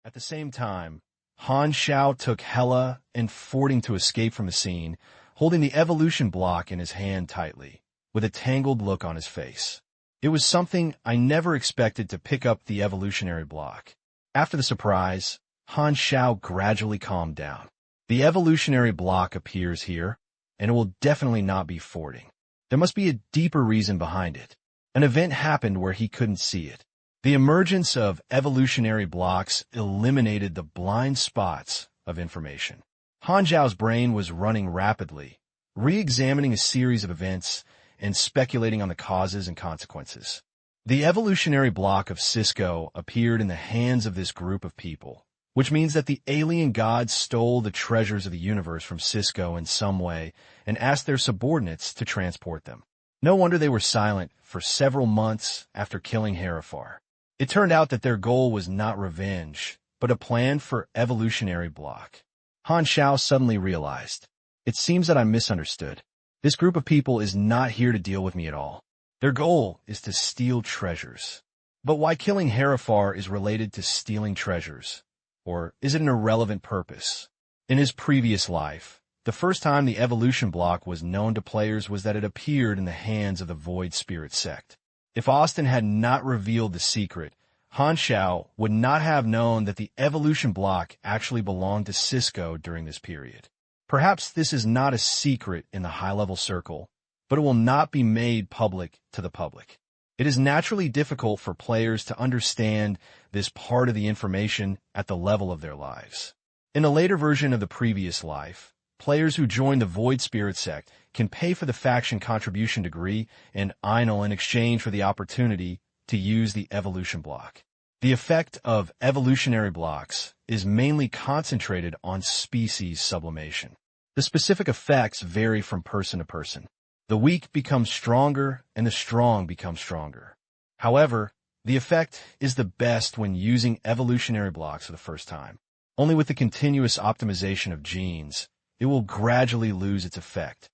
At the same time, Han Xiao took Hela and Fording to escape from the scene, holding the evolution block in his hand tightly, with a tangled look on his face. It was something I never expected to pick up the evolutionary block. After the surprise, Han Xiao gradually calmed down. The evolutionary block appears here, and it will definitely not be Fording. There must be a deeper reason behind it. An event happened where he couldn't see it. The emergence of evolutionary blocks eliminated the blind spots of information. Han Xiao's brain was running rapidly, re-examining a series of events and speculating on the causes and consequences. The evolutionary block of Cisco appeared in the hands of this group of people, which means that the alien gods stole the treasures of the universe from Cisco in some way and asked their subordinates to transport them. No wonder they were silent for several months after killing Herefar. It turned out that their goal was not revenge, but a plan for evolutionary block. Han Xiao suddenly realized, it seems that I'm misunderstood. This group of people is not here to deal with me at all. Their goal is to steal treasures. But why killing Herefar is related to stealing treasures? Or is it an irrelevant purpose? In his previous life, the first time the evolution block was known to players was that it appeared in the hands of the Void Spirit sect. If Austin had not revealed the secret, Han Xiao would not have known that the evolution block actually belonged to Cisco during this period. Perhaps this is not a secret in the high-level circle, but it will not be made public to the public. It is naturally difficult for players to understand this part of the information at the level of their lives. In a later version of the previous life, players who join the Void Spirit sect can pay for the faction contribution degree and Einel in exchange for the opportunity to use the evolution block. The effect of evolutionary blocks is mainly concentrated on species sublimation. The specific effects vary from person to person. The weak become stronger and the strong become stronger. However, the effect is the best when using evolutionary blocks for the first time. Only with the continuous optimization of genes, it will gradually lose its effect.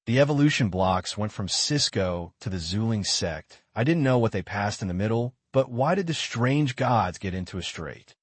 The evolution blocks went from Cisco to the Zuling sect. I didn't know what they passed in the middle, but why did the strange gods get into a strait?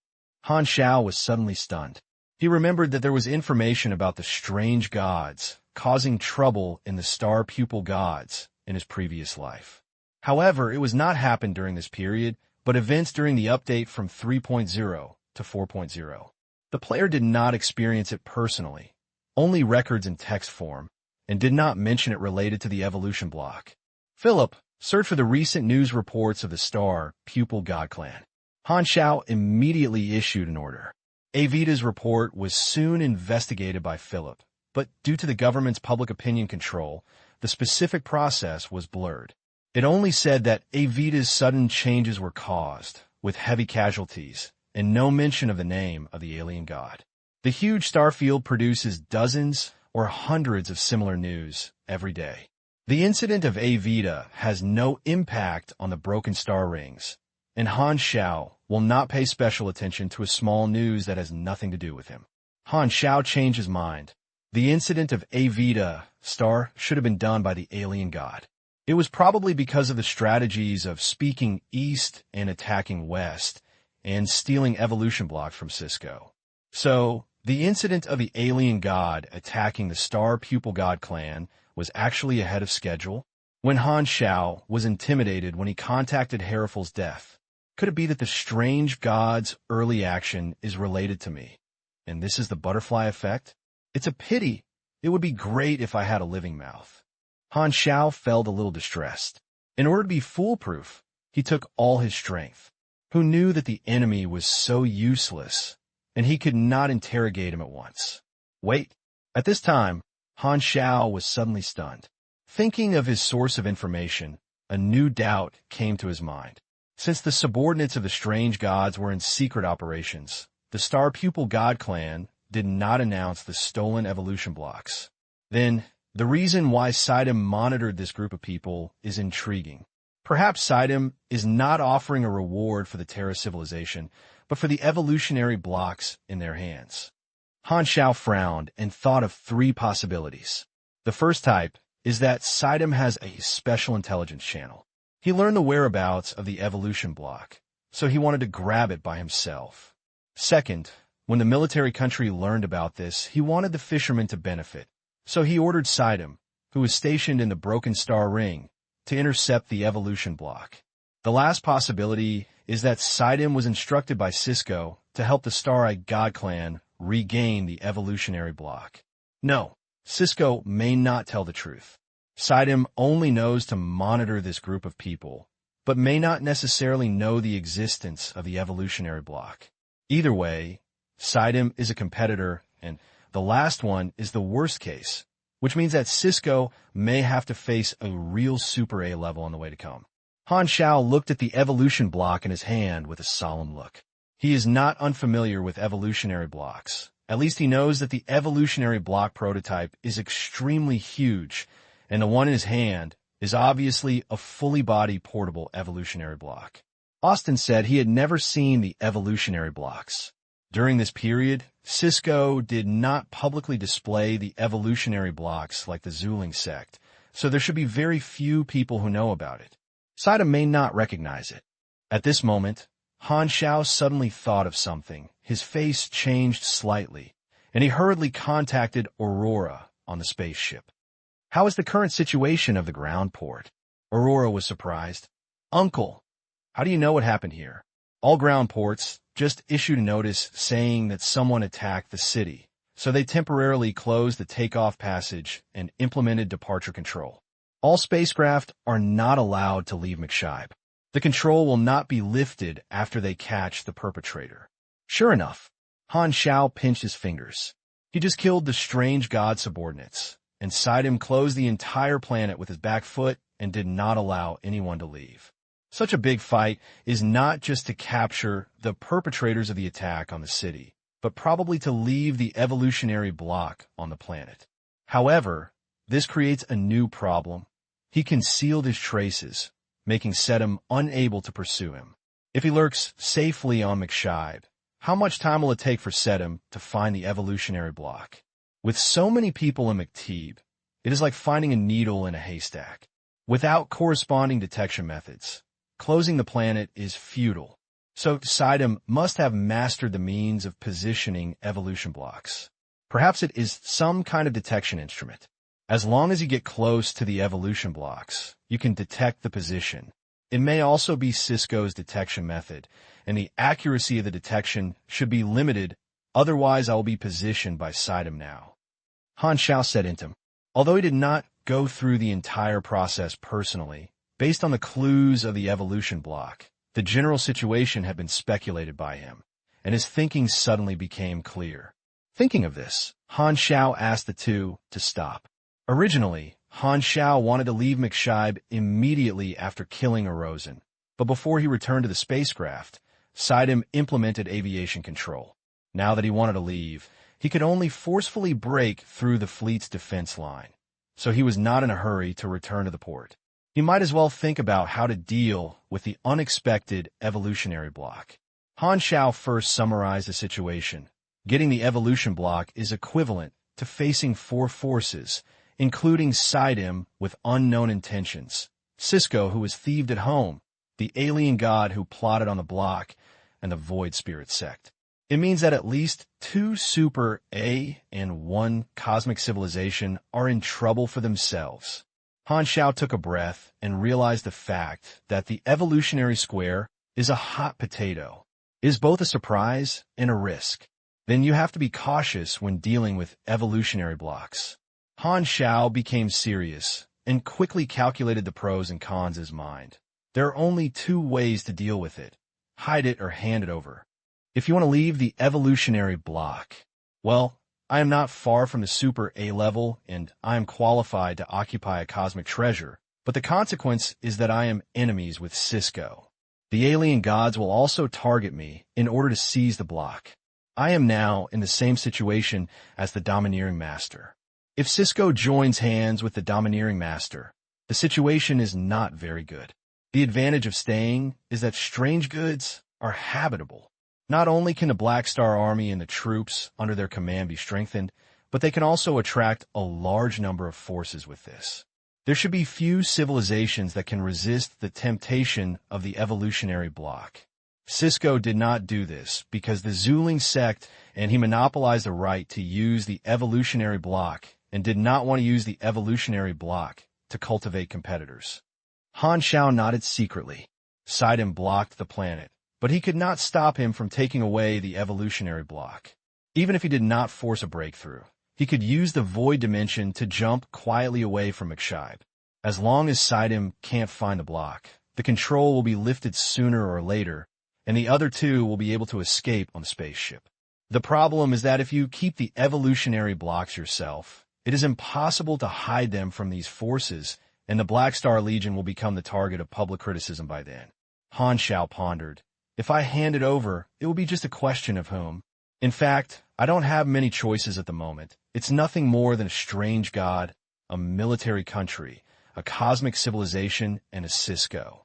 Han Xiao was suddenly stunned. He remembered that there was information about the strange gods causing trouble in the star pupil gods in his previous life. However, it was not happened during this period, but events during the update from 3.0 to 4.0. The player did not experience it personally, only records in text form, and did not mention it related to the evolution block. Philip, search for the recent news reports of the star pupil god clan. Han Xiao immediately issued an order. Avita's report was soon investigated by Philip, but due to the government's public opinion control, the specific process was blurred. It only said that Avita's sudden changes were caused, with heavy casualties, and no mention of the name of the alien god. The huge star field produces dozens or hundreds of similar news every day. The incident of Avita has no impact on the broken star rings, and Han Xiao will not pay special attention to a small news that has nothing to do with him. Han Xiao changed his mind. The incident of Avita star should have been done by the alien god. It was probably because of the strategies of speaking east and attacking west, and stealing evolution blocks from Cisco. So, the incident of the alien god attacking the star pupil god clan was actually ahead of schedule. When Han Xiao was intimidated when he contacted Herefal's death, could it be that the strange god's early action is related to me? And this is the butterfly effect? It's a pity. It would be great if I had a living mouth. Han Xiao felt a little distressed. In order to be foolproof, he took all his strength. Who knew that the enemy was so useless, and he could not interrogate him at once? Wait. At this time, Han Xiao was suddenly stunned. Thinking of his source of information, a new doubt came to his mind. Since the subordinates of the strange gods were in secret operations, the Star Pupil God Clan did not announce the stolen evolution blocks. Then, the reason why Sidem monitored this group of people is intriguing. Perhaps Sidem is not offering a reward for the Terra civilization, but for the evolutionary blocks in their hands. Han Xiao frowned and thought of three possibilities. The first type is that Sidem has a special intelligence channel. He learned the whereabouts of the evolution block, so he wanted to grab it by himself. Second, when the military country learned about this, he wanted the fishermen to benefit. So he ordered Sidam, who was stationed in the Broken Star Ring, to intercept the evolution block. The last possibility is that Sidam was instructed by Cisco to help the Starite God Clan regain the evolutionary block. No, Cisco may not tell the truth. Sidam only knows to monitor this group of people, but may not necessarily know the existence of the evolutionary block. Either way, Sidam is a competitor, and the last one is the worst case, which means that Cisco may have to face a real Super A level on the way to come. Han Xiao looked at the evolution block in his hand with a solemn look. He is not unfamiliar with evolutionary blocks. At least he knows that the evolutionary block prototype is extremely huge, and the one in his hand is obviously a fully body portable evolutionary block. Austin said he had never seen the evolutionary blocks. During this period, Cisco did not publicly display the evolutionary blocks like the Zuling sect, so there should be very few people who know about it. Sidam may not recognize it. At this moment, Han Xiao suddenly thought of something. His face changed slightly, and he hurriedly contacted Aurora on the spaceship. "How is the current situation of the ground port?" Aurora was surprised. "Uncle, how do you know what happened here? All ground ports just issued a notice saying that someone attacked the city, so they temporarily closed the takeoff passage and implemented departure control. All spacecraft are not allowed to leave McShibe. The control will not be lifted after they catch the perpetrator." Sure enough, Han Xiao pinched his fingers. He just killed the strange god subordinates, and Sidam closed the entire planet with his back foot and did not allow anyone to leave. Such a big fight is not just to capture the perpetrators of the attack on the city, but probably to leave the evolutionary block on the planet. However, this creates a new problem. He concealed his traces, making Sidam unable to pursue him. If he lurks safely on McShibe, how much time will it take for Sidam to find the evolutionary block? With so many people in McTeeb, it is like finding a needle in a haystack. Without corresponding detection methods, closing the planet is futile. So Sidam must have mastered the means of positioning evolution blocks. Perhaps it is some kind of detection instrument. As long as you get close to the evolution blocks, you can detect the position. It may also be Cisco's detection method, and the accuracy of the detection should be limited, otherwise I will be positioned by Sidam now. Han Xiao said into him. Although he did not go through the entire process personally, based on the clues of the evolution block, the general situation had been speculated by him, and his thinking suddenly became clear. Thinking of this, Han Xiao asked the two to stop. Originally, Han Xiao wanted to leave McShibe immediately after killing Erosin, but before he returned to the spacecraft, Sidam implemented aviation control. Now that he wanted to leave, he could only forcefully break through the fleet's defense line, so he was not in a hurry to return to the port. He might as well think about how to deal with the unexpected evolutionary block. Han Xiao first summarized the situation. Getting the evolution block is equivalent to facing four forces, including Sidam with unknown intentions, Cisco who was thieved at home, the alien god who plotted on the block, and the Void Spirit sect. It means that at least 2 Super A and 1 cosmic civilization are in trouble for themselves. Han Xiao took a breath and realized the fact that the evolutionary square is a hot potato. It is both a surprise and a risk. Then you have to be cautious when dealing with evolutionary blocks. Han Xiao became serious and quickly calculated the pros and cons in his mind. There are only 2 ways to deal with it: hide it or hand it over. If you want to leave the evolutionary block, well, I am not far from the Super A level, and I am qualified to occupy a cosmic treasure, but the consequence is that I am enemies with Cisco. The alien gods will also target me in order to seize the block. I am now in the same situation as the Domineering Master. If Cisco joins hands with the Domineering Master, the situation is not very good. The advantage of staying is that strange goods are habitable. Not only can the Black Star Army and the troops under their command be strengthened, but they can also attract a large number of forces with this. There should be few civilizations that can resist the temptation of the evolutionary block. Cisco did not do this because the Zuling sect and he monopolized the right to use the evolutionary block and did not want to use the evolutionary block to cultivate competitors. Han Xiao nodded secretly. Sidon blocked the planet, but he could not stop him from taking away the evolutionary block. Even if he did not force a breakthrough, he could use the void dimension to jump quietly away from mechas. As long as Sidon can't find the block, the control will be lifted sooner or later, and the other two will be able to escape on the spaceship. The problem is that if you keep the evolutionary blocks yourself, it is impossible to hide them from these forces, and the Black Star Legion will become the target of public criticism by then. Han Xiao pondered. If I hand it over, it will be just a question of whom. In fact, I don't have many choices at the moment. It's nothing more than a strange god, a military country, a cosmic civilization, and a Cisco.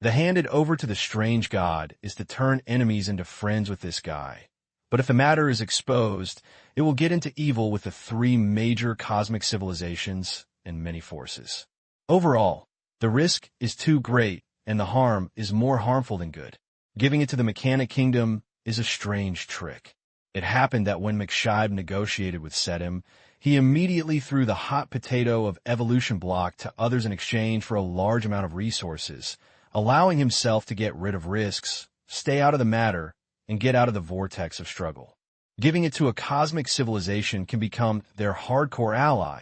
The handed over to the strange god is to turn enemies into friends with this guy. But if the matter is exposed, it will get into evil with the three major cosmic civilizations and many forces. Overall, the risk is too great, and the harm is more harmful than good. Giving it to the Mechanic Kingdom is a strange trick. It happened that when McShibe negotiated with Sedim, he immediately threw the hot potato of evolution block to others in exchange for a large amount of resources, allowing himself to get rid of risks, stay out of the matter, and get out of the vortex of struggle. Giving it to a cosmic civilization can become their hardcore ally,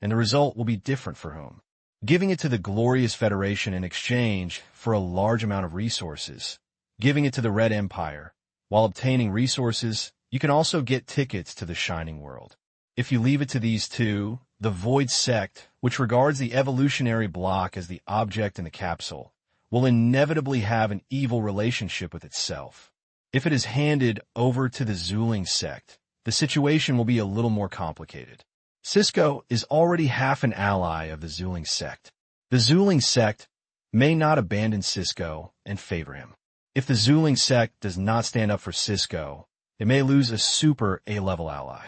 and the result will be different for whom. Giving it to the Glorious Federation in exchange for a large amount of resources, giving it to the Red Empire. While obtaining resources, you can also get tickets to the Shining World. If you leave it to these two, the Void Sect, which regards the evolutionary block as the object in the capsule, will inevitably have an evil relationship with itself. If it is handed over to the Zuling sect, the situation will be a little more complicated. Cisco is already half an ally of the Zuling sect. The Zuling sect may not abandon Cisco and favor him. If the Zuling sect does not stand up for Cisco, it may lose a super A-level ally.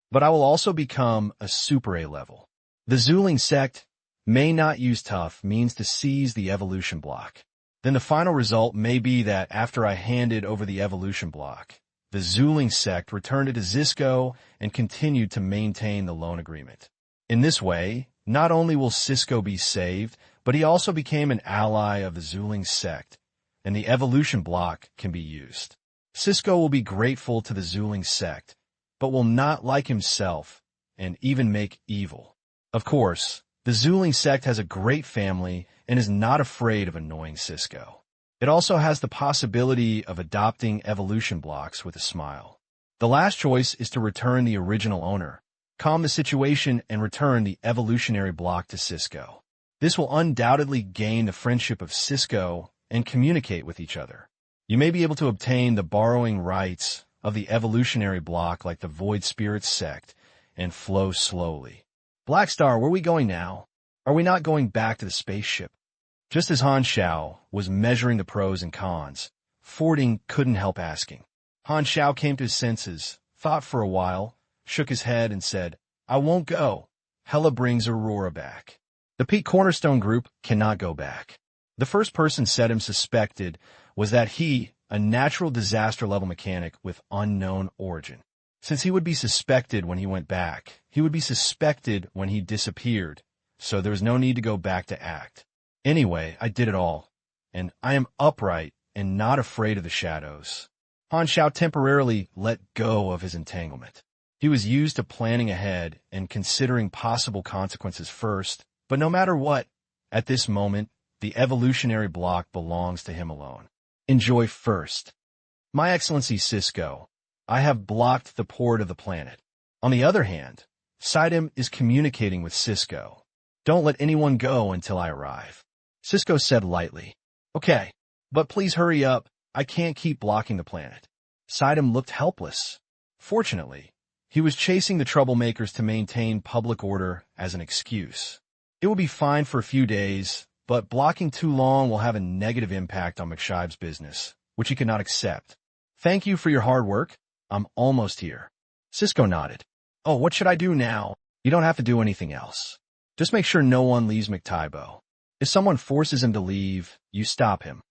But I will also become a super A-level. The Zuling sect may not use tough means to seize the evolution block. Then the final result may be that after I handed over the evolution block, the Zuling sect returned it to Cisco and continued to maintain the loan agreement. In this way, not only will Cisco be saved, but he also became an ally of the Zuling sect, and the evolution block can be used. Cisco will be grateful to the Zuling sect, but will not like himself and even make evil. Of course, the Zuling sect has a great family and is not afraid of annoying Cisco. It also has the possibility of adopting evolution blocks with a smile. The last choice is to return the original owner, calm the situation, and return the evolutionary block to Cisco. This will undoubtedly gain the friendship of Cisco and communicate with each other. You may be able to obtain the borrowing rights of the evolutionary block like the Void Spirit sect and flow slowly. Black Star, where are we going now? Are we not going back to the spaceship? Just as Han Xiao was measuring the pros and cons, Fording couldn't help asking. Han Xiao came to his senses, thought for a while, shook his head and said, I won't go. Hela brings Aurora back. The Peak Cornerstone group cannot go back. The first person Sedim suspected was that he, a natural disaster-level mechanic with unknown origin. Since he would be suspected when he went back, he would be suspected when he disappeared, so there was no need to go back to act. Anyway, I did it all, and I am upright and not afraid of the shadows. Han Xiao temporarily let go of his entanglement. He was used to planning ahead and considering possible consequences first, but no matter what, at this moment, the evolutionary block belongs to him alone. Enjoy first. My Excellency Cisco, I have blocked the port of the planet. On the other hand, Sidem is communicating with Cisco. Don't let anyone go until I arrive. Cisco said lightly. Okay, but please hurry up. I can't keep blocking the planet. Sidem looked helpless. Fortunately, he was chasing the troublemakers to maintain public order as an excuse. It will be fine for a few days, but blocking too long will have a negative impact on McShibe's business, which he could not accept. Thank you for your hard work. I'm almost here. Cisco nodded. Oh, what should I do now? You don't have to do anything else. Just make sure no one leaves McTybo. If someone forces him to leave, you stop him.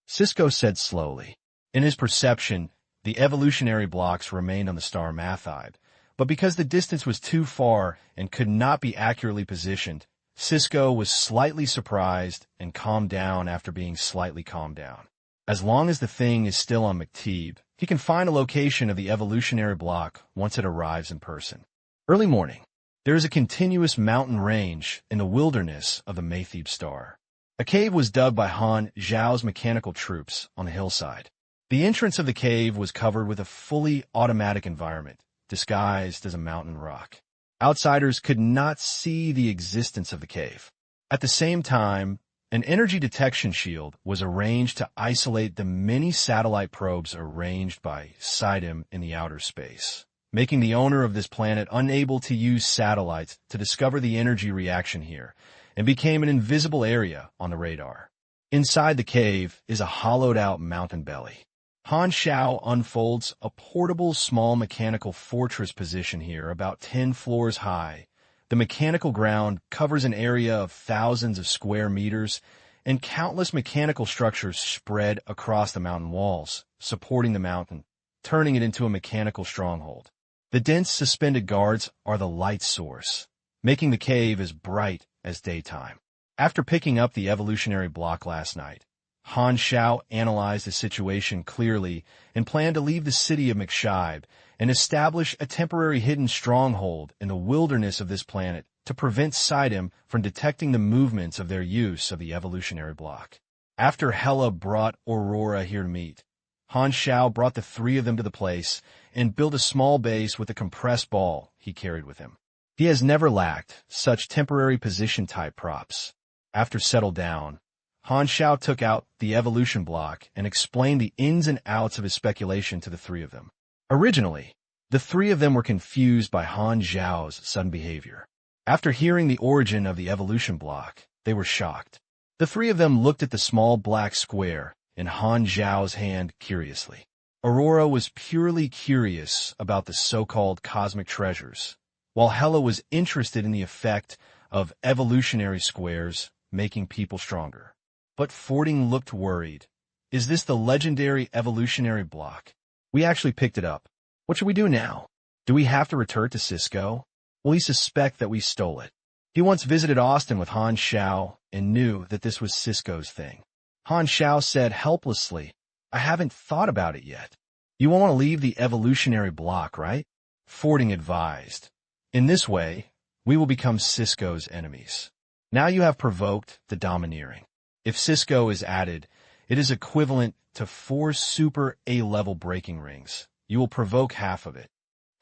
Cisco said slowly. In his perception, the evolutionary blocks remained on the star Mathide, but because the distance was too far and could not be accurately positioned, Cisco was slightly surprised and calmed down after being slightly calmed down. As long as the thing is still on McTeeb, he can find a location of the evolutionary block once it arrives in person. Early morning. There is a continuous mountain range in the wilderness of the Maythebe star. A cave was dug by Han Xiao's mechanical troops on the hillside. The entrance of the cave was covered with a fully automatic environment, disguised as a mountain rock. Outsiders could not see the existence of the cave. At the same time, an energy detection shield was arranged to isolate the many satellite probes arranged by Sidem in the outer space, making the owner of this planet unable to use satellites to discover the energy reaction here, and became an invisible area on the radar. Inside the cave is a hollowed-out mountain belly. Han Xiao unfolds a portable small mechanical fortress position here about 10 floors high. The mechanical ground covers an area of thousands of square meters, and countless mechanical structures spread across the mountain walls, supporting the mountain, turning it into a mechanical stronghold. The dense suspended guards are the light source, making the cave as bright as daytime. After picking up the evolutionary block last night, Han Xiao analyzed the situation clearly and planned to leave the city of McShibe and establish a temporary hidden stronghold in the wilderness of this planet to prevent Sidem from detecting the movements of their use of the evolutionary block. After Hela brought Aurora here to meet, Han Xiao brought the three of them to the place and built a small base with a compressed ball he carried with him. He has never lacked such temporary position-type props. After settled down, Han Xiao took out the evolution block and explained the ins and outs of his speculation to the three of them. Originally, the three of them were confused by Han Xiao's sudden behavior. After hearing the origin of the evolution block, they were shocked. The three of them looked at the small black square in Han Xiao's hand curiously. Aurora was purely curious about the so-called cosmic treasures, while Hela was interested in the effect of evolutionary squares making people stronger. But Fording looked worried. Is this the legendary evolutionary block? We actually picked it up. What should we do now? Do we have to return to Cisco? Will he suspect that we stole it? He once visited Austin with Han Xiao and knew that this was Cisco's thing. Han Xiao said helplessly, I haven't thought about it yet. You won't want to leave the evolutionary block, right? Fording advised. In this way, we will become Cisco's enemies. Now you have provoked the domineering. If Cisco is added, it is equivalent to 4 super A-level breaking rings. You will provoke half of it.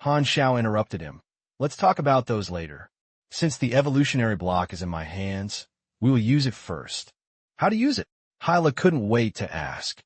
Han Xiao interrupted him. Let's talk about those later. Since the evolutionary block is in my hands, we will use it first. How to use it? Hyla couldn't wait to ask.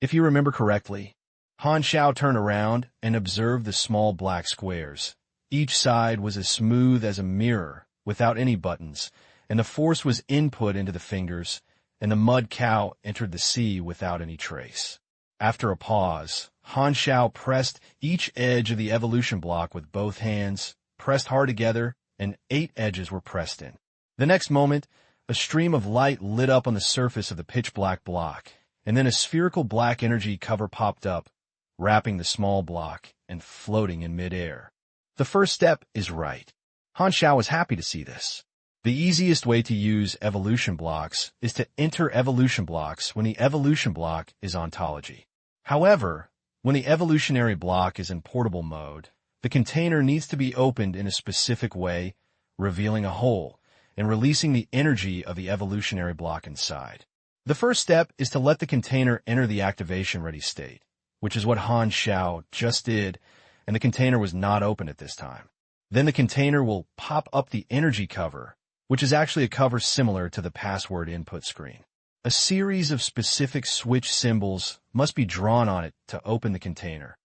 If you remember correctly, Han Xiao turned around and observed the small black squares. Each side was as smooth as a mirror, without any buttons, and the force was input into the fingers, and the mud cow entered the sea without any trace. After a pause, Han Xiao pressed each edge of the evolution block with both hands, pressed hard together, and 8 edges were pressed in. The next moment, a stream of light lit up on the surface of the pitch-black block, and then a spherical black energy cover popped up, wrapping the small block and floating in midair. The first step is right. Han Xiao was happy to see this. The easiest way to use evolution blocks is to enter evolution blocks when the evolution block is ontology. However, when the evolutionary block is in portable mode, the container needs to be opened in a specific way, revealing a hole and releasing the energy of the evolutionary block inside. The first step is to let the container enter the activation-ready state, which is what Han Xiao just did, and the container was not open at this time. Then the container will pop up the energy cover, which is actually a cover similar to the password input screen. A series of specific switch symbols must be drawn on it to open the container.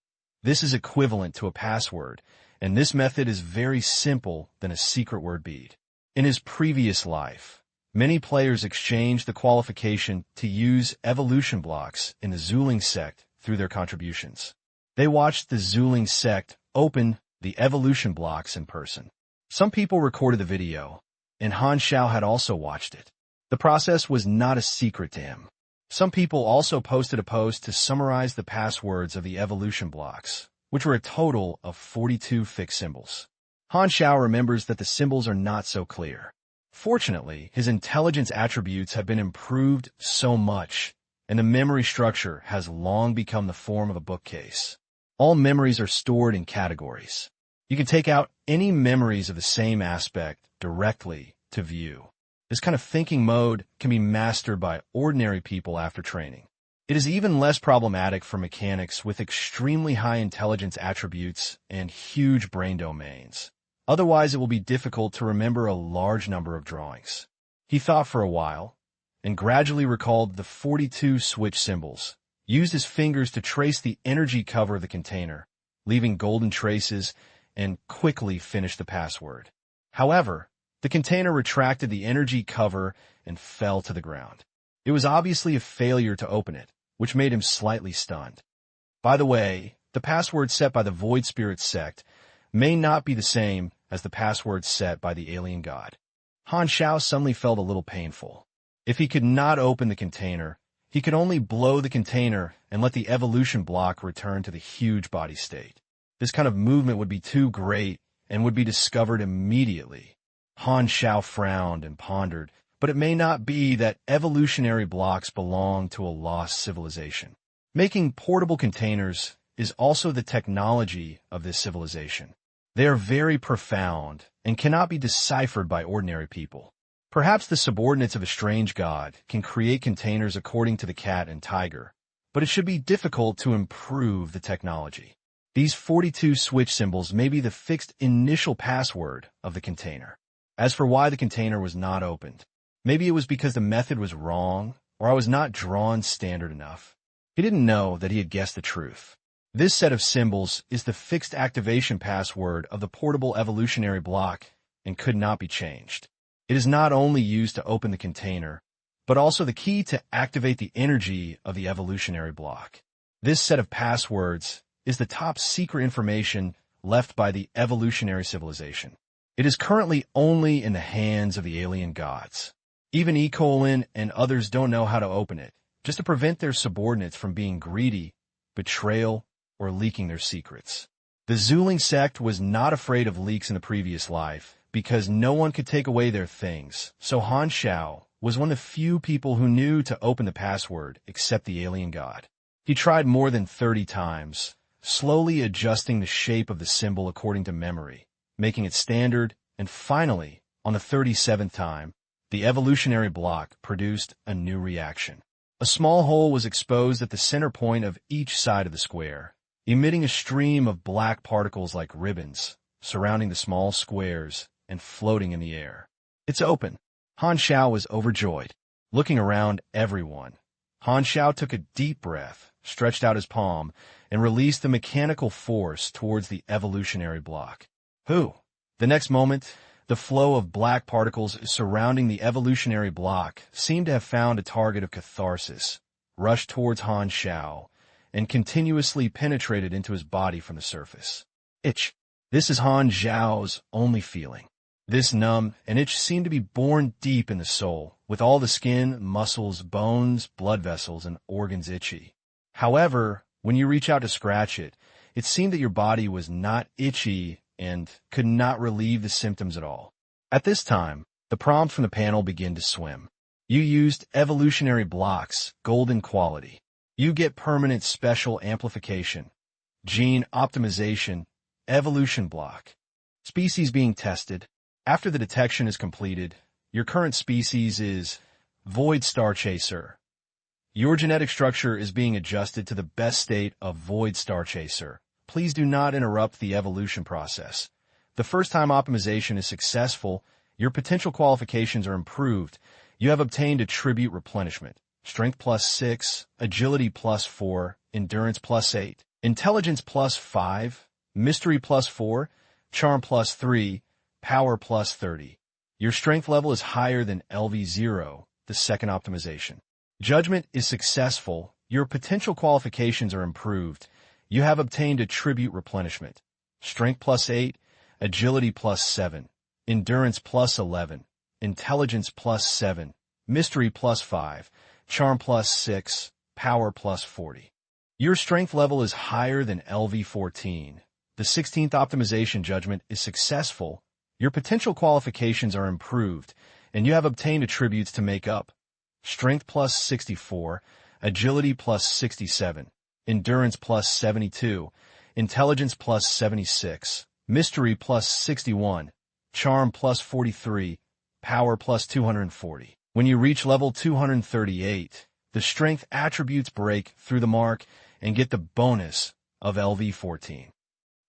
This is equivalent to a password, and this method is very simple than a secret word bead. In his previous life, many players exchanged the qualification to use evolution blocks in the Zuling sect through their contributions. They watched the Zuling sect open the evolution blocks in person. Some people recorded the video, and Han Xiao had also watched it. The process was not a secret to him. Some people also posted a post to summarize the passwords of the evolution blocks, which were a total of 42 fixed symbols. Han Xiao remembers that the symbols are not so clear. Fortunately, his intelligence attributes have been improved so much, and the memory structure has long become the form of a bookcase. All memories are stored in categories. You can take out any memories of the same aspect directly to view. This kind of thinking mode can be mastered by ordinary people after training. It is even less problematic for mechanics with extremely high intelligence attributes and huge brain domains. Otherwise, it will be difficult to remember a large number of drawings. He thought for a while, and gradually recalled the 42 switch symbols, used his fingers to trace the energy cover of the container, leaving golden traces, and quickly finished the password. However, the container retracted the energy cover and fell to the ground. It was obviously a failure to open it, which made him slightly stunned. By the way, the password set by the Void Spirit sect may not be the same as the password set by the alien god. Han Xiao suddenly felt a little painful. If he could not open the container, he could only blow the container and let the evolution block return to the huge body state. This kind of movement would be too great and would be discovered immediately. Han Xiao frowned and pondered, but it may not be that evolutionary blocks belong to a lost civilization. Making portable containers is also the technology of this civilization. They are very profound and cannot be deciphered by ordinary people. Perhaps the subordinates of a strange god can create containers according to the cat and tiger, but it should be difficult to improve the technology. These 42 switch symbols may be the fixed initial password of the container. As for why the container was not opened, maybe it was because the method was wrong, or I was not drawn standard enough. He didn't know that he had guessed the truth. This set of symbols is the fixed activation password of the portable evolutionary block and could not be changed. It is not only used to open the container, but also the key to activate the energy of the evolutionary block. This set of passwords is the top secret information left by the evolutionary civilization. It is currently only in the hands of the alien gods. Even E. and others don't know how to open it, just to prevent their subordinates from being greedy, betrayal, or leaking their secrets. The Zuling sect was not afraid of leaks in the previous life, because no one could take away their things, so Han Xiao was one of the few people who knew to open the password except the alien god. He tried more than 30 times, slowly adjusting the shape of the symbol according to memory, making it standard, and finally, on the 37th time, the evolutionary block produced a new reaction. A small hole was exposed at the center point of each side of the square, emitting a stream of black particles like ribbons, surrounding the small squares and floating in the air. It's open. Han Xiao was overjoyed. Looking around everyone, Han Xiao took a deep breath, stretched out his palm, and released the mechanical force towards the evolutionary block. The next moment, the flow of black particles surrounding the evolutionary block seemed to have found a target of catharsis, rushed towards Han Xiao, and continuously penetrated into his body from the surface. Itch. This is Han Xiao's only feeling. This numb and itch seemed to be born deep in the soul, with all the skin, muscles, bones, blood vessels, and organs itchy. However, when you reach out to scratch it, it seemed that your body was not itchy and could not relieve the symptoms at all. At this time, the prompt from the panel began to swim. You used evolutionary blocks, golden quality. You get permanent special amplification, gene optimization, evolution block. Species being tested. After the detection is completed, your current species is Void Star Chaser. Your genetic structure is being adjusted to the best state of Void Star Chaser. Please do not interrupt the evolution process. The first time optimization is successful, your potential qualifications are improved. You have obtained attribute replenishment. Strength +6, agility +4, endurance +8, intelligence +5, mystery +4, charm +3, power +30. Your strength level is higher than LV0, the second optimization. Judgment is successful. Your potential qualifications are improved. You have obtained attribute replenishment. Strength +8, agility +7, endurance +11, intelligence +7, mystery +5, charm plus 6, power plus 40. Your strength level is higher than LV14. The 16th optimization judgment is successful, your potential qualifications are improved, and you have obtained attributes to make up. Strength plus 64, agility plus 67, endurance plus 72, intelligence plus 76, mystery plus 61, charm plus 43, power plus 240. When you reach level 238, the strength attributes break through the mark and get the bonus of LV14.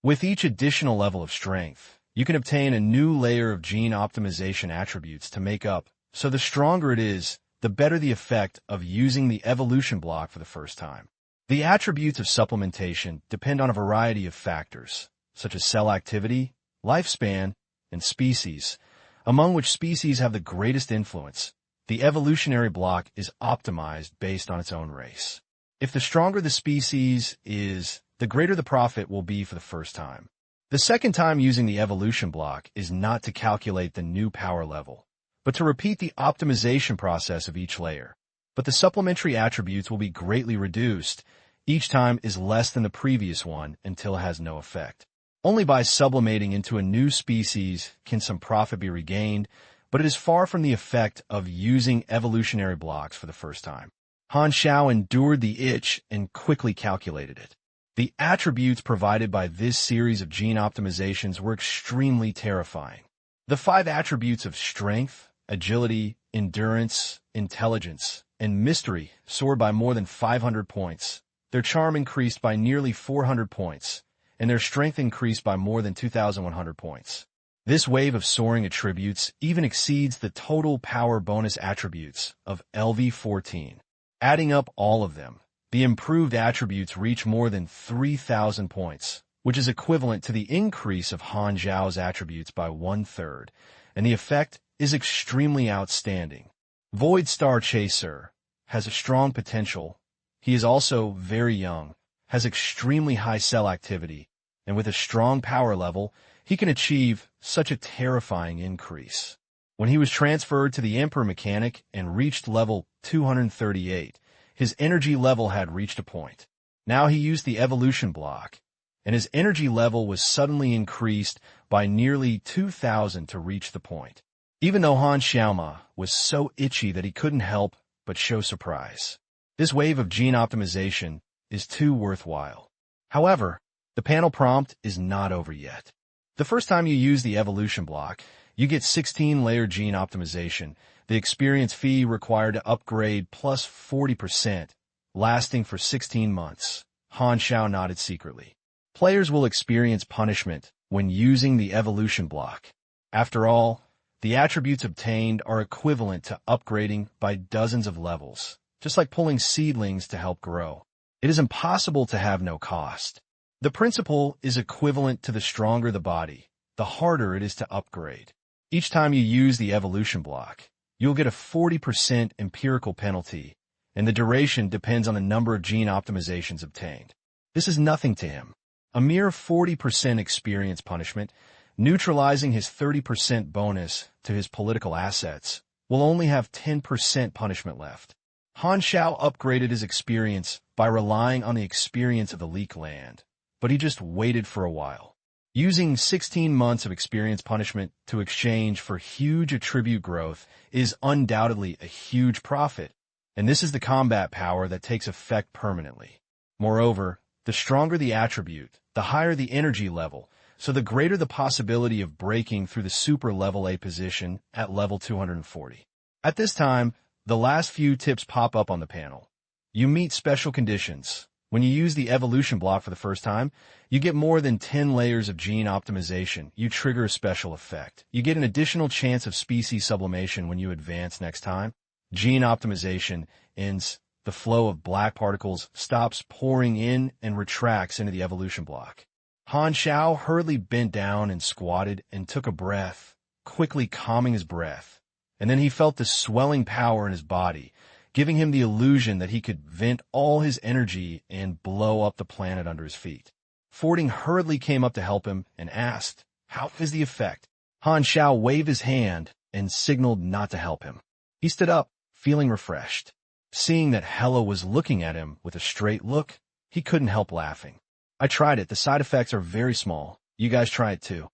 With each additional level of strength, you can obtain a new layer of gene optimization attributes to make up, so the stronger it is, the better the effect of using the evolution block for the first time. The attributes of supplementation depend on a variety of factors, such as cell activity, lifespan, and species, among which species have the greatest influence. The evolutionary block is optimized based on its own race. If the stronger the species is, the greater the profit will be for the first time. The second time using the evolution block is not to calculate the new power level, but to repeat the optimization process of each layer. But the supplementary attributes will be greatly reduced. Each time is less than the previous one until it has no effect. Only by sublimating into a new species can some profit be regained, but it is far from the effect of using evolutionary blocks for the first time. Han Xiao endured the itch and quickly calculated it. The attributes provided by this series of gene optimizations were extremely terrifying. The 5 attributes of strength, agility, endurance, intelligence, and mystery soared by more than 500 points. Their charm increased by nearly 400 points, and their strength increased by more than 2,100 points. This wave of soaring attributes even exceeds the total power bonus attributes of LV14. Adding up all of them, the improved attributes reach more than 3,000 points, which is equivalent to the increase of Han Xiao's attributes by 1/3, and the effect is extremely outstanding. Void Star Chaser has a strong potential. He is also very young, has extremely high cell activity, and with a strong power level, he can achieve such a terrifying increase. When he was transferred to the Emperor Mechanic and reached level 238, his energy level had reached a point. Now he used the evolution block, and his energy level was suddenly increased by nearly 2,000 to reach the point. Even though Han Xiao was so itchy that he couldn't help but show surprise. This wave of gene optimization is too worthwhile. However, the panel prompt is not over yet. The first time you use the evolution block, you get 16-layer gene optimization, the experience fee required to upgrade plus 40%, lasting for 16 months. Han Xiao nodded secretly. Players will experience punishment when using the evolution block. After all, the attributes obtained are equivalent to upgrading by dozens of levels, just like pulling seedlings to help grow. It is impossible to have no cost. The principle is equivalent to the stronger the body, the harder it is to upgrade. Each time you use the evolution block, you'll get a 40% empirical penalty, and the duration depends on the number of gene optimizations obtained. This is nothing to him. A mere 40% experience punishment, neutralizing his 30% bonus to his political assets, will only have 10% punishment left. Han Xiao upgraded his experience by relying on the experience of the Leak Land, but he just waited for a while. Using 16 months of experience punishment to exchange for huge attribute growth is undoubtedly a huge profit, and this is the combat power that takes effect permanently. Moreover, the stronger the attribute, the higher the energy level, so the greater the possibility of breaking through the super level A position at level 240. At this time, the last few tips pop up on the panel. You meet special conditions. When you use the evolution block for the first time, you get more than 10 layers of gene optimization. You trigger a special effect. You get an additional chance of species sublimation when you advance next time. Gene optimization ends. The flow of black particles stops pouring in and retracts into the evolution block. Han Xiao hurriedly bent down and squatted and took a breath, quickly calming his breath. And then he felt the swelling power in his body, giving him the illusion that he could vent all his energy and blow up the planet under his feet. Fording hurriedly came up to help him and asked, "How is the effect?" Han Xiao waved his hand and signaled not to help him. He stood up, feeling refreshed. Seeing that Hela was looking at him with a straight look, he couldn't help laughing. I tried it. The side effects are very small. You guys try it too.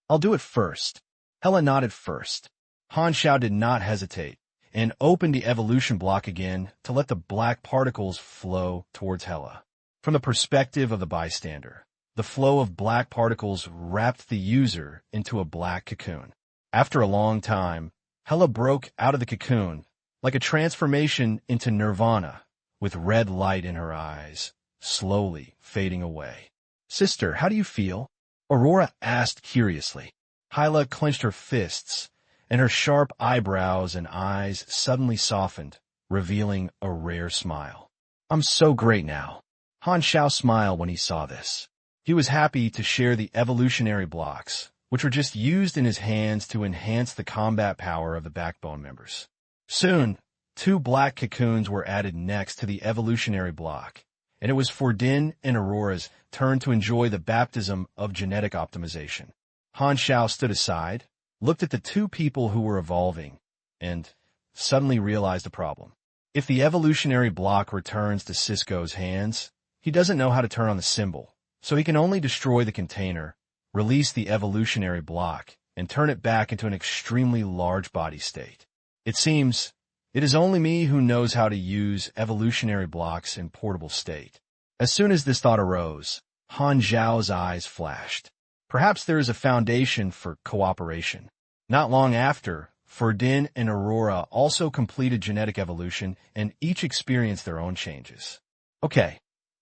I'll do it first. Hela nodded first. Han Xiao did not hesitate and opened the evolution block again to let the black particles flow towards Hela. From the perspective of the bystander, the flow of black particles wrapped the user into a black cocoon. After a long time, Hela broke out of the cocoon, like a transformation into nirvana, with red light in her eyes, slowly fading away. Sister, how do you feel? Aurora asked curiously. Hyla clenched her fists, and her sharp eyebrows and eyes suddenly softened, revealing a rare smile. I'm so great now. Han Xiao smiled when he saw this. He was happy to share the evolutionary blocks, which were just used in his hands to enhance the combat power of the backbone members. Soon, 2 black cocoons were added next to the evolutionary block, and it was Fordin and Aurora's turn to enjoy the baptism of genetic optimization. Han Xiao stood aside, looked at the 2 people who were evolving, and suddenly realized a problem. If the evolutionary block returns to Cisco's hands, he doesn't know how to turn on the symbol, so he can only destroy the container, release the evolutionary block, and turn it back into an extremely large body state. It seems it is only me who knows how to use evolutionary blocks in portable state. As soon as this thought arose, Han Xiao's eyes flashed. Perhaps there is a foundation for cooperation. Not long after, Ferdin and Aurora also completed genetic evolution and each experienced their own changes. Okay,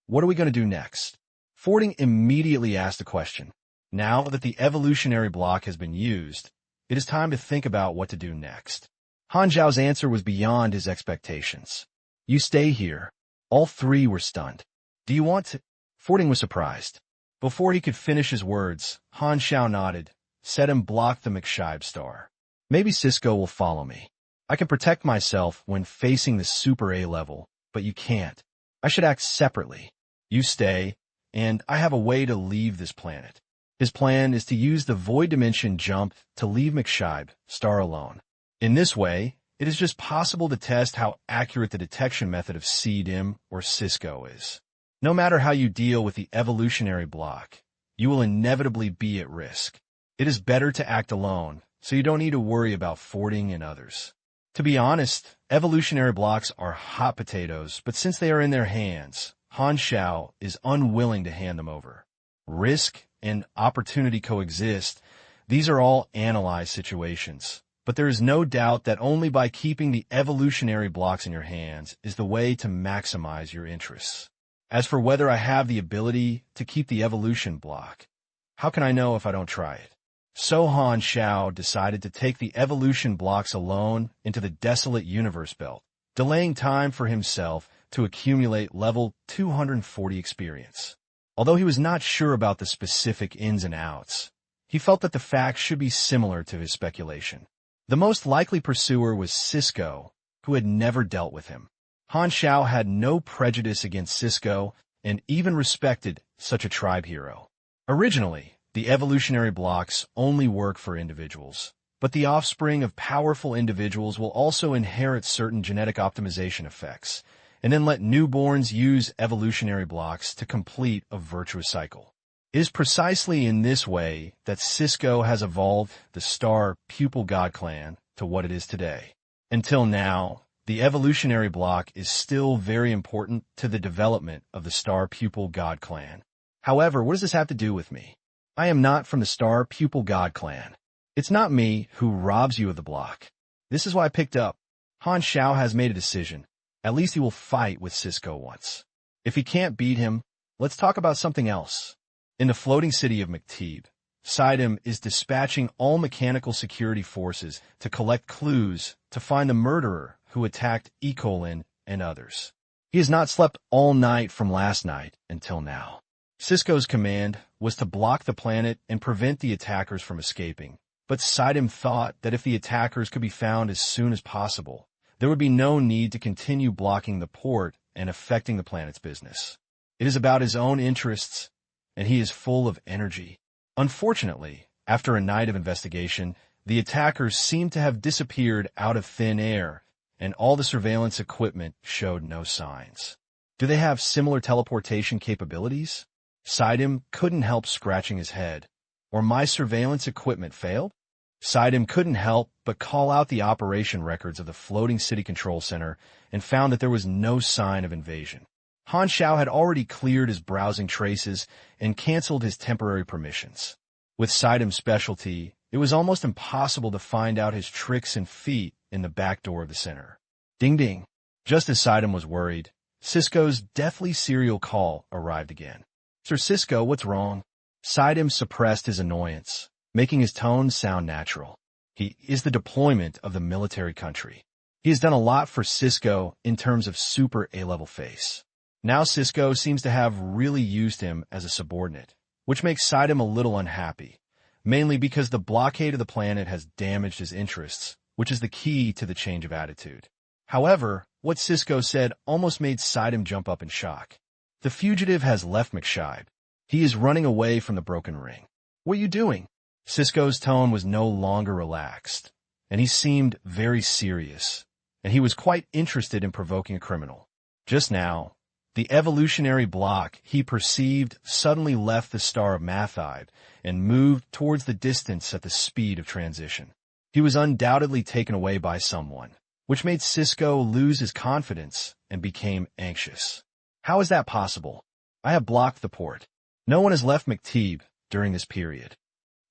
what are we going to do next? Fording immediately asked a question. Now that the evolutionary block has been used, it is time to think about what to do next. Han Xiao's answer was beyond his expectations. You stay here. All 3 were stunned. Do you want to? Fording was surprised. Before he could finish his words, Han Xiao nodded, set him block the mechas star. Maybe Cisco will follow me. I can protect myself when facing the Super A level, but you can't. I should act separately. You stay, and I have a way to leave this planet. His plan is to use the void dimension jump to leave mechas star alone. In this way, it is just possible to test how accurate the detection method of CDIM or Cisco is. No matter how you deal with the evolutionary block, you will inevitably be at risk. It is better to act alone, so you don't need to worry about Fording and others. To be honest, evolutionary blocks are hot potatoes, but since they are in their hands, Han Xiao is unwilling to hand them over. Risk and opportunity coexist. These are all analyzed situations. But there is no doubt that only by keeping the evolutionary blocks in your hands is the way to maximize your interests. As for whether I have the ability to keep the evolution block, how can I know if I don't try it? So Han Xiao decided to take the evolution blocks alone into the desolate universe belt, delaying time for himself to accumulate level 240 experience. Although he was not sure about the specific ins and outs, he felt that the facts should be similar to his speculation. The most likely pursuer was Cisco, who had never dealt with him. Han Xiao had no prejudice against Cisco and even respected such a tribe hero. Originally, the evolutionary blocks only work for individuals, but the offspring of powerful individuals will also inherit certain genetic optimization effects, and then let newborns use evolutionary blocks to complete a virtuous cycle. It is precisely in this way that Cisco has evolved the Star Pupil God Clan to what it is today. Until now, the evolutionary block is still very important to the development of the Star Pupil God Clan. However, what does this have to do with me? I am not from the Star Pupil God Clan. It's not me who robs you of the block. This is why I picked up. Han Xiao has made a decision. At least he will fight with Cisco once. If he can't beat him, let's talk about something else. In the floating city of Mektib, Sidem is dispatching all mechanical security forces to collect clues to find the murderer who attacked Ecolin and others. He has not slept all night from last night until now. Cisco's command was to block the planet and prevent the attackers from escaping, but Sidem thought that if the attackers could be found as soon as possible, there would be no need to continue blocking the port and affecting the planet's business. It is about his own interests, and he is full of energy. Unfortunately, after a night of investigation, the attackers seem to have disappeared out of thin air, and all the surveillance equipment showed no signs. Do they have similar teleportation capabilities? Sidem couldn't help scratching his head. Or my surveillance equipment failed? Sidem couldn't help but call out the operation records of the floating city control center and found that there was no sign of invasion. Han Xiao had already cleared his browsing traces and canceled his temporary permissions. With Sidem's specialty, it was almost impossible to find out his tricks and feet in the back door of the center. Ding ding. Just as Sidem was worried, Cisco's deathly serial call arrived again. Sir Cisco, what's wrong? Sidem suppressed his annoyance, making his tone sound natural. He is the deployment of the military country. He has done a lot for Cisco in terms of super A-level face. Now Cisco seems to have really used him as a subordinate, which makes Sidem a little unhappy, mainly because the blockade of the planet has damaged his interests, which is the key to the change of attitude. However, what Cisco said almost made Sidem jump up in shock. The fugitive has left mechas. He is running away from the broken ring. What are you doing? Cisco's tone was no longer relaxed, and he seemed very serious, and he was quite interested in provoking a criminal. Just now, the evolutionary block he perceived suddenly left the star of Mathide and moved towards the distance at the speed of transition. He was undoubtedly taken away by someone, which made Cisco lose his confidence and became anxious. How is that possible? I have blocked the port. No one has left McTeague during this period.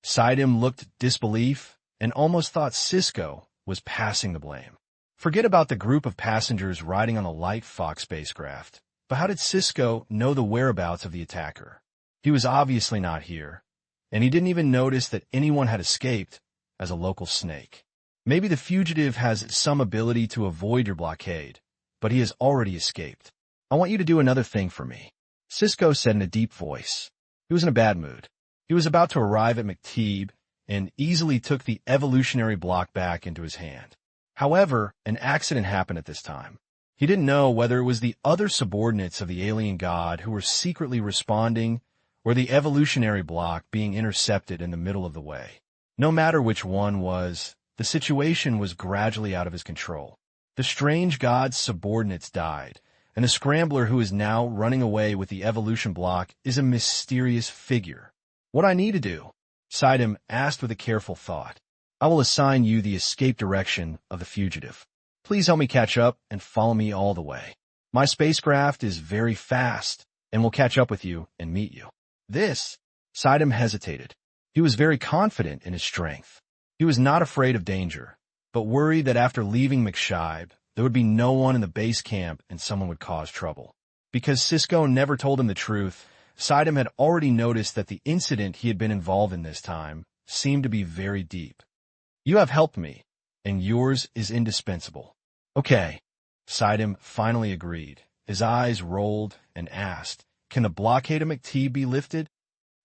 Sidem looked disbelief and almost thought Cisco was passing the blame. Forget about the group of passengers riding on the light Fox spacecraft. But how did Cisco know the whereabouts of the attacker? He was obviously not here, and he didn't even notice that anyone had escaped as a local snake. Maybe the fugitive has some ability to avoid your blockade, but he has already escaped. I want you to do another thing for me, Cisco said in a deep voice. He was in a bad mood. He was about to arrive at McTeague and easily took the evolutionary block back into his hand. However, an accident happened at this time. He didn't know whether it was the other subordinates of the alien god who were secretly responding or the evolutionary block being intercepted in the middle of the way. No matter which one was, the situation was gradually out of his control. The strange god's subordinates died, and the scrambler who is now running away with the evolution block is a mysterious figure. What I need to do? Sidem asked with a careful thought. I will assign you the escape direction of the fugitive. Please help me catch up and follow me all the way. My spacecraft is very fast and will catch up with you and meet you. Sidem hesitated. He was very confident in his strength. He was not afraid of danger, but worried that after leaving McShibe, there would be no one in the base camp and someone would cause trouble. Because Cisco never told him the truth, Sidem had already noticed that the incident he had been involved in this time seemed to be very deep. You have helped me, and yours is indispensable. Okay, Sidem finally agreed. His eyes rolled and asked, can the blockade of McTeague be lifted?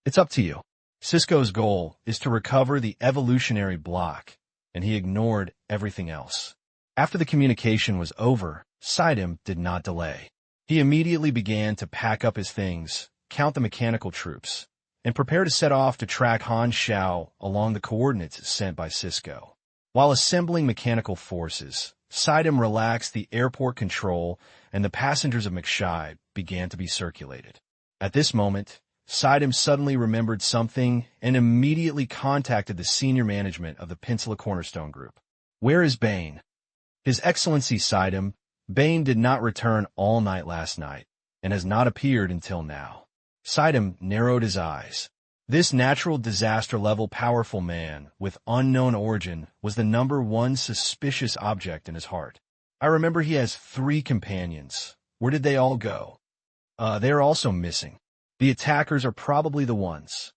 It's up to you. Cisco's goal is to recover the evolutionary block, and he ignored everything else. After the communication was over, Sidem did not delay. He immediately began to pack up his things, count the mechanical troops, and prepare to set off to track Han Xiao along the coordinates sent by Cisco. While assembling mechanical forces, Sidem relaxed the airport control and the passengers of McShibe began to be circulated. At this moment, Sidem suddenly remembered something and immediately contacted the senior management of the Peninsula Cornerstone Group. Where is Bane? His Excellency Sidem, Bane did not return all night last night and has not appeared until now. Sidem narrowed his eyes. This natural disaster-level powerful man with unknown origin was the #1 suspicious object in his heart. I remember he has 3 companions. Where did they all go? They are also missing. The attackers are probably the ones.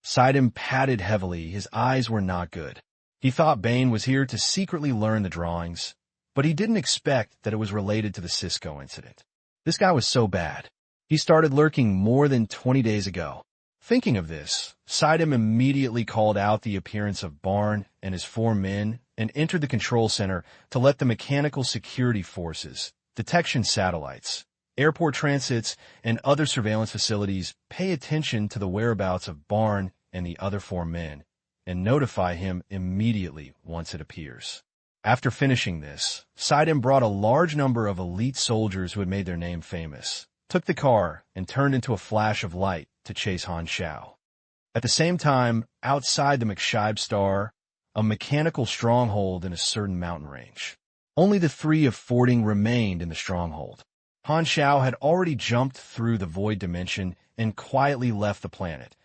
Sidem patted heavily. His eyes were not good. He thought Bane was here to secretly learn the drawings, but he didn't expect that it was related to the Cisco incident. This guy was so bad. He started lurking more than 20 days ago. Thinking of this, Sidem immediately called out the appearance of Barn and his 4 men and entered the control center to let the mechanical security forces, detection satellites, airport transits, and other surveillance facilities pay attention to the whereabouts of Barn and the other 4 men and notify him immediately once it appears. After finishing this, Sidem brought a large number of elite soldiers who had made their name famous, took the car, and turned into a flash of light to chase Han Xiao. At the same time, outside the mechas star, a mechanical stronghold in a certain mountain range. Only the three of Fording remained in the stronghold. Han Xiao had already jumped through the void dimension and quietly left the planet,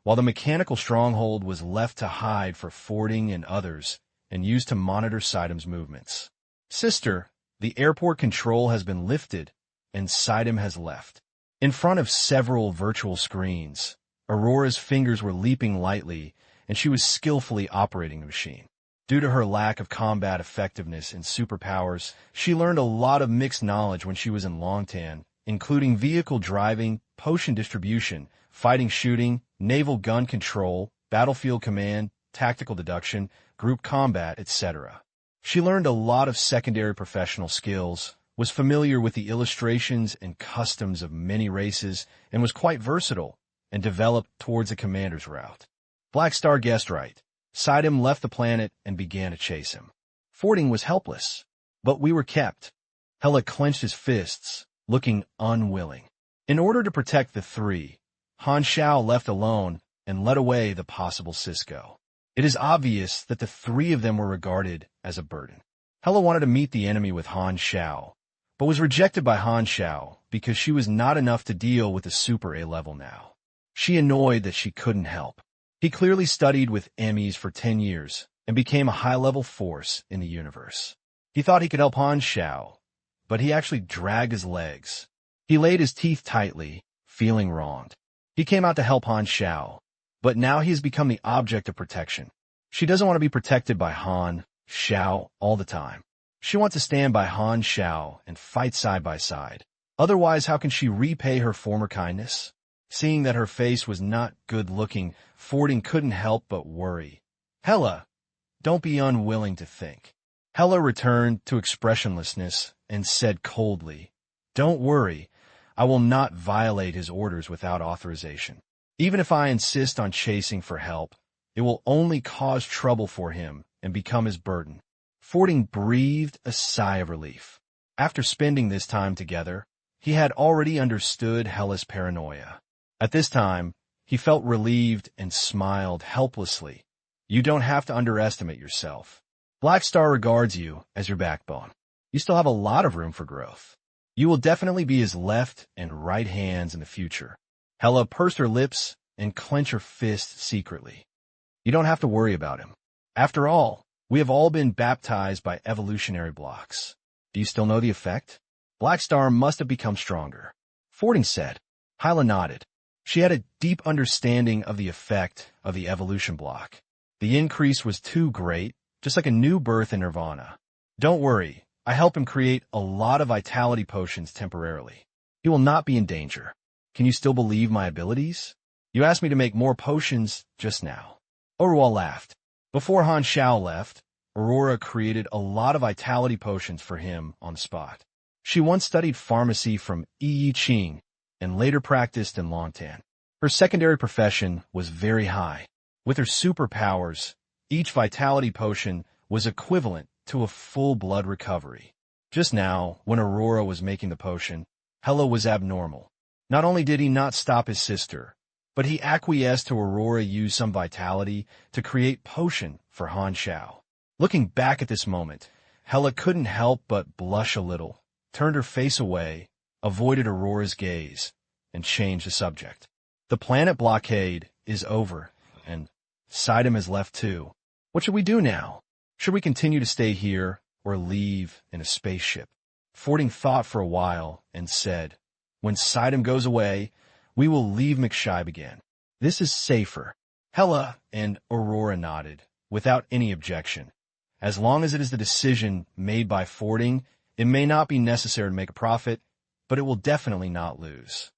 while the mechanical stronghold was left to hide for Fording and others and used to monitor Sidem's movements. Sister, the airport control has been lifted, and Sidem has left. In front of several virtual screens, Aurora's fingers were leaping lightly, and she was skillfully operating the machine. Due to her lack of combat effectiveness and superpowers, she learned a lot of mixed knowledge when she was in Longtan, including vehicle driving, potion distribution, fighting shooting, naval gun control, battlefield command, tactical deduction, group combat, etc. She learned a lot of secondary professional skills, was familiar with the illustrations and customs of many races, and was quite versatile, and developed towards a commander's route. Black Star guessed right. Sidem left the planet and began to chase him. Fording was helpless, but we were kept. Hela clenched his fists, looking unwilling. In order to protect the three, Han Xiao left alone and led away the possible Cisco. It is obvious that the three of them were regarded as a burden. Hela wanted to meet the enemy with Han Xiao, but was rejected by Han Xiao because she was not enough to deal with the Super A level now. She annoyed that she couldn't help. He clearly studied with Emmys for 10 years and became a high-level force in the universe. He thought he could help Han Xiao, but he actually dragged his legs. He laid his teeth tightly, feeling wronged. He came out to help Han Xiao, but now he has become the object of protection. She doesn't want to be protected by Han Xiao all the time. She wants to stand by Han Xiao and fight side by side. Otherwise, how can she repay her former kindness? Seeing that her face was not good-looking, Fording couldn't help but worry. Hela, don't be unwilling to think. Hela returned to expressionlessness and said coldly, Don't worry, I will not violate his orders without authorization. Even if I insist on chasing for help, it will only cause trouble for him and become his burden. Fording breathed a sigh of relief. After spending this time together, he had already understood Hela's paranoia. At this time, he felt relieved and smiled helplessly. You don't have to underestimate yourself. Black Star regards you as your backbone. You still have a lot of room for growth. You will definitely be his left and right hands in the future. Hela pursed her lips and clenched her fist secretly. You don't have to worry about him. After all, we have all been baptized by evolutionary blocks. Do you still know the effect? Black Star must have become stronger. Fording said. Hela nodded. She had a deep understanding of the effect of the evolution block. The increase was too great, just like a new birth in Nirvana. Don't worry, I help him create a lot of vitality potions temporarily. He will not be in danger. Can you still believe my abilities? You asked me to make more potions just now. Aurora laughed. Before Han Xiao left, Aurora created a lot of vitality potions for him on the spot. She once studied pharmacy from Yi Qing and later practiced in Longtan. Her secondary profession was very high. With her superpowers, each vitality potion was equivalent to a full blood recovery. Just now, when Aurora was making the potion, Hela was abnormal. Not only did he not stop his sister, but he acquiesced to Aurora use some vitality to create potion for Han Xiao. Looking back at this moment, Hela couldn't help but blush a little, turned her face away, avoided Aurora's gaze, and changed the subject. The planet blockade is over, and Sidem has left too. What should we do now? Should we continue to stay here or leave in a spaceship? Fording thought for a while and said, When Sidem goes away, we will leave mechas again. This is safer. Hela and Aurora nodded, without any objection. As long as it is the decision made by Fording, it may not be necessary to make a profit, but it will definitely not lose.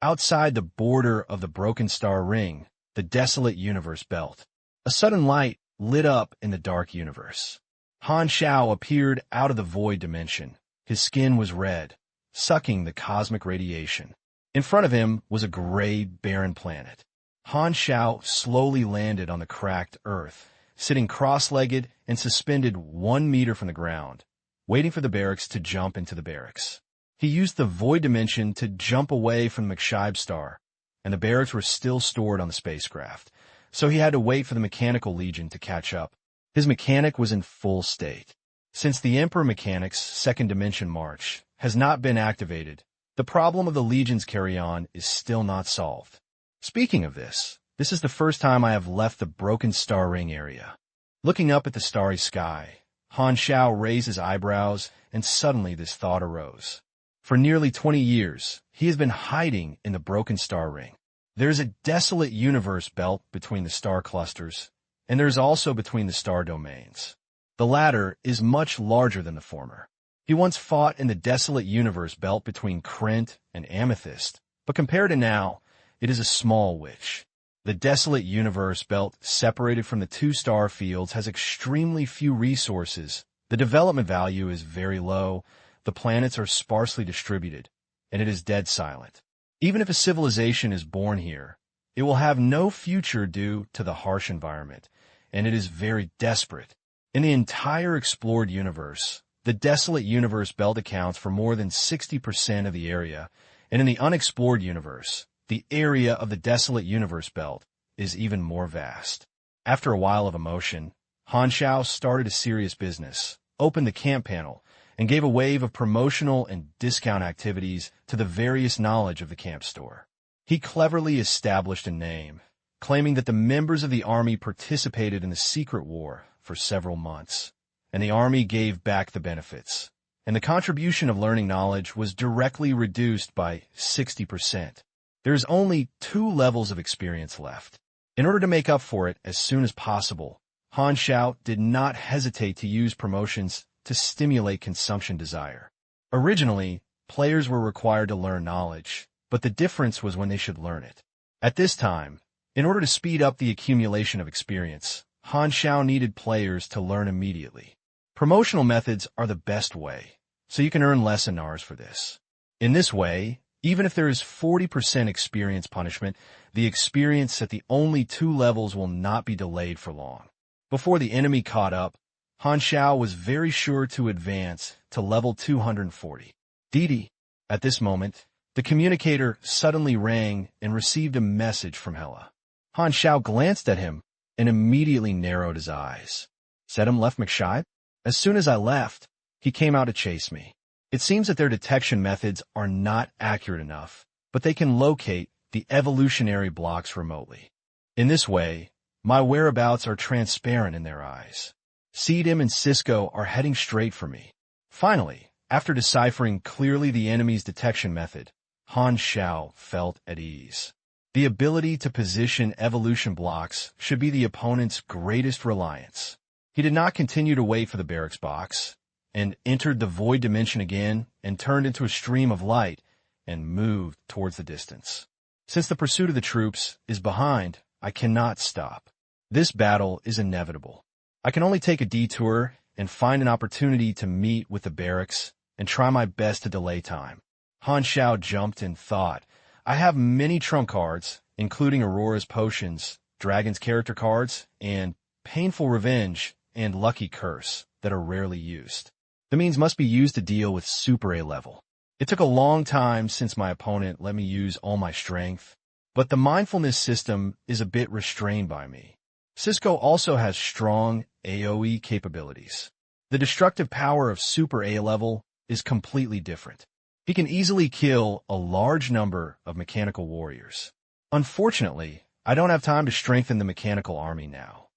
Outside the border of the Broken Star Ring, the desolate universe belt, a sudden light lit up in the dark universe. Han Xiao appeared out of the void dimension. His skin was red, sucking the cosmic radiation. In front of him was a gray, barren planet. Han Xiao slowly landed on the cracked earth, sitting cross-legged and suspended 1 meter from the ground, waiting for the barracks to jump into the barracks. He used the void dimension to jump away from the mechas star, and the barracks were still stored on the spacecraft, so he had to wait for the Mechanical Legion to catch up. His mechanic was in full state. Since the Emperor Mechanic's second dimension march has not been activated, the problem of the Legion's carry-on is still not solved. Speaking of this is the first time I have left the broken star ring area. Looking up at the starry sky, Han Xiao raised his eyebrows, and suddenly this thought arose. For nearly 20 years, he has been hiding in the broken star ring. There is a desolate universe belt between the star clusters, and there is also between the star domains. The latter is much larger than the former. He once fought in the desolate universe belt between Krent and Amethyst, but compared to now, it is a small witch. The desolate universe belt separated from the two star fields has extremely few resources. The development value is very low, the planets are sparsely distributed, and it is dead silent. Even if a civilization is born here, it will have no future due to the harsh environment, and it is very desperate. In the entire explored universe, the desolate universe belt accounts for more than 60% of the area, and in the unexplored universe, the area of the desolate universe belt is even more vast. After a while of emotion, Han Xiao started a serious business, opened the camp panel, and gave a wave of promotional and discount activities to the various knowledge of the camp store. He cleverly established a name, claiming that the members of the army participated in the secret war for several months, and the army gave back the benefits, and the contribution of learning knowledge was directly reduced by 60%. There is only 2 levels of experience left. In order to make up for it as soon as possible, Han Xiao did not hesitate to use promotions to stimulate consumption desire. Originally, players were required to learn knowledge, but the difference was when they should learn it. At this time, in order to speed up the accumulation of experience, Han Xiao needed players to learn immediately. Promotional methods are the best way, so you can earn lesson hours for this. In this way, even if there is 40% experience punishment, the experience at the only 2 levels will not be delayed for long. Before the enemy caught up, Han Xiao was very sure to advance to level 240. Didi. At this moment, the communicator suddenly rang and received a message from Hela. Han Xiao glanced at him and immediately narrowed his eyes. Sedum left McShibe? As soon as I left, he came out to chase me. It seems that their detection methods are not accurate enough, but they can locate the evolutionary blocks remotely. In this way, my whereabouts are transparent in their eyes. Sedum and Cisco are heading straight for me. Finally, after deciphering clearly the enemy's detection method, Han Xiao felt at ease. The ability to position evolution blocks should be the opponent's greatest reliance. He did not continue to wait for the barracks box, and entered the void dimension again and turned into a stream of light and moved towards the distance. Since the pursuit of the troops is behind, I cannot stop. This battle is inevitable. I can only take a detour and find an opportunity to meet with the barracks and try my best to delay time. Han Xiao jumped in thought. I have many trump cards, including Aurora's potions, Dragon's character cards, and Painful Revenge and Lucky Curse that are rarely used. The means must be used to deal with Super A level. It took a long time since my opponent let me use all my strength, but the mindfulness system is a bit restrained by me. Cisco also has strong AoE capabilities. The destructive power of Super A level is completely different. He can easily kill a large number of mechanical warriors. Unfortunately, I don't have time to strengthen the mechanical army now.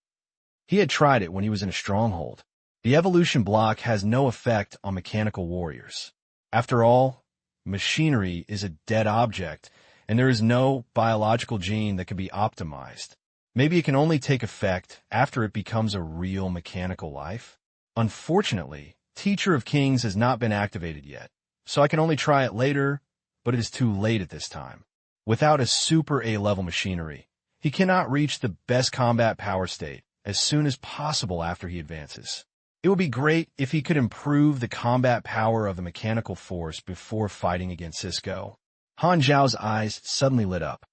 He had tried it when he was in a stronghold. The evolution block has no effect on mechanical warriors. After all, machinery is a dead object, and there is no biological gene that can be optimized. Maybe it can only take effect after it becomes a real mechanical life. Unfortunately, Teacher of Kings has not been activated yet, so I can only try it later, but it is too late at this time. Without a Super A-level machinery, he cannot reach the best combat power state as soon as possible after he advances. It would be great if he could improve the combat power of the mechanical force before fighting against Cisco. Han Xiao's eyes suddenly lit up.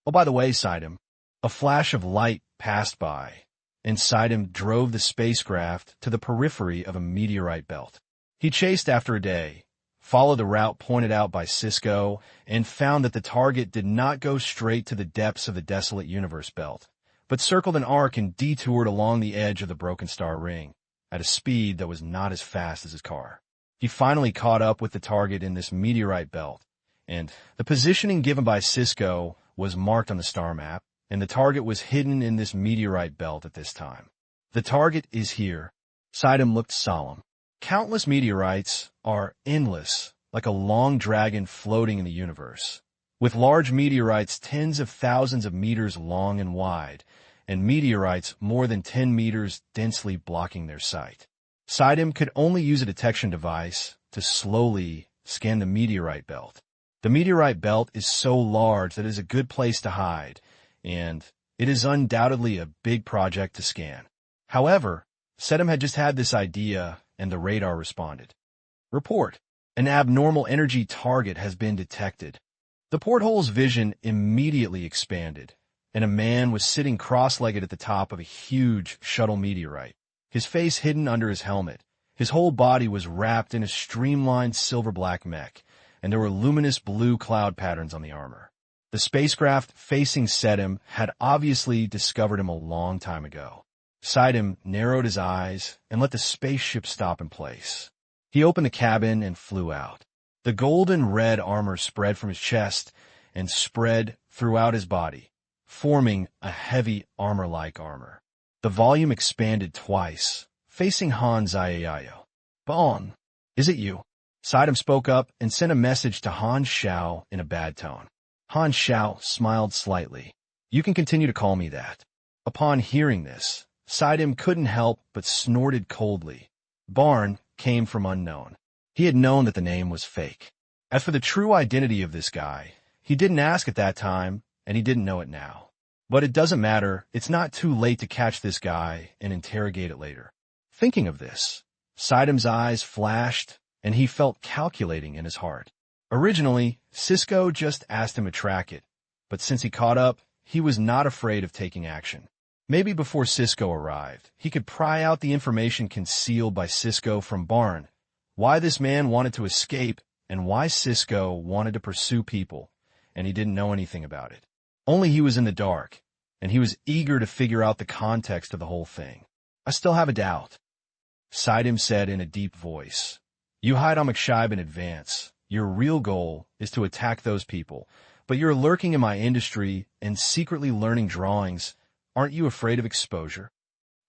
Oh, by the way, Sidem, a flash of light passed by, and Sidam drove the spacecraft to the periphery of a meteorite belt. He chased after a day, followed the route pointed out by Cisco, and found that the target did not go straight to the depths of the desolate universe belt, but circled an arc and detoured along the edge of the Broken Star Ring, at a speed that was not as fast as his car. He finally caught up with the target in this meteorite belt, and the positioning given by Cisco was marked on the star map, and the target was hidden in this meteorite belt at this time. The target is here. Sidam looked solemn. Countless meteorites are endless, like a long dragon floating in the universe, with large meteorites tens of thousands of meters long and wide, and meteorites more than 10 meters densely blocking their sight. Sidam could only use a detection device to slowly scan the meteorite belt. The meteorite belt is so large that it is a good place to hide, and it is undoubtedly a big project to scan. However, Sidam had just had this idea, and the radar responded. Report. An abnormal energy target has been detected. The porthole's vision immediately expanded, and a man was sitting cross-legged at the top of a huge shuttle meteorite, his face hidden under his helmet. His whole body was wrapped in a streamlined silver-black mech, and there were luminous blue cloud patterns on the armor. The spacecraft facing Sidam had obviously discovered him a long time ago. Sidam narrowed his eyes and let the spaceship stop in place. He opened the cabin and flew out. The golden red armor spread from his chest and spread throughout his body, forming a heavy armor-like armor. The volume expanded twice, facing Han Xiao. "Bon, is it you?" Sidam spoke up and sent a message to Han Xiao in a bad tone. Han Xiao smiled slightly. "You can continue to call me that." Upon hearing this, Sidam couldn't help but snorted coldly. Barn came from unknown. He had known that the name was fake. As for the true identity of this guy, he didn't ask at that time, and he didn't know it now. But it doesn't matter. It's not too late to catch this guy and interrogate it later. Thinking of this, Sidam's eyes flashed, and he felt calculating in his heart. Originally, Cisco just asked him to track it, but since he caught up, he was not afraid of taking action. Maybe before Cisco arrived, he could pry out the information concealed by Cisco from Barn, why this man wanted to escape, and why Cisco wanted to pursue people, and he didn't know anything about it. Only he was in the dark, and he was eager to figure out the context of the whole thing. "I still have a doubt," Sidam said in a deep voice. "You hide on McShibe in advance. Your real goal is to attack those people, but you're lurking in my industry and secretly learning drawings. Aren't you afraid of exposure?"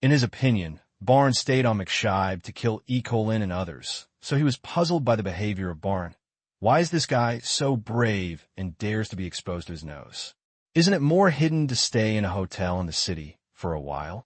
In his opinion, Barn stayed on McShibe to kill E. and others, so he was puzzled by the behavior of Barn. Why is this guy so brave and dares to be exposed to his nose? Isn't it more hidden to stay in a hotel in the city for a while?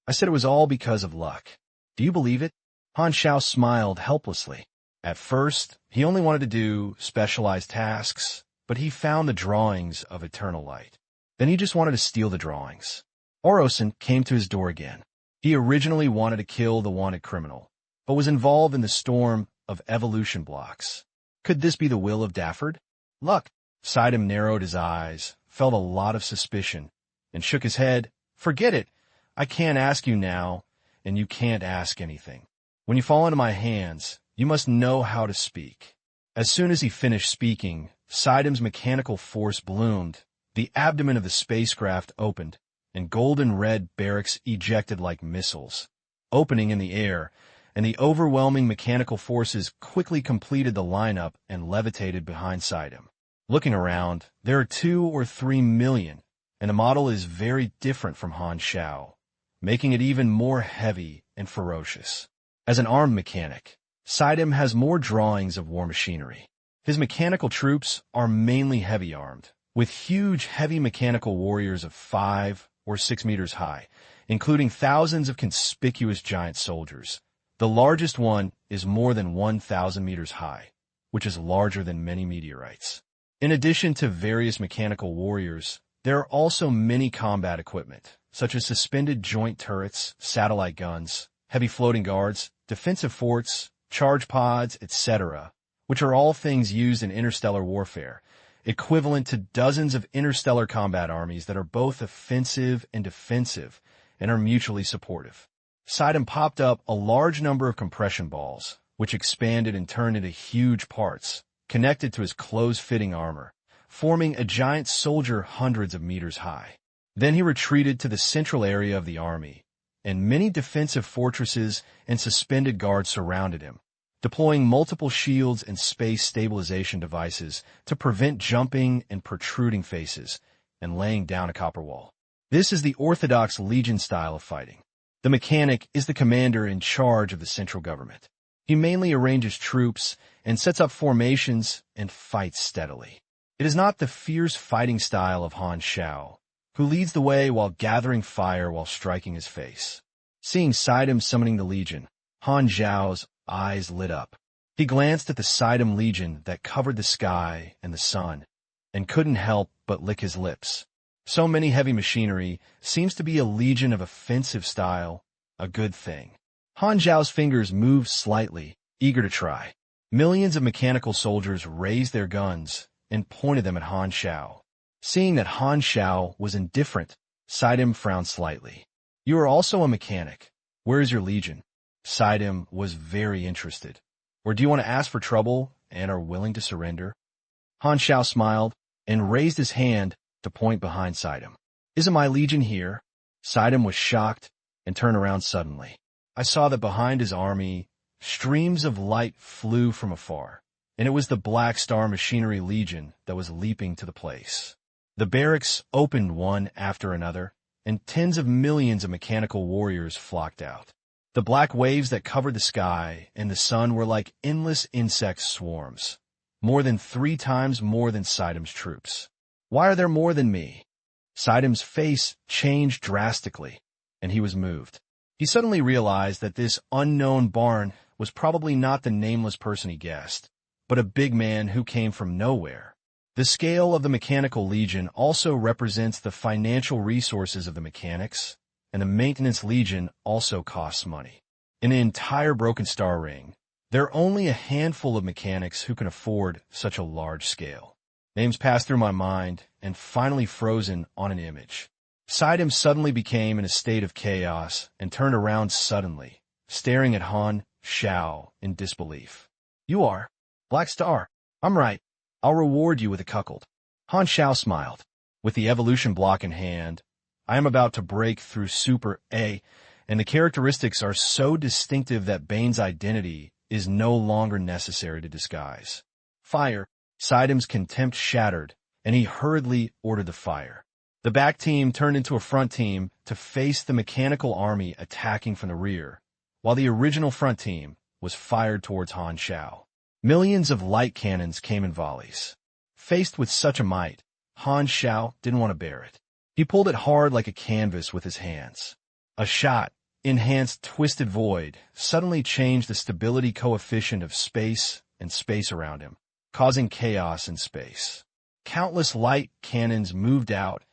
I said it was all because of luck. Do you believe it? Han Xiao smiled helplessly. At first, he only wanted to do specialized tasks, but he found the drawings of Eternal Light. Then he just wanted to steal the drawings. Orosin came to his door again. He originally wanted to kill the wanted criminal, but was involved in the storm of evolution blocks. Could this be the will of Dafford? Luck. Sidam narrowed his eyes, felt a lot of suspicion, and shook his head. "Forget it. I can't ask you now, and you can't ask anything. When you fall into my hands, you must know how to speak." As soon as he finished speaking, Sidam's mechanical force bloomed, the abdomen of the spacecraft opened, and golden red barracks ejected like missiles, opening in the air, and the overwhelming mechanical forces quickly completed the lineup and levitated behind Sidam. Looking around, there are 2 or 3 million, and the model is very different from Han Xiao, making it even more heavy and ferocious. As an armed mechanic, Sidam has more drawings of war machinery. His mechanical troops are mainly heavy-armed, with huge heavy mechanical warriors of 5 or 6 meters high, including thousands of conspicuous giant soldiers. The largest one is more than 1,000 meters high, which is larger than many meteorites. In addition to various mechanical warriors, there are also many combat equipment, such as suspended joint turrets, satellite guns, heavy floating guards, defensive forts, charge pods, etc., which are all things used in interstellar warfare, equivalent to dozens of interstellar combat armies that are both offensive and defensive, and are mutually supportive. Sidem popped up a large number of compression balls, which expanded and turned into huge parts, connected to his close-fitting armor, forming a giant soldier hundreds of meters high. Then he retreated to the central area of the army, and many defensive fortresses and suspended guards surrounded him, deploying multiple shields and space stabilization devices to prevent jumping and protruding faces, and laying down a copper wall. This is the orthodox Legion style of fighting. The mechanic is the commander in charge of the central government. He mainly arranges troops and sets up formations and fights steadily. It is not the fierce fighting style of Han Xiao, who leads the way while gathering fire while striking his face. Seeing Sidem summoning the Legion, Han Xiao's eyes lit up. He glanced at the Sidem Legion that covered the sky and the sun, and couldn't help but lick his lips. So many heavy machinery seems to be a legion of offensive style, a good thing. Han Xiao's fingers moved slightly, eager to try. Millions of mechanical soldiers raised their guns and pointed them at Han Xiao. Seeing that Han Xiao was indifferent, Sidem frowned slightly. "You are also a mechanic. Where is your legion?" Sidem was very interested. "Or do you want to ask for trouble and are willing to surrender?" Han Xiao smiled and raised his hand to point behind Sidem. "Isn't my legion here?" Sidem was shocked and turned around suddenly. I saw that behind his army, streams of light flew from afar, and it was the Black Star Machinery Legion that was leaping to the place. The barracks opened one after another, and tens of millions of mechanical warriors flocked out. The black waves that covered the sky and the sun were like endless insect swarms, more than 3 times more than Sidem's troops. "Why are there more than me?" Sidem's face changed drastically, and he was moved. He suddenly realized that this unknown Barn was probably not the nameless person he guessed, but a big man who came from nowhere. The scale of the Mechanical Legion also represents the financial resources of the mechanics, and the Maintenance Legion also costs money. In the entire Broken Star Ring, there are only a handful of mechanics who can afford such a large scale. Names passed through my mind and finally frozen on an image. Sidem suddenly became in a state of chaos and turned around suddenly, staring at Han Xiao in disbelief. "You are Black Star. I'm right. I'll reward you with a cuckold." Han Xiao smiled. "With the evolution block in hand, I am about to break through Super A, and the characteristics are so distinctive that Bane's identity is no longer necessary to disguise." "Fire!" Sidem's contempt shattered, and he hurriedly ordered the fire. The back team turned into a front team to face the mechanical army attacking from the rear, while the original front team was fired towards Han Xiao. Millions of light cannons came in volleys. Faced with such a might, Han Xiao didn't want to bear it. He pulled it hard like a canvas with his hands. A shot, enhanced twisted void, suddenly changed the stability coefficient of space and space around him, causing chaos in space. Countless light cannons moved out,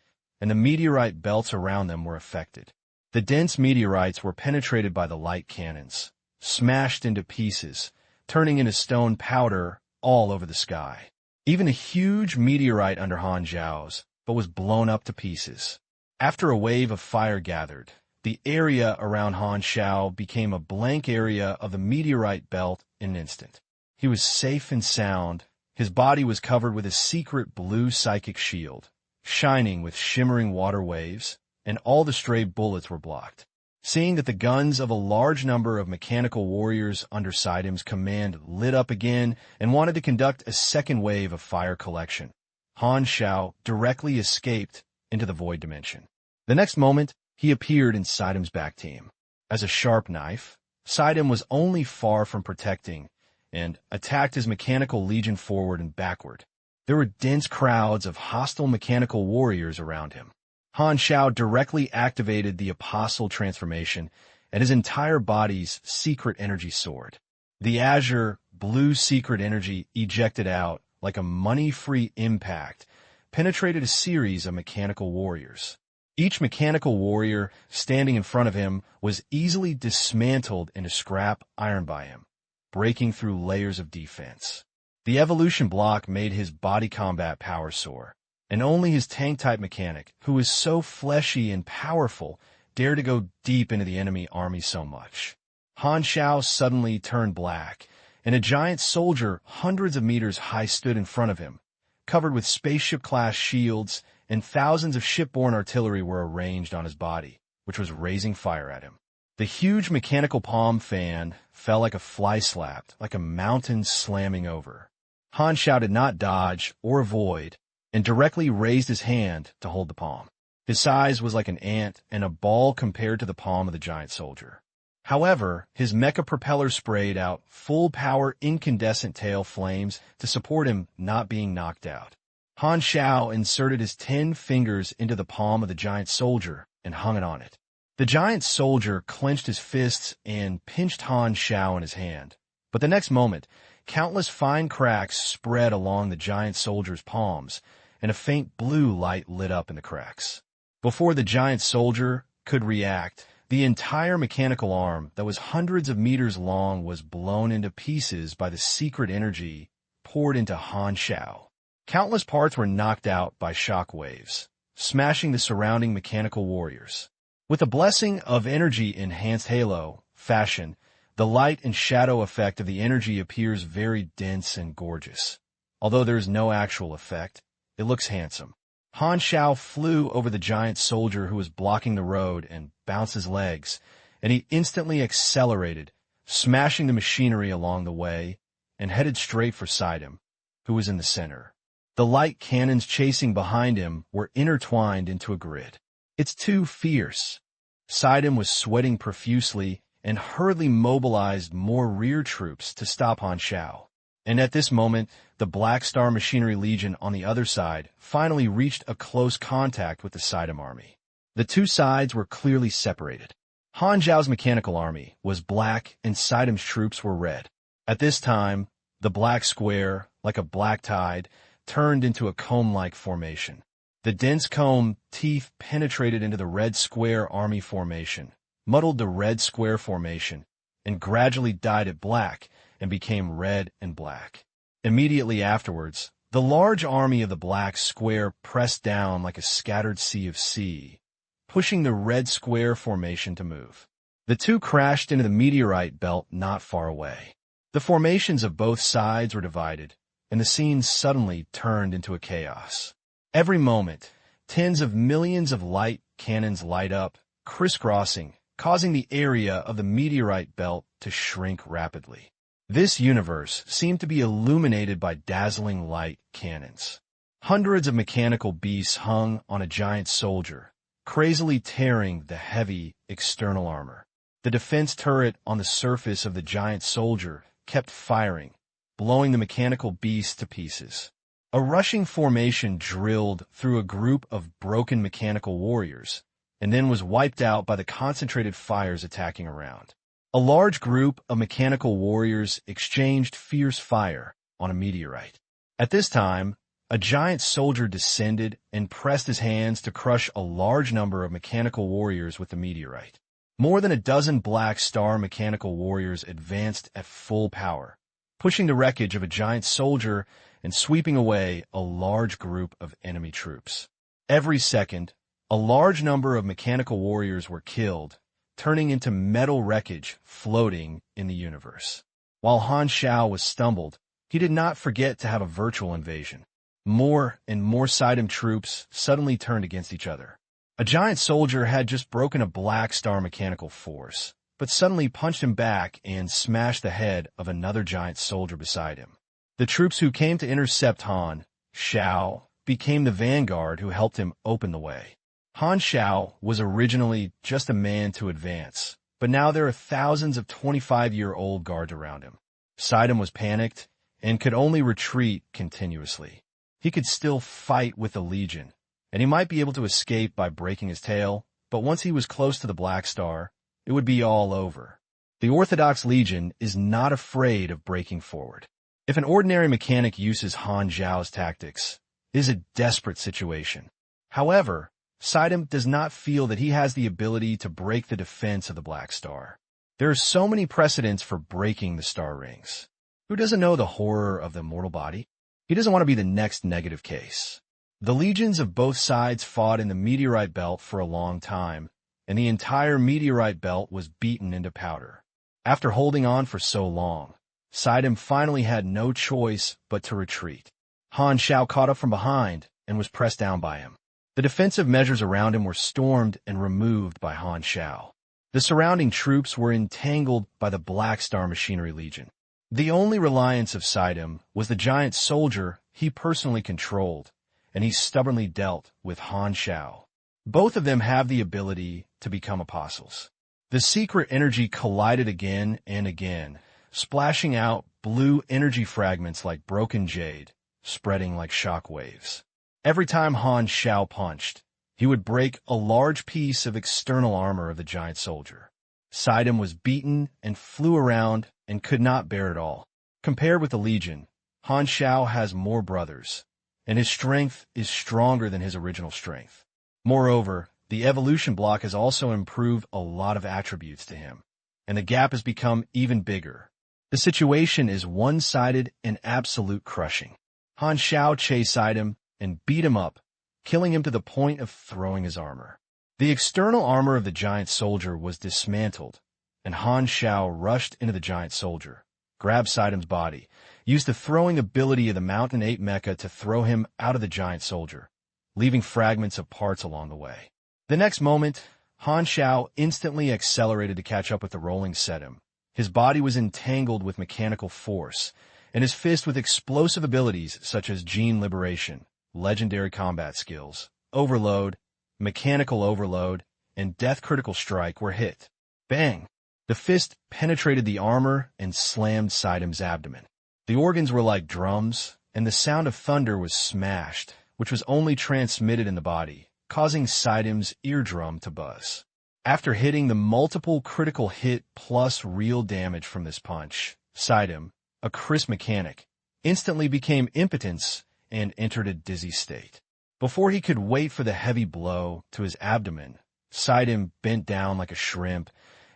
and the meteorite belts around them were affected. The dense meteorites were penetrated by the light cannons, smashed into pieces, turning into stone powder all over the sky. Even a huge meteorite under Han Xiao's, but was blown up to pieces. After a wave of fire gathered, the area around Han Xiao became a blank area of the meteorite belt in an instant. He was safe and sound. His body was covered with a secret blue psychic shield, shining with shimmering water waves, and all the stray bullets were blocked. Seeing that the guns of a large number of mechanical warriors under Sidem's command lit up again and wanted to conduct a second wave of fire collection, Han Xiao directly escaped into the void dimension. The next moment, he appeared in Sidem's back team. As a sharp knife, Sidem was only far from protecting and attacked his mechanical legion forward and backward. There were dense crowds of hostile mechanical warriors around him. Han Xiao directly activated the Apostle transformation, and his entire body's secret energy soared. The azure, blue secret energy ejected out like a money-free impact, penetrated a series of mechanical warriors. Each mechanical warrior standing in front of him was easily dismantled into scrap iron by him, breaking through layers of defense. The evolution block made his body combat power soar, and only his tank-type mechanic, who was so fleshy and powerful, dare to go deep into the enemy army so much? Han Xiao suddenly turned black, and a giant soldier hundreds of meters high stood in front of him, covered with spaceship-class shields, and thousands of shipborne artillery were arranged on his body, which was raising fire at him. The huge mechanical palm fan fell like a fly slapped, like a mountain slamming over. Han Xiao did not dodge or avoid, and directly raised his hand to hold the palm. His size was like an ant and a ball compared to the palm of the giant soldier. However, his mecha propeller sprayed out full-power incandescent tail flames to support him not being knocked out. Han Xiao inserted his 10 fingers into the palm of the giant soldier and hung it on it. The giant soldier clenched his fists and pinched Han Xiao in his hand. But the next moment, countless fine cracks spread along the giant soldier's palms, and a faint blue light lit up in the cracks. Before the giant soldier could react, the entire mechanical arm that was hundreds of meters long was blown into pieces by the secret energy poured into Han Xiao. Countless parts were knocked out by shock waves, smashing the surrounding mechanical warriors. With the blessing of energy-enhanced halo fashion, the light and shadow effect of the energy appears very dense and gorgeous. Although there is no actual effect, it looks handsome. Han Xiao flew over the giant soldier who was blocking the road and bounced his legs, and he instantly accelerated, smashing the machinery along the way, and headed straight for Sidem, who was in the center. The light cannons chasing behind him were intertwined into a grid. It's too fierce. Sidem was sweating profusely and hurriedly mobilized more rear troops to stop Han Xiao. And at this moment, the Black Star Machinery Legion on the other side finally reached a close contact with the Sidem army. The two sides were clearly separated. Han Xiao's mechanical army was black and Sidem's troops were red. At this time, the black square, like a black tide, turned into a comb-like formation. The dense comb teeth penetrated into the red square army formation, muddled the red square formation, and gradually dyed it black and became red and black. Immediately afterwards, the large army of the black square pressed down like a scattered sea of sea, pushing the red square formation to move. The two crashed into the meteorite belt not far away. The formations of both sides were divided, and the scene suddenly turned into a chaos. Every moment, tens of millions of light cannons light up, crisscrossing, causing the area of the meteorite belt to shrink rapidly. This universe seemed to be illuminated by dazzling light cannons. Hundreds of mechanical beasts hung on a giant soldier, crazily tearing the heavy external armor. The defense turret on the surface of the giant soldier kept firing, blowing the mechanical beast to pieces. A rushing formation drilled through a group of broken mechanical warriors, and then was wiped out by the concentrated fires attacking around. A large group of mechanical warriors exchanged fierce fire on a meteorite. At this time, a giant soldier descended and pressed his hands to crush a large number of mechanical warriors with the meteorite. More than a dozen Black Star mechanical warriors advanced at full power, pushing the wreckage of a giant soldier and sweeping away a large group of enemy troops. Every second, a large number of mechanical warriors were killed, turning into metal wreckage floating in the universe. While Han Xiao was stumbled, he did not forget to have a virtual invasion. More and more Sidem troops suddenly turned against each other. A giant soldier had just broken a Black Star mechanical force, but suddenly punched him back and smashed the head of another giant soldier beside him. The troops who came to intercept Han Xiao became the vanguard who helped him open the way. Han Xiao was originally just a man to advance, but now there are thousands of 25-year-old guards around him. Sidem was panicked and could only retreat continuously. He could still fight with the Legion, and he might be able to escape by breaking his tail, but once he was close to the Black Star, it would be all over. The Orthodox Legion is not afraid of breaking forward. If an ordinary mechanic uses Han Xiao's tactics, it is a desperate situation. However, Sidem does not feel that he has the ability to break the defense of the Black Star. There are so many precedents for breaking the star rings. Who doesn't know the horror of the mortal body? He doesn't want to be the next negative case. The legions of both sides fought in the meteorite belt for a long time, and the entire meteorite belt was beaten into powder. After holding on for so long, Sidam finally had no choice but to retreat. Han Xiao caught up from behind and was pressed down by him. The defensive measures around him were stormed and removed by Han Xiao. The surrounding troops were entangled by the Black Star Machinery Legion. The only reliance of Sidam was the giant soldier he personally controlled, and he stubbornly dealt with Han Xiao. Both of them have the ability to become apostles. The secret energy collided again and again, splashing out blue energy fragments like broken jade, spreading like shock waves. Every time Han Xiao punched, he would break a large piece of external armor of the giant soldier. Sidam was beaten and flew around and could not bear it all. Compared with the Legion, Han Xiao has more brothers, and his strength is stronger than his original strength. Moreover, the evolution block has also improved a lot of attributes to him, and the gap has become even bigger. The situation is one-sided and absolute crushing. Han Xiao chased Sidam and beat him up, killing him to the point of throwing his armor. The external armor of the giant soldier was dismantled, and Han Xiao rushed into the giant soldier, grabbed Sidam's body, used the throwing ability of the Mountain Ape mecha to throw him out of the giant soldier, leaving fragments of parts along the way. The next moment, Han Xiao instantly accelerated to catch up with the rolling Sidam. His body was entangled with mechanical force, and his fist with explosive abilities such as gene liberation, legendary combat skills, overload, mechanical overload, and death critical strike were hit. Bang! The fist penetrated the armor and slammed Sidam's abdomen. The organs were like drums, and the sound of thunder was smashed, which was only transmitted in the body, causing Sidam's eardrum to buzz. After hitting the multiple critical hit plus real damage from this punch, Sidam, a crisp mechanic, instantly became impotent and entered a dizzy state. Before he could wait for the heavy blow to his abdomen, Sidam bent down like a shrimp,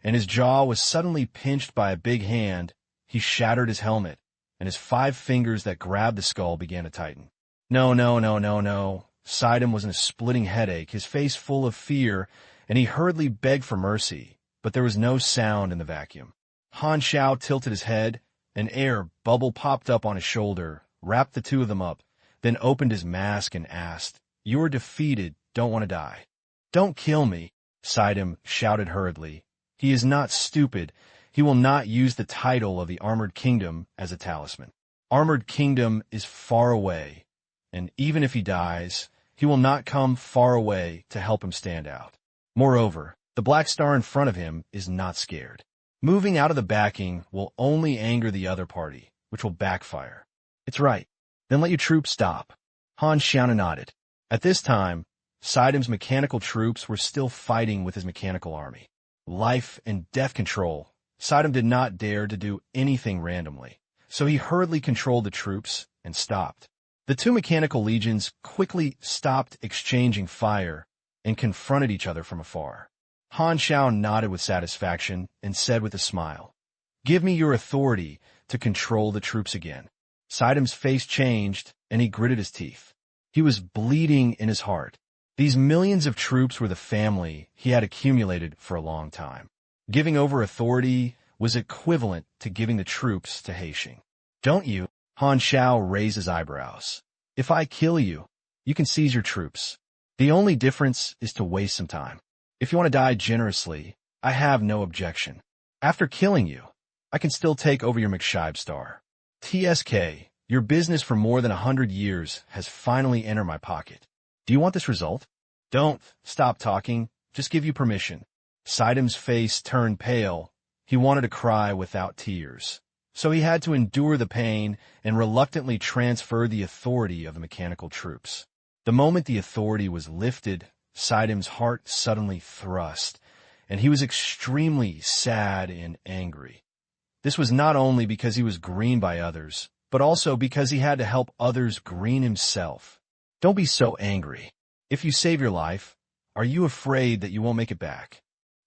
and his jaw was suddenly pinched by a big hand. He shattered his helmet, and his 5 fingers that grabbed the skull began to tighten. No. Sidam was in a splitting headache, his face full of fear, and he hurriedly begged for mercy, but there was no sound in the vacuum. Han Xiao tilted his head, an air bubble popped up on his shoulder, wrapped the two of them up, then opened his mask and asked, "You are defeated, don't want to die." "Don't kill me," Sidam shouted hurriedly. He is not stupid. He will not use the title of the Armored Kingdom as a talisman. Armored Kingdom is far away, and even if he dies, he will not come far away to help him stand out. Moreover, the Black Star in front of him is not scared. Moving out of the backing will only anger the other party, which will backfire. It's right. Then let your troops stop. Han Xiao nodded. At this time, Sidam's mechanical troops were still fighting with his mechanical army. Life and death control. Sidam did not dare to do anything randomly, so he hurriedly controlled the troops and stopped. The two mechanical legions quickly stopped exchanging fire and confronted each other from afar. Han Xiao nodded with satisfaction and said with a smile, "Give me your authority to control the troops again." Sidam's face changed, and he gritted his teeth. He was bleeding in his heart. These millions of troops were the family he had accumulated for a long time. Giving over authority was equivalent to giving the troops to Haixing. "Don't you?" Han Xiao raised his eyebrows. "If I kill you, you can seize your troops. The only difference is to waste some time. If you want to die generously, I have no objection. After killing you, I can still take over your McShibe star. TSK, your business for more than 100 years has finally entered my pocket. Do you want this result?" "Don't stop talking. Just give you permission." Sidam's face turned pale. He wanted to cry without tears, so he had to endure the pain and reluctantly transfer the authority of the mechanical troops. The moment the authority was lifted, Sidam's heart suddenly thrust, and he was extremely sad and angry. This was not only because he was green by others, but also because he had to help others green himself. Don't be so angry. If you save your life, are you afraid that you won't make it back?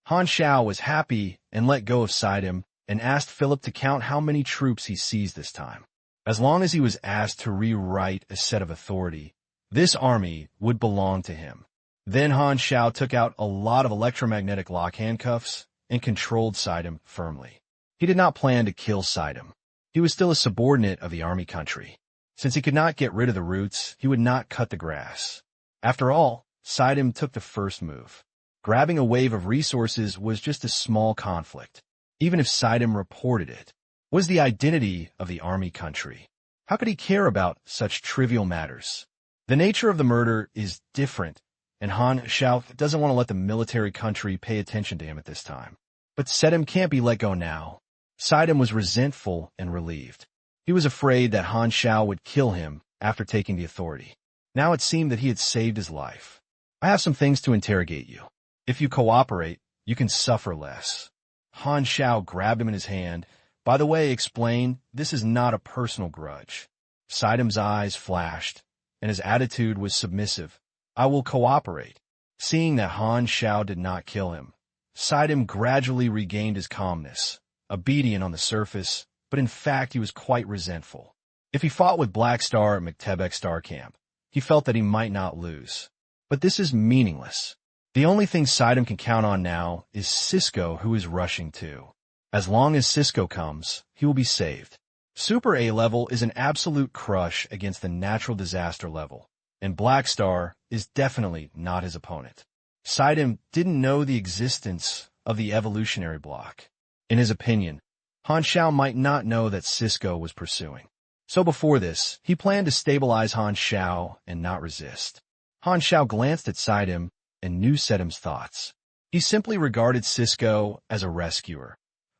Han Xiao was happy and let go of Sidam and asked Philip to count how many troops he seized this time. As long as he was asked to rewrite a set of authority, this army would belong to him. Then Han Xiao took out a lot of electromagnetic lock handcuffs and controlled Sidam firmly. He did not plan to kill Sidam. He was still a subordinate of the army country. Since he could not get rid of the roots, he would not cut the grass. After all, Sidam took the first move. Grabbing a wave of resources was just a small conflict, even if Sidam reported it. What was the identity of the army country? How could he care about such trivial matters? The nature of the murder is different, and Han Xiao doesn't want to let the military country pay attention to him at this time. But Sidam can't be let go now. Sidam was resentful and relieved. He was afraid that Han Xiao would kill him after taking the authority. Now it seemed that he had saved his life. I have some things to interrogate you. If you cooperate, you can suffer less. Han Xiao grabbed him in his hand. By the way, explain, this is not a personal grudge. Sidam's eyes flashed, and his attitude was submissive. I will cooperate. Seeing that Han Xiao did not kill him, Sidam gradually regained his calmness, obedient on the surface, but in fact he was quite resentful. If he fought with Black Star at Mechas Star Camp, he felt that he might not lose. But this is meaningless. The only thing Sidam can count on now is Cisco, who is rushing too. As long as Cisco comes, he will be saved. Super A level is an absolute crush against the natural disaster level, and Black Star is definitely not his opponent. Sidam didn't know the existence of the evolutionary block. In his opinion, Han Xiao might not know that Cisco was pursuing. So before this, he planned to stabilize Han Xiao and not resist. Han Xiao glanced at Sidam and knew Sidam's thoughts. He simply regarded Cisco as a rescuer,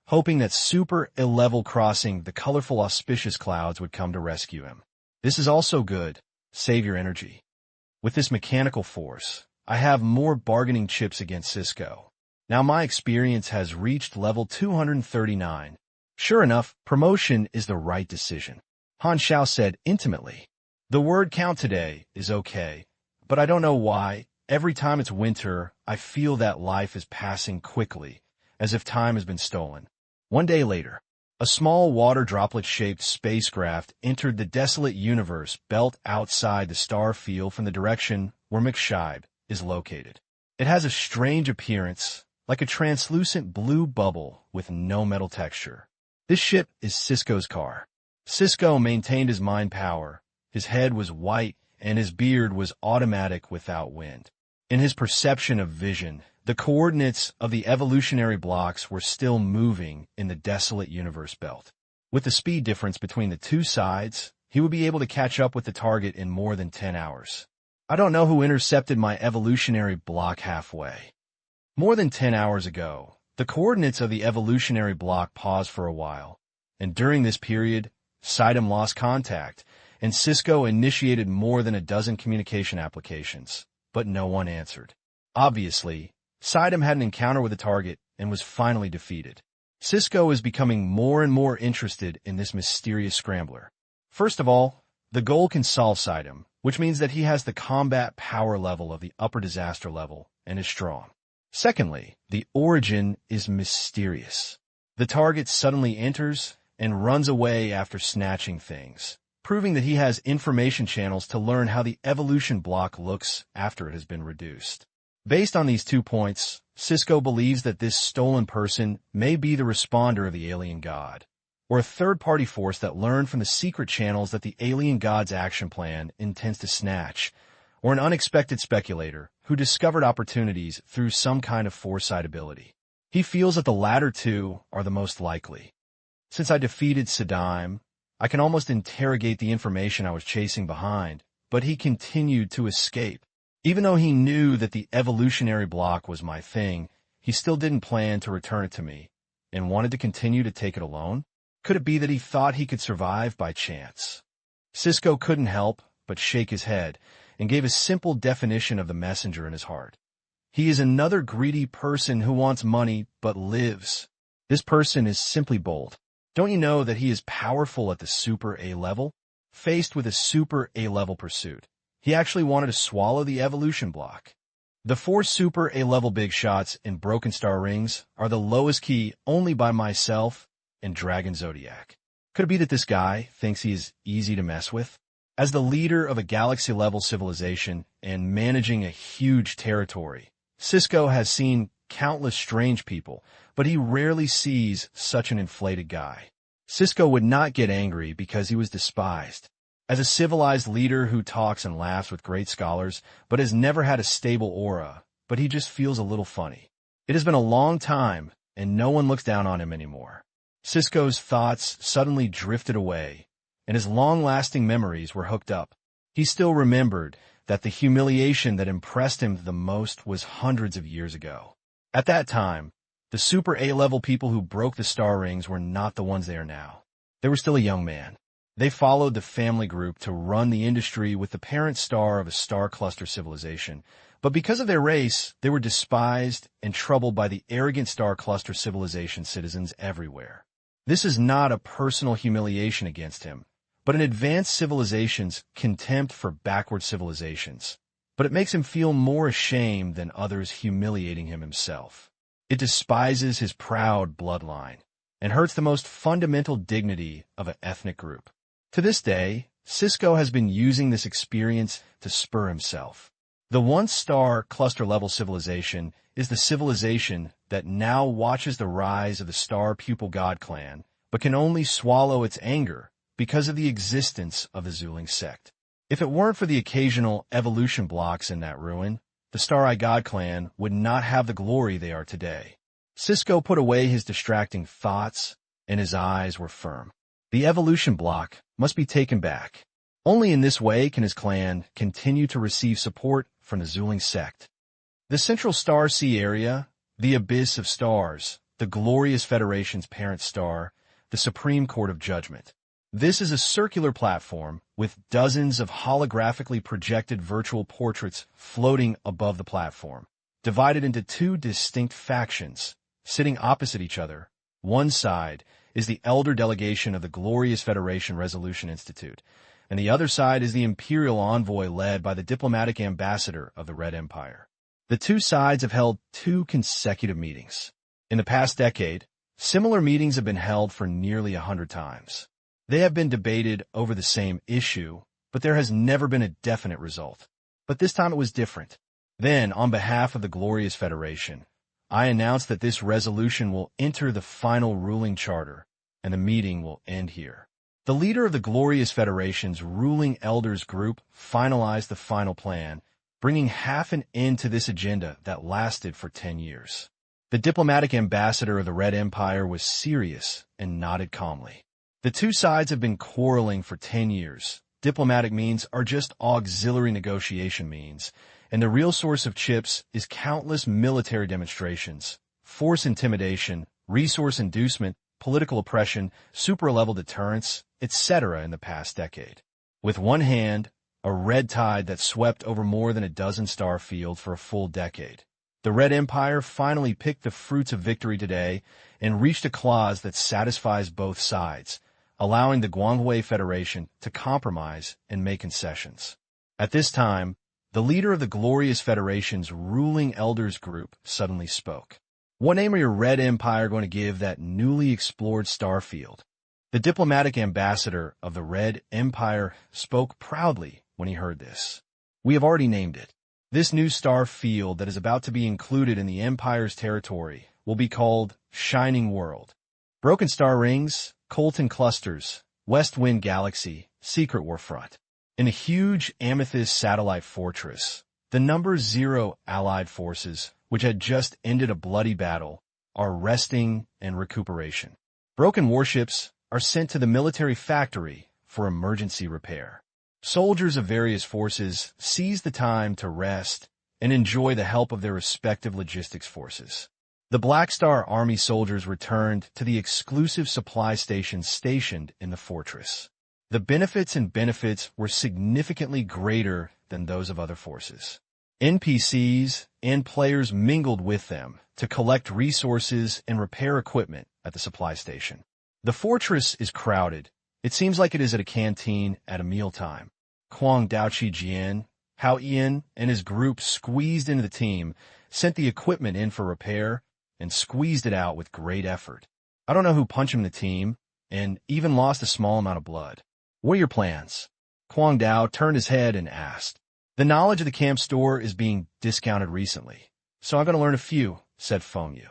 hoping that Super A-level crossing the colorful auspicious clouds would come to rescue him. This is also good. Save your energy. With this mechanical force, I have more bargaining chips against Cisco. Now my experience has reached level 239. Sure enough, promotion is the right decision. Han Xiao said intimately. The word count today is okay, but I don't know why. Every time it's winter, I feel that life is passing quickly, as if time has been stolen. One day later, a small water droplet-shaped spacecraft entered the desolate universe belt outside the star field from the direction where mechas is located. It has a strange appearance, like a translucent blue bubble with no metal texture. This ship is Cisco's car. Cisco maintained his mind power. His head was white, and his beard was automatic without wind. In his perception of vision, the coordinates of the evolutionary blocks were still moving in the desolate universe belt. With the speed difference between the two sides, he would be able to catch up with the target in more than 10 hours. I don't know who intercepted my evolutionary block halfway. More than 10 hours ago, the coordinates of the evolutionary block paused for a while, and during this period, Sidam lost contact, and Cisco initiated more than a dozen communication applications, but no one answered. Obviously, Sidam had an encounter with the target and was finally defeated. Cisco is becoming more and more interested in this mysterious scrambler. First of all, the goal can solve Sidam, which means that he has the combat power level of the upper disaster level and is strong. Secondly, the origin is mysterious. The target suddenly enters and runs away after snatching things, proving that he has information channels to learn how the evolution block looks after it has been reduced. Based on these 2 points, Cisco believes that this stolen person may be the responder of the alien god, or a third-party force that learned from the secret channels that the alien god's action plan intends to snatch, or an unexpected speculator who discovered opportunities through some kind of foresight ability. He feels that the latter two are the most likely. Since I defeated Sidam, I can almost interrogate the information I was chasing behind, but he continued to escape. Even though he knew that the evolutionary block was my thing, he still didn't plan to return it to me, and wanted to continue to take it alone? Could it be that he thought he could survive by chance? Cisco couldn't help but shake his head, and gave a simple definition of the messenger in his heart. He is another greedy person who wants money but lives. This person is simply bold. Don't you know that he is powerful at the Super A level? Faced with a Super A level pursuit, he actually wanted to swallow the evolution block. The 4 Super A level big shots in Broken Star Rings are the lowest key only by myself and Dragon Zodiac. Could it be that this guy thinks he is easy to mess with? As the leader of a galaxy-level civilization and managing a huge territory, Cisco has seen countless strange people, but he rarely sees such an inflated guy. Cisco would not get angry because he was despised. As a civilized leader who talks and laughs with great scholars, but has never had a stable aura, but he just feels a little funny. It has been a long time, and no one looks down on him anymore. Cisco's thoughts suddenly drifted away, and his long-lasting memories were hooked up. He still remembered that the humiliation that impressed him the most was hundreds of years ago. At that time, the super A-level people who broke the star rings were not the ones they are now. They were still a young man. They followed the family group to run the industry with the parent star of a star cluster civilization, but because of their race, they were despised and troubled by the arrogant star cluster civilization citizens everywhere. This is not a personal humiliation against him, but an advanced civilization's contempt for backward civilizations. But it makes him feel more ashamed than others humiliating him himself. It despises his proud bloodline and hurts the most fundamental dignity of an ethnic group. To this day, Cisco has been using this experience to spur himself. The one-star cluster-level civilization is the civilization that now watches the rise of the Star Pupil God clan, but can only swallow its anger because of the existence of the Zuling sect. If it weren't for the occasional evolution blocks in that ruin, the Star Eye God clan would not have the glory they are today. Cisco put away his distracting thoughts, and his eyes were firm. The evolution block must be taken back. Only in this way can his clan continue to receive support from the Zuling sect. The Central Star Sea area, the Abyss of Stars, the Glorious Federation's parent star, the Supreme Court of Judgment. This is a circular platform with dozens of holographically projected virtual portraits floating above the platform, divided into two distinct factions, sitting opposite each other. One side is the elder delegation of the Glorious Federation Resolution Institute, and the other side is the imperial envoy led by the diplomatic ambassador of the Red Empire. The two sides have held 2 consecutive meetings. In the past decade, similar meetings have been held for nearly 100 times. They have been debated over the same issue, but there has never been a definite result. But this time it was different. Then, on behalf of the Glorious Federation, I announced that this resolution will enter the final ruling charter, and the meeting will end here. The leader of the Glorious Federation's ruling elders group finalized the final plan, bringing half an end to this agenda that lasted for 10 years. The diplomatic ambassador of the Red Empire was serious and nodded calmly. The two sides have been quarreling for 10 years. Diplomatic means are just auxiliary negotiation means, and the real source of chips is countless military demonstrations, force intimidation, resource inducement, political oppression, super-level deterrence, etc. in the past decade. With one hand, a red tide that swept over more than a dozen star fields for a full decade. The Red Empire finally picked the fruits of victory today and reached a clause that satisfies both sides, allowing the Guanghui Federation to compromise and make concessions. At this time, the leader of the Glorious Federation's ruling elders group suddenly spoke. What name are your Red Empire going to give that newly explored star field? The diplomatic ambassador of the Red Empire spoke proudly when he heard this. We have already named it. This new star field that is about to be included in the Empire's territory will be called Shining World. Broken Star Rings, Colton Clusters, West Wind Galaxy, Secret Warfront. In a huge amethyst satellite fortress, the number 0 Allied forces, which had just ended a bloody battle, are resting and recuperation. Broken warships are sent to the military factory for emergency repair. Soldiers of various forces seize the time to rest and enjoy the help of their respective logistics forces. The Black Star Army soldiers returned to the exclusive supply stations stationed in the fortress. The benefits were significantly greater than those of other forces. NPCs and players mingled with them to collect resources and repair equipment at the supply station. The fortress is crowded. It seems like it is at a canteen at a mealtime. Kwang Daoqi Jian, Hao Ian, and his group squeezed into the team, sent the equipment in for repair, and squeezed it out with great effort. I don't know who punched him in the team, and even lost a small amount of blood. What are your plans? Kwang Dao turned his head and asked. The knowledge of the camp store is being discounted recently, so I'm going to learn a few, said Feng Yu.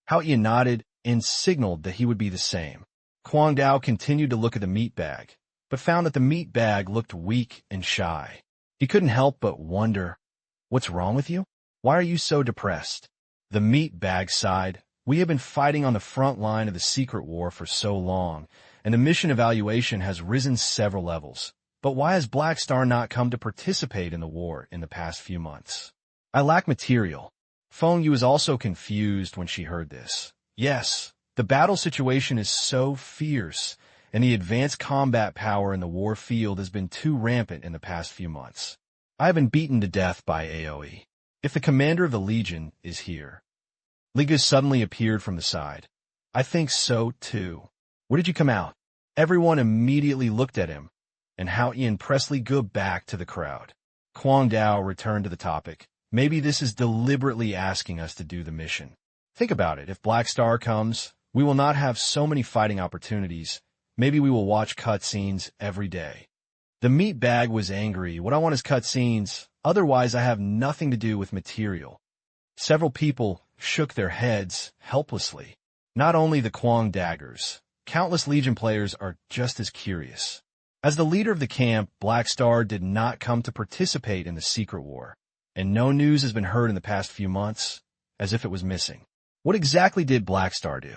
Hao Yin nodded and signaled that he would be the same. Kwang Dao continued to look at the meat bag, but found that the meat bag looked weak and shy. He couldn't help but wonder, what's wrong with you? Why are you so depressed? The meat bag sighed. We have been fighting on the front line of the secret war for so long, and the mission evaluation has risen several levels. But why has Black Star not come to participate in the war in the past few months? I lack material. Feng Yu was also confused when she heard this. Yes, the battle situation is so fierce, and the advanced combat power in the war field has been too rampant in the past few months. I have been beaten to death by AoE. If the commander of the Legion is here. Liga suddenly appeared from the side. I think so, too. Where did you come out? Everyone immediately looked at him, and Hao Yin Presley go back to the crowd. Kwang Dao returned to the topic. Maybe this is deliberately asking us to do the mission. Think about it. If Black Star comes, we will not have so many fighting opportunities. Maybe we will watch cutscenes every day. The meat bag was angry. What I want is cutscenes. Otherwise, I have nothing to do with material. Several people shook their heads helplessly. Not only the Kwang daggers. Countless Legion players are just as curious. As the leader of the camp, Black Star did not come to participate in the secret war, and no news has been heard in the past few months, as if it was missing. What exactly did Black Star do?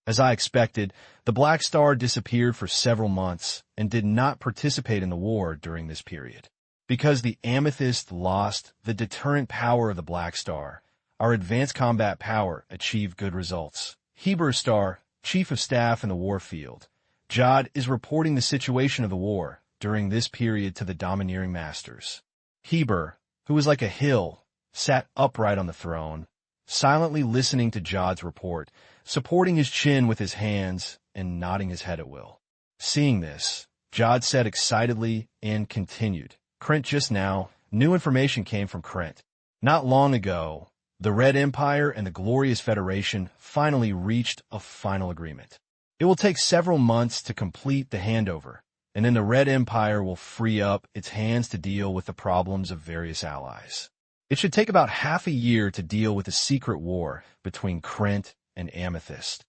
As I expected, the Black Star disappeared for several months and did not participate in the war during this period. Because the Amethyst lost the deterrent power of the Black Star, our advanced combat power achieved good results. Heber Star, Chief of Staff in the war field, Jod is reporting the situation of the war during this period to the domineering masters. Heber, who was like a hill, sat upright on the throne, silently listening to Jod's report, supporting his chin with his hands and nodding his head at will. Seeing this, Jod said excitedly and continued. Krent, just now, new information came from Krent. Not long ago, the Red Empire and the Glorious Federation finally reached a final agreement. It will take several months to complete the handover, and then the Red Empire will free up its hands to deal with the problems of various allies. It should take about half a year to deal with the secret war between Krent and Amethyst.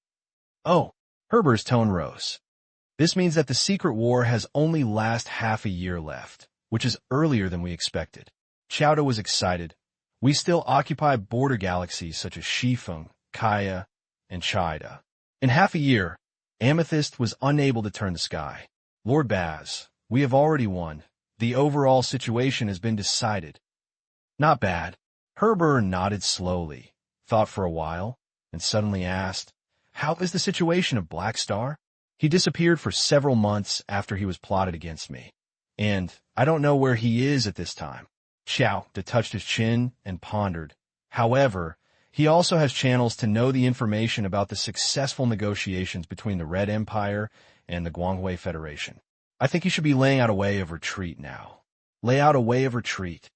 Oh, Herbert's tone rose. This means that the secret war has only last half a year left, which is earlier than we expected. Chowda was excited. We still occupy border galaxies such as Shifeng, Kaya, and Chida. In half a year, Amethyst was unable to turn the sky. Lord Baz, we have already won. The overall situation has been decided. Not bad. Herbert nodded slowly, thought for a while, and suddenly asked, how is the situation of Black Star? He disappeared for several months after he was plotted against me, and I don't know where he is at this time. Xiao touched his chin and pondered. However, he also has channels to know the information about the successful negotiations between the Red Empire and the Guanghui Federation. I think he should be laying out a way of retreat now. Lay out a way of retreat.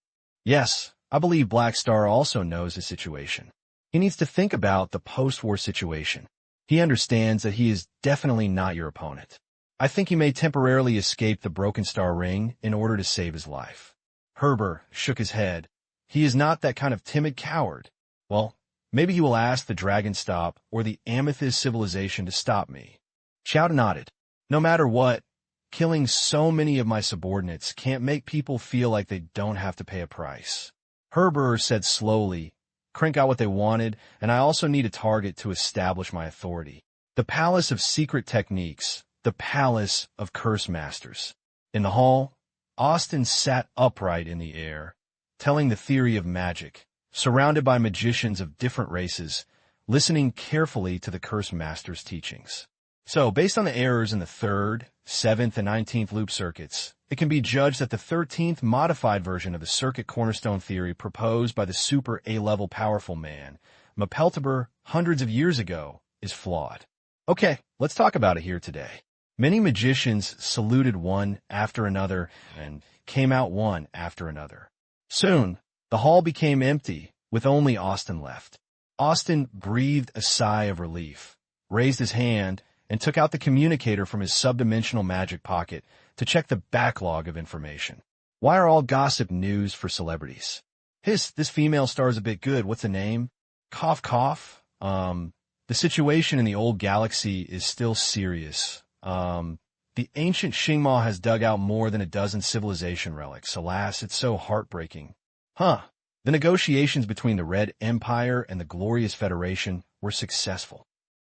Yes, I believe Black Star also knows his situation. He needs to think about the post-war situation. He understands that he is definitely not your opponent. I think he may temporarily escape the Broken Star Ring in order to save his life. Herbert shook his head. He is not that kind of timid coward. Well, maybe he will ask the Dragon Stop or the Amethyst Civilization to stop me. Chao nodded. No matter what, killing so many of my subordinates can't make people feel like they don't have to pay a price. Herbert said slowly, Krink got what they wanted, and I also need a target to establish my authority. The Palace of Secret Techniques, the Palace of Curse Masters. In the hall, Austin sat upright in the air, telling the theory of magic, surrounded by magicians of different races, listening carefully to the Curse Master's teachings. So, based on the errors in the 3rd, 7th, and 19th loop circuits, it can be judged that the 13th modified version of the circuit cornerstone theory proposed by the super A-level powerful man, Mapeltiber, hundreds of years ago, is flawed. Okay, let's talk about it here today. Many magicians saluted one after another and came out one after another. Soon, the hall became empty, with only Austin left. Austin breathed a sigh of relief, raised his hand, and took out the communicator from his subdimensional magic pocket, to check the backlog of information. Why are all gossip news for celebrities? This female star is a bit good. What's the name? Cough, cough. The situation in the old galaxy is still serious. The ancient Xingma has dug out more than a dozen civilization relics. Alas, it's so heartbreaking. The negotiations between the Red Empire and the Glorious Federation were successful.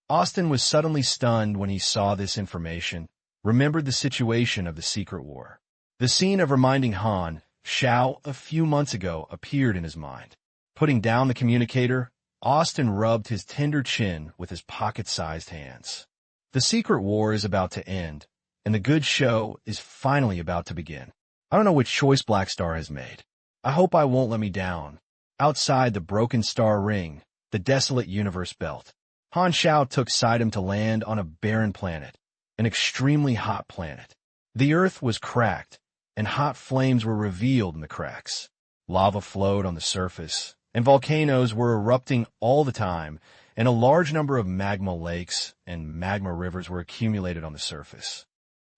Austin was suddenly stunned when he saw this information, remembered the situation of the Secret War. The scene of reminding Han Xiao a few months ago appeared in his mind. Putting down the communicator, Austin rubbed his tender chin with his pocket-sized hands. The Secret War is about to end, and the good show is finally about to begin. I don't know which choice Black Star has made. I hope I won't let me down. Outside the Broken Star Ring, the desolate universe belt, Han Xiao took Sidem to land on a barren planet, an extremely hot planet. The Earth was cracked, and hot flames were revealed in the cracks. Lava flowed on the surface, and volcanoes were erupting all the time, and a large number of magma lakes and magma rivers were accumulated on the surface.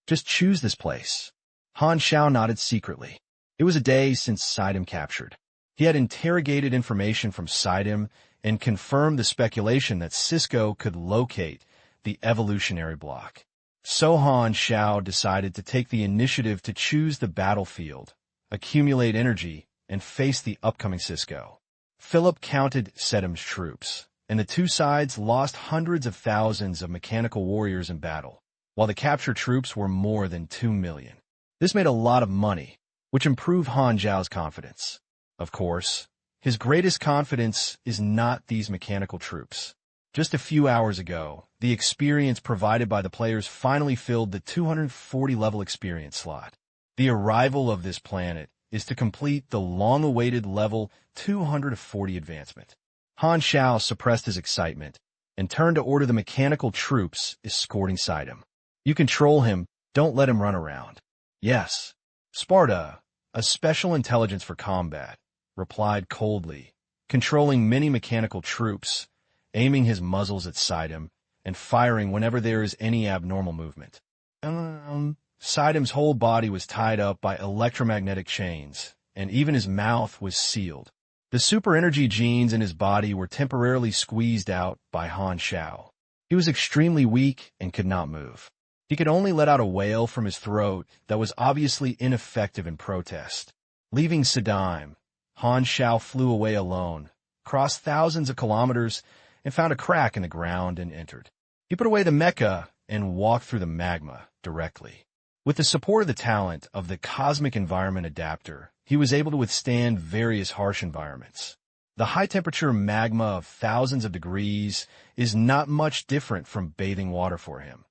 Just choose this place. Han Xiao nodded secretly. It was a day since Sidem captured. He had interrogated information from Sidem and confirmed the speculation that Cisco could locate the evolutionary block. So Han Xiao decided to take the initiative to choose the battlefield, accumulate energy, and face the upcoming Cisco. Philip counted Sidem's troops, and the two sides lost hundreds of thousands of mechanical warriors in battle, while the captured troops were more than 2 million. This made a lot of money, which improved Han Xiao's confidence. Of course, his greatest confidence is not these mechanical troops. Just a few hours ago, the experience provided by the players finally filled the 240-level experience slot. The arrival of this planet is to complete the long-awaited level 240 advancement. Han Xiao suppressed his excitement and turned to order the mechanical troops escorting Sidem. You control him, don't let him run around. Yes. Sparta, a special intelligence for combat, replied coldly, controlling many mechanical troops, aiming his muzzles at Sidem, and firing whenever there is any abnormal movement. Sidem's whole body was tied up by electromagnetic chains, and even his mouth was sealed. The super energy genes in his body were temporarily squeezed out by Han Xiao. He was extremely weak and could not move. He could only let out a wail from his throat that was obviously ineffective in protest. Leaving Sidem, Han Xiao flew away alone, crossed thousands of kilometers, and found a crack in the ground and entered. He put away the mecha and walked through the magma directly. With the support of the talent of the Cosmic Environment Adapter, he was able to withstand various harsh environments. The high-temperature magma of thousands of degrees is not much different from bathing water for him.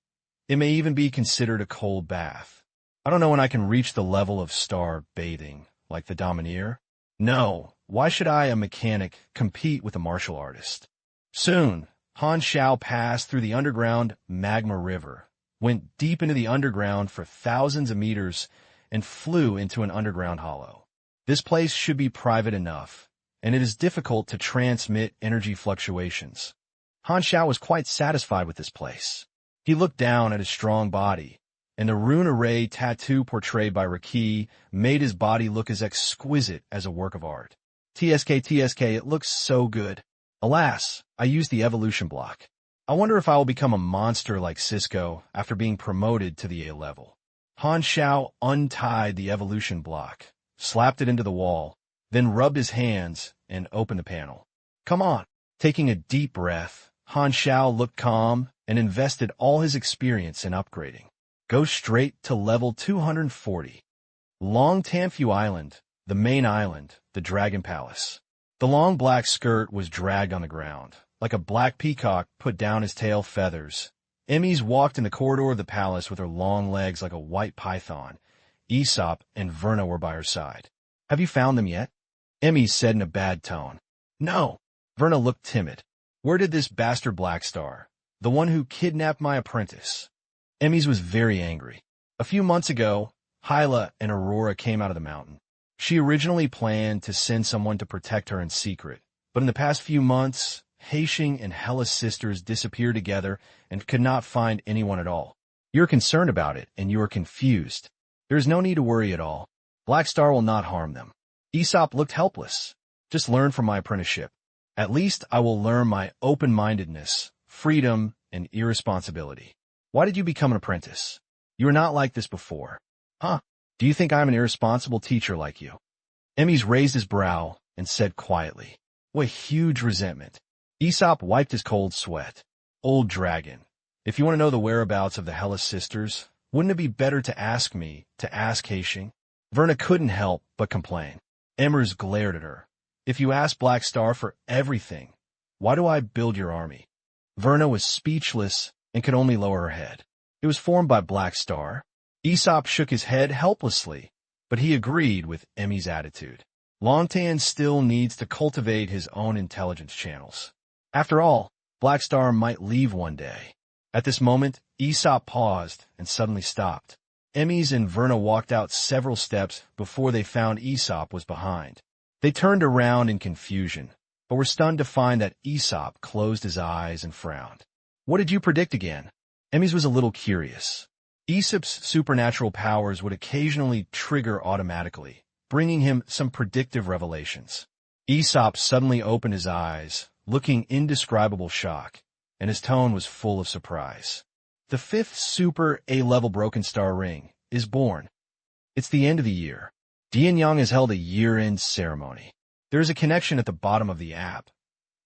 It may even be considered a cold bath. I don't know when I can reach the level of star bathing, like the Domineer. No, why should I, a mechanic, compete with a martial artist? Soon, Han Xiao passed through the underground magma river, went deep into the underground for thousands of meters, and flew into an underground hollow. This place should be private enough, and it is difficult to transmit energy fluctuations. Han Xiao was quite satisfied with this place. He looked down at his strong body, and the rune array tattoo portrayed by Raki made his body look as exquisite as a work of art. TSK, it looks so good. Alas, I used the evolution block. I wonder if I will become a monster like Cisco after being promoted to the A level. Han Xiao untied the evolution block, slapped it into the wall, then rubbed his hands and opened the panel. Come on. Taking a deep breath, Han Xiao looked calm and invested all his experience in upgrading. Go straight to level 240. Long Tamfu Island, the main island, the Dragon Palace. The long black skirt was dragged on the ground, like a black peacock put down his tail feathers. Emmys walked in the corridor of the palace with her long legs like a white python. Aesop and Verna were by her side. Have you found them yet? Emmy said in a bad tone. No. Verna looked timid. Where did this bastard Black Star, the one who kidnapped my apprentice? Emmys was very angry. A few months ago, Hyla and Aurora came out of the mountain. She originally planned to send someone to protect her in secret, but in the past few months, Haixing and Hella's sisters disappeared together and could not find anyone at all. You're concerned about it, and you are confused. There is no need to worry at all. Black Star will not harm them. Aesop looked helpless. Just learn from my apprenticeship. At least I will learn my open-mindedness, freedom, and irresponsibility. Why did you become an apprentice? You were not like this before. Huh? Do you think I'm an irresponsible teacher like you? Emmys raised his brow and said quietly. What huge resentment. Aesop wiped his cold sweat. Old dragon. If you want to know the whereabouts of the Hellas sisters, wouldn't it be better to ask me, to ask Haishing? Verna couldn't help but complain. Emmers glared at her. If you ask Black Star for everything, why do I build your army? Verna was speechless and could only lower her head. It was formed by Black Star. Aesop shook his head helplessly, but he agreed with Emmy's attitude. Longtan still needs to cultivate his own intelligence channels. After all, Black Star might leave one day. At this moment, Aesop paused and suddenly stopped. Emmys and Verna walked out several steps before they found Aesop was behind. They turned around in confusion, but were stunned to find that Aesop closed his eyes and frowned. What did you predict again? Emmys was a little curious. Aesop's supernatural powers would occasionally trigger automatically, bringing him some predictive revelations. Aesop suddenly opened his eyes, looking indescribable shock, and his tone was full of surprise. The 5th Super A-level Broken Star Ring is born. It's the end of the year. Dian Yang has held a year-end ceremony. There is a connection at the bottom of the app.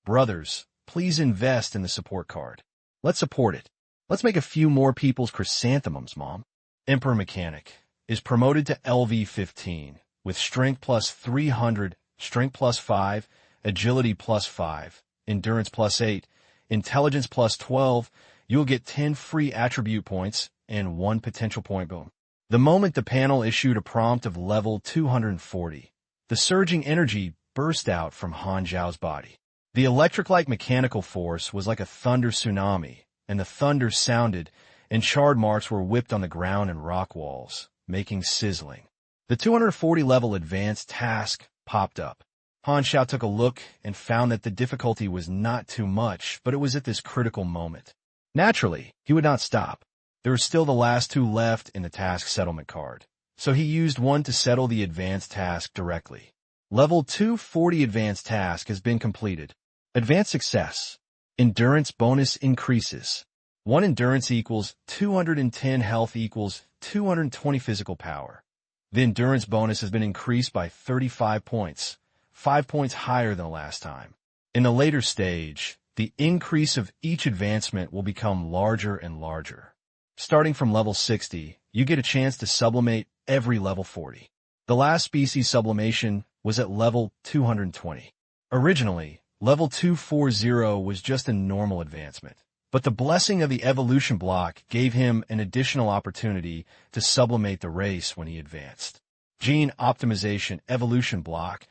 Brothers, please invest in the support card. Let's support it. Let's make a few more people's chrysanthemums, Mom. Emperor Mechanic is promoted to LV-15 with Strength plus 300, Strength plus 5, Agility plus 5, Endurance plus 8, Intelligence plus 12. You'll get 10 free attribute points and 1 potential point boom. The moment the panel issued a prompt of level 240, the surging energy burst out from Han Xiao's body. The electric-like mechanical force was like a thunder tsunami, and the thunder sounded, and charred marks were whipped on the ground and rock walls, making sizzling. The 240-level advanced task popped up. Han Xiao took a look and found that the difficulty was not too much, but it was at this critical moment. Naturally, he would not stop. There were still the last 2 left in the task settlement card, so he used one to settle the advanced task directly. Level 240 advanced task has been completed. Advanced success. Endurance bonus increases. 1 endurance equals 210 health equals 220 physical power. The endurance bonus has been increased by 35 points, 5 points higher than last time. In the later stage, the increase of each advancement will become larger and larger. Starting from level 60, you get a chance to sublimate every level 40. The last species sublimation was at level 220. Originally, level 240 was just a normal advancement, but the blessing of the evolution block gave him an additional opportunity to sublimate the race when he advanced. Gene optimization evolution block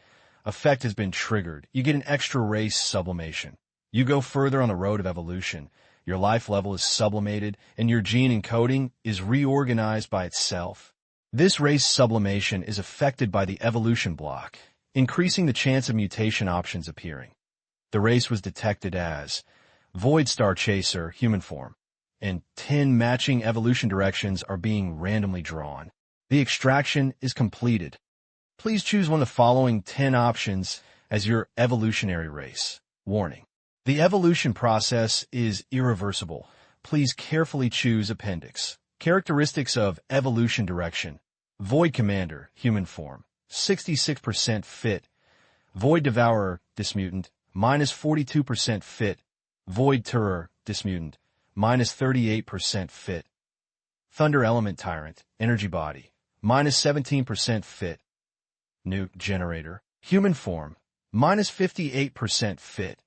effect has been triggered. You get an extra race sublimation. You go further on the road of evolution. Your life level is sublimated, and your gene encoding is reorganized by itself. This race sublimation is affected by the evolution block, increasing the chance of mutation options appearing. The race was detected as Void Star Chaser human form, and 10 matching evolution directions are being randomly drawn. The extraction is completed. Please choose one of the following 10 options as your evolutionary race. Warning. The evolution process is irreversible. Please carefully choose appendix. Characteristics of evolution direction. Void Commander, human form, 66% fit. Void Devourer, dismutant, minus 42% fit. Void Terror, dismutant, minus 38% fit. Thunder Element Tyrant, energy body, minus 17% fit. Nuke Generator, human form, minus 58% fit.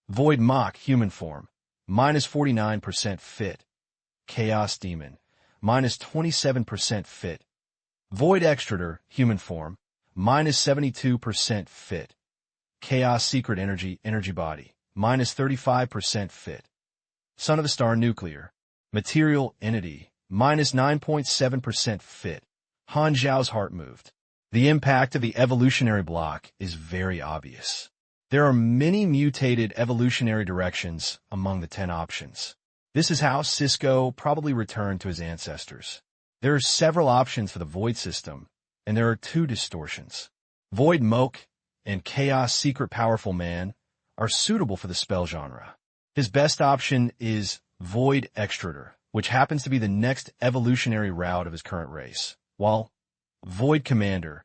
Void Mach, human form, minus 49% fit. Chaos Demon, minus 27% fit. Void Extrator, human form, minus 72% fit. Chaos Secret Energy, energy body, minus 35% fit. Son of the Star Nuclear, material entity, minus 9.7% fit. Han Xiao's heart moved. The impact of the evolutionary block is very obvious. There are many mutated evolutionary directions among the 10 options. This is how Cisco probably returned to his ancestors. There are several options for the Void system, and there are two distortions. Void Moke and Chaos Secret Powerful Man are suitable for the spell genre. His best option is Void Extrator, which happens to be the next evolutionary route of his current race, while Void Commander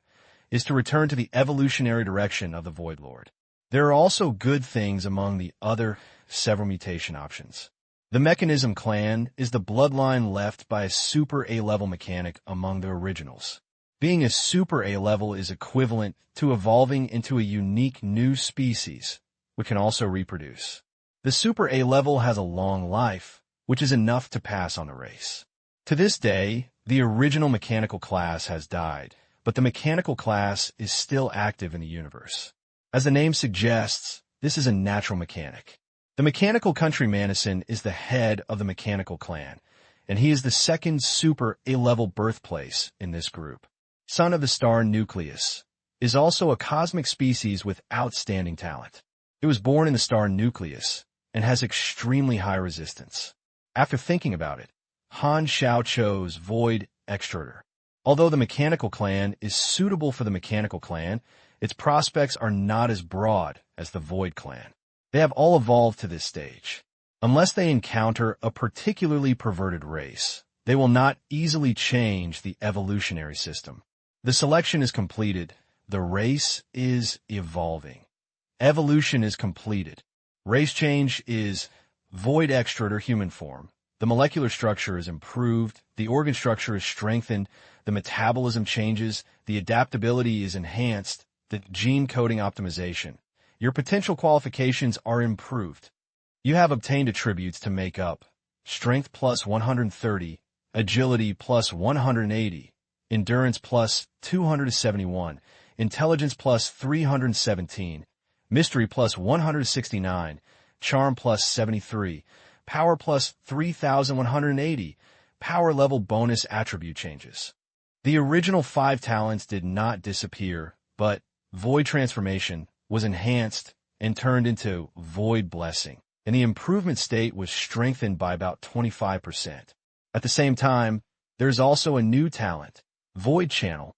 is to return to the evolutionary direction of the Void Lord. There are also good things among the other several mutation options. The Mechanism clan is the bloodline left by a super A-level mechanic among the originals. Being a super A-level is equivalent to evolving into a unique new species, which can also reproduce. The super A-level has a long life, which is enough to pass on the race. To this day, the original mechanical class has died, but the mechanical class is still active in the universe. As the name suggests, this is a natural mechanic. The mechanical country Manison is the head of the mechanical clan, and he is the second super A-level birthplace in this group. Son of the star Nucleus, is also a cosmic species with outstanding talent. It was born in the star Nucleus and has extremely high resistance. After thinking about it, Han Xiao chose Void Extrator. Although the mechanical clan is suitable for the mechanical clan, its prospects are not as broad as the Void clan. They have all evolved to this stage. Unless they encounter a particularly perverted race, they will not easily change the evolutionary system. The selection is completed. The race is evolving. Evolution is completed. Race change is Void Extrator human form. The molecular structure is improved. The organ structure is strengthened. The metabolism changes. The adaptability is enhanced. The gene coding optimization. Your potential qualifications are improved. You have obtained attributes to make up Strength plus 130, Agility plus 180, Endurance plus 271, Intelligence plus 317, Mystery plus 169, Charm plus 73, Power plus 3,180, Power level bonus attribute changes. The original 5 talents did not disappear, but Void Transformation was enhanced and turned into Void Blessing, and the improvement state was strengthened by about 25%. At the same time, there's also a new talent, Void Channel.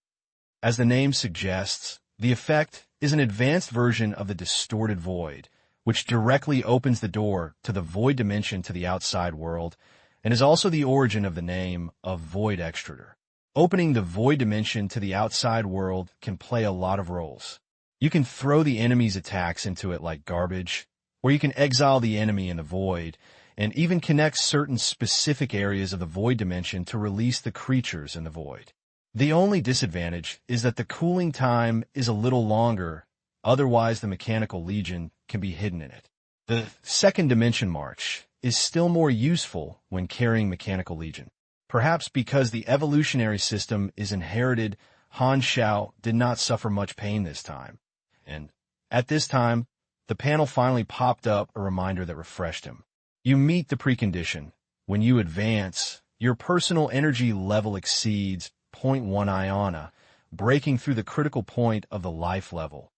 As the name suggests, the effect is an advanced version of the distorted void, which directly opens the door to the void dimension to the outside world, and is also the origin of the name of Void Extrator. Opening the void dimension to the outside world can play a lot of roles. You can throw the enemy's attacks into it like garbage, or you can exile the enemy in the void, and even connect certain specific areas of the void dimension to release the creatures in the void. The only disadvantage is that the cooling time is a little longer, otherwise the Mechanical Legion can be hidden in it. The second dimension march is still more useful when carrying Mechanical Legion. Perhaps because the evolutionary system is inherited, Han Xiao did not suffer much pain this time. And at this time, the panel finally popped up a reminder that refreshed him. You meet the precondition. When you advance, your personal energy level exceeds 0.1 iona, breaking through the critical point of the life level.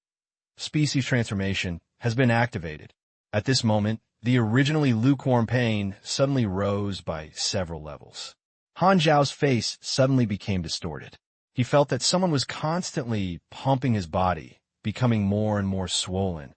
Species transformation has been activated. At this moment, the originally lukewarm pain suddenly rose by several levels. Han Xiao's face suddenly became distorted. He felt that someone was constantly pumping his body, becoming more and more swollen,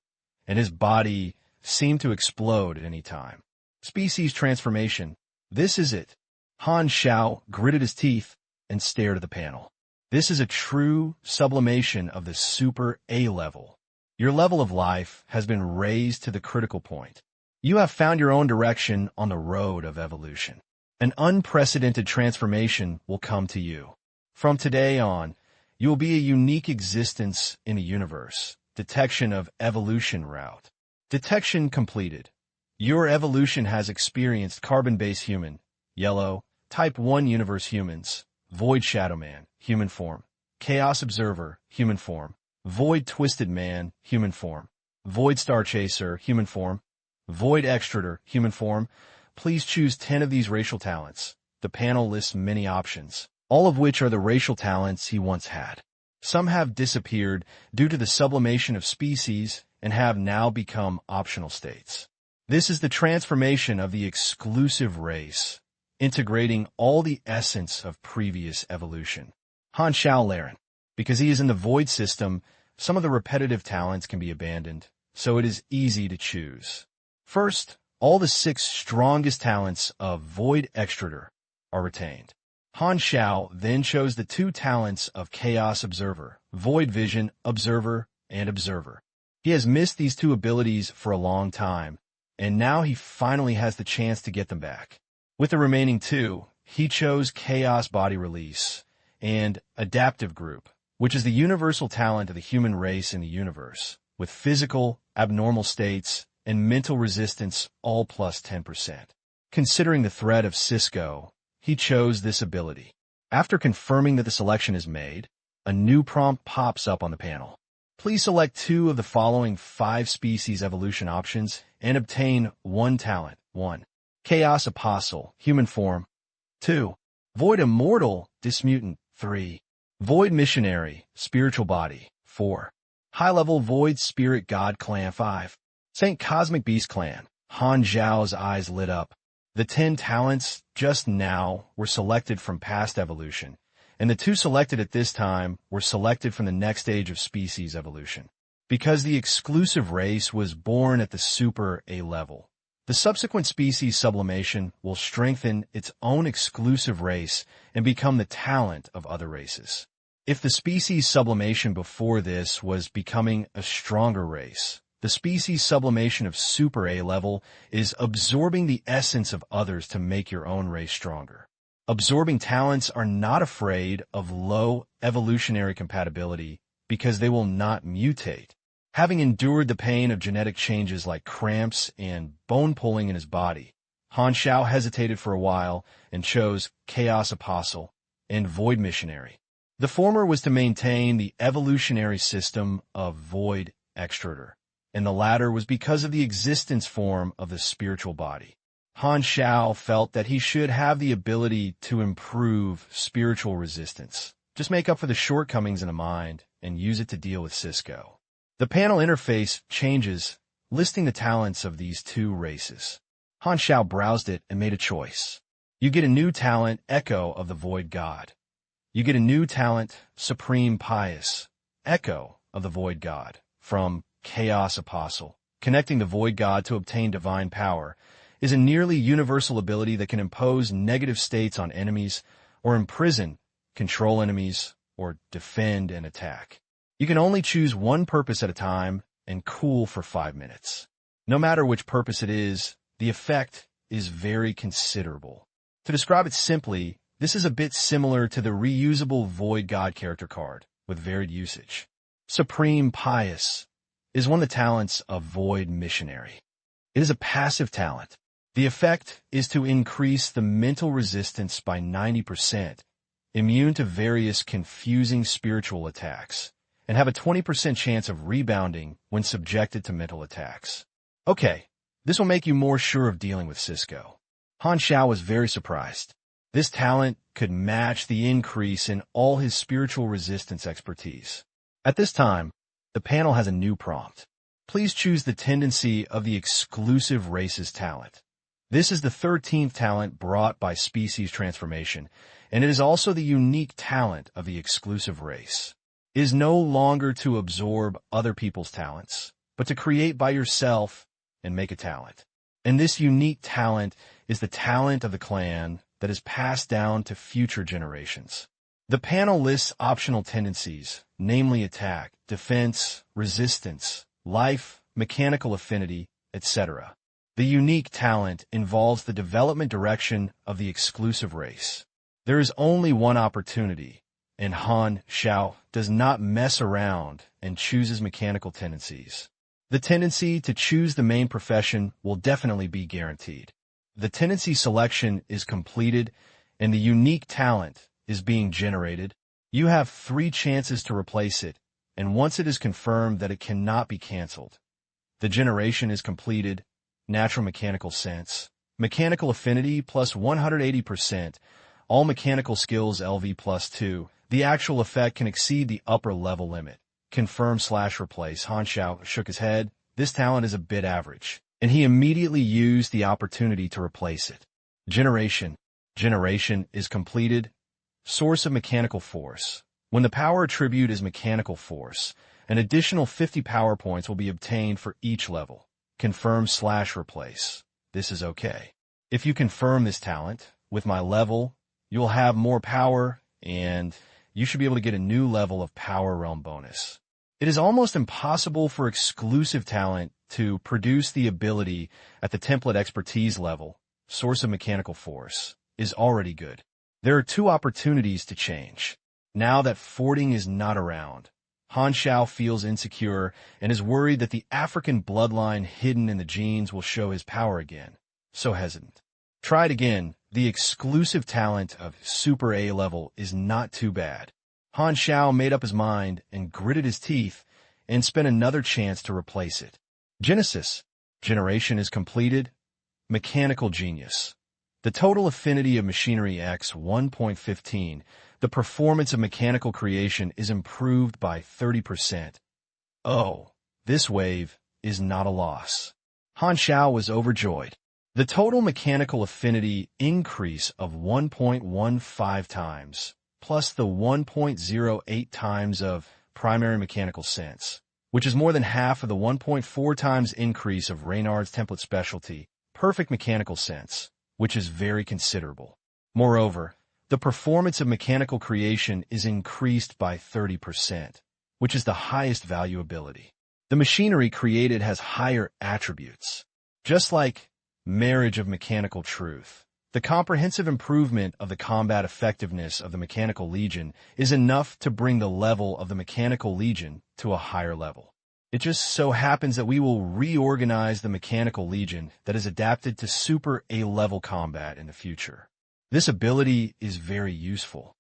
and his body seemed to explode at any time. Species transformation. This is it. Han Xiao gritted his teeth and stared at the panel. This is a true sublimation of the super A level. Your level of life has been raised to the critical point. You have found your own direction on the road of evolution. An unprecedented transformation will come to you. From today on, you will be a unique existence in the universe. Detection of evolution route. Detection completed. Your evolution has experienced carbon-based human, yellow, type 1 universe humans, Void Shadow Man, human form, Chaos Observer, human form, Void Twisted Man, human form, Void Star Chaser, human form, Void Extrator, human form. Please choose 10 of these racial talents. The panel lists many options, all of which are the racial talents he once had. Some have disappeared due to the sublimation of species and have now become optional states. This is the transformation of the exclusive race, integrating all the essence of previous evolution. Han Xiao Laren. Because he is in the void system, some of the repetitive talents can be abandoned, so it is easy to choose. First, all the 6 strongest talents of Void Extrader are retained. Han Xiao then chose the 2 talents of Chaos Observer, Void Vision, Observer, and Observer. He has missed these 2 abilities for a long time, and now he finally has the chance to get them back. With the remaining 2, he chose Chaos Body Release and Adaptive Group, which is the universal talent of the human race in the universe, with physical, abnormal states, and mental resistance all plus 10%. Considering the threat of Cisco, he chose this ability. After confirming that the selection is made, a new prompt pops up on the panel. Please select 2 of the following 5 species evolution options and obtain 1 talent. 1. Chaos Apostle, human form. 2. Void Immortal, Dismutant. 3. Void Missionary, spiritual body. 4. High-level Void Spirit God Clan. 5. Saint Cosmic Beast Clan. Han Xiao's eyes lit up. The 10 talents just now were selected from past evolution, and the 2 selected at this time were selected from the next stage of species evolution. Because the exclusive race was born at the Super A level, the subsequent species sublimation will strengthen its own exclusive race and become the talent of other races. If the species sublimation before this was becoming a stronger race, the species sublimation of Super A level is absorbing the essence of others to make your own race stronger. Absorbing talents are not afraid of low evolutionary compatibility because they will not mutate. Having endured the pain of genetic changes like cramps and bone pulling in his body, Han Xiao hesitated for a while and chose Chaos Apostle and Void Missionary. The former was to maintain the evolutionary system of Void Extrader, and the latter was because of the existence form of the spiritual body. Han Xiao felt that he should have the ability to improve spiritual resistance. Just make up for the shortcomings in the mind and use it to deal with Cisco. The panel interface changes, listing the talents of these 2 races. Han Xiao browsed it and made a choice. You get a new talent, Echo of the Void God. You get a new talent, Supreme Pious, Echo of the Void God, from Chaos Apostle. Connecting the Void God to obtain divine power is a nearly universal ability that can impose negative states on enemies or imprison, control enemies, or defend and attack. You can only choose 1 purpose at a time and cool for 5 minutes. No matter which purpose it is, the effect is very considerable. To describe it simply, this is a bit similar to the reusable Void God character card, with varied usage. Supreme Pious is one of the talents of Void Missionary. It is a passive talent. The effect is to increase the mental resistance by 90%, immune to various confusing spiritual attacks, and have a 20% chance of rebounding when subjected to mental attacks. Okay, this will make you more sure of dealing with Cisco. Han Xiao was very surprised. This talent could match the increase in all his spiritual resistance expertise. At this time, the panel has a new prompt. Please choose the tendency of the exclusive race's talent. This is the 13th talent brought by species transformation, and it is also the unique talent of the exclusive race. It is no longer to absorb other people's talents, but to create by yourself and make a talent. And this unique talent is the talent of the clan that is passed down to future generations. The panel lists optional tendencies, namely attack, defense, resistance, life, mechanical affinity, etc. The unique talent involves the development direction of the exclusive race. There is only one opportunity, and Han Xiao does not mess around and chooses mechanical tendencies. The tendency to choose the main profession will definitely be guaranteed. The tendency selection is completed, and the unique talent is being generated. You have 3 chances to replace it, and once it is confirmed that it cannot be canceled, the generation is completed. Natural mechanical sense, mechanical affinity plus 180%, all mechanical skills LV plus 2. The actual effect can exceed the upper level limit. Confirm/replace. Han Xiao shook his head. This talent is a bit average, and he immediately used the opportunity to replace it. Generation. Generation is completed. Source of mechanical force. When the power attribute is mechanical force, an additional 50 power points will be obtained for each level. Confirm/replace. This is okay. If you confirm this talent with my level, you'll have more power, and you should be able to get a new level of power realm bonus. It is almost impossible for exclusive talent to produce the ability at the template expertise level. Source of mechanical force is already good. There are two opportunities to change. Now that Fording is not around, Han Xiao feels insecure and is worried that the African bloodline hidden in the genes will show his power again. So hesitant. Try it again. The exclusive talent of Super A level is not too bad. Han Xiao made up his mind and gritted his teeth and spent another chance to replace it. Genesis. Generation is completed. Mechanical genius. The total affinity of machinery X 1.15. The performance of mechanical creation is improved by 30%. Oh, this wave is not a loss. Han Xiao was overjoyed. The total mechanical affinity increase of 1.15 times, plus the 1.08 times of primary mechanical sense, which is more than half of the 1.4 times increase of Reynard's template specialty, perfect mechanical sense, which is very considerable. Moreover, the performance of mechanical creation is increased by 30%, which is the highest value ability. The machinery created has higher attributes. Just like marriage of mechanical truth, the comprehensive improvement of the combat effectiveness of the Mechanical Legion is enough to bring the level of the Mechanical Legion to a higher level. It just so happens that we will reorganize the Mechanical Legion that is adapted to Super A-level combat in the future. This ability is very useful.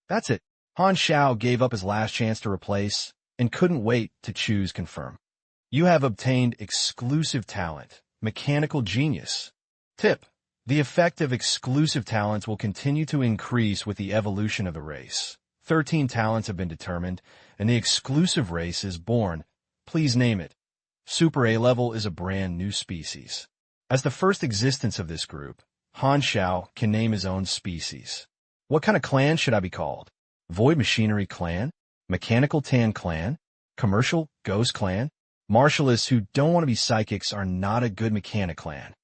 That's it. Han Xiao gave up his last chance to replace and couldn't wait to choose confirm. You have obtained exclusive talent, Mechanical Genius. Tip: the effect of exclusive talents will continue to increase with the evolution of the race. 13 talents have been determined, and the exclusive race is born. Please name it. Super A-level is a brand new species. As the first existence of this group, Han Xiao can name his own species. What kind of clan should I be called? Void Machinery Clan? Mechanical Tan Clan? Commercial Ghost Clan? Martialists who don't want to be psychics are not a good mechanic clan.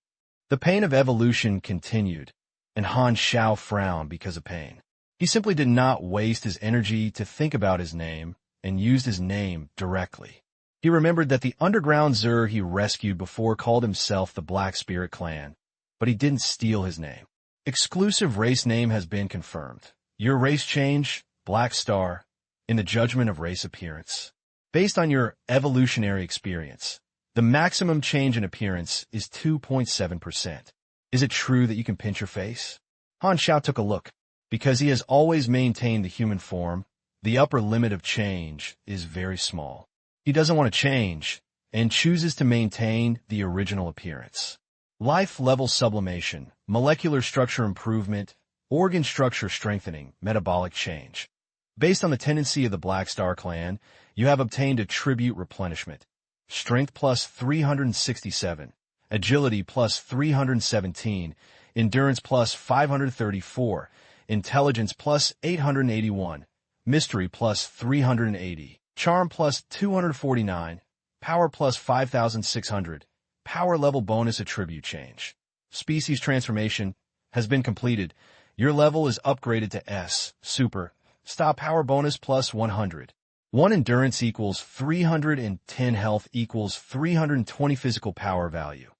The pain of evolution continued, and Han Xiao frowned because of pain. He simply did not waste his energy to think about his name and used his name directly. He remembered that the underground Zur he rescued before called himself the Black Spirit Clan, but he didn't steal his name. Exclusive race name has been confirmed. Your race change, Black Star, in the judgment of race appearance. Based on your evolutionary experience, the maximum change in appearance is 2.7%. Is it true that you can pinch your face? Han Xiao took a look. Because he has always maintained the human form, the upper limit of change is very small. He doesn't want to change and chooses to maintain the original appearance. Life level sublimation, molecular structure improvement, organ structure strengthening, metabolic change. Based on the tendency of the Black Star Clan, you have obtained a tribute replenishment. Strength plus 367, agility plus 317, endurance plus 534, intelligence plus 881, mystery plus 380, charm plus 249, power plus 5,600, power level bonus attribute change. Species transformation has been completed. Your level is upgraded to S, Super. Stop power bonus plus 100. 1 endurance equals 310 health equals 320 physical power value.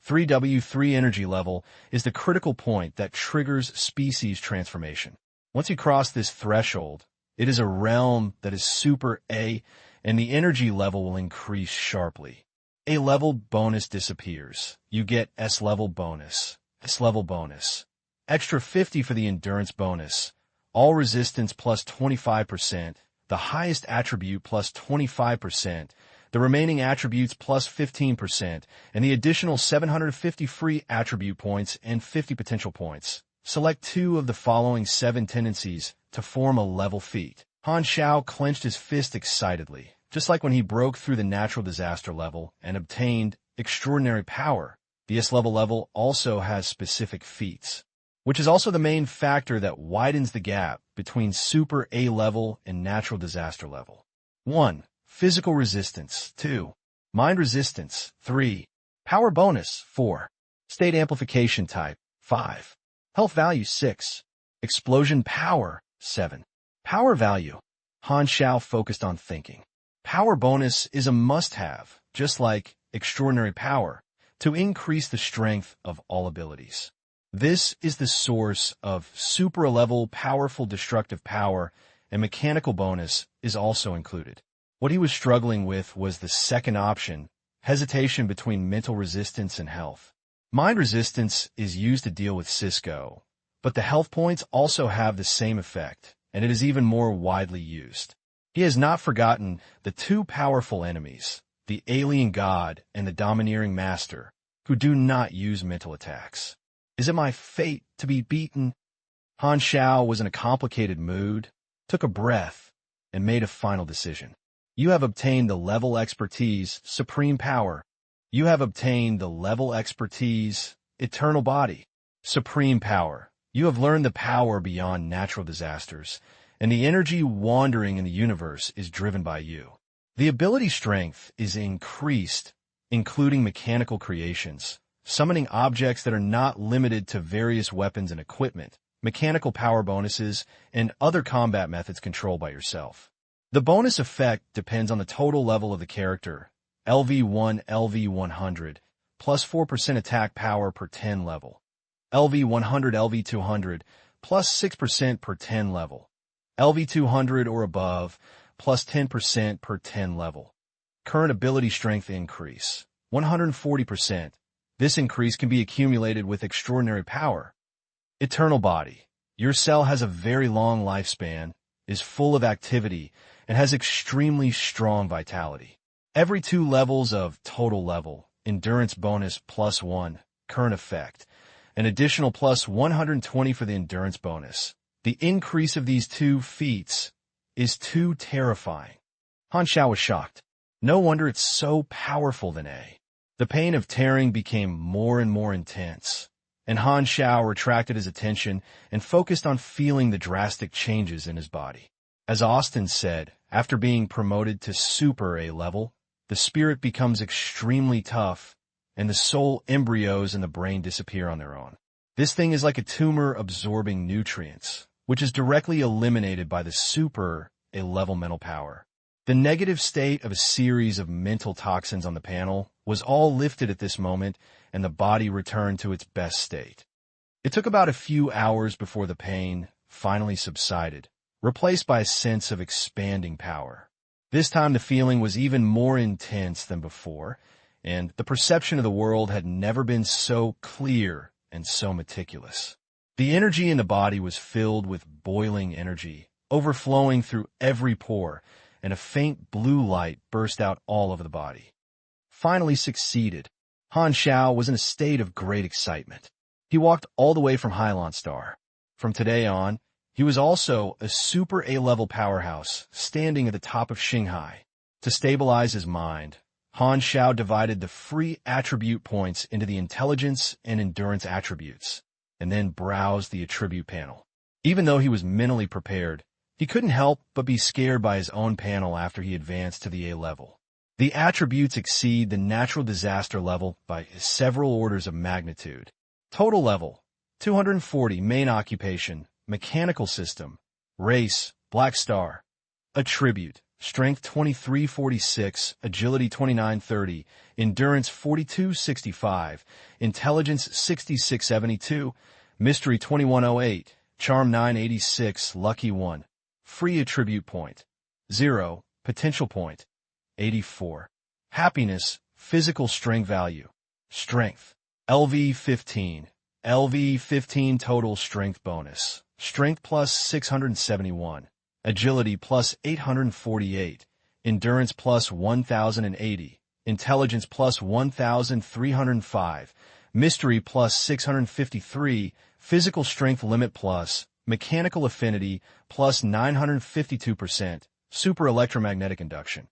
3W3 energy level is the critical point that triggers species transformation. Once you cross this threshold, it is a realm that is Super A, and the energy level will increase sharply. A level bonus disappears. You get S level bonus. S level bonus. Extra 50 for the endurance bonus. All resistance plus 25%. The highest attribute plus 25%. The remaining attributes plus 15%, and the additional 750 free attribute points and 50 potential points. Select 2 of the following 7 tendencies to form a level feat. Han Xiao clenched his fist excitedly, just like when he broke through the natural disaster level and obtained extraordinary power. The S level also has specific feats. which is also the main factor that widens the gap between super A level and natural disaster level. 1. Physical resistance. 2. Mind resistance. 3. Power bonus. 4. State amplification type. 5. Health value. 6. Explosion power. 7. Power value. Han Xiao focused on thinking. Power bonus is a must-have, just like extraordinary power, to increase the strength of all abilities. This is the source of super-level powerful destructive power, and mechanical bonus is also included. What he was struggling with was the second option, hesitation between mental resistance and health. Mind resistance is used to deal with Cisco, but the health points also have the same effect, and it is even more widely used. He has not forgotten the two powerful enemies, the alien god and the domineering master, who do not use mental attacks. Is it my fate to be beaten? Han Xiao was in a complicated mood, took a breath, and made a final decision. You have obtained the level expertise, supreme power. You have obtained the level expertise, eternal body, supreme power. You have learned the power beyond natural disasters, and the energy wandering in the universe is driven by you. The ability strength is increased, including mechanical creations, summoning objects that are not limited to various weapons and equipment, mechanical power bonuses, and other combat methods controlled by yourself. The bonus effect depends on the total level of the character, LV1 LV100, plus 4% attack power per 10 level, LV100 LV200, plus 6% per 10 level, LV200 or above, plus 10% per 10 level. Current ability strength increase, 140%. This increase can be accumulated with extraordinary power. Eternal body. Your cell has a very long lifespan, is full of activity, and has extremely strong vitality. Every 2 levels of total level, endurance bonus plus 1, current effect, an additional plus 120 for the endurance bonus. The increase of these 2 feats is too terrifying. Han Xiao was shocked. No wonder it's so powerful than A. The pain of tearing became more and more intense, and Han Xiao retracted his attention and focused on feeling the drastic changes in his body. As Austin said, after being promoted to Super A level, the spirit becomes extremely tough, and the soul embryos in the brain disappear on their own. This thing is like a tumor absorbing nutrients, which is directly eliminated by the Super A level mental power. The negative state of a series of mental toxins on the panel was all lifted at this moment, and the body returned to its best state. It took about a few hours before the pain finally subsided, replaced by a sense of expanding power. This time the feeling was even more intense than before, and the perception of the world had never been so clear and so meticulous. The energy in the body was filled with boiling energy, overflowing through every pore, and a faint blue light burst out all over the body. Finally succeeded. Han Xiao was in a state of great excitement. He walked all the way from Hylon Star. From today on, he was also a Super A-level powerhouse, standing at the top of Shanghai. To stabilize his mind, Han Xiao divided the free attribute points into the intelligence and endurance attributes, and then browsed the attribute panel. Even though he was mentally prepared, he couldn't help but be scared by his own panel after he advanced to the A level. The attributes exceed the natural disaster level by several orders of magnitude. Total level, 240. Main occupation, mechanical system. Race, Black Star. Attribute, strength 2346, agility 2930, endurance 4265, intelligence 6672, mystery 2108, charm 986, lucky 1. Free attribute point. 0. Potential point. 84. Happiness, physical strength value. Strength. LV 15. LV 15 total strength bonus. Strength plus 671. Agility plus 848. Endurance plus 1080. Intelligence plus 1305. Mystery plus 653. Physical strength limit plus. Mechanical affinity plus 952%, super electromagnetic induction.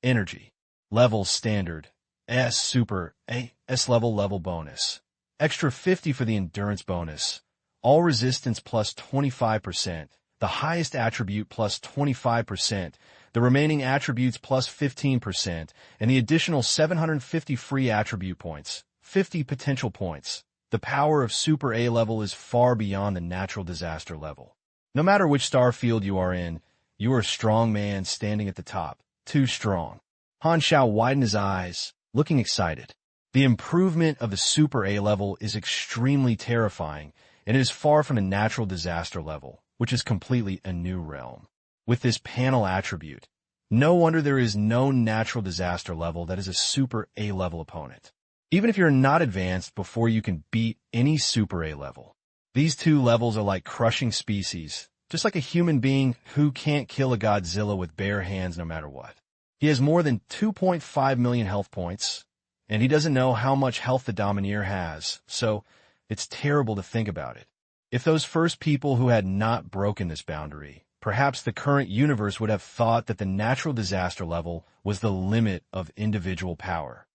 Energy. Level standard, S super, A, S level bonus. Extra 50 for the endurance bonus. all resistance plus 25%, the highest attribute plus 25%, the remaining attributes plus 15%, and the additional 750 free attribute points, 50 potential points. The power of Super A level is far beyond the natural disaster level. No matter which star field you are in, you are a strong man standing at the top. Too strong. Han Xiao widened his eyes, looking excited. The improvement of the Super A level is extremely terrifying, and it is far from the natural disaster level, which is completely a new realm. With this panel attribute, no wonder there is no natural disaster level that is a Super A level opponent. Even if you're not advanced before you can beat any Super A level. These two levels are like crushing species, just like a human being who can't kill a Godzilla with bare hands no matter what. He has more than 2.5 million health points, and he doesn't know how much health the Domineer has, so it's terrible to think about it. If those first people who had not broken this boundary, perhaps the current universe would have thought that the natural disaster level was the limit of individual power.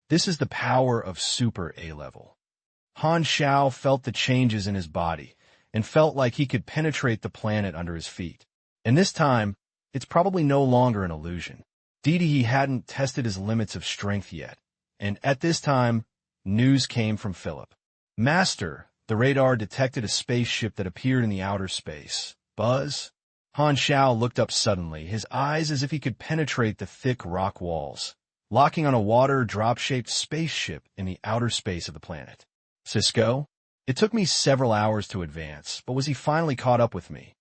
This is the power of Super A level. Han Xiao felt the changes in his body and felt like he could penetrate the planet under his feet. And this time, it's probably no longer an illusion. He hadn't tested his limits of strength yet, and at this time, news came from Philip. Master, the radar detected a spaceship that appeared in the outer space. Buzz? Han Xiao looked up suddenly, his eyes as if he could penetrate the thick rock walls, locking on a water drop-shaped spaceship in the outer space of the planet. Cisco? It took me several hours to advance, but was he finally caught up with me?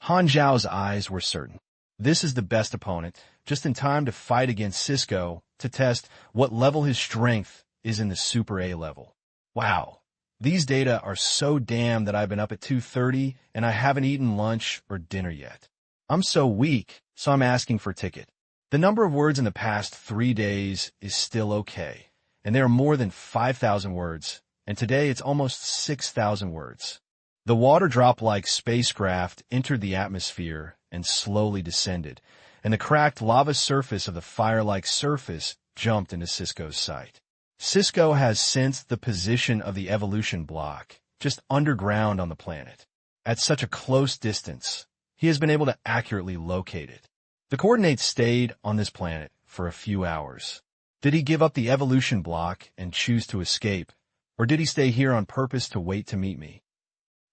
Han Xiao's eyes were certain. This is the best opponent, just in time to fight against Cisco to test what level his strength is in the Super A level. Wow. These data are so damn that I've been up at 2:30 and I haven't eaten lunch or dinner yet. I'm so weak, so I'm asking for a ticket. The number of words in the past 3 days is still okay, and there are more than 5,000 words, and today it's almost 6,000 words. The water drop-like spacecraft entered the atmosphere and slowly descended, and the cracked lava surface of the fire-like surface jumped into Cisco's sight. Cisco has sensed the position of the evolution block, just underground on the planet. At such a close distance, he has been able to accurately locate it. The coordinates stayed on this planet for a few hours. Did he give up the evolution block and choose to escape, or did he stay here on purpose to wait to meet me?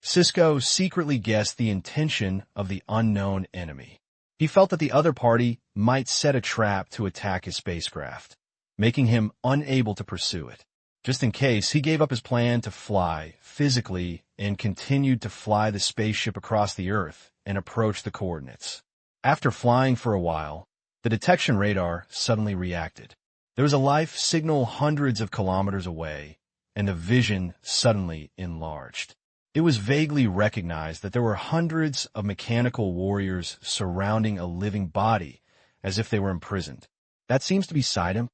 Cisco secretly guessed the intention of the unknown enemy. He felt that the other party might set a trap to attack his spacecraft, making him unable to pursue it. Just in case, he gave up his plan to fly physically and continued to fly the spaceship across the Earth and approach the coordinates. After flying for a while, the detection radar suddenly reacted. There was a life signal hundreds of kilometers away, and the vision suddenly enlarged. It was vaguely recognized that there were hundreds of mechanical warriors surrounding a living body, as if they were imprisoned. That seems to be Sidem.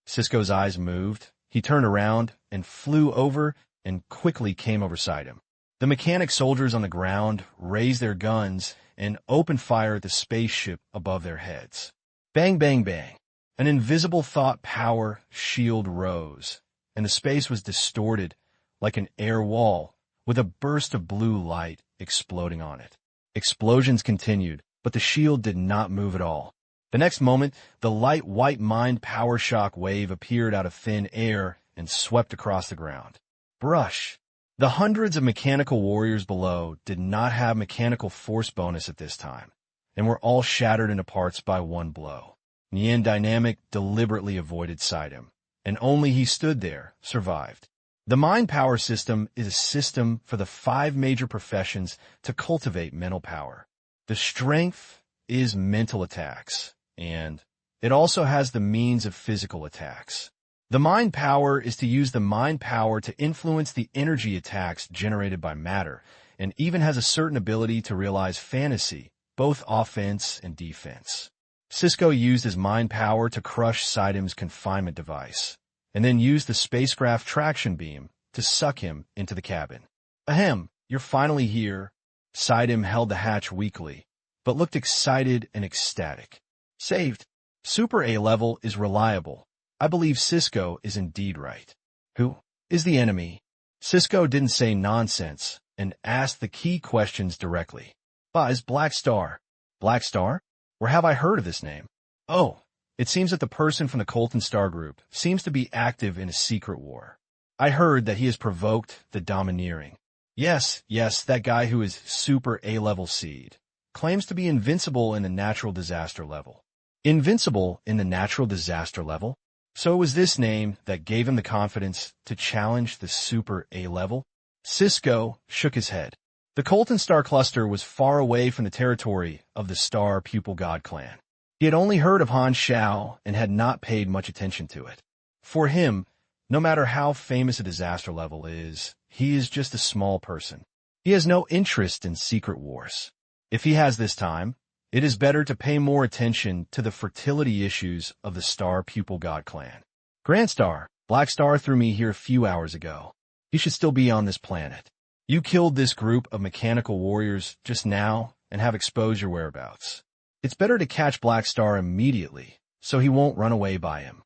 Cisco's eyes moved. He turned around and flew over and quickly came over Sidem. The mechanic soldiers on the ground raised their guns and opened fire at the spaceship above their heads. Bang, bang, bang. An invisible thought power shield rose, and the space was distorted like an air wall, with a burst of blue light exploding on it. Explosions continued, but the shield did not move at all. The next moment, the light white mind power shock wave appeared out of thin air and swept across the ground. Brush. The hundreds of mechanical warriors below did not have mechanical force bonus at this time, and were all shattered into parts by one blow. Nian Dynamic deliberately avoided Sidem, and only he stood there survived. The mind power system is a system for the 5 major professions to cultivate mental power. The strength is mental attacks, and it also has the means of physical attacks. The mind power is to use the mind power to influence the energy attacks generated by matter, and even has a certain ability to realize fantasy, both offense and defense. Cisco used his mind power to crush Sidem's confinement device, and then used the spacecraft traction beam to suck him into the cabin. Ahem, you're finally here. Sidem held the hatch weakly, but looked excited and ecstatic. Saved. Super A level is reliable. I believe Cisco is indeed right. Who is the enemy? Cisco didn't say nonsense, and asked the key questions directly. Is Black Star? Black Star? Where have I heard of this name? Oh, it seems that the person from the Colton Star Group seems to be active in a secret war. I heard that he has provoked the Domineering. Yes, that guy who is super A-level seed. Claims to be invincible in the natural disaster level. Invincible in the natural disaster level? So it was this name that gave him the confidence to challenge the super A-level? Cisco shook his head. The Colton Star Cluster was far away from the territory of the Star Pupil God clan. He had only heard of Han Xiao and had not paid much attention to it. For him, no matter how famous a disaster level is, he is just a small person. He has no interest in secret wars. If he has this time, it is better to pay more attention to the fertility issues of the Star Pupil God clan. Grand Star, Black Star threw me here a few hours ago. He should still be on this planet. You killed this group of mechanical warriors just now and have exposed your whereabouts. It's better to catch Black Star immediately, so he won't run away by him.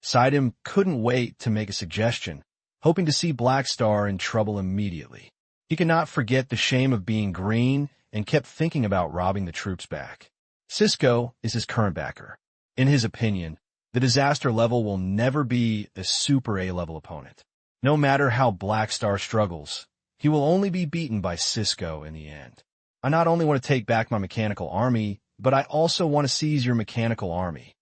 Sidem couldn't wait to make a suggestion, hoping to see Black Star in trouble immediately. He could not forget the shame of being green and kept thinking about robbing the troops back. Cisco is his current backer. In his opinion, the disaster level will never be a super A-level opponent. No matter how Black Star struggles, he will only be beaten by Cisco in the end. I not only want to take back my mechanical army, but I also want to seize your mechanical army.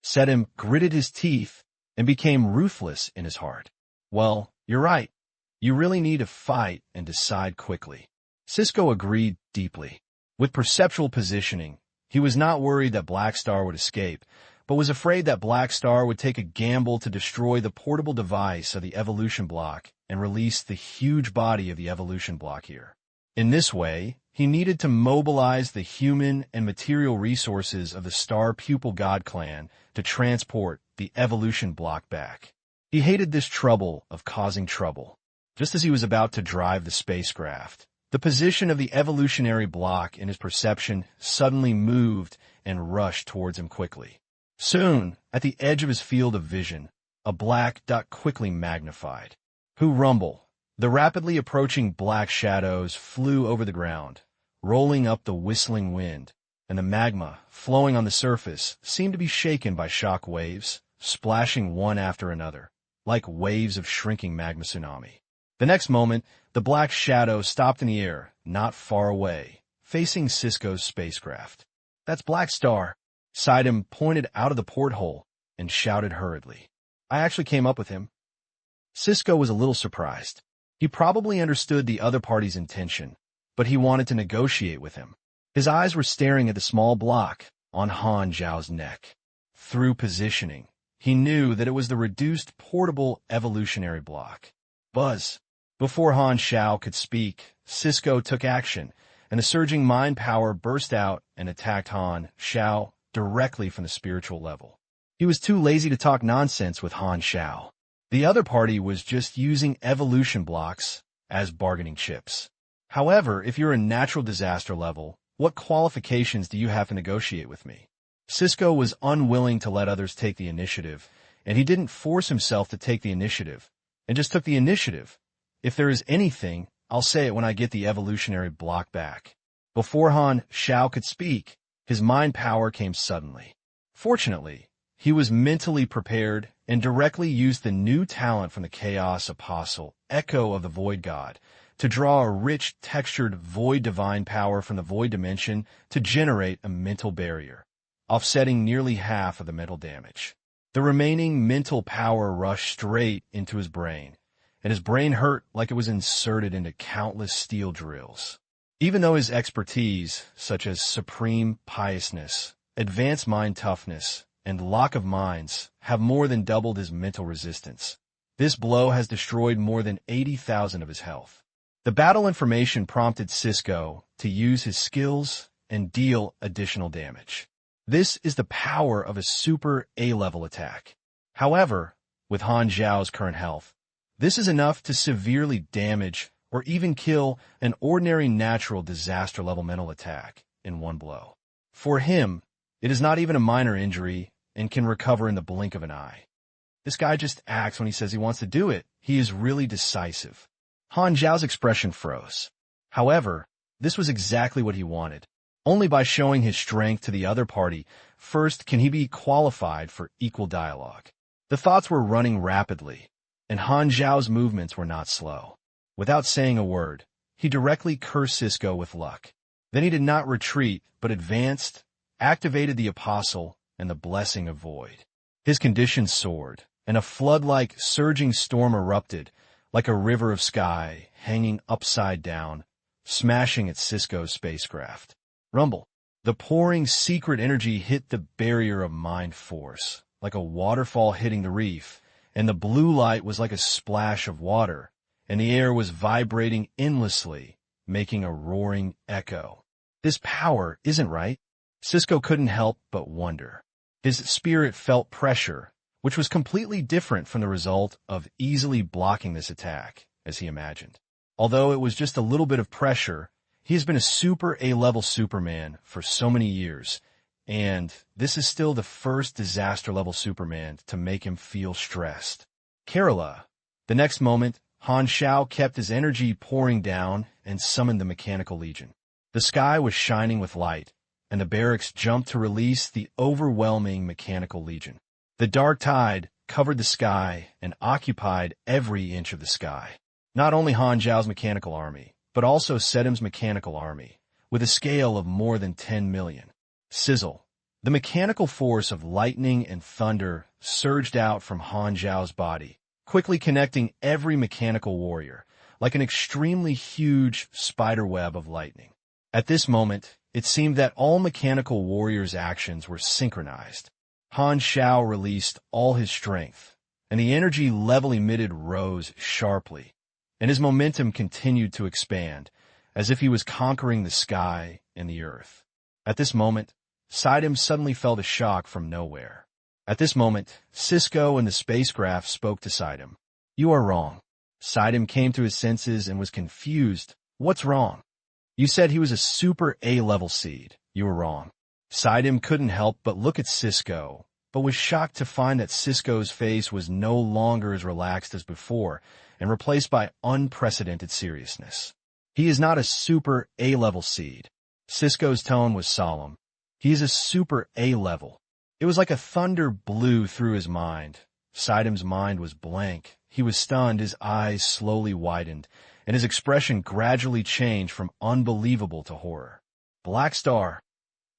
Sedem gritted his teeth and became ruthless in his heart. Well, you're right. You really need to fight and decide quickly. Cisco agreed deeply. With perceptual positioning, he was not worried that Black Star would escape, but was afraid that Black Star would take a gamble to destroy the portable device of the evolution block and release the huge body of the evolution block here. In this way, he needed to mobilize the human and material resources of the Star Pupil God clan to transport the evolution block back. He hated this trouble of causing trouble. Just as he was about to drive the spacecraft, the position of the evolutionary block in his perception suddenly moved and rushed towards him quickly. Soon, at the edge of his field of vision, a black dot quickly magnified. Who rumble? The rapidly approaching black shadows flew over the ground, rolling up the whistling wind, and the magma, flowing on the surface, seemed to be shaken by shock waves, splashing one after another, like waves of shrinking magma tsunami. The next moment, the black shadow stopped in the air, not far away, facing Cisco's spacecraft. That's Black Star. Sidem pointed out of the porthole and shouted hurriedly. I actually came up with him. Cisco was a little surprised. He probably understood the other party's intention, but he wanted to negotiate with him. His eyes were staring at the small block on Han Xiao's neck. Through positioning, he knew that it was the reduced portable evolutionary block. Buzz. Before Han Xiao could speak, Cisco took action, and a surging mind power burst out and attacked Han Xiao directly from the spiritual level. He was too lazy to talk nonsense with Han Xiao. The other party was just using evolution blocks as bargaining chips. However, if you're a natural disaster level, what qualifications do you have to negotiate with me? Cisco was unwilling to let others take the initiative, and he didn't force himself to take the initiative, and just took the initiative. If there is anything, I'll say it when I get the evolutionary block back. Before Han Xiao could speak, his mind power came suddenly. Fortunately, he was mentally prepared and directly used the new talent from the Chaos Apostle, Echo of the Void God, to draw a rich, textured Void Divine power from the Void Dimension to generate a mental barrier, offsetting nearly half of the mental damage. The remaining mental power rushed straight into his brain, and his brain hurt like it was inserted into countless steel drills. Even though his expertise, such as supreme piousness, advanced mind toughness, and lock of minds, have more than doubled his mental resistance, this blow has destroyed more than 80,000 of his health. The battle information prompted Cisco to use his skills and deal additional damage. This is the power of a super A-level attack. However, with Han Xiao's current health, this is enough to severely damage or even kill an ordinary natural disaster level mental attack in one blow. For him, it is not even a minor injury and can recover in the blink of an eye. This guy just acts when he says he wants to do it. He is really decisive. Han Xiao's expression froze. However, this was exactly what he wanted. Only by showing his strength to the other party, first can he be qualified for equal dialogue. The thoughts were running rapidly, and Han Xiao's movements were not slow. Without saying a word, he directly cursed Cisco with luck. Then he did not retreat, but advanced, activated the Apostle and the Blessing of Void. His conditions soared, and a flood-like surging storm erupted, like a river of sky hanging upside down, smashing at Cisco's spacecraft. Rumble. The pouring secret energy hit the barrier of mind force, like a waterfall hitting the reef, and the blue light was like a splash of water, and the air was vibrating endlessly, making a roaring echo. This power isn't right. Cisco couldn't help but wonder. His spirit felt pressure, which was completely different from the result of easily blocking this attack, as he imagined. Although it was just a little bit of pressure, he has been a super A-level Superman for so many years, and this is still the first disaster-level Superman to make him feel stressed. Kerala. The next moment, Han Xiao kept his energy pouring down and summoned the Mechanical Legion. The sky was shining with light, and the barracks jumped to release the overwhelming Mechanical Legion. The dark tide covered the sky and occupied every inch of the sky. Not only Han Xiao's mechanical army, but also Sedim's mechanical army, with a scale of more than 10 million. Sizzle. The mechanical force of lightning and thunder surged out from Han Xiao's body, quickly connecting every mechanical warrior, like an extremely huge spiderweb of lightning. At this moment, it seemed that all mechanical warriors' actions were synchronized. Han Xiao released all his strength, and the energy level emitted rose sharply, and his momentum continued to expand, as if he was conquering the sky and the earth. At this moment, Sidem suddenly felt a shock from nowhere. At this moment, Cisco and the spacecraft spoke to Sidem. "You are wrong." Sidem came to his senses and was confused. "What's wrong?" "You said he was a super A-level seed. You were wrong." Sidem couldn't help but look at Cisco, but was shocked to find that Cisco's face was no longer as relaxed as before, and replaced by unprecedented seriousness. "He is not a super A-level seed." Cisco's tone was solemn. "He is a super A-level." It was like a thunder blew through his mind. Sidem's mind was blank. He was stunned, his eyes slowly widened, and his expression gradually changed from unbelievable to horror. "Black Star.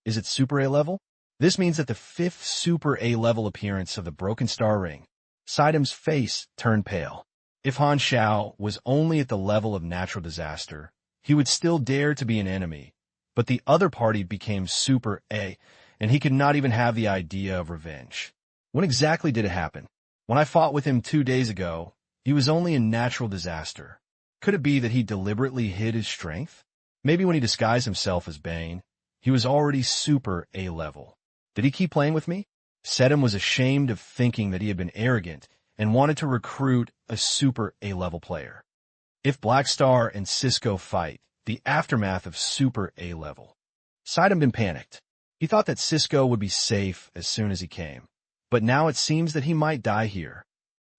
Is it super A-level?" This means that the 5th super A-level appearance of the Broken Star Ring. Sidem's face turned pale. If Han Xiao was only at the level of natural disaster, he would still dare to be an enemy, but the other party became Super A, and he could not even have the idea of revenge. When exactly did it happen? When I fought with him 2 days ago, he was only a natural disaster. Could it be that he deliberately hid his strength? Maybe when he disguised himself as Bane, he was already Super A level. Did he keep playing with me? Sedem was ashamed of thinking that he had been arrogant and wanted to recruit a Super A-level player. If Black Star and Cisco fight, the aftermath of Super A-level. Sidem panicked. He thought that Cisco would be safe as soon as he came, but now it seems that he might die here.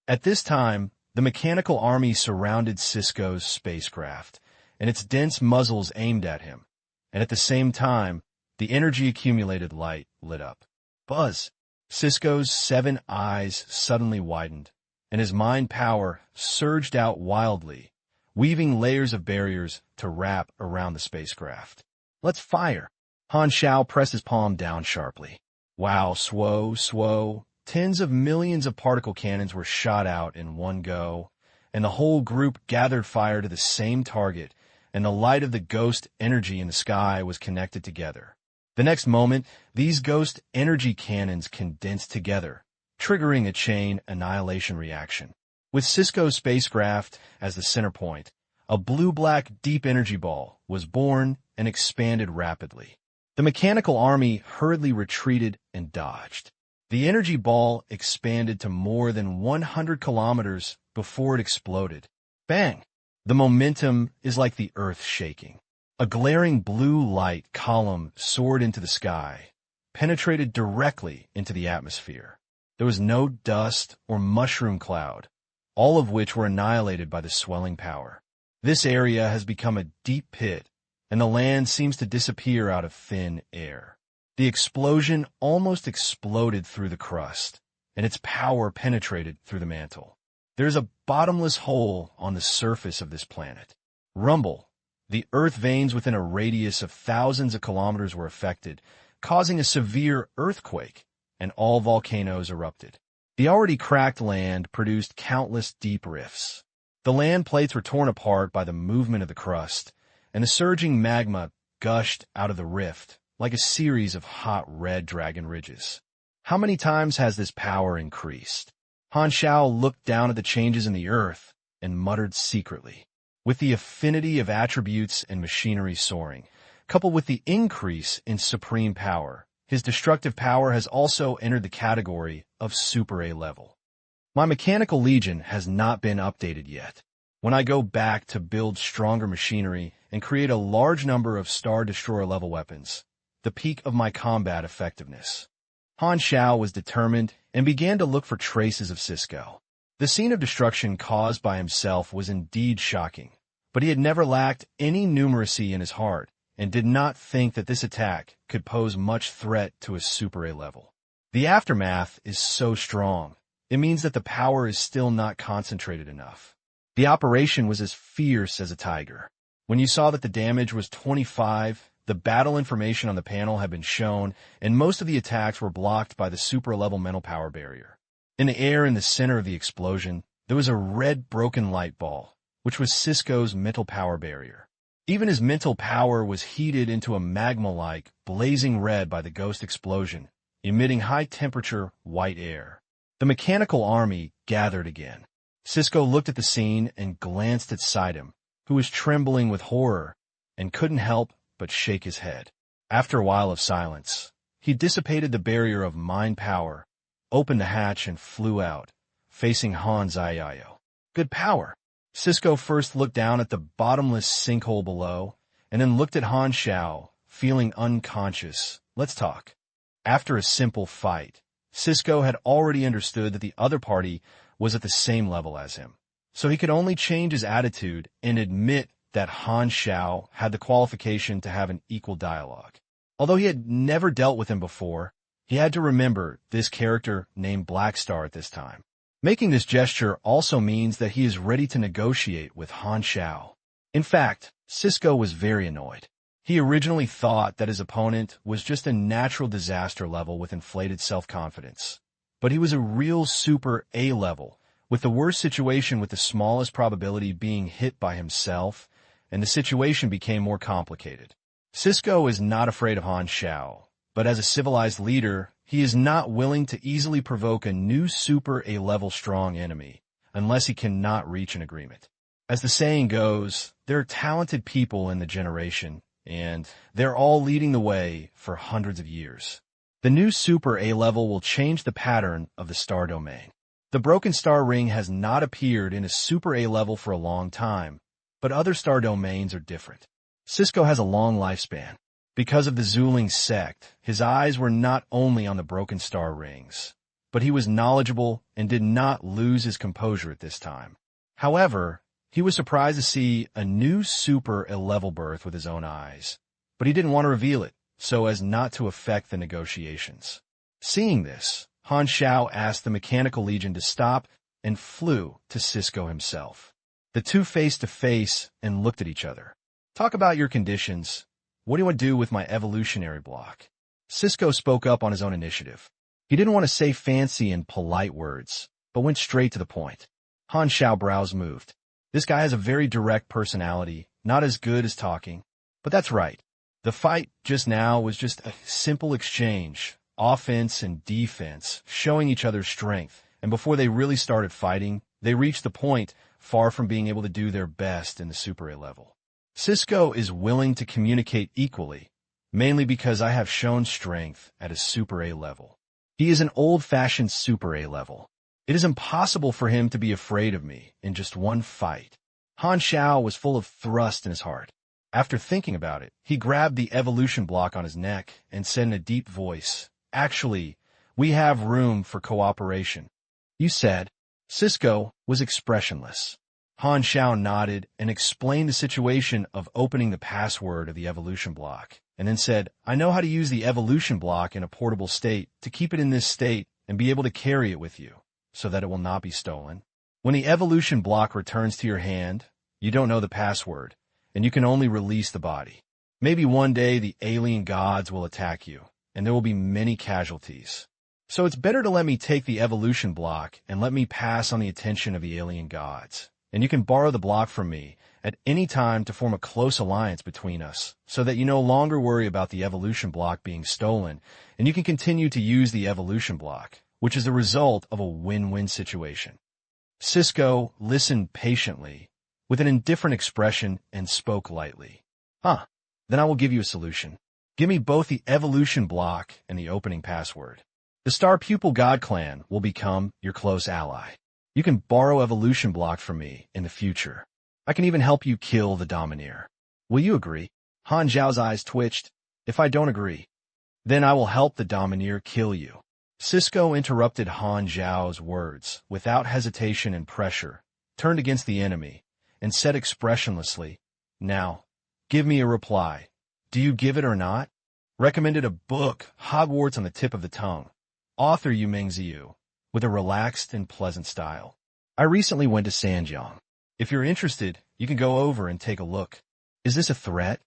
At this time, the mechanical army surrounded Cisco's spacecraft, and its dense muzzles aimed at him, and at the same time, the energy-accumulated light lit up. Buzz! Cisco's 7 eyes suddenly widened, and his mind power surged out wildly, weaving layers of barriers to wrap around the spacecraft. "Let's fire!" Han Xiao pressed his palm down sharply. Wow, swoo. Tens of millions of particle cannons were shot out in one go, and the whole group gathered fire to the same target, and the light of the ghost energy in the sky was connected together. The next moment, these ghost energy cannons condensed together, triggering a chain annihilation reaction. With Cisco's spacecraft as the center point, a blue-black deep energy ball was born and expanded rapidly. The mechanical army hurriedly retreated and dodged. The energy ball expanded to more than 100 kilometers before it exploded. Bang! The momentum is like the earth shaking. A glaring blue light column soared into the sky, penetrated directly into the atmosphere. There was no dust or mushroom cloud, all of which were annihilated by the swelling power. This area has become a deep pit, and the land seems to disappear out of thin air. The explosion almost exploded through the crust, and its power penetrated through the mantle. There's a bottomless hole on the surface of this planet. Rumble. The earth veins within a radius of thousands of kilometers were affected, causing a severe earthquake, and all volcanoes erupted. The already cracked land produced countless deep rifts. The land plates were torn apart by the movement of the crust, and the surging magma gushed out of the rift like a series of hot red dragon ridges. How many times has this power increased? Han Xiao looked down at the changes in the earth and muttered secretly. With the affinity of attributes and machinery soaring, coupled with the increase in supreme power, his destructive power has also entered the category of Super A level. My mechanical legion has not been updated yet. When I go back to build stronger machinery and create a large number of Star Destroyer level weapons, the peak of my combat effectiveness. Han Xiao was determined and began to look for traces of Cisco. The scene of destruction caused by himself was indeed shocking, but he had never lacked any numeracy in his heart and did not think that this attack could pose much threat to a Super A level. The aftermath is so strong, it means that the power is still not concentrated enough. The operation was as fierce as a tiger. When you saw that the damage was 25, the battle information on the panel had been shown, and most of the attacks were blocked by the super-level mental power barrier. In the air in the center of the explosion, there was a red broken light ball, which was Cisco's mental power barrier. Even his mental power was heated into a magma-like, blazing red by the ghost explosion, emitting high-temperature white air. The mechanical army gathered again. Cisco looked at the scene and glanced at Sidem, who was trembling with horror and couldn't help but shake his head. After a while of silence, he dissipated the barrier of mind power, opened the hatch, and flew out, facing Han Xiao. Good power. Cisco first looked down at the bottomless sinkhole below, and then looked at Han Xiao, feeling unconscious. Let's talk. After a simple fight, Cisco had already understood that the other party was at the same level as him, so he could only change his attitude and admit that Han Xiao had the qualification to have an equal dialogue. Although he had never dealt with him before, he had to remember this character named Blackstar at this time. Making this gesture also means that he is ready to negotiate with Han Xiao. In fact, Cisco was very annoyed. He originally thought that his opponent was just a natural disaster level with inflated self-confidence. But he was a real Super A level, with the worst situation with the smallest probability being hit by himself, and the situation became more complicated. Cisco is not afraid of Han Xiao, but as a civilized leader, he is not willing to easily provoke a new Super A level strong enemy, unless he cannot reach an agreement. As the saying goes, there are talented people in the generation, and they're all leading the way for hundreds of years. The new Super A level will change the pattern of the star domain. The Broken Star Ring has not appeared in a Super A level for a long time, but other star domains are different. Cisco has a long lifespan. Because of the Zuling sect, his eyes were not only on the Broken Star Rings, but he was knowledgeable and did not lose his composure at this time. However, he was surprised to see a new Super A level birth with his own eyes, but he didn't want to reveal it, so as not to affect the negotiations. Seeing this, Han Xiao asked the Mechanical Legion to stop and flew to Cisco himself. The two faced to face and looked at each other. Talk about your conditions. What do you want to do with my evolutionary block? Cisco spoke up on his own initiative. He didn't want to say fancy and polite words, but went straight to the point. Han Xiao brows moved. This guy has a very direct personality, not as good as talking. But that's right. The fight just now was just a simple exchange, offense and defense, showing each other's strength. And before they really started fighting, they reached the point far from being able to do their best in the Super A level. Cisco is willing to communicate equally, mainly because I have shown strength at a Super A level. He is an old-fashioned Super A level. It is impossible for him to be afraid of me in just one fight. Han Xiao was full of thrust in his heart. After thinking about it, he grabbed the evolution block on his neck and said in a deep voice, "Actually, we have room for cooperation." You said. Cisco was expressionless. Han Xiao nodded and explained the situation of opening the password of the evolution block, and then said, I know how to use the evolution block in a portable state to keep it in this state and be able to carry it with you, so that it will not be stolen. When the evolution block returns to your hand, you don't know the password, and you can only release the body. Maybe one day the alien gods will attack you, and there will be many casualties. So it's better to let me take the evolution block and let me pass on the attention of the alien gods. And you can borrow the block from me at any time to form a close alliance between us, so that you no longer worry about the evolution block being stolen, and you can continue to use the evolution block, which is the result of a win-win situation. Cisco listened patiently, with an indifferent expression, and spoke lightly. Then I will give you a solution. Give me both the evolution block and the opening password. The Star Pupil God Clan will become your close ally. You can borrow evolution block from me in the future. I can even help you kill the Domineer. Will you agree? Han Xiao's eyes twitched. If I don't agree, then I will help the Domineer kill you. Cisco interrupted Han Xiao's words without hesitation and pressure, turned against the enemy, and said expressionlessly, Now, give me a reply. Do you give it or not? Recommended a book, Hogwarts on the tip of the tongue. Author Yu Mingziu, with a relaxed and pleasant style. I recently went to Sanjiang. If you're interested, you can go over and take a look. Is this a threat?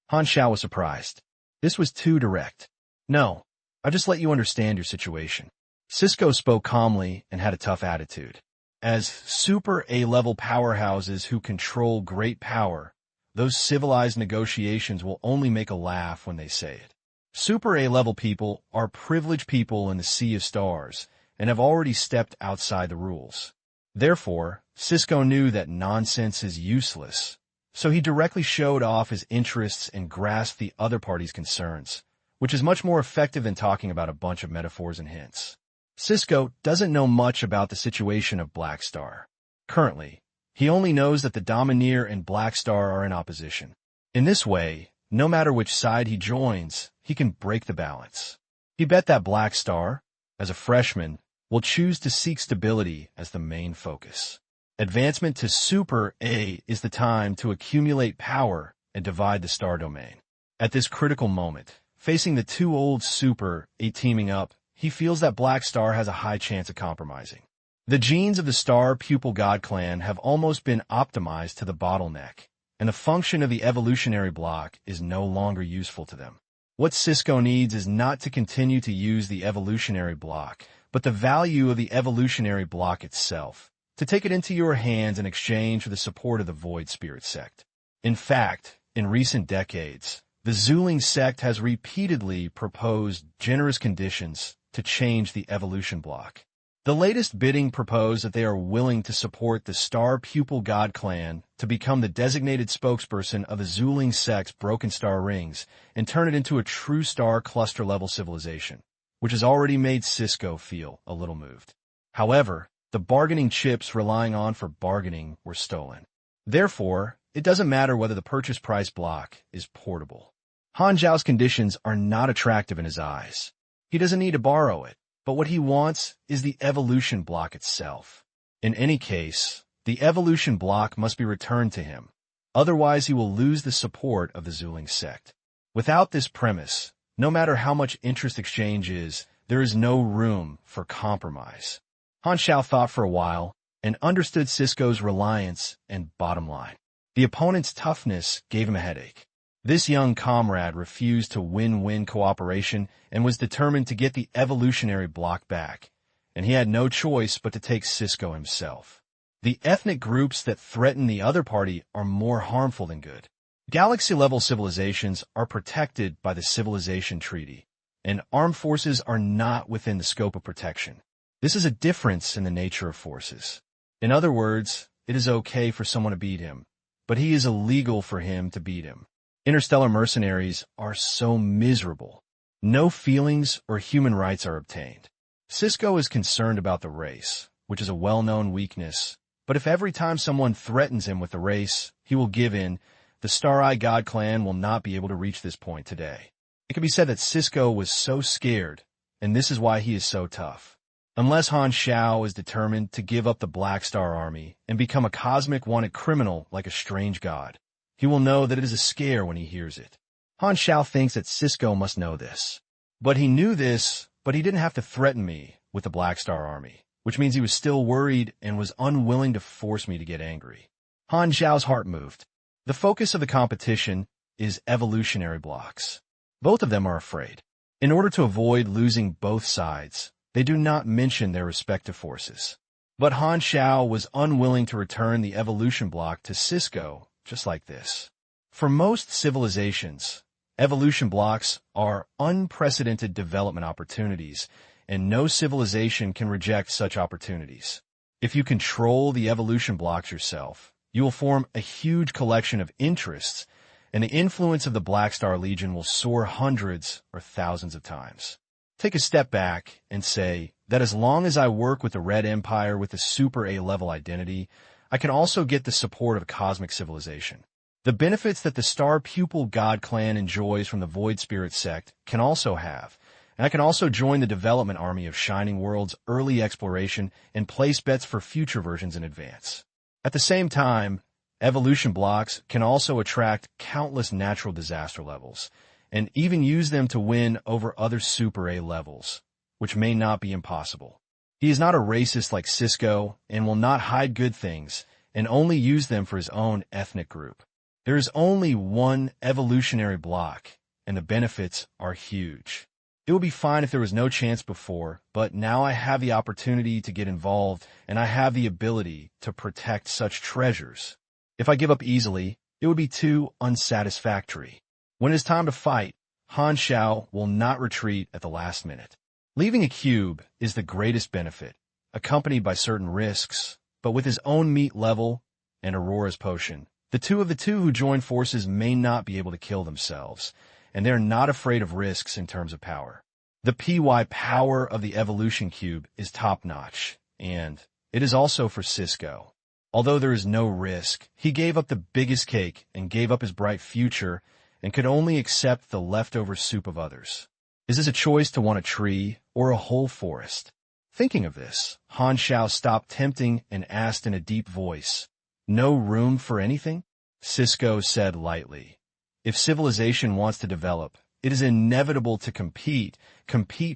Han Xiao was surprised. This was too direct. No, I'll just let you understand your situation. Cisco spoke calmly and had a tough attitude. As super A-level powerhouses who control great power, those civilized negotiations will only make a laugh when they say it. Super A-level people are privileged people in the sea of stars and have already stepped outside the rules. Therefore, Cisco knew that nonsense is useless, so he directly showed off his interests and grasped the other party's concerns, which is much more effective than talking about a bunch of metaphors and hints. Cisco doesn't know much about the situation of Black Star. Currently, he only knows that the Domineer and Black Star are in opposition. In this way, no matter which side he joins, he can break the balance. He bet that Black Star, as a freshman, will choose to seek stability as the main focus. Advancement to Super A is the time to accumulate power and divide the star domain. At this critical moment, facing the two old Super A teaming up, he feels that Black Star has a high chance of compromising. The genes of the Star Pupil God Clan have almost been optimized to the bottleneck, and the function of the evolutionary block is no longer useful to them. What Cisco needs is not to continue to use the evolutionary block, but the value of the evolutionary block itself, to take it into your hands in exchange for the support of the Void Spirit sect. In fact, in recent decades, the Zuling sect has repeatedly proposed generous conditions to change the evolution block. The latest bidding proposed that they are willing to support the Star Pupil God Clan to become the designated spokesperson of the Zuling sect's Broken Star Rings and turn it into a true star cluster-level civilization, which has already made Cisco feel a little moved. However, the bargaining chips relying on for bargaining were stolen. Therefore, it doesn't matter whether the purchase price block is portable. Han Xiao's conditions are not attractive in his eyes. He doesn't need to borrow it, but what he wants is the evolution block itself. In any case, the evolution block must be returned to him. Otherwise, he will lose the support of the Zuling sect. Without this premise, no matter how much interest exchange is, there is no room for compromise. Han Xiao thought for a while and understood Cisco's reliance and bottom line. The opponent's toughness gave him a headache. This young comrade refused to win-win cooperation and was determined to get the evolutionary block back, and he had no choice but to take Cisco himself. The ethnic groups that threaten the other party are more harmful than good. Galaxy-level civilizations are protected by the Civilization Treaty, and armed forces are not within the scope of protection. This is a difference in the nature of forces. In other words, it is okay for someone to beat him, but he is illegal for him to beat him. Interstellar mercenaries are so miserable. No feelings or human rights are obtained. Cisco is concerned about the race, which is a well-known weakness, but if every time someone threatens him with the race, he will give in, the Star-Eye God Clan will not be able to reach this point today. It can be said that Cisco was so scared, and this is why he is so tough. Unless Han Xiao is determined to give up the Black Star Army and become a cosmic wanted criminal like a strange god, he will know that it is a scare when he hears it. Han Xiao thinks that Cisco must know this. But he knew this, but he didn't have to threaten me with the Black Star Army, which means he was still worried and was unwilling to force me to get angry. Han Xiao's heart moved. The focus of the competition is evolutionary blocks. Both of them are afraid. In order to avoid losing both sides, they do not mention their respective forces. But Han Xiao was unwilling to return the evolution block to Cisco just like this. For most civilizations, evolution blocks are unprecedented development opportunities, and no civilization can reject such opportunities. If you control the evolution blocks yourself, you will form a huge collection of interests, and the influence of the Black Star Legion will soar hundreds or thousands of times. Take a step back and say that as long as I work with the Red Empire with a super A-level identity, I can also get the support of a cosmic civilization. The benefits that the Star Pupil God Clan enjoys from the Void Spirit sect can also have, and I can also join the development army of Shining World's early exploration and place bets for future versions in advance. At the same time, evolution blocks can also attract countless natural disaster levels, and even use them to win over other Super A levels, which may not be impossible. He is not a racist like Cisco and will not hide good things and only use them for his own ethnic group. There is only one evolutionary block, and the benefits are huge. It would be fine if there was no chance before, but now I have the opportunity to get involved, and I have the ability to protect such treasures. If I give up easily, it would be too unsatisfactory. When it is time to fight, Han Xiao will not retreat at the last minute. Leaving a cube is the greatest benefit, accompanied by certain risks, but with his own meat level and Aurora's potion, the two who join forces may not be able to kill themselves, and they are not afraid of risks in terms of power. The PY power of the evolution cube is top-notch, and it is also for Cisco. Although there is no risk, he gave up the biggest cake and gave up his bright future and could only accept the leftover soup of others. Is this a choice to want a tree or a whole forest? Thinking of this, Han Xiao stopped tempting and asked in a deep voice, "No room for anything?" Cisco said lightly, "If civilization wants to develop, it is inevitable to compete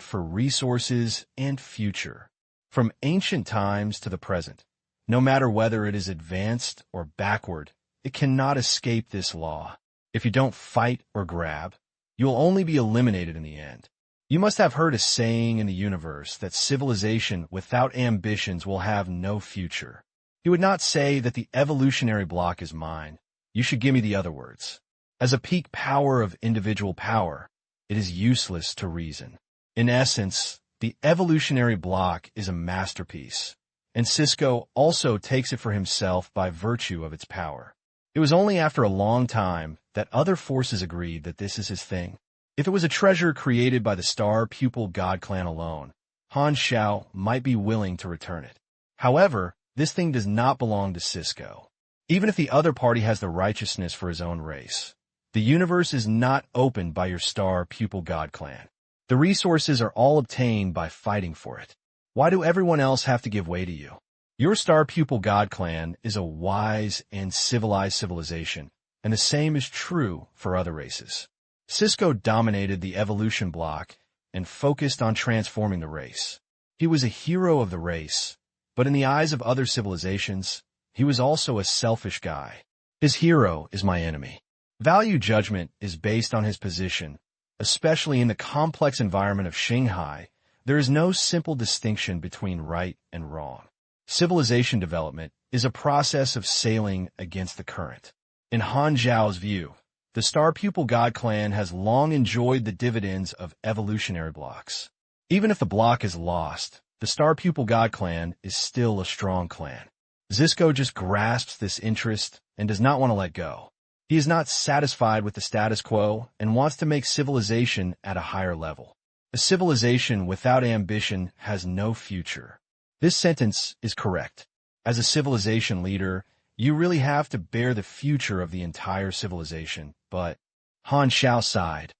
for resources and future. From ancient times to the present, no matter whether it is advanced or backward, it cannot escape this law. If you don't fight or grab, you will only be eliminated in the end. You must have heard a saying in the universe that civilization without ambitions will have no future. You would not say that the evolutionary block is mine. You should give me the other words. As a peak power of individual power, it is useless to reason. In essence, the evolutionary block is a masterpiece, and Cisco also takes it for himself by virtue of its power. It was only after a long time that other forces agreed that this is his thing. If it was a treasure created by the Star Pupil God Clan alone, Han Xiao might be willing to return it. However, this thing does not belong to Cisco. Even if the other party has the righteousness for his own race, the universe is not opened by your Star Pupil God Clan. The resources are all obtained by fighting for it. Why do everyone else have to give way to you? Your Star Pupil God Clan is a wise and civilized civilization, and the same is true for other races. Cisco dominated the evolution block and focused on transforming the race. He was a hero of the race, but in the eyes of other civilizations, he was also a selfish guy. His hero is my enemy. Value judgment is based on his position, especially in the complex environment of Shanghai. There is no simple distinction between right and wrong. Civilization development is a process of sailing against the current. In Han Xiao's view, the Star Pupil God Clan has long enjoyed the dividends of evolutionary blocks. Even if the block is lost, the Star Pupil God Clan is still a strong clan. Cisco just grasps this interest and does not want to let go. He is not satisfied with the status quo and wants to make civilization at a higher level. A civilization without ambition has no future. This sentence is correct. As a civilization leader, you really have to bear the future of the entire civilization, but Han Xiao sighed.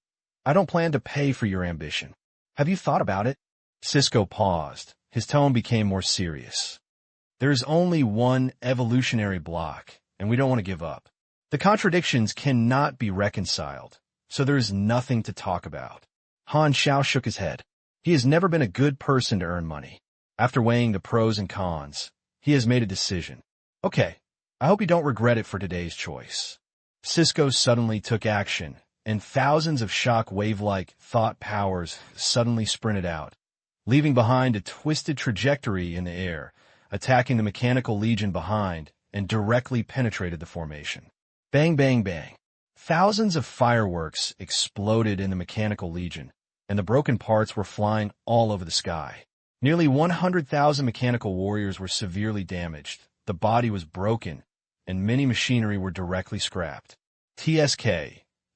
I don't plan to pay for your ambition. Have you thought about it? Cisco paused, his tone became more serious. There is only one evolutionary block, and we don't want to give up. The contradictions cannot be reconciled, so there is nothing to talk about. Han Xiao shook his head. He has never been a good person to earn money. After weighing the pros and cons, he has made a decision. Okay, I hope you don't regret it for today's choice. Cisco suddenly took action, and thousands of shock wave-like thought powers suddenly sprinted out, leaving behind a twisted trajectory in the air, attacking the mechanical legion behind, and directly penetrated the formation. Bang, bang, bang. Thousands of fireworks exploded in the mechanical legion, and the broken parts were flying all over the sky. Nearly 100,000 mechanical warriors were severely damaged, the body was broken, and many machinery were directly scrapped. TSK.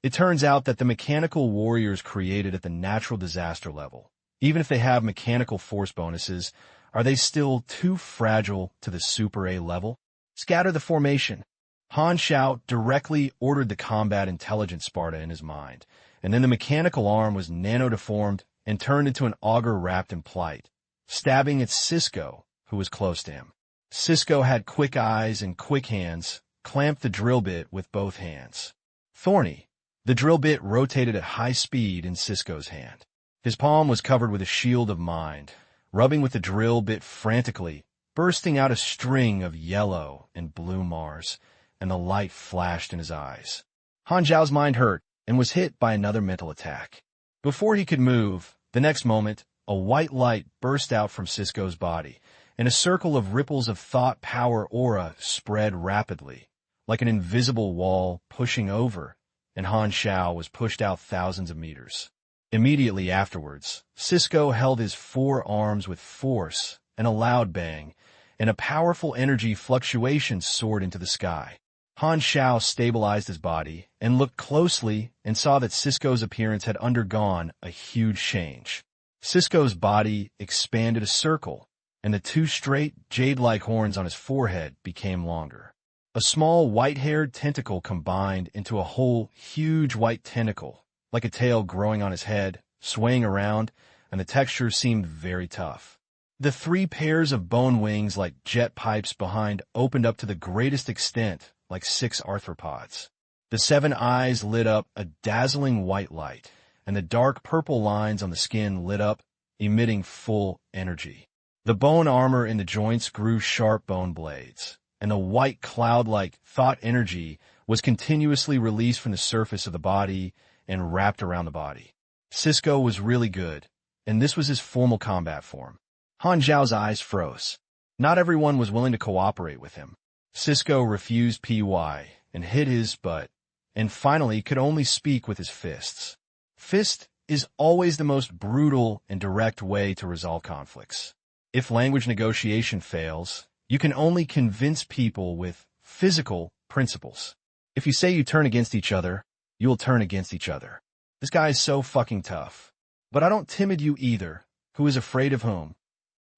It turns out that the mechanical warriors created at the natural disaster level, even if they have mechanical force bonuses, are they still too fragile to the Super A level? Scatter the formation. Han Xiao directly ordered the combat intelligence Sparta in his mind, and then the mechanical arm was nano-deformed and turned into an auger wrapped in plight, stabbing at Cisco, who was close to him. Cisco had quick eyes and quick hands, clamped the drill bit with both hands. Thorny. The drill bit rotated at high speed in Cisco's hand. His palm was covered with a shield of mind, rubbing with the drill bit frantically, bursting out a string of yellow and blue Mars, and the light flashed in his eyes. Han Xiao's mind hurt and was hit by another mental attack. Before he could move, the next moment, a white light burst out from Cisco's body, and a circle of ripples of thought power aura spread rapidly, like an invisible wall pushing over, and Han Xiao was pushed out thousands of meters. Immediately afterwards, Cisco held his forearms with force, and a loud bang, and a powerful energy fluctuation soared into the sky. Han Xiao stabilized his body and looked closely and saw that Cisco's appearance had undergone a huge change. Cisco's body expanded a circle, and the two straight, jade-like horns on his forehead became longer. A small white-haired tentacle combined into a whole huge white tentacle, like a tail growing on his head, swaying around, and the texture seemed very tough. The three pairs of bone wings like jet pipes behind opened up to the greatest extent, like 6 arthropods. The 7 eyes lit up a dazzling white light, and the dark purple lines on the skin lit up, emitting full energy. The bone armor in the joints grew sharp bone blades, and the white cloud-like thought energy was continuously released from the surface of the body and wrapped around the body. Cisco was really good, and this was his formal combat form. Han Xiao's eyes froze. Not everyone was willing to cooperate with him. Cisco refused PY and hit his butt, and finally could only speak with his fists. Fist is always the most brutal and direct way to resolve conflicts. If language negotiation fails, you can only convince people with physical principles. If you say you turn against each other, you will turn against each other. This guy is so fucking tough. But I don't timid you either. Who is afraid of whom?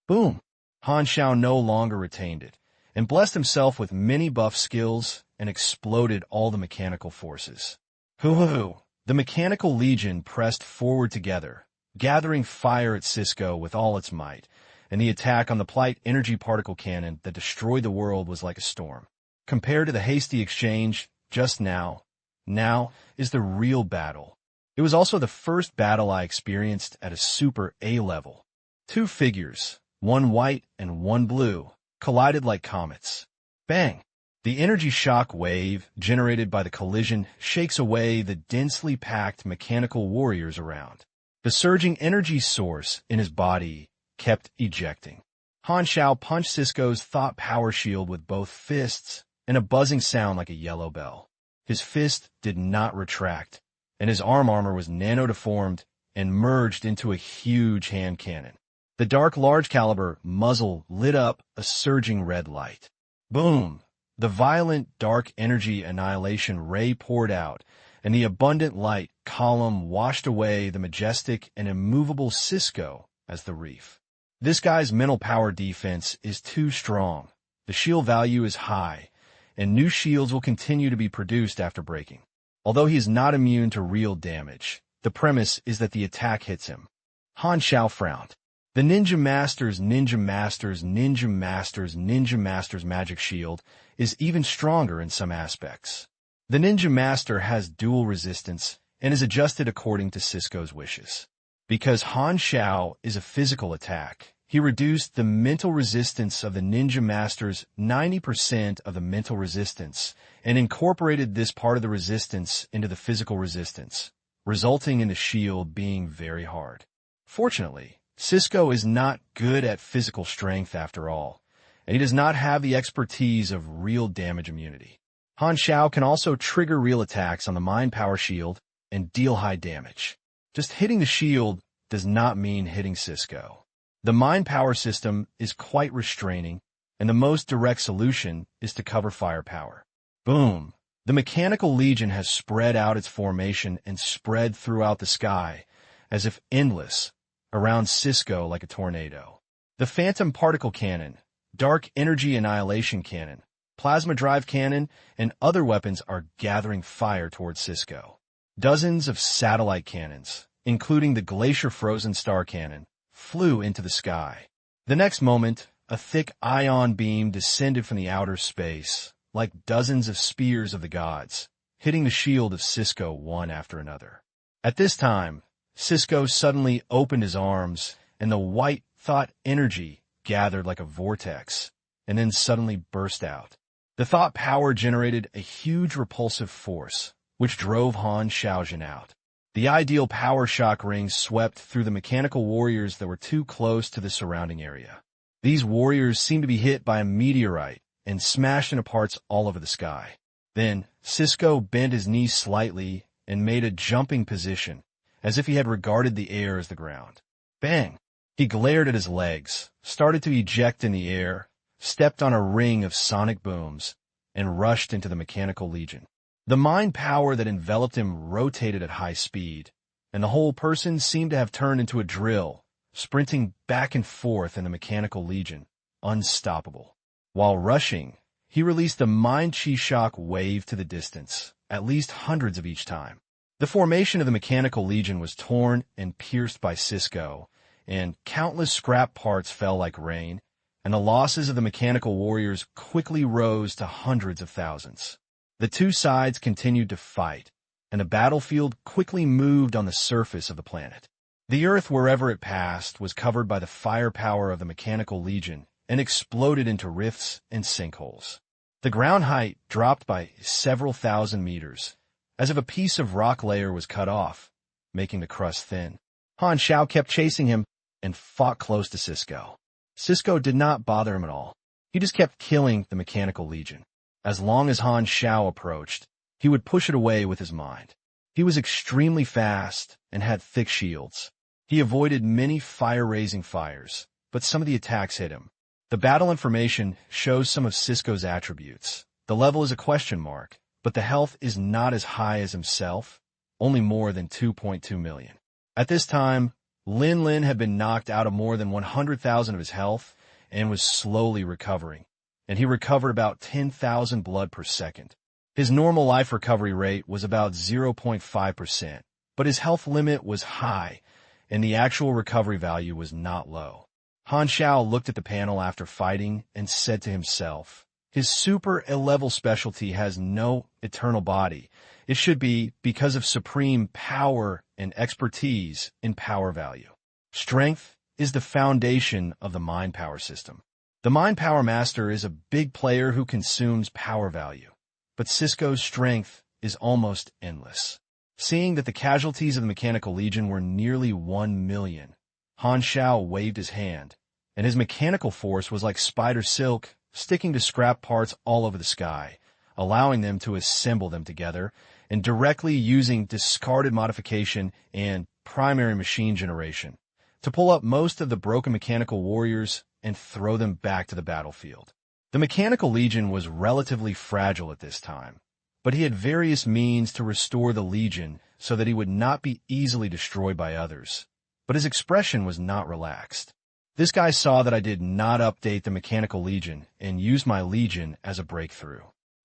Boom! Han Xiao no longer retained it, and blessed himself with many buff skills and exploded all the mechanical forces. Hoo-hoo-hoo! The mechanical legion pressed forward together, gathering fire at Cisco with all its might, and the attack on the Plight energy particle cannon that destroyed the world was like a storm. Compared to the hasty exchange just now is the real battle. It was also the first battle I experienced at a Super A level. 2 figures, one white and one blue, collided like comets. Bang! The energy shock wave generated by the collision shakes away the densely packed mechanical warriors around. The surging energy source in his body kept ejecting. Han Xiao punched Cisco's thought power shield with both fists, and a buzzing sound like a yellow bell. His fist did not retract, and his arm armor was nano-deformed and merged into a huge hand cannon. The dark large-caliber muzzle lit up a surging red light. Boom! The violent dark energy annihilation ray poured out, and the abundant light column washed away the majestic and immovable Cisco as the reef. This guy's mental power defense is too strong. The shield value is high, and new shields will continue to be produced after breaking. Although he is not immune to real damage, the premise is that the attack hits him. Han Xiao frowned. The Ninja Master's magic shield is even stronger in some aspects. The Ninja Master has dual resistance and is adjusted according to Cisco's wishes. Because Han Xiao is a physical attack, he reduced the mental resistance of the Ninja Master's 90% of the mental resistance and incorporated this part of the resistance into the physical resistance, resulting in the shield being very hard. Fortunately, Cisco is not good at physical strength after all, and he does not have the expertise of real damage immunity. Han Xiao can also trigger real attacks on the mind power shield and deal high damage. Just hitting the shield does not mean hitting Cisco. The mind power system is quite restraining, and the most direct solution is to cover firepower. Boom! The Mechanical Legion has spread out its formation and spread throughout the sky, as if endless, around Cisco like a tornado. The Phantom Particle Cannon, Dark Energy Annihilation Cannon, Plasma Drive Cannon, and other weapons are gathering fire towards Cisco. Dozens of satellite cannons, including the Glacier Frozen Star Cannon, flew into the sky. The next moment, a thick ion beam descended from the outer space, like dozens of spears of the gods, hitting the shield of Cisco one after another. At this time, Cisco suddenly opened his arms, and the white thought energy gathered like a vortex, and then suddenly burst out. The thought power generated a huge repulsive force, which drove Han Xiao out. The ideal power shock rings swept through the mechanical warriors that were too close to the surrounding area. These warriors seemed to be hit by a meteorite and smashed into parts all over the sky. Then, Cisco bent his knees slightly and made a jumping position, as if he had regarded the air as the ground. Bang! He glared at his legs, started to eject in the air, stepped on a ring of sonic booms, and rushed into the Mechanical Legion. The mind power that enveloped him rotated at high speed, and the whole person seemed to have turned into a drill, sprinting back and forth in the Mechanical Legion, unstoppable. While rushing, he released a mind chi shock wave to the distance, at least hundreds of each time. The formation of the Mechanical Legion was torn and pierced by Cisco, and countless scrap parts fell like rain, and the losses of the mechanical warriors quickly rose to hundreds of thousands. The two sides continued to fight, and the battlefield quickly moved on the surface of the planet. The Earth, wherever it passed, was covered by the firepower of the Mechanical Legion and exploded into rifts and sinkholes. The ground height dropped by several thousand meters, as if a piece of rock layer was cut off, making the crust thin. Han Xiao kept chasing him and fought close to Cisco. Cisco did not bother him at all. He just kept killing the Mechanical Legion. As long as Han Xiao approached, he would push it away with his mind. He was extremely fast and had thick shields. He avoided many fire-raising fires, but some of the attacks hit him. The battle information shows some of Cisco's attributes. The level is a question mark, but the health is not as high as himself, only more than 2.2 million. At this time, Lin Lin had been knocked out of more than 100,000 of his health and was slowly recovering, and he recovered about 10,000 blood per second. His normal life recovery rate was about 0.5%, but his health limit was high, and the actual recovery value was not low. Han Xiao looked at the panel after fighting and said to himself, his super level specialty has no eternal body. It should be because of supreme power and expertise in power value. Strength is the foundation of the mind power system. The mind power master is a big player who consumes power value, but Cisco's strength is almost endless. Seeing that the casualties of the Mechanical Legion were nearly 1 million, Han Xiao waved his hand, and his mechanical force was like spider silk, sticking to scrap parts all over the sky, allowing them to assemble them together, and directly using discarded modification and primary machine generation to pull up most of the broken mechanical warriors and throw them back to the battlefield. The Mechanical Legion was relatively fragile at this time, but he had various means to restore the Legion so that he would not be easily destroyed by others. But his expression was not relaxed. This guy saw that I did not update the Mechanical Legion and used my Legion as a breakthrough.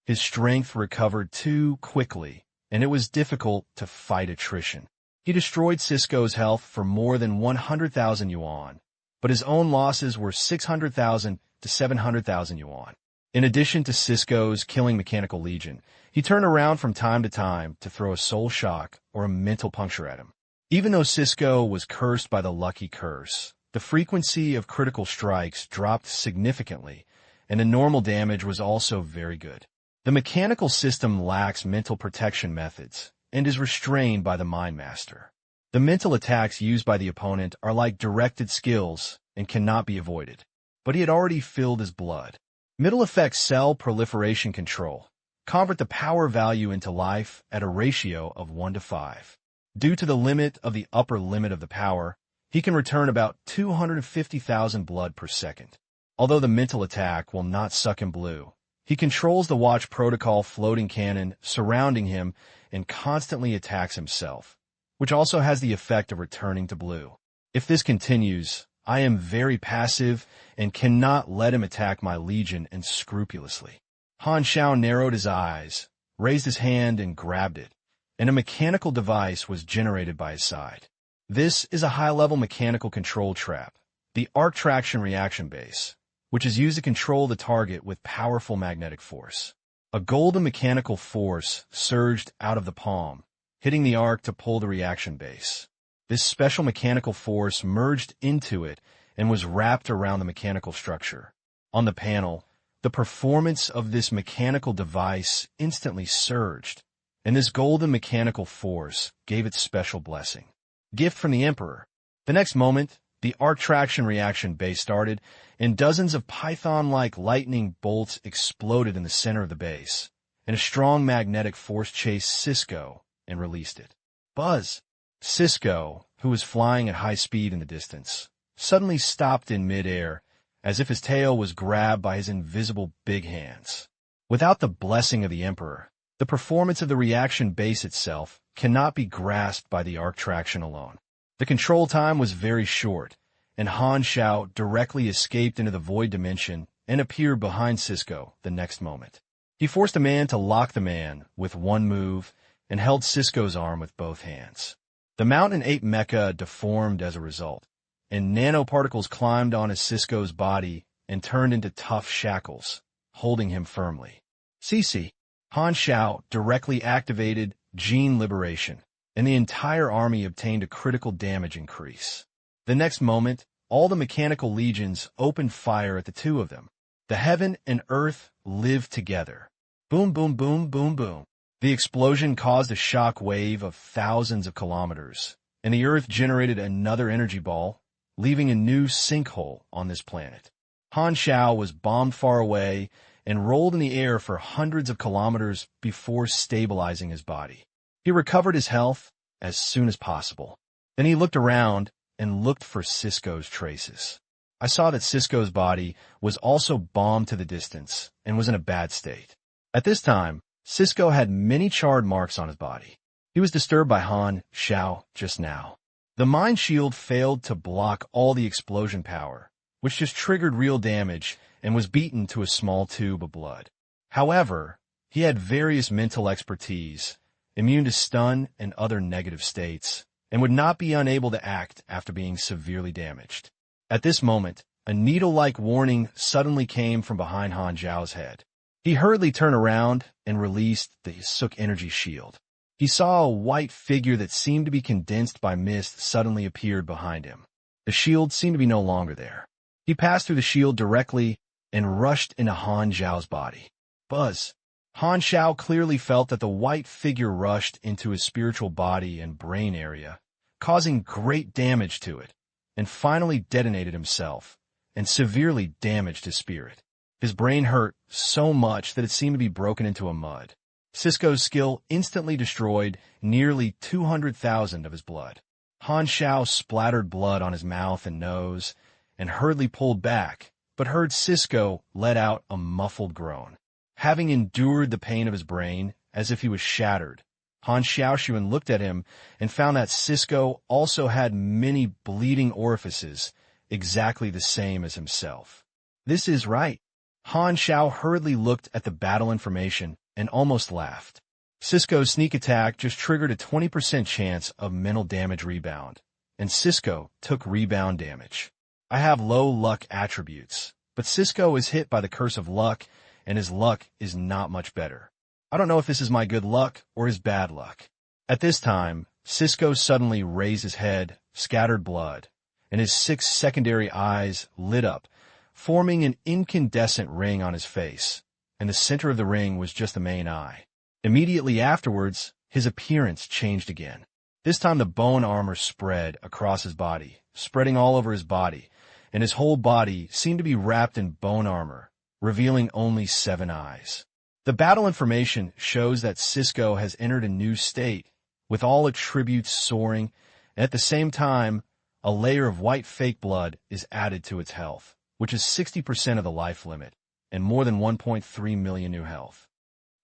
His strength recovered too quickly, and it was difficult to fight attrition. He destroyed Cisco's health for more than 100,000 yuan, but his own losses were 600,000 to 700,000 yuan. In addition to Cisco's killing Mechanical Legion, he turned around from time to time to throw a soul shock or a mental puncture at him. Even though Cisco was cursed by the lucky curse, the frequency of critical strikes dropped significantly, and the normal damage was also very good. The mechanical system lacks mental protection methods and is restrained by the Mind Master. The mental attacks used by the opponent are like directed skills and cannot be avoided. But he had already filled his blood. Middle effect cell proliferation control. Convert the power value into life at a ratio of 1 to 5. Due to the limit of the upper limit of the power, he can return about 250,000 blood per second. Although the mental attack will not suck him blue, he controls the Watch Protocol floating cannon surrounding him and constantly attacks himself, which also has the effect of returning to blue. If this continues, I am very passive and cannot let him attack my legion unscrupulously. Han Xiao narrowed his eyes, raised his hand and grabbed it, and a mechanical device was generated by his side. This is a high-level mechanical control trap, the arc traction reaction base, which is used to control the target with powerful magnetic force. A golden mechanical force surged out of the palm, hitting the arc to pull the reaction base. This special mechanical force merged into it and was wrapped around the mechanical structure. On the panel, the performance of this mechanical device instantly surged, and this golden mechanical force gave it special blessing. Gift from the Emperor. The next moment, the arc traction reaction base started, and dozens of python-like lightning bolts exploded in the center of the base, and a strong magnetic force chased Cisco and released it. Buzz! Cisco, who was flying at high speed in the distance, suddenly stopped in mid-air, as if his tail was grabbed by his invisible big hands. Without the blessing of the Emperor, the performance of the reaction base itself cannot be grasped by the arc traction alone. The control time was very short, and Han Xiao directly escaped into the void dimension and appeared behind Cisco the next moment. He forced a man to lock the man with one move and held Cisco's arm with both hands. The mountain ape mecha deformed as a result, and nanoparticles climbed onto Cisco's body and turned into tough shackles, holding him firmly. CC. Han Xiao directly activated Gene Liberation, and the entire army obtained a critical damage increase. The next moment, all the mechanical legions opened fire at the two of them. The heaven and earth lived together. Boom, boom, boom, boom, boom. The explosion caused a shock wave of thousands of kilometers, and the earth generated another energy ball, leaving a new sinkhole on this planet. Han Xiao was bombed far away and rolled in the air for hundreds of kilometers before stabilizing his body. He recovered his health as soon as possible. Then he looked around and looked for Cisco's traces. I saw that Cisco's body was also bombed to the distance and was in a bad state. At this time, Cisco had many charred marks on his body. He was disturbed by Han Xiao just now. The mind shield failed to block all the explosion power, which just triggered real damage and was beaten to a small tube of blood. However, he had various mental expertise, immune to stun and other negative states, and would not be unable to act after being severely damaged. At this moment, a needle-like warning suddenly came from behind Han Xiao's head. He hurriedly turned around and released the Suk energy shield. He saw a white figure that seemed to be condensed by mist suddenly appeared behind him. The shield seemed to be no longer there. He passed through the shield directly and rushed into Han Xiao's body. Buzz! Han Xiao clearly felt that the white figure rushed into his spiritual body and brain area, causing great damage to it, and finally detonated himself, and severely damaged his spirit. His brain hurt so much that it seemed to be broken into a mud. Cisco's skill instantly destroyed nearly 200,000 of his blood. Han Xiao splattered blood on his mouth and nose, and hurriedly pulled back, but heard Cisco let out a muffled groan. Having endured the pain of his brain, as if he was shattered, Han Xiaoshuan looked at him and found that Cisco also had many bleeding orifices, exactly the same as himself. This is right. Han Xiao hurriedly looked at the battle information and almost laughed. Cisco's sneak attack just triggered a 20% chance of mental damage rebound, and Cisco took rebound damage. I have low luck attributes, but Cisco is hit by the curse of luck, and his luck is not much better. I don't know if this is my good luck or his bad luck. At this time, Cisco suddenly raised his head, scattered blood, and his 6 secondary eyes lit up, forming an incandescent ring on his face, and the center of the ring was just the main eye. Immediately afterwards, his appearance changed again. This time the bone armor spread across his body, spreading all over his body, and his whole body seemed to be wrapped in bone armor, revealing only 7 eyes. The battle information shows that Cisco has entered a new state, with all attributes soaring, and at the same time, a layer of white fake blood is added to its health, which is 60% of the life limit, and more than 1.3 million new health.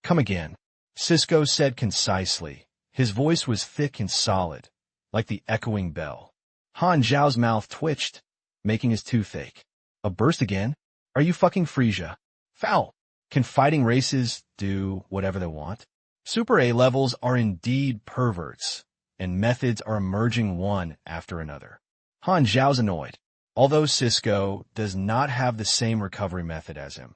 Come again, Cisco said concisely. His voice was thick and solid, like the echoing bell. Han Xiao's mouth twitched, making his toothache. A burst again? Are you fucking Frisia? Foul! Can fighting races do whatever they want? Super A levels are indeed perverts, and methods are emerging one after another. Han Xiao's annoyed. Although Cisco does not have the same recovery method as him,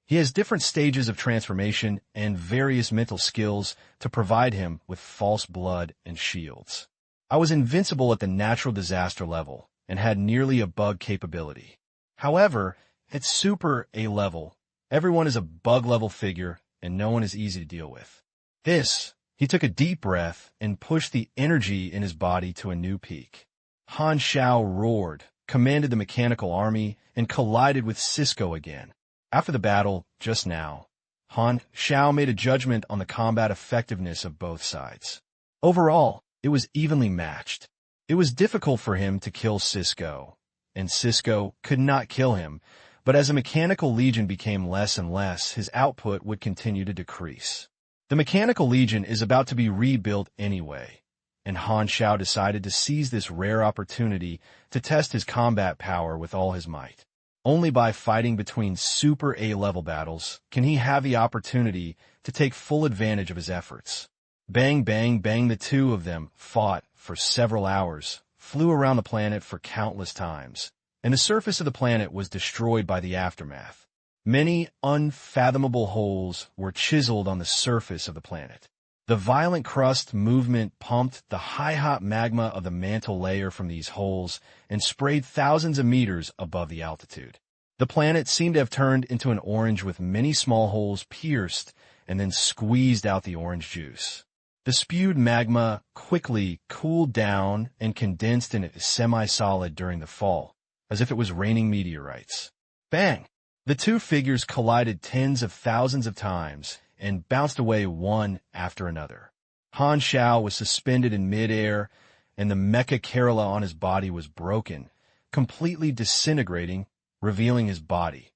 he has different stages of transformation and various mental skills to provide him with false blood and shields. I was invincible at the natural disaster level and had nearly a bug capability. However, at Super A level, everyone is a bug-level figure and no one is easy to deal with. He took a deep breath and pushed the energy in his body to a new peak. Han Xiao roared, commanded the mechanical army, and collided with Cisco again. After the battle, just now, Han Xiao made a judgment on the combat effectiveness of both sides. Overall, it was evenly matched. It was difficult for him to kill Cisco, and Cisco could not kill him, but as a mechanical legion became less and less, his output would continue to decrease. The mechanical legion is about to be rebuilt anyway, and Han Xiao decided to seize this rare opportunity to test his combat power with all his might. Only by fighting between Super A-level battles can he have the opportunity to take full advantage of his efforts. Bang, bang, bang, the two of them fought for several hours, flew around the planet for countless times, and the surface of the planet was destroyed by the aftermath. Many unfathomable holes were chiseled on the surface of the planet. The violent crust movement pumped the high-hot magma of the mantle layer from these holes and sprayed thousands of meters above the altitude. The planet seemed to have turned into an orange with many small holes pierced and then squeezed out the orange juice. The spewed magma quickly cooled down and condensed in a semi-solid during the fall, as if it was raining meteorites. Bang! The two figures collided tens of thousands of times and bounced away one after another. Han Xiao was suspended in midair, and the mecha Kerala on his body was broken, completely disintegrating, revealing his body.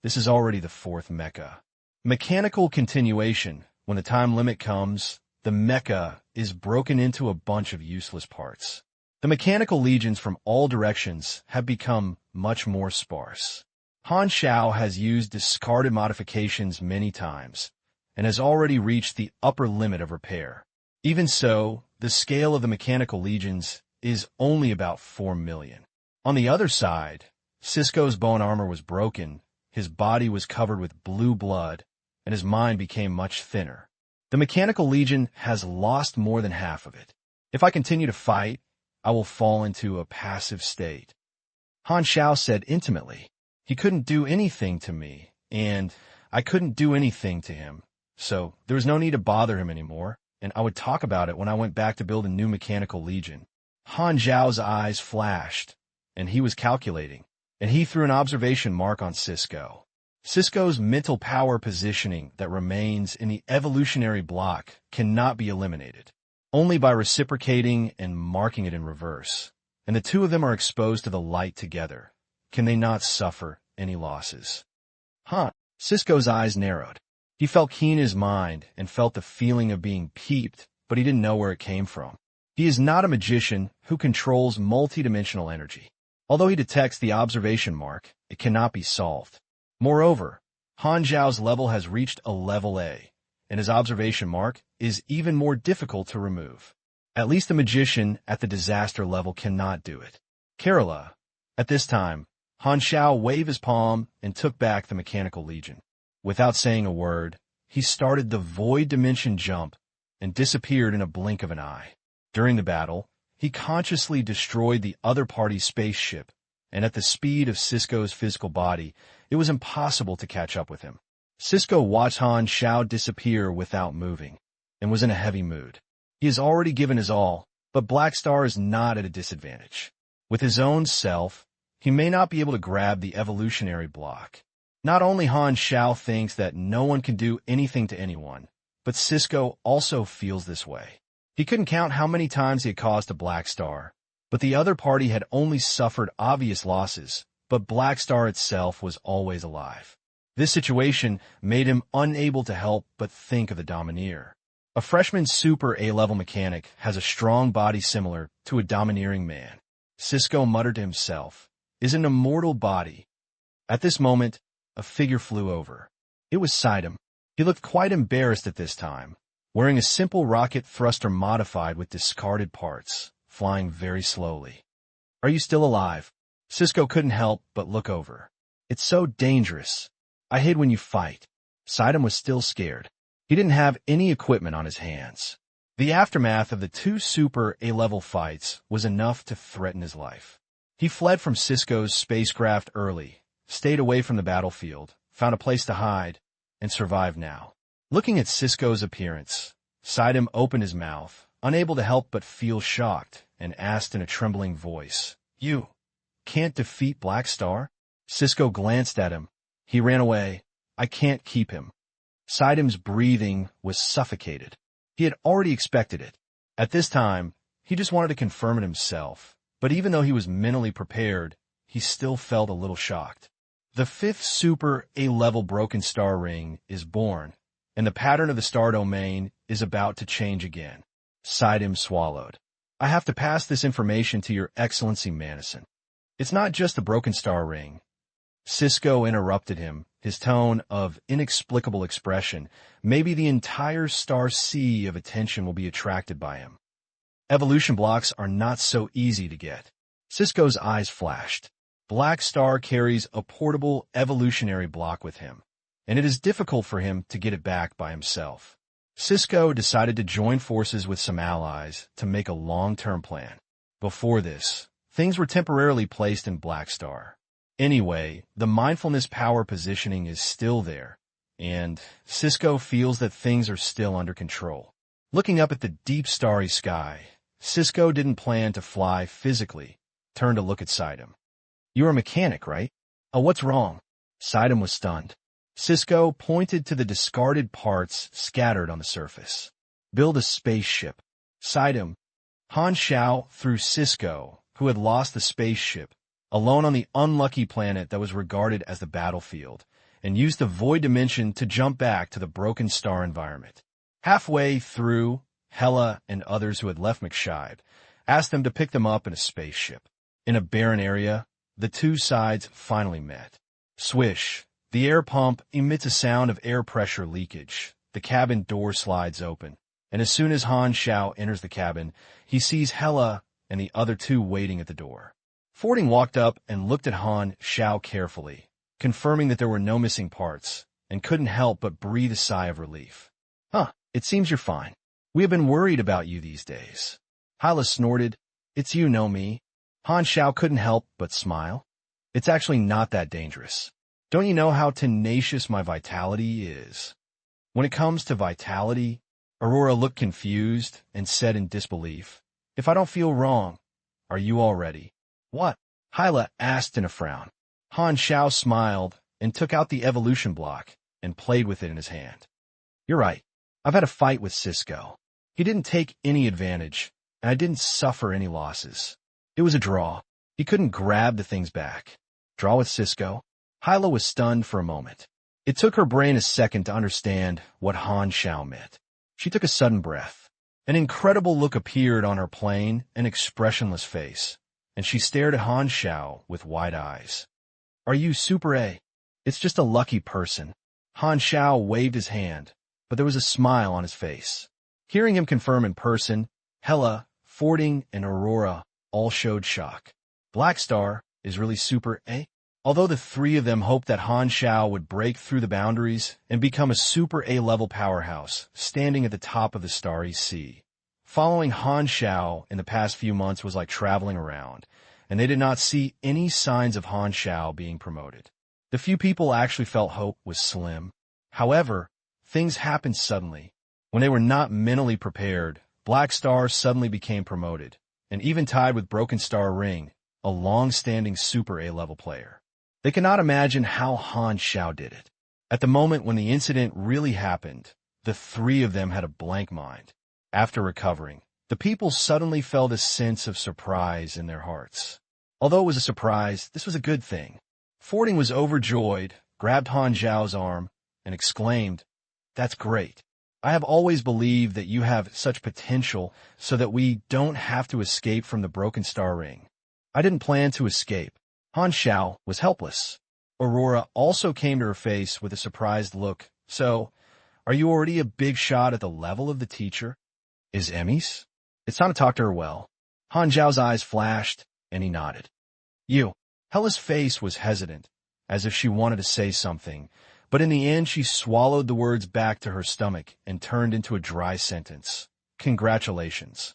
This is already the 4th mecha. Mechanical continuation. When the time limit comes, the mecha is broken into a bunch of useless parts. The mechanical legions from all directions have become much more sparse. Han Xiao has used discarded modifications many times, and has already reached the upper limit of repair. Even so, the scale of the mechanical legions is only about 4 million. On the other side, Cisco's bone armor was broken, his body was covered with blue blood, and his mind became much thinner. The mechanical legion has lost more than half of it. If I continue to fight, I will fall into a passive state. Han Xiao said intimately. He couldn't do anything to me, and I couldn't do anything to him. So there was no need to bother him anymore, and I would talk about it when I went back to build a new mechanical legion. Han Xiao's eyes flashed, and he was calculating, and he threw an observation mark on Cisco. Cisco's mental power positioning that remains in the evolutionary block cannot be eliminated, only by reciprocating and marking it in reverse. And the two of them are exposed to the light together. Can they not suffer any losses? Cisco's eyes narrowed. He felt keen in his mind and felt the feeling of being peeped, but he didn't know where it came from. He is not a magician who controls multidimensional energy. Although he detects the observation mark, it cannot be solved. Moreover, Han Xiao's level has reached a level A, and his observation mark is even more difficult to remove. At least a magician at the disaster level cannot do it. Kerala, at this time, Han Xiao waved his palm and took back the mechanical legion. Without saying a word, he started the void dimension jump and disappeared in a blink of an eye. During the battle, he consciously destroyed the other party's spaceship, and at the speed of Sisko's physical body, it was impossible to catch up with him. Sisko watched Han Xiao disappear without moving, and was in a heavy mood. He has already given his all, but Black Star is not at a disadvantage. With his own self, he may not be able to grab the evolutionary block. Not only Han Xiao thinks that no one can do anything to anyone, but Sisko also feels this way. He couldn't count how many times he had caused a Black Star, but the other party had only suffered obvious losses, but Black Star itself was always alive. This situation made him unable to help but think of the Domineer. A freshman super A-level mechanic has a strong body similar to a domineering man. Sisko muttered to himself, is an immortal body. At this moment, a figure flew over. It was Sidem. He looked quite embarrassed at this time, wearing a simple rocket thruster modified with discarded parts, flying very slowly. Are you still alive? Sisko couldn't help but look over. It's so dangerous. I hate when you fight. Sidem was still scared. He didn't have any equipment on his hands. The aftermath of the 2 super A-level fights was enough to threaten his life. He fled from Sisko's spacecraft early, stayed away from the battlefield, found a place to hide, and survived now. Looking at Sisko's appearance, Sidem opened his mouth, unable to help but feel shocked, and asked in a trembling voice, You can't defeat Black Star? Sisko glanced at him. He ran away. I can't keep him. Sidem's breathing was suffocated. He had already expected it. At this time, he just wanted to confirm it himself, but even though he was mentally prepared, he still felt a little shocked. The 5th super A-level broken star ring is born, and the pattern of the star domain is about to change again. Sidem swallowed. I have to pass this information to Your Excellency Madison. It's not just the broken star ring. Sisko interrupted him, his tone of inexplicable expression. Maybe the entire star sea of attention will be attracted by him. Evolution blocks are not so easy to get. Sisko's eyes flashed. Black Star carries a portable evolutionary block with him, and it is difficult for him to get it back by himself. Sisko decided to join forces with some allies to make a long-term plan. Before this, things were temporarily placed in Black Star. Anyway, the mindfulness power positioning is still there, and Sisko feels that things are still under control. Looking up at the deep starry sky, Sisko didn't plan to fly physically, turned to look at Sidem. You're a mechanic, right? Oh, what's wrong? Sidem was stunned. Sisko pointed to the discarded parts scattered on the surface. Build a spaceship. Sidem. Han Xiao threw Sisko, who had lost the spaceship, alone on the unlucky planet that was regarded as the battlefield, and used the void dimension to jump back to the broken star environment. Halfway through, Hela and others who had left McShibe asked them to pick them up in a spaceship. In a barren area, the two sides finally met. Swish. The air pump emits a sound of air pressure leakage. The cabin door slides open, and as soon as Han Xiao enters the cabin, he sees Hela and the other two waiting at the door. Fording walked up and looked at Han Xiao carefully, confirming that there were no missing parts, and couldn't help but breathe a sigh of relief. Huh, it seems you're fine. We have been worried about you these days. Hela snorted. It's you, know me. Han Xiao couldn't help but smile. It's actually not that dangerous. Don't you know how tenacious my vitality is? When it comes to vitality, Aurora looked confused and said in disbelief, If I don't feel wrong, are you all ready? What? Hela asked in a frown. Han Xiao smiled and took out the evolution block and played with it in his hand. You're right. I've had a fight with Sisko. He didn't take any advantage, and I didn't suffer any losses. It was a draw. He couldn't grab the things back. Draw with Sisko? Hela was stunned for a moment. It took her brain a second to understand what Han Xiao meant. She took a sudden breath. An incredible look appeared on her plain and expressionless face, and she stared at Han Xiao with wide eyes. Are you Super A? It's just a lucky person. Han Xiao waved his hand, but there was a smile on his face. Hearing him confirm in person, Hela, Fording, and Aurora all showed shock. Black Star is really Super A? Although the three of them hoped that Han Xiao would break through the boundaries and become a super A-level powerhouse, standing at the top of the starry sea. Following Han Xiao in the past few months was like traveling around, and they did not see any signs of Han Xiao being promoted. The few people actually felt hope was slim. However, things happened suddenly. When they were not mentally prepared, Black Star suddenly became promoted, and even tied with Broken Star Ring, a long-standing super A-level player. They cannot imagine how Han Xiao did it. At the moment when the incident really happened, the three of them had a blank mind. After recovering, the people suddenly felt a sense of surprise in their hearts. Although it was a surprise, this was a good thing. Fording was overjoyed, grabbed Han Xiao's arm, and exclaimed, "That's great. I have always believed that you have such potential so that we don't have to escape from the Broken Star Ring." I didn't plan to escape. Han Xiao was helpless. Aurora also came to her face with a surprised look. "So, are you already a big shot at the level of the teacher?" "Is Emmy's?" It's time to talk to her well. Han Xiao's eyes flashed, and he nodded. "You." Hella's face was hesitant, as if she wanted to say something, but in the end she swallowed the words back to her stomach and turned into a dry sentence. "Congratulations."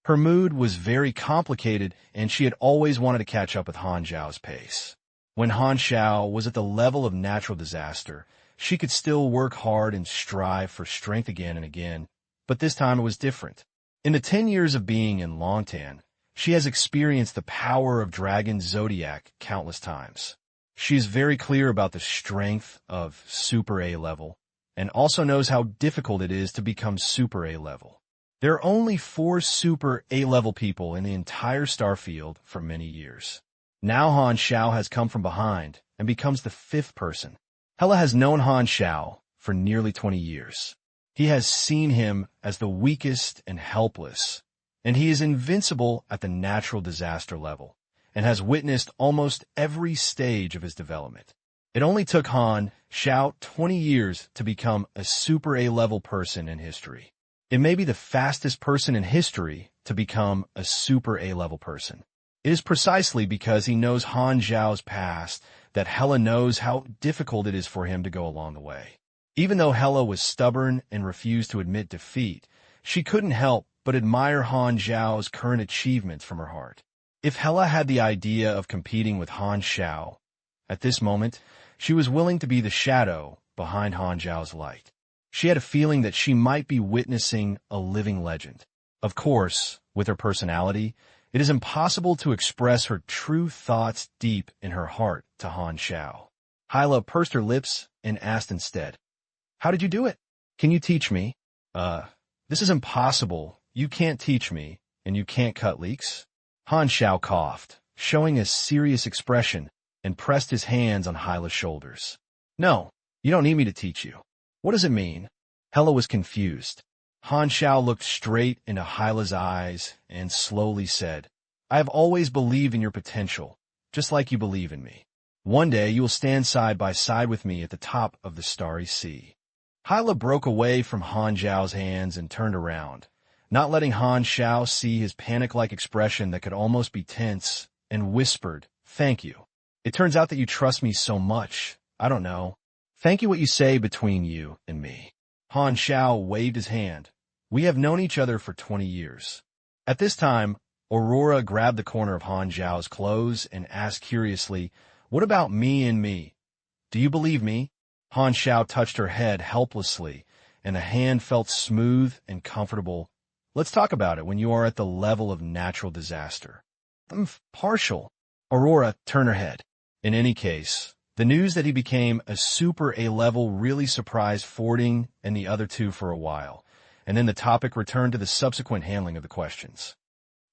Her mood was very complicated, and she had always wanted to catch up with Han Xiao's pace. When Han Xiao was at the level of natural disaster, she could still work hard and strive for strength again and again, but this time it was different. In the 10 years of being in Longtan, she has experienced the power of Dragon Zodiac countless times. She is very clear about the strength of Super A level, and also knows how difficult it is to become Super A level. There are only 4 Super A-level people in the entire Starfield for many years. Now Han Xiao has come from behind and becomes the 5th person. Hella has known Han Xiao for nearly 20 years. He has seen him as the weakest and helpless, and he is invincible at the natural disaster level, and has witnessed almost every stage of his development. It only took Han Xiao 20 years to become a Super A-level person in history. It may be the fastest person in history to become a Super A-level person. It is precisely because he knows Han Xiao's past that Hella knows how difficult it is for him to go along the way. Even though Hella was stubborn and refused to admit defeat, she couldn't help but admire Han Xiao's current achievements from her heart. If Hella had the idea of competing with Han Xiao, at this moment, she was willing to be the shadow behind Han Xiao's light. She had a feeling that she might be witnessing a living legend. Of course, with her personality, it is impossible to express her true thoughts deep in her heart to Han Xiao. Hyla pursed her lips and asked instead, "How did you do it? Can you teach me?" This is impossible. You can't teach me, and you can't cut leaks." Han Xiao coughed, showing a serious expression, and pressed his hands on Hyla's shoulders. "No, you don't need me to teach you." "What does it mean?" Hella was confused. Han Xiao looked straight into Hyla's eyes and slowly said, "I have always believed in your potential, just like you believe in me. One day you will stand side by side with me at the top of the starry sea." Hyla broke away from Han Xiao's hands and turned around, not letting Han Xiao see his panic-like expression that could almost be tense, and whispered, "Thank you. It turns out that you trust me so much. I don't know. Thank you what you say between you and me." Han Xiao waved his hand. "We have known each other for 20 years. At this time, Aurora grabbed the corner of Han Xiao's clothes and asked curiously, "What about me and me? Do you believe me?" Han Xiao touched her head helplessly, and the hand felt smooth and comfortable. "Let's talk about it when you are at the level of natural disaster." "I'm partial." Aurora turned her head. In any case, the news that he became a Super A-level really surprised Fording and the other two for a while, and then the topic returned to the subsequent handling of the questions.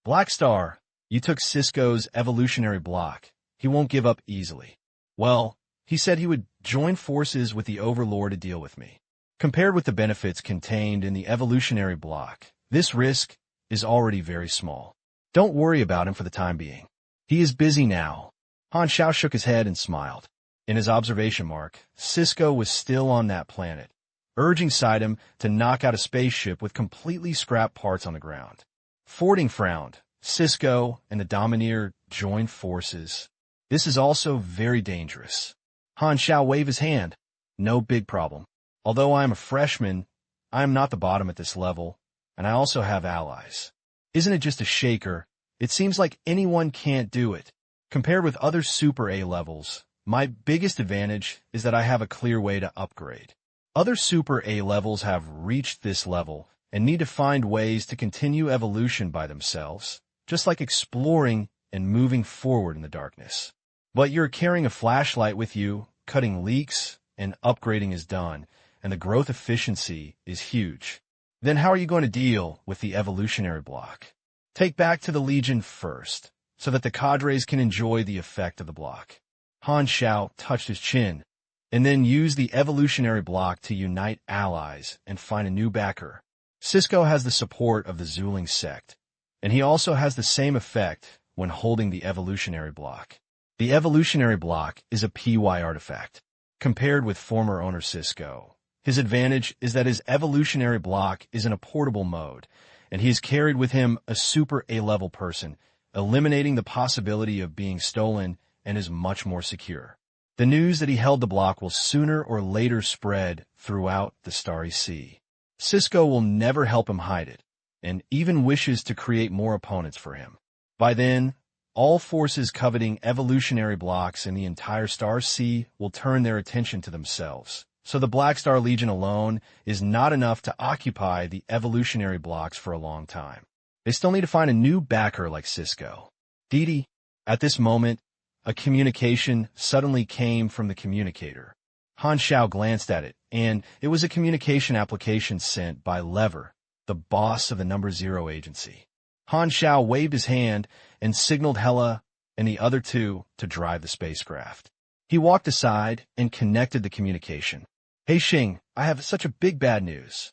"Black Star, you took Cisco's evolutionary block. He won't give up easily." "Well, he said he would join forces with the Overlord to deal with me. Compared with the benefits contained in the evolutionary block, this risk is already very small. Don't worry about him for the time being. He is busy now." Han Xiao shook his head and smiled. In his observation mark, Cisco was still on that planet, urging Sidem to knock out a spaceship with completely scrapped parts on the ground. Fording frowned. Cisco and the Domineer joined forces. This is also very dangerous. Han Xiao waved his hand. No big problem. Although I am a freshman, I am not the bottom at this level, and I also have allies. Isn't it just a shaker? It seems like anyone can't do it. Compared with other Super A levels, my biggest advantage is that I have a clear way to upgrade. Other Super A levels have reached this level and need to find ways to continue evolution by themselves, just like exploring and moving forward in the darkness. But you're carrying a flashlight with you, cutting leaks, and upgrading is done, and the growth efficiency is huge. Then how are you going to deal with the evolutionary block? Take back to the Legion first, so that the cadres can enjoy the effect of the block. Han Xiao touched his chin, and then used the evolutionary block to unite allies and find a new backer. Cisco has the support of the Zuling sect, and he also has the same effect when holding the evolutionary block. The evolutionary block is a PY artifact. Compared with former owner Cisco, his advantage is that his evolutionary block is in a portable mode, and he has carried with him a Super A-level person, eliminating the possibility of being stolen and is much more secure. The news that he held the block will sooner or later spread throughout the Starry Sea. Cisco will never help him hide it, and even wishes to create more opponents for him. By then, all forces coveting evolutionary blocks in the entire Star Sea will turn their attention to themselves. So the Black Star Legion alone is not enough to occupy the evolutionary blocks for a long time. They still need to find a new backer like Cisco. Didi, at this moment, a communication suddenly came from the communicator. Han Xiao glanced at it, and it was a communication application sent by Lever, the boss of the Number Zero agency. Han Xiao waved his hand and signaled Hela and the other two to drive the spacecraft. He walked aside and connected the communication. Hey Xing, I have such a big bad news.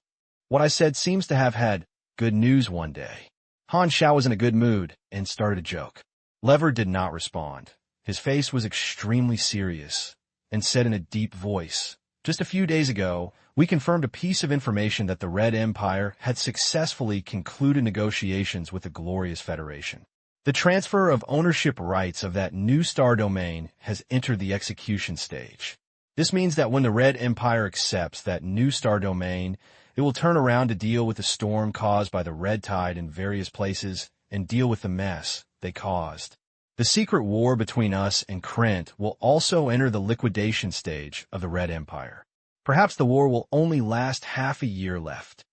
What I said seems to have had good news one day. Han Xiao was in a good mood and started a joke. Lever did not respond. His face was extremely serious and said in a deep voice, "Just a few days ago, we confirmed a piece of information that the Red Empire had successfully concluded negotiations with the Glorious Federation. The transfer of ownership rights of that new star domain has entered the execution stage. This means that when the Red Empire accepts that new star domain, it will turn around to deal with the storm caused by the red tide in various places and deal with the mess they caused. The secret war between us and Krent will also enter the liquidation stage of the Red Empire. Perhaps the war will only last half a year left."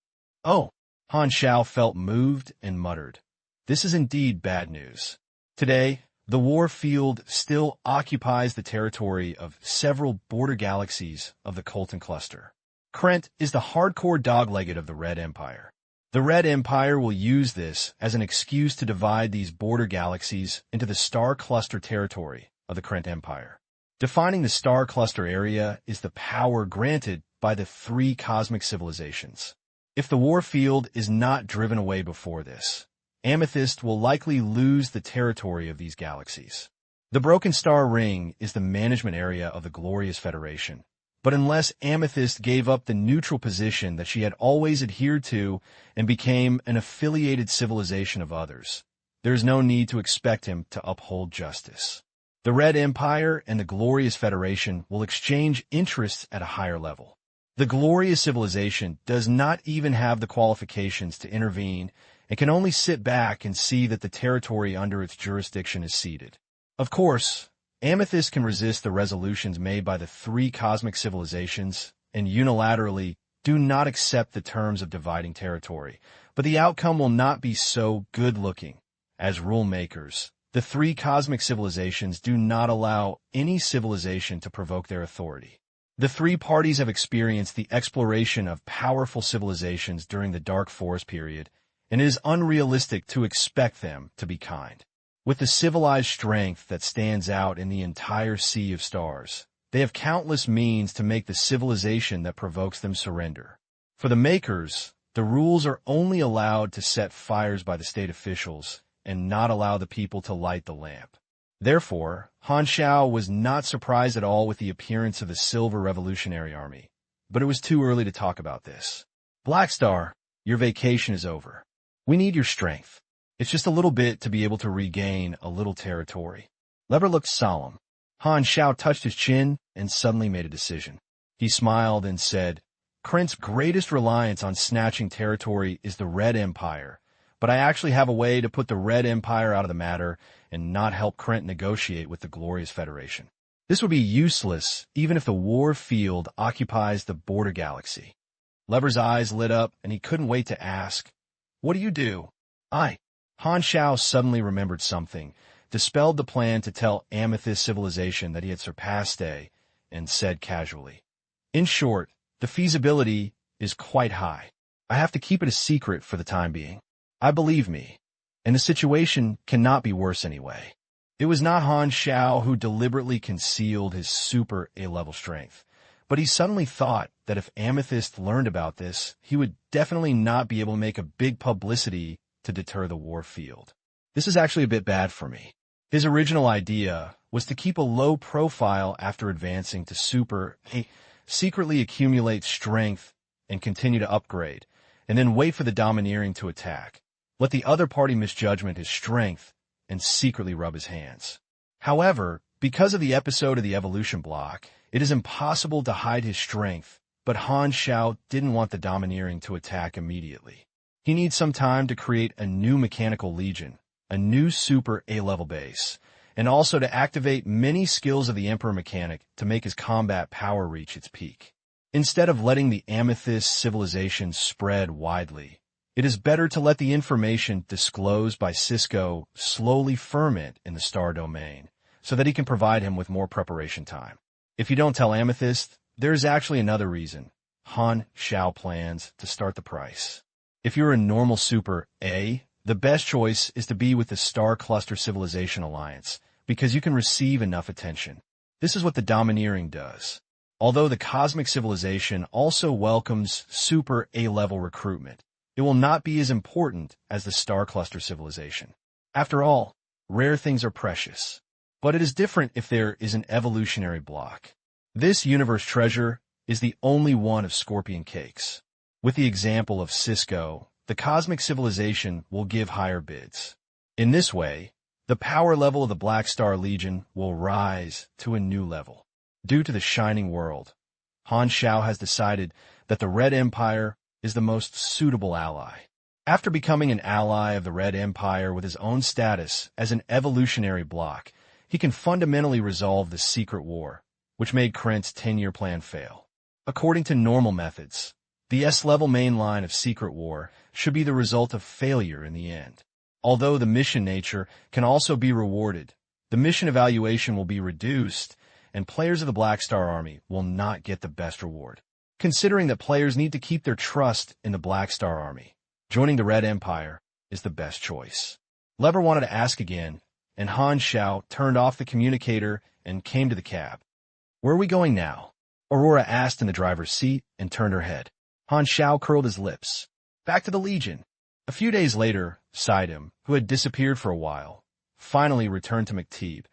"Oh," Han Xiao felt moved and muttered. "This is indeed bad news. Today, the war field still occupies the territory of several border galaxies of the Colton Cluster. Krent is the hardcore dog-legged of the Red Empire. The Red Empire will use this as an excuse to divide these border galaxies into the Star Cluster territory of the Krent Empire. Defining the Star Cluster area is the power granted by the three cosmic civilizations. If the war field is not driven away before this, Amethyst will likely lose the territory of these galaxies. The Broken Star Ring is the management area of the Glorious Federation, but unless Amethyst gave up the neutral position that she had always adhered to and became an affiliated civilization of others, there is no need to expect him to uphold justice. The Red Empire and the Glorious Federation will exchange interests at a higher level. The Glorious Civilization does not even have the qualifications to intervene and can only sit back and see that the territory under its jurisdiction is ceded. Of course, Amethyst can resist the resolutions made by the three cosmic civilizations and unilaterally do not accept the terms of dividing territory, but the outcome will not be so good-looking. As rule makers, the three cosmic civilizations do not allow any civilization to provoke their authority. The three parties have experienced the exploration of powerful civilizations during the Dark Forest period, and it is unrealistic to expect them to be kind. With the civilized strength that stands out in the entire sea of stars, they have countless means to make the civilization that provokes them surrender. For the makers, the rules are only allowed to set fires by the state officials and not allow the people to light the lamp. Therefore, Han Xiao was not surprised at all with the appearance of the Silver Revolutionary Army, but it was too early to talk about this. "Black Star, your vacation is over. We need your strength. It's just a little bit to be able to regain a little territory. Lever looked solemn. Han Xiao touched his chin and suddenly made a decision. He smiled and said, Kryn's greatest reliance on snatching territory is the Red Empire, but I actually have a way to put the Red Empire out of the matter and not help Kryn negotiate with the Glorious Federation. This would be useless even if the war field occupies the border galaxy. Lever's eyes lit up and he couldn't wait to ask, What do you do? Han Xiao suddenly remembered something, dispelled the plan to tell Amethyst Civilization that he had surpassed A, and said casually, In short, the feasibility is quite high. I have to keep it a secret for the time being. Believe me, and the situation cannot be worse anyway. It was not Han Xiao who deliberately concealed his super A-level strength, but he suddenly thought that if Amethyst learned about this, he would definitely not be able to make a big publicity to deter the war field. This is actually a bit bad for me. His original idea was to keep a low profile after advancing to super A, secretly accumulate strength and continue to upgrade, and then wait for the domineering to attack. Let the other party misjudgment his strength and secretly rub his hands. However, because of the episode of the evolution block, it is impossible to hide his strength, but Han Xiao didn't want the domineering to attack immediately. He needs some time to create a new mechanical legion, a new super A-level base, and also to activate many skills of the Emperor Mechanic to make his combat power reach its peak. Instead of letting the Amethyst Civilization spread widely, it is better to let the information disclosed by Cisco slowly ferment in the star domain, so that he can provide him with more preparation time. If you don't tell Amethyst, there is actually another reason. Han Xiao plans to start the price. If you're a normal Super A, the best choice is to be with the Star Cluster Civilization Alliance, because you can receive enough attention. This is what the domineering does. Although the Cosmic Civilization also welcomes Super A-level recruitment, it will not be as important as the Star Cluster Civilization. After all, rare things are precious. But it is different if there is an evolutionary block. This universe treasure is the only one of Scorpion Cakes. With the example of Cisco, the Cosmic Civilization will give higher bids. In this way, the power level of the Black Star Legion will rise to a new level. Due to the Shining World, Han Xiao has decided that the Red Empire is the most suitable ally. After becoming an ally of the Red Empire with his own status as an evolutionary bloc, he can fundamentally resolve the secret war, which made Kryn's 10-year plan fail. According to normal methods, the S-level main line of secret war should be the result of failure in the end. Although the mission nature can also be rewarded, the mission evaluation will be reduced, and players of the Black Star Army will not get the best reward. Considering that players need to keep their trust in the Black Star Army, joining the Red Empire is the best choice. Lever wanted to ask again, and Han Xiao turned off the communicator and came to the cab. Where are we going now? Aurora asked in the driver's seat and turned her head. Han Xiao curled his lips. Back to the Legion. A few days later, Sidem, who had disappeared for a while, finally returned to McTeeb,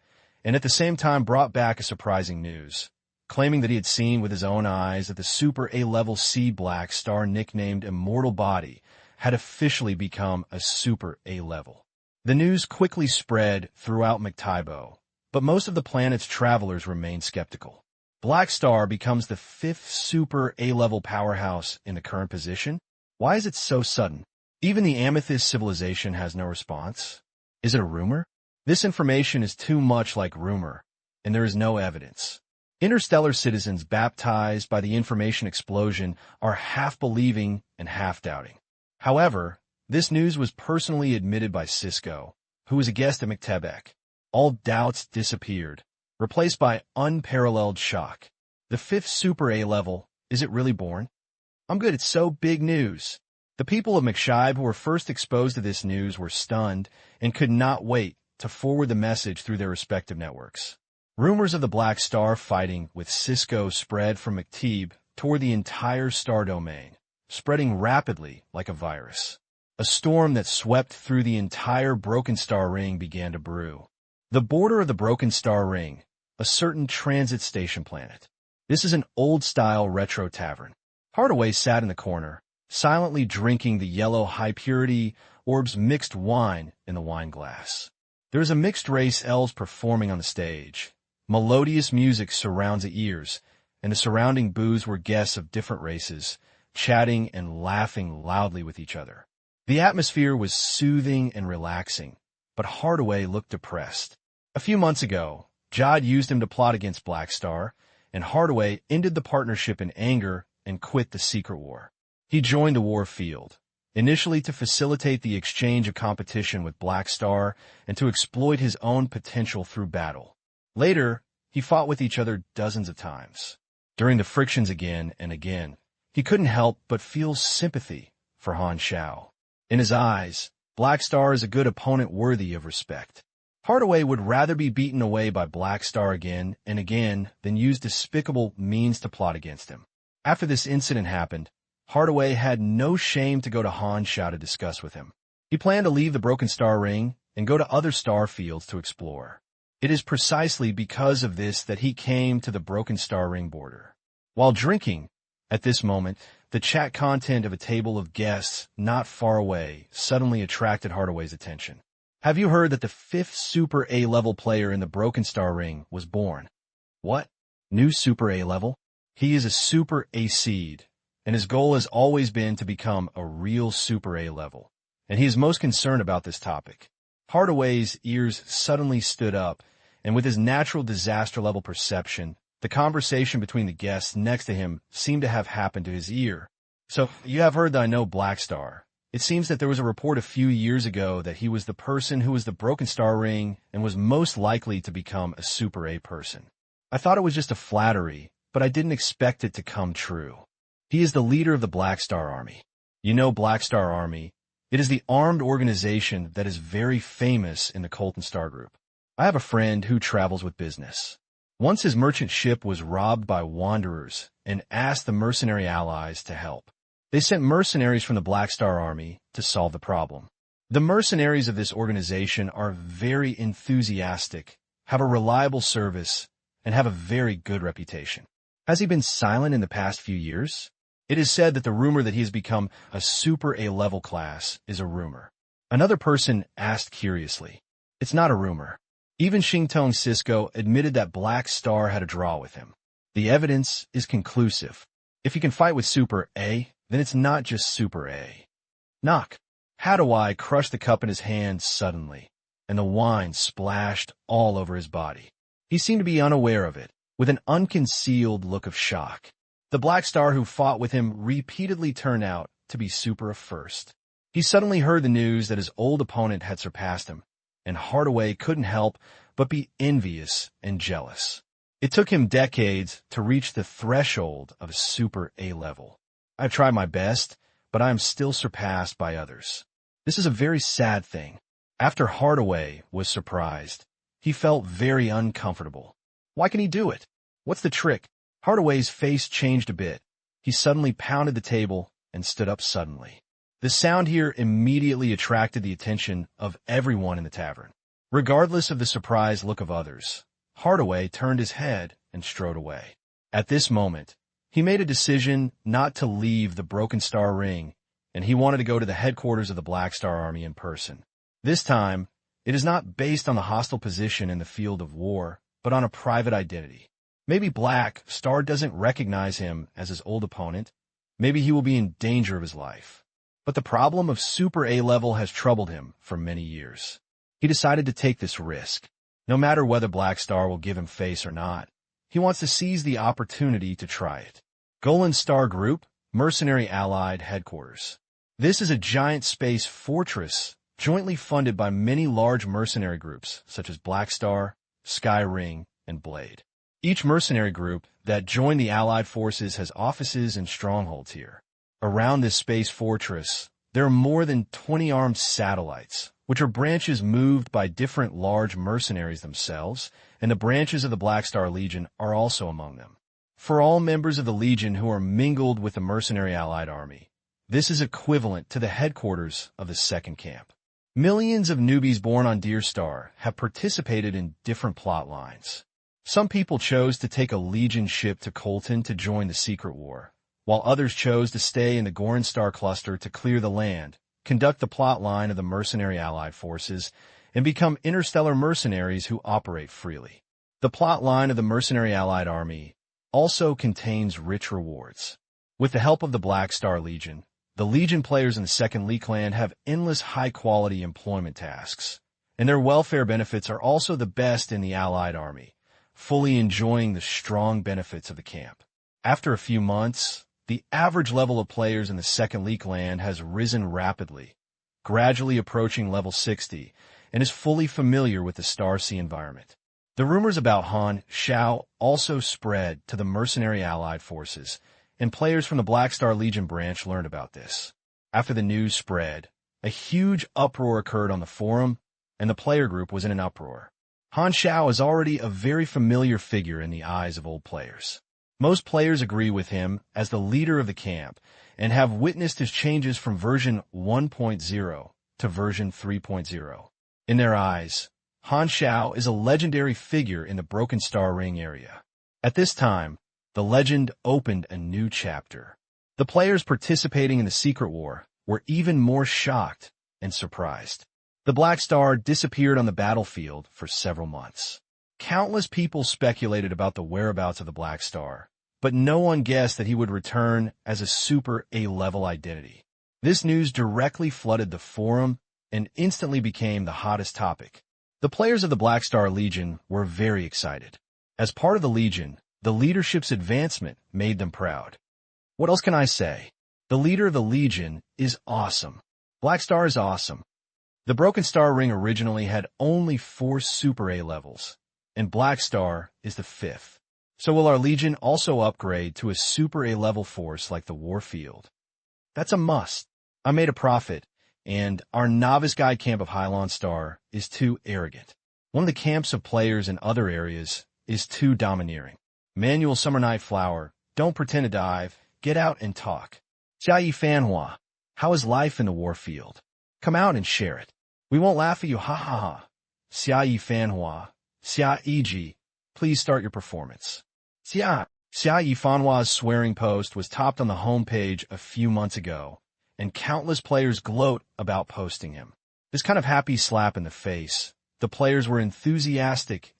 and at the same time brought back a surprising news, claiming that he had seen with his own eyes that the Super A-level C Black Star nicknamed Immortal Body had officially become a Super A-level. The news quickly spread throughout McTibo, but most of the planet's travelers remained skeptical. Black Star becomes the 5th Super A-level powerhouse in the current position? Why is it so sudden? Even the Amethyst Civilization has no response. Is it a rumor? This information is too much like rumor, and there is no evidence. Interstellar citizens baptized by the information explosion are half believing and half doubting. However, this news was personally admitted by Cisco, who was a guest at McTebec. All doubts disappeared, replaced by unparalleled shock. The 5th Super A-level, is it really born? I'm good, it's so big news. The people of McShibe who were first exposed to this news were stunned and could not wait to forward the message through their respective networks. Rumors of the Black Star fighting with Cisco spread from McTeeb toward the entire star domain, spreading rapidly like a virus. A storm that swept through the entire Broken Star Ring began to brew. The border of the Broken Star Ring, a certain transit station planet. This is an old-style retro tavern. Hardaway sat in the corner, silently drinking the yellow high-purity Orb's mixed wine in the wine glass. There is a mixed race elves performing on the stage. Melodious music surrounds the ears, and the surrounding booths were guests of different races, chatting and laughing loudly with each other. The atmosphere was soothing and relaxing, but Hardaway looked depressed. A few months ago, Jod used him to plot against Black Star, and Hardaway ended the partnership in anger and quit the secret war. He joined the war field, initially to facilitate the exchange of competition with Black Star and to exploit his own potential through battle. Later, he fought with each other dozens of times. During the frictions again and again, he couldn't help but feel sympathy for Han Xiao. In his eyes, Black Star is a good opponent worthy of respect. Hardaway would rather be beaten away by Black Star again and again than use despicable means to plot against him. After this incident happened, Hardaway had no shame to go to Han Xiao to discuss with him. He planned to leave the Broken Star Ring and go to other star fields to explore. It is precisely because of this that he came to the Broken Star Ring border. While drinking, at this moment, the chat content of a table of guests not far away suddenly attracted Hardaway's attention. Have you heard that the 5th Super A-level player in the Broken Star Ring was born? What? New Super A-level? He is a Super A seed, and his goal has always been to become a real Super A-level, and he is most concerned about this topic. Hardaway's ears suddenly stood up, and with his natural disaster-level perception, the conversation between the guests next to him seemed to have happened to his ear. So, you have heard that I know Black Star. It seems that there was a report a few years ago that he was the person who was the Broken Star Ring and was most likely to become a Super A person. I thought it was just a flattery, but I didn't expect it to come true. He is the leader of the Black Star Army. You know Black Star Army. It is the armed organization that is very famous in the Colton Star Group. I have a friend who travels with business. Once his merchant ship was robbed by wanderers and asked the mercenary allies to help. They sent mercenaries from the Black Star Army to solve the problem. The mercenaries of this organization are very enthusiastic, have a reliable service, and have a very good reputation. Has he been silent in the past few years? It is said that the rumor that he has become a Super A-level class is a rumor. Another person asked curiously. It's not a rumor. Even Xingtong Cisco admitted that Black Star had a draw with him. The evidence is conclusive. If he can fight with Super A, then it's not just Super A. Knock. Hadawai crushed the cup in his hand suddenly, and the wine splashed all over his body. He seemed to be unaware of it, with an unconcealed look of shock. The Black Star who fought with him repeatedly turned out to be Super A first. He suddenly heard the news that his old opponent had surpassed him, and Hardaway couldn't help but be envious and jealous. It took him decades to reach the threshold of a Super A level. I've tried my best, but I am still surpassed by others. This is a very sad thing. After Hardaway was surprised, he felt very uncomfortable. Why can he do it? What's the trick? Hardaway's face changed a bit. He suddenly pounded the table and stood up suddenly. The sound here immediately attracted the attention of everyone in the tavern. Regardless of the surprised look of others, Hardaway turned his head and strode away. At this moment, he made a decision not to leave the Broken Star Ring, and he wanted to go to the headquarters of the Black Star Army in person. This time, it is not based on the hostile position in the field of war, but on a private identity. Maybe Black Star doesn't recognize him as his old opponent. Maybe he will be in danger of his life. But the problem of Super A level has troubled him for many years. He decided to take this risk. No matter whether Black Star will give him face or not, he wants to seize the opportunity to try it. Golan Star Group, Mercenary Allied Headquarters. This is a giant space fortress jointly funded by many large mercenary groups such as Black Star, Sky Ring, and Blade. Each mercenary group that joined the Allied forces has offices and strongholds here. Around this space fortress, there are more than 20 armed satellites, which are branches moved by different large mercenaries themselves, and the branches of the Black Star Legion are also among them. For all members of the Legion who are mingled with the Mercenary Allied Army, this is equivalent to the headquarters of the second camp. Millions of newbies born on Deer Star have participated in different plot lines. Some people chose to take a Legion ship to Colton to join the secret war, while others chose to stay in the Goran Star cluster to clear the land, conduct the plot line of the Mercenary Allied forces, and become interstellar mercenaries who operate freely. The plot line of the mercenary Allied army also contains rich rewards. With the help of the Black Star Legion, the Legion players in the Second League have endless high-quality employment tasks, and their welfare benefits are also the best in the Allied army, fully enjoying the strong benefits of the camp. After a few months, the average level of players in the Second League has risen rapidly, gradually approaching level 60, and is fully familiar with the Star Sea environment. The rumors about Han Xiao also spread to the mercenary Allied forces, and players from the Black Star Legion branch learned about this. After the news spread, a huge uproar occurred on the forum, and the player group was in an uproar. Han Xiao is already a very familiar figure in the eyes of old players. Most players agree with him as the leader of the camp and have witnessed his changes from version 1.0 to version 3.0. In their eyes, Han Xiao is a legendary figure in the Broken Star Ring area. At this time, the legend opened a new chapter. The players participating in the Secret War were even more shocked and surprised. The Black Star disappeared on the battlefield for several months. Countless people speculated about the whereabouts of the Black Star, but no one guessed that he would return as a Super A-level identity. This news directly flooded the forum and instantly became the hottest topic. The players of the Black Star Legion were very excited. As part of the Legion, the leadership's advancement made them proud. What else can I say? The leader of the Legion is awesome. Black Star is awesome. The Broken Star Ring originally had only 4 Super A levels, and Black Star is the 5th. So will our Legion also upgrade to a Super A level force like the Warfield? That's a must. I made a profit, and our novice guide camp of Hylon Star is too arrogant. One of the camps of players in other areas is too domineering. Manual Summer Night Flower, don't pretend to dive, get out and talk. Xia Yi Fanhua, how is life in the Warfield? Come out and share it. We won't laugh at you, ha ha ha. Xia Yi Fanhua, Xia Yi, please start your performance. Xia Yi Fanhua's swearing post was topped on the homepage a few months ago, and countless players gloat about posting him. This kind of happy slap in the face, the players were enthusiastic.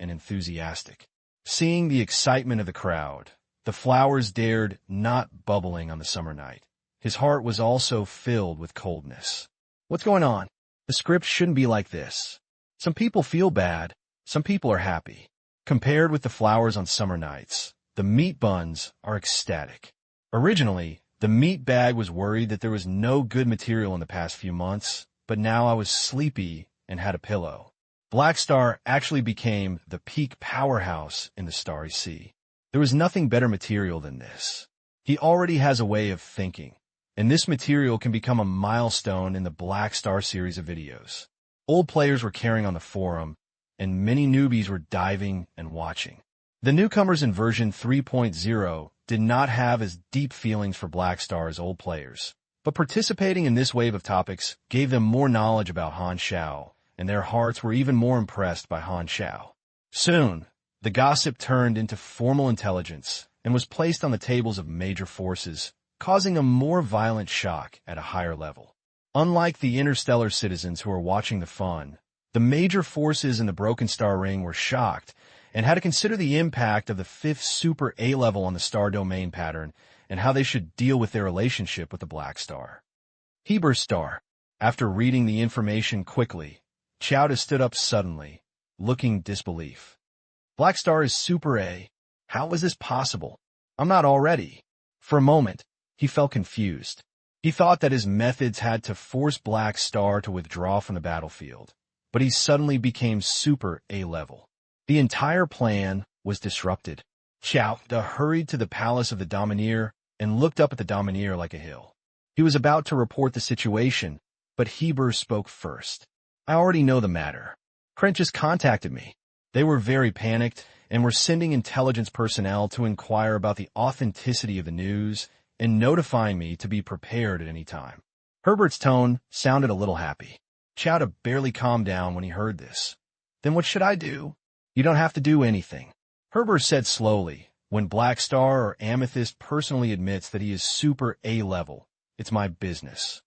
Seeing the excitement of the crowd, the flowers dared not bubbling on the summer night. His heart was also filled with coldness. What's going on? The script shouldn't be like this. Some people feel bad, some people are happy. Compared with the flowers on summer nights, the meat buns are ecstatic. Originally, the meat bag was worried that there was no good material in the past few months, but now I was sleepy and had a pillow. Black Star actually became the peak powerhouse in the Starry Sea. There was nothing better material than this. He already has a way of thinking, and this material can become a milestone in the Black Star series of videos. Old players were carrying on the forum, and many newbies were diving and watching. The newcomers in version 3.0 did not have as deep feelings for Black Star as old players, but participating in this wave of topics gave them more knowledge about Han Xiao, and their hearts were even more impressed by Han Xiao. Soon, the gossip turned into formal intelligence and was placed on the tables of major forces, causing a more violent shock at a higher level. Unlike the interstellar citizens who were watching the fun, the major forces in the Broken Star Ring were shocked and had to consider the impact of the 5th Super A level on the star domain pattern and how they should deal with their relationship with the Black Star. Heber Star. After reading the information quickly, Chowda stood up suddenly, looking disbelief. Black Star is Super A. How is this possible? I'm not already. For a moment, he felt confused. He thought that his methods had to force Black Star to withdraw from the battlefield, but he suddenly became Super A level. The entire plan was disrupted. Chowda hurried to the palace of the Domineer and looked up at the Domineer like a hill. He was about to report the situation, but Heber spoke first. I already know the matter. Krent just contacted me. They were very panicked and were sending intelligence personnel to inquire about the authenticity of the news and notifying me to be prepared at any time. Herbert's tone sounded a little happy. Chowda barely calmed down when he heard this. Then what should I do? You don't have to do anything. Herbert said slowly, when Black Star or Amethyst personally admits that he is Super A level, it's my business.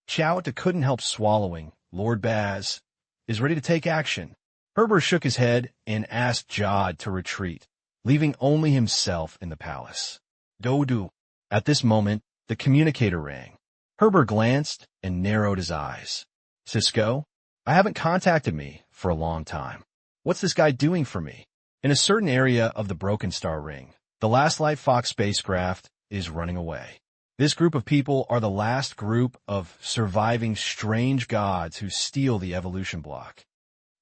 Chowda couldn't help swallowing. Lord Baz, is ready to take action. Herbert shook his head and asked Jod to retreat, leaving only himself in the palace. Dodu. At this moment, the communicator rang. Herbert glanced and narrowed his eyes. Cisco, I haven't contacted me for a long time. What's this guy doing for me? In a certain area of the Broken Star Ring, the last Light Fox spacecraft is running away. This group of people are the last group of surviving strange gods who steal the evolution block.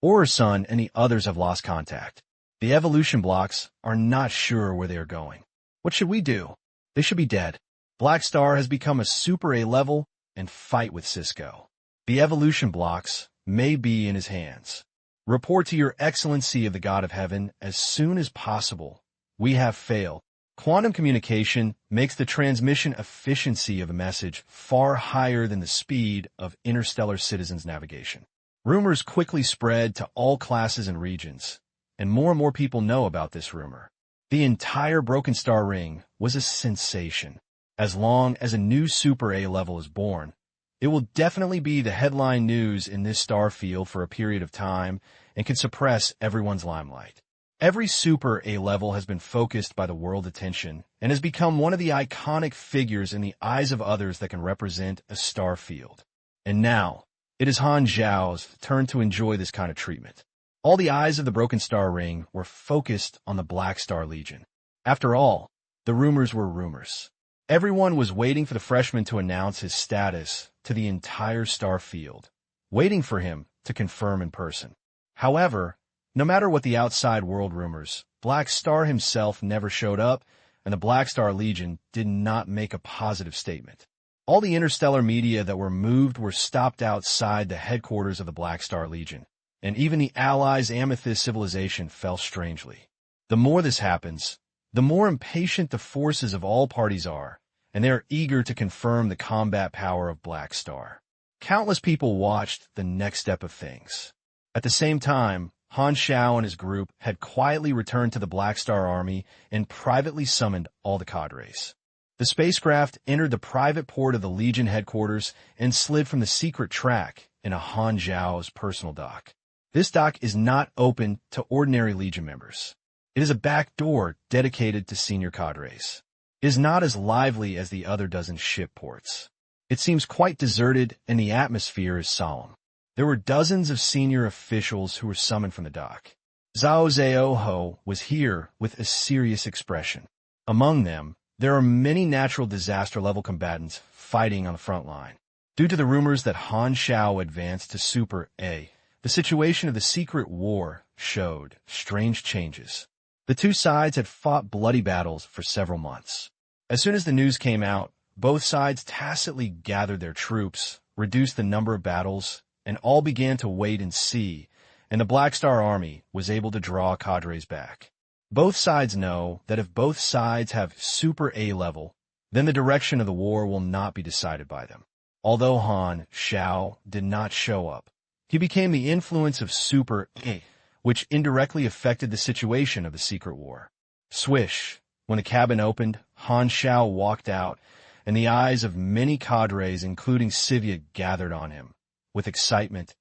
Orison and the others have lost contact. The evolution blocks are not sure where they are going. What should we do? They should be dead. Black Star has become a Super A level and fight with Cisco. The evolution blocks may be in his hands. Report to your excellency of the God of Heaven as soon as possible. We have failed. Quantum communication makes the transmission efficiency of a message far higher than the speed of interstellar citizens' navigation. Rumors quickly spread to all classes and regions, and more people know about this rumor. The entire Broken Star Ring was a sensation. As long as a new Super A level is born, it will definitely be the headline news in this star field for a period of time and can suppress everyone's limelight. Every Super A level has been focused by the world attention and has become one of the iconic figures in the eyes of others that can represent a star field. And now, it is Han Xiao's turn to enjoy this kind of treatment. All the eyes of the Broken Star Ring were focused on the Black Star Legion. After all, the rumors were rumors. Everyone was waiting for the freshman to announce his status to the entire star field, waiting for him to confirm in person. However, no matter what the outside world rumors, Black Star himself never showed up, and the Black Star Legion did not make a positive statement. All the interstellar media that were moved were stopped outside the headquarters of the Black Star Legion, and even the Allies' Amethyst civilization fell strangely. The more this happens, the more impatient the forces of all parties are, and they are eager to confirm the combat power of Black Star. Countless people watched the next step of things. At the same time, Han Xiao and his group had quietly returned to the Black Star Army and privately summoned all the cadres. The spacecraft entered the private port of the Legion headquarters and slid from the secret track in a Han Xiao's personal dock. This dock is not open to ordinary Legion members. It is a back door dedicated to senior cadres. It is not as lively as the other dozen ship ports. It seems quite deserted and the atmosphere is solemn. There were dozens of senior officials who were summoned from the dock. Zhao Zhaoho was here with a serious expression. Among them, there are many natural disaster-level combatants fighting on the front line. Due to the rumors that Han Xiao advanced to Super A, the situation of the secret war showed strange changes. The two sides had fought bloody battles for several months. As soon as the news came out, both sides tacitly gathered their troops, reduced the number of battles, and all began to wait and see, and the Black Star Army was able to draw cadres back. Both sides know that if both sides have Super A level, then the direction of the war will not be decided by them. Although Han Xiao did not show up, he became the influence of Super A, which indirectly affected the situation of the secret war. Swish! When the cabin opened, Han Xiao walked out, and the eyes of many cadres, including Sivia, gathered on him, with excitement,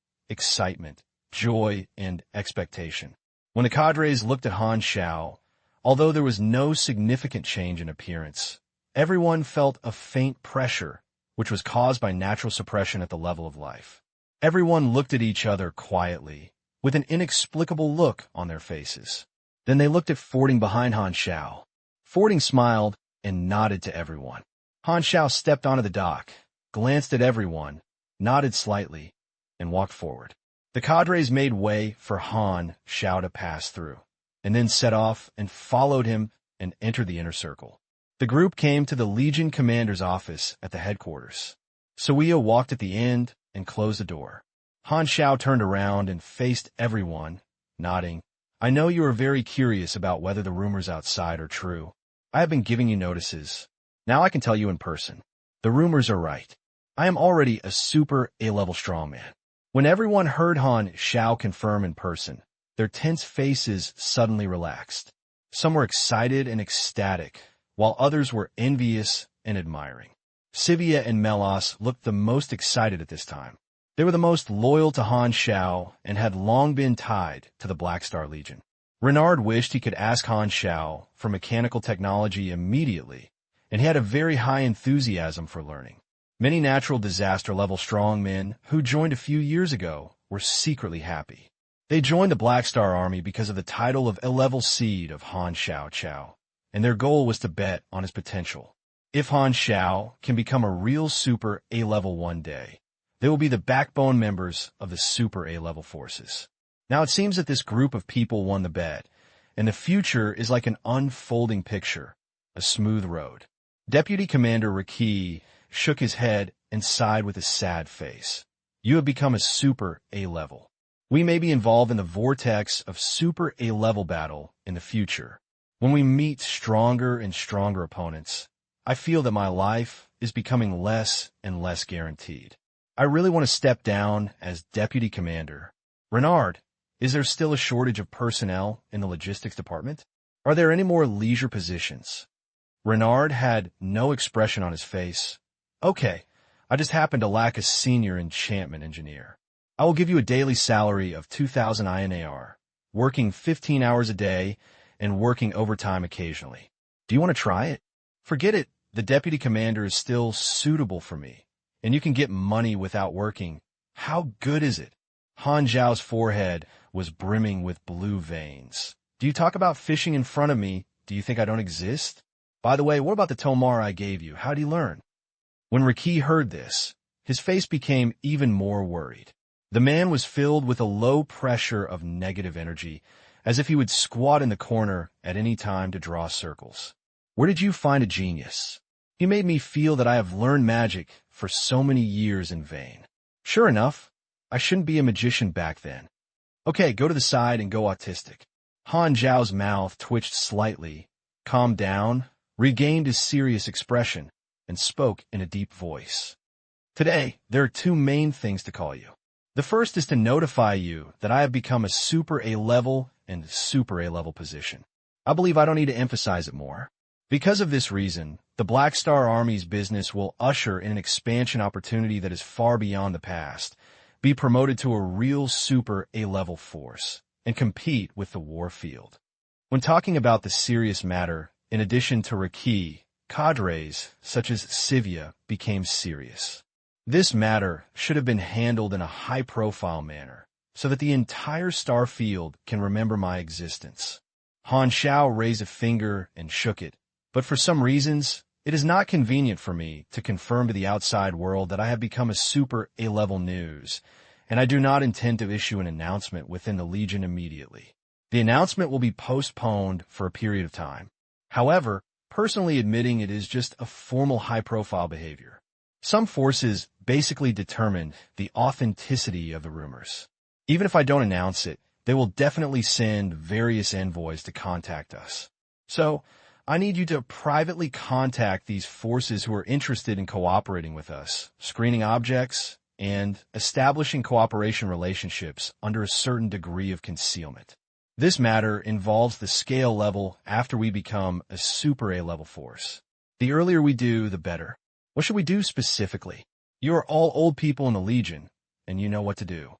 joy, and expectation. When the cadres looked at Han Xiao, although there was no significant change in appearance, everyone felt a faint pressure, which was caused by natural suppression at the level of life. Everyone looked at each other quietly, with an inexplicable look on their faces. Then they looked at Fording behind Han Xiao. Fording smiled and nodded to everyone. Han Xiao stepped onto the dock, glanced at everyone, nodded slightly, and walked forward. The cadres made way for Han Xiao to pass through, and then set off and followed him and entered the inner circle. The group came to the Legion commander's office at the headquarters. Suiya walked at the end and closed the door. Han Xiao turned around and faced everyone, nodding. I know you are very curious about whether the rumors outside are true. I have been giving you notices. Now I can tell you in person. The rumors are right. I am already a Super A-level strongman. When everyone heard Han Xiao confirm in person, their tense faces suddenly relaxed. Some were excited and ecstatic, while others were envious and admiring. Sivia and Melos looked the most excited at this time. They were the most loyal to Han Xiao and had long been tied to the Black Star Legion. Renard wished he could ask Han Xiao for mechanical technology immediately, and he had a very high enthusiasm for learning. Many natural disaster-level strongmen who joined a few years ago were secretly happy. They joined the Black Star Army because of the title of A-level seed of Han Xiao, and their goal was to bet on his potential. If Han Xiao can become a real Super A-level one day, they will be the backbone members of the Super A-level forces. Now it seems that this group of people won the bet, and the future is like an unfolding picture, a smooth road. Deputy Commander Riki shook his head and sighed with a sad face. You have become a Super A-level. We may be involved in the vortex of Super A-level battle in the future. When we meet stronger and stronger opponents, I feel that my life is becoming less and less guaranteed. I really want to step down as Deputy Commander. Renard, is there still a shortage of personnel in the logistics department? Are there any more leisure positions? Renard had no expression on his face. Okay, I just happen to lack a senior enchantment engineer. I will give you a daily salary of 2,000 INAR, working 15 hours a day and working overtime occasionally. Do you want to try it? Forget it. The deputy commander is still suitable for me, and you can get money without working. How good is it? Han Xiao's forehead was brimming with blue veins. Do you talk about fishing in front of me? Do you think I don't exist? By the way, what about the Tomar I gave you? How'd he learn? When Riki heard this, his face became even more worried. The man was filled with a low pressure of negative energy, as if he would squat in the corner at any time to draw circles. Where did you find a genius? He made me feel that I have learned magic for so many years in vain. Sure enough, I shouldn't be a magician back then. Okay, go to the side and go autistic. Han Xiao's mouth twitched slightly, calmed down, regained his serious expression, and spoke in a deep voice. Today, there are two main things to call you. The first is to notify you that I have become a Super A-level and Super A-level position. I believe I don't need to emphasize it more. Because of this reason, the Black Star Army's business will usher in an expansion opportunity that is far beyond the past, be promoted to a real Super A-level force, and compete with the war field. When talking about the serious matter, in addition to Riki, cadres such as Sivya became serious. This matter should have been handled in a high-profile manner, so that the entire star field can remember my existence. Han Xiao raised a finger and shook it, but for some reasons, it is not convenient for me to confirm to the outside world that I have become a Super A-level news, and I do not intend to issue an announcement within the Legion immediately. The announcement will be postponed for a period of time. However, personally admitting it is just a formal high-profile behavior. Some forces basically determine the authenticity of the rumors. Even if I don't announce it, they will definitely send various envoys to contact us. So, I need you to privately contact these forces who are interested in cooperating with us, screening objects, and establishing cooperation relationships under a certain degree of concealment. This matter involves the scale level after we become a Super A-level force. The earlier we do, the better. What should we do specifically? You are all old people in the Legion, and you know what to do.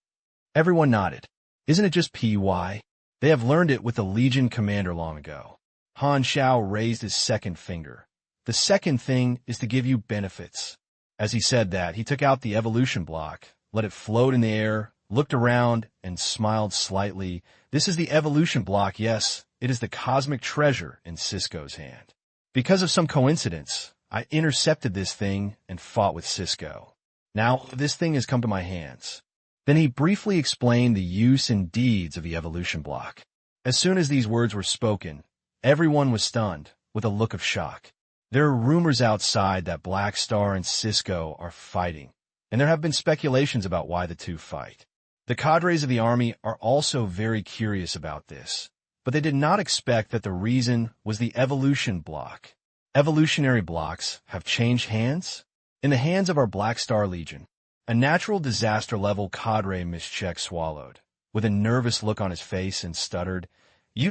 Everyone nodded. Isn't it just PY? They have learned it with the Legion commander long ago. Han Xiao raised his second finger. The second thing is to give you benefits. As he said that, he took out the evolution block, let it float in the air, looked around, and smiled slightly. This is the evolution block, yes, it is the cosmic treasure in Cisco's hand. Because of some coincidence, I intercepted this thing and fought with Cisco. Now, this thing has come to my hands. Then he briefly explained the use and deeds of the evolution block. As soon as these words were spoken, everyone was stunned, with a look of shock. There are rumors outside that Black Star and Cisco are fighting, and there have been speculations about why the two fight. The cadres of the army are also very curious about this, but they did not expect that the reason was the evolution block. Evolutionary blocks have changed hands? In the hands of our Black Star Legion, a natural disaster-level cadre mischeck swallowed, with a nervous look on his face, and stuttered, do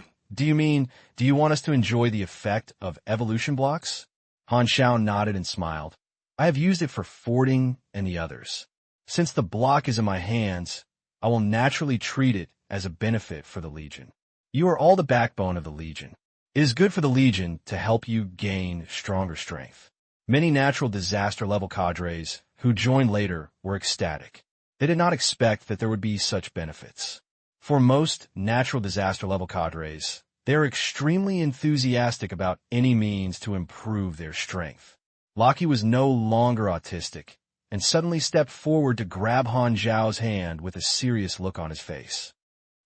you want us to enjoy the effect of evolution blocks? Han Xiao nodded and smiled. I have used it for Fording and the others. Since the block is in my hands, I will naturally treat it as a benefit for the Legion. You are all the backbone of the Legion. It is good for the Legion to help you gain stronger strength. Many natural disaster level cadres who joined later were ecstatic. They did not expect that there would be such benefits. For most natural disaster level cadres, they are extremely enthusiastic about any means to improve their strength. Lockie was no longer autistic and suddenly stepped forward to grab Han Xiao's hand with a serious look on his face.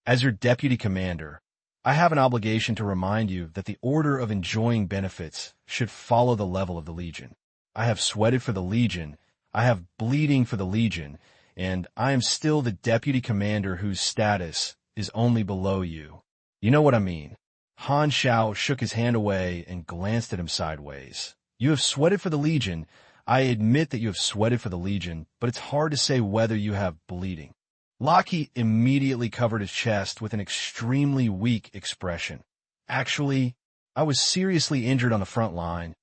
As your deputy commander, I have an obligation to remind you that the order of enjoying benefits should follow the level of the Legion. I have sweated for the Legion, I have bleeding for the Legion, and I am still the deputy commander whose status is only below you. You know what I mean. Han Xiao shook his hand away and glanced at him sideways. You have sweated for the Legion. I admit that you have sweated for the Legion, but it's hard to say whether you have bleeding. Lockie immediately covered his chest with an extremely weak expression. Actually, I was seriously injured on the front line.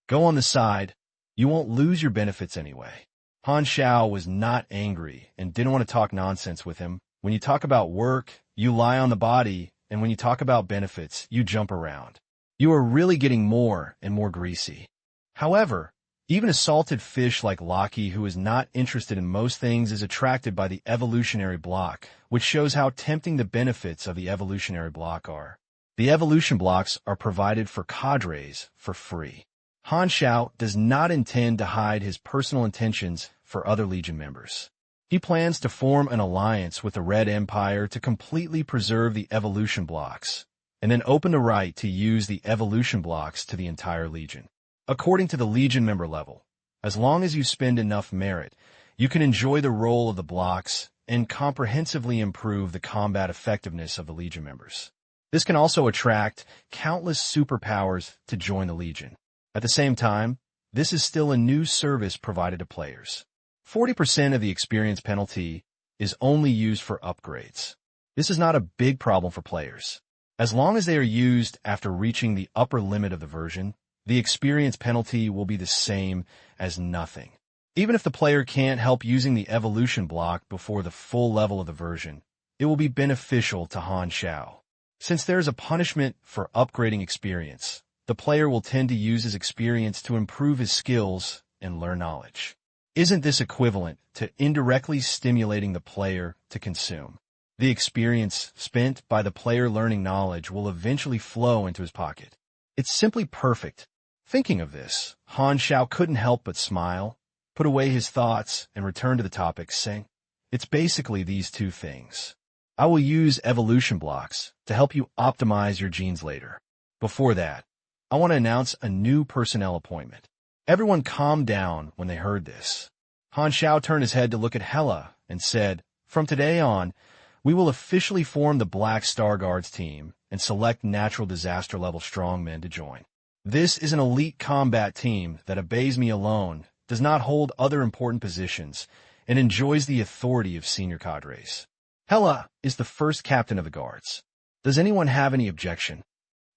Go on the side. You won't lose your benefits anyway. Han Xiao was not angry and didn't want to talk nonsense with him. When you talk about work, you lie on the body, and when you talk about benefits, you jump around. You are really getting more and more greasy. However, even a salted fish like Lockie, who is not interested in most things, is attracted by the evolutionary block, which shows how tempting the benefits of the evolutionary block are. The evolution blocks are provided for cadres for free. Han Xiao does not intend to hide his personal intentions for other Legion members. He plans to form an alliance with the Red Empire to completely preserve the evolution blocks, and then open the right to use the evolution blocks to the entire Legion. According to the Legion member level, as long as you spend enough merit, you can enjoy the role of the blocks and comprehensively improve the combat effectiveness of the Legion members. This can also attract countless superpowers to join the Legion. At the same time, this is still a new service provided to players. 40% of the experience penalty is only used for upgrades. This is not a big problem for players. As long as they are used after reaching the upper limit of the version, the experience penalty will be the same as nothing. Even if the player can't help using the evolution block before the full level of the version, it will be beneficial to Han Xiao. Since there is a punishment for upgrading experience, the player will tend to use his experience to improve his skills and learn knowledge. Isn't this equivalent to indirectly stimulating the player to consume? The experience spent by the player learning knowledge will eventually flow into his pocket. It's simply perfect. Thinking of this, Han Xiao couldn't help but smile, put away his thoughts, and return to the topic, saying, "It's basically these two things. I will use evolution blocks to help you optimize your genes later. Before that, I want to announce a new personnel appointment." Everyone calmed down when they heard this. Han Xiao turned his head to look at Hela and said, "From today on, we will officially form the Black Star Guards team and select natural disaster level strongmen to join. This is an elite combat team that obeys me alone, does not hold other important positions, and enjoys the authority of senior cadres. Hela is the first captain of the guards. Does anyone have any objection?"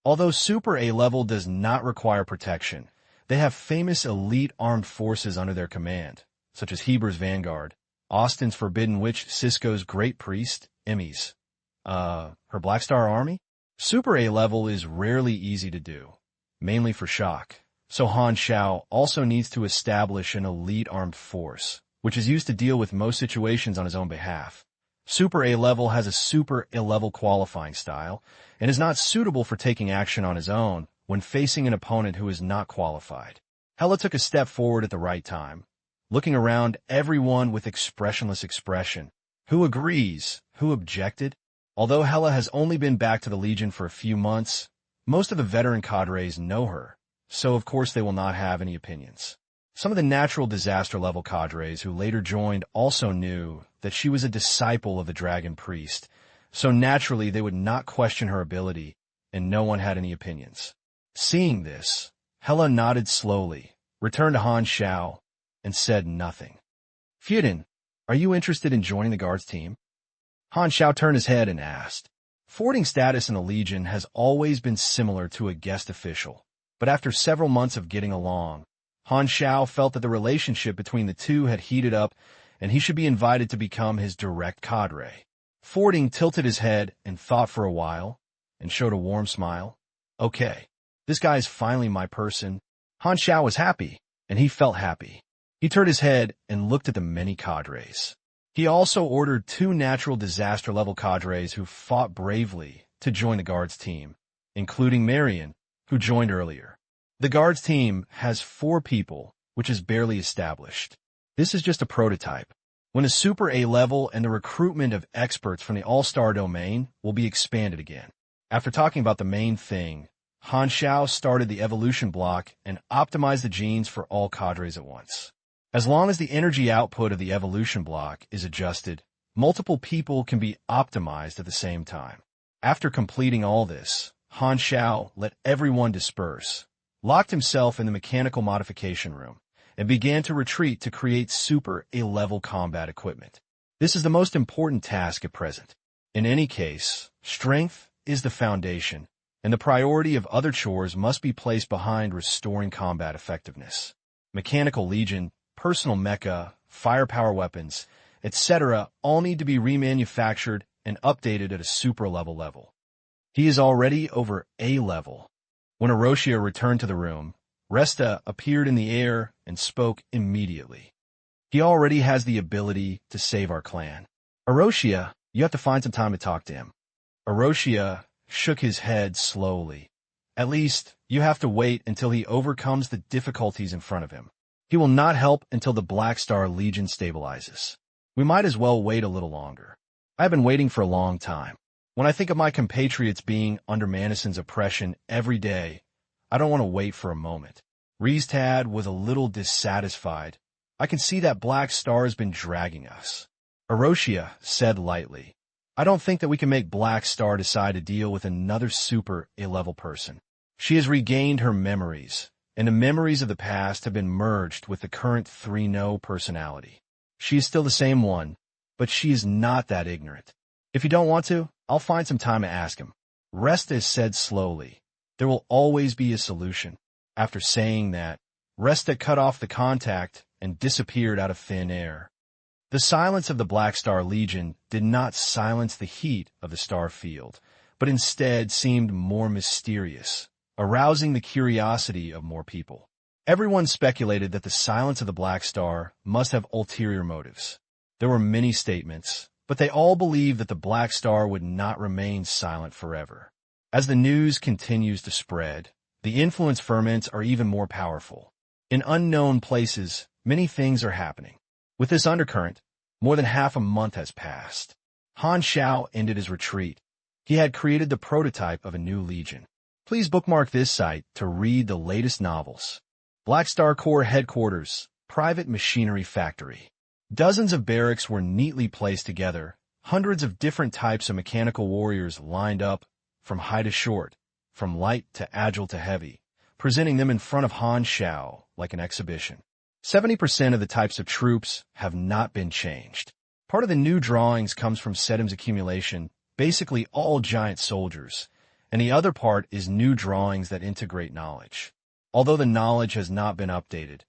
Although Super A level does not require protection, they have famous elite armed forces under their command, such as Heber's Vanguard, Austin's Forbidden Witch, Cisco's Great Priest, Emmy's, her Black Star Army? Super A level is rarely easy to do, mainly for shock, so Han Xiao also needs to establish an elite armed force, which is used to deal with most situations on his own behalf. Super A level has a Super A level qualifying style, and is not suitable for taking action on his own when facing an opponent who is not qualified. Hela took a step forward at the right time, looking around everyone with expressionless expression. Who agrees? Who objected? Although Hela has only been back to the Legion for a few months, most of the veteran cadres know her, so of course they will not have any opinions. Some of the natural disaster level cadres who later joined also knew that she was a disciple of the Dragon Priest, so naturally they would not question her ability, and no one had any opinions. Seeing this, Hela nodded slowly, returned to Han Xiao, and said nothing. "Fuden, are you interested in joining the guards team?" Han Xiao turned his head and asked. Forwarding status in the Legion has always been similar to a guest official, but after several months of getting along, Han Xiao felt that the relationship between the two had heated up, and he should be invited to become his direct cadre. Fording tilted his head and thought for a while, and showed a warm smile. Okay, this guy is finally my person. Han Xiao was happy, and he felt happy. He turned his head and looked at the many cadres. He also ordered 2 natural disaster-level cadres who fought bravely to join the Guards team, including Marion, who joined earlier. The Guards team has 4 people, which is barely established. This is just a prototype. When a Super A level and the recruitment of experts from the All-Star domain will be expanded again. After talking about the main thing, Han Xiao started the evolution block and optimized the genes for all cadres at once. As long as the energy output of the evolution block is adjusted, multiple people can be optimized at the same time. After completing all this, Han Xiao let everyone disperse, locked himself in the mechanical modification room, and began to retreat to create Super A-level combat equipment. This is the most important task at present. In any case, strength is the foundation, and the priority of other chores must be placed behind restoring combat effectiveness. Mechanical Legion, personal mecha, firepower weapons, etc. all need to be remanufactured and updated at a super level. He is already over A level. When Orochia returned to the room, Resta appeared in the air and spoke immediately. He already has the ability to save our clan. Orochia, you have to find some time to talk to him. Orochia shook his head slowly. At least, you have to wait until he overcomes the difficulties in front of him. He will not help until the Black Star Legion stabilizes. We might as well wait a little longer. I've been waiting for a long time. When I think of my compatriots being under Manison's oppression every day, I don't want to wait for a moment. Riestad was a little dissatisfied. I can see that Black Star has been dragging us. Orochia said lightly, I don't think that we can make Black Star decide to deal with another Super A-level person. She has regained her memories, and the memories of the past have been merged with the current 3-No personality. She is still the same one, but she is not that ignorant. If you don't want to, I'll find some time to ask him. Resta said slowly, there will always be a solution. After saying that, Resta cut off the contact and disappeared out of thin air. The silence of the Black Star Legion did not silence the heat of the star field, but instead seemed more mysterious, arousing the curiosity of more people. Everyone speculated that the silence of the Black Star must have ulterior motives. There were many statements, but they all believed that the Black Star would not remain silent forever. As the news continues to spread, the influence ferments are even more powerful. In unknown places, many things are happening. With this undercurrent, more than half a month has passed. Han Xiao ended his retreat. He had created the prototype of a new legion. Please bookmark this site to read the latest novels. Black Star Corps Headquarters, Private Machinery Factory. Dozens of barracks were neatly placed together, hundreds of different types of mechanical warriors lined up, from high to short, from light to agile to heavy, presenting them in front of Han Xiao like an exhibition. 70% of the types of troops have not been changed. Part of the new drawings comes from Sedim's accumulation, basically all giant soldiers, and the other part is new drawings that integrate knowledge. Although the knowledge has not been updated,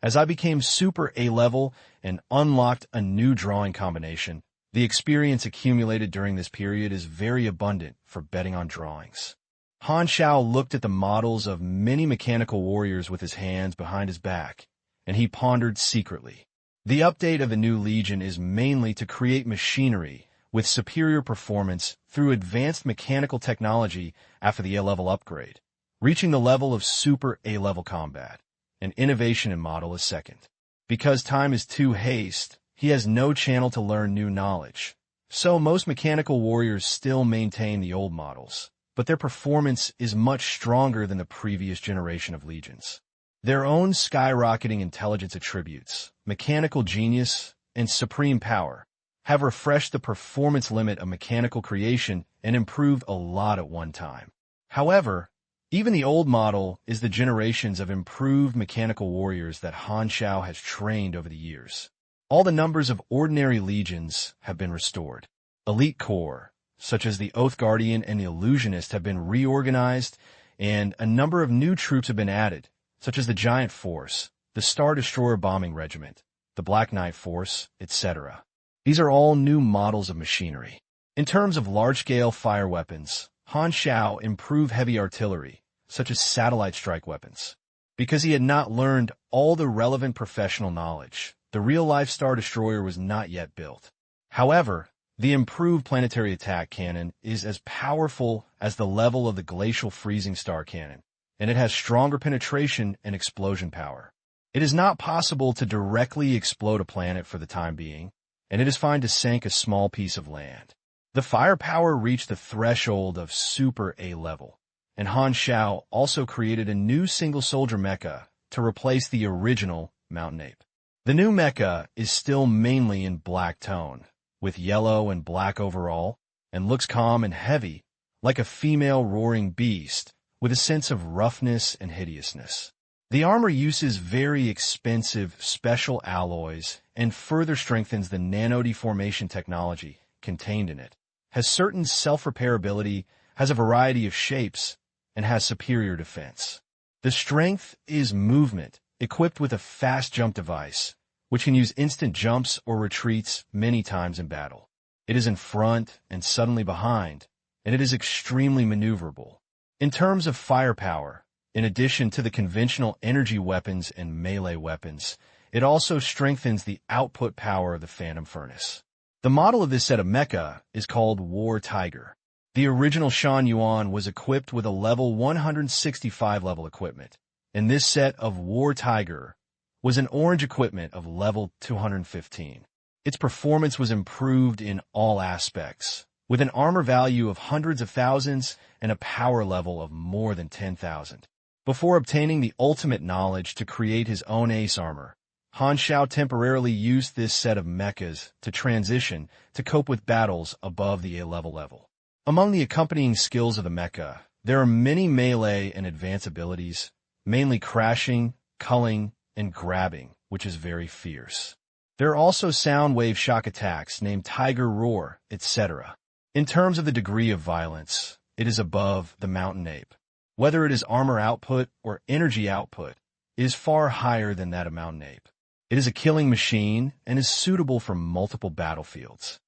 as I became Super A-level and unlocked a new drawing combination, the experience accumulated during this period is very abundant for betting on drawings. Han Xiao looked at the models of many mechanical warriors with his hands behind his back, and he pondered secretly. The update of the new legion is mainly to create machinery with superior performance through advanced mechanical technology after the A-level upgrade, reaching the level of Super A-level combat. An innovation in model is second. Because time is too haste, he has no channel to learn new knowledge. So most mechanical warriors still maintain the old models, but their performance is much stronger than the previous generation of legions. Their own skyrocketing intelligence attributes, mechanical genius, and supreme power have refreshed the performance limit of mechanical creation and improved a lot at one time. However, even the old model is the generations of improved mechanical warriors that Han Xiao has trained over the years. All the numbers of ordinary legions have been restored. Elite corps, such as the Oath Guardian and the Illusionist, have been reorganized, and a number of new troops have been added, such as the Giant Force, the Star Destroyer Bombing Regiment, the Black Knight Force, etc. These are all new models of machinery. In terms of large-scale fire weapons, Han Xiao improved heavy artillery, such as satellite strike weapons. Because he had not learned all the relevant professional knowledge, the real-life Star Destroyer was not yet built. However, the improved planetary attack cannon is as powerful as the level of the glacial freezing star cannon, and it has stronger penetration and explosion power. It is not possible to directly explode a planet for the time being, and it is fine to sink a small piece of land. The firepower reached the threshold of Super A level, and Han Xiao also created a new single-soldier mecha to replace the original Mountain Ape. The new mecha is still mainly in black tone, with yellow and black overall, and looks calm and heavy, like a female roaring beast, with a sense of roughness and hideousness. The armor uses very expensive special alloys and further strengthens the nano-deformation technology contained in it, has certain self-repairability, has a variety of shapes, and has superior defense. The strength is movement, equipped with a fast jump device, which can use instant jumps or retreats many times in battle. It is in front and suddenly behind, and it is extremely maneuverable. In terms of firepower, in addition to the conventional energy weapons and melee weapons, it also strengthens the output power of the Phantom Furnace. The model of this set of mecha is called War Tiger. The original Shan Yuan was equipped with a level 165 level equipment, and this set of War Tiger was an orange equipment of level 215. Its performance was improved in all aspects, with an armor value of hundreds of thousands and a power level of more than 10,000. Before obtaining the ultimate knowledge to create his own ace armor, Han Xiao temporarily used this set of mechas to transition to cope with battles above the A-level level. Among the accompanying skills of the mecha, there are many melee and advanced abilities, mainly crashing, culling, and grabbing, which is very fierce. There are also sound wave shock attacks named Tiger Roar, etc. In terms of the degree of violence, it is above the Mountain Ape. Whether it is armor output or energy output, it is far higher than that of Mountain Ape. It is a killing machine and is suitable for multiple battlefields.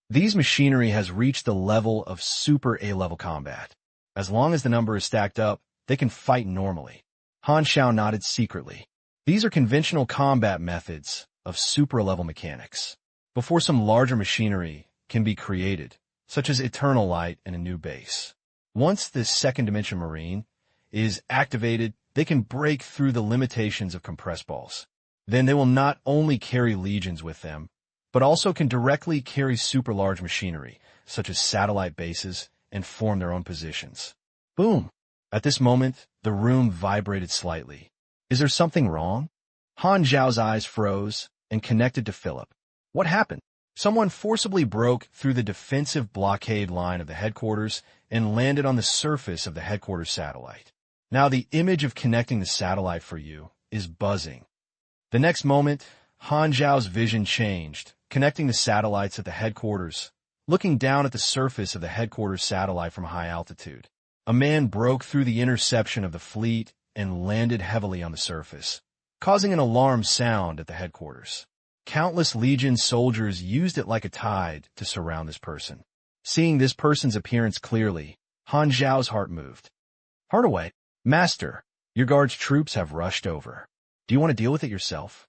These machinery has reached the level of Super A-level combat. As long as the number is stacked up, they can fight normally. Han Xiao nodded secretly. These are conventional combat methods of super-level mechanics. Before some larger machinery can be created, such as Eternal Light and a new base. Once this second-dimension marine is activated, they can break through the limitations of compressed balls. Then they will not only carry legions with them, but also can directly carry super-large machinery, such as satellite bases, and form their own positions. Boom! At this moment, the room vibrated slightly. Is there something wrong? Han Xiao's eyes froze and connected to Philip. What happened? Someone forcibly broke through the defensive blockade line of the headquarters and landed on the surface of the headquarters satellite. Now the image of connecting the satellite for you is buzzing. The next moment, Han Xiao's vision changed, connecting the satellites at the headquarters, looking down at the surface of the headquarters satellite from high altitude. A man broke through the interception of the fleet and landed heavily on the surface, causing an alarm sound at the headquarters. Countless Legion soldiers used it like a tide to surround this person. Seeing this person's appearance clearly, Han Xiao's heart moved. Heart away. Master, your guard's troops have rushed over. Do you want to deal with it yourself?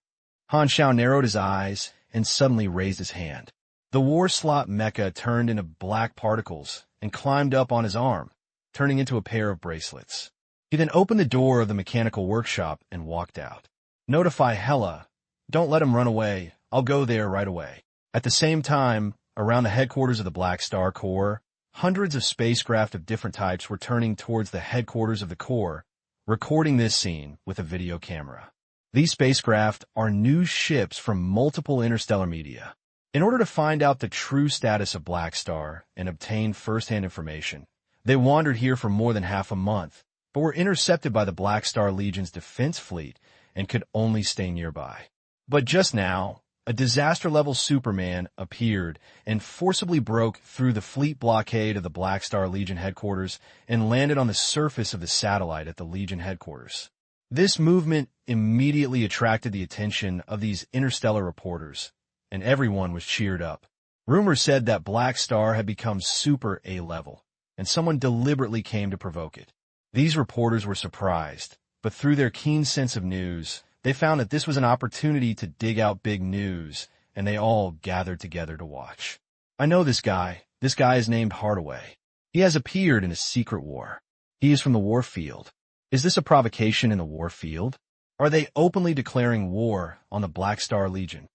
Han Xiao narrowed his eyes and suddenly raised his hand. The war slot mecha turned into black particles and climbed up on his arm, turning into a pair of bracelets. He then opened the door of the mechanical workshop and walked out. Notify Hela. Don't let him run away. I'll go there right away. At the same time, around the headquarters of the Black Star Corps, hundreds of spacecraft of different types were turning towards the headquarters of the Corps, recording this scene with a video camera. These spacecraft are new ships from multiple interstellar media. In order to find out the true status of Black Star and obtain first-hand information, they wandered here for more than half a month, but were intercepted by the Black Star Legion's defense fleet and could only stay nearby. But just now, a disaster-level Superman appeared and forcibly broke through the fleet blockade of the Black Star Legion headquarters and landed on the surface of the satellite at the Legion headquarters. This movement immediately attracted the attention of these interstellar reporters, and everyone was cheered up. Rumors said that Black Star had become super A-level, and someone deliberately came to provoke it. These reporters were surprised, but through their keen sense of news, they found that this was an opportunity to dig out big news, and they all gathered together to watch. I know this guy. This guy is named Hardaway. He has appeared in a secret war. He is from the war field. Is this a provocation in the war field? Are they openly declaring war on the Black Star Legion?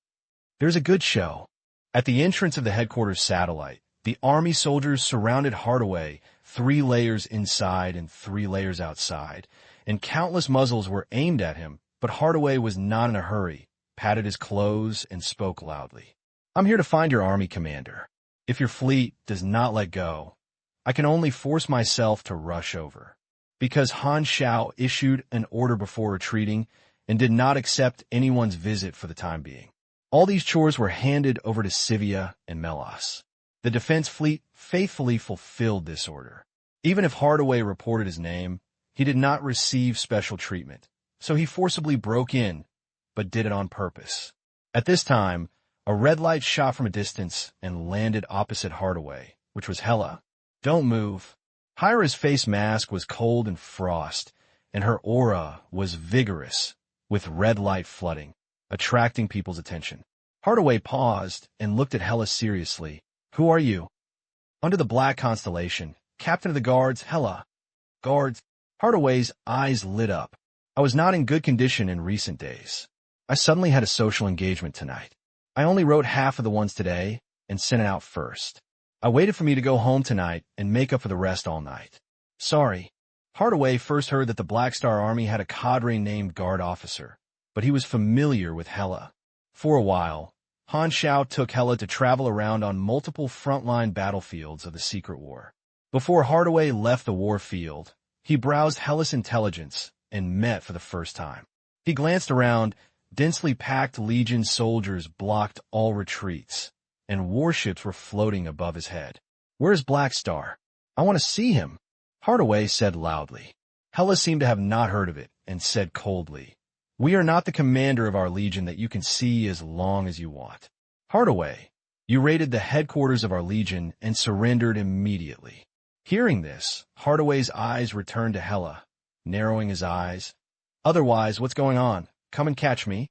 There's a good show. At the entrance of the headquarters satellite, the army soldiers surrounded Hardaway, 3 layers inside and 3 layers outside, and countless muzzles were aimed at him, but Hardaway was not in a hurry, patted his clothes, and spoke loudly. I'm here to find your army commander. If your fleet does not let go, I can only force myself to rush over. Because Han Xiao issued an order before retreating and did not accept anyone's visit for the time being. All these chores were handed over to Sivia and Melas. The defense fleet faithfully fulfilled this order. Even if Hardaway reported his name, he did not receive special treatment, so he forcibly broke in, but did it on purpose. At this time, a red light shot from a distance and landed opposite Hardaway, which was Hela. Don't move. Hyra's face mask was cold and frost, and her aura was vigorous, with red light flooding, attracting people's attention. Hardaway paused and looked at Hela seriously. Who are you? Under the black constellation, Captain of the Guards, Hela. Guards. Hardaway's eyes lit up. I was not in good condition in recent days. I suddenly had a social engagement tonight. I only wrote half of the ones today and sent it out first. I waited for me to go home tonight and make up for the rest all night. Sorry. Hardaway first heard that the Black Star Army had a cadre named Guard Officer, but he was familiar with Hela. For a while, Han Xiao took Hela to travel around on multiple frontline battlefields of the Secret War. Before Hardaway left the war field, he browsed Hela's intelligence and met for the first time. He glanced around. Densely packed Legion soldiers blocked all retreats, and warships were floating above his head. Where's Black Star? I want to see him, Hardaway said loudly. Hela seemed to have not heard of it and said coldly, We are not the commander of our Legion that you can see as long as you want. Hardaway, you raided the headquarters of our Legion and surrendered immediately. Hearing this, Hardaway's eyes returned to Hela, narrowing his eyes. Otherwise, what's going on? Come and catch me.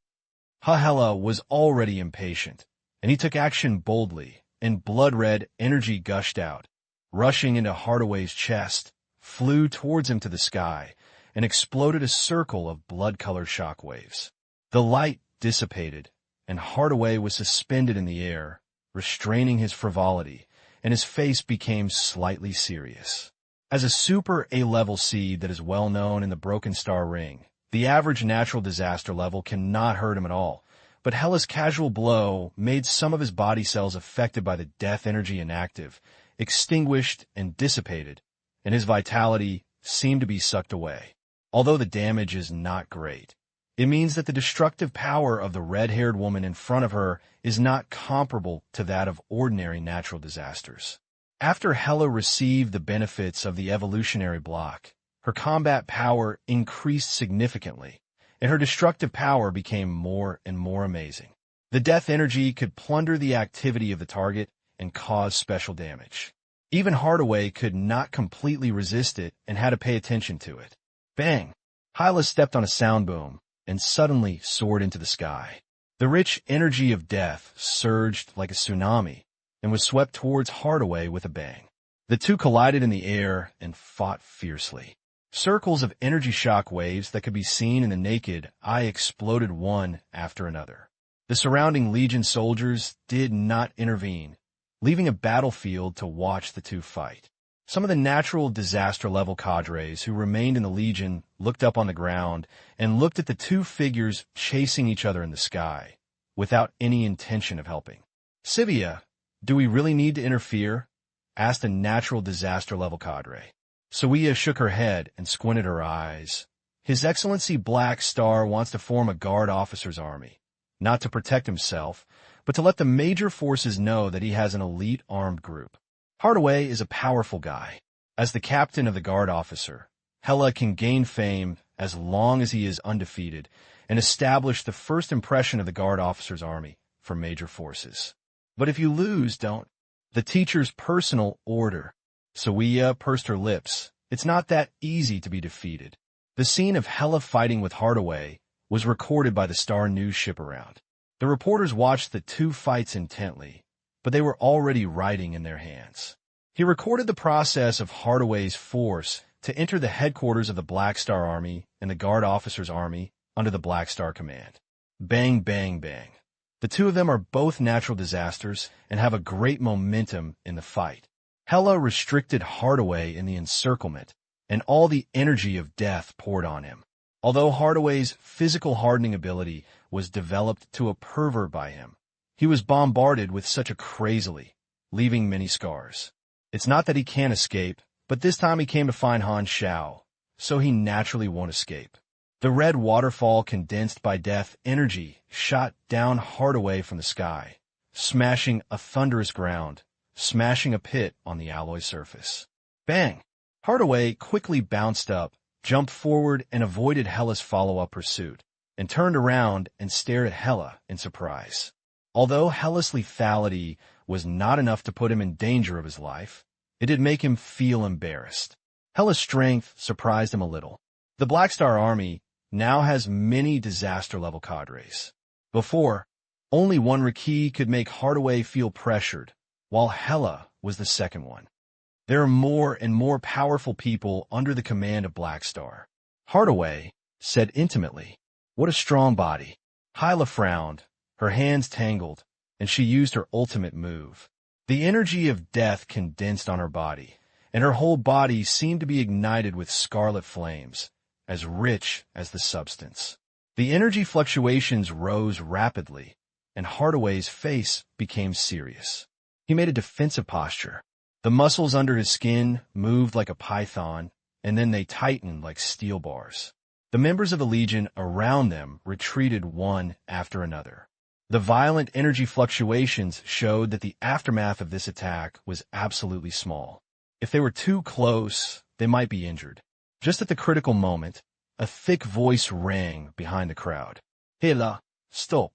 Hela was already impatient, and he took action boldly, and blood-red energy gushed out, rushing into Hardaway's chest, flew towards him to the sky, and exploded a circle of blood-colored shockwaves. The light dissipated, and Hardaway was suspended in the air, restraining his frivolity, and his face became slightly serious. As a super A-level seed that is well known in the Broken Star Ring, the average natural disaster level cannot hurt him at all, but Hela's casual blow made some of his body cells affected by the death energy inactive, extinguished and dissipated, and his vitality seemed to be sucked away. Although the damage is not great, it means that the destructive power of the red-haired woman in front of her is not comparable to that of ordinary natural disasters. After Hela received the benefits of the evolutionary block, her combat power increased significantly, and her destructive power became more and more amazing. The death energy could plunder the activity of the target and cause special damage. Even Hardaway could not completely resist it and had to pay attention to it. Bang! Hyla stepped on a sound boom and suddenly soared into the sky. The rich energy of death surged like a tsunami and was swept towards Hardaway with a bang. The two collided in the air and fought fiercely. Circles of energy shock waves that could be seen in the naked eye exploded one after another. The surrounding Legion soldiers did not intervene, leaving a battlefield to watch the two fight. Some of the natural disaster-level cadres who remained in the Legion looked up on the ground and looked at the two figures chasing each other in the sky, without any intention of helping. Sivia, do we really need to interfere? Asked a natural disaster-level cadre. Sawia shook her head and squinted her eyes. His Excellency Black Star wants to form a guard officer's army, not to protect himself, but to let the major forces know that he has an elite armed group. Hardaway is a powerful guy. As the captain of the guard officer, Hela can gain fame as long as he is undefeated, and establish the first impression of the guard officer's army for major forces. But if you lose, don't. The teacher's personal order. Sawia pursed her lips. It's not that easy to be defeated. The scene of Hela fighting with Hardaway was recorded by the Star News ship around. The reporters watched the two fights intently, but they were already writing in their hands. He recorded the process of Hardaway's force to enter the headquarters of the Black Star Army and the Guard Officers' Army under the Black Star Command. Bang, bang, bang. The two of them are both natural disasters and have a great momentum in the fight. Hela restricted Hardaway in the encirclement, and all the energy of death poured on him. Although Hardaway's physical hardening ability was developed to a pervert by him, he was bombarded with such a crazily, leaving many scars. It's not that he can't escape, but this time he came to find Han Xiao, so he naturally won't escape. The red waterfall condensed by death energy shot down Hardaway from the sky, smashing a thunderous ground, smashing a pit on the alloy surface. Bang! Hardaway quickly bounced up, jumped forward and avoided Hela's follow-up pursuit, and turned around and stared at Hela in surprise. Although Hela's lethality was not enough to put him in danger of his life, it did make him feel embarrassed. Hela's strength surprised him a little. The Black Star Army now has many disaster-level cadres. Before, only one Riki could make Hardaway feel pressured, while Hela was the second one. There are more and more powerful people under the command of Black Star. Hardaway said intimately, "What a strong body." Hyla frowned, her hands tangled, and she used her ultimate move. The energy of death condensed on her body, and her whole body seemed to be ignited with scarlet flames, as rich as the substance. The energy fluctuations rose rapidly, and Hardaway's face became serious. He made a defensive posture. The muscles under his skin moved like a python, and then they tightened like steel bars. The members of the Legion around them retreated one after another. The violent energy fluctuations showed that the aftermath of this attack was absolutely small. If they were too close, they might be injured. Just at the critical moment, a thick voice rang behind the crowd. "Hela, stop."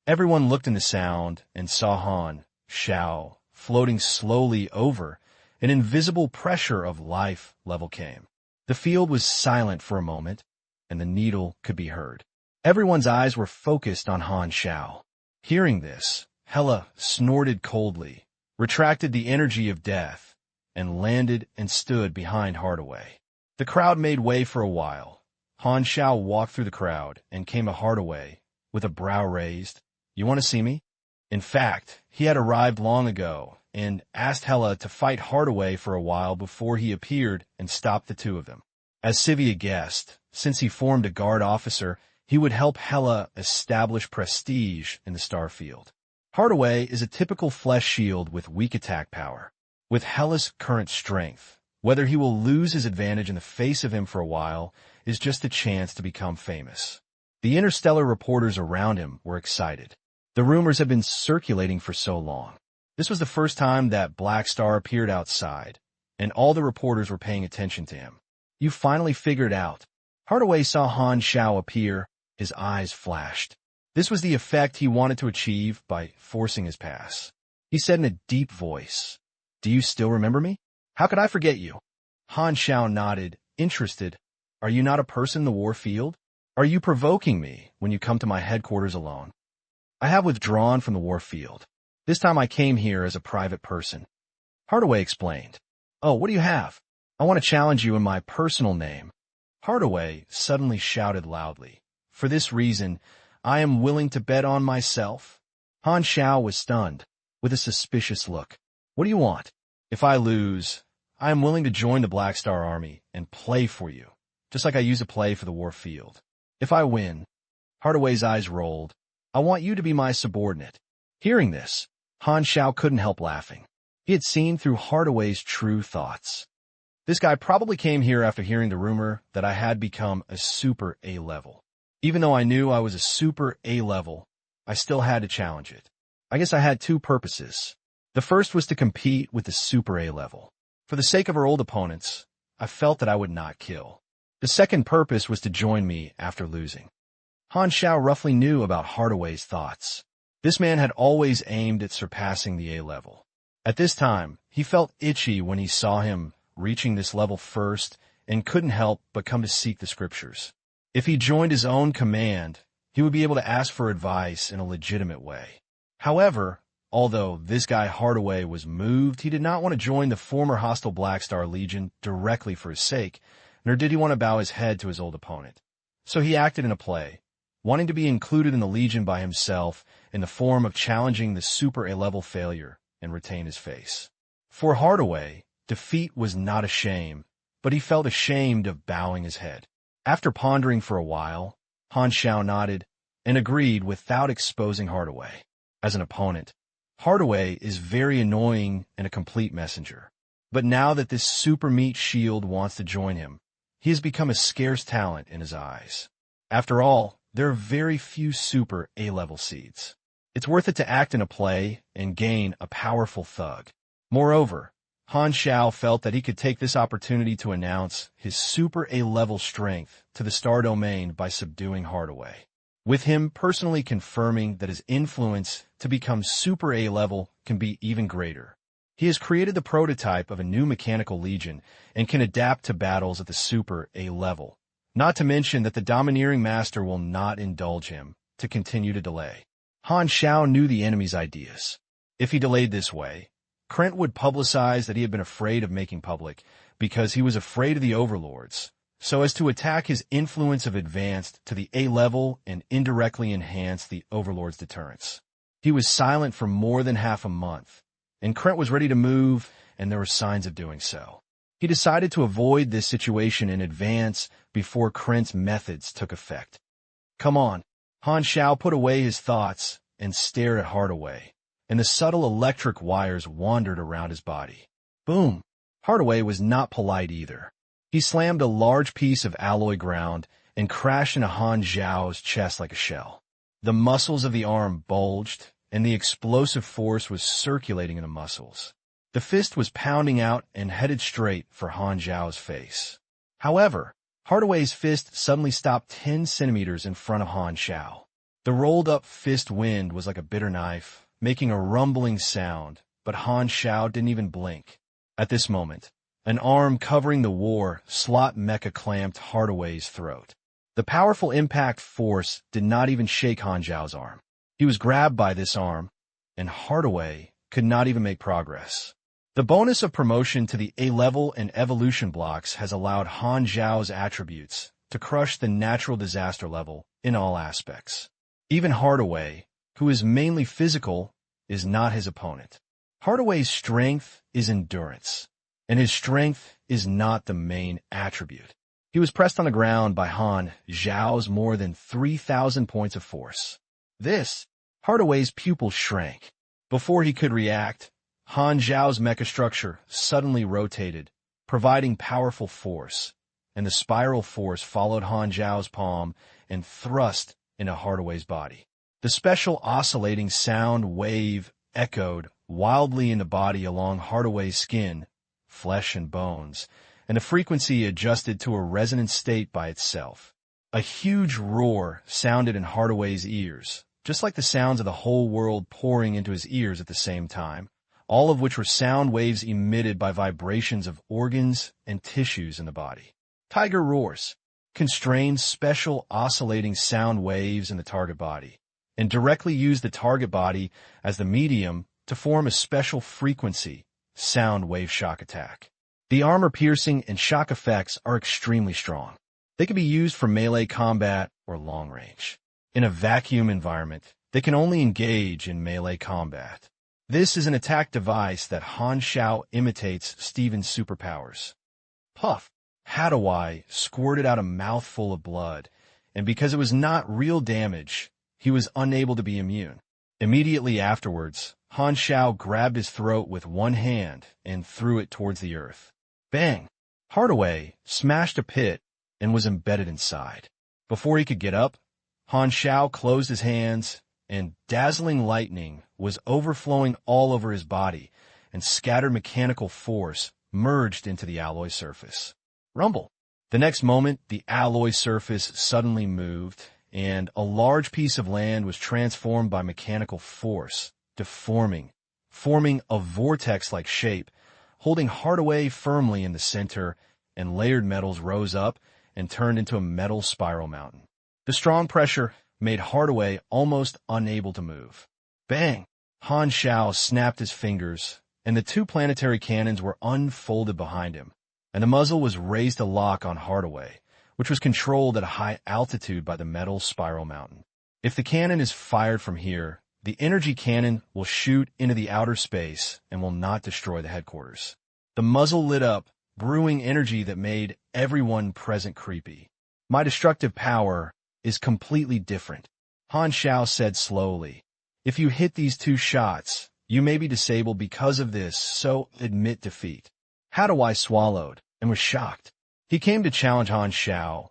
Everyone looked in the sound and saw Han Xiao floating slowly over. An invisible pressure of life level came. The field was silent for a moment, and the needle could be heard. Everyone's eyes were focused on Han Xiao. Hearing this, Hela snorted coldly, retracted the energy of death, and landed and stood behind Hardaway. The crowd made way for a while. Han Xiao walked through the crowd and came to Hardaway with a brow raised. "You want to see me?" In fact, he had arrived long ago and asked Hela to fight Hardaway for a while before he appeared and stopped the two of them. As Sivia guessed, since he formed a guard officer, he would help Hela establish prestige in the starfield. Hardaway is a typical flesh shield with weak attack power. With Hela's current strength, whether he will lose his advantage in the face of him for a while is just a chance to become famous. The interstellar reporters around him were excited. The rumors had been circulating for so long. This was the first time that Black Star appeared outside, and all the reporters were paying attention to him. "You finally figured out." Hardaway saw Han Xiao appear. His eyes flashed. This was the effect he wanted to achieve by forcing his pass. He said in a deep voice, "Do you still remember me? How could I forget you?" Han Xiao nodded, interested. "Are you not a person in the war field? Are you provoking me when you come to my headquarters alone?" "I have withdrawn from the war field. This time I came here as a private person." Hardaway explained. "Oh, what do you have? I want to challenge you in my personal name." Hardaway suddenly shouted loudly, "For this reason, I am willing to bet on myself." Han Xiao was stunned, with a suspicious look. "What do you want?" "If I lose, I am willing to join the Black Star Army and play for you, just like I used to play for the war field. If I win," Hardaway's eyes rolled, "I want you to be my subordinate." Hearing this, Han Xiao couldn't help laughing. He had seen through Hardaway's true thoughts. This guy probably came here after hearing the rumor that I had become a super A-level. Even though I knew I was a super A-level, I still had to challenge it. I guess I had two purposes. The first was to compete with the super A-level. For the sake of our old opponents, I felt that I would not kill. The second purpose was to join me after losing. Han Xiao roughly knew about Hardaway's thoughts. This man had always aimed at surpassing the A level. At this time, he felt itchy when he saw him reaching this level first and couldn't help but come to seek the scriptures. If he joined his own command, he would be able to ask for advice in a legitimate way. However, although this guy Hardaway was moved, he did not want to join the former hostile Black Star Legion directly for his sake, nor did he want to bow his head to his old opponent. So he acted in a play, wanting to be included in the Legion by himself in the form of challenging the Super A-level failure and retain his face. For Hardaway, defeat was not a shame, but he felt ashamed of bowing his head. After pondering for a while, Han Xiao nodded and agreed without exposing Hardaway. As an opponent, Hardaway is very annoying and a complete messenger. But now that this super meat shield wants to join him, he has become a scarce talent in his eyes. After all, there are very few super A-level seeds. It's worth it to act in a play and gain a powerful thug. Moreover, Han Xiao felt that he could take this opportunity to announce his super A-level strength to the Star Domain by subduing Hardaway, with him personally confirming that his influence to become super A-level can be even greater. He has created the prototype of a new mechanical legion and can adapt to battles at the super A-level, not to mention that the domineering master will not indulge him to continue to delay. Han Xiao knew the enemy's ideas. If he delayed this way, Krent would publicize that he had been afraid of making public because he was afraid of the overlords, so as to attack his influence of advanced to the A-level and indirectly enhance the overlord's deterrence. He was silent for more than half a month, and Krent was ready to move, and there were signs of doing so. He decided to avoid this situation in advance before Krent's methods took effect. Come on. Han Xiao put away his thoughts and stared at Hardaway, and the subtle electric wires wandered around his body. Boom! Hardaway was not polite either. He slammed a large piece of alloy ground and crashed into Han Xiao's chest like a shell. The muscles of the arm bulged, and the explosive force was circulating in the muscles. The fist was pounding out and headed straight for Han Xiao's face. However, Hardaway's fist suddenly stopped 10 centimeters in front of Han Xiao. The rolled-up fist wind was like a bitter knife, making a rumbling sound, but Han Xiao didn't even blink. At this moment, an arm covering the war slot mecha clamped Hardaway's throat. The powerful impact force did not even shake Han Xiao's arm. He was grabbed by this arm, and Hardaway could not even make progress. The bonus of promotion to the A-level and evolution blocks has allowed Han Xiao's attributes to crush the natural disaster level in all aspects. Even Hardaway, who is mainly physical, is not his opponent. Hardaway's strength is endurance, and his strength is not the main attribute. He was pressed on the ground by Han Xiao's more than 3,000 points of force. Hardaway's pupils shrank. Before he could react, Han Xiao's mecha structure suddenly rotated, providing powerful force, and the spiral force followed Han Xiao's palm and thrust into Hardaway's body. The special oscillating sound wave echoed wildly in the body along Hardaway's skin, flesh and bones, and the frequency adjusted to a resonant state by itself. A huge roar sounded in Hardaway's ears, just like the sounds of the whole world pouring into his ears at the same time, all of which were sound waves emitted by vibrations of organs and tissues in the body. Tiger roars, constrained special oscillating sound waves in the target body, and directly use the target body as the medium to form a special frequency sound wave shock attack. The armor-piercing and shock effects are extremely strong. They can be used for melee combat or long range. In a vacuum environment, they can only engage in melee combat. This is an attack device that Han Xiao imitates Steven's superpowers. Puff! Hardaway squirted out a mouthful of blood, and because it was not real damage, he was unable to be immune. Immediately afterwards, Han Xiao grabbed his throat with one hand and threw it towards the earth. Bang! Hardaway smashed a pit and was embedded inside. Before he could get up, Han Xiao closed his hands, and dazzling lightning was overflowing all over his body, and scattered mechanical force merged into the alloy surface. Rumble! The next moment, the alloy surface suddenly moved, and a large piece of land was transformed by mechanical force, deforming, forming a vortex-like shape, holding Hardaway firmly in the center, and layered metals rose up and turned into a metal spiral mountain. The strong pressure made Hardaway almost unable to move. Bang! Han Xiao snapped his fingers, and the two planetary cannons were unfolded behind him, and the muzzle was raised to lock on Hardaway, which was controlled at a high altitude by the metal spiral mountain. If the cannon is fired from here, the energy cannon will shoot into the outer space and will not destroy the headquarters. The muzzle lit up, brewing energy that made everyone present creepy. My destructive power is completely different, Han Xiao said slowly. If you hit these two shots, you may be disabled because of this, so admit defeat. Hardaway swallowed and was shocked. He came to challenge Han Xiao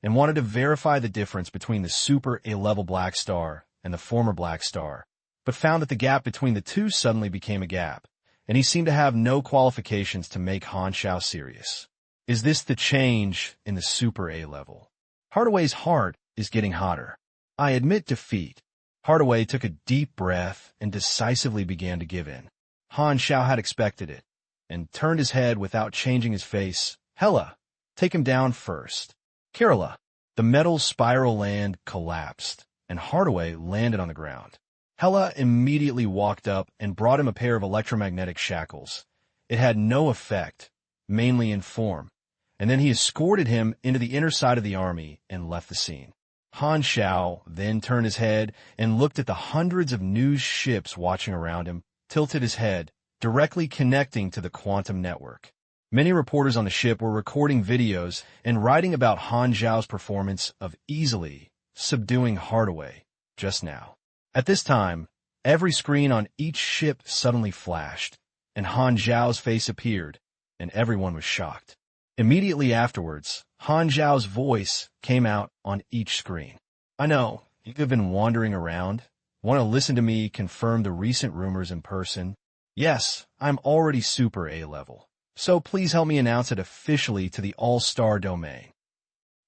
and wanted to verify the difference between the Super A-level Black Star and the former Black Star, but found that the gap between the two suddenly became a gap, and he seemed to have no qualifications to make Han Xiao serious. Is this the change in the Super A-level? Hardaway's heart is getting hotter. I admit defeat. Hardaway took a deep breath and decisively began to give in. Han Xiao had expected it, and turned his head without changing his face. Hela, take him down first. Kerala. The metal spiral land collapsed, and Hardaway landed on the ground. Hela immediately walked up and brought him a pair of electromagnetic shackles. It had no effect, mainly in form, and then he escorted him into the inner side of the army and left the scene. Han Xiao then turned his head and looked at the hundreds of news ships watching around him, tilted his head, directly connecting to the quantum network. Many reporters on the ship were recording videos and writing about Han Xiao's performance of easily subduing Hardaway just now. At this time, every screen on each ship suddenly flashed, and Han Xiao's face appeared, and everyone was shocked. Immediately afterwards, Han Xiao's voice came out on each screen. I know, you've been wandering around. Want to listen to me confirm the recent rumors in person? Yes, I'm already Super A-level. So please help me announce it officially to the All-Star domain.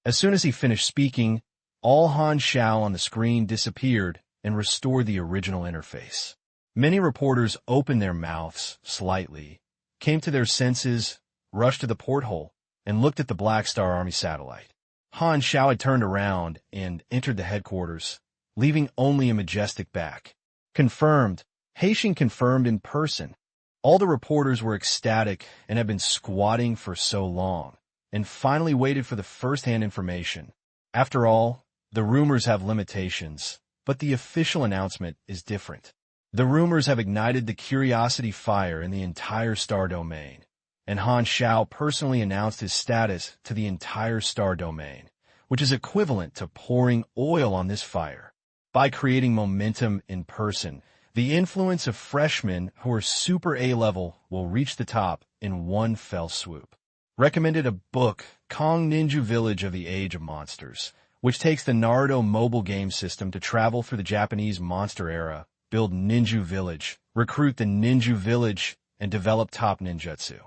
As soon as he finished speaking, all Han Xiao on the screen disappeared and restored the original interface. Many reporters opened their mouths slightly, came to their senses, rushed to the porthole, and looked at the Black Star Army satellite. Han Xiao had turned around and entered the headquarters, leaving only a majestic back. Confirmed. Haitian confirmed in person. All the reporters were ecstatic and had been squatting for so long, and finally waited for the first-hand information. After all, the rumors have limitations, but the official announcement is different. The rumors have ignited the curiosity fire in the entire star domain, and Han Xiao personally announced his status to the entire star domain, which is equivalent to pouring oil on this fire. By creating momentum in person, the influence of freshmen who are Super A-level will reach the top in one fell swoop. Recommended a book, Kong Ninja Village of the Age of Monsters, which takes the Naruto mobile game system to travel through the Japanese monster era, build Ninja Village, recruit the Ninja Village, and develop top ninjutsu.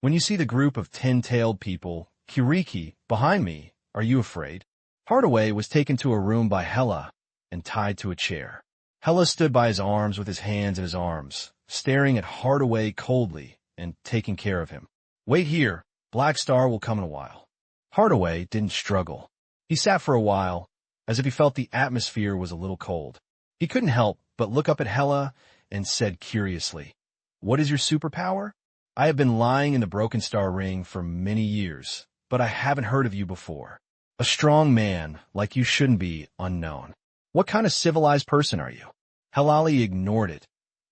When you see the group of 10-tailed people, quirky, behind me, are you afraid? Hardaway was taken to a room by Hela and tied to a chair. Hela stood by his arms with his hands in his arms, staring at Hardaway coldly and taking care of him. Wait here, Black Star will come in a while. Hardaway didn't struggle. He sat for a while, as if he felt the atmosphere was a little cold. He couldn't help but look up at Hela and said curiously, "What is your superpower? I have been lying in the Broken Star Ring for many years, but I haven't heard of you before. A strong man, like you shouldn't be unknown. What kind of civilized person are you?" Halali ignored it,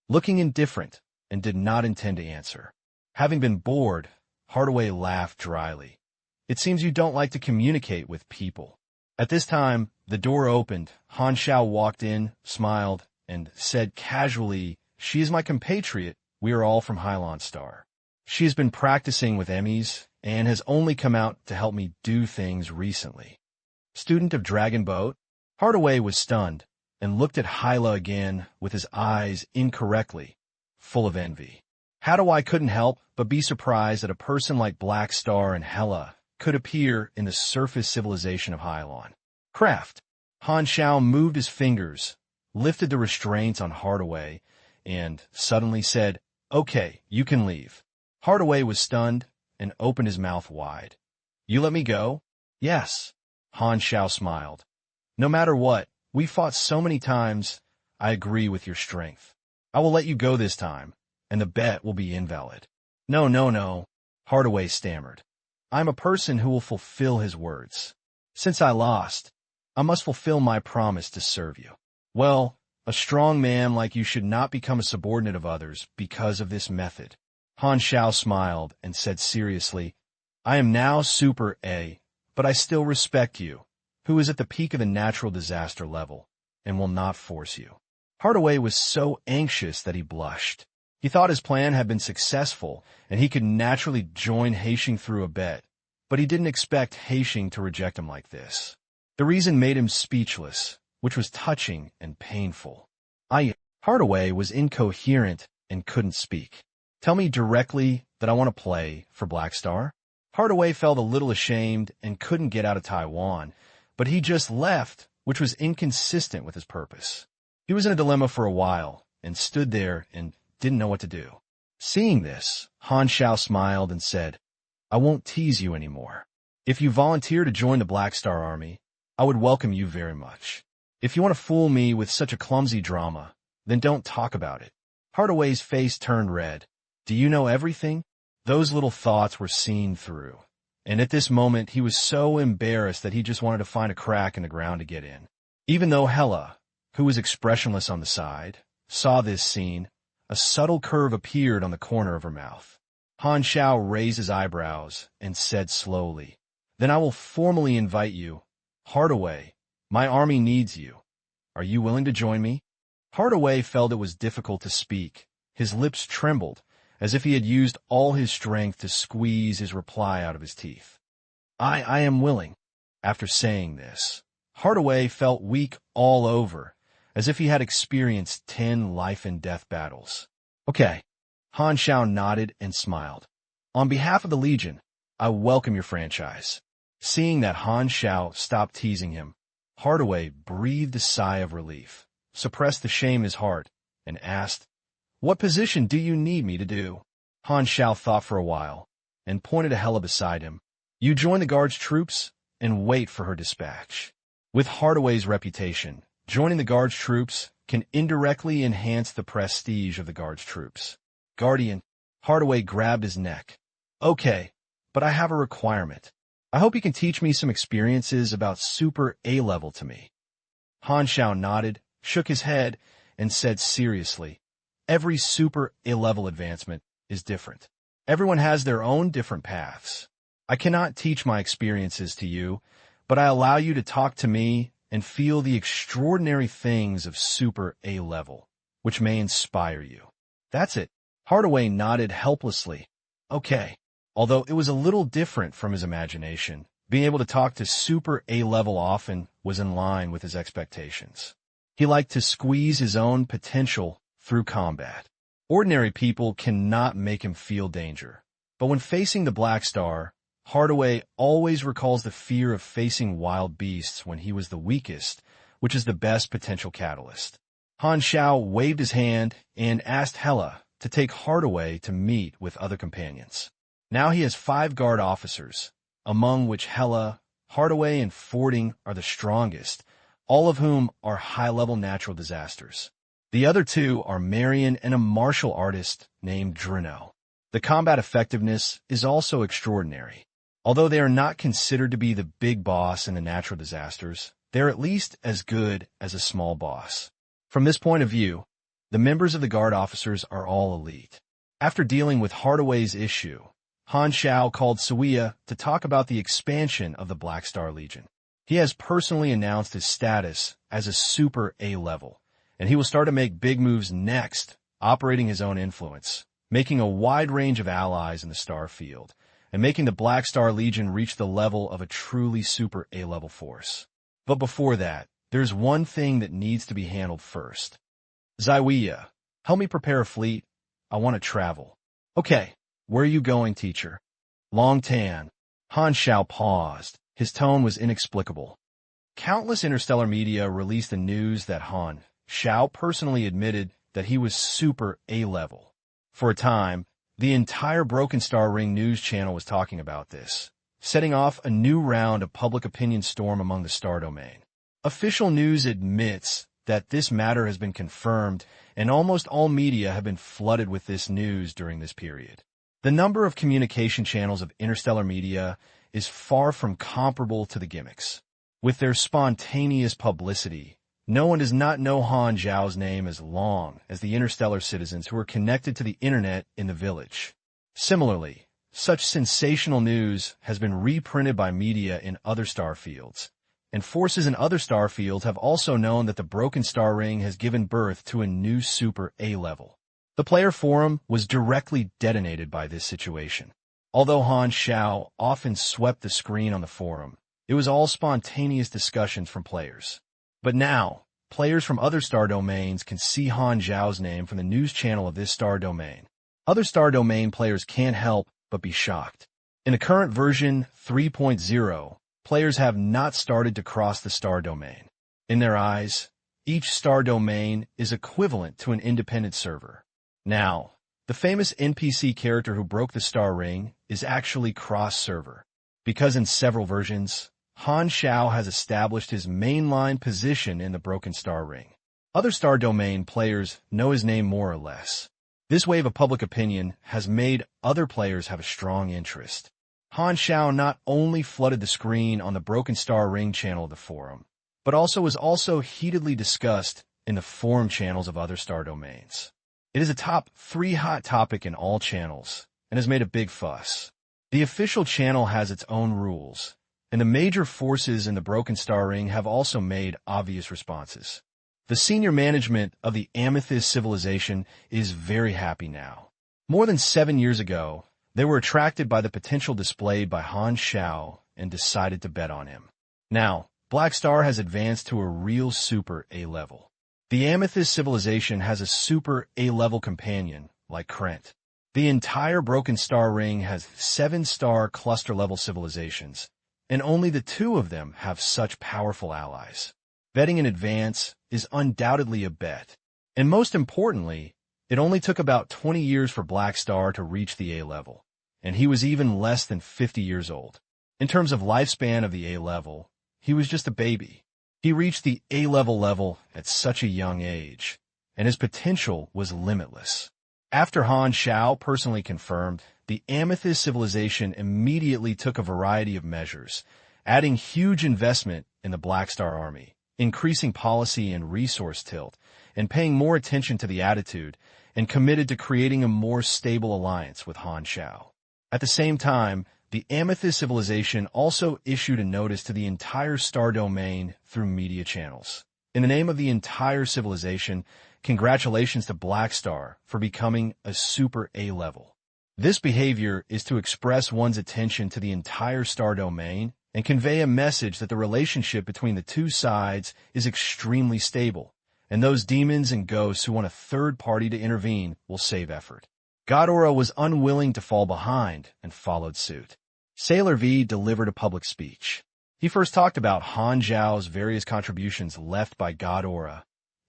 looking indifferent, and did not intend to answer. Having been bored, Hardaway laughed dryly. It seems you don't like to communicate with people. At this time, the door opened. Han Xiao walked in, smiled, and said casually, "She is my compatriot. We are all from Hylon Star. She has been practicing with Emmys and has only come out to help me do things recently." Student of Dragon Boat? Hardaway was stunned and looked at Hyla again with his eyes incorrectly, full of envy. Hardaway couldn't help but be surprised that a person like Black Star and Hela could appear in the surface civilization of Hyelon. Craft. Han Xiao moved his fingers, lifted the restraints on Hardaway, and suddenly said, "Okay, you can leave." Hardaway was stunned and opened his mouth wide. "You let me go?" "Yes." Han Xiao smiled. "No matter what, we fought so many times. I agree with your strength. I will let you go this time, and the bet will be invalid." "No, no, no," Hardaway stammered. "I'm a person who will fulfill his words. Since I lost, I must fulfill my promise to serve you." "Well, a strong man like you should not become a subordinate of others because of this method." Han Xiao smiled and said seriously, "I am now Super A, but I still respect you, who is at the peak of the natural disaster level, and will not force you." Hardaway was so anxious that he blushed. He thought his plan had been successful, and he could naturally join Haixing through a bet, but he didn't expect Haixing to reject him like this. The reason made him speechless, which was touching and painful. Hardaway was incoherent and couldn't speak. "Tell me directly that I want to play for Black Star?" Hardaway felt a little ashamed and couldn't get out of Taiwan, but he just left, which was inconsistent with his purpose. He was in a dilemma for a while, and stood there and didn't know what to do. Seeing this, Han Xiao smiled and said, "I won't tease you anymore. If you volunteer to join the Black Star Army, I would welcome you very much. If you want to fool me with such a clumsy drama, then don't talk about it." Hardaway's face turned red. "Do you know everything?" Those little thoughts were seen through, and at this moment he was so embarrassed that he just wanted to find a crack in the ground to get in. Even though Hela, who was expressionless on the side, saw this scene, a subtle curve appeared on the corner of her mouth. Han Xiao raised his eyebrows and said slowly, "Then I will formally invite you. Hardaway, my army needs you. Are you willing to join me?" Hardaway felt it was difficult to speak. His lips trembled, as if he had used all his strength to squeeze his reply out of his teeth. I am willing." After saying this, Hardaway felt weak all over, as if he had experienced 10 life-and-death battles. "Okay." Han Xiao nodded and smiled. "On behalf of the Legion, I welcome your franchise." Seeing that Han Xiao stopped teasing him, Hardaway breathed a sigh of relief, suppressed the shame in his heart, and asked, "What position do you need me to do?" Han Xiao thought for a while, and pointed to Hela beside him. "You join the Guard's troops, and wait for her dispatch." With Hardaway's reputation, joining the Guard's troops can indirectly enhance the prestige of the Guard's troops. "Guardian," Hardaway grabbed his neck. "Okay, but I have a requirement. I hope you can teach me some experiences about Super A level to me." Han Xiao nodded, shook his head, and said seriously, "Every Super A level advancement is different. Everyone has their own different paths. I cannot teach my experiences to you, but I allow you to talk to me and feel the extraordinary things of Super A level, which may inspire you." "That's it." Hardaway nodded helplessly. "Okay." Although it was a little different from his imagination, being able to talk to Super A level often was in line with his expectations. He liked to squeeze his own potential through combat. Ordinary people cannot make him feel danger, but when facing the Black Star, Hardaway always recalls the fear of facing wild beasts when he was the weakest, which is the best potential catalyst. Han Xiao waved his hand and asked Hela to take Hardaway to meet with other companions. Now he has 5 guard officers, among which Hela, Hardaway, and Fording are the strongest, all of whom are high-level natural disasters. The other 2 are Marion and a martial artist named Drino. The combat effectiveness is also extraordinary. Although they are not considered to be the big boss in the natural disasters, they are at least as good as a small boss. From this point of view, the members of the guard officers are all elite. After dealing with Hardaway's issue, Han Xiao called Suiya to talk about the expansion of the Black Star Legion. He has personally announced his status as a Super A level, and he will start to make big moves next, operating his own influence, making a wide range of allies in the star field, and making the Black Star Legion reach the level of a truly Super A level force. But before that, there's one thing that needs to be handled first. "Zaiwiya, help me prepare a fleet. I want to travel." "Okay. Where are you going, teacher?" "Long Tan." Han Xiao paused. His tone was inexplicable. Countless interstellar media released the news that Han Xiao personally admitted that he was super A-level. For a time, the entire Broken Star Ring news channel was talking about this, setting off a new round of public opinion storm among the star domain. Official news admits that this matter has been confirmed, and almost all media have been flooded with this news during this period. The number of communication channels of interstellar media is far from comparable to the gimmicks. With their spontaneous publicity, no one does not know Han Xiao's name as long as the interstellar citizens who are connected to the internet in the village. Similarly, such sensational news has been reprinted by media in other star fields, and forces in other star fields have also known that the Broken Star Ring has given birth to a new super A-level. The player forum was directly detonated by this situation. Although Han Xiao often swept the screen on the forum, it was all spontaneous discussions from players. But now, players from other star domains can see Han Xiao's name from the news channel of this star domain. Other star domain players can't help but be shocked. In the current version 3.0, players have not started to cross the star domain. In their eyes, each star domain is equivalent to an independent server. Now, the famous NPC character who broke the star ring is actually cross-server, because in several versions, Han Xiao has established his mainline position in the Broken Star Ring. Other star domain players know his name more or less. This wave of public opinion has made other players have a strong interest. Han Xiao not only flooded the screen on the Broken Star Ring channel of the forum, but was also heatedly discussed in the forum channels of other star domains. It is a top 3 hot topic in all channels, and has made a big fuss. The official channel has its own rules, and the major forces in the Broken Star Ring have also made obvious responses. The senior management of the Amethyst civilization is very happy now. More than 7 years ago, they were attracted by the potential displayed by Han Xiao and decided to bet on him. Now, Black Star has advanced to a real super A-level. The Amethyst civilization has a super A-level companion, like Krent. The entire Broken Star Ring has 7-star cluster-level civilizations, and only the 2 of them have such powerful allies. Betting in advance is undoubtedly a bet, and most importantly, it only took about 20 years for Black Star to reach the A-level, and he was even less than 50 years old. In terms of lifespan of the A-level, he was just a baby. He reached the A-level at such a young age, and his potential was limitless. After Han Xiao personally confirmed, the Amethyst civilization immediately took a variety of measures, adding huge investment in the Black Star Army, increasing policy and resource tilt, and paying more attention to the attitude, and committed to creating a more stable alliance with Han Xiao. At the same time, the Amethyst civilization also issued a notice to the entire star domain through media channels. In the name of the entire civilization, congratulations to Black Star for becoming a super A-level. This behavior is to express one's attention to the entire star domain and convey a message that the relationship between the 2 sides is extremely stable, and those demons and ghosts who want a third party to intervene will save effort. Ghidorah was unwilling to fall behind and followed suit. Sailor V delivered a public speech. He first talked about Han Xiao's various contributions left by Ghidorah,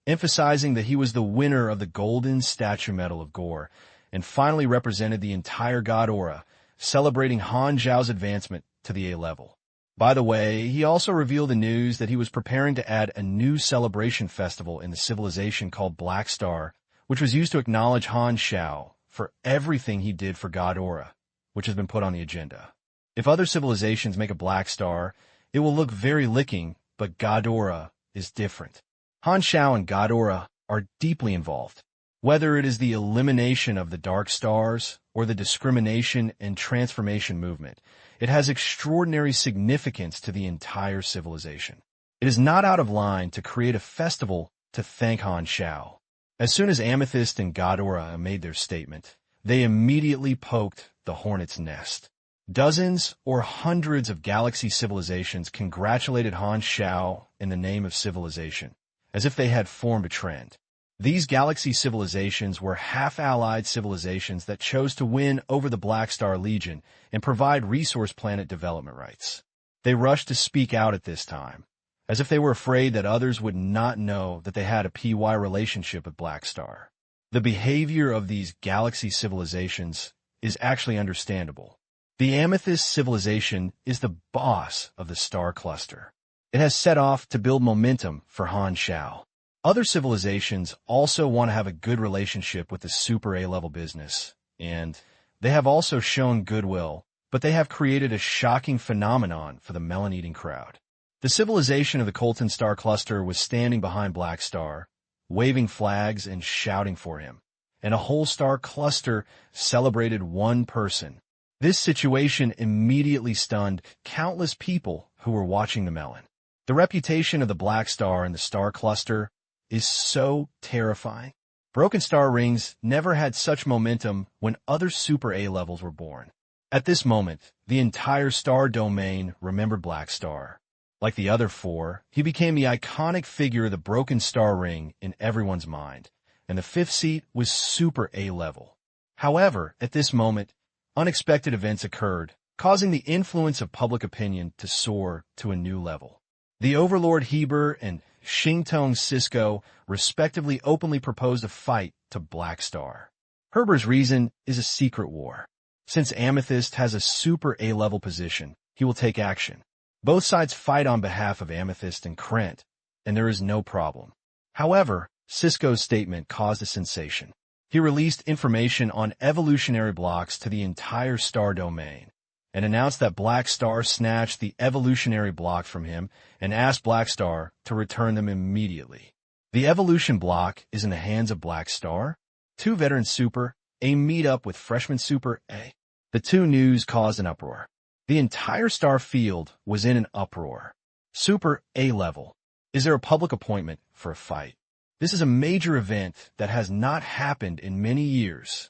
emphasizing that he was the winner of the Golden Statue Medal of Gore, and finally represented the entire Ghidorah, celebrating Han Xiao's advancement to the A-level. By the way, he also revealed the news that he was preparing to add a new celebration festival in the civilization called Black Star, which was used to acknowledge Han Xiao for everything he did for Ghidorah, which has been put on the agenda. If other civilizations make a Black Star, it will look very licking, but Ghidorah is different. Han Xiao and Ghidorah are deeply involved. Whether it is the elimination of the dark stars or the discrimination and transformation movement, it has extraordinary significance to the entire civilization. It is not out of line to create a festival to thank Han Xiao. As soon as Amethyst and Ghidorah made their statement, they immediately poked the hornet's nest. Dozens or hundreds of galaxy civilizations congratulated Han Xiao in the name of civilization, as if they had formed a trend. These galaxy civilizations were half-allied civilizations that chose to win over the Black Star Legion and provide resource planet development rights. They rushed to speak out at this time, as if they were afraid that others would not know that they had a PY relationship with Black Star. The behavior of these galaxy civilizations is actually understandable. The Amethyst civilization is the boss of the star cluster. It has set off to build momentum for Han Xiao. Other civilizations also want to have a good relationship with the super A-level business, and they have also shown goodwill, but they have created a shocking phenomenon for the melon-eating crowd. The civilization of the Colton Star Cluster was standing behind Black Star, waving flags and shouting for him, and a whole star cluster celebrated one person. This situation immediately stunned countless people who were watching the melon. The reputation of the Black Star and the Star Cluster is so terrifying. Broken Star Rings never had such momentum when other Super A levels were born. At this moment, the entire star domain remembered Black Star. Like the other four, he became the iconic figure of the Broken Star Ring in everyone's mind, and the fifth seat was Super A level. However, at this moment, unexpected events occurred, causing the influence of public opinion to soar to a new level. The Overlord Heber and Xingtong Cisco respectively openly proposed a fight to Black Star. Heber's reason is a secret war. Since Amethyst has a Super A-level position, he will take action. Both sides fight on behalf of Amethyst and Krent, and there is no problem. However, Cisco's statement caused a sensation. He released information on evolutionary blocks to the entire star domain, and announced that Black Star snatched the evolutionary block from him and asked Black Star to return them immediately. The evolution block is in the hands of Black Star. Two veteran Super A meet up with freshman Super A. The two news caused an uproar. The entire star field was in an uproar. Super A level. Is there a public appointment for a fight? This is a major event that has not happened in many years.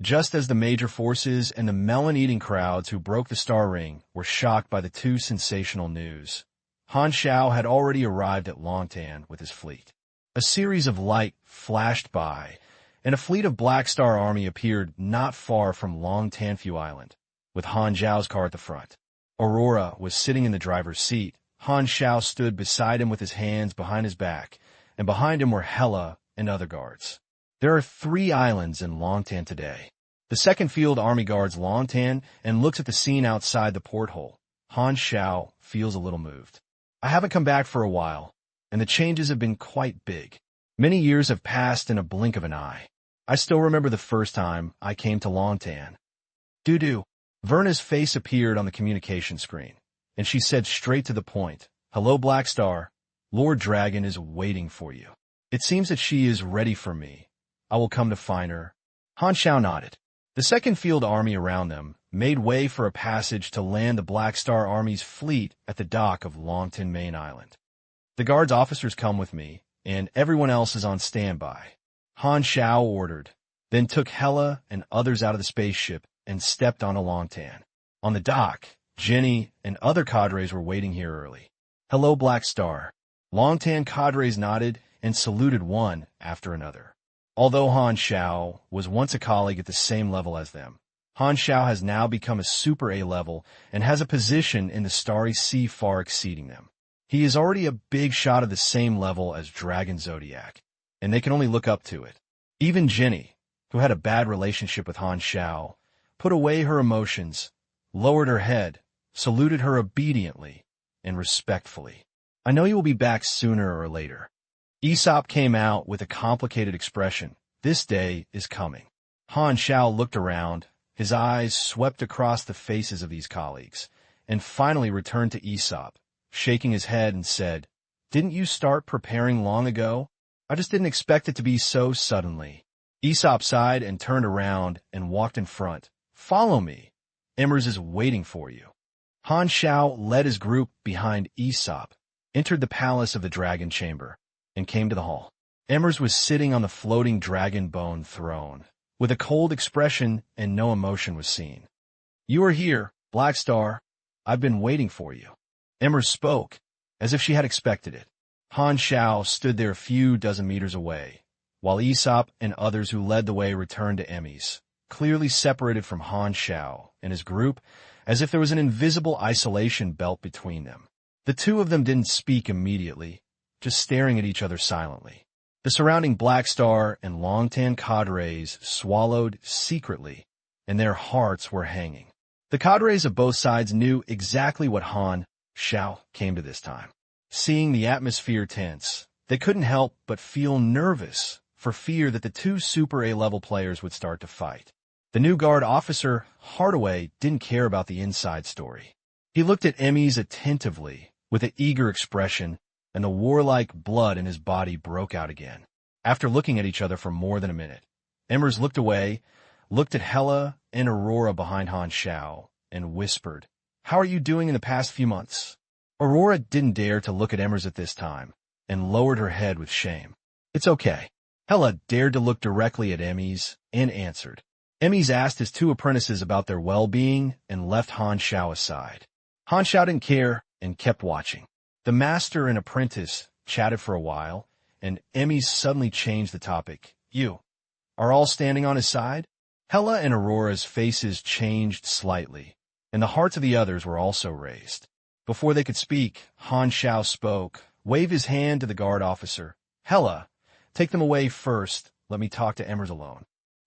Just as the major forces and the melon-eating crowds who broke the star ring were shocked by the two sensational news, Han Xiao had already arrived at Longtan with his fleet. A series of light flashed by, and a fleet of Black Star Army appeared not far from Longtanfu Island, with Han Xiao's car at the front. Aurora was sitting in the driver's seat. Han Xiao stood beside him with his hands behind his back, and behind him were Hela and other guards. There are 3 islands in Longtan today. The 2nd Field Army guards Longtan and looks at the scene outside the porthole. Han Xiao feels a little moved. I haven't come back for a while, and the changes have been quite big. Many years have passed in a blink of an eye. I still remember the first time I came to Longtan. Doo-doo. Verna's face appeared on the communication screen, and she said straight to the point, "Hello, Black Star. Lord Dragon is waiting for you. It seems that she is ready for me. I will come to find her." Han Xiao nodded. The 2nd Field Army around them made way for a passage to land the Black Star Army's fleet at the dock of Longtan Main Island. "The guards officers come with me, and everyone else is on standby," Han Xiao ordered, then took Hela and others out of the spaceship and stepped onto Longtan. On the dock, Jenny and other cadres were waiting here early. "Hello, Black Star." Longtan cadres nodded and saluted one after another. Although Han Xiao was once a colleague at the same level as them, Han Xiao has now become a Super A level and has a position in the Starry Sea far exceeding them. He is already a big shot of the same level as Dragon Zodiac, and they can only look up to it. Even Jenny, who had a bad relationship with Han Xiao, put away her emotions, lowered her head, saluted her obediently and respectfully. "I know you will be back sooner or later." Aesop came out with a complicated expression. This day is coming. Han Xiao looked around, his eyes swept across the faces of these colleagues, and finally returned to Aesop, shaking his head and said, "Didn't you start preparing long ago? I just didn't expect it to be so suddenly." Aesop sighed and turned around and walked in front. "Follow me. Emmers is waiting for you." Han Xiao led his group behind Aesop, entered the palace of the dragon chamber, and came to the hall. Emmers was sitting on the floating dragon bone throne, with a cold expression and no emotion was seen. "You are here, Black Star. I've been waiting for you." Emmers spoke, as if she had expected it. Han Xiao stood there a few dozen meters away, while Aesop and others who led the way returned to Emmys, clearly separated from Han Xiao and his group, as if there was an invisible isolation belt between them. The two of them didn't speak immediately, just staring at each other silently. The surrounding Black Star and Longtan cadres swallowed secretly, and their hearts were hanging. The cadres of both sides knew exactly what Han Xiao came to this time. Seeing the atmosphere tense, they couldn't help but feel nervous for fear that the two Super A-level players would start to fight. The new guard officer, Hardaway, didn't care about the inside story. He looked at Emmys attentively, with an eager expression, and the warlike blood in his body broke out again. After looking at each other for more than a minute, Emmers looked away, looked at Hela and Aurora behind Han Xiao, and whispered, "How are you doing in the past few months?" Aurora didn't dare to look at Emmers at this time, and lowered her head with shame. "It's okay." Hela dared to look directly at Emmys, and answered. Emmys asked his two apprentices about their well-being, and left Han Xiao aside. Han Xiao didn't care, and kept watching. The master and apprentice chatted for a while, and Emmys suddenly changed the topic. "You are all standing on his side?" Hela and Aurora's faces changed slightly, and the hearts of the others were also raised. Before they could speak, Han Xiao spoke, waved his hand to the guard officer. "Hela, take them away first. Let me talk to Emmers alone."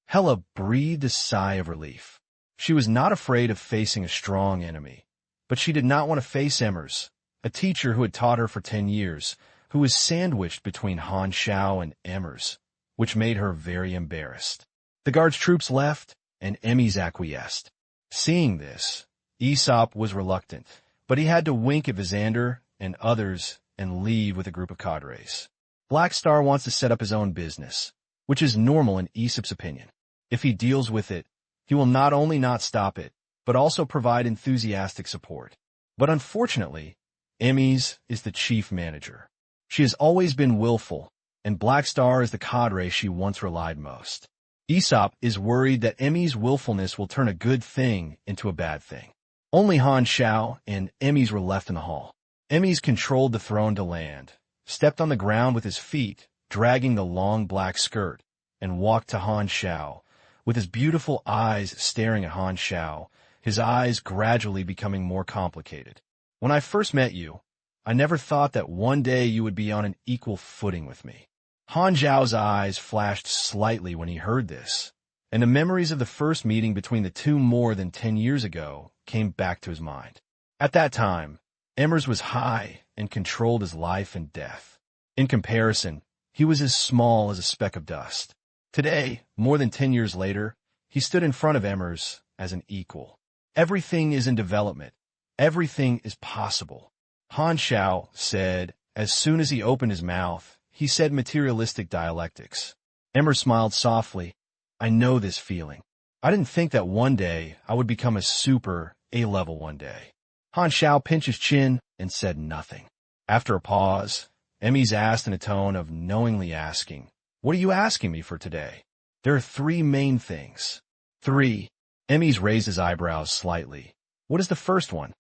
Hela breathed a sigh of relief. She was not afraid of facing a strong enemy, but she did not want to face Emmers, a teacher who had taught her for 10 years, who was sandwiched between Han Xiao and Emmers, which made her very embarrassed. The guard's troops left, and Emmys acquiesced. Seeing this, Aesop was reluctant, but he had to wink at Visander and others and leave with a group of cadres. Black Star wants to set up his own business, which is normal in Aesop's opinion. If he deals with it, he will not only not stop it, but also provide enthusiastic support. But unfortunately, Emmys is the chief manager. She has always been willful, and Black Star is the cadre she once relied most. Aesop is worried that Emmys' willfulness will turn a good thing into a bad thing. Only Han Xiao and Emmys were left in the hall. Emmys controlled the throne to land, stepped on the ground with his feet, dragging the long black skirt, and walked to Han Xiao, with his beautiful eyes staring at Han Xiao, his eyes gradually becoming more complicated. "When I first met you, I never thought that one day you would be on an equal footing with me." Han Xiao's eyes flashed slightly when he heard this, and the memories of the first meeting between the two more than 10 years ago came back to his mind. At that time, Emmers was high and controlled his life and death. In comparison, he was as small as a speck of dust. Today, more than 10 years later, he stood in front of Emmers as an equal. Everything is in development. Everything is possible. Han Xiao said, as soon as he opened his mouth, he said materialistic dialectics. Emmers smiled softly. "I know this feeling. I didn't think that one day I would become a Super A-level one day." Han Xiao pinched his chin and said nothing. After a pause, Emmys asked in a tone of knowingly asking, "What are you asking me for today?" "There are 3 main things." "3. Emmys raised his eyebrows slightly. "What is the first one?"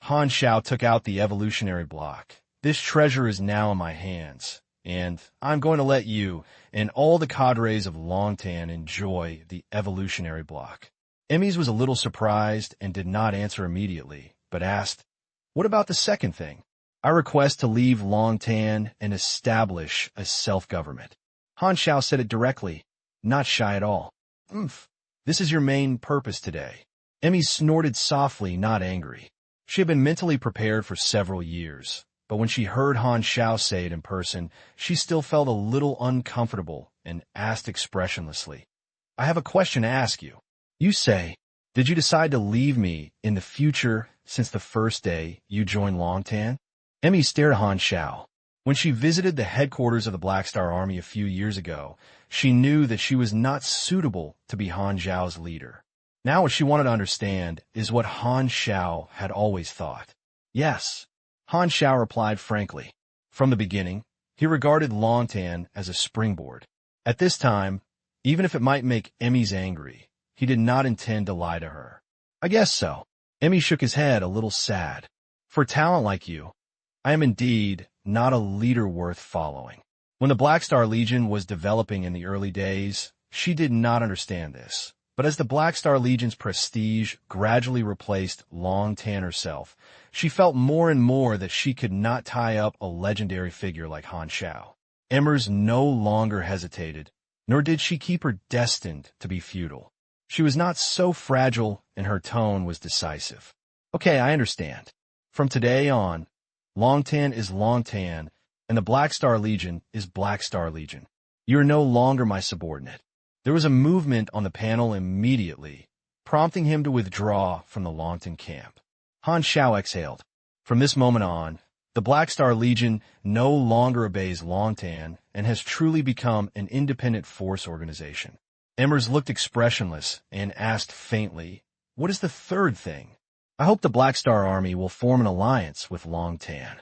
Han Xiao took out the evolutionary block. "This treasure is now in my hands, and I'm going to let you and all the cadres of Longtan enjoy the evolutionary block." Emmys was a little surprised and did not answer immediately, but asked, "What about the second thing?" "I request to leave Longtan and establish a self-government." Han Xiao said it directly, not shy at all. "Umph, this is your main purpose today." Emmys snorted softly, not angry. She had been mentally prepared for several years, but when she heard Han Xiao say it in person, she still felt a little uncomfortable and asked expressionlessly, "I have a question to ask you. You say, did you decide to leave me in the future since the first day you joined Longtan?" Emmy stared at Han Xiao. When she visited the headquarters of the Black Star Army a few years ago, she knew that she was not suitable to be Han Xiao's leader. Now what she wanted to understand is what Han Xiao had always thought. "Yes," Han Xiao replied frankly. From the beginning, he regarded Longtan as a springboard. At this time, even if it might make Emmys angry, he did not intend to lie to her. "I guess so." Emmy shook his head, a little sad. "For talent like you, I am indeed not a leader worth following." When the Black Star Legion was developing in the early days, she did not understand this. But as the Black Star Legion's prestige gradually replaced Long Tan herself, she felt more and more that she could not tie up a legendary figure like Han Xiao. Emmers no longer hesitated, nor did she keep her destined to be feudal. She was not so fragile, and her tone was decisive. Okay, I understand. From today on, Long Tan is Long Tan, and the Black Star Legion is Black Star Legion. You are no longer my subordinate. There was a movement on the panel immediately, prompting him to withdraw from the Longtan camp. Han Xiao exhaled. From this moment on, the Black Star Legion no longer obeys Longtan and has truly become an independent force organization. Emmers looked expressionless and asked faintly, "What is the third thing?" "I hope the Black Star Army will form an alliance with Longtan."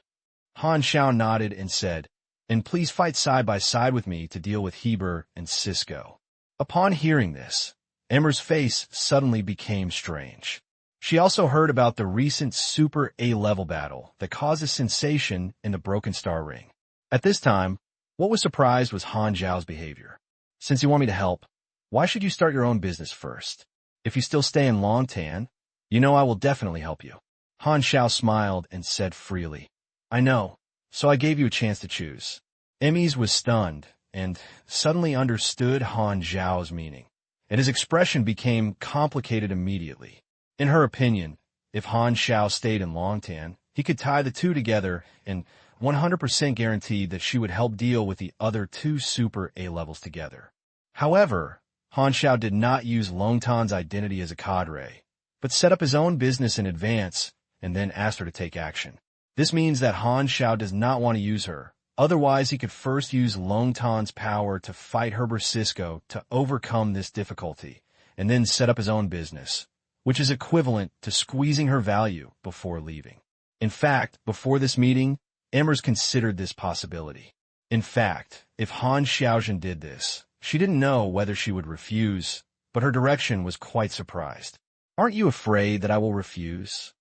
Han Xiao nodded and said, "And please fight side by side with me to deal with Heber and Cisco." Upon hearing this, Emmer's face suddenly became strange. She also heard about the recent Super A-level battle that caused a sensation in the Broken Star Ring. At this time, what was surprised was Han Xiao's behavior. "Since you want me to help, why should you start your own business first? If you still stay in Longtan, you know I will definitely help you." Han Xiao smiled and said freely, "I know, so I gave you a chance to choose." Emmys was stunned and suddenly understood Han Xiao's meaning, and his expression became complicated immediately. In her opinion, if Han Xiao stayed in Longtan, he could tie the two together and 100% guaranteed that she would help deal with the other two Super A-levels together. However, Han Xiao did not use Longtan's identity as a cadre, but set up his own business in advance and then asked her to take action. This means that Han Xiao does not want to use her. Otherwise, he could first use Longtan's power to fight Heber Cisco to overcome this difficulty, and then set up his own business, which is equivalent to squeezing her value before leaving. In fact, before this meeting, Emmers considered this possibility. In fact, if Han Xiaozhen did this, she didn't know whether she would refuse, but her direction was quite surprised. "Aren't you afraid that I will refuse?"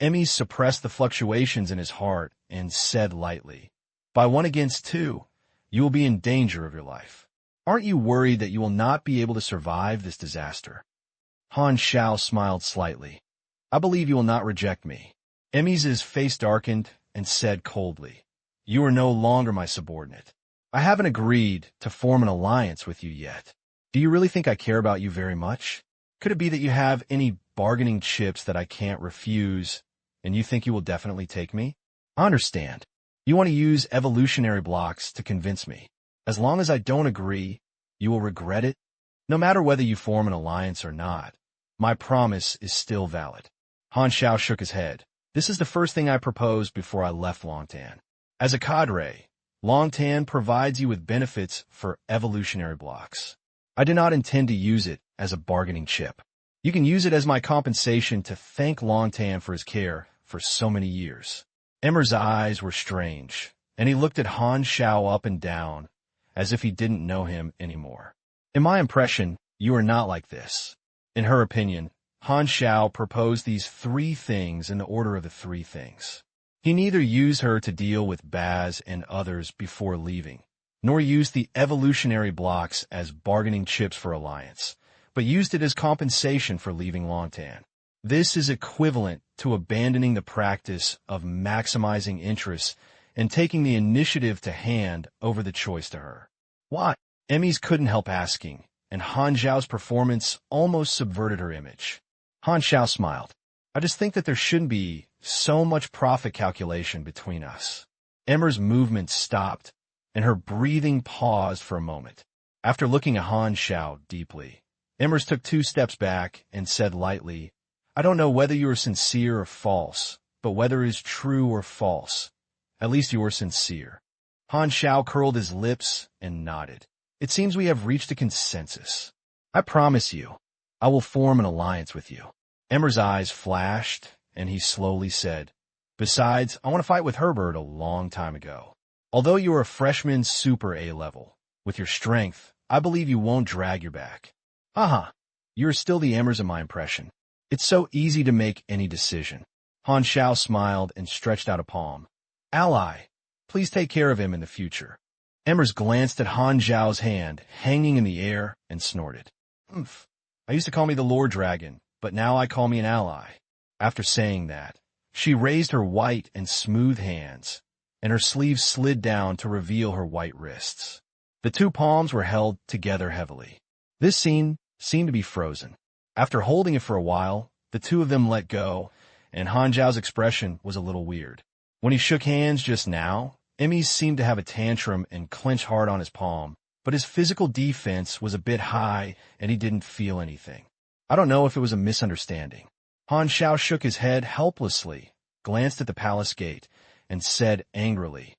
Emmys suppressed the fluctuations in his heart and said lightly, "By 1 against 2, you will be in danger of your life. Aren't you worried that you will not be able to survive this disaster?" Han Xiao smiled slightly. "I believe you will not reject me." Emmys' face darkened and said coldly, "You are no longer my subordinate. I haven't agreed to form an alliance with you yet. Do you really think I care about you very much? Could it be that you have any bargaining chips that I can't refuse, and you think you will definitely take me? I understand. You want to use evolutionary blocks to convince me. As long as I don't agree, you will regret it. No matter whether you form an alliance or not, my promise is still valid." Han Xiao shook his head. "This is the first thing I proposed before I left Longtan. As a cadre, Longtan provides you with benefits for evolutionary blocks. I do not intend to use it as a bargaining chip. You can use it as my compensation to thank Longtan for his care for so many years." Emmer's eyes were strange, and he looked at Han Xiao up and down, as if he didn't know him anymore. "In my impression, you are not like this." In her opinion, Han Xiao proposed these 3 things in the order of the 3 things. He neither used her to deal with Baz and others before leaving, nor used the evolutionary blocks as bargaining chips for alliance, but used it as compensation for leaving Longtan. This is equivalent to abandoning the practice of maximizing interests and taking the initiative to hand over the choice to her. Why? Emmys couldn't help asking, and Han Xiao's performance almost subverted her image. Han Xiao smiled. "I just think that there shouldn't be so much profit calculation between us." Emmer's movement stopped, and her breathing paused for a moment. After looking at Han Xiao deeply, Emmers took 2 steps back and said lightly, "I don't know whether you are sincere or false, but whether it is true or false, at least you are sincere." Han Xiao curled his lips and nodded. "It seems we have reached a consensus. I promise you, I will form an alliance with you." Emmer's eyes flashed, and he slowly said, "Besides, I want to fight with Herbert a long time ago. Although you are a freshman Super A level, with your strength, I believe you won't drag your back. Aha, you're still the Emmers in my impression. It's so easy to make any decision." Han Xiao smiled and stretched out a palm. "Ally, please take care of him in the future." Emers glanced at Han Xiao's hand, hanging in the air, and snorted. Oomph. I used to call me the Lord Dragon, but now I call me an ally. After saying that, she raised her white and smooth hands, and her sleeves slid down to reveal her white wrists. The two palms were held together heavily. This scene seemed to be frozen. After holding it for a while, the two of them let go, and Han Xiao's expression was a little weird. When he shook hands just now, Emmys seemed to have a tantrum and clench hard on his palm, but his physical defense was a bit high and he didn't feel anything. I don't know if it was a misunderstanding. Han Xiao shook his head helplessly, glanced at the palace gate, and said angrily,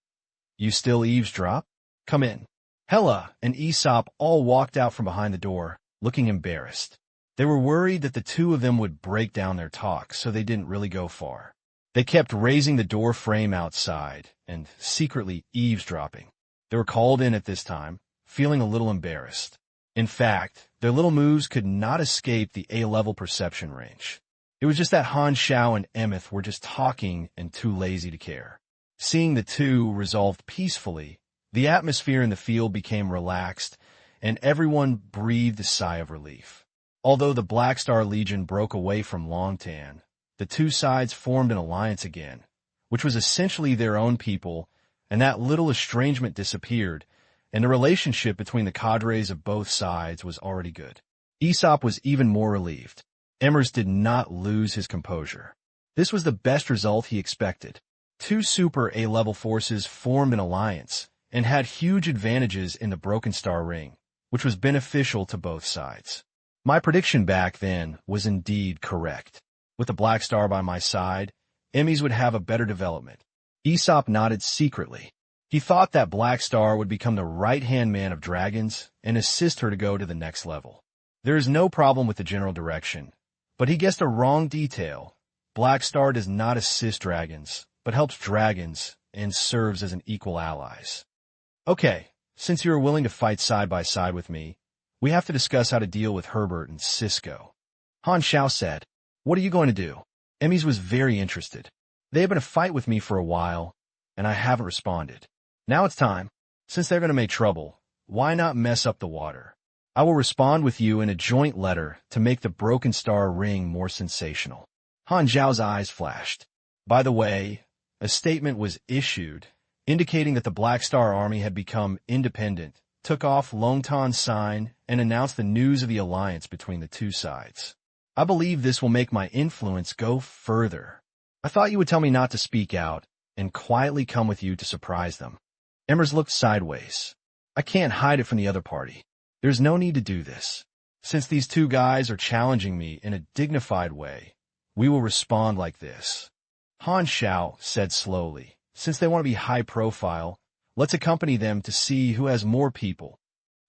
"You still eavesdrop? Come in." Hela and Aesop all walked out from behind the door, looking embarrassed. They were worried that the two of them would break down their talk, so they didn't really go far. They kept raising the door frame outside and secretly eavesdropping. They were called in at this time, feeling a little embarrassed. In fact, their little moves could not escape the A-level perception range. It was just that Han Xiao and Emeth were just talking and too lazy to care. Seeing the two resolved peacefully, the atmosphere in the field became relaxed, and everyone breathed a sigh of relief. Although the Black Star Legion broke away from Longtan, the two sides formed an alliance again, which was essentially their own people, and that little estrangement disappeared, and the relationship between the cadres of both sides was already good. Aesop was even more relieved. Emers did not lose his composure. This was the best result he expected. Two super A-level forces formed an alliance and had huge advantages in the Broken Star Ring, which was beneficial to both sides. My prediction back then was indeed correct. With the Black Star by my side, Emmys would have a better development. Aesop nodded secretly. He thought that Black Star would become the right-hand man of dragons and assist her to go to the next level. There is no problem with the general direction, but he guessed a wrong detail. Black Star does not assist dragons, but helps dragons and serves as an equal allies. Okay, since you are willing to fight side by side with me, we have to discuss how to deal with Herbert and Cisco. Han Xiao said, "What are you going to do?" Emmys was very interested. They have been a fight with me for a while, and I haven't responded. Now it's time. Since they're going to make trouble, why not mess up the water? I will respond with you in a joint letter to make the Broken Star Ring more sensational. Han Xiao's eyes flashed. By the way, a statement was issued indicating that the Black Star Army had become independent, took off Longtan's sign, and announced the news of the alliance between the two sides. I believe this will make my influence go further. I thought you would tell me not to speak out and quietly come with you to surprise them. Emers looked sideways. I can't hide it from the other party. There's no need to do this. Since these two guys are challenging me in a dignified way, we will respond like this. Han Xiao said slowly, since they want to be high profile, let's accompany them to see who has more people.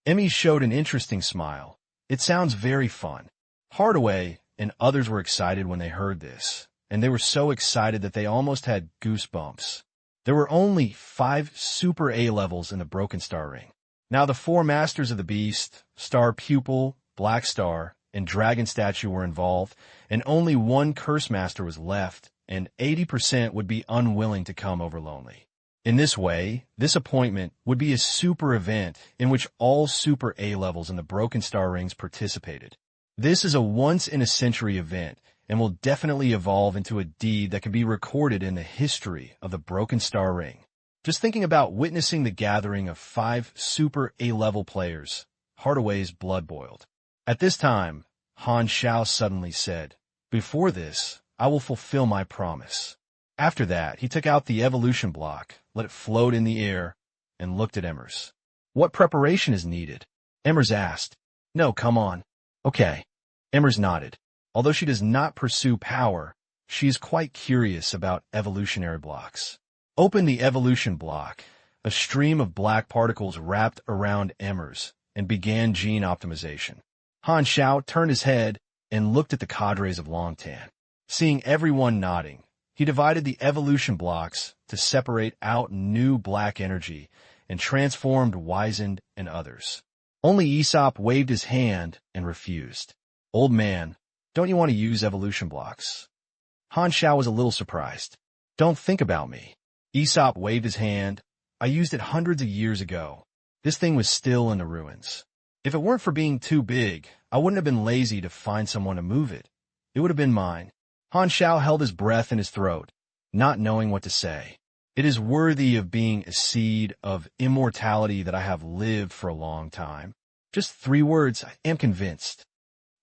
Emmy showed an interesting smile. It sounds very fun. Hardaway and others were excited when they heard this, and they were so excited that they almost had goosebumps. There were only 5 Super A levels in the Broken Star Ring. Now the 4 Masters of the Beast, Star Pupil, Black Star, and Dragon Statue were involved, and only 1 Curse Master was left, and 80% would be unwilling to come over lonely. In this way, this appointment would be a super event in which all Super A levels in the Broken Star Rings participated. This is a once-in-a-century event, and will definitely evolve into a deed that can be recorded in the history of the Broken Star Ring. Just thinking about witnessing the gathering of 5 Super A-level players, Hardaway's blood boiled. At this time, Han Xiao suddenly said, "Before this, I will fulfill my promise." After that, he took out the evolution block, let it float in the air, and looked at Emers. "What preparation is needed?" Emers asked. "No, come on." "Okay." Emers nodded. Although she does not pursue power, she is quite curious about evolutionary blocks. Open the evolution block. A stream of black particles wrapped around Emers and began gene optimization. Han Xiao turned his head and looked at the cadres of Longtan. Seeing everyone nodding, he divided the evolution blocks to separate out new black energy and transformed Wizened and others. Only Aesop waved his hand and refused. "Old man, don't you want to use evolution blocks?" Han Xiao was a little surprised. "Don't think about me." Aesop waved his hand. "I used it hundreds of years ago, This thing was still in the ruins. If it weren't for being too big, I wouldn't have been lazy to find someone to move it. It would have been mine. Han Xiao held his breath in his throat, not knowing what to say. It is worthy of being a seed of immortality that I have lived for a long time. Just 3 words, I am convinced.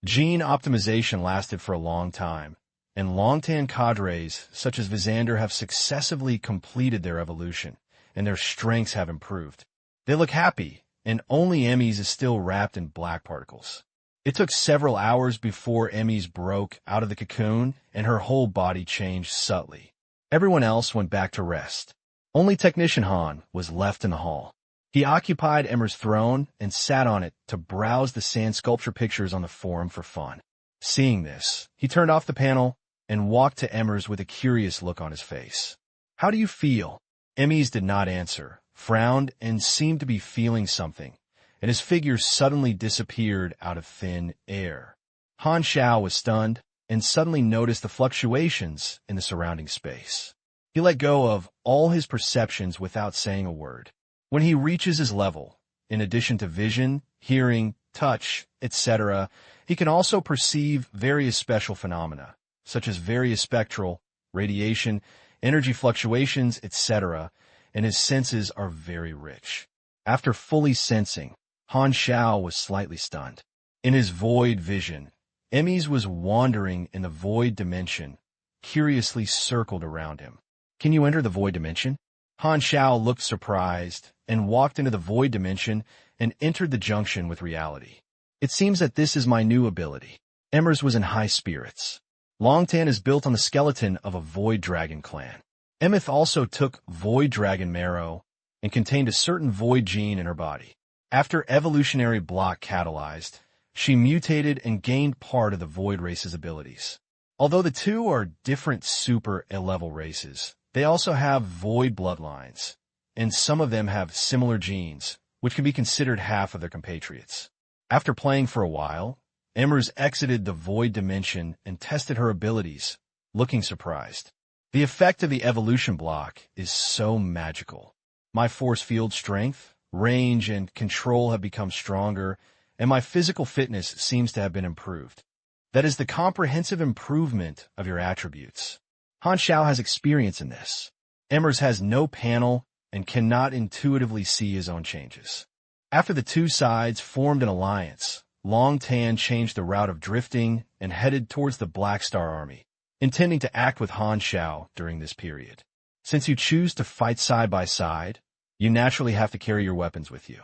Gene optimization lasted for a long time, and Longtan cadres such as Visander have successively completed their evolution, and their strengths have improved. They look happy, and only Emmys is still wrapped in black particles. It took several hours before Emmys broke out of the cocoon, and her whole body changed subtly. Everyone else went back to rest. Only Technician Han was left in the hall. He occupied Emmer's throne and sat on it to browse the sand sculpture pictures on the forum for fun. Seeing this, he turned off the panel and walked to Emmer's with a curious look on his face. "How do you feel?" Emmys did not answer, frowned, and seemed to be feeling something, and his figure suddenly disappeared out of thin air. Han Xiao was stunned and suddenly noticed the fluctuations in the surrounding space. He let go of all his perceptions without saying a word. When he reaches his level, in addition to vision, hearing, touch, etc., he can also perceive various special phenomena, such as various spectral, radiation, energy fluctuations, etc., and his senses are very rich. After fully sensing, Han Xiao was slightly stunned. In his void vision, Emmys was wandering in the void dimension, curiously circled around him. "Can you enter the void dimension?" Han Xiao looked surprised and walked into the void dimension and entered the junction with reality. "It seems that this is my new ability." Emmers was in high spirits. Longtan is built on the skeleton of a void dragon clan. Emeth also took void dragon marrow and contained a certain void gene in her body. After evolutionary block catalyzed, she mutated and gained part of the void race's abilities. Although the two are different super A-level races, they also have void bloodlines, and some of them have similar genes, which can be considered half of their compatriots. After playing for a while, Emmers exited the void dimension and tested her abilities, looking surprised. The effect of the evolution block is so magical. My force field strength, range, and control have become stronger, and my physical fitness seems to have been improved. That is the comprehensive improvement of your attributes. Han Xiao has experience in this. Emmers has no panel and cannot intuitively see his own changes. After the two sides formed an alliance, Long Tan changed the route of drifting and headed towards the Black Star Army, intending to act with Han Xiao during this period. Since you choose to fight side by side, you naturally have to carry your weapons with you.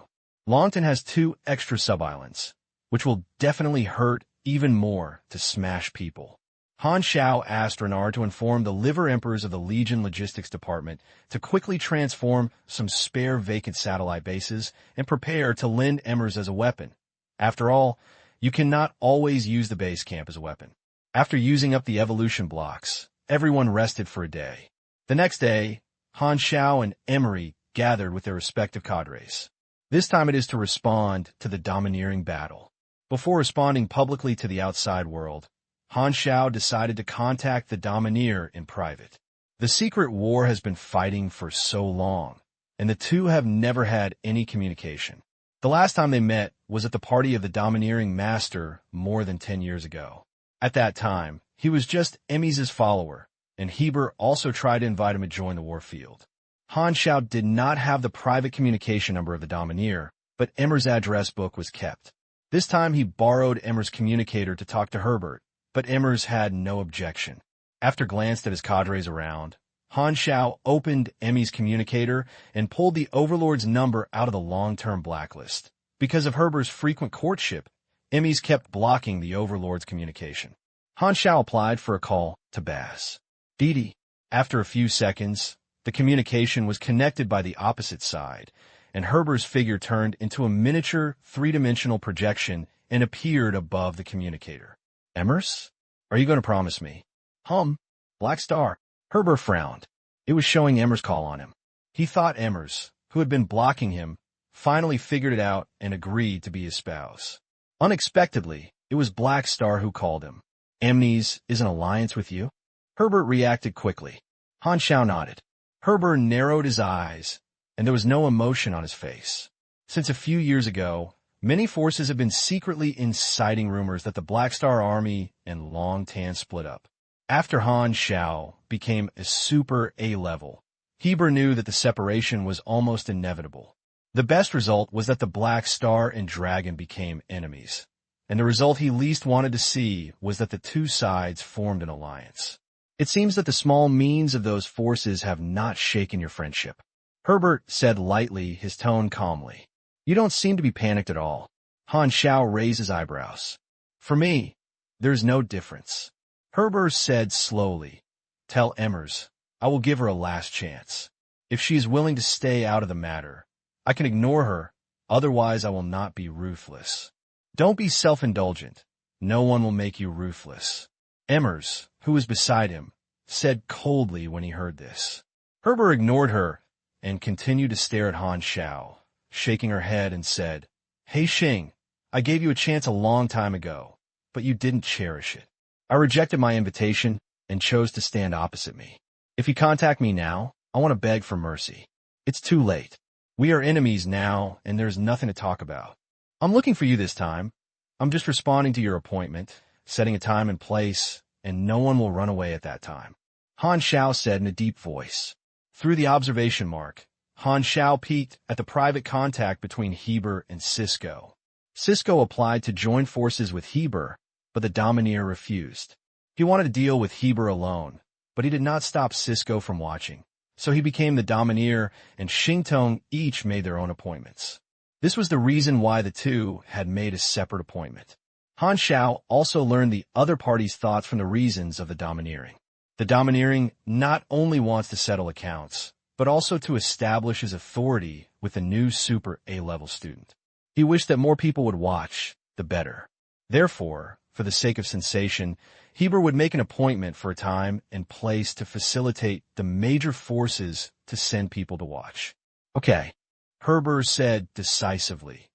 Longtan has 2 extra sub-islands, which will definitely hurt even more to smash people. Han Xiao asked Renard to inform the liver emperors of the Legion Logistics Department to quickly transform some spare vacant satellite bases and prepare to lend Emmers as a weapon. After all, you cannot always use the base camp as a weapon. After using up the evolution blocks, everyone rested for a day. The next day, Han Xiao and Emery gathered with their respective cadres. This time it is to respond to the domineering battle. Before responding publicly to the outside world, Han Xiao decided to contact the Domineer in private. The secret war has been fighting for so long, and the two have never had any communication. The last time they met was at the party of the Domineering Master more than 10 years ago. At that time, he was just Emmys' follower, and Heber also tried to invite him to join the warfield. Han Xiao did not have the private communication number of the Domineer, but Emmer's address book was kept. This time he borrowed Emmer's communicator to talk to Herbert, but Emmers had no objection. After glanced at his cadres around, Han Xiao opened Emmy's communicator and pulled the Overlord's number out of the long-term blacklist. Because of Herbert's frequent courtship, Emmys kept blocking the Overlord's communication. Han Xiao applied for a call to Baz. Didi. After a few seconds, the communication was connected by the opposite side, and Herbert's figure turned into a miniature 3-dimensional projection and appeared above the communicator. Emmers? Are you going to promise me? Black Star. Herbert frowned. It was showing Emmers' call on him. He thought Emmers, who had been blocking him, finally figured it out and agreed to be his spouse. Unexpectedly, it was Black Star who called him. Emmys is an alliance with you? Herbert reacted quickly. Han Xiao nodded. Herbert narrowed his eyes, and there was no emotion on his face. Since a few years ago, many forces have been secretly inciting rumors that the Black Star Army and Long Tan split up. After Han Xiao became a super A-level, Heber knew that the separation was almost inevitable. The best result was that the Black Star and Dragon became enemies, and the result he least wanted to see was that the two sides formed an alliance. It seems that the small means of those forces have not shaken your friendship. Herbert said lightly, his tone calmly. You don't seem to be panicked at all. Han Xiao raised his eyebrows. For me, there's no difference. Herbert said slowly, Tell Emmers, I will give her a last chance. If she is willing to stay out of the matter, I can ignore her, otherwise I will not be ruthless. Don't be self-indulgent. No one will make you ruthless. Emmers, who was beside him, said coldly when he heard this. Herbert ignored her and continued to stare at Han Xiao, shaking her head and said, Hey Xing, I gave you a chance a long time ago, but you didn't cherish it. I rejected my invitation and chose to stand opposite me. If you contact me now, I want to beg for mercy. It's too late. We are enemies now, and there's nothing to talk about. I'm looking for you this time. I'm just responding to your appointment, setting a time and place, and no one will run away at that time. Han Xiao said in a deep voice. Through the observation mark, Han Xiao peeked at the private contact between Heber and Cisco. Cisco applied to join forces with Heber, but the Domineer refused. He wanted to deal with Heber alone, but he did not stop Cisco from watching. So he became the Domineer, and Xingtong each made their own appointments. This was the reason why the two had made a separate appointment. Han Xiao also learned the other party's thoughts from the reasons of the domineering. The domineering not only wants to settle accounts, but also to establish his authority with the new super A-level student. He wished that more people would watch, the better. Therefore, for the sake of sensation, Heber would make an appointment for a time and place to facilitate the major forces to send people to watch. Okay, Heber said decisively.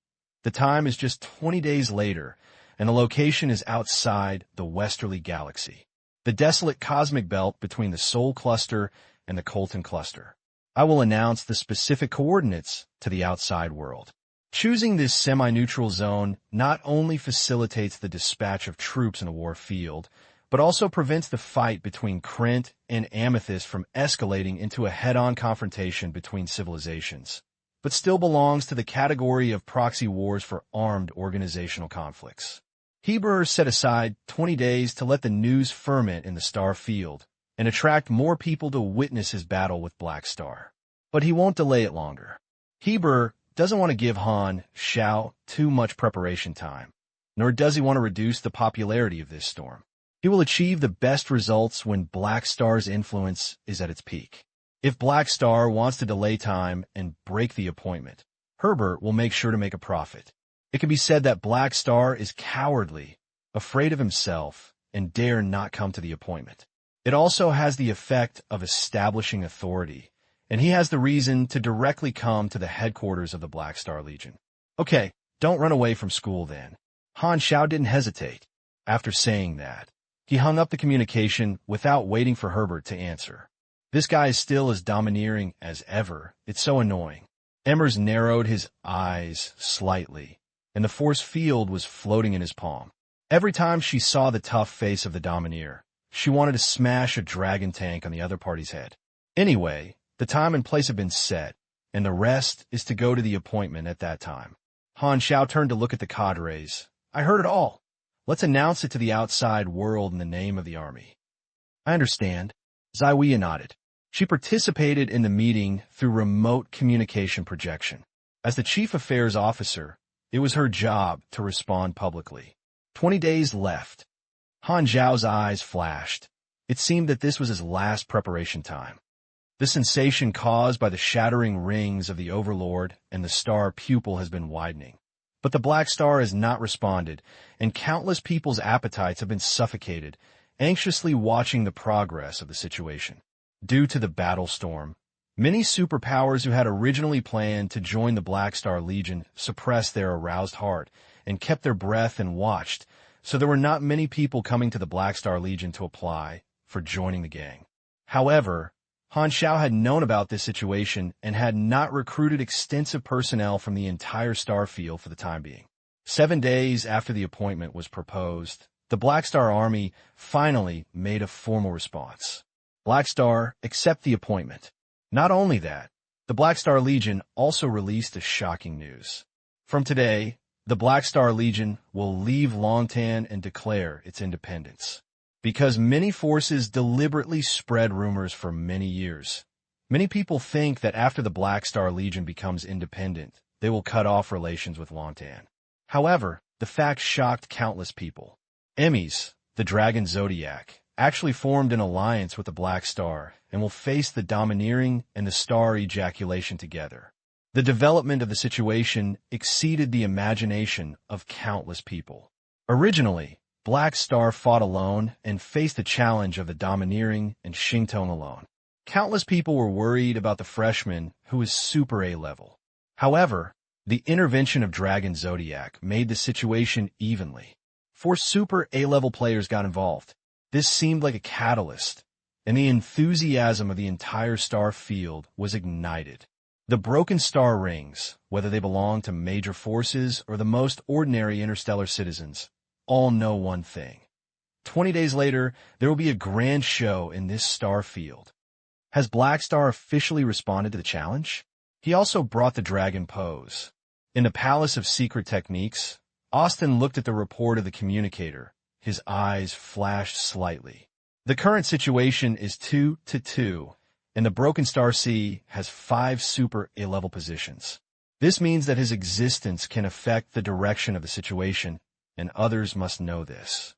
The time is just 20 days later, and the location is outside the westerly galaxy, the desolate cosmic belt between the Sol Cluster and the Colton Cluster. I will announce the specific coordinates to the outside world. Choosing this semi-neutral zone not only facilitates the dispatch of troops in a war field, but also prevents the fight between Krent and Amethyst from escalating into a head-on confrontation between civilizations, but still belongs to the category of proxy wars for armed organizational conflicts. Heber set aside 20 days to let the news ferment in the star field and attract more people to witness his battle with Black Star. But he won't delay it longer. Heber doesn't want to give Han Xiao too much preparation time, nor does he want to reduce the popularity of this storm. He will achieve the best results when Black Star's influence is at its peak. If Black Star wants to delay time and break the appointment, Herbert will make sure to make a profit. It can be said that Black Star is cowardly, afraid of himself, and dare not come to the appointment. It also has the effect of establishing authority, and he has the reason to directly come to the headquarters of the Black Star Legion. Okay, don't run away from school then. Han Xiao didn't hesitate. After saying that, he hung up the communication without waiting for Herbert to answer. This guy is still as domineering as ever. It's so annoying. Emmers narrowed his eyes slightly, and the force field was floating in his palm. Every time she saw the tough face of the domineer, she wanted to smash a dragon tank on the other party's head. Anyway, the time and place have been set, and the rest is to go to the appointment at that time. Han Xiao turned to look at the cadres. I heard it all. Let's announce it to the outside world in the name of the army. I understand. Zaiwei nodded. She participated in the meeting through remote communication projection. As the chief affairs officer, it was her job to respond publicly. 20 days left. Han Xiao's eyes flashed. It seemed that this was his last preparation time. The sensation caused by the shattering rings of the Overlord and the star pupil has been widening. But the Black Star has not responded, and countless people's appetites have been suffocated, anxiously watching the progress of the situation. Due to the battle storm, many superpowers who had originally planned to join the Black Star Legion suppressed their aroused heart and kept their breath and watched, so there were not many people coming to the Black Star Legion to apply for joining the gang. However, Han Xiao had known about this situation and had not recruited extensive personnel from the entire star field for the time being. 7 days after the appointment was proposed, the Black Star Army finally made a formal response. Black Star, accept the appointment. Not only that, the Black Star Legion also released a shocking news. From today, the Black Star Legion will leave Longtan and declare its independence. Because many forces deliberately spread rumors for many years. Many people think that after the Black Star Legion becomes independent, they will cut off relations with Longtan. However, the fact shocked countless people. Emmys, the Dragon Zodiac, actually formed an alliance with the Black Star and will face the Domineering and the Star Ejaculation together. The development of the situation exceeded the imagination of countless people. Originally, Black Star fought alone and faced the challenge of the Domineering and Xingtong alone. Countless people were worried about the freshman who was Super A level. However, the intervention of Dragon Zodiac made the situation evenly. 4 Super A-level players got involved. This seemed like a catalyst, and the enthusiasm of the entire star field was ignited. The broken star rings, whether they belong to major forces or the most ordinary interstellar citizens, all know one thing. 20 days later, there will be a grand show in this star field. Has Black Star officially responded to the challenge? He also brought the dragon pose. In the Palace of Secret Techniques, Austin looked at the report of the communicator. His eyes flashed slightly. The current situation is 2-2, and the Broken Star Sea has 5 Super A-level positions. This means that his existence can affect the direction of the situation, and others must know this.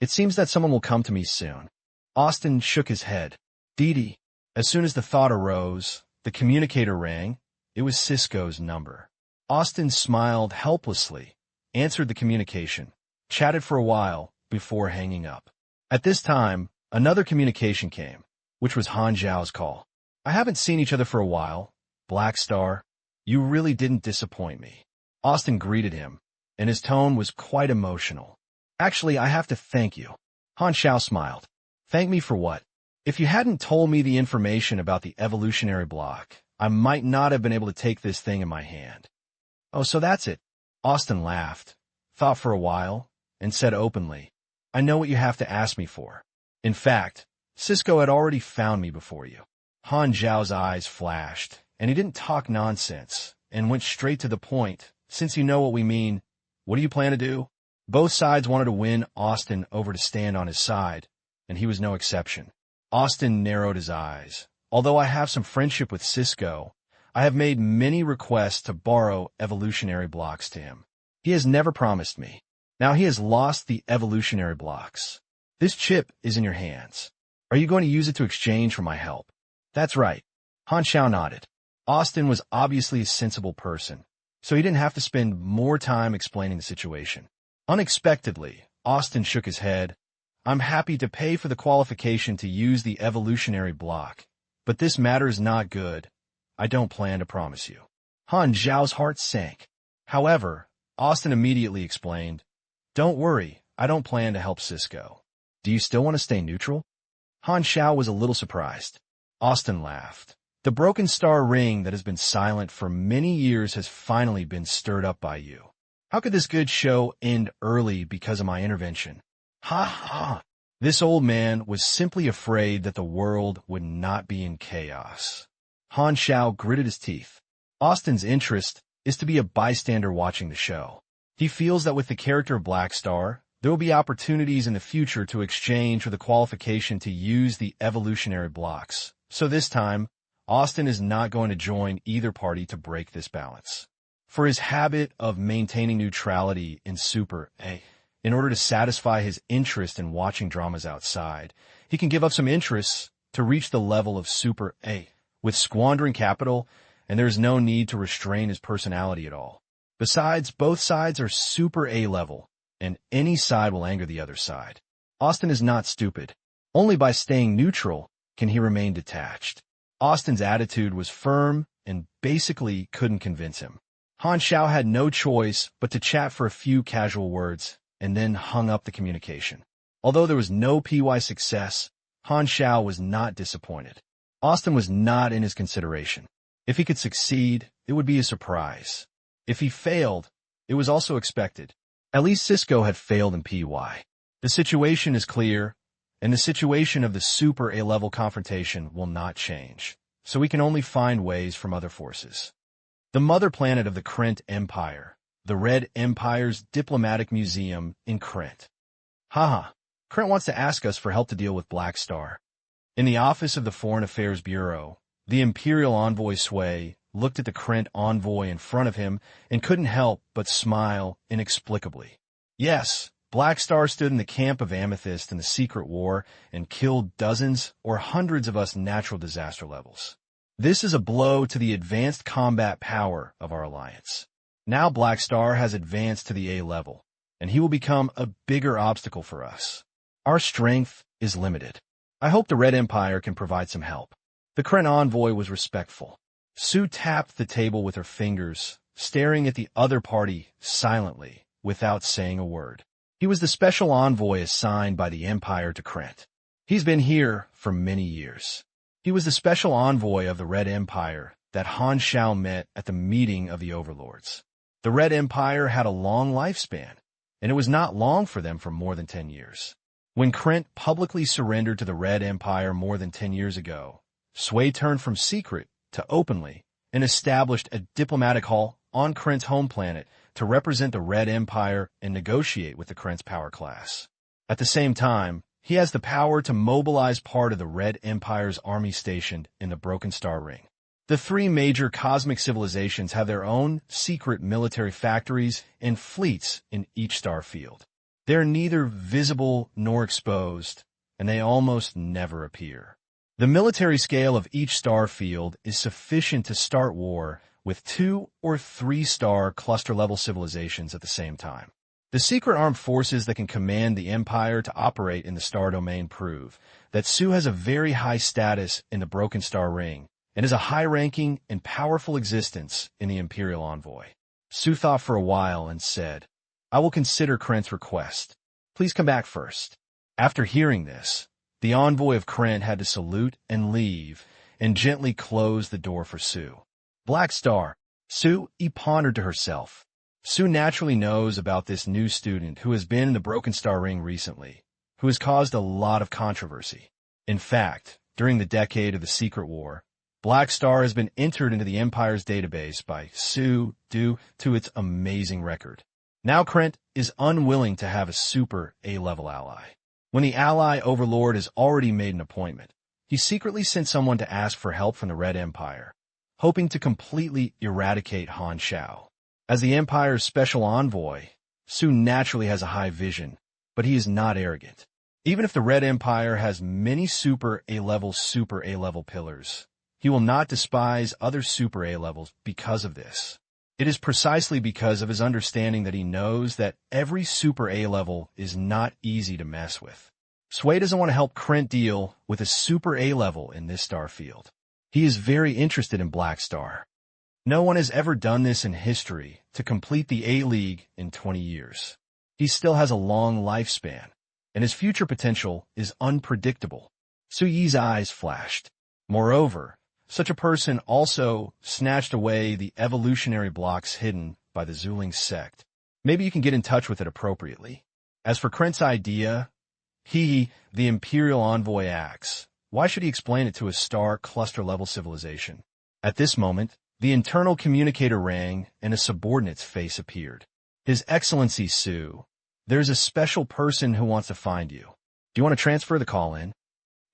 It seems that someone will come to me soon. Austin shook his head. Didi. As soon as the thought arose, the communicator rang. It was Cisco's number. Austin smiled helplessly, answered the communication, chatted for a while before hanging up. At this time, another communication came, which was Han Xiao's call. I haven't seen each other for a while. Black Star, you really didn't disappoint me. Austin greeted him, and his tone was quite emotional. Actually, I have to thank you. Han Xiao smiled. Thank me for what? If you hadn't told me the information about the evolutionary block, I might not have been able to take this thing in my hand. Oh, so that's it. Austin laughed, thought for a while, and said openly, I know what you have to ask me for. In fact, Cisco had already found me before you. Han Xiao's eyes flashed, and he didn't talk nonsense, and went straight to the point. Since you know what we mean, what do you plan to do? Both sides wanted to win Austin over to stand on his side, and he was no exception. Austin narrowed his eyes. Although I have some friendship with Cisco, I have made many requests to borrow evolutionary blocks to him. He has never promised me. Now he has lost the evolutionary blocks. This chip is in your hands. Are you going to use it to exchange for my help? That's right. Han Xiao nodded. Austin was obviously a sensible person, so he didn't have to spend more time explaining the situation. Unexpectedly, Austin shook his head. I'm happy to pay for the qualification to use the evolutionary block, but this matter is not good. I don't plan to promise you. Han Xiao's heart sank. However, Austin immediately explained, Don't worry, I don't plan to help Cisco. Do you still want to stay neutral? Han Xiao was a little surprised. Austin laughed. The broken star ring that has been silent for many years has finally been stirred up by you. How could this good show end early because of my intervention? Ha ha! This old man was simply afraid that the world would not be in chaos. Han Xiao gritted his teeth. Austin's interest is to be a bystander watching the show. He feels that with the character of Black Star, there will be opportunities in the future to exchange for the qualification to use the evolutionary blocks. So this time, Austin is not going to join either party to break this balance. For his habit of maintaining neutrality in Super A, in order to satisfy his interest in watching dramas outside, he can give up some interests to reach the level of Super A, with squandering capital, and there is no need to restrain his personality at all. Besides, both sides are Super A level, and any side will anger the other side. Austin is not stupid. Only by staying neutral can he remain detached. Austin's attitude was firm and basically couldn't convince him. Han Xiao had no choice but to chat for a few casual words, and then hung up the communication. Although there was no PY success, Han Xiao was not disappointed. Austin was not in his consideration. If he could succeed, it would be a surprise. If he failed, it was also expected. At least Cisco had failed in PY. The situation is clear, and the situation of the Super A-level confrontation will not change, so we can only find ways from other forces. The mother planet of the Krent Empire, the Red Empire's diplomatic museum in Krent. Haha, Krent wants to ask us for help to deal with Black Star. In the office of the Foreign Affairs Bureau, the Imperial Envoy Sway looked at the Krent envoy in front of him and couldn't help but smile inexplicably. Yes, Black Star stood in the camp of Amethyst in the Secret War and killed dozens or hundreds of us natural disaster levels. This is a blow to the advanced combat power of our alliance. Now Black Star has advanced to the A level, and he will become a bigger obstacle for us. Our strength is limited. I hope the Red Empire can provide some help. The Krent envoy was respectful. Sue tapped the table with her fingers, staring at the other party silently, without saying a word. He was the special envoy assigned by the Empire to Krent. He's been here for many years. He was the special envoy of the Red Empire that Han Xiao met at the meeting of the overlords. The Red Empire had a long lifespan, and it was not long for them for more than 10 years. When Krent publicly surrendered to the Red Empire more than 10 years ago, Sway turned from secret to openly and established a diplomatic hall on Krent's home planet to represent the Red Empire and negotiate with the Krent's power class. At the same time, he has the power to mobilize part of the Red Empire's army stationed in the Broken Star Ring. The three major cosmic civilizations have their own secret military factories and fleets in each star field. They're neither visible nor exposed, and they almost never appear. The military scale of each star field is sufficient to start war with 2 or 3 star cluster-level civilizations at the same time. The secret armed forces that can command the Empire to operate in the star domain prove that Sue has a very high status in the Broken Star Ring and is a high-ranking and powerful existence in the Imperial Envoy. Sue thought for a while and said, "I will consider Krent's request. Please come back first." After hearing this, the envoy of Krent had to salute and leave and gently close the door for Sue. Black Star. Sue pondered to herself. Sue naturally knows about this new student who has been in the Broken Star Ring recently, who has caused a lot of controversy. In fact, during the decade of the Secret War, Black Star has been entered into the Empire's database by Sue due to its amazing record. Now Krent is unwilling to have a Super A-level ally. When the ally overlord has already made an appointment, he secretly sent someone to ask for help from the Red Empire, hoping to completely eradicate Han Xiao. As the Empire's special envoy, Sue naturally has a high vision, but he is not arrogant. Even if the Red Empire has many Super A-level pillars, he will not despise other Super A-levels because of this. It is precisely because of his understanding that he knows that every Super A-level is not easy to mess with. Sway doesn't want to help Krent deal with a Super A-level in this star field. He is very interested in Black Star. No one has ever done this in history to complete the A-League in 20 years. He still has a long lifespan, and his future potential is unpredictable. Su Yi's eyes flashed. Moreover, such a person also snatched away the evolutionary blocks hidden by the Zuling sect. Maybe you can get in touch with it appropriately. As for Krent's idea, the Imperial Envoy asks, why should he explain it to a star cluster-level civilization? At this moment, the internal communicator rang and a subordinate's face appeared. His Excellency Sue, there's a special person who wants to find you. Do you want to transfer the call in?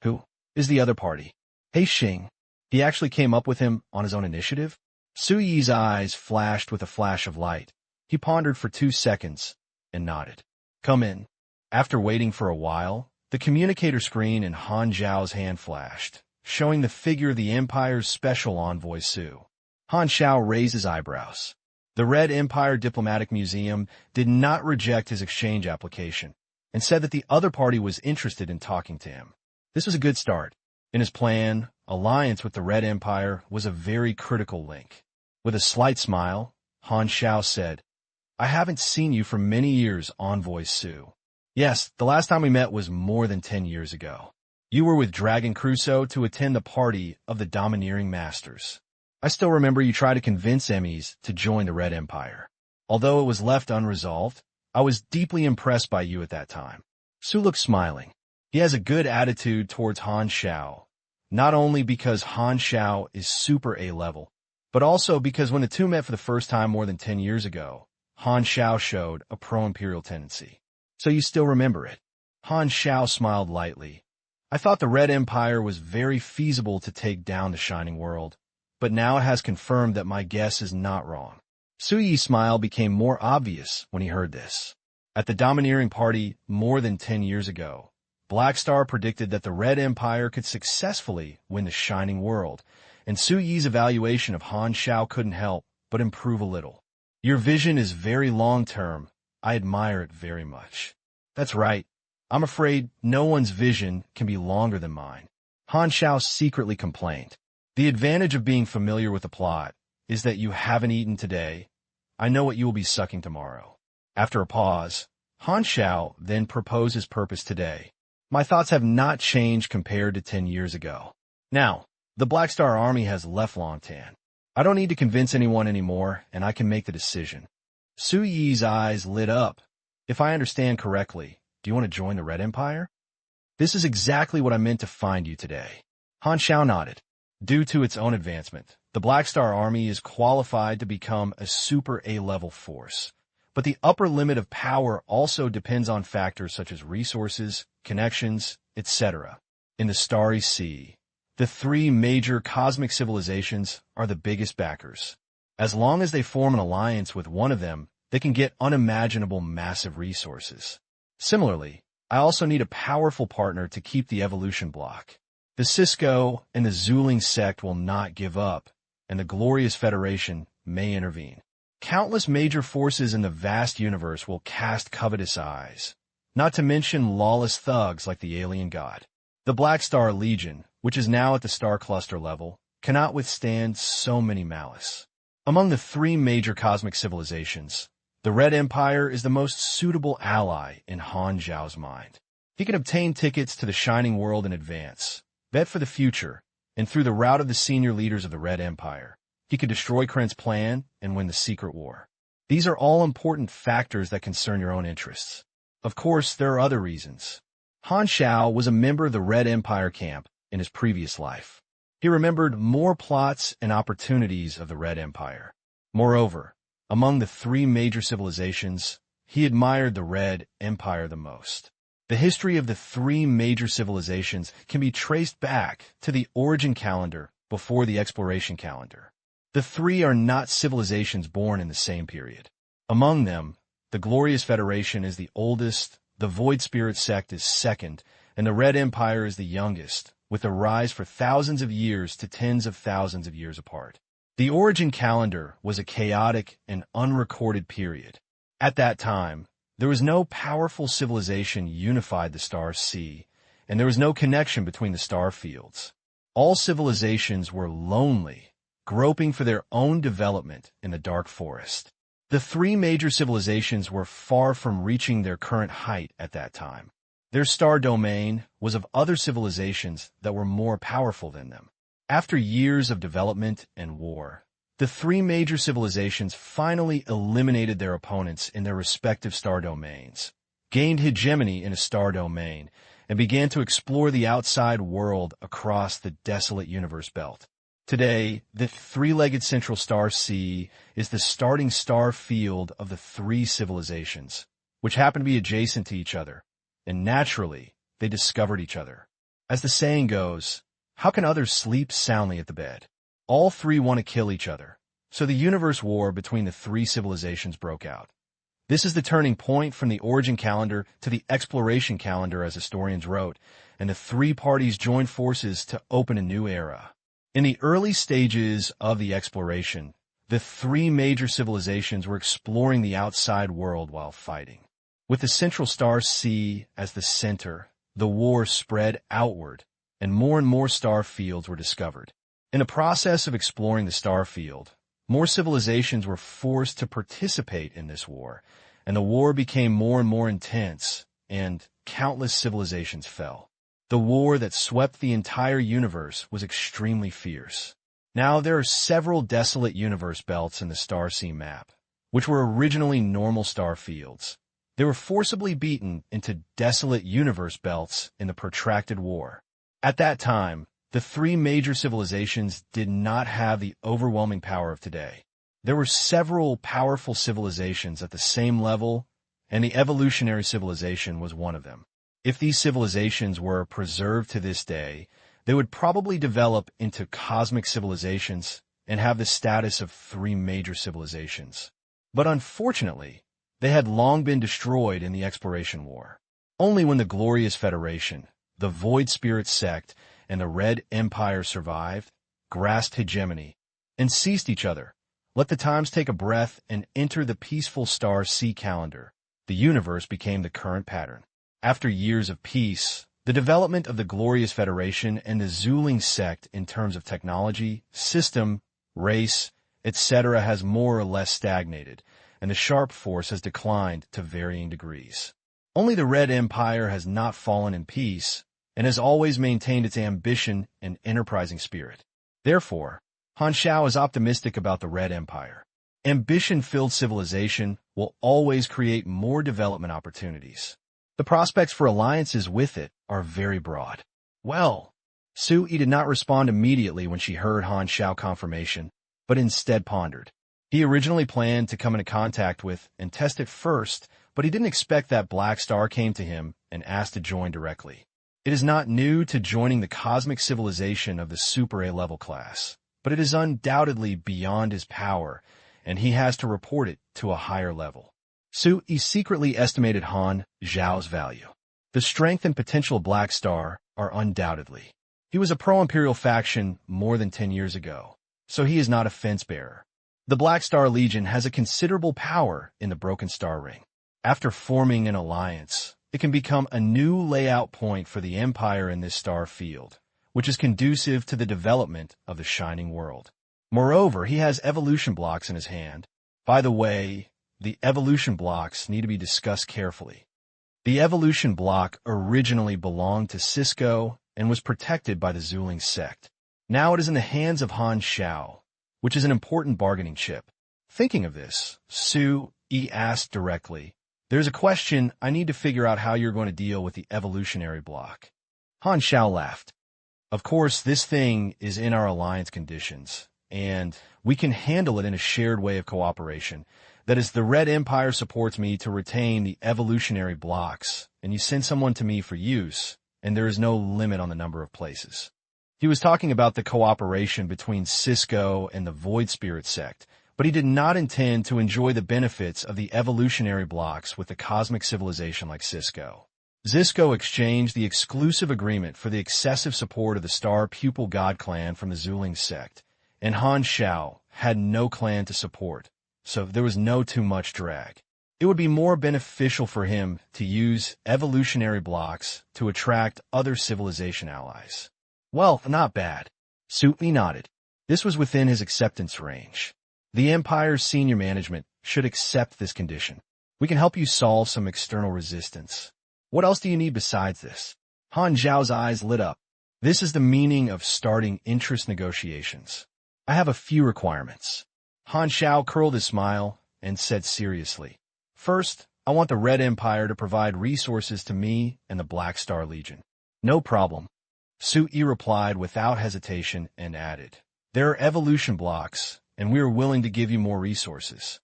Who is the other party? Hey Xing. He actually came up with him on his own initiative? Su Yi's eyes flashed with a flash of light. He pondered for 2 seconds and nodded. Come in. After waiting for a while, the communicator screen in Han Xiao's hand flashed, showing the figure of the Empire's special envoy Su. Han Xiao raised his eyebrows. The Red Empire Diplomatic Museum did not reject his exchange application and said that the other party was interested in talking to him. This was a good start. In his plan, alliance with the Red Empire was a very critical link. With a slight smile, Han Xiao said, I haven't seen you for many years, Envoy Su. Yes, the last time we met was more than 10 years ago. You were with Dragon Crusoe to attend the party of the domineering masters. I still remember you tried to convince Emmys to join the Red Empire. Although it was left unresolved, I was deeply impressed by you at that time. Su looked smiling. He has a good attitude towards Han Xiao, not only because Han Xiao is super A-level, but also because when the two met for the first time more than 10 years ago, Han Xiao showed a pro-imperial tendency. So you still remember it. Han Xiao smiled lightly. I thought the Red Empire was very feasible to take down the Shining World, but now it has confirmed that my guess is not wrong. Su Yi's smile became more obvious when he heard this. At the domineering party more than 10 years ago, Black Star predicted that the Red Empire could successfully win the Shining World, and Su Yi's evaluation of Han Xiao couldn't help but improve a little. Your vision is very long-term. I admire it very much. That's right. I'm afraid no one's vision can be longer than mine. Han Xiao secretly complained. The advantage of being familiar with the plot is that you haven't eaten today. I know what you will be sucking tomorrow. After a pause, Han Xiao then proposed his purpose today. My thoughts have not changed compared to 10 years ago. Now, the Black Star Army has left Longtan. I don't need to convince anyone anymore, and I can make the decision. Su Yi's eyes lit up. If I understand correctly, do you want to join the Red Empire? This is exactly what I meant to find you today. Han Xiao nodded. Due to its own advancement, the Black Star Army is qualified to become a super A-level force. But the upper limit of power also depends on factors such as resources, connections, etc. In the Starry Sea, the three major cosmic civilizations are the biggest backers. As long as they form an alliance with one of them, they can get unimaginable massive resources. Similarly, I also need a powerful partner to keep the evolution block. The Cisco and the Zuling sect will not give up, and the Glorious Federation may intervene. Countless major forces in the vast universe will cast covetous eyes, not to mention lawless thugs like the alien god. The Black Star Legion, which is now at the star cluster level, cannot withstand so many malice. Among the three major cosmic civilizations, the Red Empire is the most suitable ally in Han Xiao's mind. He can obtain tickets to the Shining World in advance, bet for the future, and through the route of the senior leaders of the Red Empire, he could destroy Kren's plan and win the secret war. These are all important factors that concern your own interests. Of course, there are other reasons. Han Xiao was a member of the Red Empire camp in his previous life. He remembered more plots and opportunities of the Red Empire. Moreover, among the three major civilizations, he admired the Red Empire the most. The history of the three major civilizations can be traced back to the origin calendar before the exploration calendar. The three are not civilizations born in the same period. Among them, the Glorious Federation is the oldest, the Void Spirit sect is second, and the Red Empire is the youngest, with a rise for thousands of years to tens of thousands of years apart. The origin calendar was a chaotic and unrecorded period. At that time, there was no powerful civilization unified the star sea, and there was no connection between the star fields. All civilizations were lonely, groping for their own development in the dark forest. The three major civilizations were far from reaching their current height at that time. Their star domain was of other civilizations that were more powerful than them. After years of development and war, the three major civilizations finally eliminated their opponents in their respective star domains, gained hegemony in a star domain, and began to explore the outside world across the desolate universe belt. Today, the three-legged central star sea is the starting star field of the three civilizations, which happen to be adjacent to each other, and naturally, they discovered each other. As the saying goes, how can others sleep soundly at the bed? All three want to kill each other, so the universe war between the three civilizations broke out. This is the turning point from the origin calendar to the exploration calendar, as historians wrote, and the three parties joined forces to open a new era. In the early stages of the exploration, the three major civilizations were exploring the outside world while fighting. With the central star sea as the center, the war spread outward, and more star fields were discovered. In the process of exploring the star field, more civilizations were forced to participate in this war, and the war became more and more intense, and countless civilizations fell. The war that swept the entire universe was extremely fierce. Now, there are several desolate universe belts in the star sea map, which were originally normal star fields. They were forcibly beaten into desolate universe belts in the protracted war. At that time, the three major civilizations did not have the overwhelming power of today. There were several powerful civilizations at the same level, and the evolutionary civilization was one of them. If these civilizations were preserved to this day, they would probably develop into cosmic civilizations and have the status of three major civilizations. But unfortunately, they had long been destroyed in the exploration war. Only when the Glorious Federation, the Void Spirit sect, and the Red Empire survived, grasped hegemony, and ceased each other. Let the times take a breath and enter the peaceful star sea calendar. The universe became the current pattern. After years of peace, the development of the Glorious Federation and the Zuling sect in terms of technology, system, race, etc. has more or less stagnated, and the sharp force has declined to varying degrees. Only the Red Empire has not fallen in peace, and has always maintained its ambition and enterprising spirit. Therefore, Han Xiao is optimistic about the Red Empire. Ambition-filled civilization will always create more development opportunities. The prospects for alliances with it are very broad. Well, Sui did not respond immediately when she heard Han Xiao confirmation, but instead pondered. He originally planned to come into contact with and test it first, but he didn't expect that Black Star came to him and asked to join directly. It is not new to joining the cosmic civilization of the Super A-level class, but it is undoubtedly beyond his power, and he has to report it to a higher level. Sui secretly estimated Han Xiao's value. The strength and potential of Black Star are undoubtedly. He was a pro-Imperial faction more than 10 years ago, so he is not a fence-bearer. The Black Star Legion has a considerable power in the Broken Star Ring. After forming an alliance, it can become a new layout point for the Empire in this star field, which is conducive to the development of the Shining World. Moreover, he has evolution blocks in his hand. By the way, the evolution blocks need to be discussed carefully. The evolution block originally belonged to Cisco and was protected by the Zuling sect. Now it is in the hands of Han Xiao, which is an important bargaining chip. Thinking of this, Sui asked directly, "There's a question I need to figure out how you're going to deal with the evolutionary block." Han Xiao laughed. "Of course, this thing is in our alliance conditions, and we can handle it in a shared way of cooperation. That is, the Red Empire supports me to retain the evolutionary blocks, and you send someone to me for use, and there is no limit on the number of places." He was talking about the cooperation between Cisco and the Void Spirit sect, but he did not intend to enjoy the benefits of the evolutionary blocks with a cosmic civilization like Cisco. Cisco exchanged the exclusive agreement for the excessive support of the Star Pupil God clan from the Zuling sect, and Han Xiao had no clan to support, so there was no too much drag. It would be more beneficial for him to use evolutionary blocks to attract other civilization allies. Well, not bad. Sui nodded. This was within his acceptance range. The Empire's senior management should accept this condition. We can help you solve some external resistance. What else do you need besides this? Han Xiao's eyes lit up. This is the meaning of starting interest negotiations. I have a few requirements. Han Xiao curled his smile and said seriously, "First, I want the Red Empire to provide resources to me and the Black Star Legion." "No problem." Sui replied without hesitation and added, "There are evolution blocks, and we are willing to give you more resources.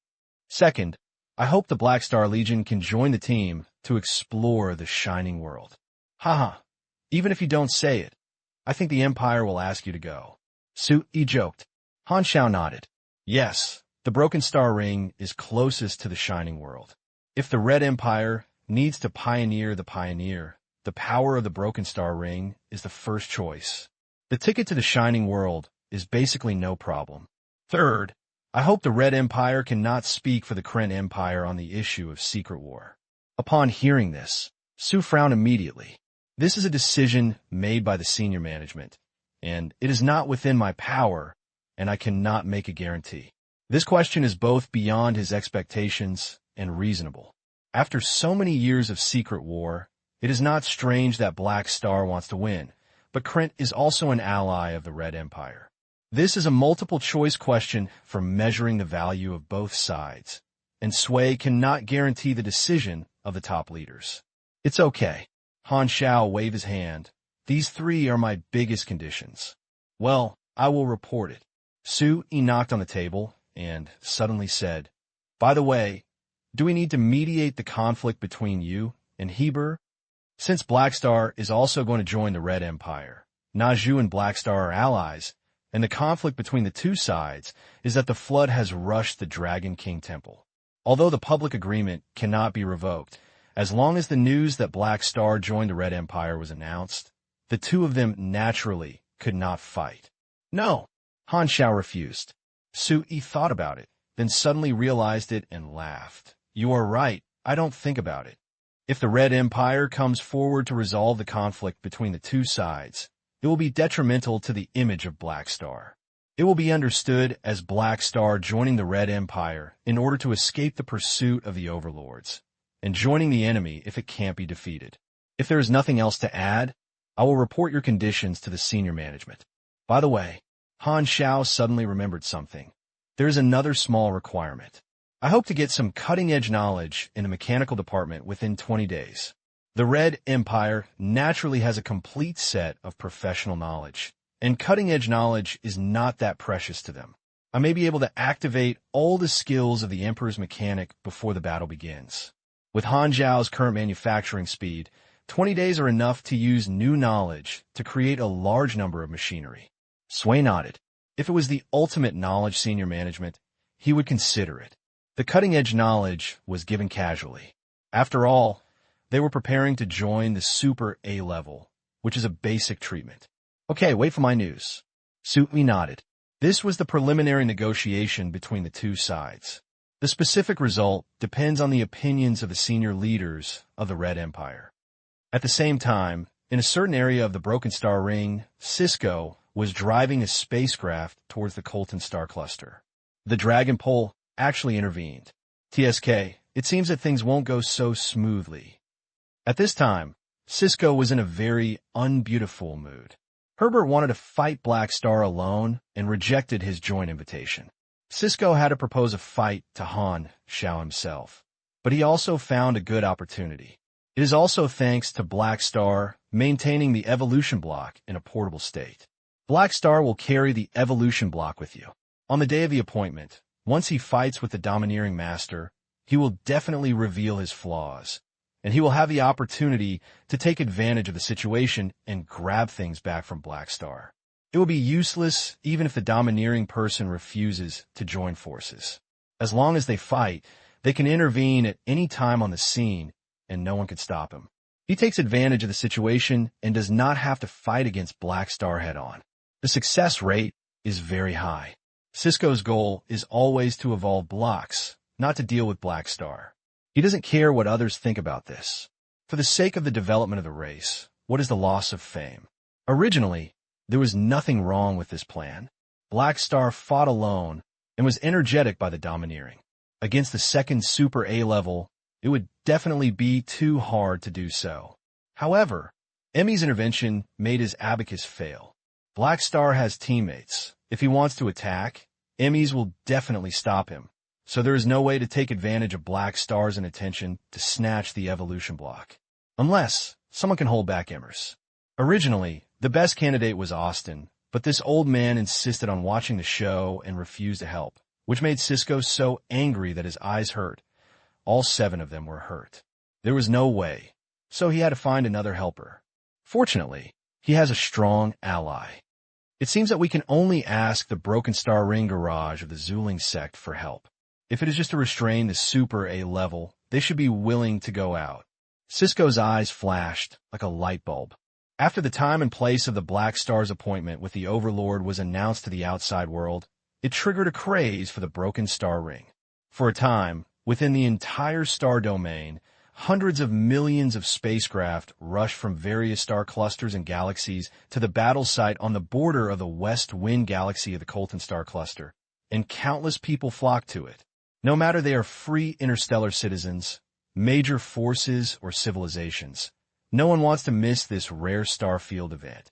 Second, I hope the Black Star Legion can join the team to explore the Shining World." "Haha, even if you don't say it, I think the Empire will ask you to go." Sui joked. Han Xiao nodded. "Yes, the Broken Star Ring is closest to the Shining World. If the Red Empire needs to pioneer the pioneer, the power of the Broken Star Ring is the first choice. The ticket to the Shining World is basically no problem. Third, I hope the Red Empire cannot speak for the Kryn Empire on the issue of secret war." Upon hearing this, Sui frowned immediately. "This is a decision made by the senior management, and it is not within my power, and I cannot make a guarantee. This question is both beyond his expectations and reasonable. After so many years of secret war, It is not strange that Black Star wants to win, but Krent is also an ally of the Red Empire. This is a multiple-choice question for measuring the value of both sides, and Sway cannot guarantee the decision of the top leaders. It's okay. Han Xiao waved his hand. These three are my biggest conditions. Well, I will report it. Su Yi knocked on the table and suddenly said, By the way, do we need to mediate the conflict between you and Heber? Since Black Star is also going to join the Red Empire, Naju and Black Star are allies, and the conflict between the two sides is that the flood has rushed the Dragon King Temple. Although the public agreement cannot be revoked, as long as the news that Black Star joined the Red Empire was announced, the two of them naturally could not fight. No, Han Xiao refused. Su Yi thought about it, then suddenly realized it and laughed. You are right, I don't think about it. If the Red Empire comes forward to resolve the conflict between the two sides, it will be detrimental to the image of Black Star. It will be understood as Black Star joining the Red Empire in order to escape the pursuit of the overlords, and joining the enemy if it can't be defeated. If there is nothing else to add, I will report your conditions to the senior management. By the way, Han Xiao suddenly remembered something. There is another small requirement. I hope to get some cutting-edge knowledge in the mechanical department within 20 days. The Red Empire naturally has a complete set of professional knowledge, and cutting-edge knowledge is not that precious to them. I may be able to activate all the skills of the Emperor's mechanic before the battle begins. With Han Xiao's current manufacturing speed, 20 days are enough to use new knowledge to create a large number of machinery. Sway nodded. If it was the ultimate knowledge senior management, he would consider it. The cutting-edge knowledge was given casually. After all, they were preparing to join the Super A level, which is a basic treatment. Okay, wait for my news. Su Yi nodded. This was the preliminary negotiation between the two sides. The specific result depends on the opinions of the senior leaders of the Red Empire. At the same time, in a certain area of the Broken Star Ring, Cisco was driving a spacecraft towards the Colton Star Cluster. The Dragon Pole actually intervened. TSK, it seems that things won't go so smoothly. At this time, Cisco was in a very unbeautiful mood. Herbert wanted to fight Black Star alone and rejected his joint invitation. Cisco had to propose a fight to Han Xiao himself, but he also found a good opportunity. It is also thanks to Black Star maintaining the evolution block in a portable state. Black Star will carry the evolution block with you. On the day of the appointment, once he fights with the domineering master, he will definitely reveal his flaws, and he will have the opportunity to take advantage of the situation and grab things back from Black Star. It will be useless even if the domineering person refuses to join forces. As long as they fight, they can intervene at any time on the scene, and no one can stop him. He takes advantage of the situation and does not have to fight against Black Star head-on. The success rate is very high. Cisco's goal is always to evolve blocks, not to deal with Black Star. He doesn't care what others think about this. For the sake of the development of the race, what is the loss of fame? Originally, there was nothing wrong with this plan. Black Star fought alone and was energetic by the domineering. Against the second Super A level, it would definitely be too hard to do so. However, Emmy's intervention made his abacus fail. Black Star has teammates. If he wants to attack, Emmy's will definitely stop him. So there is no way to take advantage of Black Star's inattention to snatch the evolution block. Unless someone can hold back Emmers. Originally, the best candidate was Austin, but this old man insisted on watching the show and refused to help, which made Cisco so angry that his eyes hurt. All 7 of them were hurt. There was no way, so he had to find another helper. Fortunately, he has a strong ally. It seems that we can only ask the Broken Star Ring Garage of the Zuling sect for help. If it is just to restrain the Super A level, they should be willing to go out. Cisco's eyes flashed like a light bulb. After the time and place of the Black Star's appointment with the Overlord was announced to the outside world, it triggered a craze for the Broken Star Ring. For a time, within the entire star domain, hundreds of millions of spacecraft rushed from various star clusters and galaxies to the battle site on the border of the West Wind Galaxy of the Colton Star Cluster, and countless people flocked to it. No matter they are free interstellar citizens, major forces, or civilizations, No one wants to miss this rare Starfield event,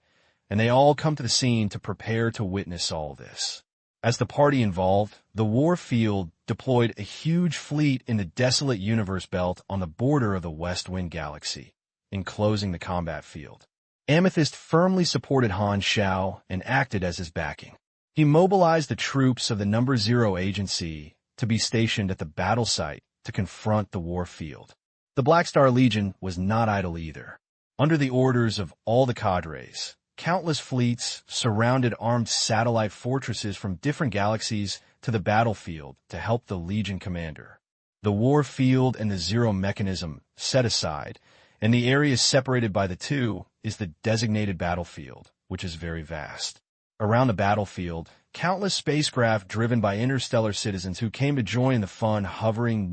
and they all come to the scene to prepare to witness all this. As the party involved, the Warfield deployed a huge fleet in the desolate universe belt on the border of the West Wind Galaxy, enclosing the combat field. Amethyst firmly supported Han Xiao and acted as his backing. He mobilized the troops of the Number Zero Agency to be stationed at the battle site to confront the Warfield. The Black Star Legion was not idle either. Under the orders of all the cadres, countless fleets surrounded armed satellite fortresses from different galaxies to the battlefield to help the Legion commander. The Warfield and the Zero mechanism set aside, and the area separated by the two is the designated battlefield, which is very vast. Around the battlefield, countless spacecraft driven by interstellar citizens who came to join the fun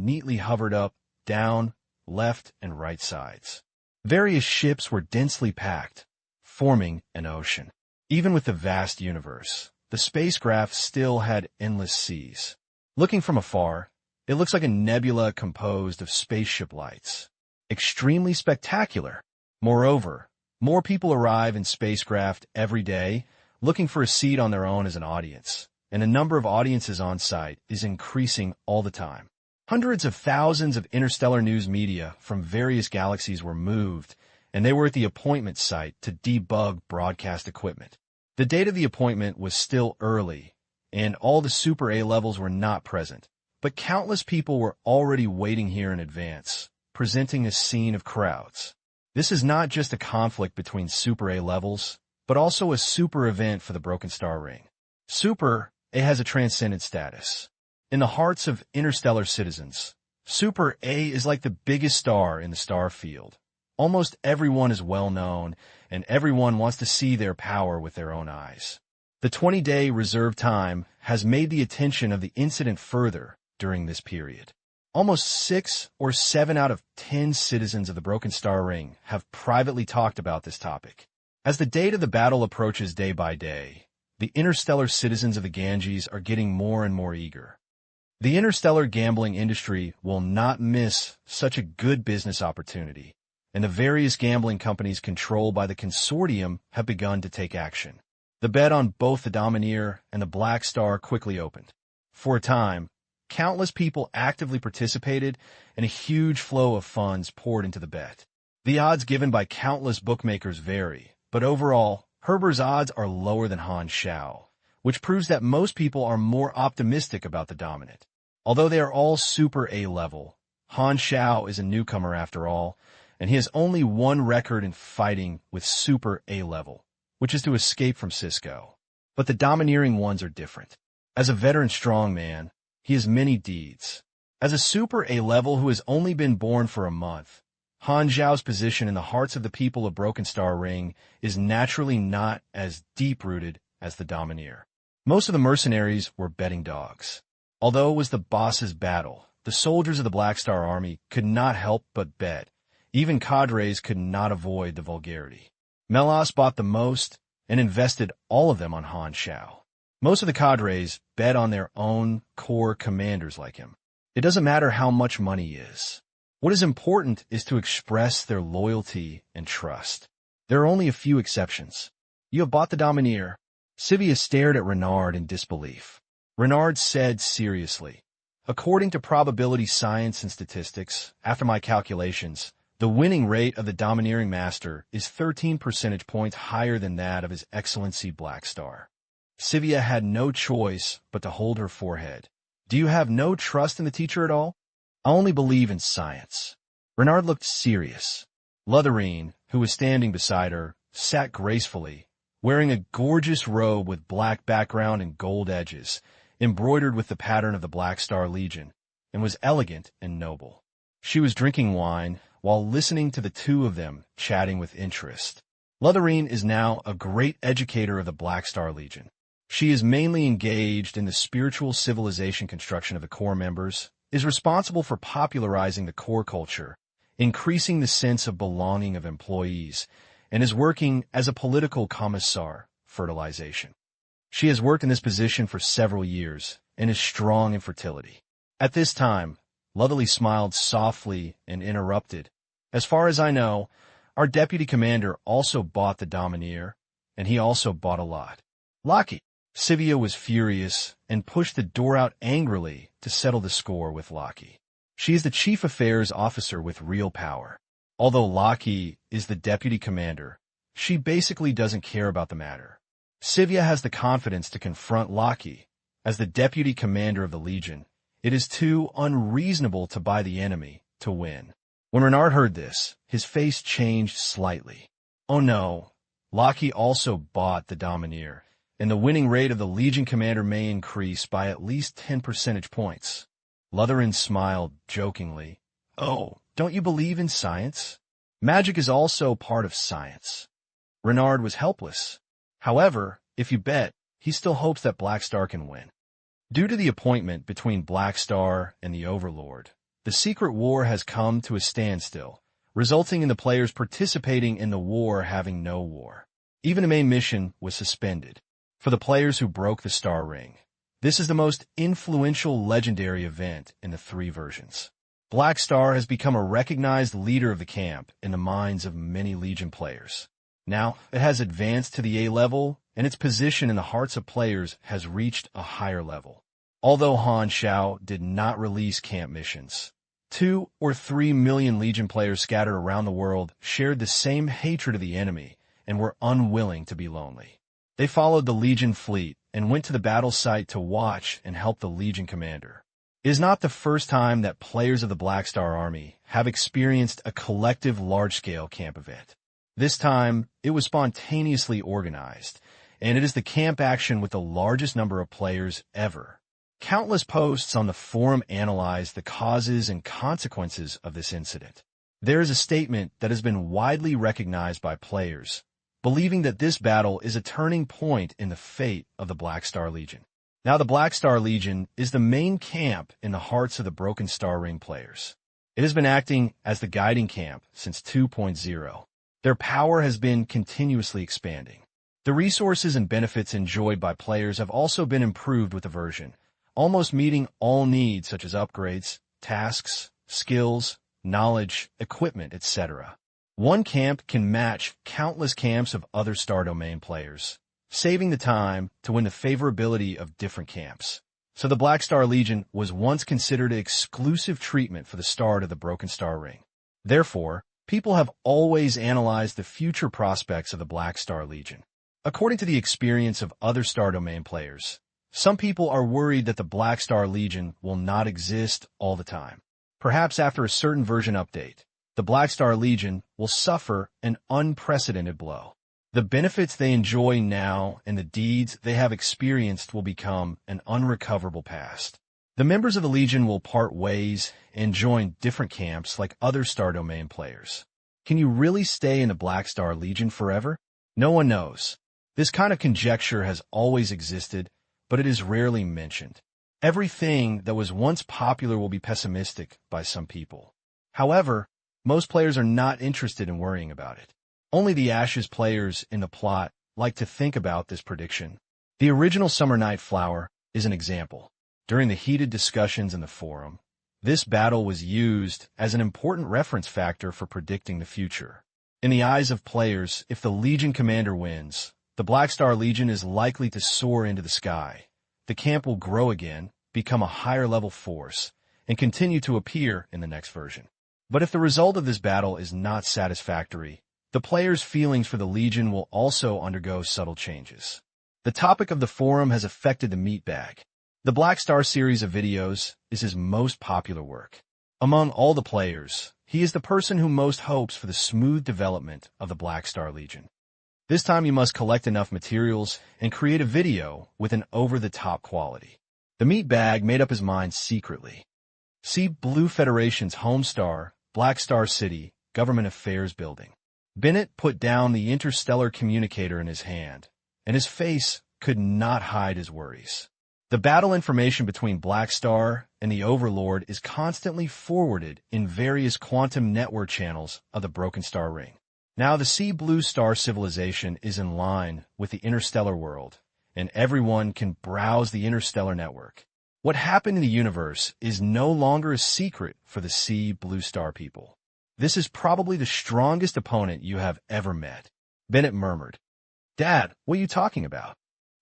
neatly hovered up, down, left, and right sides. Various ships were densely packed, forming an ocean. Even with the vast universe, the spacecraft still had endless seas. Looking from afar, it looks like a nebula composed of spaceship lights. Extremely spectacular. Moreover, more people arrive in spacecraft every day, looking for a seat on their own as an audience, and the number of audiences on site is increasing all the time. Hundreds of thousands of interstellar news media from various galaxies were moved, and they were at the appointment site to debug broadcast equipment. The date of the appointment was still early, and all the Super A levels were not present, but countless people were already waiting here in advance, presenting a scene of crowds. This is not just a conflict between Super A levels, but also a super event for the Broken Star Ring. Super A has a transcendent status. In the hearts of interstellar citizens, Super A is like the biggest star in the star field. Almost everyone is well known, and everyone wants to see their power with their own eyes. The 20-day reserve time has made the attention of the incident further during this period. Almost 6 or 7 out of 10 citizens of the Broken Star Ring have privately talked about this topic. As the date of the battle approaches day by day, the interstellar citizens of the Ganges are getting more and more eager. The interstellar gambling industry will not miss such a good business opportunity, and the various gambling companies controlled by the consortium have begun to take action. The bet on both the Domineer and the Black Star quickly opened. For a time, countless people actively participated, and a huge flow of funds poured into the bet. The odds given by countless bookmakers vary, but overall, Herber's odds are lower than Han Xiao, which proves that most people are more optimistic about the dominant. Although they are all Super A level, Han Xiao is a newcomer after all, and he has only one record in fighting with Super A level, which is to escape from Cisco. But the domineering ones are different. As a veteran strongman, he has many deeds. As a Super A level who has only been born for a month, Han Xiao's position in the hearts of the people of Broken Star Ring is naturally not as deep-rooted as the Domineer. Most of the mercenaries were betting dogs. Although it was the boss's battle, the soldiers of the Black Star Army could not help but bet. Even cadres could not avoid the vulgarity. Melas bought the most and invested all of them on Han Xiao. Most of the cadres bet on their own core commanders like him. It doesn't matter how much money is. What is important is to express their loyalty and trust. There are only a few exceptions. You have bought the Domineer. Sivia stared at Renard in disbelief. Renard said seriously, according to probability science and statistics, after my calculations, the winning rate of the Domineering Master is 13 percentage points higher than that of His Excellency Black Star. Sivia had no choice but to hold her forehead. Do you have no trust in the teacher at all? I only believe in science. Renard looked serious. Lutherine, who was standing beside her, sat gracefully, wearing a gorgeous robe with black background and gold edges, embroidered with the pattern of the Black Star Legion, and was elegant and noble. She was drinking wine while listening to the two of them chatting with interest. Lutherine is now a great educator of the Black Star Legion. She is mainly engaged in the spiritual civilization construction of the core members, is responsible for popularizing the core culture, increasing the sense of belonging of employees, and is working as a political commissar, fertilization. She has worked in this position for several years and is strong in fertility. At this time, Lutherly smiled softly and interrupted. As far as I know, Our deputy commander also bought the Domineer, and he also bought a lot. Locky. Sivia was furious and pushed the door out angrily to settle the score with Locky. She is the chief affairs officer with real power. Although Locky is the deputy commander, she basically doesn't care about the matter. Sivia has the confidence to confront Locky. As the deputy commander of the Legion, it is too unreasonable to buy the enemy to win. When Renard heard this, his face changed slightly. Oh no, Locky also bought the Domineer, and the winning rate of the Legion commander may increase by at least 10 percentage points. Lutheran smiled jokingly. Oh, don't you believe in science? Magic is also part of science. Renard was helpless. However, if you bet, he still hopes that Black Star can win. Due to the appointment between Black Star and the Overlord, the secret war has come to a standstill, resulting in the players participating in the war having no war. Even the main mission was suspended. For the players who broke the Star Ring, this is the most influential legendary event in the 3 versions. Black Star has become a recognized leader of the camp in the minds of many Legion players. Now, it has advanced to the A level, and its position in the hearts of players has reached a higher level. Although Han Xiao did not release camp missions, 2 or 3 million Legion players scattered around the world shared the same hatred of the enemy and were unwilling to be lonely. They followed the Legion fleet and went to the battle site to watch and help the Legion commander. It is not the first time that players of the Black Star Army have experienced a collective large-scale camp event. This time, it was spontaneously organized, and it is the camp action with the largest number of players ever. Countless posts on the forum analyze the causes and consequences of this incident. There is a statement that has been widely recognized by players, believing that this battle is a turning point in the fate of the Black Star Legion. Now, the Black Star Legion is the main camp in the hearts of the Broken Star Ring players. It has been acting as the guiding camp since 2.0. Their power has been continuously expanding. The resources and benefits enjoyed by players have also been improved with the version, almost meeting all needs such as upgrades, tasks, skills, knowledge, equipment, etc. One camp can match countless camps of other Star Domain players, saving the time to win the favorability of different camps. So the Black Star Legion was once considered exclusive treatment for the start of the Broken Star Ring. Therefore, people have always analyzed the future prospects of the Black Star Legion. According to the experience of other Star Domain players, some people are worried that the Black Star Legion will not exist all the time. Perhaps after a certain version update, the Black Star Legion will suffer an unprecedented blow. The benefits they enjoy now and the deeds they have experienced will become an unrecoverable past. The members of the Legion will part ways and join different camps like other Star Domain players. Can you really stay in the Black Star Legion forever? No one knows. This kind of conjecture has always existed, but it is rarely mentioned. Everything that was once popular will be pessimistic by some people. However, most players are not interested in worrying about it. Only the Ashes players in the plot like to think about this prediction. The original Summer Night Flower is an example. During the heated discussions in the forum, this battle was used as an important reference factor for predicting the future. In the eyes of players, if the Legion commander wins, the Black Star Legion is likely to soar into the sky. The camp will grow again, become a higher-level force, and continue to appear in the next version. But if the result of this battle is not satisfactory, the players' feelings for the Legion will also undergo subtle changes. The topic of the forum has affected the meat bag. The Black Star series of videos is his most popular work. Among all the players, he is the person who most hopes for the smooth development of the Black Star Legion. This time you must collect enough materials and create a video with an over-the-top quality. The meat bag made up his mind secretly. See Blue Federation's Homestar, Black Star City, Government Affairs Building. Bennett put down the interstellar communicator in his hand, and his face could not hide his worries. The battle information between Black Star and the Overlord is constantly forwarded in various quantum network channels of the Broken Star Ring. Now the Sea Blue Star civilization is in line with the interstellar world, and everyone can browse the interstellar network. What happened in the universe is no longer a secret for the Sea Blue Star people. This is probably the strongest opponent you have ever met. Bennett murmured. Dad, what are you talking about?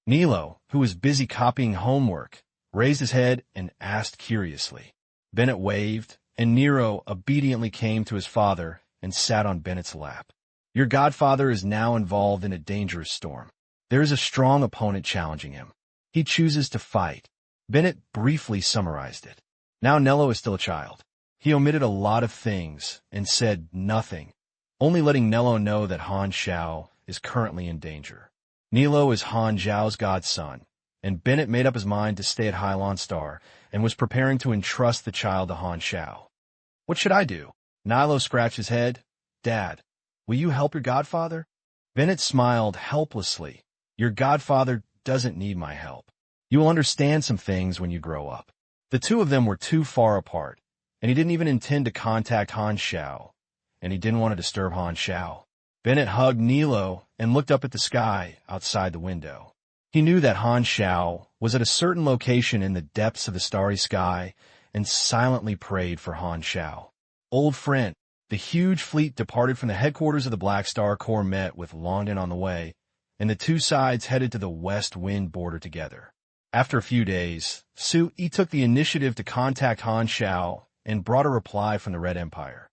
Nilo, who was busy copying homework, raised his head and asked curiously. Bennett waved, and Nero obediently came to his father and sat on Bennett's lap. Your godfather is now involved in a dangerous storm. There is a strong opponent challenging him. He chooses to fight. Bennett briefly summarized it. Now Nello is still a child. He omitted a lot of things and said nothing, only letting Nello know that Han Xiao is currently in danger. Nilo is Han Xiao's godson, and Bennett made up his mind to stay at Hylon Star and was preparing to entrust the child to Han Xiao. What should I do? Nilo scratched his head. Dad, will you help your godfather? Bennett smiled helplessly. Your godfather doesn't need my help. You will understand some things when you grow up. The two of them were too far apart, and he didn't even intend to contact Han Xiao, and he didn't want to disturb Han Xiao. Bennett hugged Nilo and looked up at the sky outside the window. He knew that Han Xiao was at a certain location in the depths of the starry sky and silently prayed for Han Xiao. Old friend, the huge fleet departed from the headquarters of the Black Star Corps met with Longdon on the way, and the two sides headed to the West Wind border together. After a few days, Su-Yi took the initiative to contact Han Xiao and brought a reply from the Red Empire.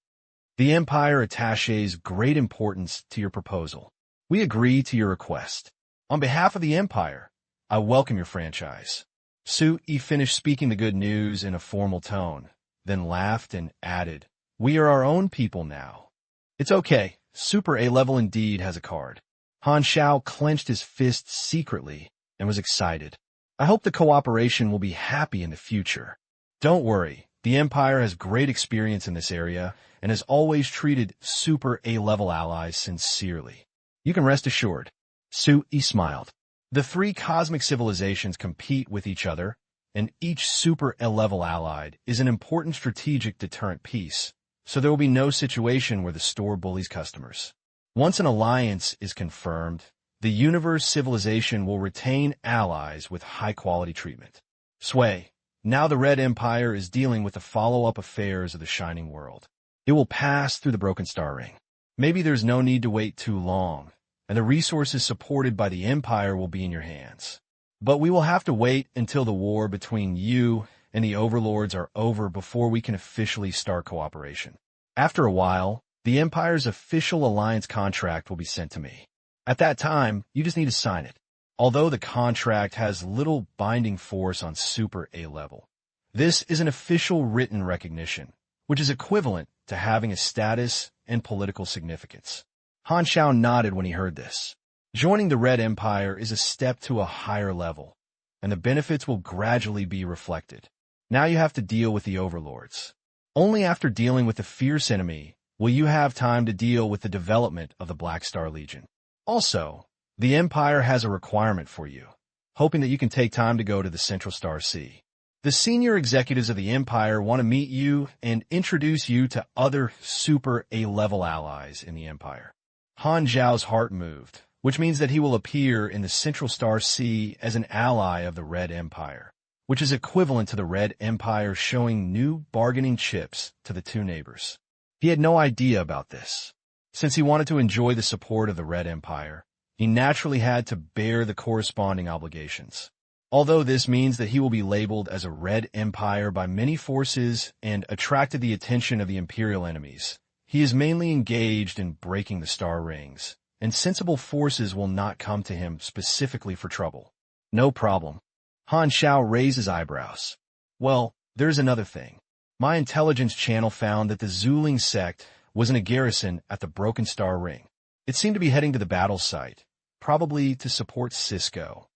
The Empire attaches great importance to your proposal. We agree to your request. On behalf of the Empire, I welcome your franchise. Su-Yi finished speaking the good news in a formal tone, then laughed and added, We are our own people now. It's okay. Super A-level indeed has a card. Han Xiao clenched his fists secretly and was excited. I hope the cooperation will be happy in the future. Don't worry. The Empire has great experience in this area and has always treated Super A-level allies sincerely. You can rest assured. Su-Yi smiled. The three cosmic civilizations compete with each other, and each Super A-level allied is an important strategic deterrent piece, so there will be no situation where the store bullies customers. Once an alliance is confirmed, the universe civilization will retain allies with high-quality treatment. Sway. Now the Red Empire is dealing with the follow-up affairs of the Shining World. It will pass through the Broken Star Ring. Maybe there's no need to wait too long, and the resources supported by the Empire will be in your hands. But we will have to wait until the war between you and the Overlords are over before we can officially start cooperation. After a while, the Empire's official alliance contract will be sent to me. At that time, you just need to sign it. Although the contract has little binding force on Super A-level, this is an official written recognition, which is equivalent to having a status and political significance. Han Xiao nodded when he heard this. Joining the Red Empire is a step to a higher level, and the benefits will gradually be reflected. Now you have to deal with the Overlords. Only after dealing with the fierce enemy will you have time to deal with the development of the Black Star Legion. Also, the Empire has a requirement for you, hoping that you can take time to go to the Central Star Sea. The senior executives of the Empire want to meet you and introduce you to other Super A-level allies in the Empire. Han Xiao's heart moved, which means that he will appear in the Central Star Sea as an ally of the Red Empire, which is equivalent to the Red Empire showing new bargaining chips to the two neighbors. He had no idea about this. Since he wanted to enjoy the support of the Red Empire, he naturally had to bear the corresponding obligations. Although this means that he will be labeled as a Red Empire by many forces and attracted the attention of the Imperial enemies, he is mainly engaged in breaking the star rings, and sensible forces will not come to him specifically for trouble. No problem. Han Xiao raised his eyebrows. Well, there's another thing. My intelligence channel found that the Zuling sect was in a garrison at the Broken Star Ring. It seemed to be heading to the battle site, probably to support Cisco.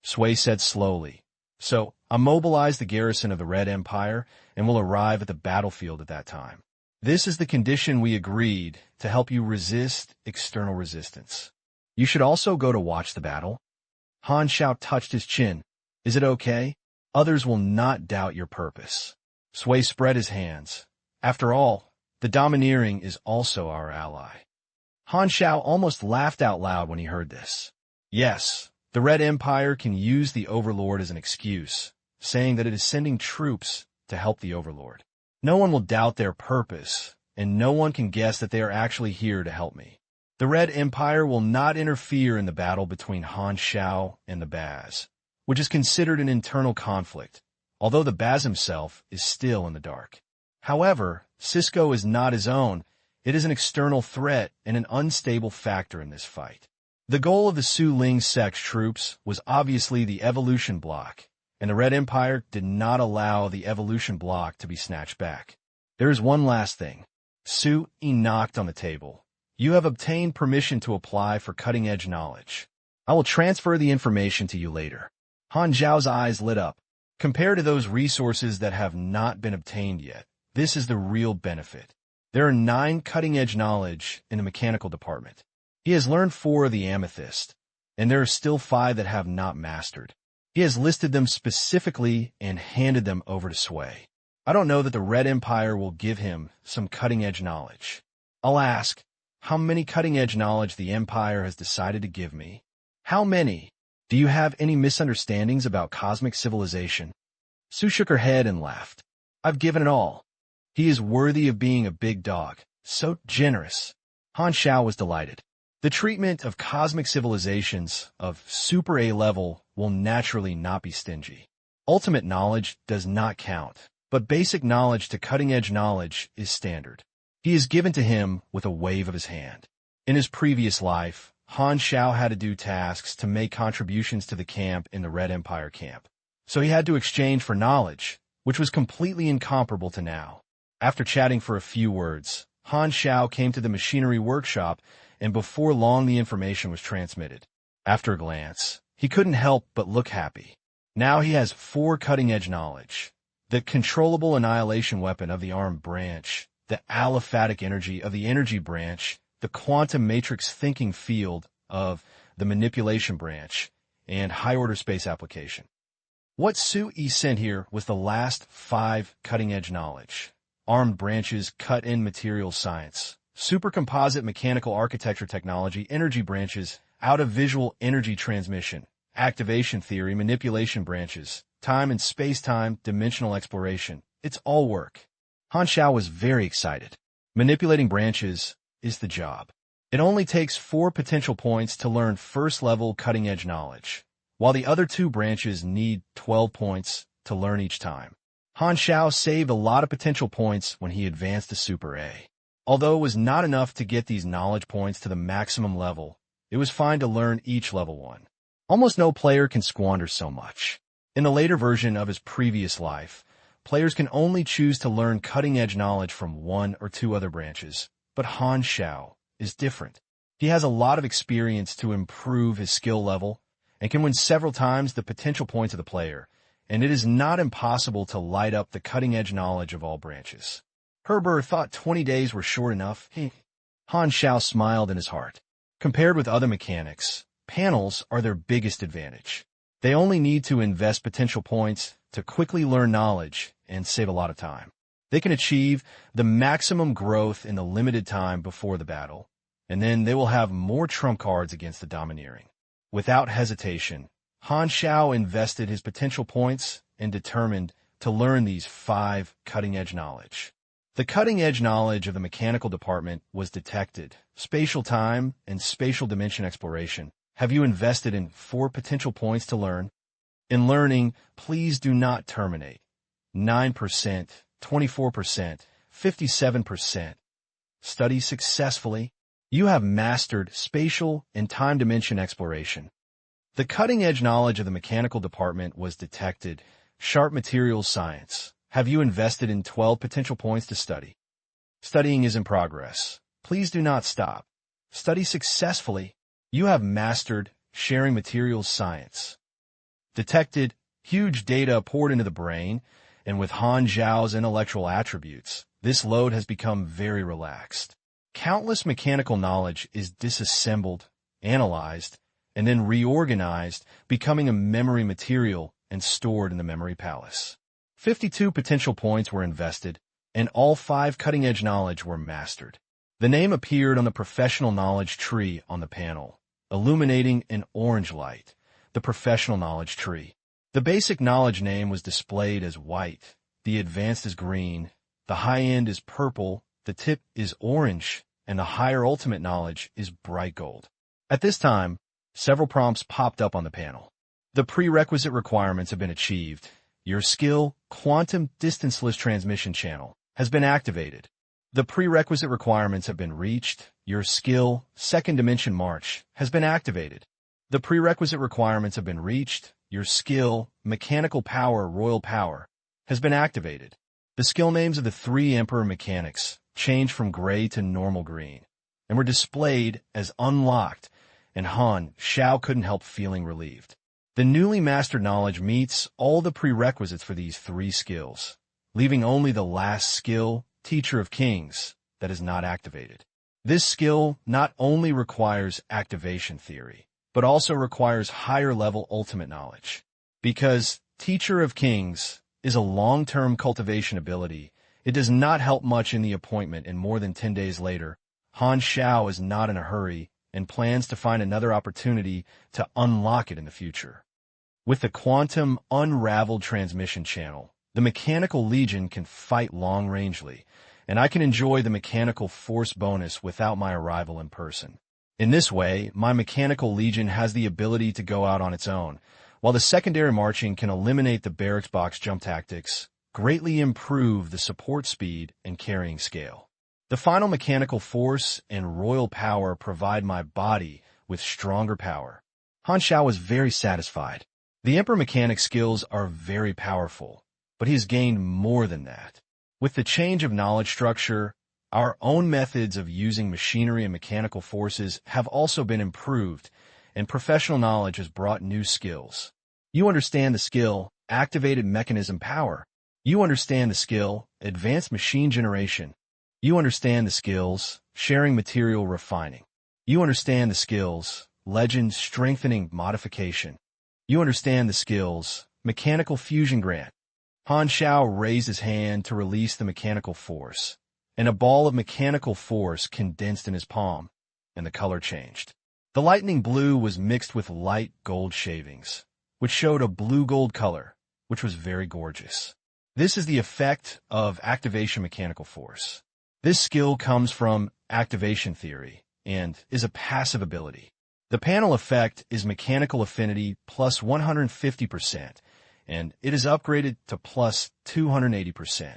Sway said slowly. So, I mobilized the garrison of the Red Empire and will arrive at the battlefield at that time. This is the condition we agreed to help you resist external resistance. You should also go to watch the battle. Han Xiao touched his chin. Is it okay? Others will not doubt your purpose. Sway spread his hands. After all, the Domineering is also our ally. Han Xiao almost laughed out loud when he heard this. Yes, the Red Empire can use the Overlord as an excuse, saying that it is sending troops to help the Overlord. No one will doubt their purpose, and no one can guess that they are actually here to help me. The Red Empire will not interfere in the battle between Han Xiao and the Baz, which is considered an internal conflict, although the Baz himself is still in the dark. However, Cisco is not his own. It is an external threat and an unstable factor in this fight. The goal of the Su Ling sect's troops was obviously the evolution block, and the Red Empire did not allow the evolution block to be snatched back. There is one last thing. Su Yi knocked on the table. You have obtained permission to apply for cutting-edge knowledge. I will transfer the information to you later. Han Xiao's eyes lit up. Compared to those resources that have not been obtained yet, this is the real benefit. There are 9 cutting-edge knowledge in the mechanical department. He has learned 4 of the amethyst, and there are still 5 that have not mastered. He has listed them specifically and handed them over to Sui. I don't know that the Red Empire will give him some cutting-edge knowledge. I'll ask, how many cutting-edge knowledge the Empire has decided to give me? How many? Do you have any misunderstandings about cosmic civilization? Su shook her head and laughed. I've given it all. He is worthy of being a big dog, so generous. Han Xiao was delighted. The treatment of cosmic civilizations of Super A level will naturally not be stingy. Ultimate knowledge does not count, but basic knowledge to cutting-edge knowledge is standard. He is given to him with a wave of his hand. In his previous life, Han Xiao had to do tasks to make contributions to the camp in the Red Empire camp. So he had to exchange for knowledge, which was completely incomparable to now. After chatting for a few words, Han Xiao came to the machinery workshop, and before long the information was transmitted. After a glance, he couldn't help but look happy. Now he has 4 cutting-edge knowledge. The controllable annihilation weapon of the armed branch, the aliphatic energy of the energy branch, the quantum matrix thinking field of the manipulation branch, and high-order space application. What Su Yi sent here was the last 5 cutting-edge knowledge. Armed branches, cut-in material science, supercomposite mechanical architecture technology, energy branches, out-of-visual energy transmission, activation theory, manipulation branches, time and space-time, dimensional exploration. It's all work. Han Xiao was very excited. Manipulating branches is the job. It only takes 4 potential points to learn first-level cutting-edge knowledge, while the other 2 branches need 12 points to learn each time. Han Xiao saved a lot of potential points when he advanced to Super A. Although it was not enough to get these knowledge points to the maximum level, it was fine to learn each level 1. Almost no player can squander so much. In the later version of his previous life, players can only choose to learn cutting-edge knowledge from 1 or 2 other branches, but Han Xiao is different. He has a lot of experience to improve his skill level and can win several times the potential points of the player, and it is not impossible to light up the cutting-edge knowledge of all branches. Herber thought 20 days were short enough. Han Xiao smiled in his heart. Compared with other mechanics, panels are their biggest advantage. They only need to invest potential points to quickly learn knowledge and save a lot of time. They can achieve the maximum growth in the limited time before the battle, and then they will have more trump cards against the domineering. Without hesitation, Han Xiao invested his potential points and determined to learn these 5 cutting-edge knowledge. The cutting-edge knowledge of the mechanical department was detected, spatial time and spatial dimension exploration. Have you invested in 4 potential points to learn? In learning, please do not terminate. 9%, 24%, 57%. Study successfully. You have mastered spatial and time dimension exploration. The cutting-edge knowledge of the mechanical department was detected, sharp materials science. Have you invested in 12 potential points to study? Studying is in progress. Please do not stop. Study successfully. You have mastered sharing materials science. Detected, huge data poured into the brain, and with Han Xiao's intellectual attributes, this load has become very relaxed. Countless mechanical knowledge is disassembled, analyzed, and then reorganized, becoming a memory material and stored in the memory palace. 52 potential points were invested, and all 5 cutting-edge knowledge were mastered. The name appeared on the professional knowledge tree on the panel, illuminating an orange light, the professional knowledge tree. The basic knowledge name was displayed as white, the advanced is green, the high end is purple, the tip is orange, and the higher ultimate knowledge is bright gold. At this time, several prompts popped up on the panel. The prerequisite requirements have been achieved. Your skill, Quantum Distanceless Transmission Channel, has been activated. The prerequisite requirements have been reached. Your skill, Second Dimension March, has been activated. The prerequisite requirements have been reached. Your skill, Mechanical Power Royal Power, has been activated. The skill names of the 3 Emperor mechanics changed from gray to normal green and were displayed as unlocked, and Han Xiao couldn't help feeling relieved. The newly mastered knowledge meets all the prerequisites for these 3 skills, leaving only the last skill, Teacher of Kings, that is not activated. This skill not only requires activation theory, but also requires higher-level ultimate knowledge. Because Teacher of Kings is a long-term cultivation ability, it does not help much in the appointment, and more than 10 days later, Han Xiao is not in a hurry and plans to find another opportunity to unlock it in the future. With the Quantum Unraveled Transmission Channel, the Mechanical Legion can fight long-rangely, and I can enjoy the Mechanical Force bonus without my arrival in person. In this way, my Mechanical Legion has the ability to go out on its own, while the secondary marching can eliminate the barracks box jump tactics, greatly improve the support speed and carrying scale. The final Mechanical Force and Royal Power provide my body with stronger power. Han Xiao was very satisfied. The Emperor Mechanic skills are very powerful, but he has gained more than that. With the change of knowledge structure, our own methods of using machinery and mechanical forces have also been improved, and professional knowledge has brought new skills. You understand the skill, Activated Mechanism Power. You understand the skill, Advanced Machine Generation. You understand the skills, Sharing Material Refining. You understand the skills, Legend Strengthening Modification. You understand the skills, Mechanical Fusion Grant. Han Xiao raised his hand to release the mechanical force, and a ball of mechanical force condensed in his palm, and the color changed. The lightning blue was mixed with light gold shavings, which showed a blue-gold color, which was very gorgeous. This is the effect of activation mechanical force. This skill comes from activation theory and is a passive ability. The panel effect is mechanical affinity plus 150%, and it is upgraded to plus 280%.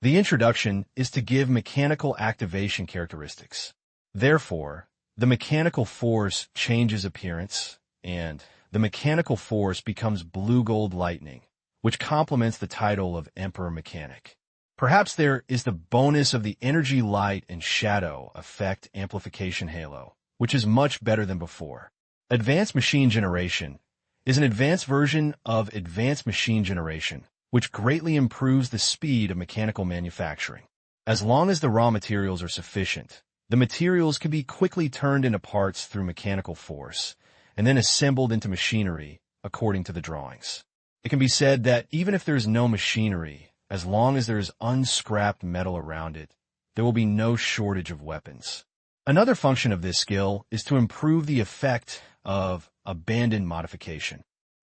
The introduction is to give mechanical activation characteristics. Therefore, the mechanical force changes appearance, and the mechanical force becomes blue-gold lightning, which complements the title of Emperor Mechanic. Perhaps there is the bonus of the energy light and shadow effect amplification halo, which is much better than before. Advanced Machine Generation is an advanced version of Advanced Machine Generation, which greatly improves the speed of mechanical manufacturing. As long as the raw materials are sufficient, the materials can be quickly turned into parts through mechanical force, and then assembled into machinery according to the drawings. It can be said that even if there is no machinery, as long as there is unscrapped metal around it, there will be no shortage of weapons. Another function of this skill is to improve the effect of abandoned modification.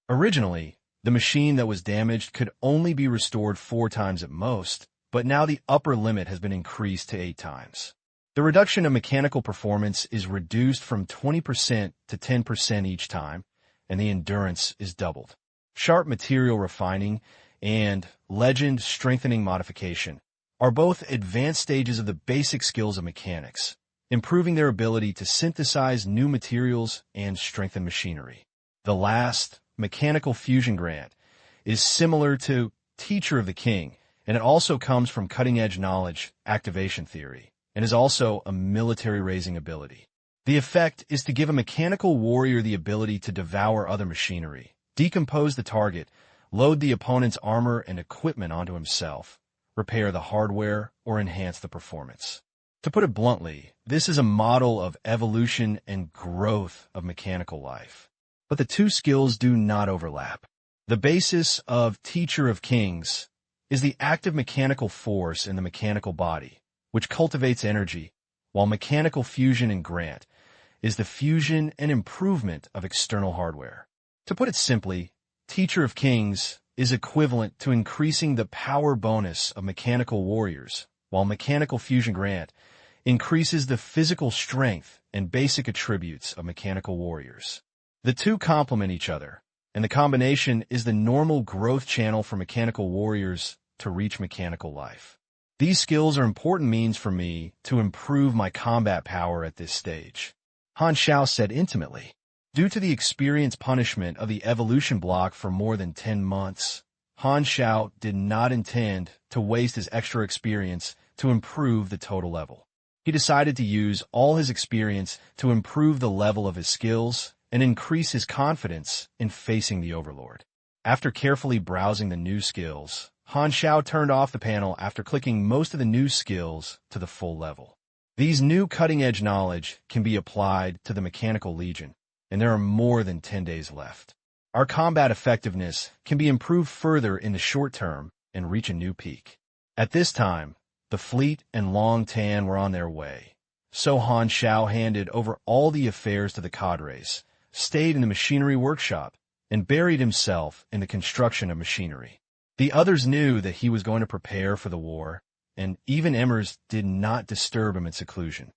Originally, the machine that was damaged could only be restored 4 times at most, but now the upper limit has been increased to 8 times. The reduction of mechanical performance is reduced from 20% to 10% each time, and the endurance is doubled. Sharp Material Refining and Legend Strengthening Modification are both advanced stages of the basic skills of mechanics, improving their ability to synthesize new materials and strengthen machinery. The last, Mechanical Fusion Grant, is similar to Teacher of the King, and it also comes from cutting-edge knowledge, activation theory, and is also a military-raising ability. The effect is to give a mechanical warrior the ability to devour other machinery, decompose the target, load the opponent's armor and equipment onto himself, repair the hardware, or enhance the performance. To put it bluntly, this is a model of evolution and growth of mechanical life. But the two skills do not overlap. The basis of Teacher of Kings is the active mechanical force in the mechanical body, which cultivates energy, while Mechanical Fusion and Grant is the fusion and improvement of external hardware. To put it simply, Teacher of Kings is equivalent to increasing the power bonus of mechanical warriors while mechanical fusion grant increases the physical strength and basic attributes of mechanical warriors. The two complement each other, and the combination is the normal growth channel for mechanical warriors to reach mechanical life. These skills are important means for me to improve my combat power at this stage, Han Xiao said intimately. Due to the experience punishment of the evolution block for more than 10 months, Han Xiao did not intend to waste his extra experience to improve the total level. He decided to use all his experience to improve the level of his skills and increase his confidence in facing the Overlord. After carefully browsing the new skills, Han Xiao turned off the panel after clicking most of the new skills to the full level. These new cutting-edge knowledge can be applied to the Mechanical Legion, and there are more than 10 days left. Our combat effectiveness can be improved further in the short term and reach a new peak. At this time, the fleet and Long Tan were on their way, so Han Xiao handed over all the affairs to the cadres, stayed in the machinery workshop, and buried himself in the construction of machinery. The others knew that he was going to prepare for the war, and even Emmers did not disturb him in seclusion.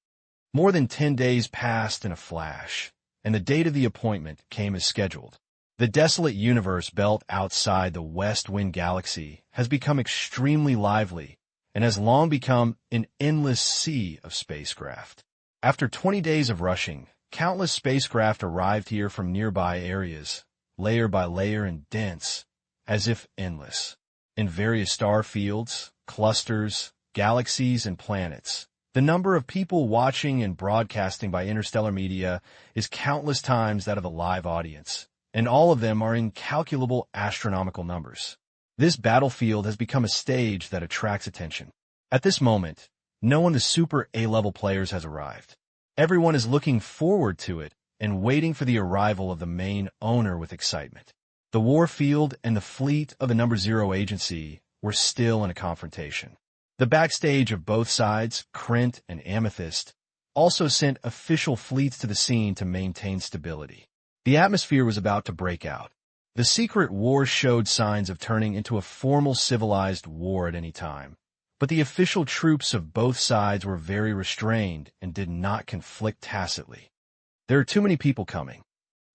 More than 10 days passed in a flash, and the date of the appointment came as scheduled. The desolate universe belt outside the West Wind Galaxy has become extremely lively and has long become an endless sea of spacecraft. After 20 days of rushing, countless spacecraft arrived here from nearby areas, layer by layer and dense, as if endless. In various star fields, clusters, galaxies, and planets, the number of people watching and broadcasting by interstellar media is countless times that of the live audience, and all of them are incalculable astronomical numbers. This battlefield has become a stage that attracts attention. At this moment, no one of the super A-level players has arrived. Everyone is looking forward to it and waiting for the arrival of the main owner with excitement. The warfield and the fleet of the Number Zero Agency were still in a confrontation. The backstage of both sides, Krent and Amethyst, also sent official fleets to the scene to maintain stability. The atmosphere was about to break out. The secret war showed signs of turning into a formal civilized war at any time, but the official troops of both sides were very restrained and did not conflict tacitly. There are too many people coming.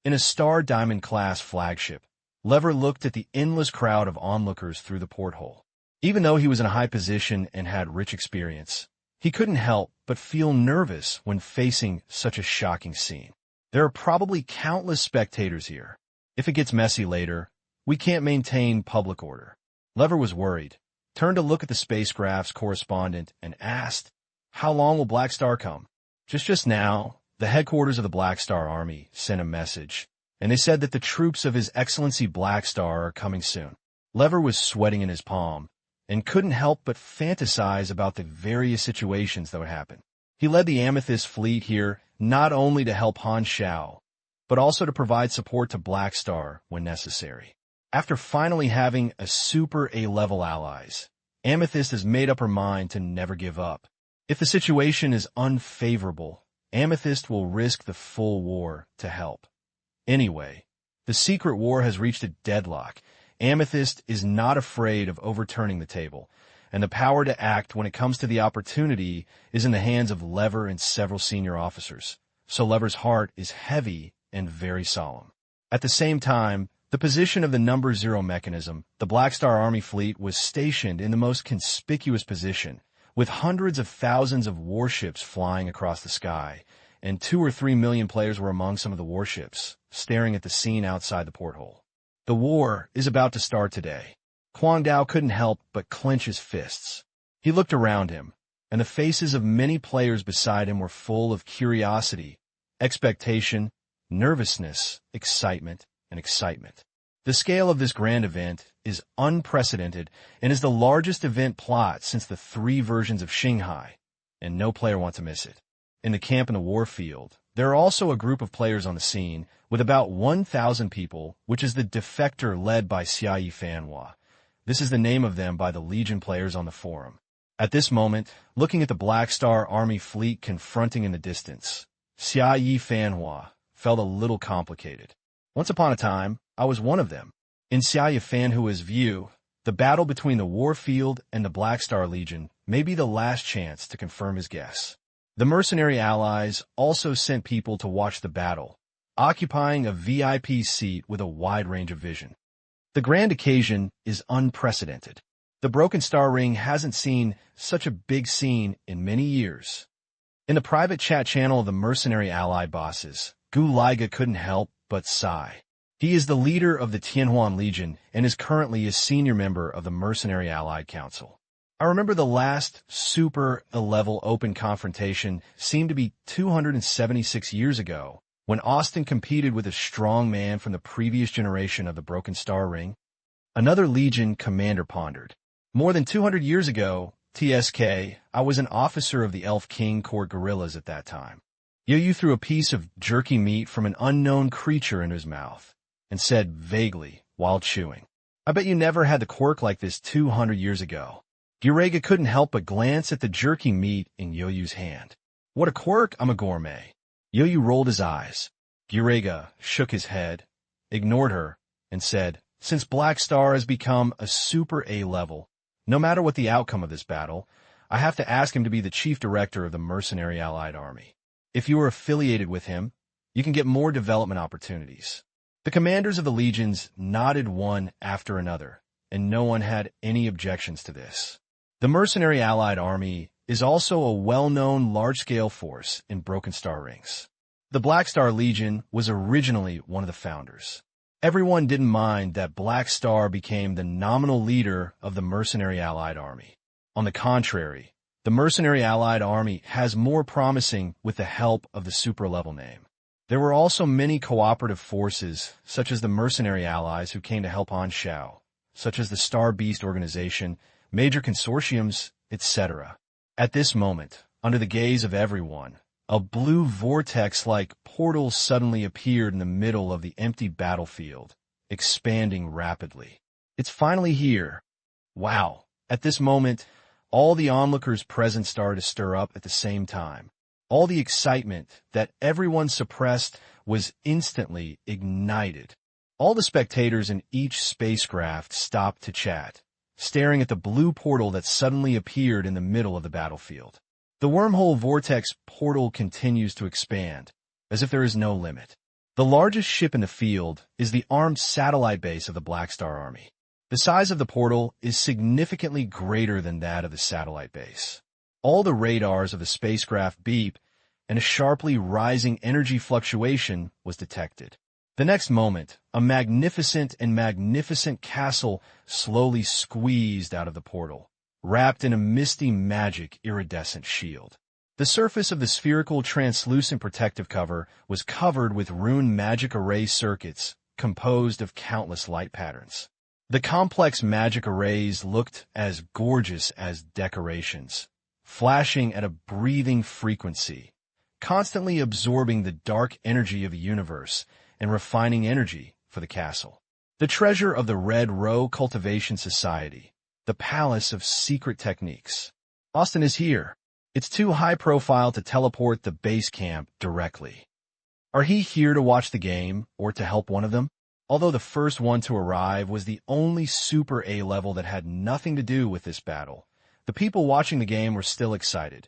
In a Star Diamond-class flagship, Lever looked at the endless crowd of onlookers through the porthole. Even though he was in a high position and had rich experience, he couldn't help but feel nervous when facing such a shocking scene. There are probably countless spectators here. If it gets messy later, we can't maintain public order. Lever was worried, turned to look at the spacecraft's correspondent, and asked, "How long will Black Star come?" Just now, the headquarters of the Black Star Army sent a message, and they said that the troops of His Excellency Black Star are coming soon. Lever was sweating in his palm, and couldn't help but fantasize about the various situations that would happen. He led the Amethyst fleet here not only to help Han Xiao, but also to provide support to Black Star when necessary. After finally having a super A-level allies, Amethyst has made up her mind to never give up. If the situation is unfavorable, Amethyst will risk the full war to help. Anyway, the secret war has reached a deadlock. Amethyst is not afraid of overturning the table, and the power to act when it comes to the opportunity is in the hands of Lever and several senior officers, so Lever's heart is heavy and very solemn. At the same time, the position of the Number Zero mechanism, the Black Star Army fleet, was stationed in the most conspicuous position, with hundreds of thousands of warships flying across the sky, and 2 or 3 million players were among some of the warships, staring at the scene outside the porthole. The war is about to start today. Kwang Dao couldn't help but clench his fists. He looked around him, and the faces of many players beside him were full of curiosity, expectation, nervousness, excitement, and excitement. The scale of this grand event is unprecedented and is the largest event plot since the 3 versions of Shanghai, and no player wants to miss it. In the camp in the warfield, there are also a group of players on the scene with about 1,000 people, which is the defector led by Xia Fanhua. This is the name of them by the Legion players on the forum. At this moment, looking at the Black Star Army fleet confronting in the distance, Xia Fanhua felt a little complicated. Once upon a time, I was one of them. In Xia Fanhua's view, the battle between the Warfield and the Black Star Legion may be the last chance to confirm his guess. The mercenary allies also sent people to watch the battle, occupying a VIP seat with a wide range of vision. The grand occasion is unprecedented. The Broken Star Ring hasn't seen such a big scene in many years. In the private chat channel of the mercenary ally bosses, Gu Liga couldn't help but sigh. He is the leader of the Tianhuan Legion and is currently a senior member of the Mercenary Allied Council. I remember the last super level open confrontation seemed to be 276 years ago, when Austin competed with a strong man from the previous generation of the Broken Star Ring. Another Legion commander pondered. More than 200 years ago, TSK, I was an officer of the Elf King Court guerrillas at that time. Yo-Yu threw a piece of jerky meat from an unknown creature into his mouth and said vaguely while chewing, "I bet you never had the quirk like this 200 years ago." Gurega couldn't help but glance at the jerky meat in Yo-Yu's hand. "What a quirk, I'm a gourmet." Yo-Yu rolled his eyes. Gurega shook his head, ignored her, and said, "Since Black Star has become a super A level, no matter what the outcome of this battle, I have to ask him to be the chief director of the Mercenary Allied Army. If you are affiliated with him, you can get more development opportunities." The commanders of the legions nodded one after another, and no one had any objections to this. The Mercenary Allied Army is also a well-known large-scale force in Broken Star Rings. The Black Star Legion was originally one of the founders. Everyone didn't mind that Black Star became the nominal leader of the Mercenary Allied Army. On the contrary, the Mercenary Allied Army has more promising with the help of the super-level name. There were also many cooperative forces, such as the Mercenary Allies who came to help Han Xiao, such as the Star Beast Organization, major consortiums, etc. At this moment, under the gaze of everyone, a blue vortex-like portal suddenly appeared in the middle of the empty battlefield, expanding rapidly. "It's finally here." Wow! At this moment, all the onlookers present started to stir up at the same time. All the excitement that everyone suppressed was instantly ignited. All the spectators in each spacecraft stopped to chat, staring at the blue portal that suddenly appeared in the middle of the battlefield. The wormhole vortex portal continues to expand, as if there is no limit. The largest ship in the field is the armed satellite base of the Black Star Army. The size of the portal is significantly greater than that of the satellite base. All the radars of the spacecraft beep, and a sharply rising energy fluctuation was detected. The next moment, a magnificent castle slowly squeezed out of the portal, wrapped in a misty magic iridescent shield. The surface of the spherical translucent protective cover was covered with rune magic array circuits composed of countless light patterns. The complex magic arrays looked as gorgeous as decorations, flashing at a breathing frequency, constantly absorbing the dark energy of the universe and refining energy for the castle. The treasure of the Red Row Cultivation Society, the palace of secret techniques. Austin is here. It's too high profile to teleport the base camp directly. Are he here to watch the game or to help one of them? Although the first one to arrive was the only Super A level that had nothing to do with this battle, the people watching the game were still excited.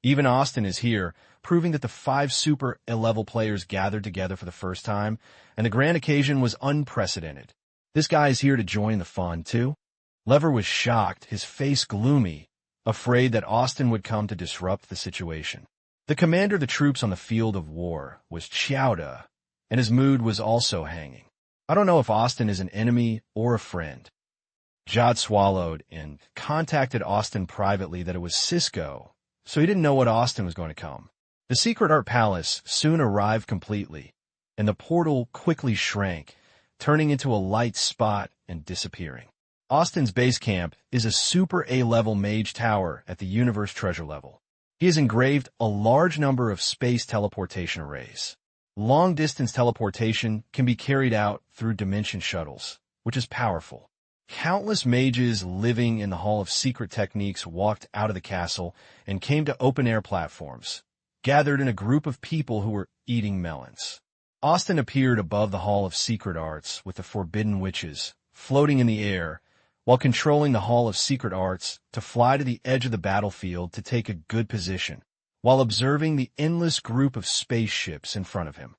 Even Austin is here, proving that the 5 Super A level players gathered together for the first time, and the grand occasion was unprecedented. This guy is here to join the fun, too? Lever was shocked, his face gloomy, afraid that Austin would come to disrupt the situation. The commander of the troops on the field of war was Xiao, and his mood was also hanging. I don't know if Austin is an enemy or a friend. Jod swallowed and contacted Austin privately that it was Cisco, so he didn't know what Austin was going to come. The Secret Art Palace soon arrived completely, and the portal quickly shrank, turning into a light spot and disappearing. Austin's base camp is a Super A-level mage tower at the Universe Treasure level. He has engraved a large number of space teleportation arrays. Long-distance teleportation can be carried out through dimension shuttles, which is powerful. Countless mages living in the Hall of Secret Techniques walked out of the castle and came to open-air platforms, gathered in a group of people who were eating melons. Austin appeared above the Hall of Secret Arts with the Forbidden Witches, floating in the air, while controlling the Hall of Secret Arts to fly to the edge of the battlefield to take a good position, while observing the endless group of spaceships in front of him.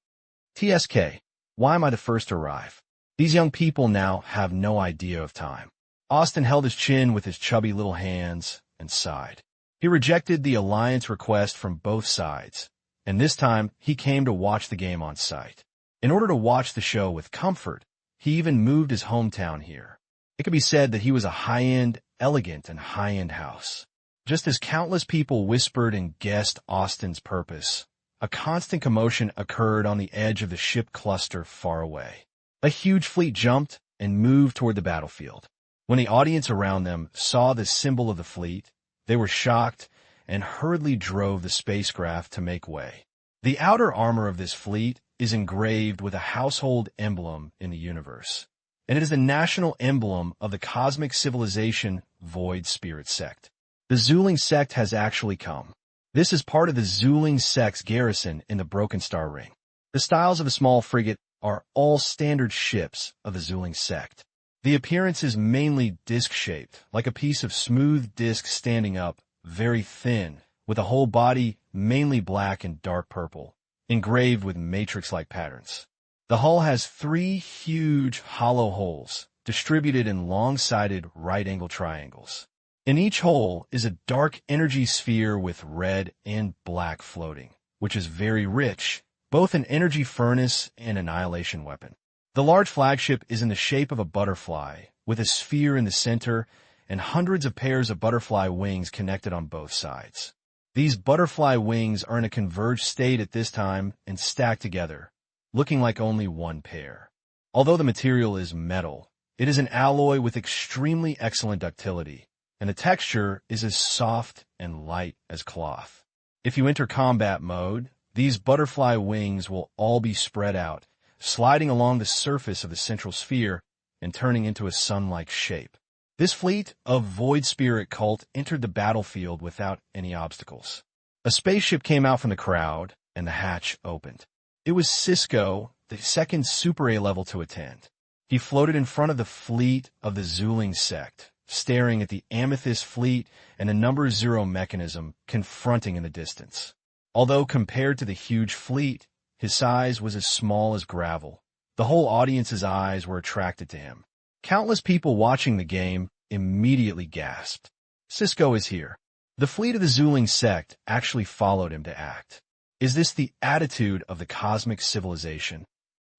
TSK, why am I the first to arrive? These young people now have no idea of time. Austin held his chin with his chubby little hands and sighed. He rejected the alliance request from both sides, and this time he came to watch the game on site. In order to watch the show with comfort, he even moved his hometown here. It could be said that he was a high-end, elegant, and high-end house. Just as countless people whispered and guessed Austin's purpose, a constant commotion occurred on the edge of the ship cluster far away. A huge fleet jumped and moved toward the battlefield. When the audience around them saw the symbol of the fleet, they were shocked and hurriedly drove the spacecraft to make way. The outer armor of this fleet is engraved with a household emblem in the universe, and it is the national emblem of the cosmic civilization Void Spirit Sect. The Zuling Sect has actually come. This is part of the Zuling Sect's garrison in the Broken Star Ring. The styles of a small frigate are all standard ships of the Zuling Sect. The appearance is mainly disc-shaped, like a piece of smooth disc standing up, very thin, with a whole body mainly black and dark purple, engraved with matrix-like patterns. The hull has 3 huge hollow holes, distributed in long-sided right-angle triangles. In each hole is a dark energy sphere with red and black floating, which is very rich, both an energy furnace and annihilation weapon. The large flagship is in the shape of a butterfly, with a sphere in the center and hundreds of pairs of butterfly wings connected on both sides. These butterfly wings are in a converged state at this time and stacked together, looking like only one pair. Although the material is metal, it is an alloy with extremely excellent ductility, and the texture is as soft and light as cloth. If you enter combat mode, these butterfly wings will all be spread out, sliding along the surface of the central sphere and turning into a sun-like shape. This fleet of Void Spirit cult entered the battlefield without any obstacles. A spaceship came out from the crowd, and the hatch opened. It was Cisco, the second Super A level to attend. He floated in front of the fleet of the Zuling Sect, staring at the Amethyst fleet and the number 0 mechanism confronting in the distance. Although compared to the huge fleet, his size was as small as gravel. The whole audience's eyes were attracted to him. Countless people watching the game immediately gasped. Cisco is here. The fleet of the Zuling Sect actually followed him to act. Is this the attitude of the cosmic civilization?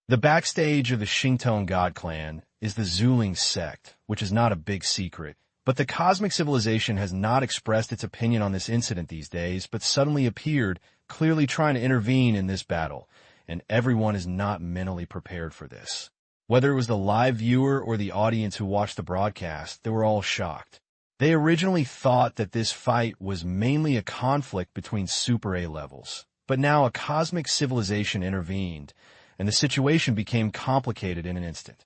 The backstage of the Xingtong God Clan is the Zuling Sect, which is not a big secret, but the cosmic civilization has not expressed its opinion on this incident these days, but suddenly appeared, clearly trying to intervene in this battle, and everyone is not mentally prepared for this. Whether it was the live viewer or the audience who watched the broadcast, they were all shocked. They originally thought that this fight was mainly a conflict between Super A levels, but now a cosmic civilization intervened, and the situation became complicated in an instant.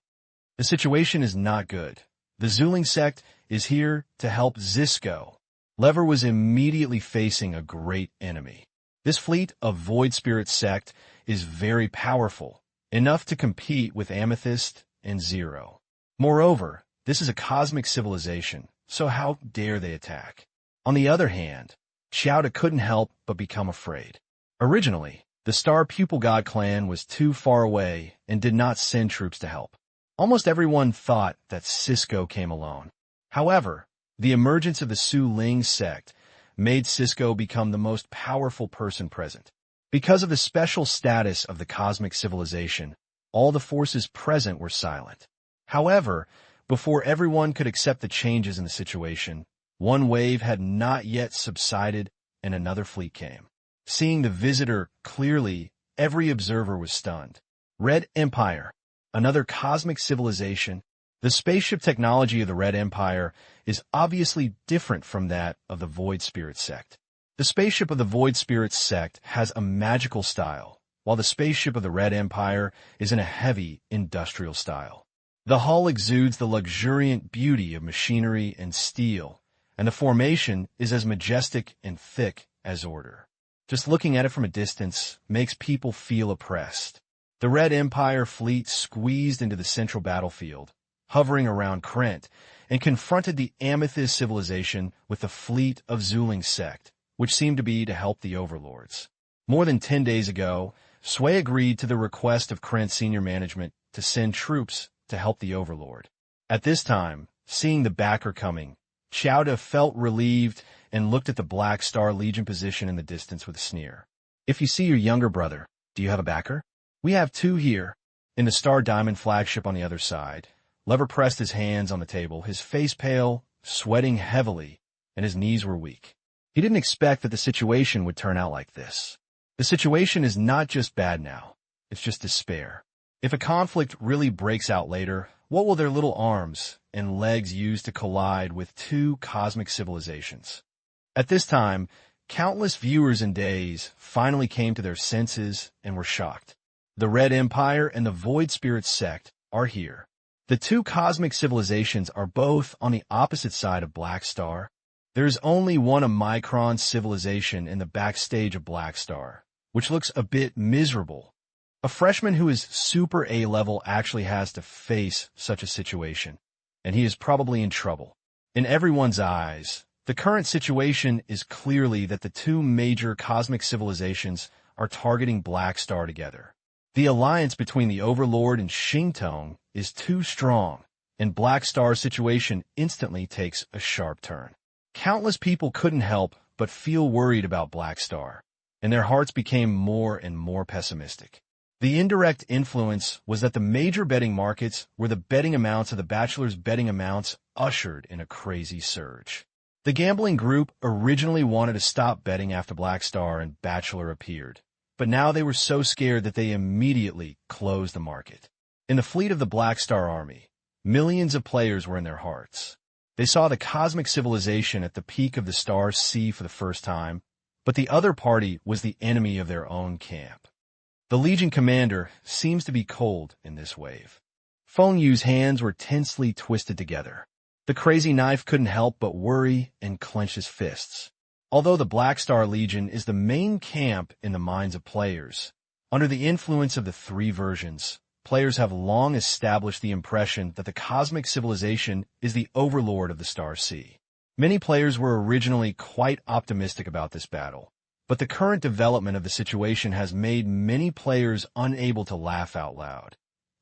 The situation is not good. The Zuling Sect is here to help Cisco. Lever was immediately facing a great enemy. This fleet of Void Spirit Sect is very powerful, enough to compete with Amethyst and Zero. Moreover, this is a cosmic civilization, so how dare they attack? On the other hand, Xiao couldn't help but become afraid. Originally, the Star Pupil God Clan was too far away and did not send troops to help. Almost everyone thought that Cisco came alone. However, the emergence of the Su Ling sect made Cisco become the most powerful person present. Because of the special status of the cosmic civilization, all the forces present were silent. However, before everyone could accept the changes in the situation, one wave had not yet subsided and another fleet came. Seeing the visitor clearly, every observer was stunned. Red Empire, another cosmic civilization. The spaceship technology of the Red Empire is obviously different from that of the Void Spirit sect. The spaceship of the Void Spirit sect has a magical style, while the spaceship of the Red Empire is in a heavy industrial style. The hull exudes the luxuriant beauty of machinery and steel, and the formation is as majestic and thick as order. Just looking at it from a distance makes people feel oppressed. The Red Empire fleet squeezed into the central battlefield, hovering around Krent, and confronted the Amethyst civilization with the fleet of Zuling's sect, which seemed to be to help the overlords. More than 10 days ago, Sui agreed to the request of Krent's senior management to send troops to help the overlord. At this time, seeing the backer coming, Xiao felt relieved and looked at the Black Star Legion position in the distance with a sneer. If you see your younger brother, do you have a backer? We have two here. In the Star Diamond flagship on the other side, Lever pressed his hands on the table, his face pale, sweating heavily, and his knees were weak. He didn't expect that the situation would turn out like this. The situation is not just bad now, it's just despair. If a conflict really breaks out later, what will their little arms and legs use to collide with two cosmic civilizations? At this time, countless viewers and days finally came to their senses and were shocked. The Red Empire and the Void Spirit sect are here. The two cosmic civilizations are both on the opposite side of Black Star. There is only one Omicron civilization in the backstage of Black Star, which looks a bit miserable. A freshman who is super A-level actually has to face such a situation, and he is probably in trouble. In everyone's eyes, the current situation is clearly that the two major cosmic civilizations are targeting Black Star together. The alliance between the Overlord and Xingtong is too strong, and Black Star's situation instantly takes a sharp turn. Countless people couldn't help but feel worried about Black Star, and their hearts became more and more pessimistic. The indirect influence was that the major betting markets where the betting amounts of the bachelors' betting amounts ushered in a crazy surge. The gambling group originally wanted to stop betting after Black Star and Bachelor appeared, but now they were so scared that they immediately closed the market. In the fleet of the Black Star Army, millions of players were in their hearts. They saw the cosmic civilization at the peak of the Star Sea for the first time, but the other party was the enemy of their own camp. The Legion commander seems to be cold in this wave. Feng Yu's hands were tensely twisted together. The crazy knife couldn't help but worry and clench his fists. Although the Black Star Legion is the main camp in the minds of players, under the influence of the three versions, players have long established the impression that the cosmic civilization is the overlord of the Star Sea. Many players were originally quite optimistic about this battle, but the current development of the situation has made many players unable to laugh out loud,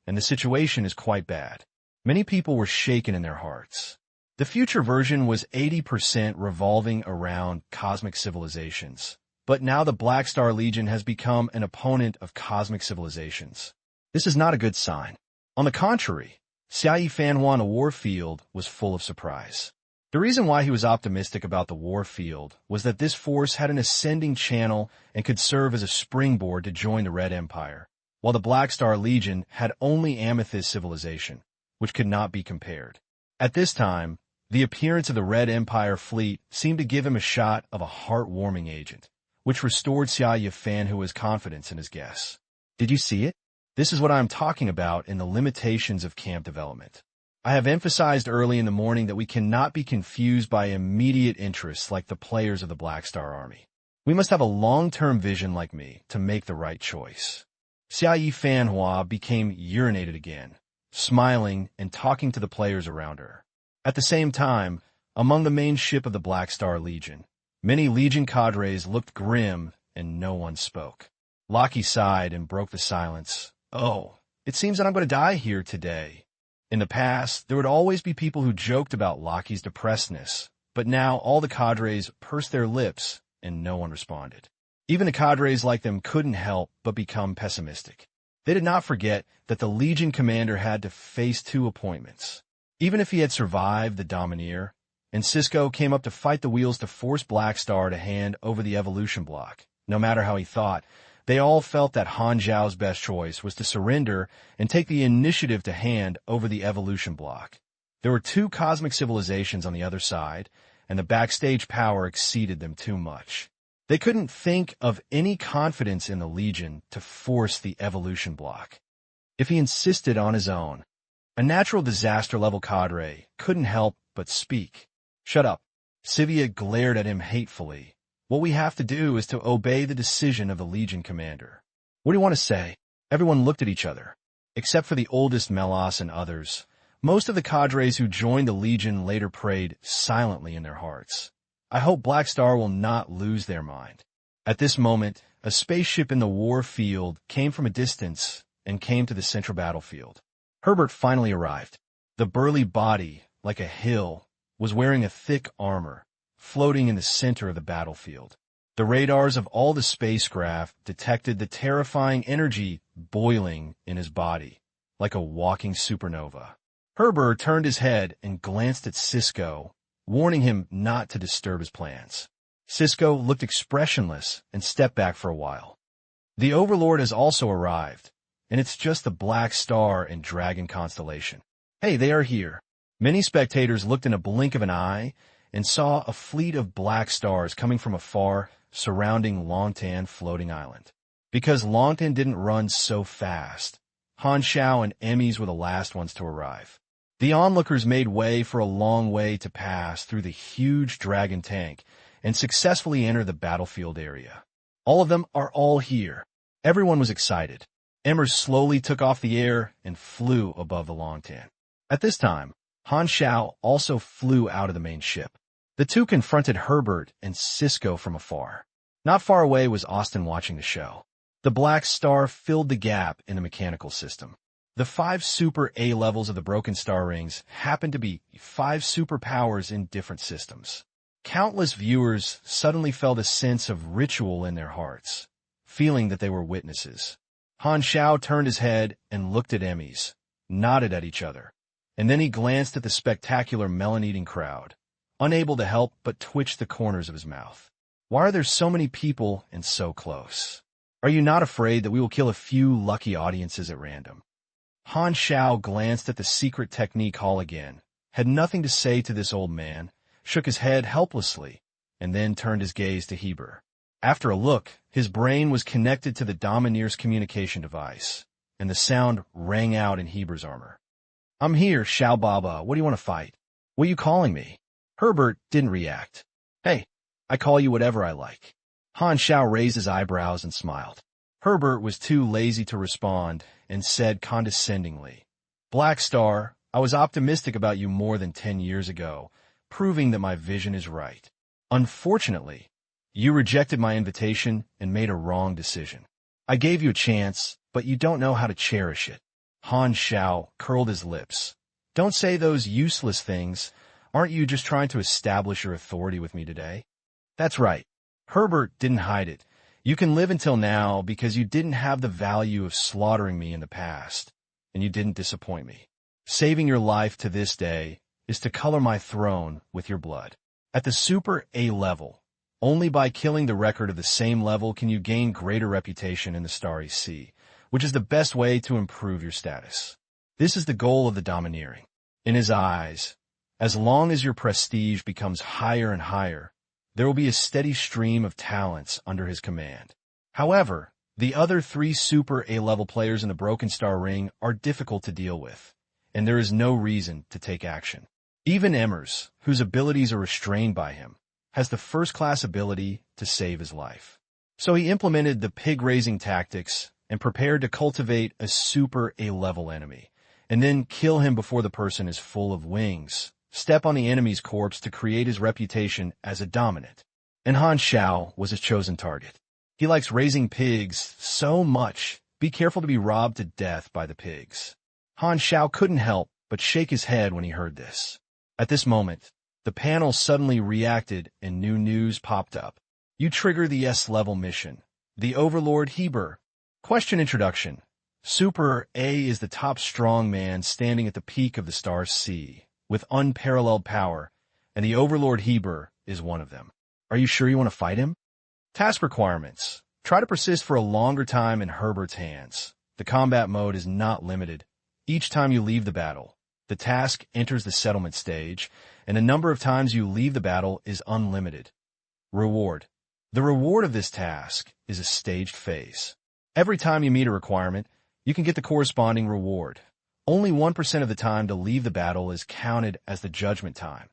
and the situation is quite bad. Many people were shaken in their hearts. The future version was 80% revolving around cosmic civilizations, but now the Black Star Legion has become an opponent of cosmic civilizations. This is not a good sign. On the contrary, Xiao Fanhuan, a warfield, was full of surprise. The reason why he was optimistic about the warfield was that this force had an ascending channel and could serve as a springboard to join the Red Empire, while the Black Star Legion had only Amethyst civilization, which could not be compared. At this time, the appearance of the Red Empire fleet seemed to give him a shot of a heartwarming agent, which restored Xiao Fanhuan's confidence in his guess. Did you see it? This is what I am talking about in the limitations of camp development. I have emphasized early in the morning that we cannot be confused by immediate interests like the players of the Black Star Army. We must have a long-term vision like me to make the right choice. Xiao Fanhuan became urinated again, smiling and talking to the players around her. At the same time, among the main ship of the Black Star Legion, many Legion cadres looked grim and no one spoke. Lockie sighed and broke the silence. Oh, it seems that I'm going to die here today. In the past, there would always be people who joked about Lockie's depressedness, but now all the cadres pursed their lips and no one responded. Even the cadres like them couldn't help but become pessimistic. They did not forget that the Legion commander had to face two appointments. Even if he had survived the Domineer, and Cisco came up to fight the wheels to force Black Star to hand over the evolution block, no matter how he thought, they all felt that Han Xiao's best choice was to surrender and take the initiative to hand over the evolution block. There were two cosmic civilizations on the other side, and the backstage power exceeded them too much. They couldn't think of any confidence in the Legion to force the evolution block. If he insisted on his own, a natural disaster-level cadre couldn't help but speak. Shut up. Sivia glared at him hatefully. What we have to do is to obey the decision of the Legion commander. What do you want to say? Everyone looked at each other. Except for the oldest Melas and others, Most of the cadres who joined the Legion later prayed silently in their hearts. I hope Black Star will not lose their mind. At this moment, a spaceship in the war field came from a distance and came to the central battlefield. Herbert finally arrived. The burly body, like a hill, was wearing a thick armor, floating in the center of the battlefield. The radars of all the spacecraft detected the terrifying energy boiling in his body, like a walking supernova. Herbert turned his head and glanced at Cisco, warning him not to disturb his plans. Cisco looked expressionless and stepped back for a while. The Overlord has also arrived, and it's just the Black Star and Dragon constellation. Hey, they are here. Many spectators looked in a blink of an eye and saw a fleet of black stars coming from afar, surrounding Longtan floating island. Because Longtan didn't run so fast, Han Xiao and Emmys were the last ones to arrive. The onlookers made way for a long way to pass through the huge dragon tank and successfully enter the battlefield area. All of them are all here. Everyone was excited. Emmer slowly took off the air and flew above the Longtan. At this time, Han Xiao also flew out of the main ship. The two confronted Herbert and Cisco from afar. Not far away was Austin watching the show. The Black Star filled the gap in the mechanical system. The 5 Super A levels of the Broken Star Rings happened to be 5 superpowers in different systems. Countless viewers suddenly felt a sense of ritual in their hearts, feeling that they were witnesses. Han Xiao turned his head and looked at Emmys, nodded at each other, and then he glanced at the spectacular melon-eating crowd, unable to help but twitch the corners of his mouth. Why are there so many people and so close? Are you not afraid that we will kill a few lucky audiences at random? Han Xiao glanced at the secret technique hall again, had nothing to say to this old man, shook his head helplessly, and then turned his gaze to Heber. After a look, his brain was connected to the Domineer's communication device, and the sound rang out in Heber's armor. I'm here, Xiao Baba. What do you want to fight? What are you calling me? Herbert didn't react. Hey, I call you whatever I like. Han Xiao raised his eyebrows and smiled. Herbert was too lazy to respond and said condescendingly, Black Star, I was optimistic about you more than 10 years ago, proving that my vision is right. Unfortunately, you rejected my invitation and made a wrong decision. I gave you a chance, but you don't know how to cherish it. Han Xiao curled his lips. Don't say those useless things. Aren't you just trying to establish your authority with me today? That's right. Herbert didn't hide it. You can live until now because you didn't have the value of slaughtering me in the past, and you didn't disappoint me. Saving your life to this day is to color my throne with your blood. At the Super A level, only by killing the record of the same level can you gain greater reputation in the Starry Sea, which is the best way to improve your status. This is the goal of the domineering. In his eyes, as long as your prestige becomes higher and higher, there will be a steady stream of talents under his command. However, the other 3 Super A-level players in the Broken Star Ring are difficult to deal with, and there is no reason to take action. Even Emmers, whose abilities are restrained by him, has the first-class ability to save his life. So he implemented the pig-raising tactics and prepared to cultivate a Super A-level enemy, and then kill him before the person is full of wings, step on the enemy's corpse to create his reputation as a dominant. And Han Xiao was his chosen target. He likes raising pigs so much, be careful to be robbed to death by the pigs. Han Xiao couldn't help but shake his head when he heard this. At this moment, the panel suddenly reacted and new news popped up. You trigger the S-level mission. The Overlord Heber. Question introduction. Super A is the top strong man standing at the peak of the Star Sea, with unparalleled power, and the Overlord Heber is one of them. Are you sure you want to fight him? Task requirements. Try to persist for a longer time in Herbert's hands. The combat mode is not limited. Each time you leave the battle, the task enters the settlement stage, and the number of times you leave the battle is unlimited. Reward. The reward of this task is a staged phase. Every time you meet a requirement, you can get the corresponding reward. Only 1% of the time to leave the battle is counted as the judgment time.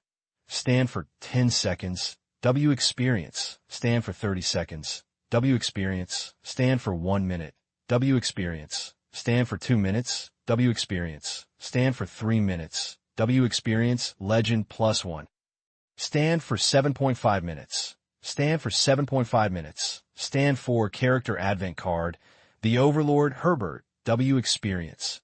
Stand for 10 seconds. W experience. Stand for 30 seconds. W experience. Stand for 1 minute. W experience. Stand for 2 minutes. W experience. Stand for 3 minutes. W experience, legend +1. Stand for 7.5 minutes. Stand for 7.5 minutes. Stand for character advent card. The Overlord Herbert, W experience.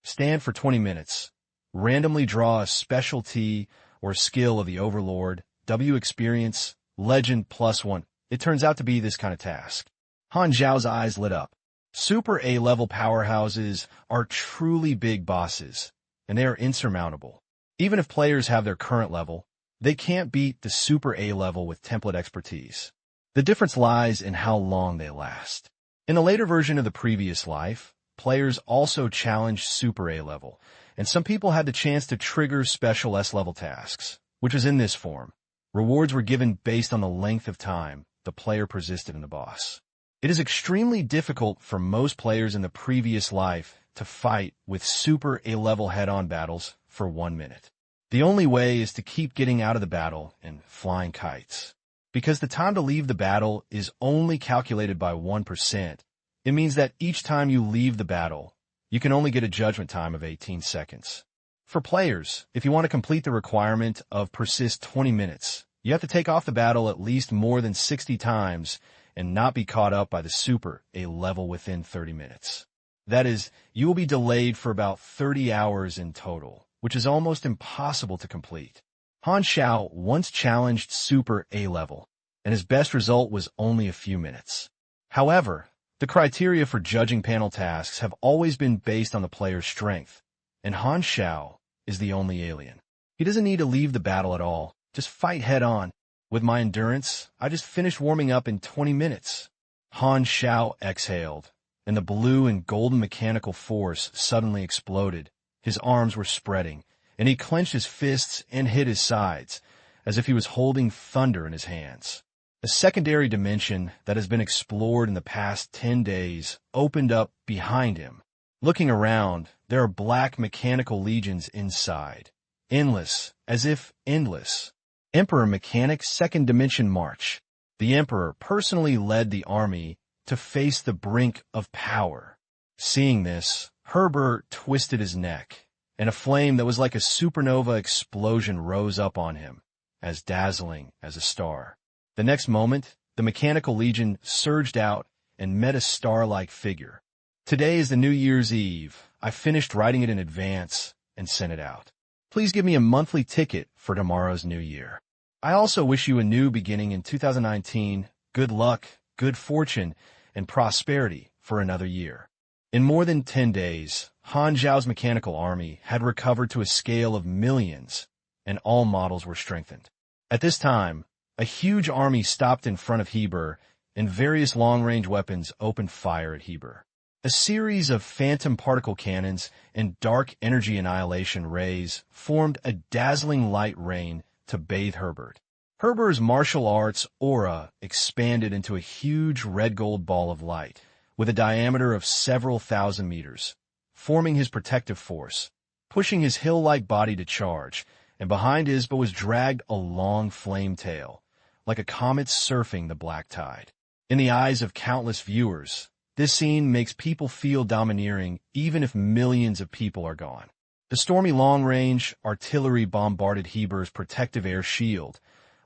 Stand for 20 minutes. Randomly draw a specialty or skill of the Overlord, W experience, legend +1. It turns out to be this kind of task. Han Xiao's eyes lit up. Super A-level powerhouses are truly big bosses, and they are insurmountable. Even if players have their current level, they can't beat the Super A-level with template expertise. The difference lies in how long they last. In the later version of the previous life, players also challenged Super A-level, and some people had the chance to trigger special S-level tasks, which was in this form. Rewards were given based on the length of time the player persisted in the boss. It is extremely difficult for most players in the previous life to fight with Super A-level head-on battles for 1 minute. The only way is to keep getting out of the battle and flying kites. Because the time to leave the battle is only calculated by 1%, it means that each time you leave the battle, you can only get a judgment time of 18 seconds. For players, if you want to complete the requirement of persist 20 minutes, you have to take off the battle at least more than 60 times and not be caught up by the Super A-level within 30 minutes. That is, you will be delayed for about 30 hours in total, which is almost impossible to complete. Han Xiao once challenged Super A-level, and his best result was only a few minutes. However, the criteria for judging panel tasks have always been based on the player's strength, and Han Xiao is the only alien. He doesn't need to leave the battle at all, just fight head-on. With my endurance, I just finished warming up in 20 minutes. Han Xiao exhaled, and the blue and golden mechanical force suddenly exploded. His arms were spreading, and he clenched his fists and hit his sides, as if he was holding thunder in his hands. A secondary dimension that has been explored in the past 10 days opened up behind him. Looking around, there are black mechanical legions inside. Endless, as if endless. Emperor Mechanic Second Dimension March. The Emperor personally led the army to face the brink of power. Seeing this, Herbert twisted his neck, and a flame that was like a supernova explosion rose up on him, as dazzling as a star. The next moment, the Mechanical Legion surged out and met a star-like figure. Today is the New Year's Eve. I finished writing it in advance and sent it out. Please give me a monthly ticket for tomorrow's New Year. I also wish you a new beginning in 2019, good luck, good fortune, and prosperity for another year. In more than 10 days, Han Xiao's mechanical army had recovered to a scale of millions, and all models were strengthened. At this time, a huge army stopped in front of Heber, and various long-range weapons opened fire at Heber. A series of phantom particle cannons and dark energy annihilation rays formed a dazzling light rain to bathe Herbert. Herbert's martial arts aura expanded into a huge red-gold ball of light, with a diameter of several thousand meters, forming his protective force, pushing his hill-like body to charge, and behind Isba was dragged a long flame tail, like a comet surfing the black tide. In the eyes of countless viewers, this scene makes people feel domineering even if millions of people are gone. The stormy long-range artillery bombarded Heber's protective air shield,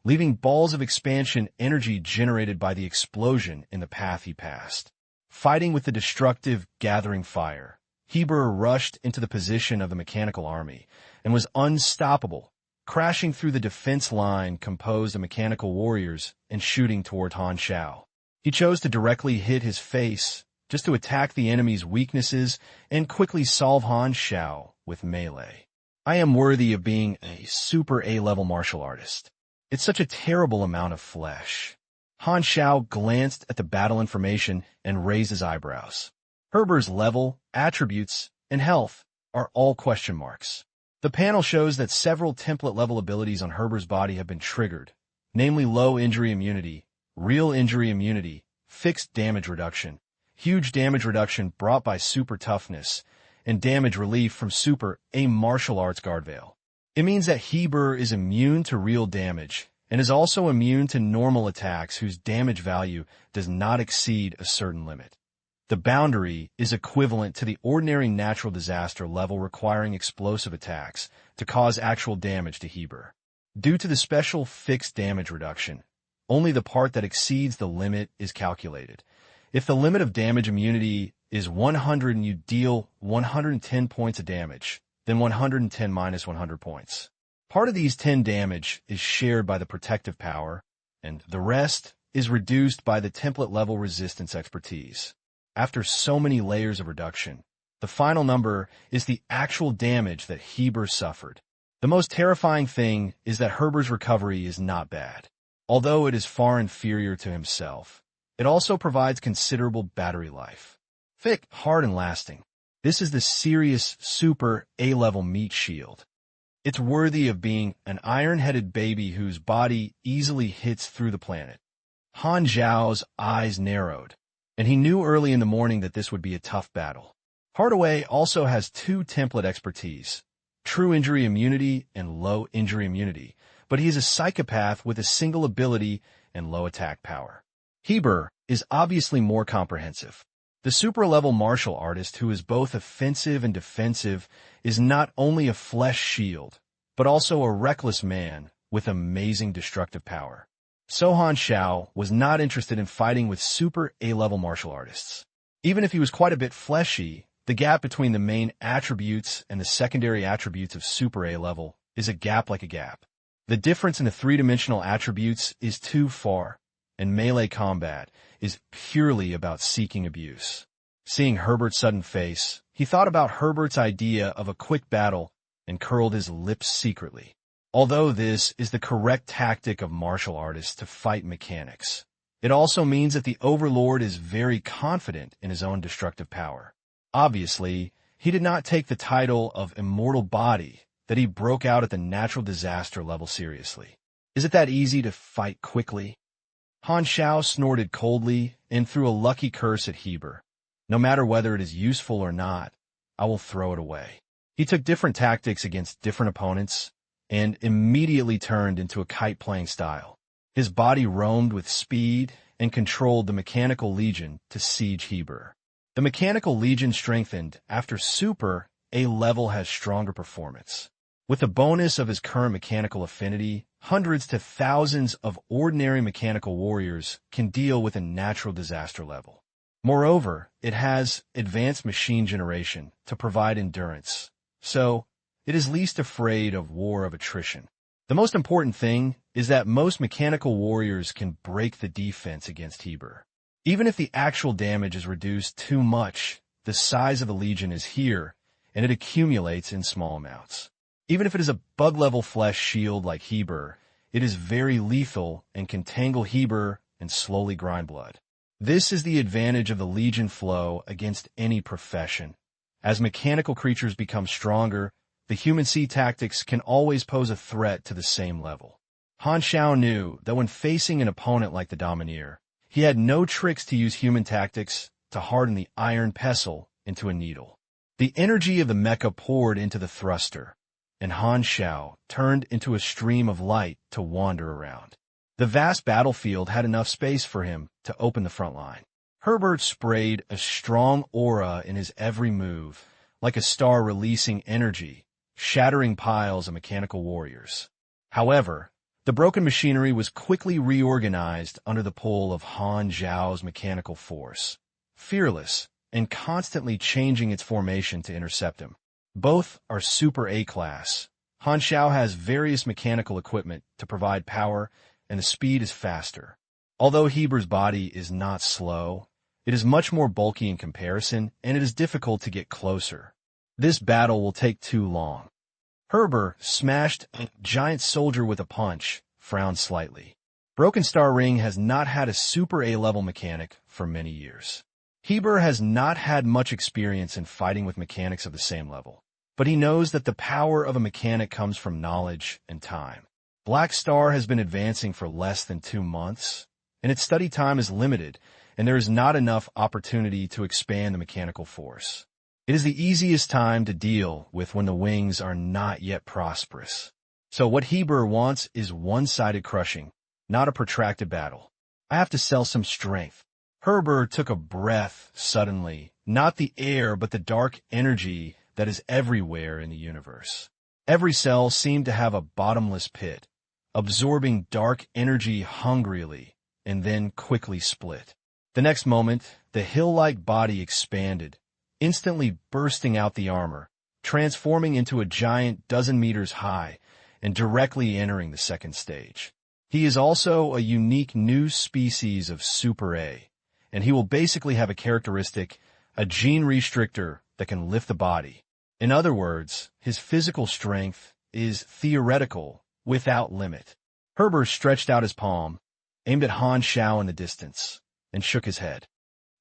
leaving balls of expansion energy generated by the explosion in the path he passed. Fighting with the destructive gathering fire, Heber rushed into the position of the mechanical army and was unstoppable, crashing through the defense line composed of mechanical warriors and shooting toward Han Xiao. He chose to directly hit his face, just to attack the enemy's weaknesses and quickly solve Han Xiao with melee. I am worthy of being a Super A-level martial artist. It's such a terrible amount of flesh. Han Xiao glanced at the battle information and raised his eyebrows. Herbert's level, attributes, and health are all question marks. The panel shows that several template-level abilities on Herbert's body have been triggered, namely low injury immunity, real injury immunity, fixed damage reduction, huge damage reduction brought by super toughness, and damage relief from Super A martial arts guard veil. It means that Heber is immune to real damage and is also immune to normal attacks whose damage value does not exceed a certain limit. The boundary is equivalent to the ordinary natural disaster level requiring explosive attacks to cause actual damage to Heber. Due to the special fixed damage reduction, only the part that exceeds the limit is calculated. If the limit of damage immunity is 100 and you deal 110 points of damage, then 110 minus 100 points. Part of these 10 damage is shared by the protective power, and the rest is reduced by the template-level resistance expertise. After so many layers of reduction, the final number is the actual damage that Heber suffered. The most terrifying thing is that Heber's recovery is not bad. Although it is far inferior to himself, it also provides considerable battery life. Thick, hard, and lasting. This is the serious super A-level meat shield. It's worthy of being an iron-headed baby whose body easily hits through the planet. Han Xiao's eyes narrowed, and he knew early in the morning that this would be a tough battle. Hardaway also has 2 template expertise, true injury immunity and low injury immunity, but he is a psychopath with a single ability and low attack power. Heber is obviously more comprehensive. The super-level martial artist who is both offensive and defensive is not only a flesh shield, but also a reckless man with amazing destructive power. So Han Xiao was not interested in fighting with super A-level martial artists. Even if he was quite a bit fleshy, the gap between the main attributes and the secondary attributes of super A-level is a gap like a gap. The difference in the 3-dimensional attributes is too far, and melee combat is purely about seeking abuse. Seeing Herbert's sudden face, he thought about Herbert's idea of a quick battle and curled his lips secretly. Although this is the correct tactic of martial artists to fight mechanics, it also means that the Overlord is very confident in his own destructive power. Obviously, he did not take the title of Immortal Body that he broke out at the natural disaster level seriously. Is it that easy to fight quickly? Han Xiao snorted coldly and threw a lucky curse at Heber. No matter whether it is useful or not, I will throw it away. He took different tactics against different opponents and immediately turned into a kite-playing style. His body roamed with speed and controlled the Mechanical Legion to siege Heber. The Mechanical Legion strengthened after Super A-level has stronger performance. With the bonus of his current mechanical affinity, hundreds to thousands of ordinary mechanical warriors can deal with a natural disaster level. Moreover, it has advanced machine generation to provide endurance, so it is least afraid of war of attrition. The most important thing is that most mechanical warriors can break the defense against Heber. Even if the actual damage is reduced too much, the size of the Legion is here, and it accumulates in small amounts. Even if it is a bug-level flesh shield like Heber, it is very lethal and can tangle Heber and slowly grind blood. This is the advantage of the Legion flow against any profession. As mechanical creatures become stronger, the human sea tactics can always pose a threat to the same level. Han Xiao knew that when facing an opponent like the Domineer, he had no tricks to use human tactics to harden the iron pestle into a needle. The energy of the mecha poured into the thruster, and Han Xiao turned into a stream of light to wander around. The vast battlefield had enough space for him to open the front line. Herbert sprayed a strong aura in his every move, like a star releasing energy, shattering piles of mechanical warriors. However, the broken machinery was quickly reorganized under the pull of Han Xiao's mechanical force, fearless and constantly changing its formation to intercept him. Both are super A-class. Han Xiao has various mechanical equipment to provide power, and the speed is faster. Although Heber's body is not slow, it is much more bulky in comparison, and it is difficult to get closer. This battle will take too long. Heber smashed a giant soldier with a punch, frowned slightly. Broken Star Ring has not had a super A-level mechanic for many years. Heber has not had much experience in fighting with mechanics of the same level, but he knows that the power of a mechanic comes from knowledge and time. Black Star has been advancing for less than 2 months, and its study time is limited, and there is not enough opportunity to expand the mechanical force. It is the easiest time to deal with when the wings are not yet prosperous. So what Heber wants is one-sided crushing, not a protracted battle. I have to sell some strength. Herbert took a breath suddenly, not the air but the dark energy that is everywhere in the universe. Every cell seemed to have a bottomless pit, absorbing dark energy hungrily, and then quickly split. The next moment, the hill-like body expanded, instantly bursting out the armor, transforming into a giant dozen meters high, and directly entering the second stage. He is also a unique new species of Super A, and he will basically have a characteristic, a gene restrictor that can lift the body. In other words, his physical strength is theoretical, without limit. Herbert stretched out his palm, aimed at Han Xiao in the distance, and shook his head.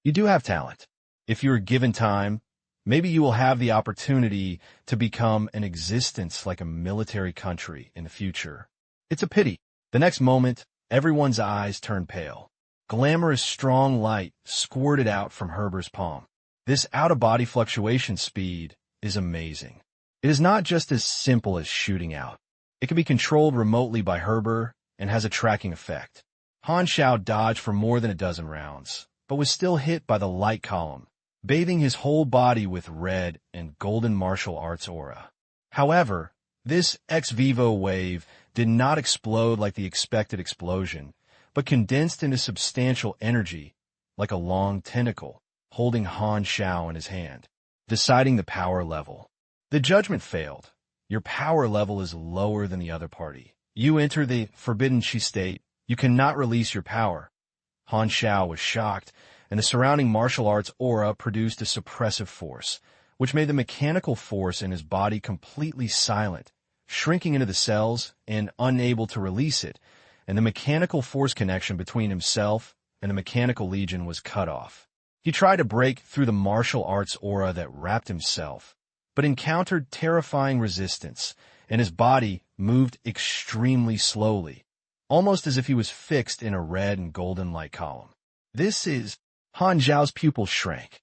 You do have talent. If you are given time, maybe you will have the opportunity to become an existence like a military country in the future. It's a pity. The next moment, everyone's eyes turned pale. Glamorous strong light squirted out from Herbert's palm. This out-of-body fluctuation speed is amazing. It is not just as simple as shooting out. It can be controlled remotely by Herbert and has a tracking effect. Han Xiao dodged for more than a dozen rounds, but was still hit by the light column, bathing his whole body with red and golden martial arts aura. However, this ex vivo wave did not explode like the expected explosion, but condensed into substantial energy, like a long tentacle, holding Han Xiao in his hand, deciding the power level. The judgment failed. Your power level is lower than the other party. You enter the forbidden chi state. You cannot release your power. Han Xiao was shocked, and the surrounding martial arts aura produced a suppressive force, which made the mechanical force in his body completely silent, shrinking into the cells and unable to release it, and the mechanical force connection between himself and the mechanical legion was cut off. He tried to break through the martial arts aura that wrapped himself, but encountered terrifying resistance, and his body moved extremely slowly, almost as if he was fixed in a red and golden light column. This is... Han Xiao's pupils shrank.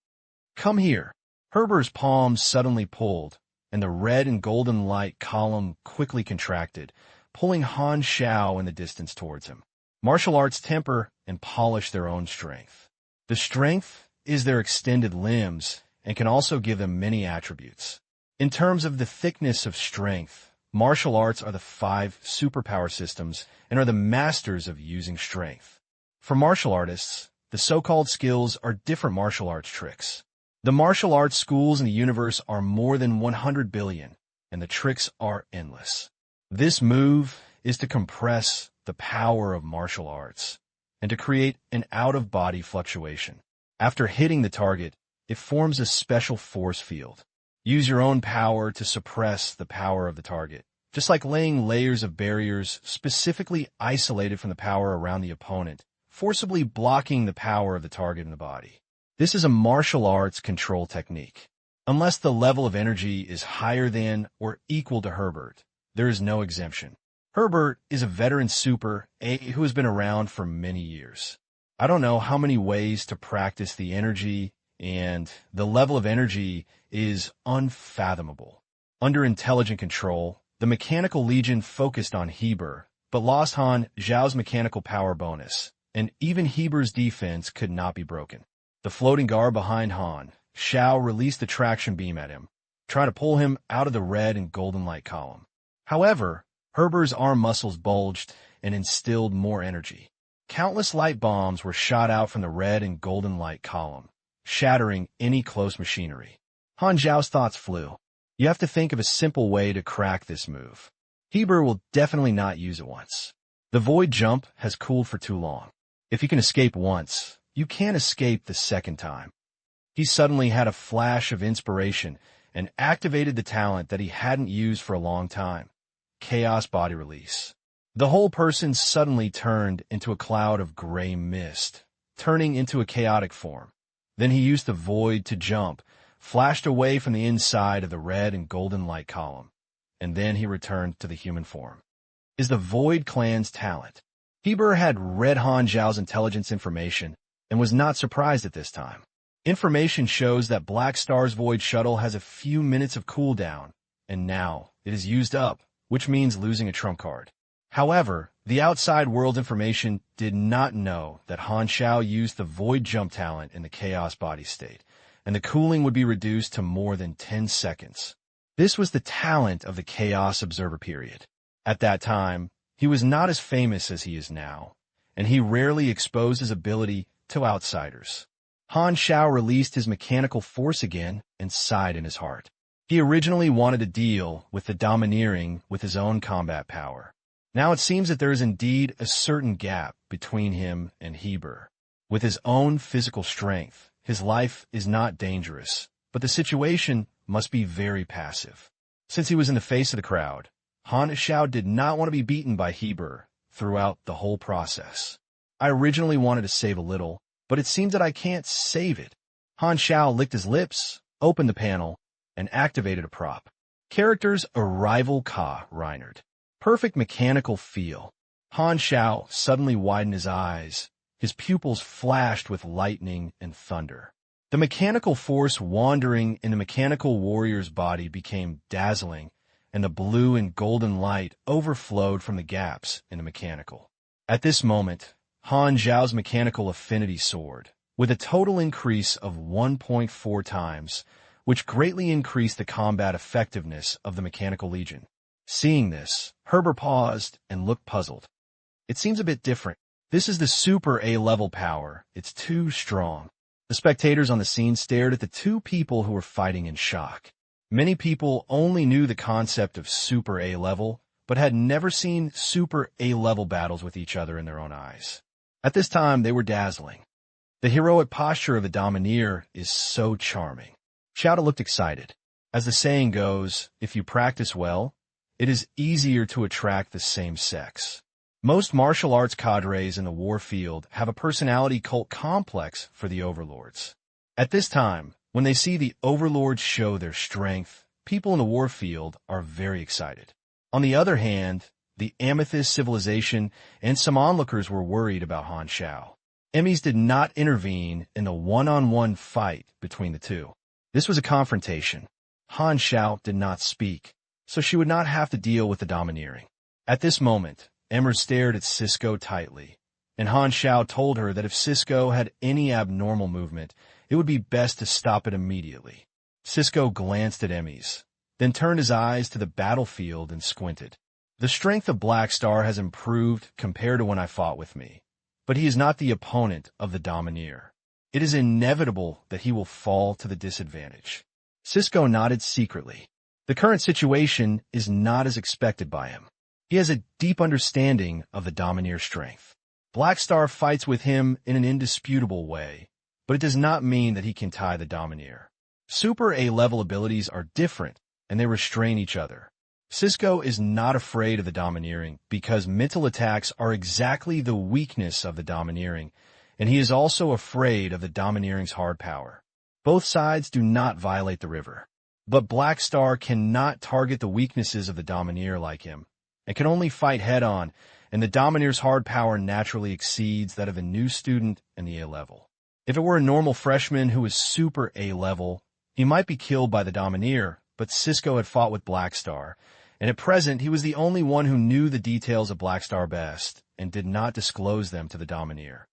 Come here. Herbert's palms suddenly pulled, and the red and golden light column quickly contracted, pulling Han Xiao in the distance towards him. Martial arts temper and polish their own strength. The strength is their extended limbs and can also give them many attributes. In terms of the thickness of strength, martial arts are the 5 superpower systems and are the masters of using strength. For martial artists, the so-called skills are different martial arts tricks. The martial arts schools in the universe are more than 100 billion, and the tricks are endless. This move is to compress the power of martial arts and to create an out-of-body fluctuation. After hitting the target, it forms a special force field. Use your own power to suppress the power of the target, just like laying layers of barriers specifically isolated from the power around the opponent, forcibly blocking the power of the target in the body. This is a martial arts control technique. Unless the level of energy is higher than or equal to Herbert, there is no exemption. Herbert is a veteran Super A who has been around for many years. I don't know how many ways to practice the energy, and the level of energy is unfathomable. Under intelligent control, the Mechanical Legion focused on Heber, but lost Han Xiao's mechanical power bonus, and even Heber's defense could not be broken. The floating guard behind Han Xiao released the traction beam at him, trying to pull him out of the red and golden light column. However, Herbert's arm muscles bulged and instilled more energy. Countless light bombs were shot out from the red and golden light column, shattering any close machinery. Han Xiao's thoughts flew. You have to think of a simple way to crack this move. Heber will definitely not use it once. The void jump has cooled for too long. If you can escape once, you can't escape the second time. He suddenly had a flash of inspiration and activated the talent that he hadn't used for a long time. Chaos body release. The whole person suddenly turned into a cloud of gray mist, turning into a chaotic form. Then he used the void to jump, flashed away from the inside of the red and golden light column, and then he returned to the human form. Is the Void Clan's talent. Heber had read Han Xiao's intelligence information and was not surprised at this time. Information shows that Black Star's Void Shuttle has a few minutes of cooldown, and now it is used up, which means losing a trump card. However, The outside world information did not know that Han Xiao used the void jump talent in the chaos body state, and the cooling would be reduced to more than 10 seconds. This was the talent of the Chaos Observer period. At that time, he was not as famous as he is now, and he rarely exposed his ability to outsiders. Han Xiao released his mechanical force again and sighed in his heart. He originally wanted to deal with the domineering with his own combat power. Now it seems that there is indeed a certain gap between him and Heber. With his own physical strength, his life is not dangerous, but the situation must be very passive. Since he was in the face of the crowd, Han Xiao did not want to be beaten by Heber throughout the whole process. I originally wanted to save a little, but it seems that I can't save it. Han Xiao licked his lips, opened the panel, and activated a prop. Characters Arrival Ka Reinhardt. Perfect mechanical feel. Han Xiao suddenly widened his eyes. His pupils flashed with lightning and thunder. The mechanical force wandering in the mechanical warrior's body became dazzling, and the blue and golden light overflowed from the gaps in the mechanical. At this moment, Han Xiao's mechanical affinity soared, with a total increase of 1.4 times, which greatly increased the combat effectiveness of the mechanical legion. Seeing this, Heber paused and looked puzzled. It seems a bit different. This is the super A-level power. It's too strong. The spectators on the scene stared at the two people who were fighting in shock. Many people only knew the concept of super A-level, but had never seen super A-level battles with each other in their own eyes. At this time, they were dazzling. The heroic posture of the Domineer is so charming. Xiao looked excited. As the saying goes, if you practice well, it is easier to attract the same sex. Most martial arts cadres in the war field have a personality cult complex for the overlords. At this time, when they see the overlords show their strength, people in the war field are very excited. On the other hand, the Amethyst civilization and some onlookers were worried about Han Xiao. Emmys did not intervene in the one-on-one fight between the two. This was a confrontation. Han Xiao did not speak, so she would not have to deal with the domineering. At this moment, Emmer stared at Cisco tightly, and Han Xiao told her that if Cisco had any abnormal movement, it would be best to stop it immediately. Cisco glanced at Emmys, then turned his eyes to the battlefield and squinted. The strength of Black Star has improved compared to when I fought with me, but he is not the opponent of the Domineer. It is inevitable that he will fall to the disadvantage. Cisco nodded secretly. The current situation is not as expected by him. He has a deep understanding of the Domineer's strength. Black Star fights with him in an indisputable way, but it does not mean that he can tie the Domineer. Super A-level abilities are different, and they restrain each other. Cisco is not afraid of the domineering because mental attacks are exactly the weakness of the domineering, and he is also afraid of the domineering's hard power. Both sides do not violate the river. But Black Star cannot target the weaknesses of the domineer like him, and can only fight head-on, and the domineer's hard power naturally exceeds that of a new student in the A-level. If it were a normal freshman who was super A-level, he might be killed by the domineer, but Cisco had fought with Black Star, and at present he was the only one who knew the details of Black Star best, and did not disclose them to the domineer.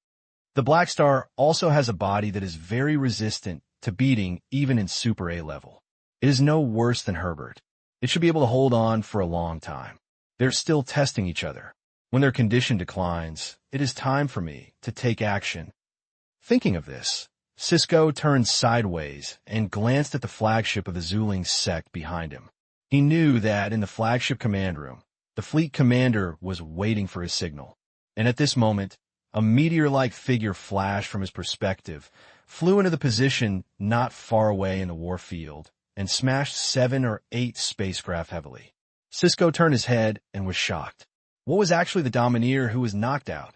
The Black Star also has a body that is very resistant to beating even in super A-level. It is no worse than Herbert. It should be able to hold on for a long time. They're still testing each other. When their condition declines, it is time for me to take action. Thinking of this, Cisco turned sideways and glanced at the flagship of the Zuling sect behind him. He knew that in the flagship command room, the fleet commander was waiting for his signal. And at this moment, a meteor-like figure flashed from his perspective, flew into the position not far away in the war field, and smashed 7 or 8 spacecraft heavily. Cisco turned his head and was shocked. What was actually the domineer who was knocked out?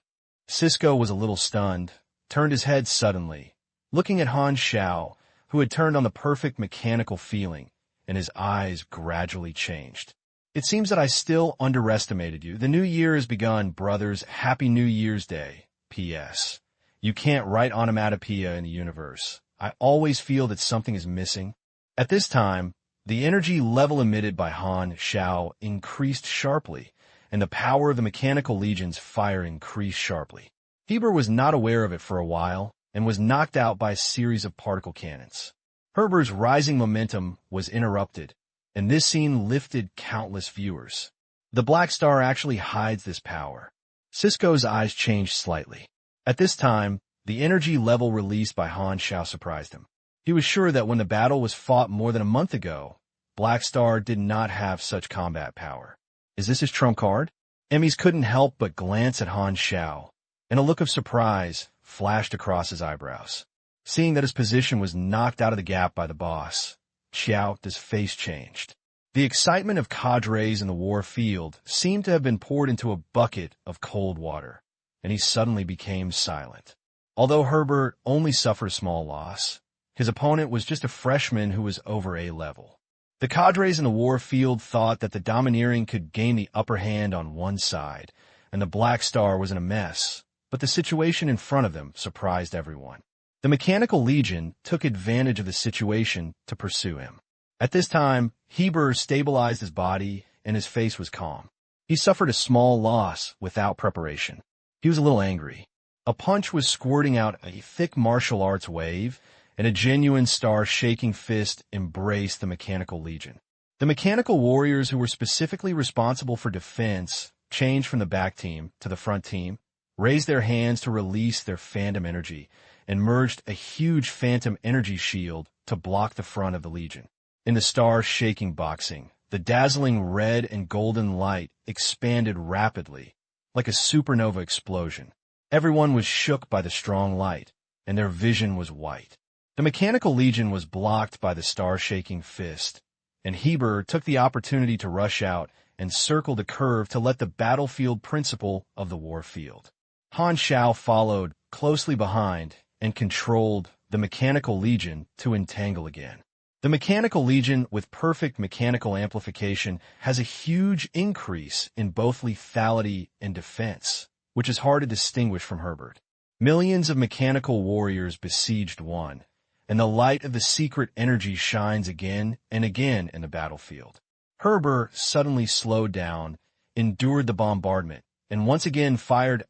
Cisco was a little stunned, turned his head suddenly, looking at Han Xiao, who had turned on the perfect mechanical feeling, and his eyes gradually changed. It seems that I still underestimated you. The new year has begun, brothers. Happy New Year's Day. P.S. You can't write onomatopoeia in the universe. I always feel that something is missing. At this time, the energy level emitted by Han Xiao increased sharply, and the power of the Mechanical Legion's fire increased sharply. Heber was not aware of it for a while, and was knocked out by a series of particle cannons. Herbert's rising momentum was interrupted, and this scene lifted countless viewers. The Black Star actually hides this power. Cisco's eyes changed slightly. At this time, the energy level released by Han Xiao surprised him. He was sure that when the battle was fought more than a month ago, Black Star did not have such combat power. Is this his trump card? Emmys couldn't help but glance at Han Xiao, and a look of surprise flashed across his eyebrows. Seeing that his position was knocked out of the gap by the boss, Xiao's face changed. The excitement of cadres in the war field seemed to have been poured into a bucket of cold water, and he suddenly became silent. Although Herbert only suffered a small loss, his opponent was just a freshman who was over A level. The cadres in the war field thought that the Domineering could gain the upper hand on one side, and the Black Star was in a mess, but the situation in front of them surprised everyone. The Mechanical Legion took advantage of the situation to pursue him. At this time, Heber stabilized his body, and his face was calm. He suffered a small loss without preparation. He was a little angry. A punch was squirting out a thick martial arts wave, and a genuine star-shaking fist embraced the Mechanical Legion. The Mechanical Warriors who were specifically responsible for defense changed from the back team to the front team, raised their hands to release their phantom energy, and merged a huge phantom energy shield to block the front of the Legion. In the star-shaking boxing, the dazzling red and golden light expanded rapidly, like a supernova explosion. Everyone was shook by the strong light, and their vision was white. The Mechanical Legion was blocked by the star-shaking fist, and Heber took the opportunity to rush out and circle the curve to let the battlefield principle of the war field. Han Xiao followed closely behind and controlled the Mechanical Legion to entangle again. The Mechanical Legion with perfect mechanical amplification has a huge increase in both lethality and defense, which is hard to distinguish from Herbert. Millions of mechanical warriors besieged one, and the light of the secret energy shines again and again in the battlefield. Herbert suddenly slowed down, endured the bombardment, and once again fired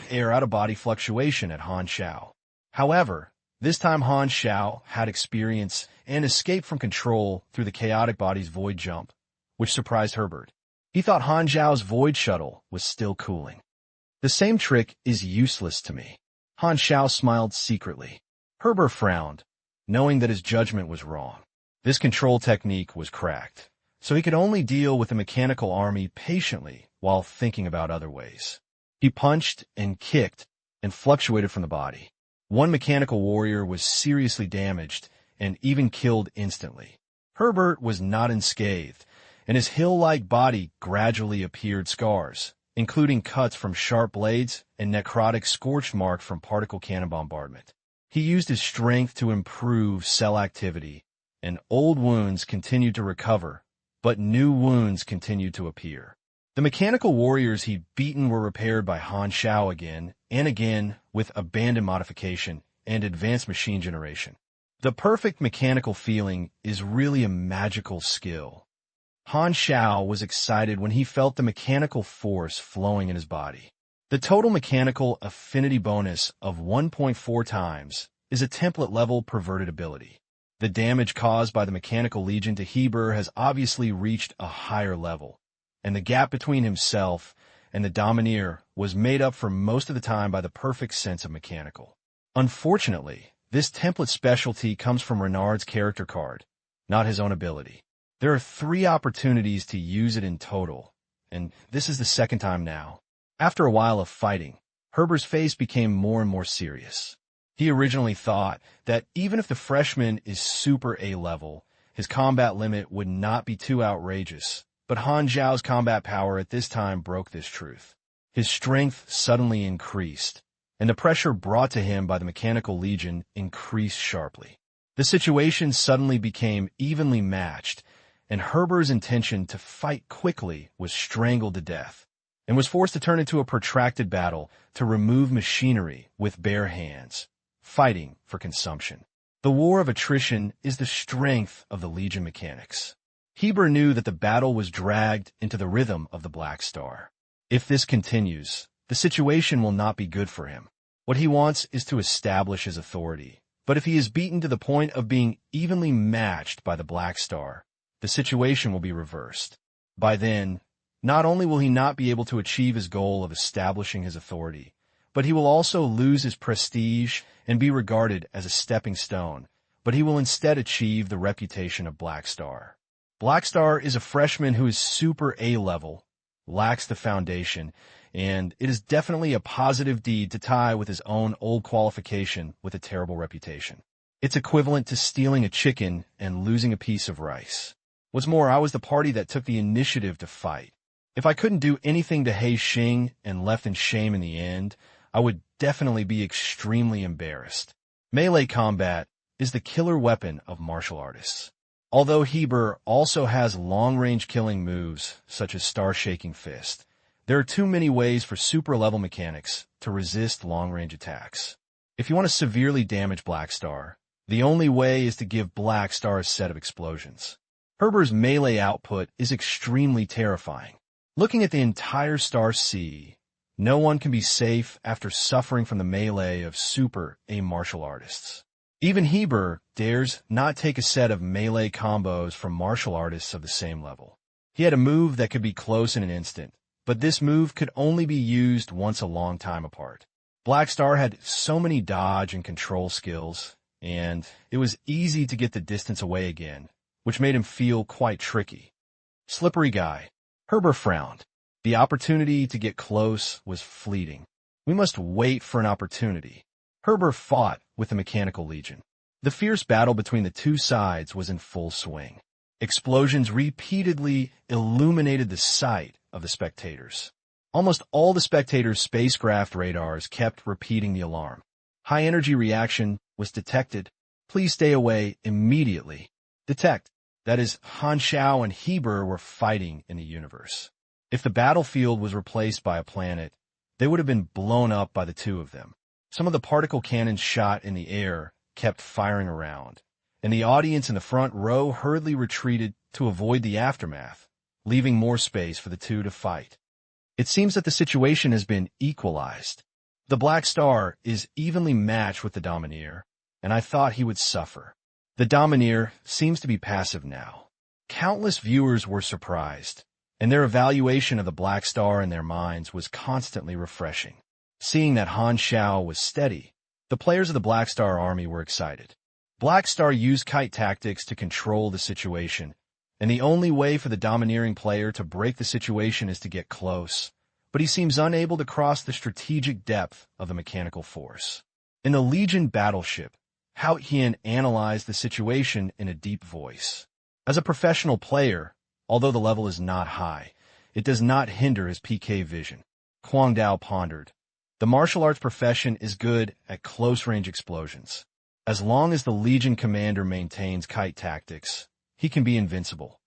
air out-of-body fluctuation at Han Xiao. However, this time Han Xiao had experience and escaped from control through the chaotic body's void jump, which surprised Herbert. He thought Han Xiao's void shuttle was still cooling. The same trick is useless to me. Han Xiao smiled secretly. Herbert frowned, knowing that his judgment was wrong. This control technique was cracked, so he could only deal with the mechanical army patiently while thinking about other ways. He punched and kicked and fluctuated from the body. One mechanical warrior was seriously damaged and even killed instantly. Herbert was not unscathed, and his hill-like body gradually appeared scars, including cuts from sharp blades and necrotic scorch marks from particle cannon bombardment. He used his strength to improve cell activity, and old wounds continued to recover, but new wounds continued to appear. The mechanical warriors he'd beaten were repaired by Han Xiao again and again with abandoned modification and advanced machine generation. The perfect mechanical feeling is really a magical skill. Han Xiao was excited when he felt the mechanical force flowing in his body. The total mechanical affinity bonus of 1.4 times is a template-level perverted ability. The damage caused by the Mechanical Legion to Heber has obviously reached a higher level, and the gap between himself and the Domineer was made up for most of the time by the perfect sense of mechanical. Unfortunately, this template specialty comes from Renard's character card, not his own ability. There are 3 opportunities to use it in total, and this is the second time now. After a while of fighting, Herbert's face became more and more serious. He originally thought that even if the freshman is super A-level, his combat limit would not be too outrageous, but Han Xiao's combat power at this time broke this truth. His strength suddenly increased, and the pressure brought to him by the Mechanical Legion increased sharply. The situation suddenly became evenly matched, and Herbert's intention to fight quickly was strangled to death, and was forced to turn into a protracted battle to remove machinery with bare hands, fighting for consumption. The war of attrition is the strength of the Legion mechanics. Heber knew that the battle was dragged into the rhythm of the Black Star. If this continues, the situation will not be good for him. What he wants is to establish his authority. But if he is beaten to the point of being evenly matched by the Black Star, the situation will be reversed. By then, not only will he not be able to achieve his goal of establishing his authority, but he will also lose his prestige and be regarded as a stepping stone, but he will instead achieve the reputation of Black Star. Black Star is a freshman who is super A-level, lacks the foundation, and it is definitely a positive deed to tie with his own old qualification with a terrible reputation. It's equivalent to stealing a chicken and losing a piece of rice. What's more, I was the party that took the initiative to fight. If I couldn't do anything to He Xing and left in shame in the end, I would definitely be extremely embarrassed. Melee combat is the killer weapon of martial artists. Although Heber also has long-range killing moves, such as Star-Shaking Fist, there are too many ways for super-level mechanics to resist long-range attacks. If you want to severely damage Black Star, the only way is to give Black Star a set of explosions. Heber's melee output is extremely terrifying. Looking at the entire Star Sea, no one can be safe after suffering from the melee of super A martial artists. Even Heber dares not take a set of melee combos from martial artists of the same level. He had a move that could be close in an instant, but this move could only be used once a long time apart. Black Star had so many dodge and control skills, and it was easy to get the distance away again, which made him feel quite tricky. Slippery guy. Heber frowned. The opportunity to get close was fleeting. We must wait for an opportunity. Heber fought with the Mechanical Legion. The fierce battle between the two sides was in full swing. Explosions repeatedly illuminated the sight of the spectators. Almost all the spectators' spacecraft radars kept repeating the alarm. High-energy reaction was detected. Please stay away immediately. Detect. That is, Han Xiao and Heber were fighting in the universe. If the battlefield was replaced by a planet, they would have been blown up by the two of them. Some of the particle cannons shot in the air kept firing around, and the audience in the front row hurriedly retreated to avoid the aftermath, leaving more space for the two to fight. It seems that the situation has been equalized. The Black Star is evenly matched with the Domineer, and I thought he would suffer. The Domineer seems to be passive now. Countless viewers were surprised, and their evaluation of the Black Star in their minds was constantly refreshing. Seeing that Han Xiao was steady, the players of the Black Star army were excited. Black Star used kite tactics to control the situation, and the only way for the domineering player to break the situation is to get close, but he seems unable to cross the strategic depth of the mechanical force. In the Legion battleship, Han Xiao analyzed the situation in a deep voice. As a professional player, although the level is not high, it does not hinder his PK vision. Huang Dao pondered. The martial arts profession is good at close-range explosions. As long as the Legion commander maintains kite tactics, he can be invincible.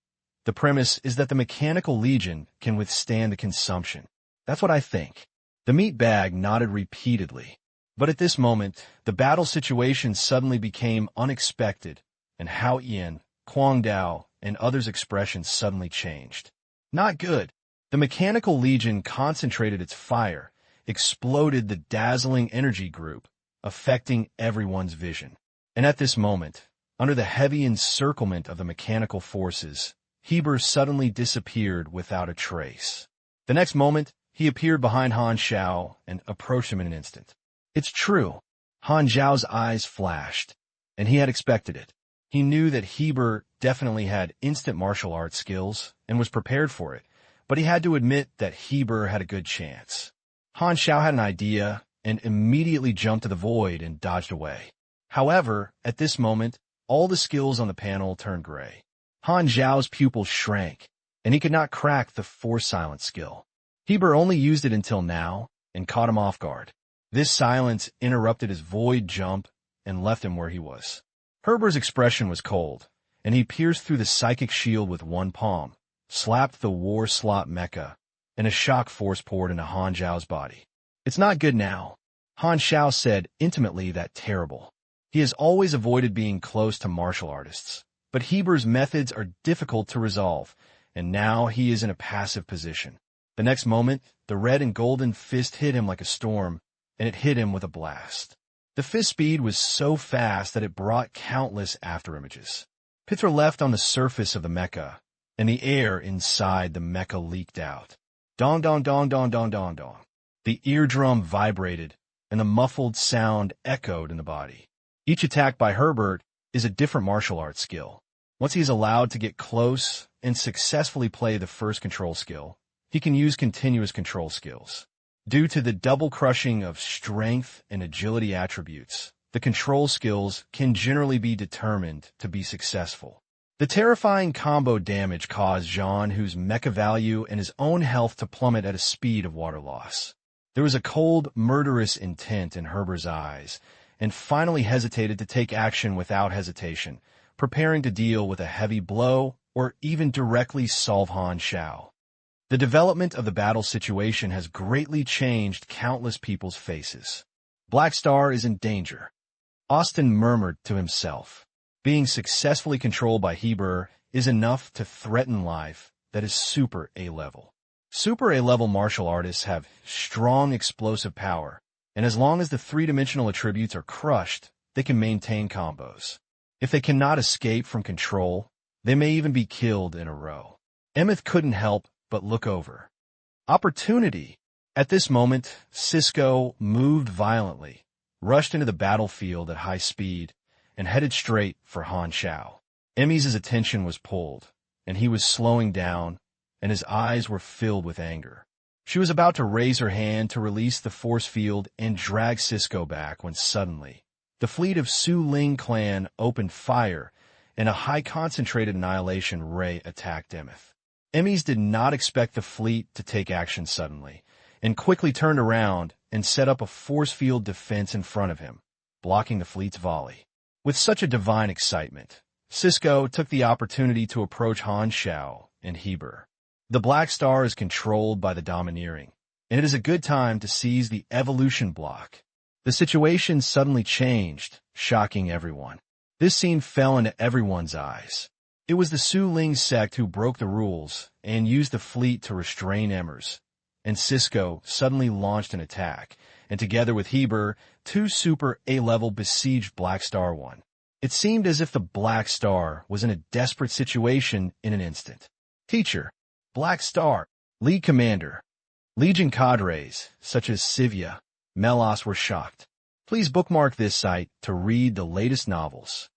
The premise is that the Mechanical Legion can withstand the consumption. That's what I think. The meat bag nodded repeatedly. But at this moment, the battle situation suddenly became unexpected, and Han Xiao, Huang Dao, and others' expressions suddenly changed. Not good. The Mechanical Legion concentrated its fire, exploded the dazzling energy group, affecting everyone's vision. And at this moment, under the heavy encirclement of the mechanical forces, Heber suddenly disappeared without a trace. The next moment, he appeared behind Han Xiao and approached him in an instant. It's true. Han Xiao's eyes flashed, and he had expected it. He knew that Heber definitely had instant martial arts skills and was prepared for it, but he had to admit that Heber had a good chance. Han Xiao had an idea and immediately jumped to the void and dodged away. However, at this moment, all the skills on the panel turned gray. Han Xiao's pupils shrank, and he could not crack the Force Silence skill. Heber only used it until now and caught him off guard. This silence interrupted his void jump and left him where he was. Heber's expression was cold, and he pierced through the psychic shield with one palm, slapped the war slot mecha, and a shock force poured into Han Xiao's body. It's not good now. Han Xiao said intimately that terrible. He has always avoided being close to martial artists, but Heber's methods are difficult to resolve, and now he is in a passive position. The next moment, the red and golden fist hit him like a storm, and it hit him with a blast. The fist speed was so fast that it brought countless afterimages. Pits were left on the surface of the mecha, and the air inside the mecha leaked out. Dong dong dong dong dong dong dong. The eardrum vibrated, and the muffled sound echoed in the body. Each attack by Herbert is a different martial arts skill. Once he is allowed to get close and successfully play the first control skill, he can use continuous control skills. Due to the double crushing of strength and agility attributes, the control skills can generally be determined to be successful. The terrifying combo damage caused Jean Hu's mecha value and his own health to plummet at a speed of water loss. There was a cold, murderous intent in Herbert's eyes, and finally hesitated to take action without hesitation, preparing to deal with a heavy blow or even directly solve Han Xiao. The development of the battle situation has greatly changed countless people's faces. Black Star is in danger. Austin murmured to himself. Being successfully controlled by Heber is enough to threaten life that is super A-level. Super A-level martial artists have strong explosive power, and as long as the three-dimensional attributes are crushed, they can maintain combos. If they cannot escape from control, they may even be killed in a row. Emeth couldn't help but look over. Opportunity! At this moment, Cisco moved violently, rushed into the battlefield at high speed, and headed straight for Han Xiao. Emmy's attention was pulled, and he was slowing down, and his eyes were filled with anger. She was about to raise her hand to release the force field and drag Cisco back when suddenly, the fleet of Su Ling clan opened fire, and a high-concentrated annihilation ray attacked Emeth. Emmys did not expect the fleet to take action suddenly, and quickly turned around and set up a force field defense in front of him, blocking the fleet's volley. With such a divine excitement, Cisco took the opportunity to approach Han Xiao and Heber. The Black Star is controlled by the Domineering, and it is a good time to seize the evolution block. The situation suddenly changed, shocking everyone. This scene fell into everyone's eyes. It was the Su Ling sect who broke the rules and used the fleet to restrain Emmers, and Cisco suddenly launched an attack, and together with Heber, two super A-level besieged Black Star 1. It seemed as if the Black Star was in a desperate situation in an instant. Teacher, Black Star, Lead Commander. Legion cadres, such as Sivya, Melos were shocked. Please bookmark this site to read the latest novels.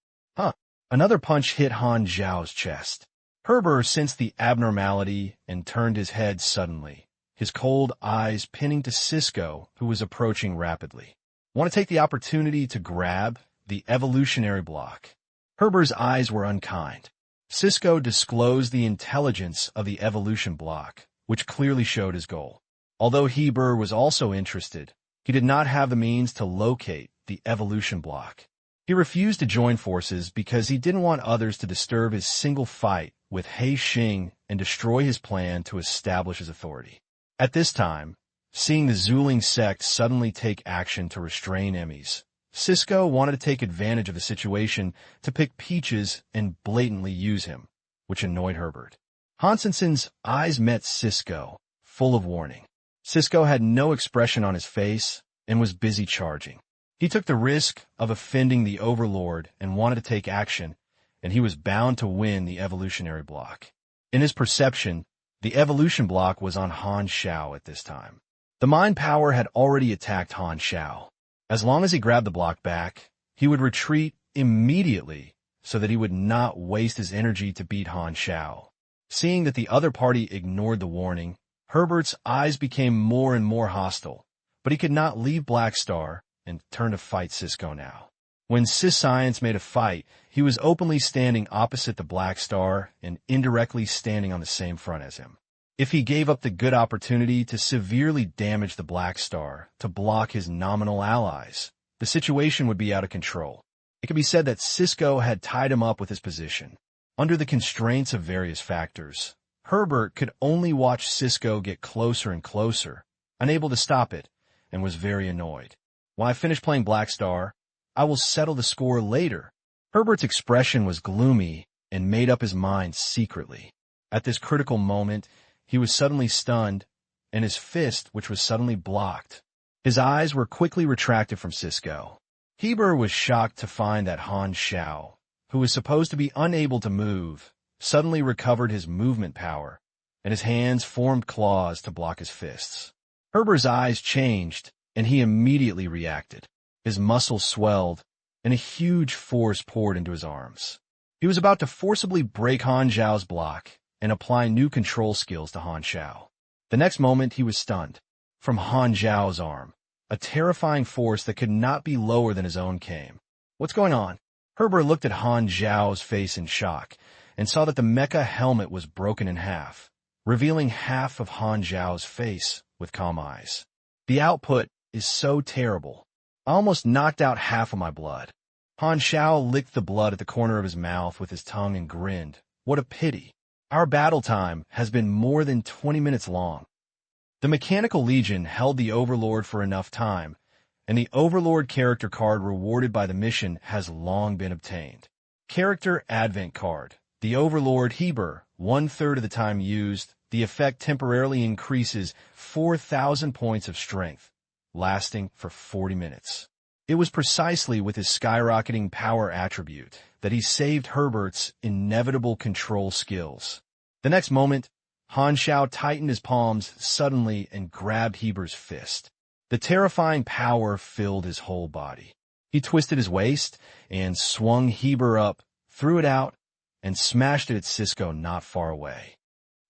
Another punch hit Han Xiao's chest. Herbert sensed the abnormality and turned his head suddenly, his cold eyes pinning to Cisco, who was approaching rapidly. Want to take the opportunity to grab the evolutionary block. Herbert's eyes were unkind. Cisco disclosed the intelligence of the evolution block, which clearly showed his goal. Although Heber was also interested, he did not have the means to locate the evolution block. He refused to join forces because he didn't want others to disturb his single fight with He Xing and destroy his plan to establish his authority. At this time, seeing the Zuling sect suddenly take action to restrain Emmys, Cisco wanted to take advantage of the situation to pick Peaches and blatantly use him, which annoyed Herbert. Hansenson's eyes met Cisco, full of warning. Cisco had no expression on his face and was busy charging. He took the risk of offending the Overlord and wanted to take action, and he was bound to win the evolutionary block. In his perception, the evolution block was on Han Xiao at this time. The mind power had already attacked Han Xiao. As long as he grabbed the block back, he would retreat immediately so that he would not waste his energy to beat Han Xiao. Seeing that the other party ignored the warning, Herbert's eyes became more and more hostile, but he could not leave Black Star and turn to fight Cisco now. When Cis Science made a fight, he was openly standing opposite the Black Star and indirectly standing on the same front as him. If he gave up the good opportunity to severely damage the Black Star to block his nominal allies, the situation would be out of control. It can be said that Cisco had tied him up with his position. Under the constraints of various factors, Herbert could only watch Cisco get closer and closer, unable to stop it, and was very annoyed. When I finish playing Black Star, I will settle the score later. Herbert's expression was gloomy and made up his mind secretly. At this critical moment, he was suddenly stunned and his fist, which was suddenly blocked. His eyes were quickly retracted from Cisco. Heber was shocked to find that Han Xiao, who was supposed to be unable to move, suddenly recovered his movement power, and his hands formed claws to block his fists. Herber's eyes changed, and he immediately reacted. His muscles swelled, and a huge force poured into his arms. He was about to forcibly break Han Xiao's block and apply new control skills to Han Xiao. The next moment, he was stunned. From Han Xiao's arm, a terrifying force that could not be lower than his own came. What's going on? Heber looked at Han Xiao's face in shock and saw that the mecha helmet was broken in half, revealing half of Han Xiao's face with calm eyes. The output is so terrible. I almost knocked out half of my blood. Han Xiao licked the blood at the corner of his mouth with his tongue and grinned. What a pity. Our battle time has been more than 20 minutes long. The Mechanical Legion held the Overlord for enough time, and the Overlord character card rewarded by the mission has long been obtained. Character Advent Card. The Overlord Heber, 1/3 of the time used, the effect temporarily increases 4,000 points of strength, lasting for 40 minutes. It was precisely with his skyrocketing power attribute that he saved Herbert's inevitable control skills. The next moment, Han Xiao tightened his palms suddenly and grabbed Heber's fist. The terrifying power filled his whole body. He twisted his waist and swung Heber up, threw it out, and smashed it at Cisco not far away.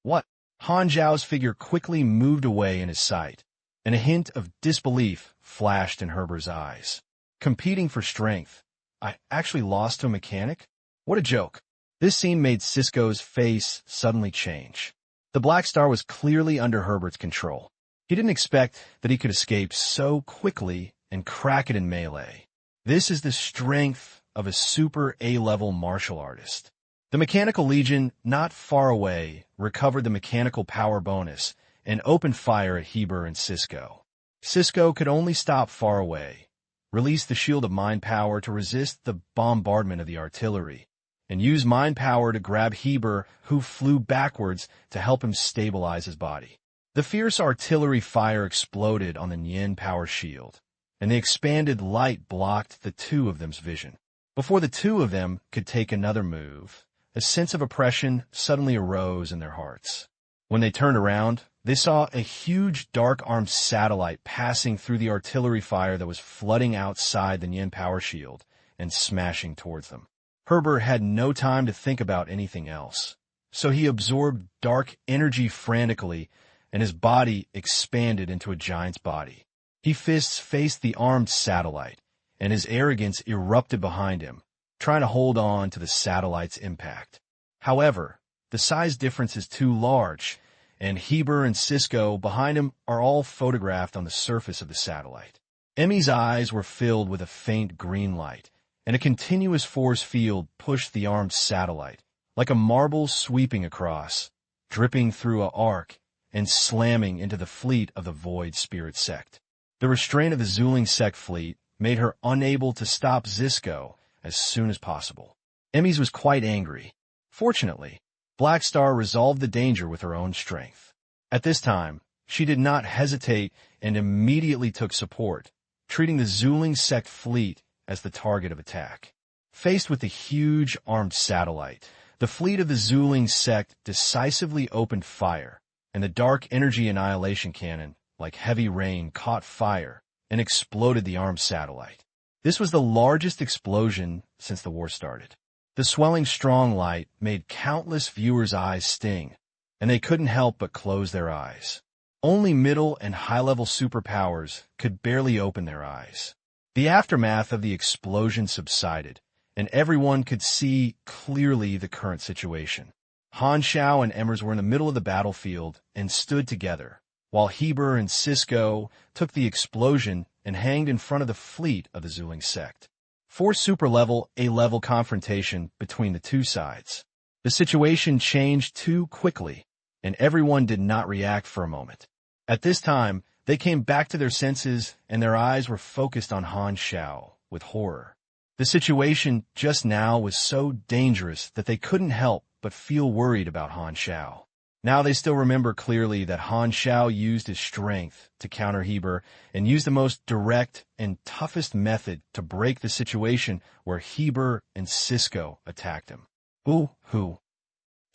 What? Han Xiao's figure quickly moved away in his sight, and a hint of disbelief flashed in Herbert's eyes. Competing for strength, I actually lost to a mechanic? What a joke. This scene made Cisco's face suddenly change. The Black Star was clearly under Herbert's control. He didn't expect that he could escape so quickly and crack it in melee. This is the strength of a super A-level martial artist. The Mechanical Legion, not far away, recovered the mechanical power bonus and opened fire at Heber and Cisco. Cisco could only stop far away, release the shield of mind power to resist the bombardment of the artillery, and use mind power to grab Heber, who flew backwards to help him stabilize his body. The fierce artillery fire exploded on the Nian power shield, and the expanded light blocked the two of them's vision. Before the two of them could take another move, a sense of oppression suddenly arose in their hearts. When they turned around, they saw a huge dark-armed satellite passing through the artillery fire that was flooding outside the Nian power shield and smashing towards them. Herbert had no time to think about anything else, so he absorbed dark energy frantically, and his body expanded into a giant's body. His fists faced the armed satellite, and his arrogance erupted behind him, trying to hold on to the satellite's impact. However, the size difference is too large, and Heber and Cisco behind him are all photographed on the surface of the satellite. Emmy's eyes were filled with a faint green light, and a continuous force field pushed the armed satellite, like a marble sweeping across, dripping through an arc, and slamming into the fleet of the Void Spirit Sect. The restraint of the Zuling Sect fleet made her unable to stop Cisco as soon as possible. Emmy's was quite angry. Fortunately, Black Star resolved the danger with her own strength. At this time, she did not hesitate and immediately took support, treating the Zuling Sect fleet as the target of attack. Faced with the huge armed satellite, the fleet of the Zuling Sect decisively opened fire, and the dark energy annihilation cannon, like heavy rain, caught fire and exploded the armed satellite. This was the largest explosion since the war started. The swelling strong light made countless viewers' eyes sting, and they couldn't help but close their eyes. Only middle and high-level superpowers could barely open their eyes. The aftermath of the explosion subsided, and everyone could see clearly the current situation. Han Xiao and Emmers were in the middle of the battlefield and stood together, while Heber and Cisco took the explosion and hanged in front of the fleet of the Zuling Sect. For super-level, A-level confrontation between the two sides. The situation changed too quickly, and everyone did not react for a moment. At this time, they came back to their senses, and their eyes were focused on Han Xiao with horror. The situation just now was so dangerous that they couldn't help but feel worried about Han Xiao. Now they still remember clearly that Han Xiao used his strength to counter Heber and used the most direct and toughest method to break the situation where Heber and Cisco attacked him. Ooh.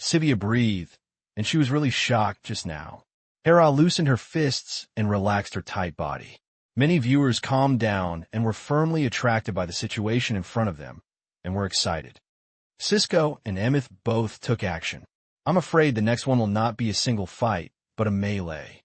Sivia breathed, and she was really shocked just now. Hera loosened her fists and relaxed her tight body. Many viewers calmed down and were firmly attracted by the situation in front of them, and were excited. Cisco and Emeth both took action. I'm afraid the next one will not be a single fight, but a melee.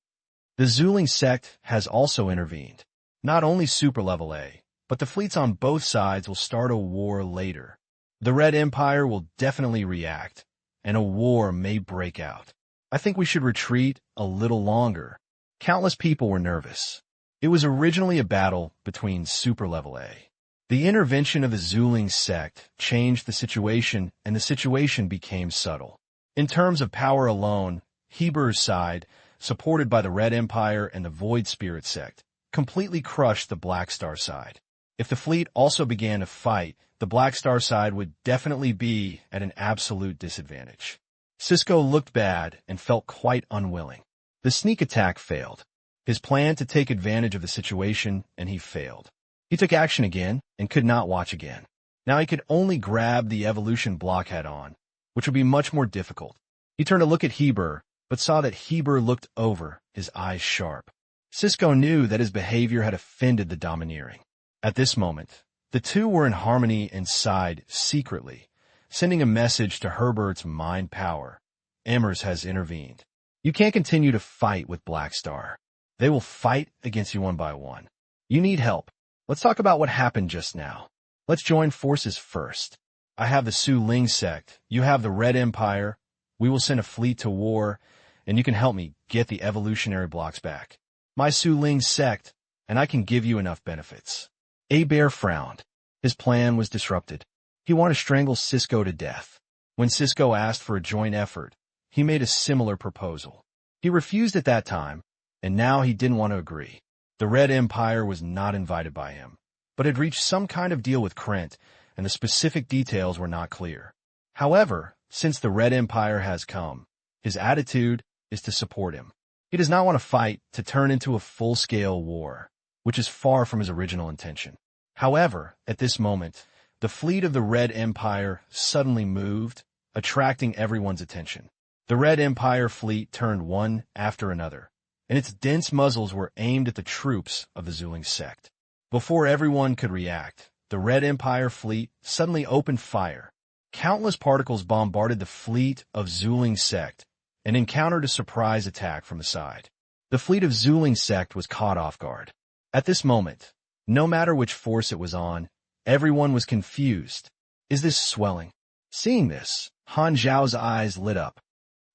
The Zuling sect has also intervened. Not only Super Level A, but the fleets on both sides will start a war later. The Red Empire will definitely react, and a war may break out. I think we should retreat a little longer. Countless people were nervous. It was originally a battle between Super Level A. The intervention of the Zuling sect changed the situation, and the situation became subtle. In terms of power alone, Heber's side, supported by the Red Empire and the Void Spirit sect, completely crushed the Black Star side. If the fleet also began to fight, the Black Star side would definitely be at an absolute disadvantage. Cisco looked bad and felt quite unwilling. The sneak attack failed. His plan to take advantage of the situation, and he failed. He took action again and could not watch again. Now he could only grab the evolution block head-on, which would be much more difficult. He turned to look at Heber, but saw that Heber looked over, his eyes sharp. Cisco knew that his behavior had offended the Domineering. At this moment, the two were in harmony and sighed secretly, sending a message to Herbert's mind power. Emers has intervened. You can't continue to fight with Black Star. They will fight against you one by one. You need help. Let's talk about what happened just now. Let's join forces first. I have the Su Ling sect, you have the Red Empire, we will send a fleet to war, and you can help me get the evolutionary blocks back. My Su Ling sect, and I can give you enough benefits. Bear frowned. His plan was disrupted. He wanted to strangle Cisco to death. When Cisco asked for a joint effort, he made a similar proposal. He refused at that time, and now he didn't want to agree. The Red Empire was not invited by him, but had reached some kind of deal with Krent, and the specific details were not clear. However, since the Red Empire has come, his attitude is to support him. He does not want to fight to turn into a full-scale war, which is far from his original intention. However, at this moment, the fleet of the Red Empire suddenly moved, attracting everyone's attention. The Red Empire fleet turned one after another, and its dense muzzles were aimed at the troops of the Zuling sect. Before everyone could react, the Red Empire fleet suddenly opened fire. Countless particles bombarded the fleet of Zuling sect and encountered a surprise attack from the side. The fleet of Zuling sect was caught off guard. At this moment, no matter which force it was on, everyone was confused. Is this swelling? Seeing this, Han Xiao's eyes lit up.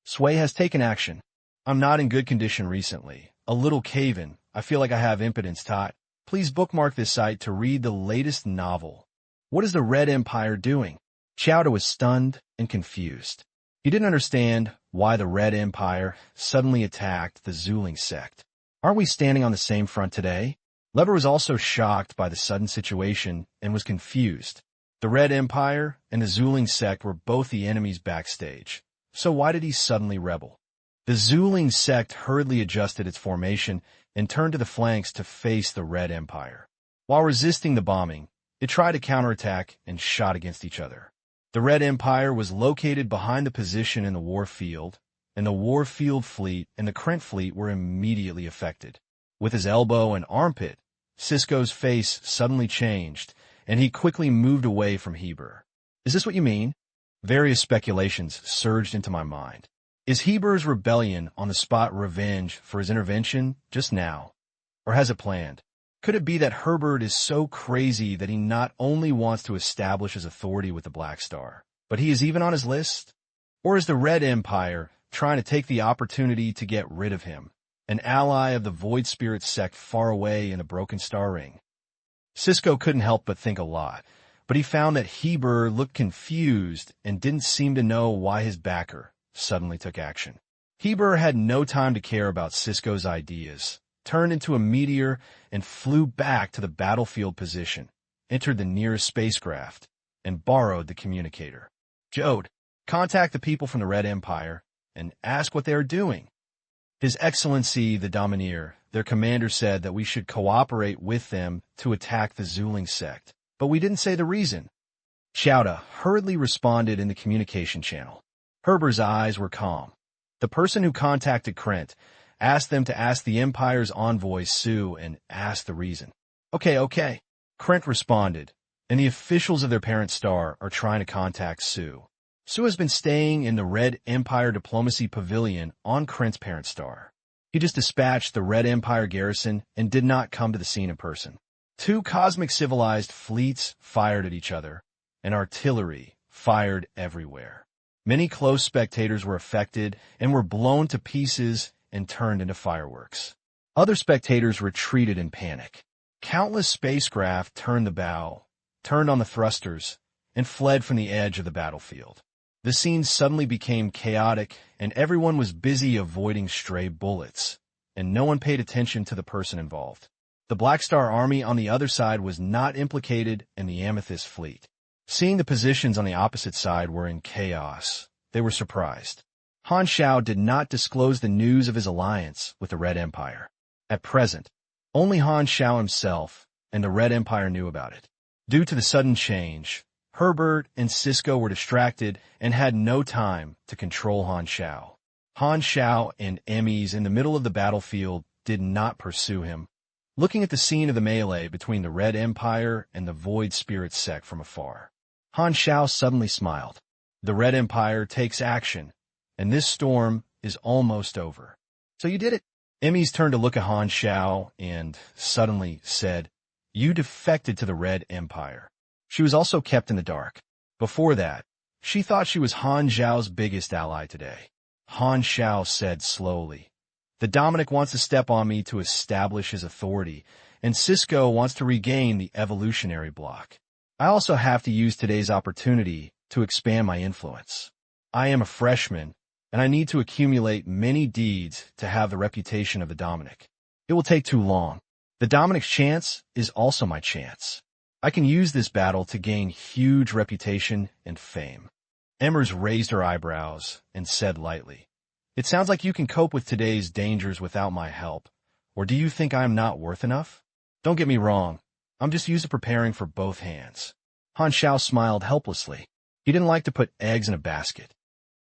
Sui has taken action. I'm not in good condition recently. A little cave-in. I feel like I have impotence tot. Please bookmark this site to read the latest novel. What is the Red Empire doing? Xiao was stunned and confused. He didn't understand why the Red Empire suddenly attacked the Zuling sect. Aren't we standing on the same front today? Lever was also shocked by the sudden situation and was confused. The Red Empire and the Zuling sect were both the enemies backstage. So why did he suddenly rebel? The Zuling sect hurriedly adjusted its formation and turned to the flanks to face the Red Empire. While resisting the bombing, it tried to counterattack and shot against each other. The Red Empire was located behind the position in the warfield, and the warfield fleet and the Krent fleet were immediately affected. With his elbow and armpit, Cisco's face suddenly changed, and he quickly moved away from Heber. Is this what you mean? Various speculations surged into my mind. Is Heber's rebellion on the spot revenge for his intervention just now? Or has it planned? Could it be that Herbert is so crazy that he not only wants to establish his authority with the Black Star, but he is even on his list? Or is the Red Empire trying to take the opportunity to get rid of him, an ally of the Void Spirit sect far away in the Broken Star Ring? Cisco couldn't help but think a lot, but he found that Heber looked confused and didn't seem to know why his backer suddenly took action. Heber had no time to care about Cisco's ideas, turned into a meteor and flew back to the battlefield position, entered the nearest spacecraft, and borrowed the communicator. Jode, contact the people from the Red Empire and ask what they are doing. His Excellency, the Domineer, their commander, said that we should cooperate with them to attack the Zuling sect, but we didn't say the reason. Xiao hurriedly responded in the communication channel. Herbert's eyes were calm. The person who contacted Krent asked them to ask the Empire's envoy Su and ask the reason. Okay. Krent responded, and the officials of their parent star are trying to contact Su. Su has been staying in the Red Empire Diplomacy Pavilion on Krent's parent star. He just dispatched the Red Empire garrison and did not come to the scene in person. 2 cosmic civilized fleets fired at each other, and artillery fired everywhere. Many close spectators were affected and were blown to pieces and turned into fireworks. Other spectators retreated in panic. Countless spacecraft turned the bow, turned on the thrusters, and fled from the edge of the battlefield. The scene suddenly became chaotic, and everyone was busy avoiding stray bullets, and no one paid attention to the person involved. The Black Star Army on the other side was not implicated in the Amethyst fleet. Seeing the positions on the opposite side were in chaos, they were surprised. Han Xiao did not disclose the news of his alliance with the Red Empire. At present, only Han Xiao himself and the Red Empire knew about it. Due to the sudden change, Herbert and Cisco were distracted and had no time to control Han Xiao. Han Xiao and Emmys in the middle of the battlefield did not pursue him, looking at the scene of the melee between the Red Empire and the Void Spirit sect from afar. Han Xiao suddenly smiled. The Red Empire takes action, and this storm is almost over. So you did it. Emmys turned to look at Han Xiao and suddenly said, "You defected to the Red Empire." She was also kept in the dark. Before that, she thought she was Han Xiao's biggest ally today. Han Xiao said slowly, "The Dominic wants to step on me to establish his authority, and Cisco wants to regain the evolutionary block. I also have to use today's opportunity to expand my influence. I am a freshman, and I need to accumulate many deeds to have the reputation of the Dominic. It will take too long. The Dominic's chance is also my chance. I can use this battle to gain huge reputation and fame." Emmers raised her eyebrows and said lightly, "It sounds like you can cope with today's dangers without my help. Or do you think I am not worth enough? Don't get me wrong. I'm just used to preparing for both hands." Han Xiao smiled helplessly. He didn't like to put eggs in a basket.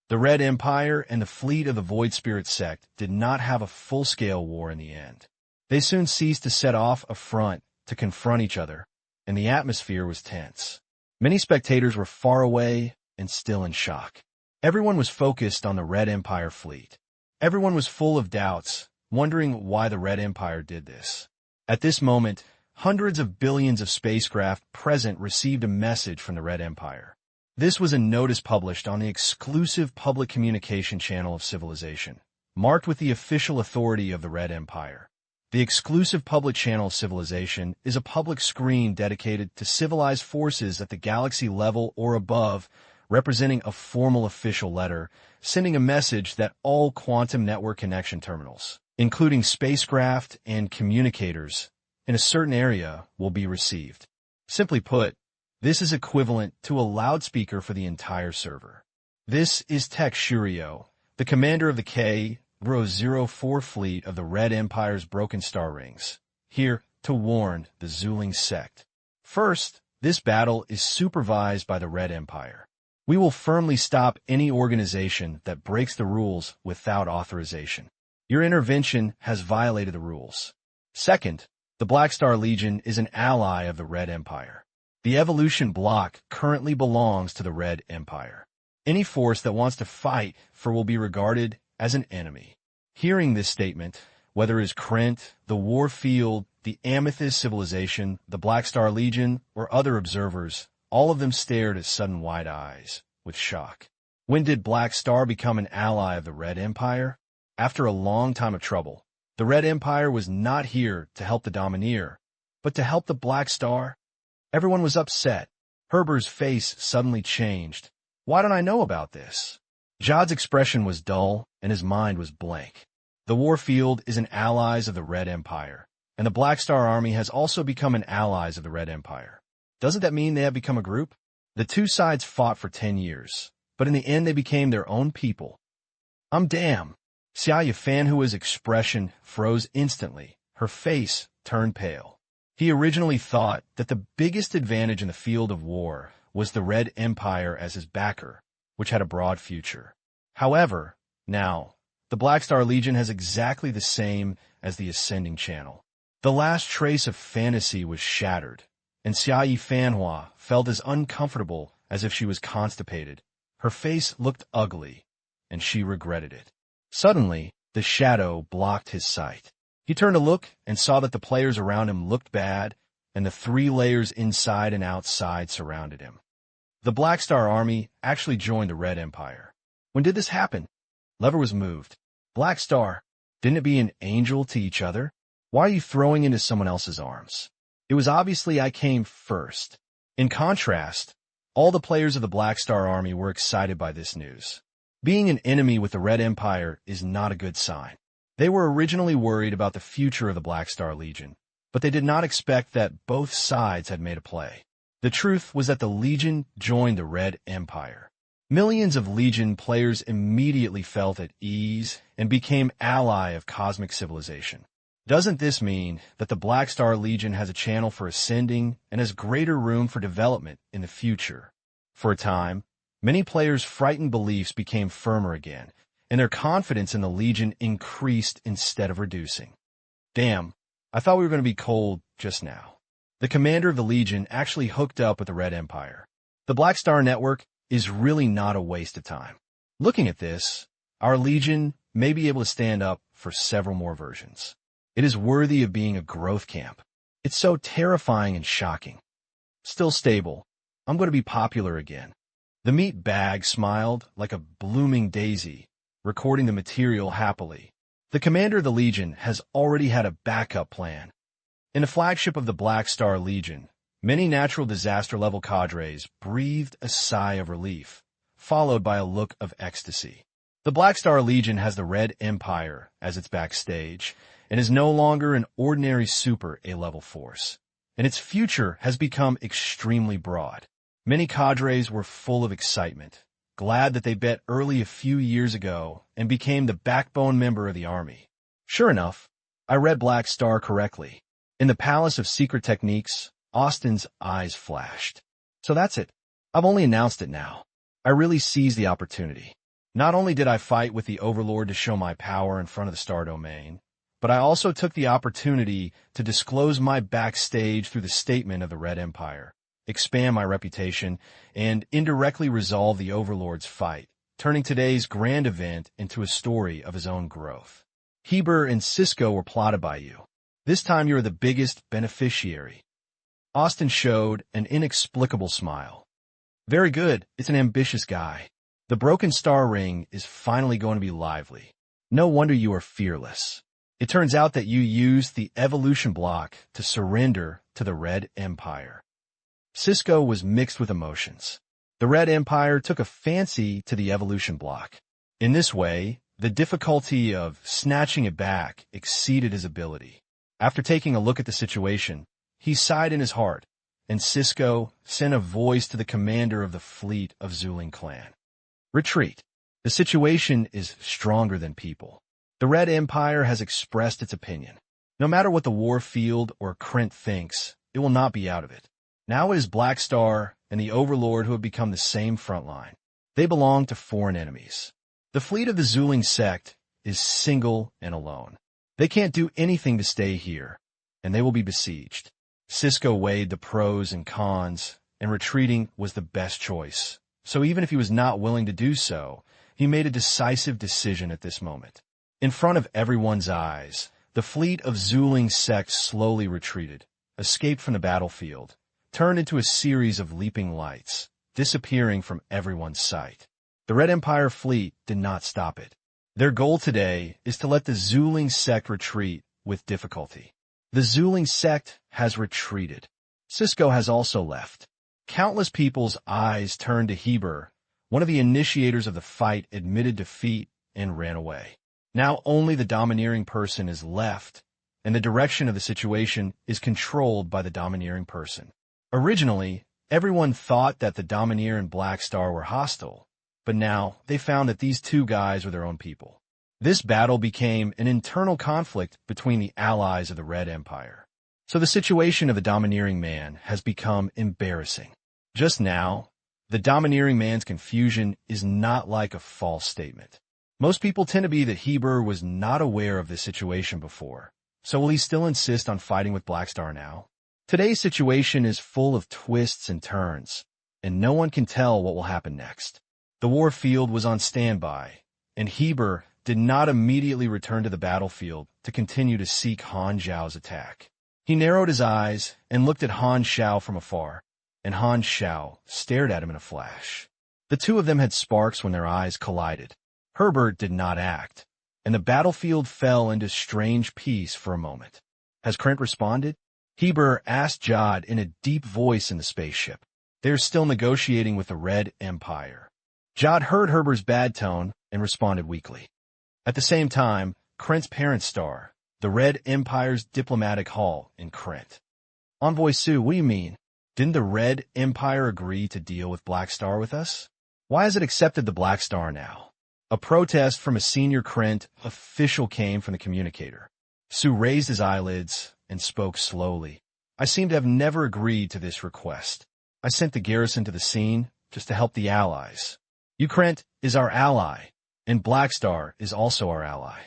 The Red Empire and the fleet of the Void Spirit sect did not have a full-scale war in the end. They soon ceased to set off a front to confront each other, and the atmosphere was tense. Many spectators were far away and still in shock. Everyone was focused on the Red Empire fleet. Everyone was full of doubts, wondering why the Red Empire did this. At this moment, hundreds of billions of spacecraft present received a message from the Red Empire. This was a notice published on the exclusive public communication channel of civilization, marked with the official authority of the Red Empire. The exclusive public channel of civilization is a public screen dedicated to civilized forces at the galaxy level or above, representing a formal official letter, sending a message that all quantum network connection terminals, including spacecraft and communicators, in a certain area will be received. Simply put, this is equivalent to a loudspeaker for the entire server. This is Tech Shurio, the commander of the K-04 fleet of the Red Empire's Broken Star Rings, here to warn the Zuling sect. First, this battle is supervised by the Red Empire. We will firmly stop any organization that breaks the rules without authorization. Your intervention has violated the rules. Second, the Black Star Legion is an ally of the Red Empire. The evolution block currently belongs to the Red Empire. Any force that wants to fight will be regarded as an enemy. Hearing this statement, whether it is Krent, the Warfield, the Amethyst Civilization, the Black Star Legion, or other observers, all of them stared at sudden wide eyes, with shock. When did Black Star become an ally of the Red Empire? After a long time of trouble. The Red Empire was not here to help the Domineer, but to help the Black Star. Everyone was upset. Herbert's face suddenly changed. Why don't I know about this? Jod's expression was dull, and his mind was blank. The Warfield is an ally of the Red Empire, and the Black Star Army has also become an ally of the Red Empire. Doesn't that mean they have become a group? The two sides fought for 10 years, but in the end they became their own people. Damn. Xiao Fanhua's expression froze instantly. Her face turned pale. He originally thought that the biggest advantage in the field of war was the Red Empire as his backer, which had a broad future. However, now, the Black Star Legion has exactly the same as the Ascending Channel. The last trace of fantasy was shattered, and Xiao Fanhua felt as uncomfortable as if she was constipated. Her face looked ugly, and she regretted it. Suddenly, the shadow blocked his sight. He turned to look and saw that the players around him looked bad, and the 3 layers inside and outside surrounded him. The Black Star Army actually joined the Red Empire. When did this happen? Lever was moved. Black Star, didn't it be an angel to each other? Why are you throwing into someone else's arms? It was obviously I came first. In contrast, all the players of the Black Star Army were excited by this news. Being an enemy with the Red Empire is not a good sign. They were originally worried about the future of the Black Star Legion, but they did not expect that both sides had made a play. The truth was that the Legion joined the Red Empire. Millions of Legion players immediately felt at ease and became ally of cosmic civilization. Doesn't this mean that the Black Star Legion has a channel for ascending and has greater room for development in the future? For a time, many players' frightened beliefs became firmer again, and their confidence in the Legion increased instead of reducing. Damn, I thought we were going to be cold just now. The commander of the Legion actually hooked up with the Red Empire. The Black Star Network is really not a waste of time. Looking at this, our Legion may be able to stand up for several more versions. It is worthy of being a growth camp. It's so terrifying and shocking. Still stable. I'm going to be popular again. The meat bag smiled like a blooming daisy, recording the material happily. The commander of the Legion has already had a backup plan. In the flagship of the Black Star Legion, many natural disaster-level cadres breathed a sigh of relief, followed by a look of ecstasy. The Black Star Legion has the Red Empire as its backstage, and is no longer an ordinary super A-level force, and its future has become extremely broad. Many cadres were full of excitement, glad that they bet early a few years ago and became the backbone member of the army. Sure enough, I read Black Star correctly. In the Palace of Secret Techniques, Austin's eyes flashed. So that's it. I've only announced it now. I really seized the opportunity. Not only did I fight with the Overlord to show my power in front of the Star Domain, but I also took the opportunity to disclose my backstage through the statement of the Red Empire, expand my reputation, and indirectly resolve the Overlord's fight, turning today's grand event into a story of his own growth. Heber and Cisco were plotted by you. This time you are the biggest beneficiary. Austin showed an inexplicable smile. Very good, it's an ambitious guy. The Broken Star Ring is finally going to be lively. No wonder you are fearless. It turns out that you used the evolution block to surrender to the Red Empire. Cisco was mixed with emotions. The Red Empire took a fancy to the evolution block. In this way, the difficulty of snatching it back exceeded his ability. After taking a look at the situation, he sighed in his heart, and Cisco sent a voice to the commander of the fleet of Zuling clan. Retreat. The situation is stronger than people. The Red Empire has expressed its opinion. No matter what the Warfield or Krent thinks, it will not be out of it. Now it is Black Star and the Overlord who have become the same front line. They belong to foreign enemies. The fleet of the Zuling sect is single and alone. They can't do anything to stay here, and they will be besieged. Cisco weighed the pros and cons, and retreating was the best choice. So even if he was not willing to do so, he made a decisive decision at this moment. In front of everyone's eyes, the fleet of Zuling sect slowly retreated, escaped from the battlefield, turned into a series of leaping lights, disappearing from everyone's sight. The Red Empire fleet did not stop it. Their goal today is to let the Zuling sect retreat with difficulty. The Zuling sect has retreated. Cisco has also left. Countless people's eyes turned to Heber. One of the initiators of the fight admitted defeat and ran away. Now only the domineering person is left, and the direction of the situation is controlled by the domineering person. Originally, everyone thought that the Domineer and Black Star were hostile, but now they found that these two guys were their own people. This battle became an internal conflict between the allies of the Red Empire. So the situation of the domineering man has become embarrassing. Just now, the domineering man's confusion is not like a false statement. Most people tend to be that Heber was not aware of this situation before. So will he still insist on fighting with Black Star now? Today's situation is full of twists and turns, and no one can tell what will happen next. The war field was on standby, and Heber did not immediately return to the battlefield to continue to seek Han Xiao's attack. He narrowed his eyes and looked at Han Xiao from afar, and Han Xiao stared at him in a flash. The two of them had sparks when their eyes collided. Herbert did not act, and the battlefield fell into strange peace for a moment. Has Krent responded? Heber asked Jod in a deep voice in the spaceship. They're still negotiating with the Red Empire. Jod heard Herbert's bad tone and responded weakly. At the same time, Krent's parent star, the Red Empire's diplomatic hall in Krent. Envoy Su, what do you mean? Didn't the Red Empire agree to deal with Black Star with us? Why has it accepted the Black Star now? A protest from a senior Krent official came from the communicator. Su raised his eyelids and spoke slowly. I seem to have never agreed to this request. I sent the garrison to the scene just to help the allies. Krent is our ally, and Black Star is also our ally.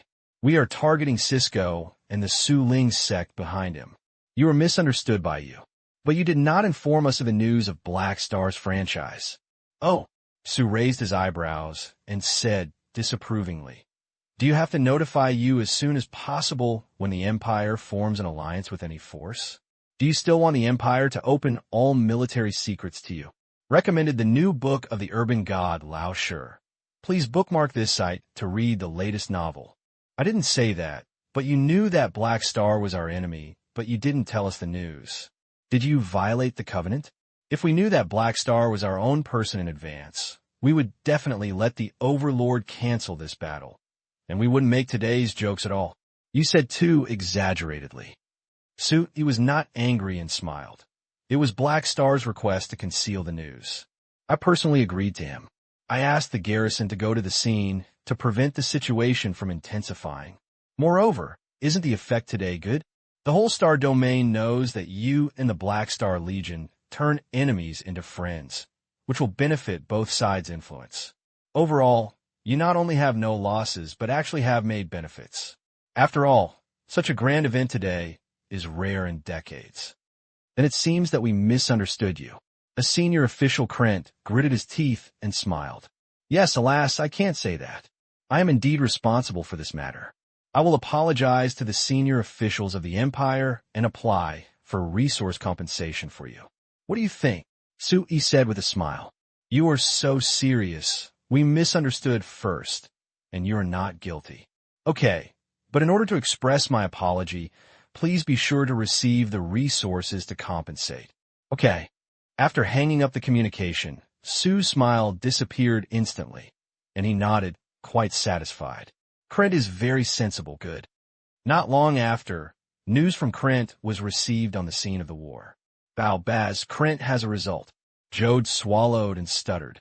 We are targeting Cisco and the Su Ling sect behind him. You were misunderstood by you, but you did not inform us of the news of Black Star's franchise. Oh, Su raised his eyebrows and said disapprovingly, do you have to notify you as soon as possible when the Empire forms an alliance with any force? Do you still want the Empire to open all military secrets to you? Recommended the new book of the urban god Lao Shi. Please bookmark this site to read the latest novel. I didn't say that, but you knew that Black Star was our enemy, but you didn't tell us the news. Did you violate the covenant? If we knew that Black Star was our own person in advance, we would definitely let the Overlord cancel this battle, and we wouldn't make today's jokes at all. You said too exaggeratedly. He was not angry and smiled. It was Black Star's request to conceal the news. I personally agreed to him. I asked the garrison to go to the scene to prevent the situation from intensifying. Moreover, isn't the effect today good? The whole Star Domain knows that you and the Black Star Legion turn enemies into friends, which will benefit both sides' influence. Overall, you not only have no losses, but actually have made benefits. After all, such a grand event today is rare in decades. Then it seems that we misunderstood you. A senior official Krent gritted his teeth and smiled. Yes, alas, I can't say that. I am indeed responsible for this matter. I will apologize to the senior officials of the Empire and apply for resource compensation for you. What do you think? Su-yi said with a smile. You are so serious. We misunderstood first, and you are not guilty. Okay, but in order to express my apology, please be sure to receive the resources to compensate. Okay. After hanging up the communication, Su's smile disappeared instantly, and he nodded, quite satisfied. Krent is very sensible, good. Not long after, news from Krent was received on the scene of the war. Bao Baz, Krent has a result. Jode swallowed and stuttered.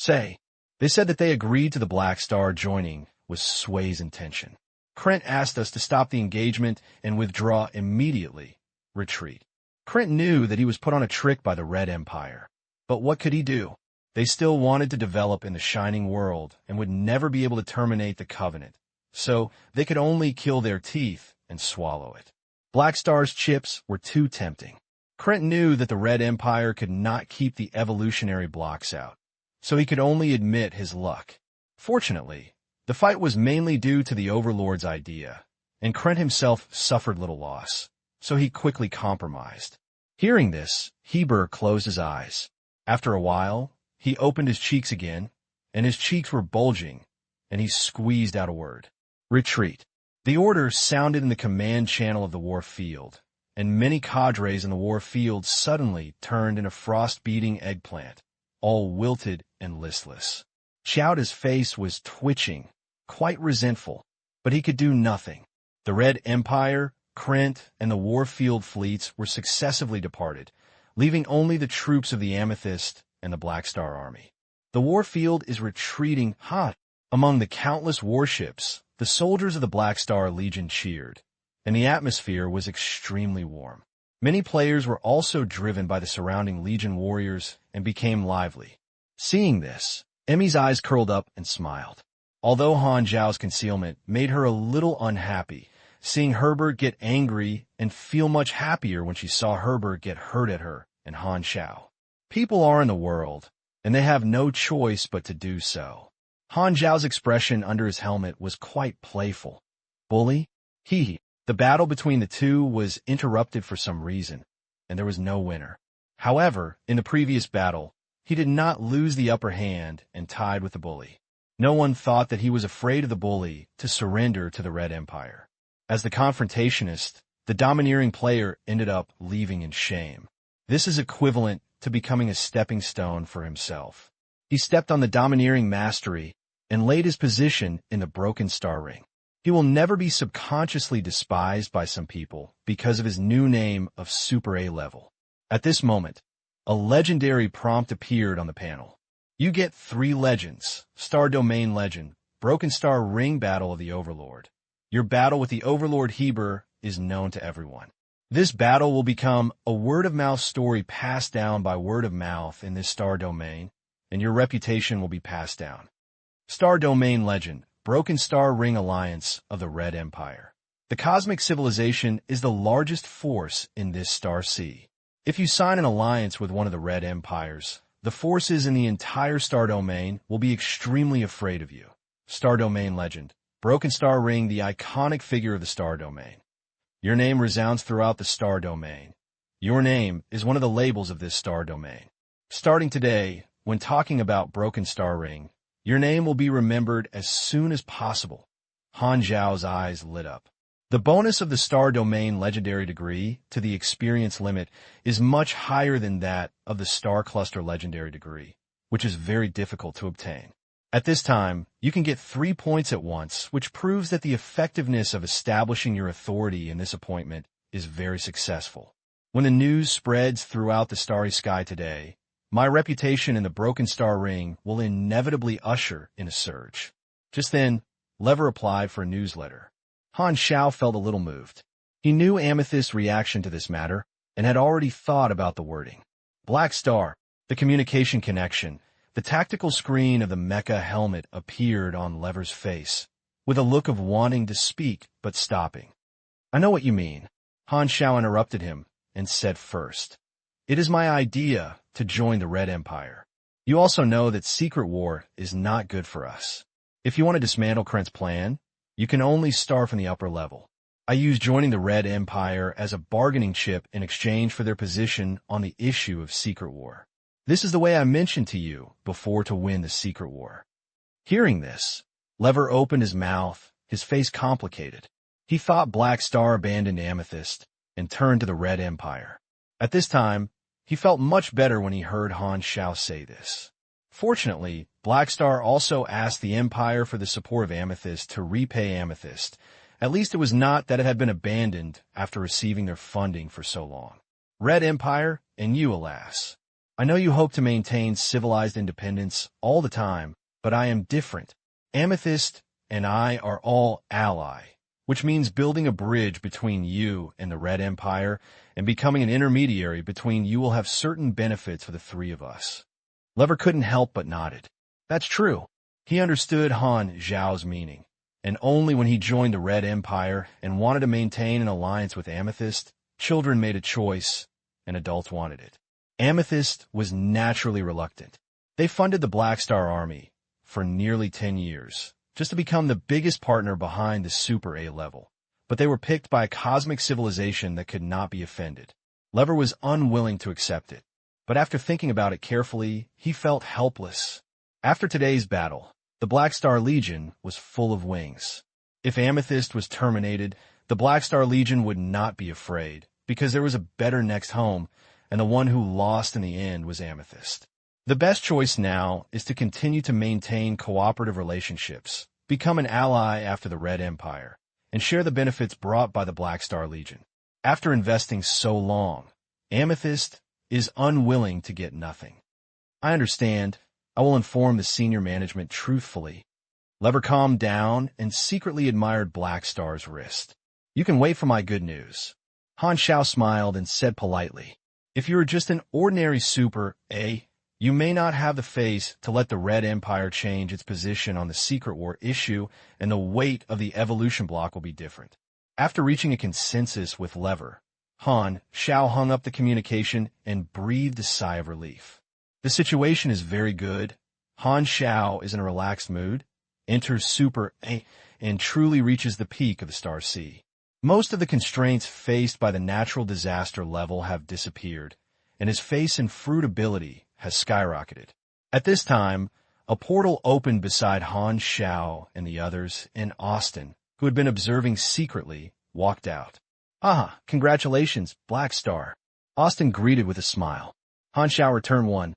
They said that they agreed to the Black Star joining was Sway's intention. Krent asked us to stop the engagement and withdraw immediately. Retreat. Krent knew that he was put on a trick by the Red Empire. But what could he do? They still wanted to develop in the Shining World and would never be able to terminate the Covenant. So they could only kill their teeth and swallow it. Black Star's chips were too tempting. Krent knew that the Red Empire could not keep the evolutionary blocks out, so he could only admit his luck. Fortunately, the fight was mainly due to the Overlord's idea, and Krent himself suffered little loss, so he quickly compromised. Hearing this, Heber closed his eyes. After a while, he opened his cheeks again, and his cheeks were bulging, and he squeezed out a word. Retreat. The order sounded in the command channel of the war field, and many cadres in the war field suddenly turned into frost-beating eggplant, all wilted and listless. Chowda's face was twitching, quite resentful, but he could do nothing. The Red Empire, Krent, and the Warfield fleets were successively departed, leaving only the troops of the Amethyst and the Black Star Army. The warfield is retreating hot. Among the countless warships, the soldiers of the Black Star Legion cheered, and the atmosphere was extremely warm. Many players were also driven by the surrounding Legion warriors and became lively. Seeing this, Emmy's eyes curled up and smiled. Although Han Xiao's concealment made her a little unhappy, seeing Herbert get angry and feel much happier when she saw Herbert get hurt at her and Han Xiao. People are in the world, and they have no choice but to do so. Han Xiao's expression under his helmet was quite playful. Bully? Hee hee. The battle between the two was interrupted for some reason, and there was no winner. However, in the previous battle, he did not lose the upper hand and tied with the bully. No one thought that he was afraid of the bully to surrender to the Red Empire. As the confrontationist, the domineering player ended up leaving in shame. This is equivalent to becoming a stepping stone for himself. He stepped on the domineering mastery and laid his position in the Broken Star Ring. He will never be subconsciously despised by some people because of his new name of Super A level. At this moment, a legendary prompt appeared on the panel. You get 3 legends: Star Domain Legend, Broken Star Ring Battle of the Overlord. Your battle with the Overlord Heber is known to everyone. This battle will become a word-of-mouth story passed down by word of mouth in this star domain, and your reputation will be passed down. Star Domain Legend, Broken Star Ring Alliance of the Red Empire. The cosmic civilization is the largest force in this star sea. If you sign an alliance with one of the Red Empires, the forces in the entire star domain will be extremely afraid of you. Star Domain Legend, Broken Star Ring, the iconic figure of the star domain. Your name resounds throughout the star domain. Your name is one of the labels of this star domain. Starting today, when talking about Broken Star Ring, your name will be remembered as soon as possible. Han Xiao's eyes lit up. The bonus of the Star Domain Legendary Degree to the experience limit is much higher than that of the Star Cluster Legendary Degree, which is very difficult to obtain. At this time, you can get 3 points at once, which proves that the effectiveness of establishing your authority in this appointment is very successful. When the news spreads throughout the starry sky today, my reputation in the Broken Star Ring will inevitably usher in a surge. Just then, Lever applied for a newsletter. Han Xiao felt a little moved. He knew Amethyst's reaction to this matter and had already thought about the wording. Black Star, the communication connection, the tactical screen of the mecha helmet appeared on Lever's face, with a look of wanting to speak but stopping. I know what you mean. Han Xiao interrupted him and said first, it is my idea to join the Red Empire. You also know that secret war is not good for us. If you want to dismantle Krent's plan, you can only start from the upper level. I use joining the Red Empire as a bargaining chip in exchange for their position on the issue of secret war. This is the way I mentioned to you before to win the secret war. Hearing this, Lever opened his mouth, his face complicated. He thought Black Star abandoned Amethyst and turned to the Red Empire. At this time, he felt much better when he heard Han Xiao say this. Fortunately, Black Star also asked the Empire for the support of Amethyst to repay Amethyst. At least it was not that it had been abandoned after receiving their funding for so long. Red Empire, and you, alas. I know you hope to maintain civilized independence all the time, but I am different. Amethyst and I are all ally, which means building a bridge between you and the Red Empire and becoming an intermediary between you will have certain benefits for the 3 of us. Lever couldn't help but nodded. That's true. He understood Han Xiao's meaning, and only when he joined the Red Empire and wanted to maintain an alliance with Amethyst, children made a choice and adults wanted it. Amethyst was naturally reluctant. They funded the Black Star Army for nearly 10 years, just to become the biggest partner behind the Super A level. But they were picked by a cosmic civilization that could not be offended. Lever was unwilling to accept it. But after thinking about it carefully, he felt helpless. After today's battle, the Black Star Legion was full of wings. If Amethyst was terminated, the Black Star Legion would not be afraid, because there was a better next home, and the one who lost in the end was Amethyst. The best choice now is to continue to maintain cooperative relationships, become an ally after the Red Empire, and share the benefits brought by the Black Star Legion. After investing so long, Amethyst is unwilling to get nothing. I understand. I will inform the senior management truthfully. Lever calmed down and secretly admired Black Star's wrist. You can wait for my good news. Han Xiao smiled and said politely, if you are just an ordinary super A, you may not have the face to let the Red Empire change its position on the Secret War issue, and the weight of the evolution block will be different. After reaching a consensus with Lever, Han Xiao hung up the communication and breathed a sigh of relief. The situation is very good. Han Xiao is in a relaxed mood, enters Super A, and truly reaches the peak of the Star Sea. Most of the constraints faced by the natural disaster level have disappeared, and his face and fruit ability has skyrocketed. At this time, a portal opened beside Han Xiao and the others, and Austin, who had been observing secretly, walked out. Ah, congratulations, Black Star. Austin greeted with a smile. Han Xiao returned one.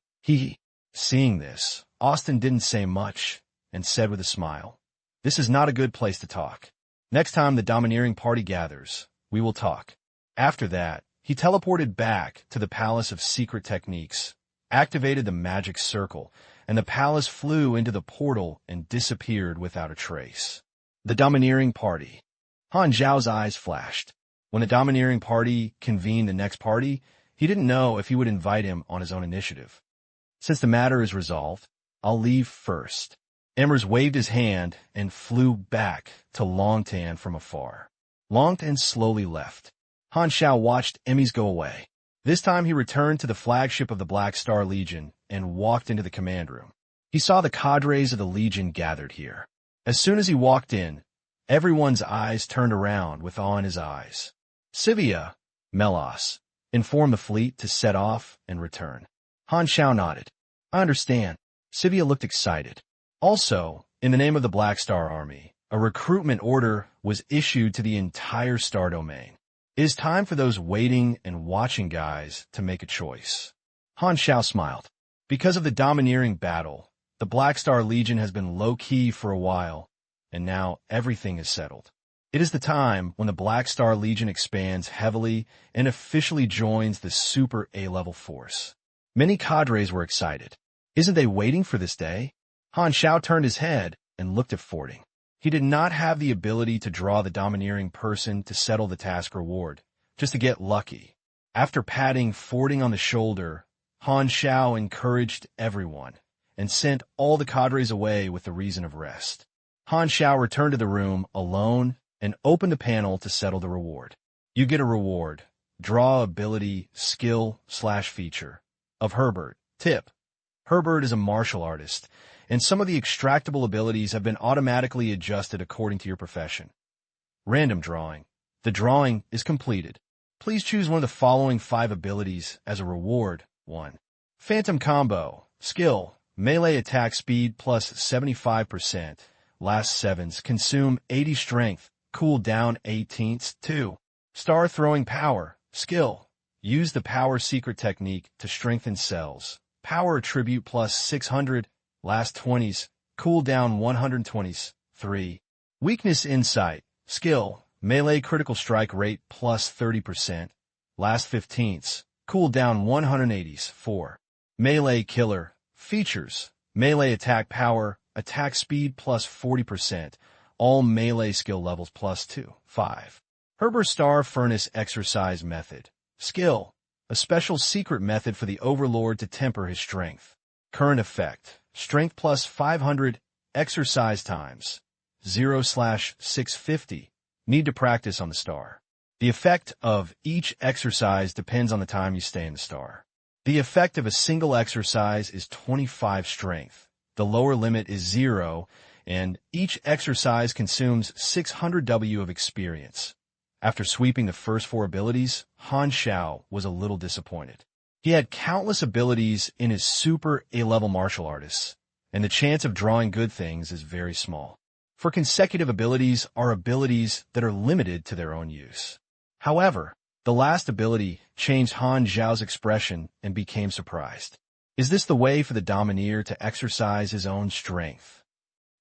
Seeing this, Austin didn't say much and said with a smile, this is not a good place to talk. Next time the domineering party gathers, we will talk. After that, he teleported back to the Palace of Secret Techniques, activated the magic circle, and the palace flew into the portal and disappeared without a trace. The domineering party. Han Xiao's eyes flashed. When the domineering party convened the next party, he didn't know if he would invite him on his own initiative. Since the matter is resolved, I'll leave first. Emmers waved his hand and flew back to Longtan from afar. Longtan slowly left. Han Xiao watched Emmys go away. This time he returned to the flagship of the Black Star Legion and walked into the command room. He saw the cadres of the Legion gathered here. As soon as he walked in, everyone's eyes turned around with awe in his eyes. Sivia, Melos, informed the fleet to set off and return. Han Xiao nodded. I understand. Sivia looked excited. Also, in the name of the Black Star Army, a recruitment order was issued to the entire star domain. It is time for those waiting and watching guys to make a choice. Han Xiao smiled. Because of the domineering battle, the Black Star Legion has been low-key for a while, and now everything is settled. It is the time when the Black Star Legion expands heavily and officially joins the Super A-level force. Many cadres were excited. Isn't they waiting for this day? Han Xiao turned his head and looked at Fording. He did not have the ability to draw the domineering person to settle the task reward, just to get lucky. After patting Fording on the shoulder, Han Xiao encouraged everyone and sent all the cadres away with the reason of rest. Han Xiao returned to the room alone and opened a panel to settle the reward. You get a reward, draw ability, skill/feature, of Herbert. Tip. Herbert is a martial artist, and some of the extractable abilities have been automatically adjusted according to your profession. Random drawing. The drawing is completed. Please choose one of the following 5 abilities as a reward. 1. Phantom Combo. Skill. Melee attack speed plus 75%. Last 7s. Consume 80 strength. Cool down 18ths. 2. Star Throwing Power. Skill. Use the Power Secret Technique to strengthen cells. Power attribute plus 600. Last 20s. Cool down 120s. 3. Weakness Insight. Skill. Melee critical strike rate plus 30%. Last 15ths. Cool down 180s. 4. Melee Killer. Features. Melee attack power. Attack speed plus 40%. All melee skill levels plus 2. 5. Herber Star Furnace Exercise Method. Skill. A special secret method for the Overlord to temper his strength. Current effect. Strength plus 500. Exercise times 0/650. Need to practice on the star. The effect of each exercise depends on the time you stay in the star. The effect of a single exercise is 25 strength. The lower limit is 0, and each exercise consumes 600 W of experience. After sweeping the first 4 abilities, Han Xiao was a little disappointed. He had countless abilities in his Super A-level martial artists, and the chance of drawing good things is very small. For consecutive abilities are abilities that are limited to their own use. However, the last ability changed Han Xiao's expression and became surprised. Is this the way for the Domineer to exercise his own strength?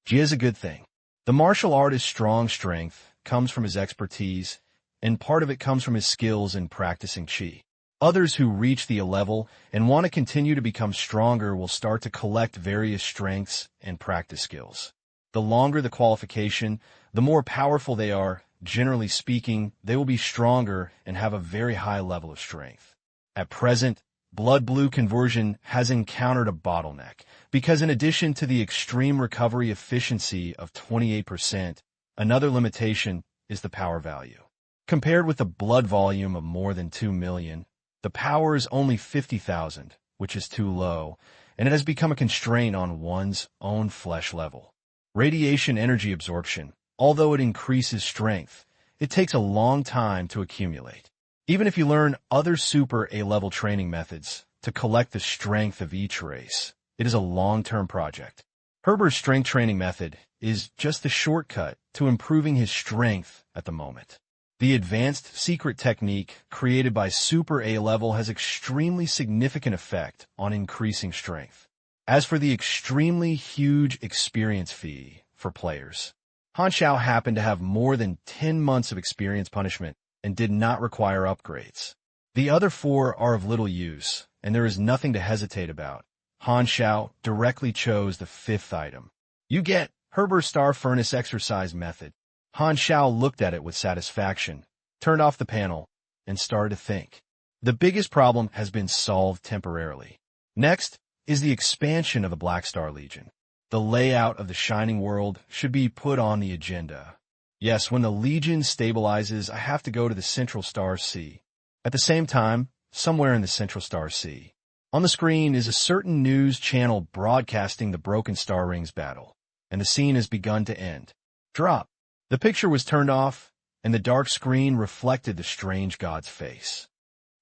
Ji is a good thing. The martial artist's strong strength comes from his expertise, and part of it comes from his skills in practicing Qi. Others who reach the A level and want to continue to become stronger will start to collect various strengths and practice skills. The longer the qualification, the more powerful they are. Generally speaking, they will be stronger and have a very high level of strength. At present, blood blue conversion has encountered a bottleneck because in addition to the extreme recovery efficiency of 28%, another limitation is the power value. Compared with the blood volume of more than 2 million, the power is only 50,000, which is too low, and it has become a constraint on one's own flesh level. Radiation energy absorption, although it increases strength, it takes a long time to accumulate. Even if you learn other super A-level training methods to collect the strength of each race, it is a long-term project. Herbert's strength training method is just the shortcut to improving his strength at the moment. The advanced secret technique created by Super A-level has extremely significant effect on increasing strength. As for the extremely huge experience fee for players, Han Xiao happened to have more than 10 months of experience punishment and did not require upgrades. The other 4 are of little use, and there is nothing to hesitate about. Han Xiao directly chose the 5th item. You get Herbert's Star Furnace Exercise Method. Han Xiao looked at it with satisfaction, turned off the panel, and started to think. The biggest problem has been solved temporarily. Next is the expansion of the Black Star Legion. The layout of the Shining World should be put on the agenda. Yes, when the Legion stabilizes, I have to go to the Central Star Sea. At the same time, somewhere in the Central Star Sea, on the screen is a certain news channel broadcasting the Broken Star Rings battle, and the scene has begun to end. Drop. The picture was turned off, and the dark screen reflected the strange god's face.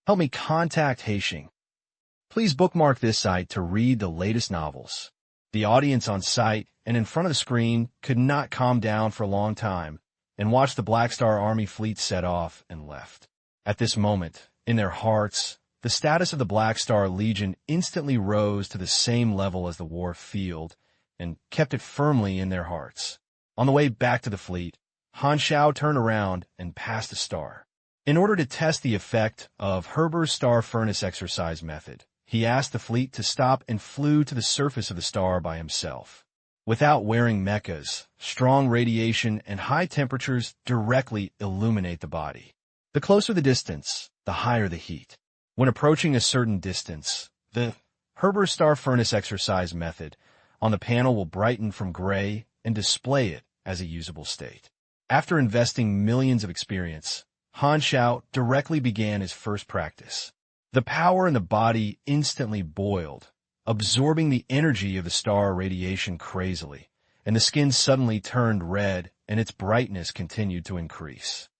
Help me contact Haixing. Please bookmark this site to read the latest novels. The audience on site and in front of the screen could not calm down for a long time and watch the Black Star Army fleet set off and left. At this moment, in their hearts, the status of the Black Star Legion instantly rose to the same level as the war field and kept it firmly in their hearts. On the way back to the fleet, Han Xiao turned around and passed a star. In order to test the effect of Herbert's Star Furnace Exercise Method, he asked the fleet to stop and flew to the surface of the star by himself. Without wearing mechas, strong radiation and high temperatures directly illuminate the body. The closer the distance, the higher the heat. When approaching a certain distance, the Herbert's Star Furnace Exercise Method on the panel will brighten from gray and display it as a usable state. After investing millions of experience, Han Xiao directly began his first practice. The power in the body instantly boiled, absorbing the energy of the star radiation crazily, and the skin suddenly turned red and its brightness continued to increase.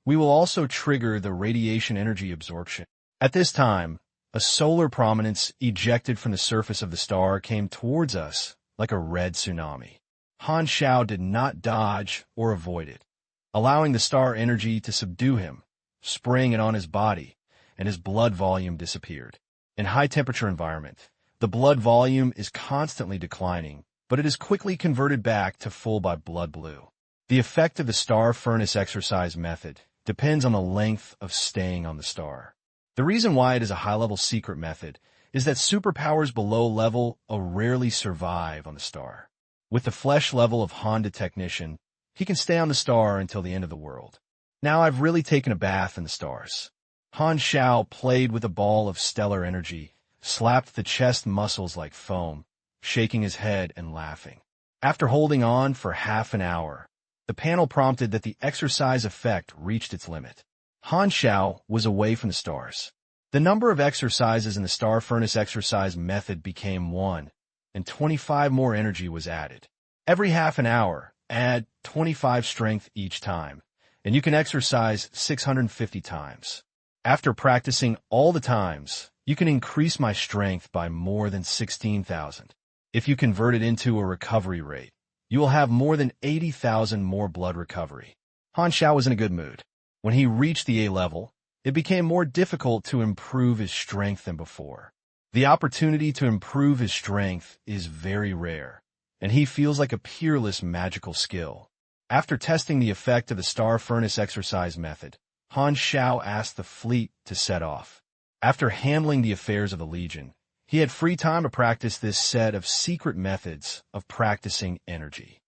We will also trigger the radiation energy absorption. At this time, a solar prominence ejected from the surface of the star came towards us like a red tsunami. Han Xiao did not dodge or avoid it, allowing the star energy to subdue him, spraying it on his body, and his blood volume disappeared. In high-temperature environment, the blood volume is constantly declining, but it is quickly converted back to full by blood blue. The effect of the Star Furnace Exercise Method depends on the length of staying on the star. The reason why it is a high-level secret method is that superpowers below level rarely survive on the star. With the flesh level of Honda Technician, he can stay on the star until the end of the world. Now I've really taken a bath in the stars. Han Xiao played with a ball of stellar energy, slapped the chest muscles like foam, shaking his head and laughing. After holding on for half an hour, the panel prompted that the exercise effect reached its limit. Han Xiao was away from the stars. The number of exercises in the Star Furnace Exercise Method became 1, and 25 more energy was added. Every half an hour, add 25 strength each time, and you can exercise 650 times. After practicing all the times, you can increase my strength by more than 16,000. If you convert it into a recovery rate, you will have more than 80,000 more blood recovery. Han Xiao was in a good mood. When he reached the A level, it became more difficult to improve his strength than before. The opportunity to improve his strength is very rare, and he feels like a peerless magical skill. After testing the effect of the Star Furnace Exercise Method, Han Xiao asked the fleet to set off. After handling the affairs of the Legion, he had free time to practice this set of secret methods of practicing energy.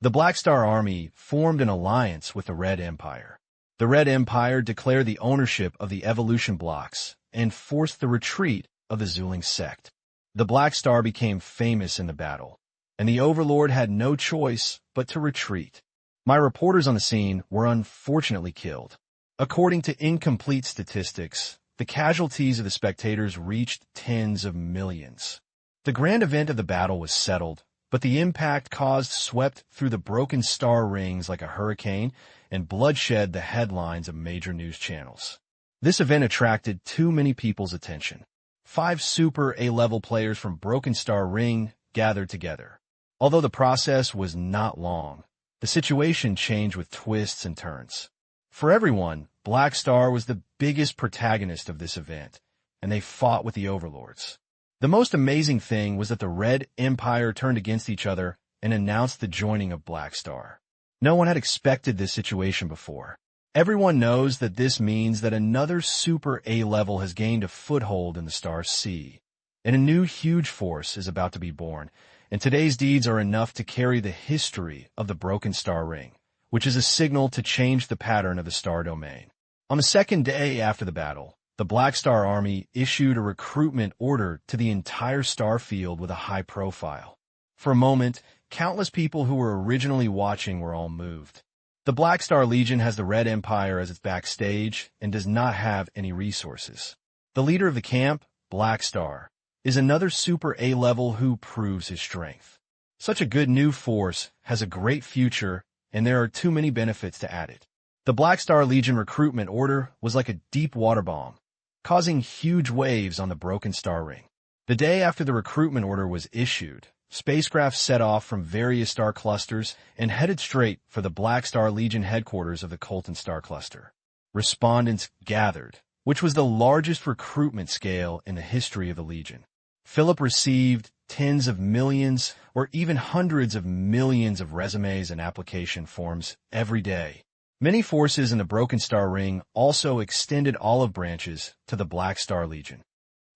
The Black Star Army formed an alliance with the Red Empire. The Red Empire declared the ownership of the evolution blocks and forced the retreat of the Zuling sect. The Black Star became famous in the battle, and the Overlord had no choice but to retreat. My reporters on the scene were unfortunately killed. According to incomplete statistics, the casualties of the spectators reached tens of millions. The grand event of the battle was settled, but the impact caused swept through the broken star rings like a hurricane and bloodshed the headlines of major news channels. This event attracted too many people's attention. 5 Super A-level players from Broken Star Ring gathered together. Although the process was not long, the situation changed with twists and turns. For everyone, Black Star was the biggest protagonist of this event, and they fought with the Overlords. The most amazing thing was that the Red Empire turned against each other and announced the joining of Black Star. No one had expected this situation before. Everyone knows that this means that another Super A-level has gained a foothold in the Star Sea, and a new huge force is about to be born, and today's deeds are enough to carry the history of the Broken Star Ring, which is a signal to change the pattern of the Star Domain. On the second day after the battle, the Black Star Army issued a recruitment order to the entire star field with a high profile. For a moment, countless people who were originally watching were all moved. The Black Star Legion has the Red Empire as its backstage and does not have any resources. The leader of the camp, Black Star, is another Super A-level who proves his strength. Such a good new force has a great future, and there are too many benefits to add it. The Black Star Legion recruitment order was like a deep water bomb, causing huge waves on the Broken Star Ring. The day after the recruitment order was issued, spacecraft set off from various star clusters and headed straight for the Black Star Legion headquarters of the Colton Star Cluster. Respondents gathered, which was the largest recruitment scale in the history of the Legion. Philip received tens of millions or even hundreds of millions of resumes and application forms every day. Many forces in the Broken Star Ring also extended olive branches to the Black Star Legion.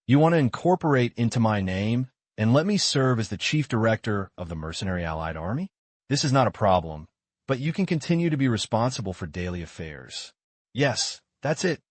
You want to incorporate into my name and let me serve as the chief director of the Mercenary Allied Army? This is not a problem, but you can continue to be responsible for daily affairs. Yes, that's it.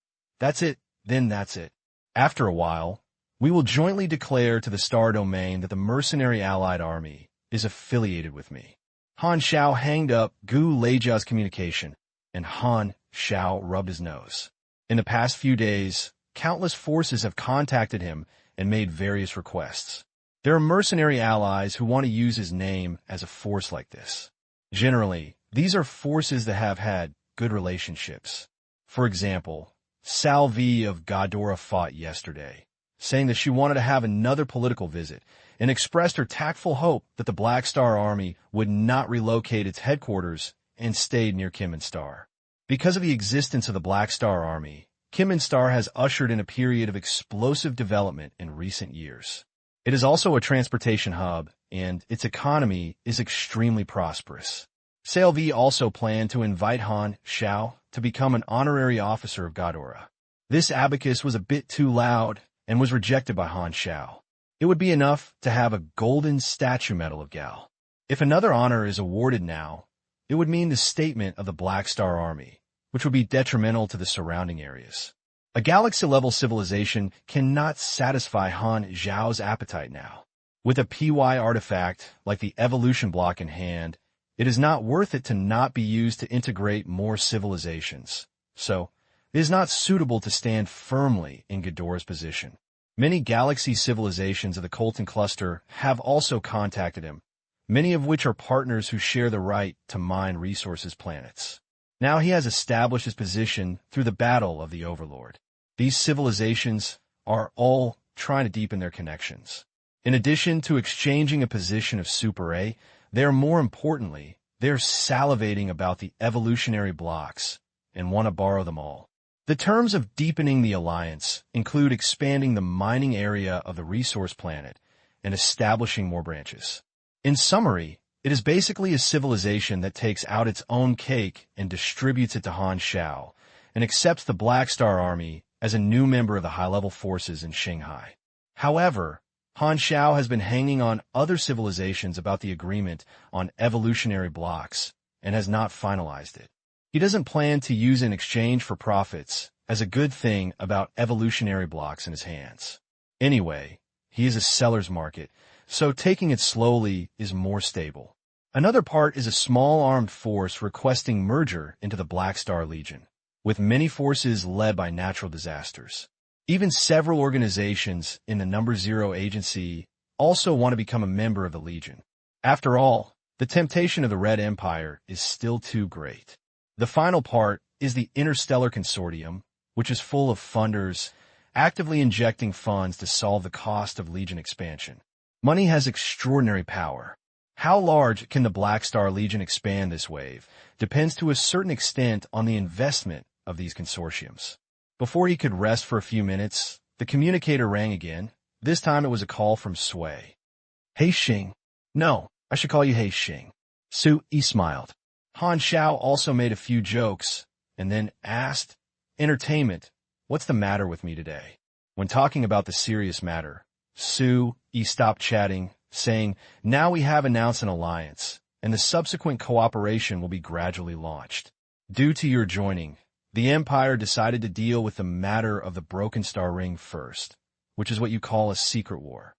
That's it. Then that's it. After a while, we will jointly declare to the Star Domain that the Mercenary Allied Army is affiliated with me. Han Xiao hanged up Gu Leijia's communication, and Han Xiao rubbed his nose. In the past few days, countless forces have contacted him and made various requests. There are mercenary allies who want to use his name as a force like this. Generally, these are forces that have had good relationships. For example, Salvi of Ghidorah fought yesterday, saying that she wanted to have another political visit, and expressed her tactful hope that the Black Star Army would not relocate its headquarters and stayed near Kim Star. Because of the existence of the Black Star Army, Kim Star has ushered in a period of explosive development in recent years. It is also a transportation hub, and its economy is extremely prosperous. Salvi also planned to invite Han Xiao to become an honorary officer of Ghidorah. This abacus was a bit too loud and was rejected by Han Xiao. It would be enough to have a golden statue medal of Gal. If another honor is awarded now, it would mean the statement of the Black Star Army, which would be detrimental to the surrounding areas. A galaxy-level civilization cannot satisfy Han Xiao's appetite now. With a PY artifact like the evolution block in hand, it is not worth it to not be used to integrate more civilizations. So, it is not suitable to stand firmly in Ghidorah's position. Many galaxy civilizations of the Colton Cluster have also contacted him, many of which are partners who share the right to mine resources planets. Now he has established his position through the battle of the Overlord. These civilizations are all trying to deepen their connections. In addition to exchanging a position of Super A, they are more importantly, they are salivating about the evolutionary blocks and want to borrow them all. The terms of deepening the alliance include expanding the mining area of the resource planet and establishing more branches. In summary, it is basically a civilization that takes out its own cake and distributes it to Han Xiao, and accepts the Black Star Army as a new member of the high-level forces in Shanghai. However, Han Xiao has been hanging on other civilizations about the agreement on evolutionary blocks and has not finalized it. He doesn't plan to use it in exchange for profits as a good thing about evolutionary blocks in his hands. Anyway, he is a seller's market, so taking it slowly is more stable. Another part is a small armed force requesting merger into the Black Star Legion, with many forces led by natural disasters. Even several organizations in the Number Zero Agency also want to become a member of the Legion. After all, the temptation of the Red Empire is still too great. The final part is the Interstellar Consortium, which is full of funders actively injecting funds to solve the cost of Legion expansion. Money has extraordinary power. How large can the Black Star Legion expand this wave depends to a certain extent on the investment of these consortiums. Before he could rest for a few minutes, the communicator rang again. This time it was a call from Sui. Hey Xing. No, I should call you Hey Xing. Sui smiled. Han Xiao also made a few jokes and then asked, Entertainment, what's the matter with me today? When talking about the serious matter, Sui stopped chatting, saying, Now we have announced an alliance, and the subsequent cooperation will be gradually launched. Due to your joining, the Empire decided to deal with the matter of the Broken Star Ring first, which is what you call a secret war.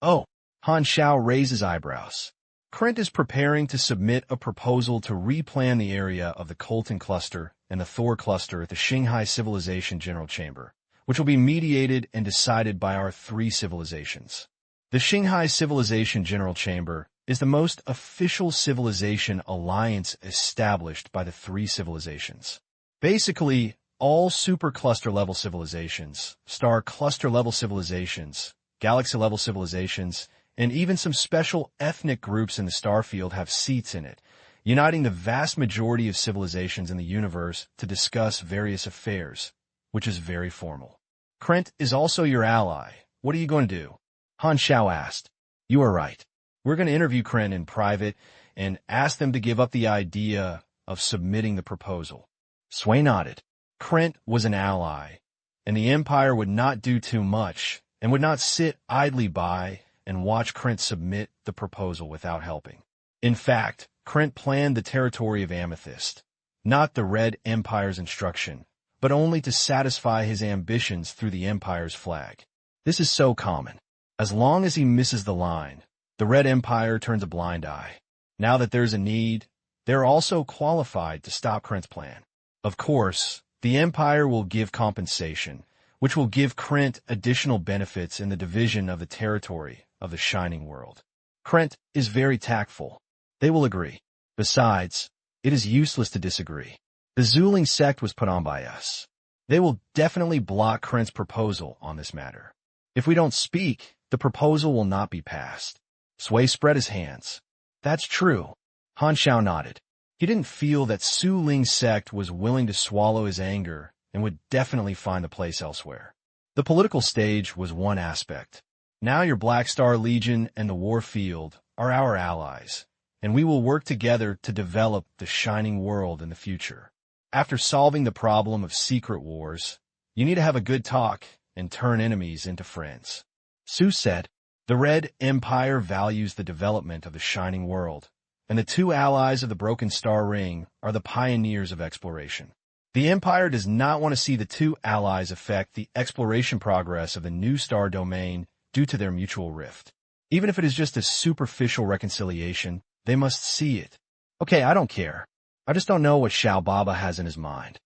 Oh, Han Xiao raised his eyebrows. Krent is preparing to submit a proposal to replan the area of the Colton Cluster and the Thor Cluster at the Shanghai Civilization General Chamber, which will be mediated and decided by our three civilizations. The Shanghai Civilization General Chamber is the most official civilization alliance established by the three civilizations. Basically, all supercluster-level civilizations, star cluster-level civilizations, galaxy-level civilizations, and even some special ethnic groups in the starfield have seats in it, uniting the vast majority of civilizations in the universe to discuss various affairs, which is very formal. Krent is also your ally. What are you going to do? Han Xiao asked. You are right. We're going to interview Krent in private and ask them to give up the idea of submitting the proposal. Sui nodded. Krent was an ally, and the Empire would not do too much and would not sit idly by and watch Krent submit the proposal without helping. In fact, Krent planned the territory of Amethyst, not the Red Empire's instruction, but only to satisfy his ambitions through the Empire's flag. This is so common. As long as he misses the line, the Red Empire turns a blind eye. Now that there's a need, they're also qualified to stop Krent's plan. Of course, the Empire will give compensation, which will give Krent additional benefits in the division of the territory of the Shining World. Krent is very tactful. They will agree. Besides, it is useless to disagree. The Zuling sect was put on by us. They will definitely block Krent's proposal on this matter. If we don't speak, the proposal will not be passed. Sui spread his hands. That's true. Han Xiao nodded. He didn't feel that Su Ling's sect was willing to swallow his anger and would definitely find a place elsewhere. The political stage was one aspect. Now your Black Star Legion and the war field are our allies, and we will work together to develop the Shining World in the future. After solving the problem of secret wars, you need to have a good talk and turn enemies into friends. Su said, the Red Empire values the development of the Shining World, and the two allies of the Broken Star Ring are the pioneers of exploration. The Empire does not want to see the two allies affect the exploration progress of the new star domain due to their mutual rift. Even if it is just a superficial reconciliation, they must see it. Okay, I don't care. I just don't know what Xiao Baba has in his mind.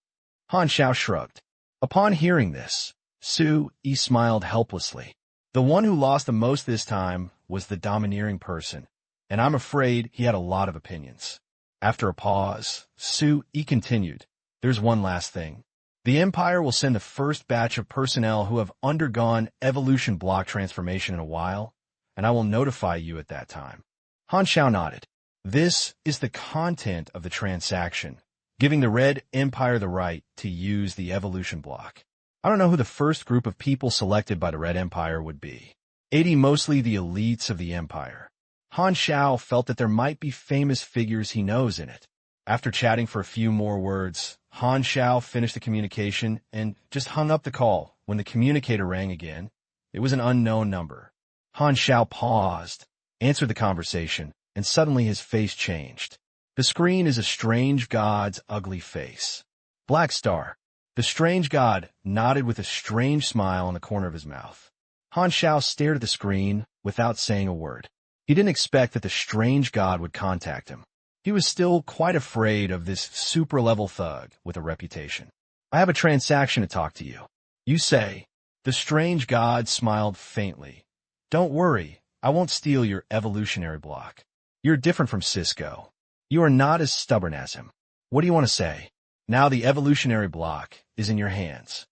Han Xiao shrugged. Upon hearing this, Su smiled helplessly. The one who lost the most this time was the domineering person, and I'm afraid he had a lot of opinions. After a pause, Su continued. There's one last thing. The Empire will send the first batch of personnel who have undergone evolution block transformation in a while, and I will notify you at that time. Han Xiao nodded. This is the content of the transaction, giving the Red Empire the right to use the evolution block. I don't know who the first group of people selected by the Red Empire would be. 80 mostly the elites of the Empire. Han Xiao felt that there might be famous figures he knows in it. After chatting for a few more words, Han Xiao finished the communication and just hung up the call when the communicator rang again. It was an unknown number. Han Xiao paused, answered the conversation, and suddenly his face changed. The screen is a strange god's ugly face. Black Star. The strange god nodded with a strange smile on the corner of his mouth. Han Xiao stared at the screen without saying a word. He didn't expect that the strange god would contact him. He was still quite afraid of this super-level thug with a reputation. I have a transaction to talk to you. You say. The strange god smiled faintly. Don't worry, I won't steal your evolutionary block. You're different from Cisco. You are not as stubborn as him. What do you want to say? Now the evolutionary block is in your hands.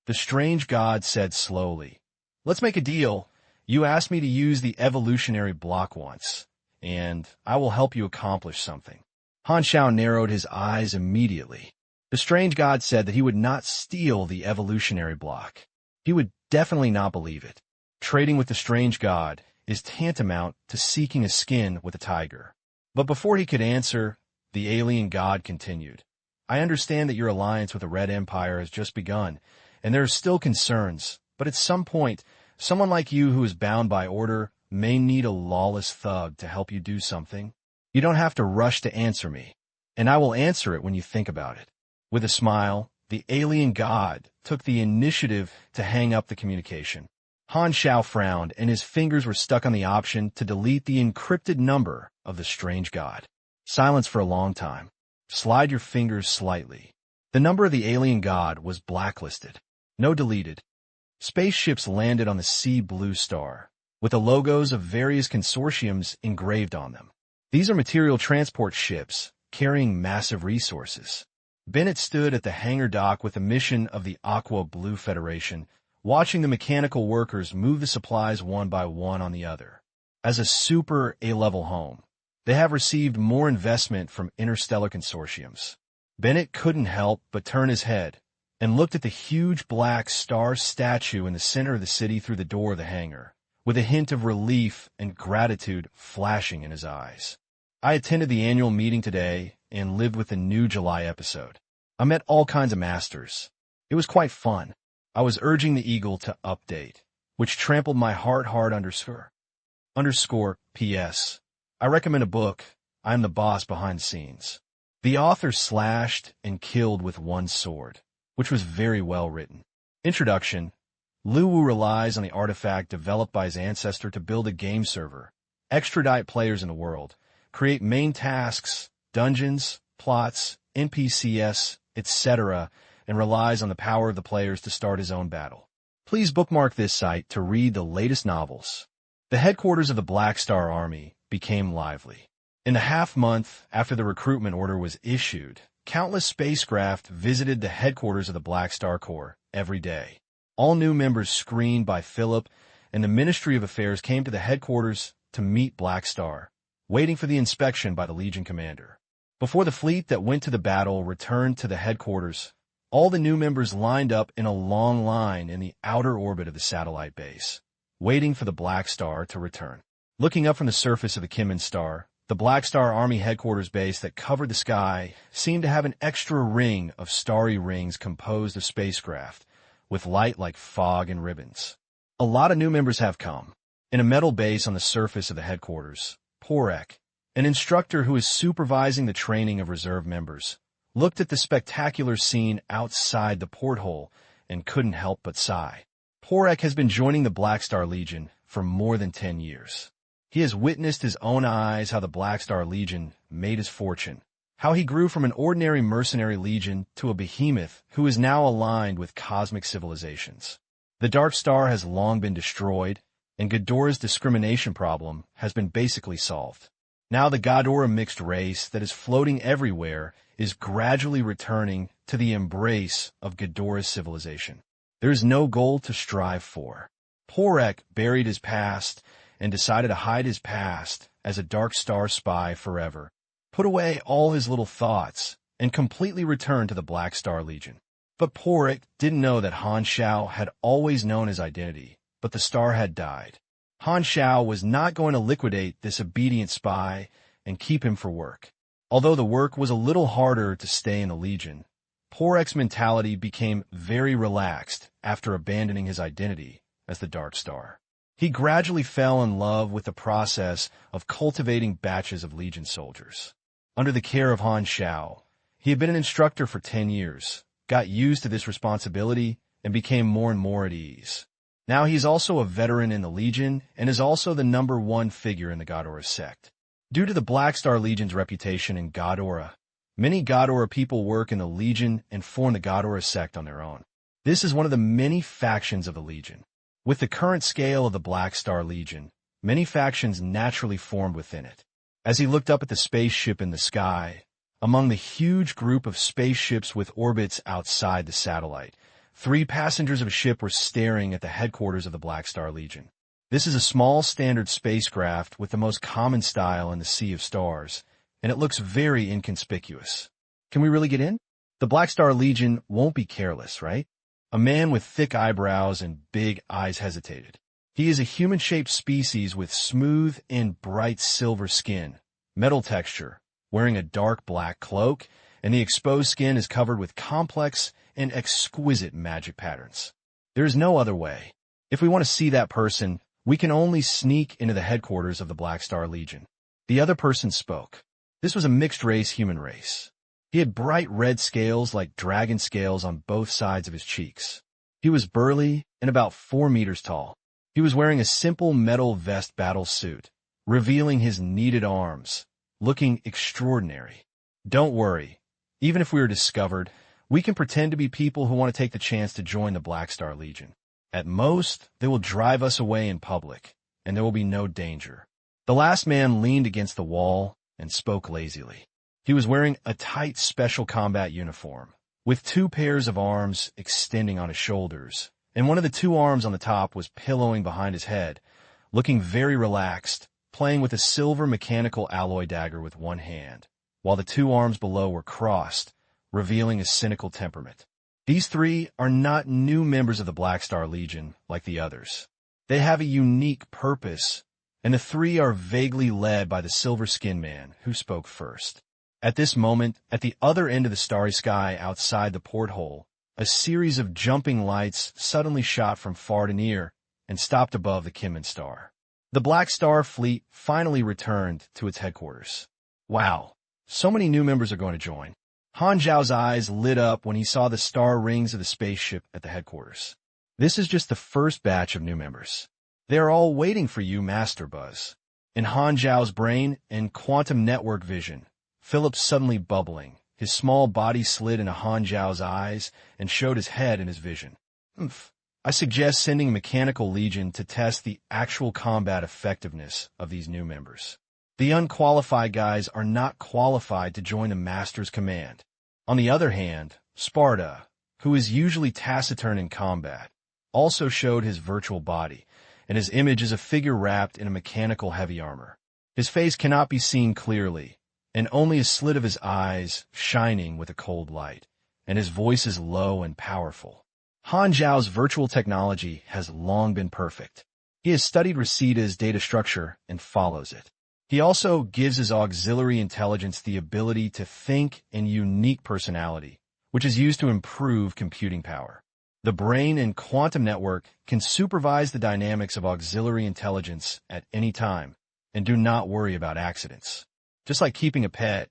The strange god said slowly. Let's make a deal. You asked me to use the evolutionary block once, and I will help you accomplish something. Han Xiao narrowed his eyes immediately. The strange god said that he would not steal the evolutionary block. He would definitely not believe it. Trading with the strange god is tantamount to seeking a skin with a tiger. But before he could answer, the alien god continued. I understand that your alliance with the Red Empire has just begun, and there are still concerns, but at some point, someone like you who is bound by order may need a lawless thug to help you do something. You don't have to rush to answer me, and I will answer it when you think about it. With a smile, the alien god took the initiative to hang up the communication. Han Xiao frowned, and his fingers were stuck on the option to delete the encrypted number of the strange god. Silence for a long time. Slide your fingers slightly. The number of the alien god was blacklisted. No deleted. Spaceships landed on the Sea Blue Star, with the logos of various consortiums engraved on them. These are material transport ships, carrying massive resources. Bennett stood at the hangar dock with the mission of the Aqua Blue Federation, watching the mechanical workers move the supplies one by one on the other. As a super A-level home, they have received more investment from interstellar consortiums. Bennett couldn't help but turn his head and looked at the huge black star statue in the center of the city through the door of the hangar, with a hint of relief and gratitude flashing in his eyes. I attended the annual meeting today and lived with the new July episode. I met all kinds of masters. It was quite fun. I was urging the Eagle to update, which trampled my heart hard underscore P.S. I recommend a book. I'm the boss behind the scenes. The author slashed and killed with one sword, which was very well written. Introduction. Lu Wu relies on the artifact developed by his ancestor to build a game server, extradite players in the world, create main tasks, dungeons, plots, NPCs, etc., and relies on the power of the players to start his own battle. Please bookmark this site to read the latest novels. The headquarters of the Black Star Army became lively. In the half-month after the recruitment order was issued, countless spacecraft visited the headquarters of the Black Star Corps every day. All new members screened by Philip, and the Ministry of Affairs came to the headquarters to meet Black Star, waiting for the inspection by the Legion commander. Before the fleet that went to the battle returned to the headquarters, all the new members lined up in a long line in the outer orbit of the satellite base, waiting for the Black Star to return. Looking up from the surface of the Kinman Star, the Black Star Army headquarters base that covered the sky seemed to have an extra ring of starry rings composed of spacecraft, with light like fog and ribbons. A lot of new members have come. In a metal base on the surface of the headquarters, Porek, an instructor who is supervising the training of reserve members, looked at the spectacular scene outside the porthole and couldn't help but sigh. Porek has been joining the Black Star Legion for more than 10 years. He has witnessed his own eyes how the Black Star Legion made his fortune, how he grew from an ordinary mercenary legion to a behemoth who is now aligned with cosmic civilizations. The Dark Star has long been destroyed, and Ghidorah's discrimination problem has been basically solved. Now the Ghidorah mixed race that is floating everywhere is gradually returning to the embrace of Ghidorah's civilization. There is no goal to strive for. Porek buried his past and decided to hide his past as a Dark Star spy forever, put away all his little thoughts, and completely returned to the Black Star Legion. But Porek didn't know that Han Xiao had always known his identity, but the star had died. Han Xiao was not going to liquidate this obedient spy and keep him for work. Although the work was a little harder to stay in the Legion, Porrek's mentality became very relaxed after abandoning his identity as the Dark Star. He gradually fell in love with the process of cultivating batches of Legion soldiers. Under the care of Han Xiao, he had been an instructor for 10 years, got used to this responsibility, and became more and more at ease. Now he's also a veteran in the Legion and is also the #1 figure in the Ghidorah sect. Due to the Black Star Legion's reputation in Ghidorah, many Ghidorah people work in the Legion and form the Ghidorah sect on their own. This is one of the many factions of the Legion. With the current scale of the Black Star Legion, many factions naturally formed within it. As he looked up at the spaceship in the sky, among the huge group of spaceships with orbits outside the satellite, 3 passengers of a ship were staring at the headquarters of the Black Star Legion. This is a small standard spacecraft with the most common style in the Sea of Stars, and it looks very inconspicuous. Can we really get in? The Black Star Legion won't be careless, right? A man with thick eyebrows and big eyes hesitated. He is a human-shaped species with smooth and bright silver skin, metal texture, wearing a dark black cloak, and the exposed skin is covered with complex and exquisite magic patterns. There is no other way. If we want to see that person, we can only sneak into the headquarters of the Black Star Legion. The other person spoke. This was a mixed-race human race. He had bright red scales like dragon scales on both sides of his cheeks. He was burly and about 4 meters tall. He was wearing a simple metal vest battle suit, revealing his kneaded arms, looking extraordinary. Don't worry. Even if we are discovered, we can pretend to be people who want to take the chance to join the Black Star Legion. At most, they will drive us away in public, and there will be no danger. The last man leaned against the wall and spoke lazily. He was wearing a tight special combat uniform, with 2 pairs of arms extending on his shoulders, and one of the 2 arms on the top was pillowing behind his head, looking very relaxed, playing with a silver mechanical alloy dagger with one hand, while the 2 arms below were crossed, revealing a cynical temperament. These 3 are not new members of the Black Star Legion like the others. They have a unique purpose, and the 3 are vaguely led by the Silver Skin Man, who spoke first. At this moment, at the other end of the starry sky outside the porthole, a series of jumping lights suddenly shot from far to near and stopped above the Kinman Star. The Black Star Fleet finally returned to its headquarters. Wow, so many new members are going to join. Han Xiao's eyes lit up when he saw the star rings of the spaceship at the headquarters. This is just the first batch of new members. They are all waiting for you, Master Buzz. In Han Xiao's brain and quantum network vision, Philip suddenly bubbling. His small body slid into Han Xiao's eyes and showed his head in his vision. I suggest sending a mechanical legion to test the actual combat effectiveness of these new members. The unqualified guys are not qualified to join the Master's command. On the other hand, Sparta, who is usually taciturn in combat, also showed his virtual body, and his image is a figure wrapped in a mechanical heavy armor. His face cannot be seen clearly, and only a slit of his eyes shining with a cold light, and his voice is low and powerful. Han Xiao's virtual technology has long been perfect. He has studied Rosita's data structure and follows it. He also gives his auxiliary intelligence the ability to think and unique personality, which is used to improve computing power. The brain and quantum network can supervise the dynamics of auxiliary intelligence at any time, and do not worry about accidents. Just like keeping a pet,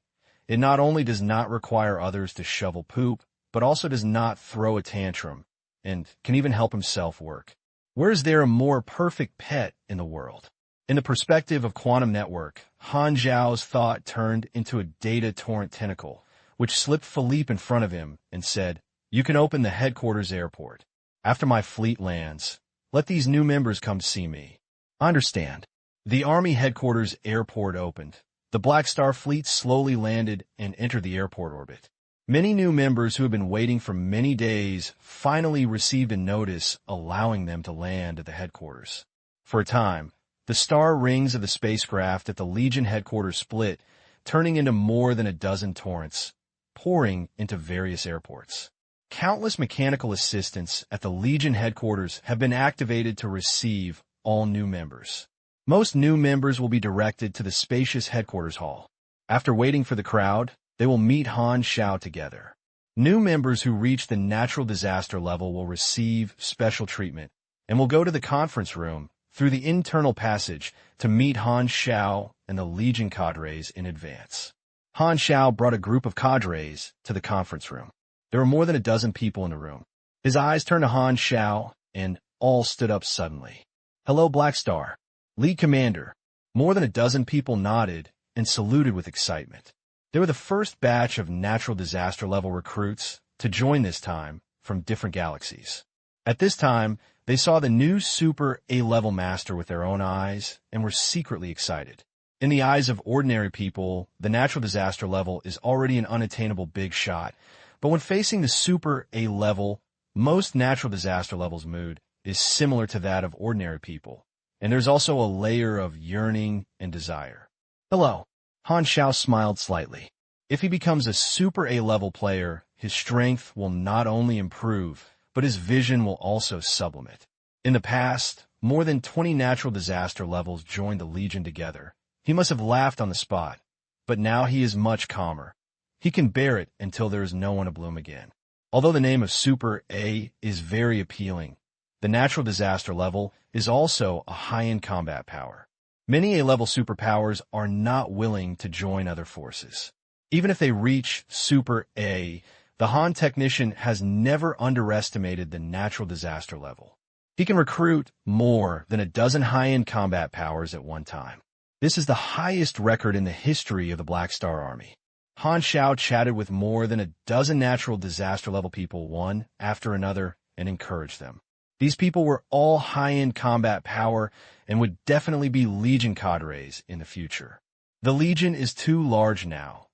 it not only does not require others to shovel poop, but also does not throw a tantrum, and can even help himself work. Where is there a more perfect pet in the world? In the perspective of quantum network, Han Xiao's thought turned into a data torrent tentacle, which slipped Philippe in front of him and said, "You can open the headquarters airport. After my fleet lands, let these new members come see me." I understand. The Army headquarters airport opened. The Black Star Fleet slowly landed and entered the airport orbit. Many new members who had been waiting for many days finally received a notice allowing them to land at the headquarters. For a time, the star rings of the spacecraft at the Legion headquarters split, turning into more than a dozen torrents, pouring into various airports. Countless mechanical assistants at the Legion headquarters have been activated to receive all new members. Most new members will be directed to the spacious headquarters hall. After waiting for the crowd, they will meet Han Xiao together. New members who reach the natural disaster level will receive special treatment and will go to the conference room through the internal passage to meet Han Xiao and the Legion cadres in advance. Han Xiao brought a group of cadres to the conference room. There were more than a dozen people in the room. His eyes turned to Han Xiao, and all stood up suddenly. "Hello, Black Star. Lead Commander." More than a dozen people nodded and saluted with excitement. They were the first batch of natural disaster level recruits to join this time from different galaxies. At this time, they saw the new Super A-level master with their own eyes and were secretly excited. In the eyes of ordinary people, the natural disaster level is already an unattainable big shot, but when facing the Super A-level, most natural disaster levels' mood is similar to that of ordinary people, and there's also a layer of yearning and desire. "Hello." Han Xiao smiled slightly. If he becomes a Super A-level player, his strength will not only improve, but his vision will also sublimate. In the past, more than 20 natural disaster levels joined the Legion together. He must have laughed on the spot, but now he is much calmer. He can bear it until there is no one to bloom again. Although the name of Super A is very appealing, the natural disaster level is also a high-end combat power. Many A-level superpowers are not willing to join other forces. Even if they reach Super A, the Han technician has never underestimated the natural disaster level. He can recruit more than a dozen high-end combat powers at one time. This is the highest record in the history of the Black Star Army. Han Xiao chatted with more than a dozen natural disaster level people one after another and encouraged them. These people were all high-end combat power and would definitely be Legion cadres in the future. The Legion is too large now,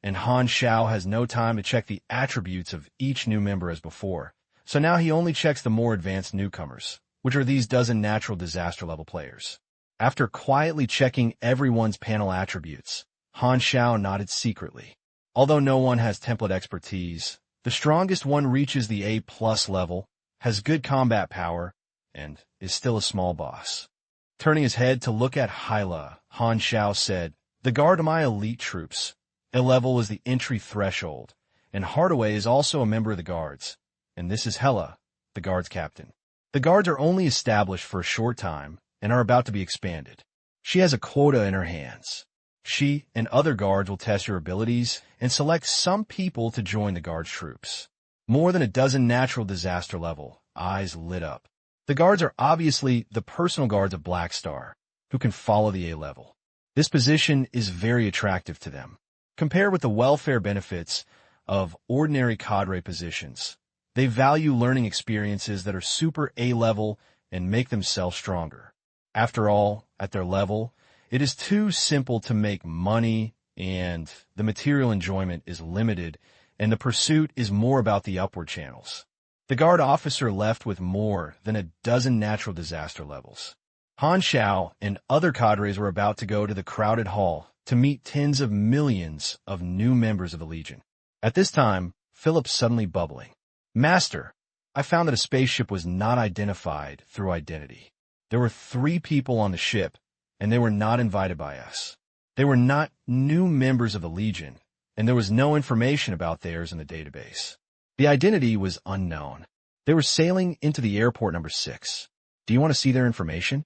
and Han Xiao has no time to check the attributes of each new member as before, so now he only checks the more advanced newcomers, which are these dozen natural disaster level players. After quietly checking everyone's panel attributes, Han Xiao nodded secretly. Although no one has template expertise, the strongest one reaches the A+ level, has good combat power, and is still a small boss. Turning his head to look at Hyla, Han Xiao said, "The guard of my elite troops. A level is the entry threshold, and Hardaway is also a member of the guards, and this is Hela, the guards captain. The guards are only established for a short time and are about to be expanded. She has a quota in her hands. She and other guards will test your abilities and select some people to join the guards troops." More than a dozen natural disaster level eyes lit up. The guards are obviously the personal guards of Black Star, who can follow the A-level. This position is very attractive to them. Compared with the welfare benefits of ordinary cadre positions, they value learning experiences that are Super A-level and make themselves stronger. After all, at their level, it is too simple to make money, and the material enjoyment is limited, and the pursuit is more about the upward channels. The guard officer left with more than a dozen natural disaster levels. Han Xiao and other cadres were about to go to the crowded hall to meet tens of millions of new members of the Legion. At this time, Philip's suddenly bubbling. "Master, I found that a spaceship was not identified through identity. There were 3 people on the ship, and they were not invited by us. They were not new members of the Legion, and there was no information about theirs in the database. The identity was unknown. They were sailing into the airport number 6. Do you want to see their information?"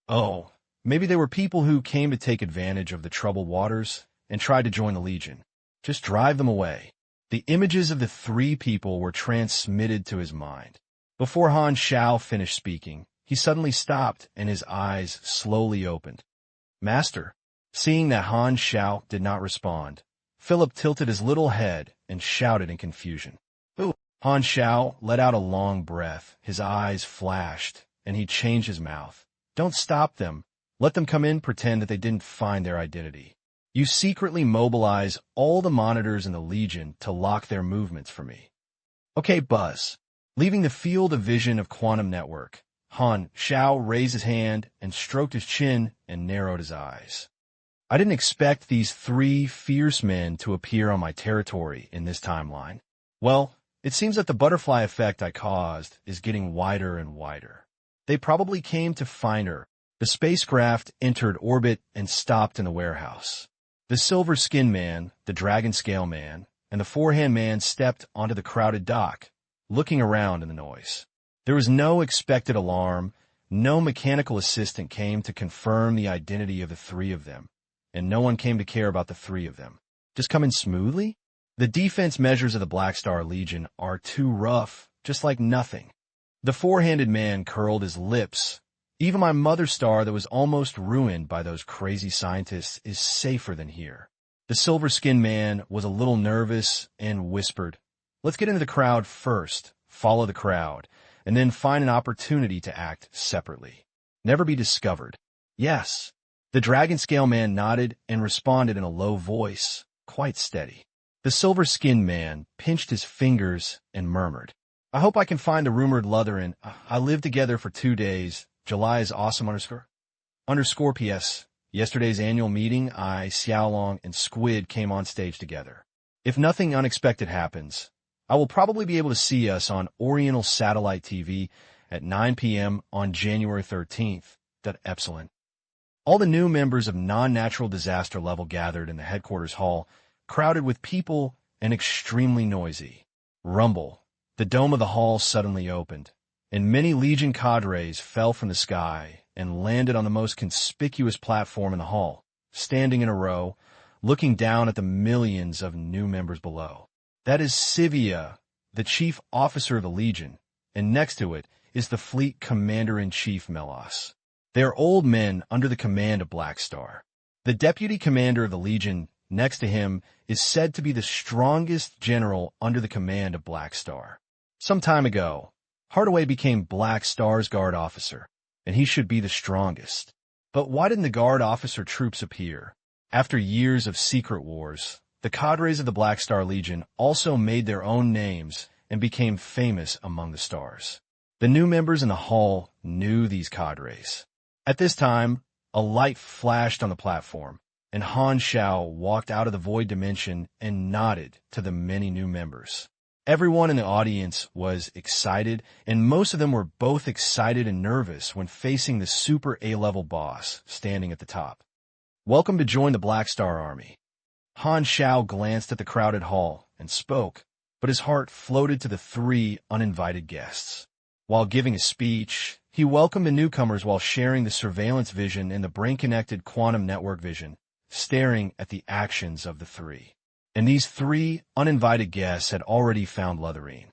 "Oh, maybe they were people who came to take advantage of the troubled waters and tried to join the Legion. Just drive them away." The images of the 3 people were transmitted to his mind. Before Han Xiao finished speaking, he suddenly stopped and his eyes slowly opened. "Master." Seeing that Han Xiao did not respond, Philip tilted his little head and shouted in confusion, "Who?" Han Xiao let out a long breath, his eyes flashed, and he changed his mouth. "Don't stop them. Let them come in, pretend that they didn't find their identity. You secretly mobilize all the monitors in the Legion to lock their movements for me." "Okay, Buzz." Leaving the field of vision of Quantum Network, Han Xiao raised his hand and stroked his chin and narrowed his eyes. "I didn't expect these 3 fierce men to appear on my territory in this timeline. Well, it seems that the butterfly effect I caused is getting wider and wider. They probably came to find her." The spacecraft entered orbit and stopped in the warehouse. The Silver Skin Man, the Dragon Scale Man, and the forehand man stepped onto the crowded dock, looking around in the noise. There was no expected alarm, no mechanical assistant came to confirm the identity of the three of them, and no one came to care about the three of them. Just come in smoothly? The defense measures of the Black Star Legion are too rough, just like nothing. The four-handed man curled his lips. Even my mother star that was almost ruined by those crazy scientists is safer than here. The silver-skinned man was a little nervous and whispered, "Let's get into the crowd first, follow the crowd, and then find an opportunity to act separately. Never be discovered." "Yes." The dragon scale man nodded and responded in a low voice, quite steady. The silver-skinned man pinched his fingers and murmured, "I hope I can find the rumored Lutheran. I lived together for 2 days. July is awesome underscore PS. Yesterday's annual meeting, Han Xiao and Squid came on stage together. If nothing unexpected happens, I will probably be able to see us on Oriental Satellite TV at 9 p.m. on January 13th. Epsilon." All the new members of non-natural disaster level gathered in the headquarters hall, crowded with people and extremely noisy. Rumble. The dome of the hall suddenly opened, and many Legion cadres fell from the sky and landed on the most conspicuous platform in the hall, standing in a row, looking down at the millions of new members below. That is Sivia, the chief officer of the Legion, and next to it is the fleet commander-in-chief Melas. They are old men under the command of Black Star. The deputy commander of the Legion next to him is said to be the strongest general under the command of Black Star. Some time ago, Hardaway became Black Star's guard officer, and he should be the strongest. But why didn't the guard officer troops appear? After years of secret wars, the cadres of the Black Star Legion also made their own names and became famous among the stars. The new members in the hall knew these cadres. At this time, a light flashed on the platform, and Han Xiao walked out of the void dimension and nodded to the many new members. Everyone in the audience was excited, and most of them were both excited and nervous when facing the super A-level boss standing at the top. "Welcome to join the Black Star Army." Han Xiao glanced at the crowded hall and spoke, but his heart floated to the 3 uninvited guests. While giving a speech, he welcomed the newcomers while sharing the surveillance vision and the brain-connected quantum network vision, staring at the actions of the 3. And these 3 uninvited guests had already found Lutheran.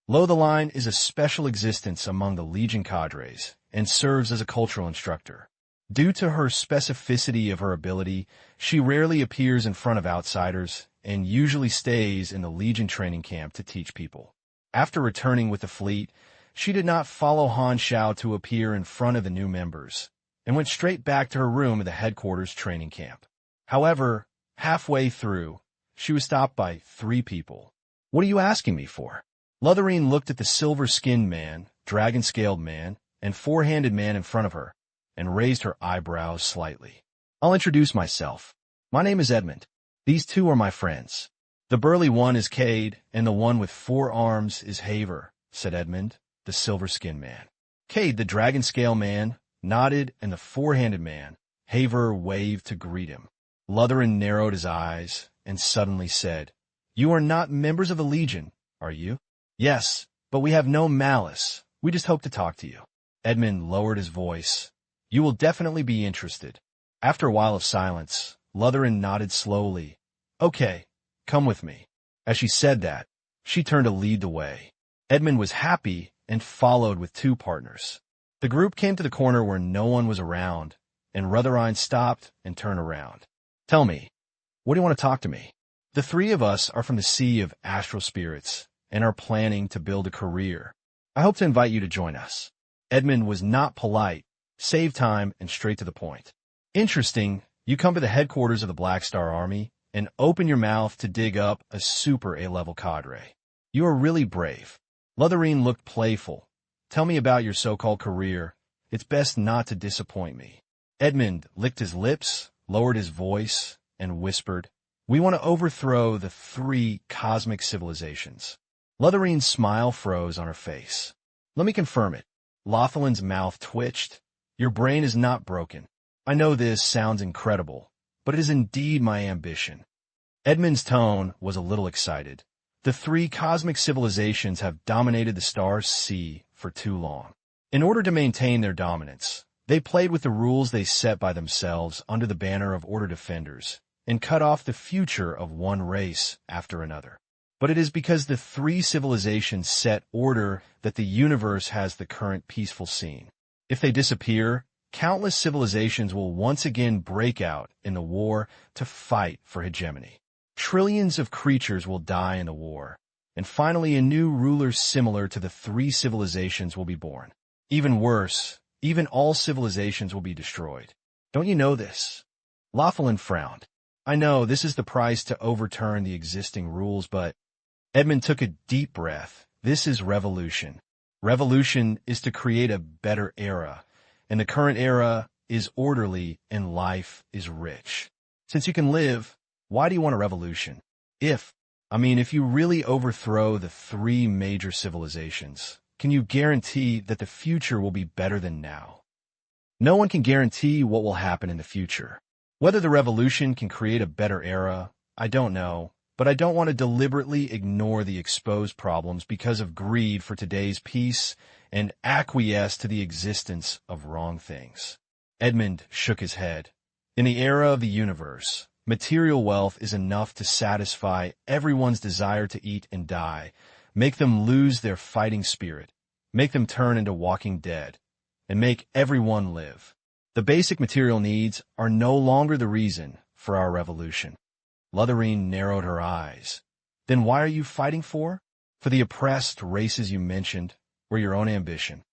Lo the Line is a special existence among the Legion cadres and serves as a cultural instructor. Due to her specificity of her ability, she rarely appears in front of outsiders and usually stays in the Legion training camp to teach people. After returning with the fleet, she did not follow Han Xiao to appear in front of the new members, and went straight back to her room at the headquarters training camp. However, halfway through, she was stopped by 3 people. "What are you asking me for?" Lutheran looked at the silver-skinned man, dragon-scaled man, and four-handed man in front of her, and raised her eyebrows slightly. "I'll introduce myself. My name is Edmund. These 2 are my friends. The burly one is Cade, and the one with 4 arms is Haver," said Edmund, the silver-skinned man. Cade, the dragon-scale man, nodded, and the four-handed man, Haver, waved to greet him. Lutheran narrowed his eyes and suddenly said, "You are not members of the Legion, are you?" "Yes, but we have no malice. We just hope to talk to you." Edmund lowered his voice. "You will definitely be interested." After a while of silence, Lutheran nodded slowly. "Okay, come with me." As she said that, she turned to lead the way. Edmund was happy and followed with 2 partners. The group came to the corner where no one was around, and Lutheran stopped and turned around. "Tell me, what do you want to talk to me?" "The 3 of us are from the Sea of Astral Spirits and are planning to build a career. I hope to invite you to join us." Edmund was not polite, saved time, and straight to the point. "Interesting, you come to the headquarters of the Black Star Army and open your mouth to dig up a super A-level cadre. You are really brave." Lutheran looked playful. "Tell me about your so-called career. It's best not to disappoint me." Edmund licked his lips, lowered his voice, and whispered, "We want to overthrow the 3 cosmic civilizations." Lutheran's smile froze on her face. "Let me confirm it." Lothelin's mouth twitched. "Your brain is not broken. I know this sounds incredible, but it is indeed my ambition." Edmund's tone was a little excited. The three cosmic civilizations have dominated the star's sea for too long. In order to maintain their dominance, they played with the rules they set by themselves under the banner of Order Defenders and cut off the future of one race after another. But it is because the three civilizations set order that the universe has the current peaceful scene. If they disappear, countless civilizations will once again break out in the war to fight for hegemony. Trillions of creatures will die in the war, and finally a new ruler similar to the three civilizations will be born. Even worse, even all civilizations will be destroyed. Don't you know this? Laughlin frowned. I know this is the price to overturn the existing rules, but Edmund took a deep breath. This is revolution. Revolution is to create a better era, and the current era is orderly and life is rich. Since you can live, why do you want a revolution? If you really overthrow the three major civilizations, can you guarantee that the future will be better than now? No one can guarantee what will happen in the future. Whether the revolution can create a better era, I don't know, but I don't want to deliberately ignore the exposed problems because of greed for today's peace and acquiesce to the existence of wrong things. Edmund shook his head. In the era of the universe, material wealth is enough to satisfy everyone's desire to eat and die, make them lose their fighting spirit, make them turn into walking dead, and make everyone live. The basic material needs are no longer the reason for our revolution. Lutherine narrowed her eyes. Then why are you fighting for? For the oppressed races you mentioned, or your own ambition?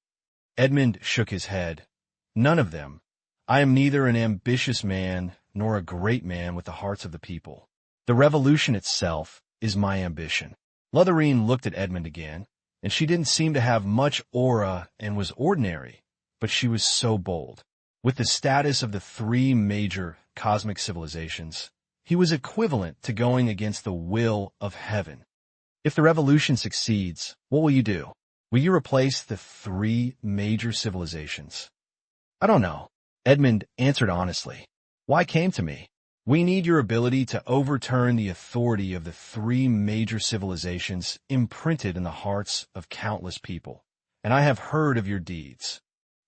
Edmund shook his head. None of them. I am neither an ambitious man nor a great man with the hearts of the people. The revolution itself is my ambition. Lutherine looked at Edmund again, and she didn't seem to have much aura and was ordinary, but she was so bold. With the status of the three major cosmic civilizations, he was equivalent to going against the will of heaven. If the revolution succeeds, what will you do? Will you replace the three major civilizations? I don't know. Edmund answered honestly. Why came to me? We need your ability to overturn the authority of the three major civilizations imprinted in the hearts of countless people. And I have heard of your deeds.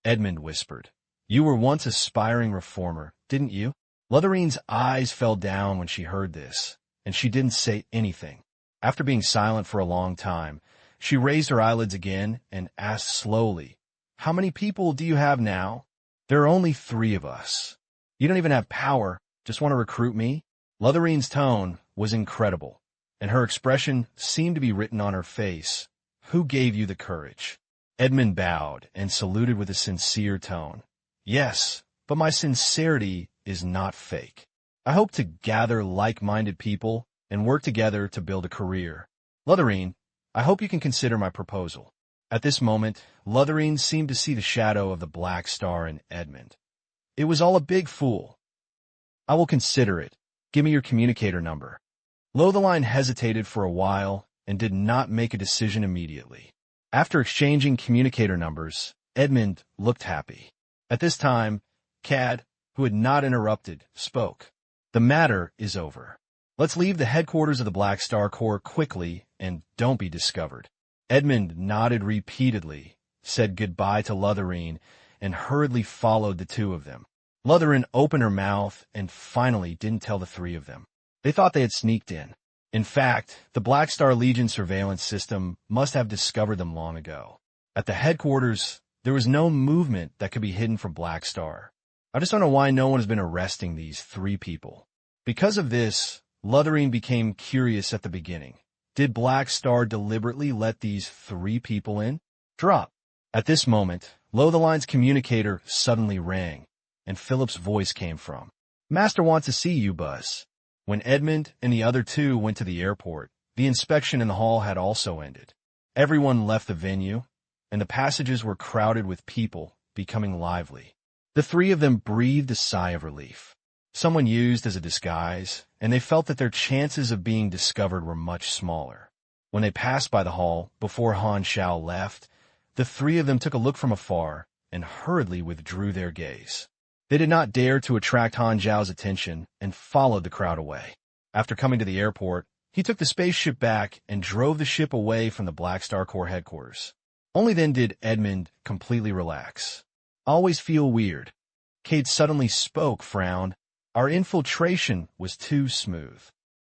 Edmund whispered. You were once an aspiring reformer, didn't you? Lutherine's eyes fell down when she heard this, and she didn't say anything. After being silent for a long time, she raised her eyelids again and asked slowly, How many people do you have now? There are only 3 of us. You don't even have power, just want to recruit me? Lutherine's tone was incredible, and her expression seemed to be written on her face. Who gave you the courage? Edmund bowed and saluted with a sincere tone. Yes, but my sincerity is not fake. I hope to gather like-minded people and work together to build a career. Lutherine, I hope you can consider my proposal. At this moment, Lutherine seemed to see the shadow of the Black Star in Edmund. It was all a big fool. I will consider it. Give me your communicator number. Lotheline hesitated for a while and did not make a decision immediately. After exchanging communicator numbers, Edmund looked happy. At this time, Cad, who had not interrupted, spoke. The matter is over. Let's leave the headquarters of the Black Star Corps quickly and don't be discovered. Edmund nodded repeatedly, said goodbye to Lutherine, and hurriedly followed the 2 of them. Lutherine opened her mouth and finally didn't tell the 3 of them. They thought they had sneaked in. In fact, the Black Star Legion surveillance system must have discovered them long ago. At the headquarters, there was no movement that could be hidden from Black Star. I just don't know why no one has been arresting these 3 people. Because of this, Lutherine became curious at the beginning. Did Black Star deliberately let these 3 people in? Drop. At this moment, Lotheline's communicator suddenly rang, and Philip's voice came from. Master wants to see you, Buzz. When Edmund and the other 2 went to the airport, the inspection in the hall had also ended. Everyone left the venue, and the passages were crowded with people, becoming lively. The 3 of them breathed a sigh of relief. Someone used as a disguise, and they felt that their chances of being discovered were much smaller. When they passed by the hall, before Han Xiao left, the 3 of them took a look from afar and hurriedly withdrew their gaze. They did not dare to attract Han Xiao's attention and followed the crowd away. After coming to the airport, he took the spaceship back and drove the ship away from the Black Star Corps headquarters. Only then did Edmund completely relax. "I always feel weird." Cade suddenly spoke, frowned. "Our infiltration was too smooth."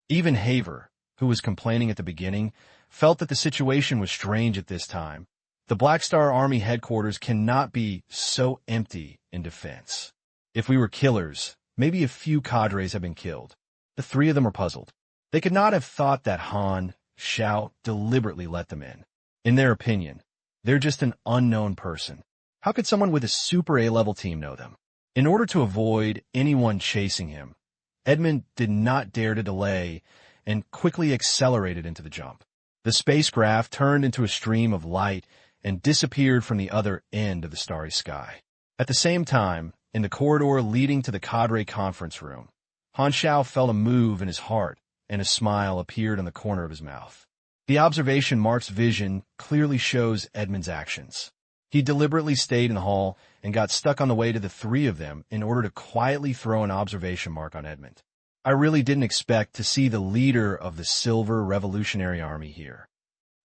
Even Haver, who was complaining at the beginning, felt that the situation was strange at this time. The Black Star Army headquarters cannot be so empty in defense. If we were killers, maybe a few cadres have been killed. The three of them were puzzled. They could not have thought that Han Xiao deliberately let them in. In their opinion, they're just an unknown person. How could someone with a super A-level team know them? In order to avoid anyone chasing him, Edmund did not dare to delay and quickly accelerated into the jump. The spacecraft turned into a stream of light and disappeared from the other end of the starry sky. At the same time, in the corridor leading to the cadre conference room, Han Xiao felt a move in his heart, and a smile appeared on the corner of his mouth. The observation mark's vision clearly shows Edmund's actions. He deliberately stayed in the hall and got stuck on the way to the three of them in order to quietly throw an observation mark on Edmund. "I really didn't expect to see the leader of the Silver Revolutionary Army here."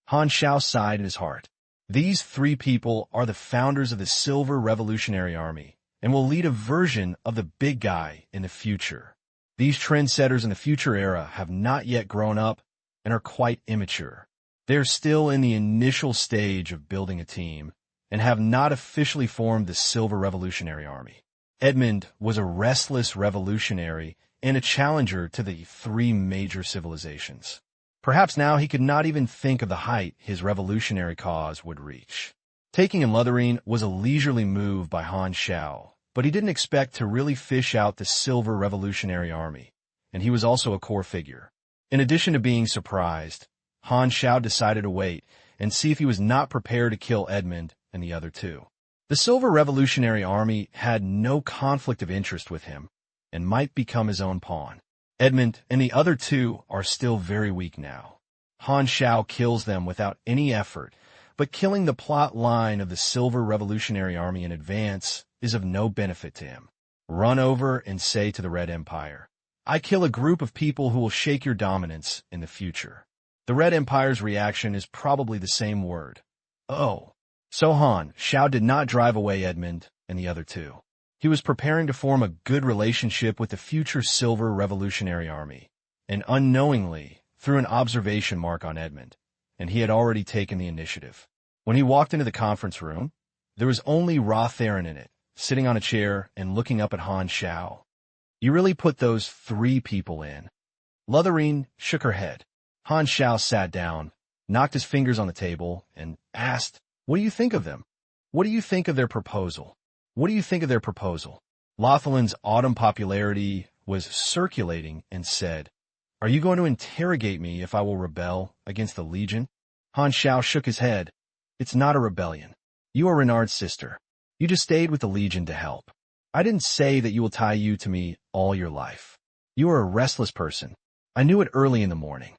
Han Xiao sighed in his heart. These three people are the founders of the Silver Revolutionary Army and will lead a version of the big guy in the future. These trendsetters in the future era have not yet grown up and are quite immature. They're still in the initial stage of building a team and have not officially formed the Silver Revolutionary Army. Edmund was a restless revolutionary and a challenger to the three major civilizations. Perhaps now he could not even think of the height his revolutionary cause would reach. Taking in Lutherine was a leisurely move by Han Xiao, but he didn't expect to really fish out the Silver Revolutionary Army, and he was also a core figure. In addition to being surprised, Han Xiao decided to wait and see if he was not prepared to kill Edmund and the other two. The Silver Revolutionary Army had no conflict of interest with him and might become his own pawn. Edmund and the other two are still very weak now. Han Xiao kills them without any effort, but killing the plot line of the Silver Revolutionary Army in advance is of no benefit to him. Run over and say to the Red Empire, "I kill a group of people who will shake your dominance in the future." The Red Empire's reaction is probably the same word. "Oh." So Han Xiao did not drive away Edmund and the other two. He was preparing to form a good relationship with the future Silver Revolutionary Army, and unknowingly threw an observation mark on Edmund, and he had already taken the initiative. When he walked into the conference room, there was only Rotherin in it, sitting on a chair and looking up at Han Xiao. "You really put those three people in?" Lutherine shook her head. Han Xiao sat down, knocked his fingers on the table, and asked, "What do you think of them? What do you think of their proposal? What do you think of their proposal?" Lothelin's autumn popularity was circulating and said, "Are you going to interrogate me if I will rebel against the Legion?" Han Xiao shook his head. "It's not a rebellion. You are Renard's sister. You just stayed with the Legion to help. I didn't say that you will tie you to me all your life. You are a restless person. I knew it early in the morning."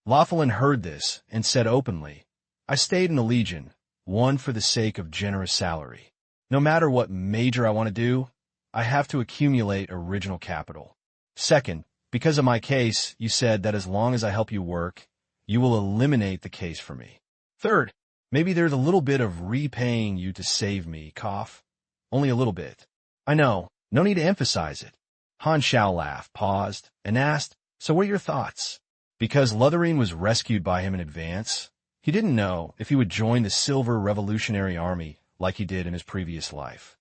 Lothelin heard this and said openly, "I stayed in the Legion, one for the sake of generous salary. No matter what major I want to do, I have to accumulate original capital. Second, because of my case, you said that as long as I help you work, you will eliminate the case for me. Third, maybe there's a little bit of repaying you to save me, cough. Only a little bit. I know, no need to emphasize it." Han Xiao laughed, paused, and asked, "So what are your thoughts?" Because Lutherine was rescued by him in advance, he didn't know if he would join the Silver Revolutionary Army like he did in his previous life.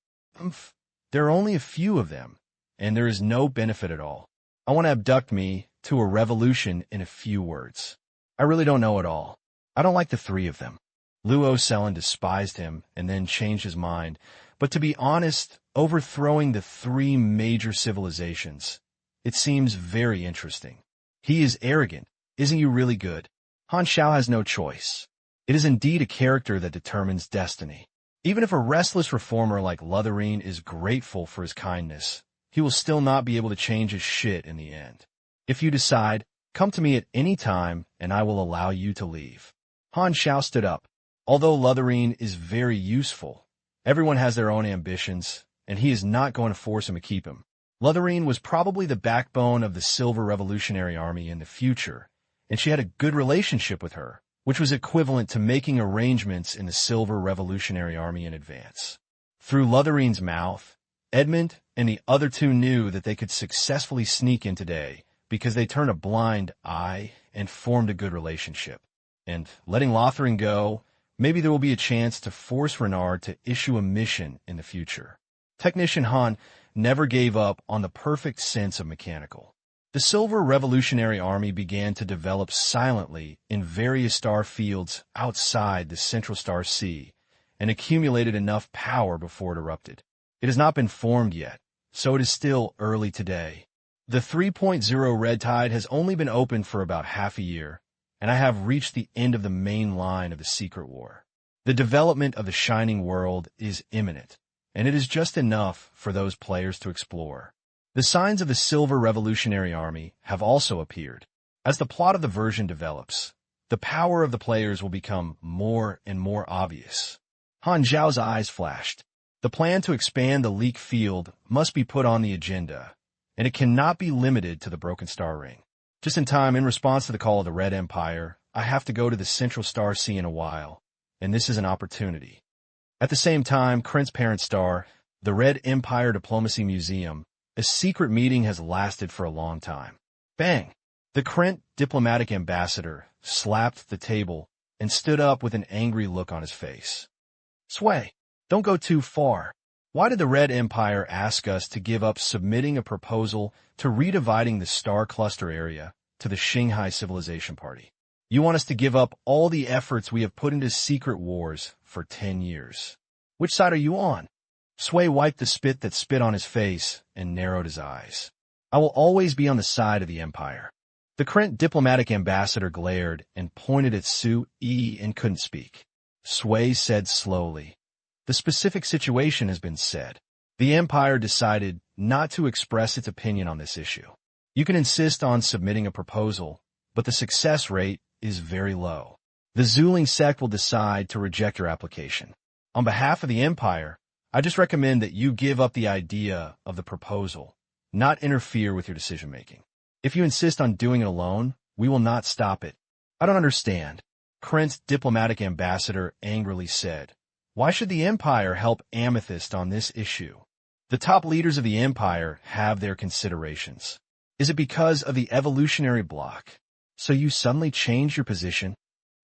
There are only a few of them, and there is no benefit at all. I want to abduct me to a revolution in a few words. I really don't know it all. I don't like the three of them." Luo Selen despised him and then changed his mind, but to be honest, overthrowing the three major civilizations, it seems very interesting. He is arrogant. Isn't he really good? Han Xiao has no choice. It is indeed a character that determines destiny. Even if a restless reformer like Lutherine is grateful for his kindness, he will still not be able to change his shit in the end. If you decide, come to me at any time, and I will allow you to leave. Han Xiao stood up. Although Lutherine is very useful, everyone has their own ambitions, and he is not going to force him to keep him. Lutherine was probably the backbone of the Silver Revolutionary Army in the future, and she had a good relationship with her, which was equivalent to making arrangements in the Silver Revolutionary Army in advance. Through Lutherine's mouth, Edmund and the other two knew that they could successfully sneak in today because they turned a blind eye and formed a good relationship. And letting Lotharing go, maybe there will be a chance to force Renard to issue a mission in the future. Technician Han never gave up on the perfect sense of mechanical. The Silver Revolutionary Army began to develop silently in various star fields outside the Central Star Sea and accumulated enough power before it erupted. It has not been formed yet, so it is still early today. The 3.0 Red Tide has only been open for about half a year, and I have reached the end of the main line of the Secret War. The development of the Shining World is imminent, and it is just enough for those players to explore. The signs of the Silver Revolutionary Army have also appeared. As the plot of the version develops, the power of the players will become more and more obvious. Han Xiao's eyes flashed. The plan to expand the leak field must be put on the agenda, and it cannot be limited to the Broken Star Ring. Just in time, in response to the call of the Red Empire, I have to go to the Central Star Sea in a while, and this is an opportunity. At the same time, Krent's parent star, the Red Empire Diplomacy Museum, a secret meeting has lasted for a long time. Bang! The Krent diplomatic ambassador slapped the table and stood up with an angry look on his face. Sway, don't go too far. Why did the Red Empire ask us to give up submitting a proposal to redividing the Star Cluster area to the Shanghai Civilization Party? You want us to give up all the efforts we have put into secret wars for 10 years. Which side are you on? Sway wiped the spit that spit on his face and narrowed his eyes. I will always be on the side of the Empire. The Krent diplomatic ambassador glared and pointed at Su Yi and couldn't speak. Sway said slowly, "The specific situation has been said. The Empire decided not to express its opinion on this issue. You can insist on submitting a proposal, but the success rate is very low. The Zuling sect will decide to reject your application. On behalf of the Empire, I just recommend that you give up the idea of the proposal, not interfere with your decision-making. If you insist on doing it alone, we will not stop it." "I don't understand," Krent's diplomatic ambassador angrily said. "Why should the Empire help Amethyst on this issue? The top leaders of the Empire have their considerations. Is it because of the evolutionary block? So you suddenly changed your position?"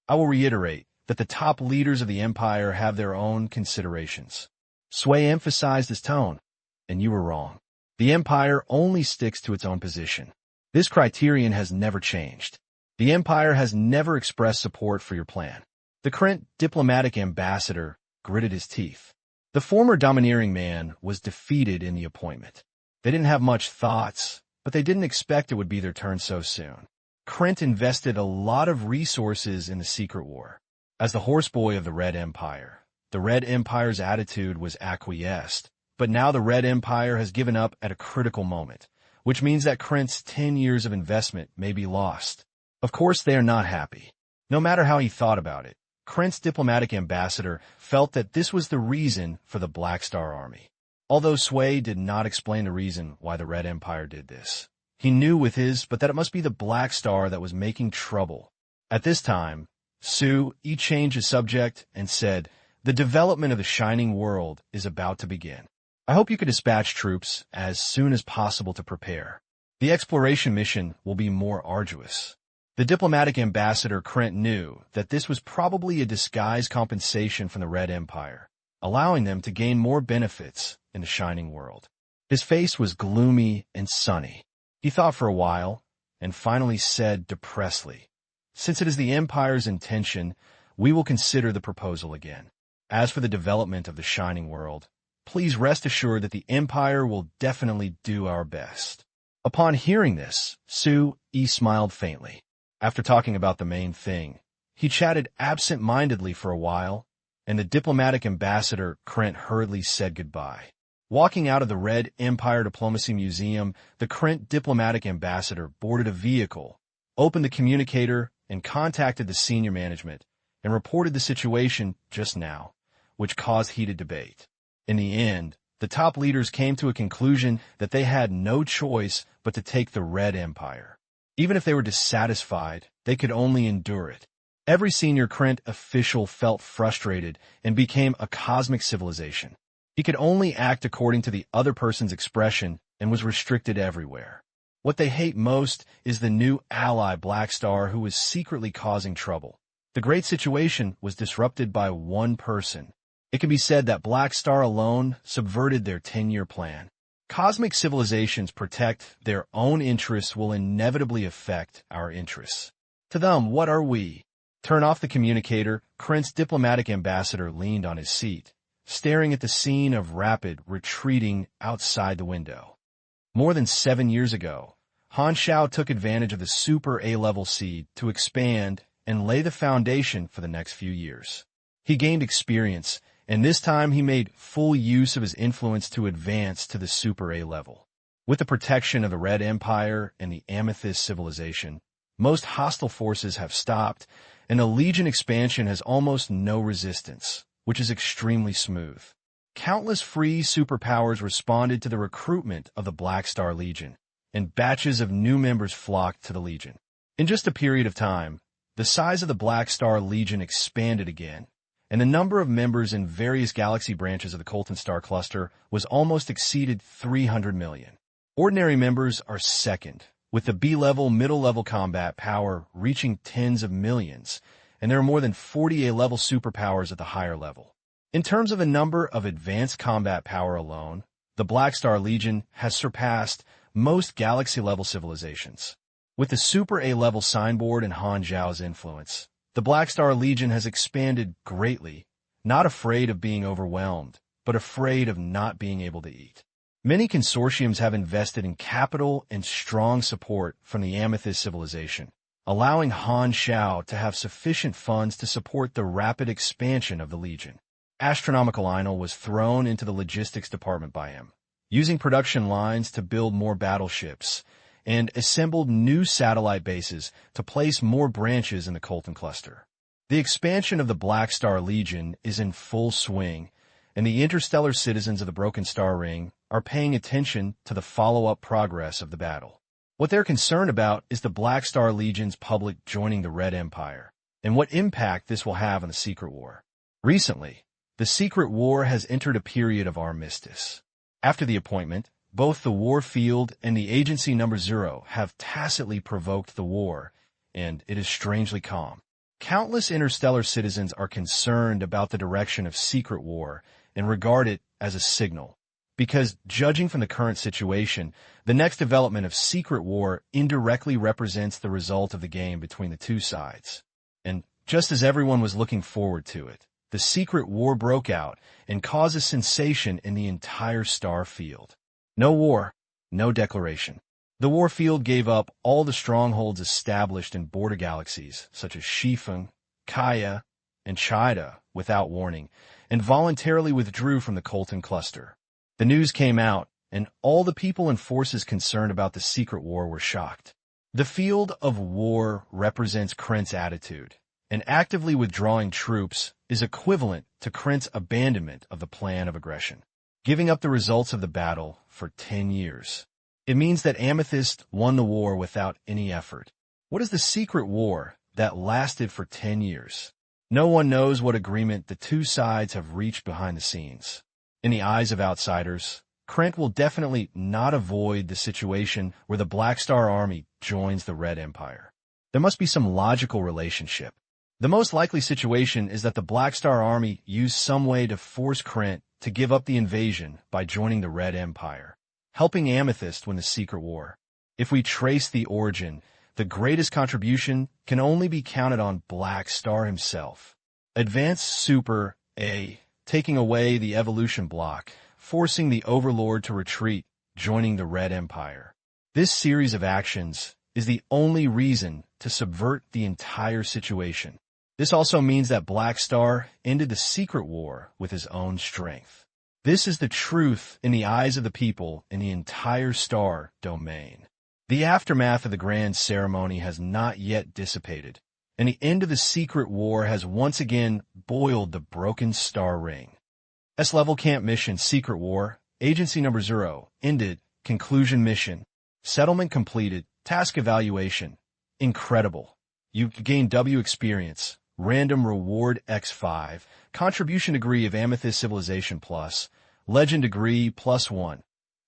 "I will reiterate that the top leaders of the Empire have their own considerations." Sway emphasized his tone, "And you were wrong. The Empire only sticks to its own position. This criterion has never changed. The Empire has never expressed support for your plan." The Krent diplomatic ambassador gritted his teeth. The former domineering man was defeated in the appointment. They didn't have much thoughts, but they didn't expect it would be their turn so soon. Krent invested a lot of resources in the Secret War. As the horseboy of the Red Empire, the Red Empire's attitude was acquiesced, but now the Red Empire has given up at a critical moment, which means that Krent's 10 years of investment may be lost. Of course, they are not happy. No matter how he thought about it, Krent's diplomatic ambassador felt that this was the reason for the Black Star Army. Although Sway did not explain the reason why the Red Empire did this, he knew but that it must be the Black Star that was making trouble. At this time, Su Yi changed his subject and said, "The development of the Shining World is about to begin. I hope you can dispatch troops as soon as possible to prepare. The exploration mission will be more arduous." The diplomatic ambassador Krent knew that this was probably a disguised compensation from the Red Empire, allowing them to gain more benefits in the Shining World. His face was gloomy and sunny. He thought for a while, and finally said depressedly, "Since it is the Empire's intention, we will consider the proposal again. As for the development of the Shining World, please rest assured that the Empire will definitely do our best." Upon hearing this, Su Yi smiled faintly. After talking about the main thing, he chatted absent-mindedly for a while, and the diplomatic ambassador Krent hurriedly said goodbye. Walking out of the Red Empire Diplomacy Museum, the Krent diplomatic ambassador boarded a vehicle, opened the communicator, and contacted the senior management, and reported the situation just now, which caused heated debate. In the end, the top leaders came to a conclusion that they had no choice but to take the Red Empire. Even if they were dissatisfied, they could only endure it. Every senior Krent official felt frustrated and became a cosmic civilization. He could only act according to the other person's expression and was restricted everywhere. What they hate most is the new ally Black Star, who was secretly causing trouble. The great situation was disrupted by one person. It can be said that Black Star alone subverted their 10-year plan. Cosmic civilizations protect their own interests will inevitably affect our interests. To them, what are we? Turn off the communicator. Krent's diplomatic ambassador leaned on his seat, staring at the scene of rapid retreating outside the window. More than 7 years ago, Han Xiao took advantage of the super A-level seed to expand and lay the foundation for the next few years. He gained experience, and this time he made full use of his influence to advance to the super A level. With the protection of the Red Empire and the Amethyst civilization, most hostile forces have stopped, and the Legion expansion has almost no resistance, which is extremely smooth. Countless free superpowers responded to the recruitment of the Black Star Legion, and batches of new members flocked to the Legion. In just a period of time, the size of the Black Star Legion expanded again, and the number of members in various galaxy branches of the Colton Star Cluster was almost exceeded 300 million. Ordinary members are second, with the B-level, middle-level combat power reaching tens of millions, and there are more than 40 A-level superpowers at the higher level. In terms of the number of advanced combat power alone, the Black Star Legion has surpassed most galaxy-level civilizations. With the Super A-level signboard and Han Xiao's influence, the Black Star Legion has expanded greatly, not afraid of being overwhelmed, but afraid of not being able to eat. Many consortiums have invested in capital and strong support from the Amethyst civilization, allowing Han Xiao to have sufficient funds to support the rapid expansion of the Legion. Astronomical Einel was thrown into the logistics department by him, using production lines to build more battleships, and assembled new satellite bases to place more branches in the Colton cluster. The expansion of the Black Star Legion is in full swing, and the interstellar citizens of the Broken Star Ring are paying attention to the follow-up progress of the battle. What they're concerned about is the Black Star Legion's public joining the Red Empire, and what impact this will have on the Secret War. Recently, the Secret War has entered a period of armistice. After the appointment, both the War Field and the Agency No. 0 have tacitly provoked the war, and it is strangely calm. Countless interstellar citizens are concerned about the direction of Secret War and regard it as a signal, because, judging from the current situation, the next development of Secret War indirectly represents the result of the game between the two sides. And just as everyone was looking forward to it, the Secret War broke out and caused a sensation in the entire star field. No war, no declaration. The war field gave up all the strongholds established in border galaxies, such as Shifeng, Kaya, and Chida, without warning, and voluntarily withdrew from the Colton cluster. The news came out, and all the people and forces concerned about the Secret War were shocked. The field of war represents Krent's attitude, and actively withdrawing troops is equivalent to Krent's abandonment of the plan of aggression, giving up the results of the battle for 10 years. It means that Amethyst won the war without any effort. What is the Secret War that lasted for 10 years? No one knows what agreement the two sides have reached behind the scenes. In the eyes of outsiders, Krent will definitely not avoid the situation where the Black Star Army joins the Red Empire. There must be some logical relationship. The most likely situation is that the Black Star Army used some way to force Krent to give up the invasion by joining the Red Empire, helping Amethyst win the Secret War. If we trace the origin, the greatest contribution can only be counted on Black Star himself. Advanced Super A, taking away the evolution block, forcing the Overlord to retreat, joining the Red Empire. This series of actions is the only reason to subvert the entire situation. This also means that Black Star ended the Secret War with his own strength. This is the truth in the eyes of the people in the entire star domain. The aftermath of the grand ceremony has not yet dissipated, and the end of the Secret War has once again boiled the Broken Star Ring. S-Level Camp Mission Secret War Agency number 0. Ended. Conclusion mission. Settlement completed. Task evaluation. Incredible. You gained W experience. Random reward X5. Contribution degree of Amethyst Civilization plus. Legend degree +1.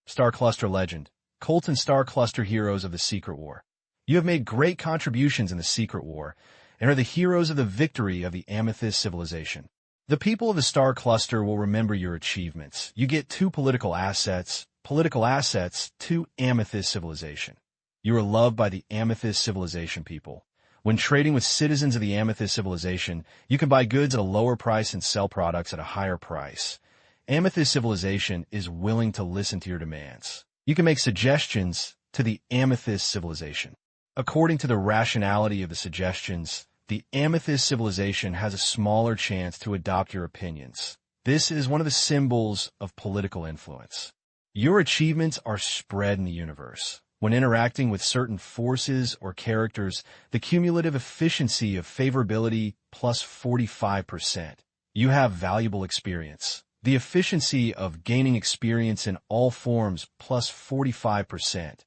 Star Cluster Legend. Colton Star Cluster Heroes of the Secret War. You have made great contributions in the Secret War and are the heroes of the victory of the Amethyst Civilization. The people of the Star Cluster will remember your achievements. You get 2 political assets. Political assets, 2 Amethyst Civilization. You are loved by the Amethyst Civilization people. When trading with citizens of the Amethyst Civilization, you can buy goods at a lower price and sell products at a higher price. Amethyst Civilization is willing to listen to your demands. You can make suggestions to the Amethyst Civilization. According to the rationality of the suggestions, the Amethyst Civilization has a smaller chance to adopt your opinions. This is one of the symbols of political influence. Your achievements are spread in the universe. When interacting with certain forces or characters, the cumulative efficiency of favorability plus 45%. You have valuable experience. The efficiency of gaining experience in all forms plus 45%.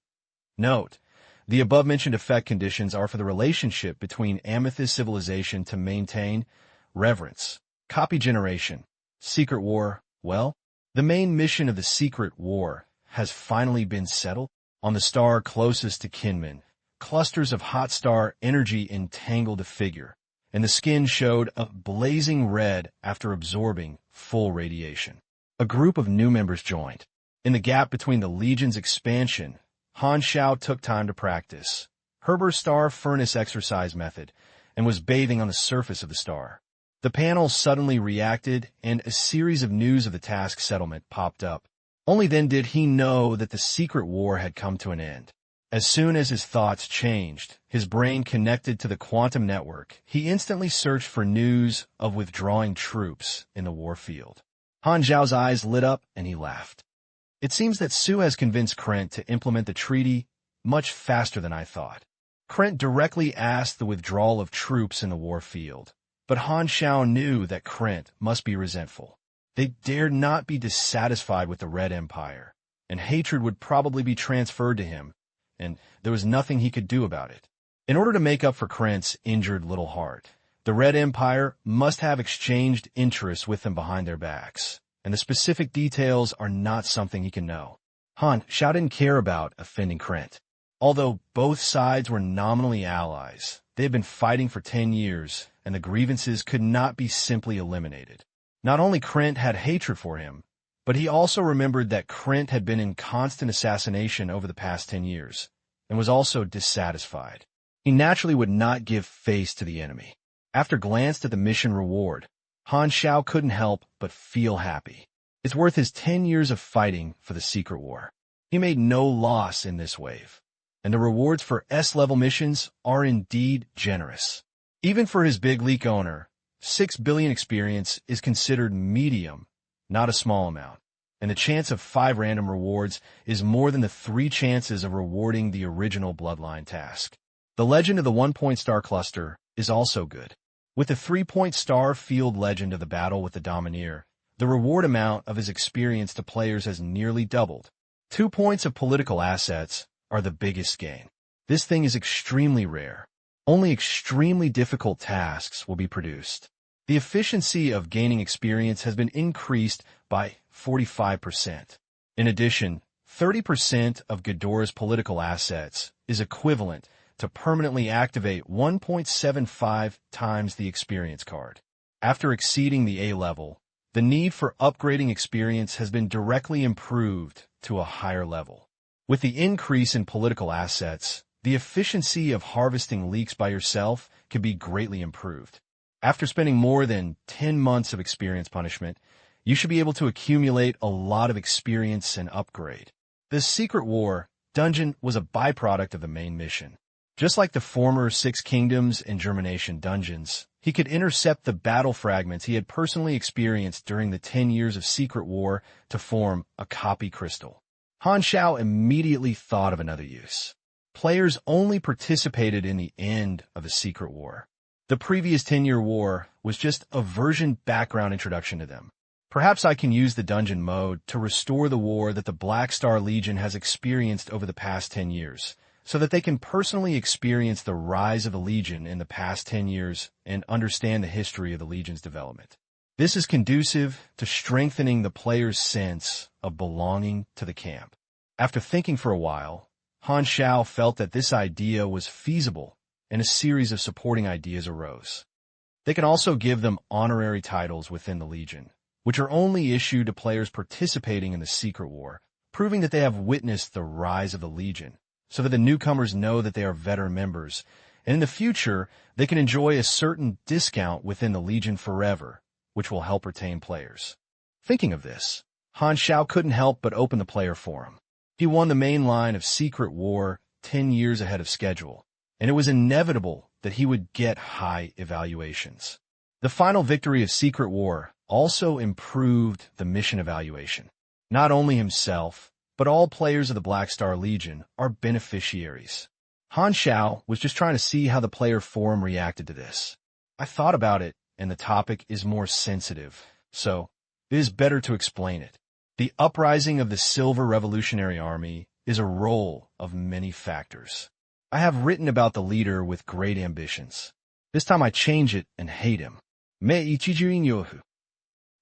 Note, the above-mentioned effect conditions are for the relationship between Amethyst Civilization to maintain reverence. Copy generation. Secret War. Well, the main mission of the Secret War has finally been settled. On the star closest to Kinman, clusters of hot star energy entangled a figure, and the skin showed a blazing red after absorbing full radiation. A group of new members joined. In the gap between the Legion's expansion, Han Xiao took time to practice Herber's star furnace exercise method and was bathing on the surface of the star. The panel suddenly reacted, and a series of news of the task settlement popped up. Only then did he know that the Secret War had come to an end. As soon as his thoughts changed, his brain connected to the quantum network, he instantly searched for news of withdrawing troops in the war field. Han Xiao's eyes lit up and he laughed. It seems that Su has convinced Krent to implement the treaty much faster than I thought. Krent directly asked the withdrawal of troops in the war field, but Han Xiao knew that Krent must be resentful. They dared not be dissatisfied with the Red Empire, and hatred would probably be transferred to him, and there was nothing he could do about it. In order to make up for Krent's injured little heart, the Red Empire must have exchanged interests with them behind their backs, and the specific details are not something he can know. Han Xiao didn't care about offending Krent. Although both sides were nominally allies, they had been fighting for 10 years, and the grievances could not be simply eliminated. Not only Krent had hatred for him, but he also remembered that Krent had been in constant assassination over the past 10 years, and was also dissatisfied. He naturally would not give face to the enemy. After glanced at the mission reward, Han Xiao couldn't help but feel happy. It's worth his 10 years of fighting for the Secret War. He made no loss in this wave, and the rewards for S-level missions are indeed generous. Even for his big leak owner, 6 billion experience is considered medium, not a small amount, and the chance of 5 random rewards is more than the 3 chances of rewarding the original Bloodline task. The legend of the 1-point star cluster is also good. With the 3-point star field legend of the battle with the Domineer, the reward amount of his experience to players has nearly doubled. 2 points of political assets are the biggest gain. This thing is extremely rare. Only extremely difficult tasks will be produced. The efficiency of gaining experience has been increased by 45%. In addition, 30% of Ghidorah's political assets is equivalent to permanently activate 1.75 times the experience card. After exceeding the A level, the need for upgrading experience has been directly improved to a higher level. With the increase in political assets, the efficiency of harvesting leaks by yourself can be greatly improved. After spending more than 10 months of experience punishment, you should be able to accumulate a lot of experience and upgrade. The Secret War dungeon was a byproduct of the main mission. Just like the former 6 Kingdoms and Germination dungeons, he could intercept the battle fragments he had personally experienced during the 10 years of Secret War to form a copy crystal. Han Xiao immediately thought of another use. Players only participated in the end of the Secret War. The previous 10-year war was just a version background introduction to them. Perhaps I can use the dungeon mode to restore the war that the Black Star Legion has experienced over the past 10 years, so that they can personally experience the rise of the Legion in the past 10 years and understand the history of the Legion's development. This is conducive to strengthening the player's sense of belonging to the camp. After thinking for a while, Han Xiao felt that this idea was feasible, and a series of supporting ideas arose. They can also give them honorary titles within the Legion, which are only issued to players participating in the Secret War, proving that they have witnessed the rise of the Legion, so that the newcomers know that they are veteran members, and in the future, they can enjoy a certain discount within the Legion forever, which will help retain players. Thinking of this, Han Xiao couldn't help but open the player forum. He won the main line of Secret War 10 years ahead of schedule, and it was inevitable that he would get high evaluations. The final victory of Secret War also improved the mission evaluation. Not only himself, but all players of the Black Star Legion are beneficiaries. Han Xiao was just trying to see how the player forum reacted to this. I thought about it, and the topic is more sensitive, so it is better to explain it. The uprising of the Silver Revolutionary Army is a roll of many factors. I have written about the leader with great ambitions. This time I change it and hate him.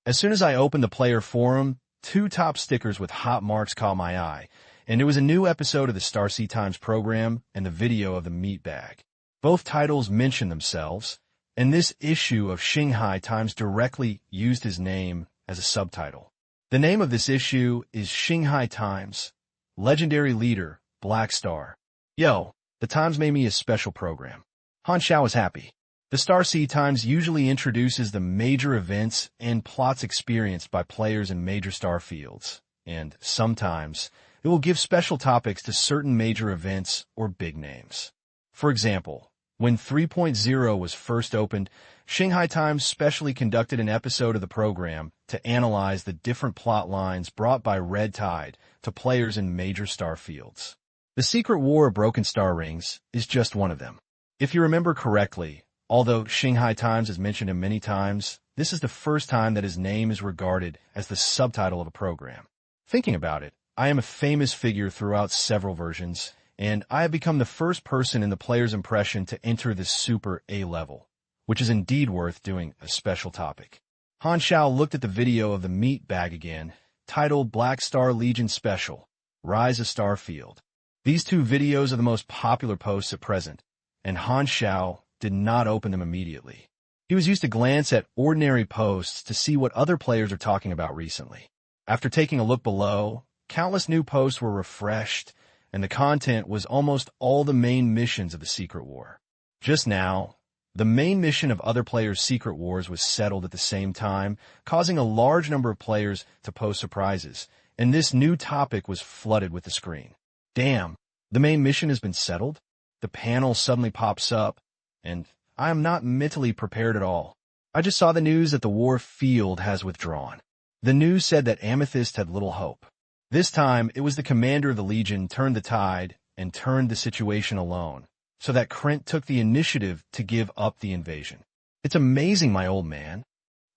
As soon as I opened the player forum, 2 top stickers with hot marks caught my eye, and it was a new episode of the Starseed Times program and the video of the meat bag. Both titles mention themselves, and this issue of Shanghai Times directly used his name as a subtitle. The name of this issue is Shanghai Times, Legendary Leader, Black Star. Yo, the Times made me a special program. Han Xiao was happy. The Starseed Times usually introduces the major events and plots experienced by players in major star fields, and sometimes it will give special topics to certain major events or big names. For example, when 3.0 was first opened, Shanghai Times specially conducted an episode of the program to analyze the different plot lines brought by Red Tide to players in major star fields. The Secret War of Broken Star Rings is just one of them. If you remember correctly, although Shanghai Times has mentioned him many times, this is the first time that his name is regarded as the subtitle of a program. Thinking about it, I am a famous figure throughout several versions, and I have become the first person in the player's impression to enter this super A level, which is indeed worth doing a special topic. Han Xiao looked at the video of the meat bag again, titled Black Star Legion Special, Rise of Starfield. These 2 videos are the most popular posts at present, and Han Xiao did not open them immediately. He was used to glance at ordinary posts to see what other players are talking about recently. After taking a look below, countless new posts were refreshed, and the content was almost all the main missions of the Secret War. Just now, the main mission of other players' Secret Wars was settled at the same time, causing a large number of players to post surprises, and this new topic was flooded with the screen. Damn, the main mission has been settled? The panel suddenly pops up, and I am not mentally prepared at all. I just saw the news that the war field has withdrawn. The news said that Amethyst had little hope. This time, it was the commander of the Legion turned the tide and turned the situation alone, so that Krent took the initiative to give up the invasion. It's amazing, my old man.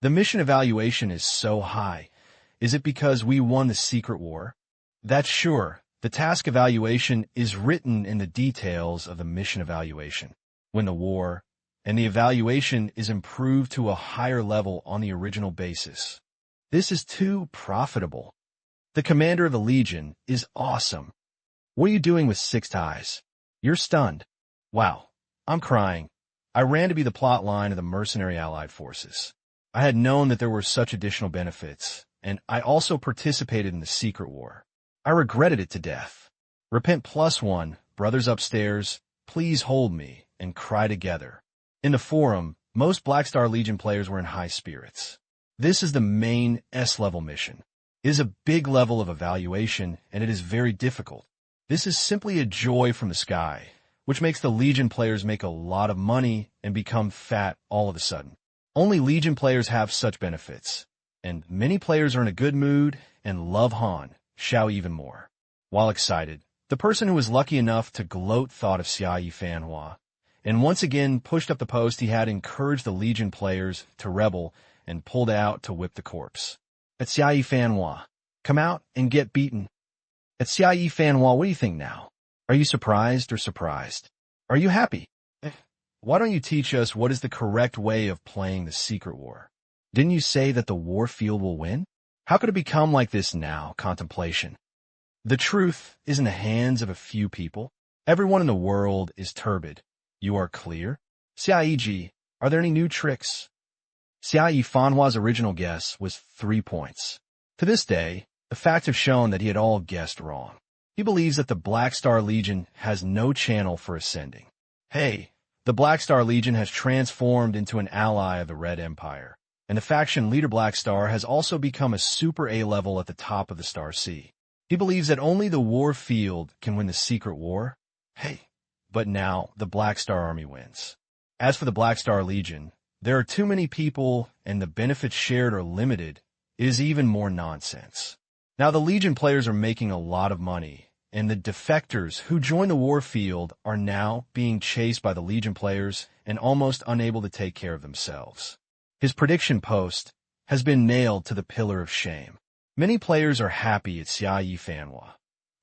The mission evaluation is so high. Is it because we won the Secret War? That's sure. The task evaluation is written in the details of the mission evaluation. Win the war, and the evaluation is improved to a higher level on the original basis. This is too profitable. The commander of the Legion is awesome. What are you doing with 6 ties? You're stunned. Wow, I'm crying. I ran to be the plot line of the mercenary allied forces. I had known that there were such additional benefits, and I also participated in the Secret War. I regretted it to death. Repent +1, brothers upstairs, please hold me, and cry together. In the forum, most Black Star Legion players were in high spirits. This is the main S-level mission. It is a big level of evaluation, and it is very difficult. This is simply a joy from the sky, which makes the Legion players make a lot of money and become fat all of a sudden. Only Legion players have such benefits, and many players are in a good mood and love Han Xiao even more. While excited, the person who was lucky enough to gloat thought of Xiaoyi Fanhua, and once again pushed up the post he had encouraged the Legion players to rebel and pulled out to whip the corpse. At Xiaoyi Fanhua, come out and get beaten. At Xiaoyi Fanhua, what do you think now? Are you surprised or surprised? Are you happy? Why don't you teach us what is the correct way of playing the Secret War? Didn't you say that the war field will win? How could it become like this now? Contemplation. The truth is in the hands of a few people. Everyone in the world is turbid. You are clear? Xiaoyi, are there any new tricks? Xiaoyi Fanhua's original guess was 3 points. To this day, the facts have shown that he had all guessed wrong. He believes that the Black Star Legion has no channel for ascending. Hey, the Black Star Legion has transformed into an ally of the Red Empire, and the faction leader Black Star has also become a super A level at the top of the Star Sea. He believes that only the war field can win the secret war. Hey, but now the Black Star Army wins. As for the Black Star Legion, there are too many people and the benefits shared are limited. It is even more nonsense. Now the Legion players are making a lot of money, and the defectors who join the war field are now being chased by the Legion players and almost unable to take care of themselves. His prediction post has been nailed to the pillar of shame. Many players are happy at Xiaoyi Fanhua.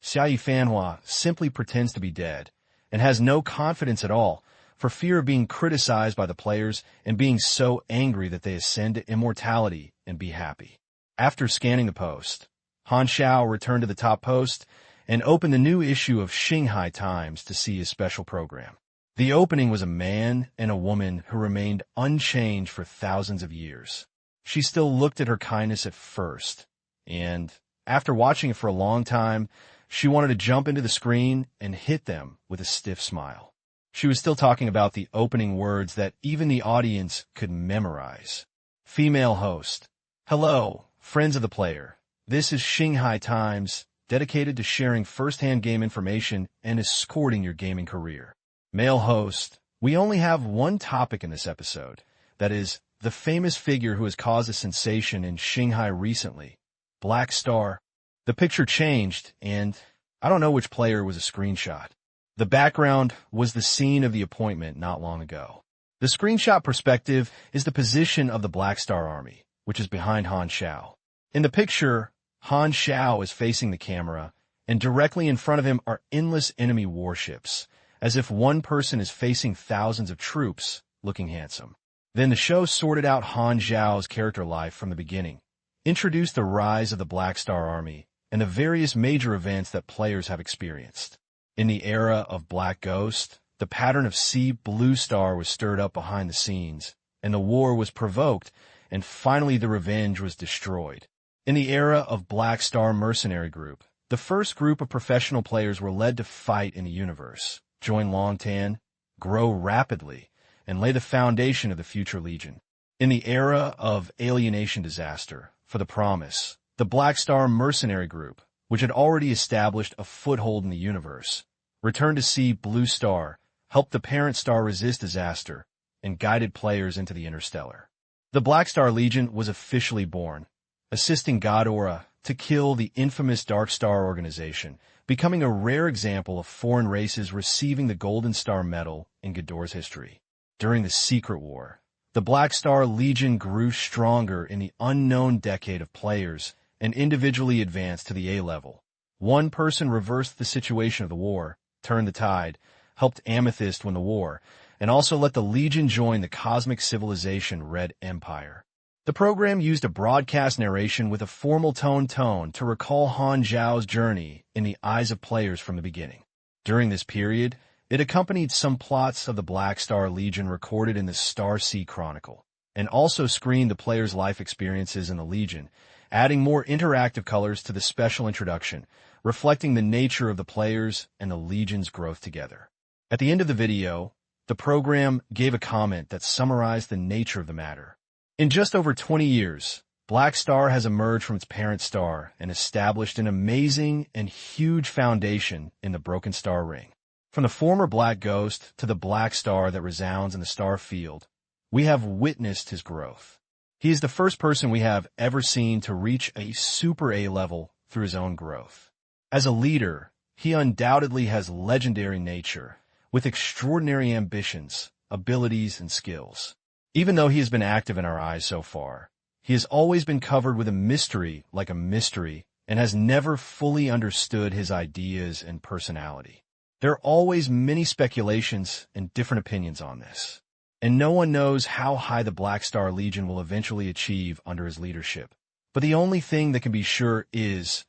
Xiaoyi Fanhua simply pretends to be dead and has no confidence at all for fear of being criticized by the players and being so angry that they ascend to immortality and be happy. After scanning the post, Han Xiao returned to the top post and opened the new issue of Shanghai Times to see his special program. The opening was a man and a woman who remained unchanged for thousands of years. She still looked at her kindness at first, and after watching it for a long time, she wanted to jump into the screen and hit them with a stiff smile. She was still talking about the opening words that even the audience could memorize. Female host. Hello, friends of the player. This is Shanghai Times, dedicated to sharing first-hand game information and escorting your gaming career. Male host. We only have one topic in this episode. That is, the famous figure who has caused a sensation in Shanghai recently. Black Star. The picture changed, and I don't know which player was a screenshot. The background was the scene of the appointment not long ago. The screenshot perspective is the position of the Black Star Army, which is behind Han Xiao. In the picture, Han Xiao is facing the camera, and directly in front of him are endless enemy warships, as if one person is facing thousands of troops, looking handsome. Then the show sorted out Han Xiao's character life from the beginning, introduced the rise of the Black Star Army, and the various major events that players have experienced. In the era of Black Ghost, the pattern of Sea Blue Star was stirred up behind the scenes, and the war was provoked, and finally the revenge was destroyed. In the era of Black Star Mercenary Group, the first group of professional players were led to fight in the universe, join Longtan, grow rapidly, and lay the foundation of the future Legion. In the era of Alienation Disaster, for the Promise, the Black Star Mercenary Group, which had already established a foothold in the universe, returned to Sea Blue Star, helped the parent star resist disaster, and guided players into the interstellar. The Black Star Legion was officially born, assisting God Aura to kill the infamous Dark Star organization, becoming a rare example of foreign races receiving the Golden Star Medal in Ghidorah's history. During the Secret War, the Black Star Legion grew stronger in the unknown decade of players and individually advanced to the A level. One person reversed the situation of the war, turned the tide, helped Amethyst win the war, and also let the Legion join the cosmic civilization Red Empire. The program used a broadcast narration with a formal tone to recall Han Xiao's journey in the eyes of players from the beginning. During this period, it accompanied some plots of the Black Star Legion recorded in the Star Sea Chronicle, and also screened the players' life experiences in the Legion, adding more interactive colors to the special introduction, reflecting the nature of the players and the Legion's growth together. At the end of the video, the program gave a comment that summarized the nature of the matter. In just over 20 years, Black Star has emerged from its parent star and established an amazing and huge foundation in the Broken Star Ring. From the former Black Ghost to the Black Star that resounds in the star field, we have witnessed his growth. He is the first person we have ever seen to reach a Super A level through his own growth. As a leader, he undoubtedly has legendary nature, with extraordinary ambitions, abilities, and skills. Even though he has been active in our eyes so far, He has always been covered with a mystery like a mystery and has never fully understood his ideas and personality. There are always many speculations and different opinions on this, and no one knows how high the Black Star Legion will eventually achieve under his leadership. But the only thing that can be sure is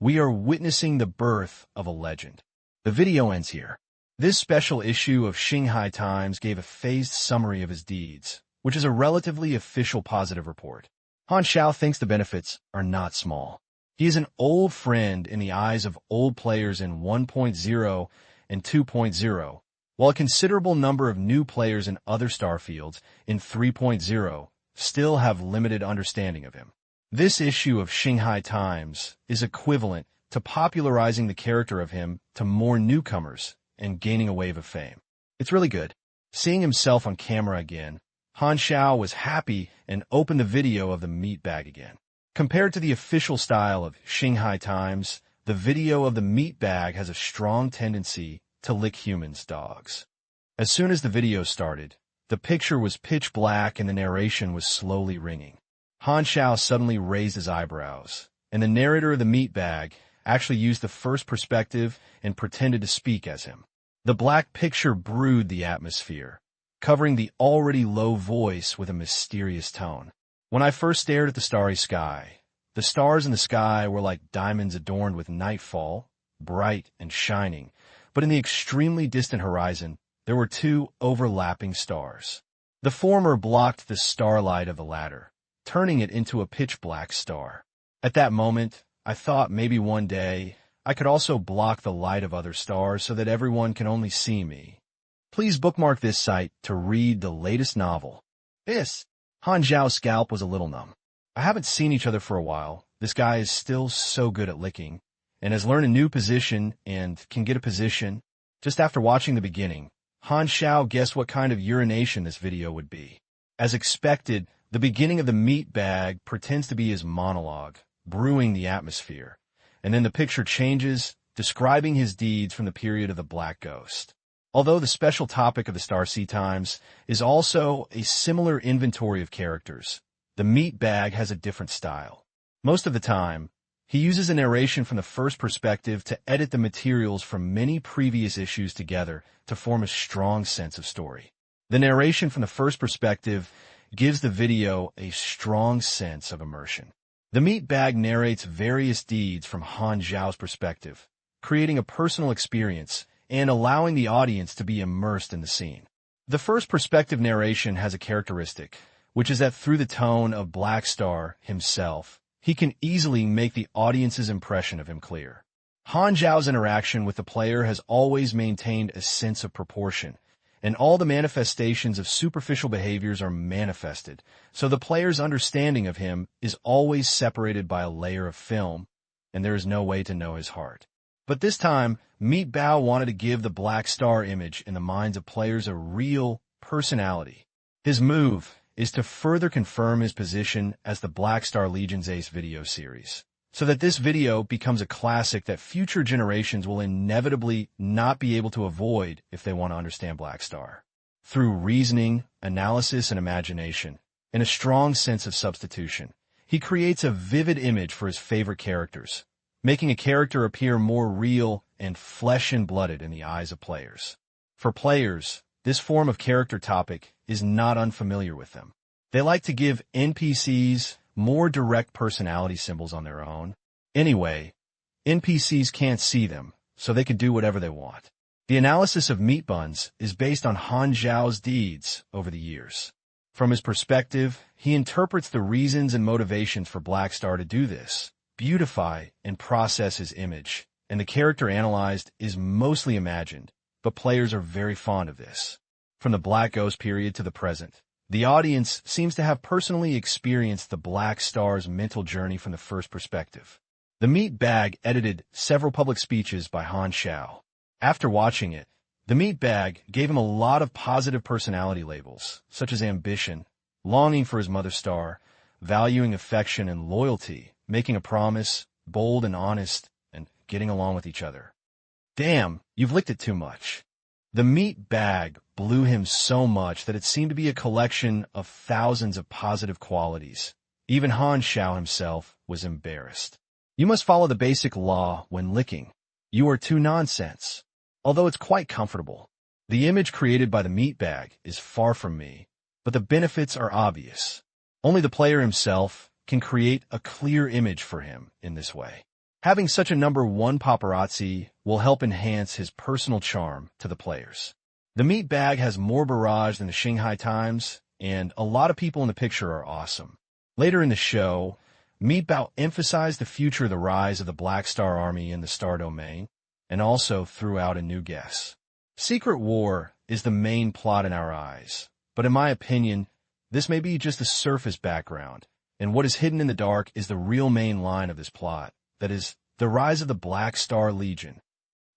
we are witnessing the birth of a legend. The video ends here. This special issue of Shanghai Times gave a phased summary of his deeds, which is a relatively official positive report. Han Xiao thinks the benefits are not small. He is an old friend in the eyes of old players in 1.0 and 2.0, while a considerable number of new players in other Starfields in 3.0 still have limited understanding of him. This issue of Shanghai Times is equivalent to popularizing the character of him to more newcomers and gaining a wave of fame. It's really good. Seeing himself on camera again, Han Xiao was happy and opened the video of the meat bag again. Compared to the official style of Shanghai Times, the video of the meat bag has a strong tendency to lick humans' dogs. As soon as the video started, the picture was pitch black and the narration was slowly ringing. Han Xiao suddenly raised his eyebrows, and the narrator of the meat bag actually used the first perspective and pretended to speak as him. The black picture brewed the atmosphere, covering the already low voice with a mysterious tone. When I first stared at the starry sky, the stars in the sky were like diamonds adorned with nightfall, bright and shining, but in the extremely distant horizon, there were two overlapping stars. The former blocked the starlight of the latter, turning it into a pitch-black star. At that moment, I thought maybe one day I could also block the light of other stars so that everyone can only see me. Please bookmark this site to read the latest novel. Han Xiao's scalp was a little numb. I haven't seen each other for a while. This guy is still so good at licking, and has learned a new position and can get a position. Just after watching the beginning, Han Xiao guessed what kind of urination this video would be. As expected, the beginning of the meat bag pretends to be his monologue, brewing the atmosphere, and then the picture changes, describing his deeds from the period of the Black Ghost. Although the special topic of the Star Sea Times is also a similar inventory of characters, the meat bag has a different style. Most of the time, he uses a narration from the first perspective to edit the materials from many previous issues together to form a strong sense of story. The narration from the first perspective gives the video a strong sense of immersion. The meat bag narrates various deeds from Han Xiao's perspective, creating a personal experience and allowing the audience to be immersed in the scene. The first perspective narration has a characteristic, which is that through the tone of Black Star himself, he can easily make the audience's impression of him clear. Han Xiao's interaction with the player has always maintained a sense of proportion, and all the manifestations of superficial behaviors are manifested, so the player's understanding of him is always separated by a layer of film, and there is no way to know his heart. But this time, Meat Bao wanted to give the Black Star image in the minds of players a real personality. His move is to further confirm his position as the Black Star Legion's Ace video series, so that this video becomes a classic that future generations will inevitably not be able to avoid if they want to understand Black Star. Through reasoning, analysis, and imagination, and a strong sense of substitution, he creates a vivid image for his favorite characters, making a character appear more real and flesh and blooded in the eyes of players. For players, this form of character topic is not unfamiliar with them. They like to give NPCs more direct personality symbols on their own. Anyway, NPCs can't see them, so they can do whatever they want. The analysis of Meat Buns is based on Han Xiao's deeds over the years. From his perspective, he interprets the reasons and motivations for Black Star to do this, beautify and process his image, and the character analyzed is mostly imagined, but players are very fond of this. From the Black Ghost period to the present, the audience seems to have personally experienced the Black Star's mental journey from the first perspective. The Meat Bag edited several public speeches by Han Xiao. After watching it, the Meat Bag gave him a lot of positive personality labels, such as ambition, longing for his mother star, valuing affection and loyalty, making a promise, bold and honest, and getting along with each other. Damn, you've licked it too much. The Meat Bag blew him so much that it seemed to be a collection of thousands of positive qualities, Even Han Xiao himself was embarrassed. You must follow the basic law when licking. You are too nonsense. Although it's quite comfortable. The image created by the meat bag is far from me, but the benefits are obvious. Only the player himself can create a clear image for him in this way. Having such a number one paparazzi will help enhance his personal charm to the players. The meat bag has more barrage than the Shanghai Times, and a lot of people in the picture are awesome. Later in the show, Meat Bao emphasized the future of the rise of the Black Star Army in the Star Domain, and also threw out a new guess. Secret War is the main plot in our eyes, but in my opinion, this may be just a surface background, and what is hidden in the dark is the real main line of this plot, that is, the rise of the Black Star Legion.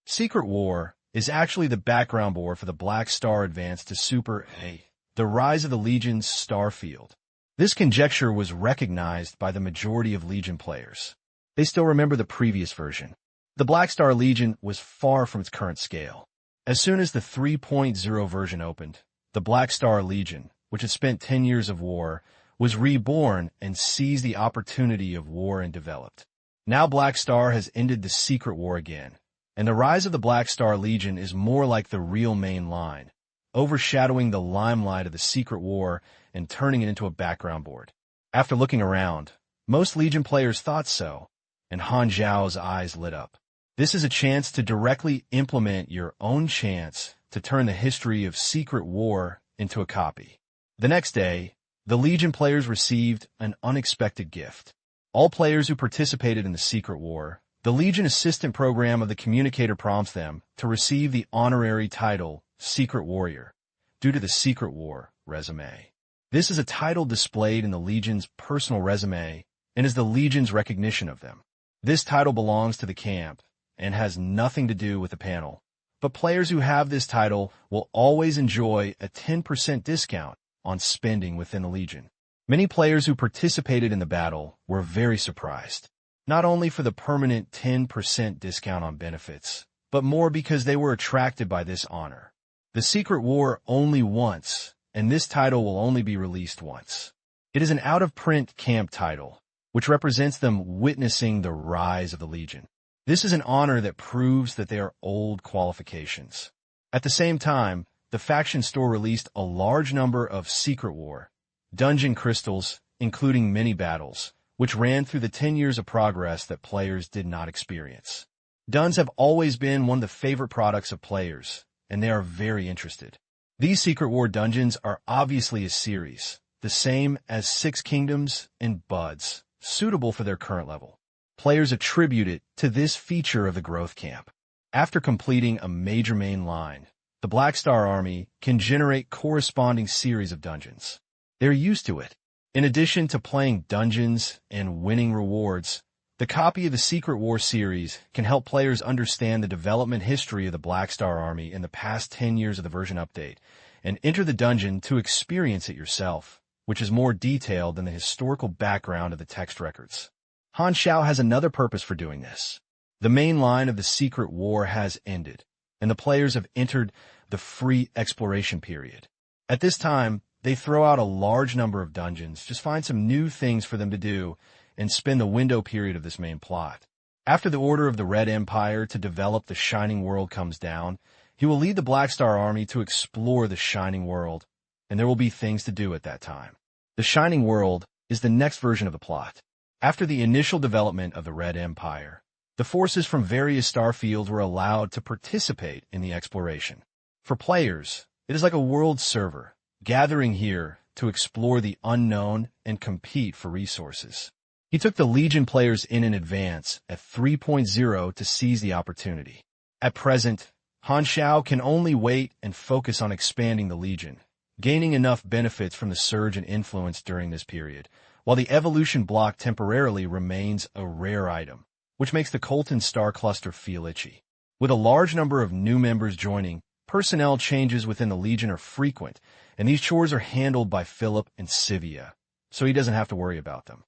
Secret War is actually the background board for the Black Star advance to Super A, the rise of the Legion's star field. This conjecture was recognized by the majority of Legion players. They still remember the previous version. The Black Star Legion was far from its current scale. As soon as the 3.0 version opened, the Black Star Legion, which had spent 10 years of war, was reborn and seized the opportunity of war and developed. Now Black Star has ended the Secret War again, and the rise of the Black Star Legion is more like the real main line, overshadowing the limelight of the Secret War and turning it into a background board. After looking around, most Legion players thought so, and Han Xiao's eyes lit up. This is a chance to directly implement your own chance to turn the history of Secret War into a copy. The next day, the Legion players received an unexpected gift. All players who participated in the Secret War, the Legion Assistant Program of the Communicator prompts them to receive the honorary title Secret Warrior, due to the Secret War resume. This is a title displayed in the Legion's personal resume and is the Legion's recognition of them. This title belongs to the camp and has nothing to do with the panel, but players who have this title will always enjoy a 10% discount on spending within the Legion. Many players who participated in the battle were very surprised, not only for the permanent 10% discount on benefits, but more because they were attracted by this honor. The Secret War only once, and this title will only be released once. It is an out-of-print camp title, which represents them witnessing the rise of the Legion. This is an honor that proves that they are old qualifications. At the same time, the faction store released a large number of Secret War dungeon crystals, including mini battles, which ran through the 10 years of progress that players did not experience. Duns have always been one of the favorite products of players, and they are very interested. These Secret War dungeons are obviously a series, the same as Six Kingdoms and Buds, suitable for their current level. Players attribute it to this feature of the growth camp. After completing a major main line, the Black Star Army can generate corresponding series of dungeons. They're used to it. In addition to playing dungeons and winning rewards, the copy of the Secret War series can help players understand the development history of the Black Star Army in the past 10 years of the version update, and enter the dungeon to experience it yourself, which is more detailed than the historical background of the text records. Han Xiao has another purpose for doing this. The main line of the Secret War has ended, and the players have entered the free exploration period. At this time, they throw out a large number of dungeons, just find some new things for them to do, and spend the window period of this main plot. After the order of the Red Empire to develop the Shining World comes down, he will lead the Black Star Army to explore the Shining World, and there will be things to do at that time. The Shining World is the next version of the plot. After the initial development of the Red Empire, the forces from various star fields were allowed to participate in the exploration. For players, it is like a world server, gathering here to explore the unknown and compete for resources. He took the Legion players in advance at 3.0 to seize the opportunity. At present, Han Xiao can only wait and focus on expanding the Legion, gaining enough benefits from the surge in influence during this period, while the evolution block temporarily remains a rare item, which makes the Colton star cluster feel itchy. With a large number of new members joining, personnel changes within the Legion are frequent, and these chores are handled by Philip and Sivia, so he doesn't have to worry about them.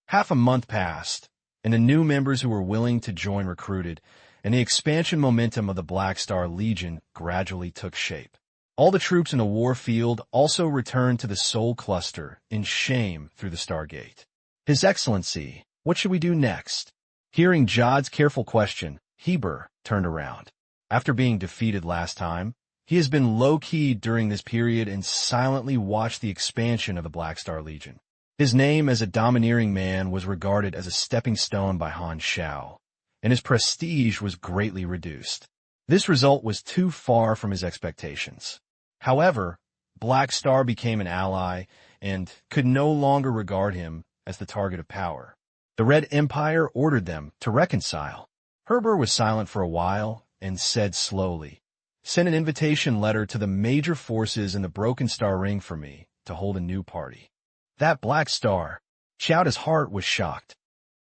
Half a month passed, and the new members who were willing to join recruited, and the expansion momentum of the Black Star Legion gradually took shape. All the troops in the war field also returned to the Soul Cluster in shame through the Stargate. His Excellency, what should we do next? Hearing Jod's careful question, Heber turned around. After being defeated last time, he has been low-key during this period and silently watched the expansion of the Black Star Legion. His name as a domineering man was regarded as a stepping stone by Han Xiao, and his prestige was greatly reduced. This result was too far from his expectations. However, Black Star became an ally and could no longer regard him as the target of power. The Red Empire ordered them to reconcile. Heber was silent for a while and said slowly, "Send an invitation letter to the major forces in the Broken Star Ring for me to hold a new party." That Black Star, Xiao's heart was shocked.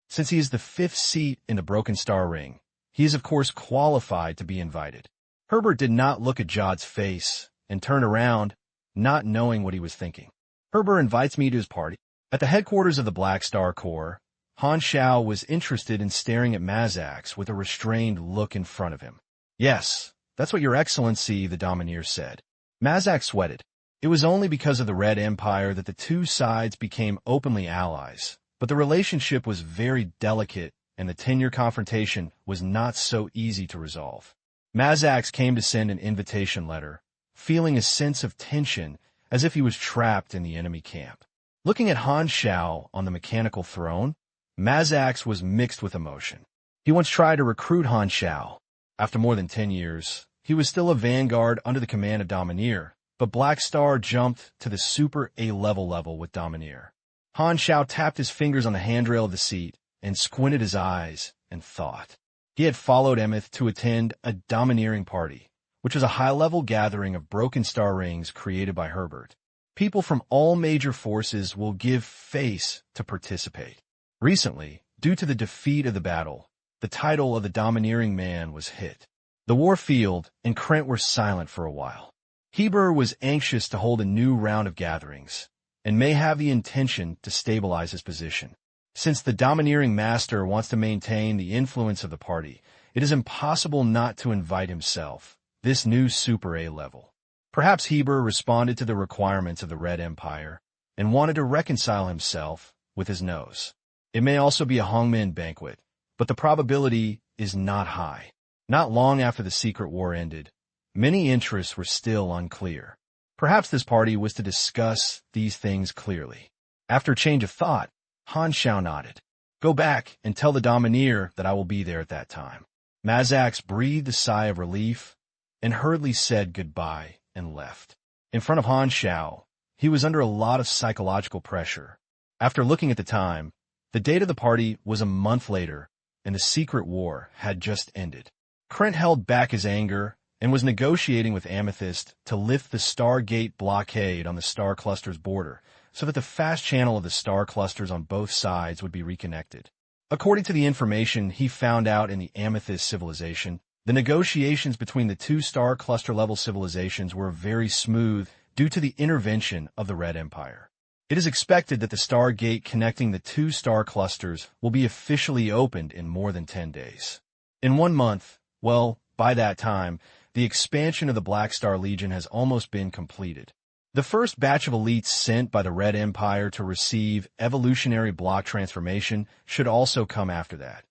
Since he is the fifth seat in the Broken Star Ring, he is of course qualified to be invited. Herbert did not look at Jod's face and turned around, not knowing what he was thinking. Herbert invites me to his party. At the headquarters of the Black Star Corps, Han Xiao was interested in staring at Mazax with a restrained look in front of him. "Yes, that's what your Excellency," the Domineer said. Mazax sweated. It was only because of the Red Empire that the two sides became openly allies, but the relationship was very delicate and the 10-year confrontation was not so easy to resolve. Mazax came to send an invitation letter, feeling a sense of tension as if he was trapped in the enemy camp. Looking at Han Xiao on the mechanical throne, Mazax was mixed with emotion. He once tried to recruit Han Xiao. After more than 10 years, he was still a vanguard under the command of Domineer, but Black Star jumped to the Super A level with Domineer. Han Xiao tapped his fingers on the handrail of the seat and squinted his eyes and thought. He had followed Emeth to attend a domineering party, which was a high-level gathering of Broken Star Rings created by Herbert. People from all major forces will give face to participate. Recently, due to the defeat of the battle, the title of the domineering man was hit. The Warfield and Krent were silent for a while. Heber was anxious to hold a new round of gatherings, and may have the intention to stabilize his position. Since the domineering master wants to maintain the influence of the party, it is impossible not to invite himself, this new Super A level. Perhaps Heber responded to the requirements of the Red Empire and wanted to reconcile himself with his nose. It may also be a Hongmen banquet, but the probability is not high. Not long after the secret war ended, many interests were still unclear. Perhaps this party was to discuss these things clearly. After a change of thought, Han Xiao nodded. "Go back and tell the Domineer that I will be there at that time." Mazax breathed a sigh of relief and hurriedly said goodbye and left. In front of Han Xiao, he was under a lot of psychological pressure. After looking at the time, the date of the party was a month later, and the secret war had just ended. Krent held back his anger and was negotiating with Amethyst to lift the Stargate blockade on the star cluster's border so that the fast channel of the star clusters on both sides would be reconnected. According to the information he found out in the Amethyst civilization, the negotiations between the two star cluster-level civilizations were very smooth due to the intervention of the Red Empire. It is expected that the Stargate connecting the two star clusters will be officially opened in more than 10 days. In 1 month, well, by that time, the expansion of the Black Star Legion has almost been completed. The first batch of elites sent by the Red Empire to receive evolutionary block transformation should also come after that,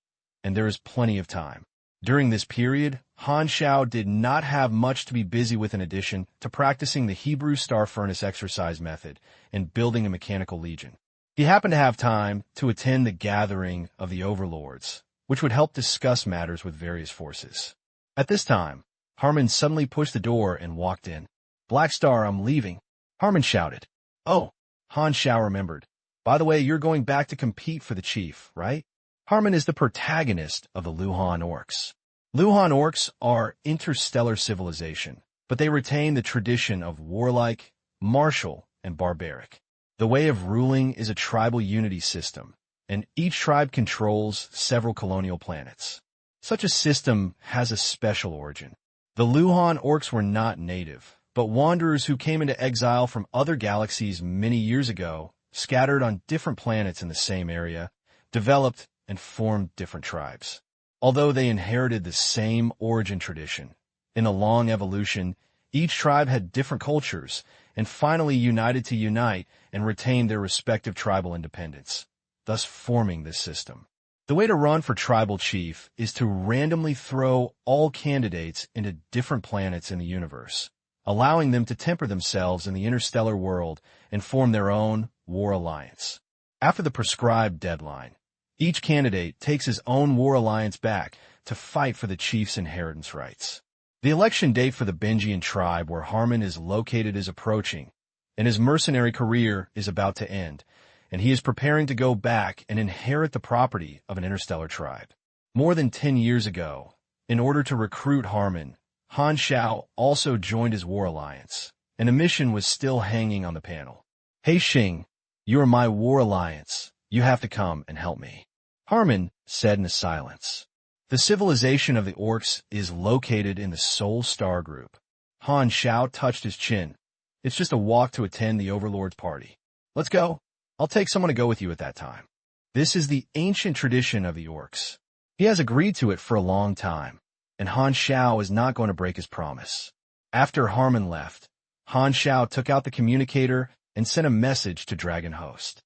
and there is plenty of time. During this period, Han Xiao did not have much to be busy with in addition to practicing the Hebrew Star Furnace exercise method and building a mechanical legion. He happened to have time to attend the gathering of the overlords, which would help discuss matters with various forces. At this time, Harmon suddenly pushed the door and walked in. "Black Star, I'm leaving," Harmon shouted. "Oh," Han Xiao remembered. "By the way, you're going back to compete for the chief, right?" Harmon is the protagonist of the Luhan Orcs. Luhan Orcs are interstellar civilization, but they retain the tradition of warlike, martial, and barbaric. The way of ruling is a tribal unity system, and each tribe controls several colonial planets. Such a system has a special origin. The Luhan Orcs were not native, but wanderers who came into exile from other galaxies many years ago, scattered on different planets in the same area, developed and formed different tribes. Although they inherited the same origin tradition, in a long evolution, each tribe had different cultures and finally united to unite and retain their respective tribal independence. thus forming this system. The way to run for tribal chief is to randomly throw all candidates into different planets in the universe, allowing them to temper themselves in the interstellar world and form their own war alliance. After the prescribed deadline, each candidate takes his own war alliance back to fight for the chief's inheritance rights. The election date for the Benjian tribe where Harmon is located is approaching, and his mercenary career is about to end, and he is preparing to go back and inherit the property of an interstellar tribe. More than 10 years ago, in order to recruit Harmon, Han Xiao also joined his war alliance, and a mission was still hanging on the panel. "Hey Xing, you are my war alliance. You have to come and help me," Harmon said in a silence. The civilization of the orcs is located in the Soul Star group. Han Xiao touched his chin. "It's just a walk to attend the Overlord's party. Let's go. I'll take someone to go with you at that time." This is the ancient tradition of the orcs. He has agreed to it for a long time, and Han Xiao is not going to break his promise. After Harmon left, Han Xiao took out the communicator and sent a message to Dragon Host.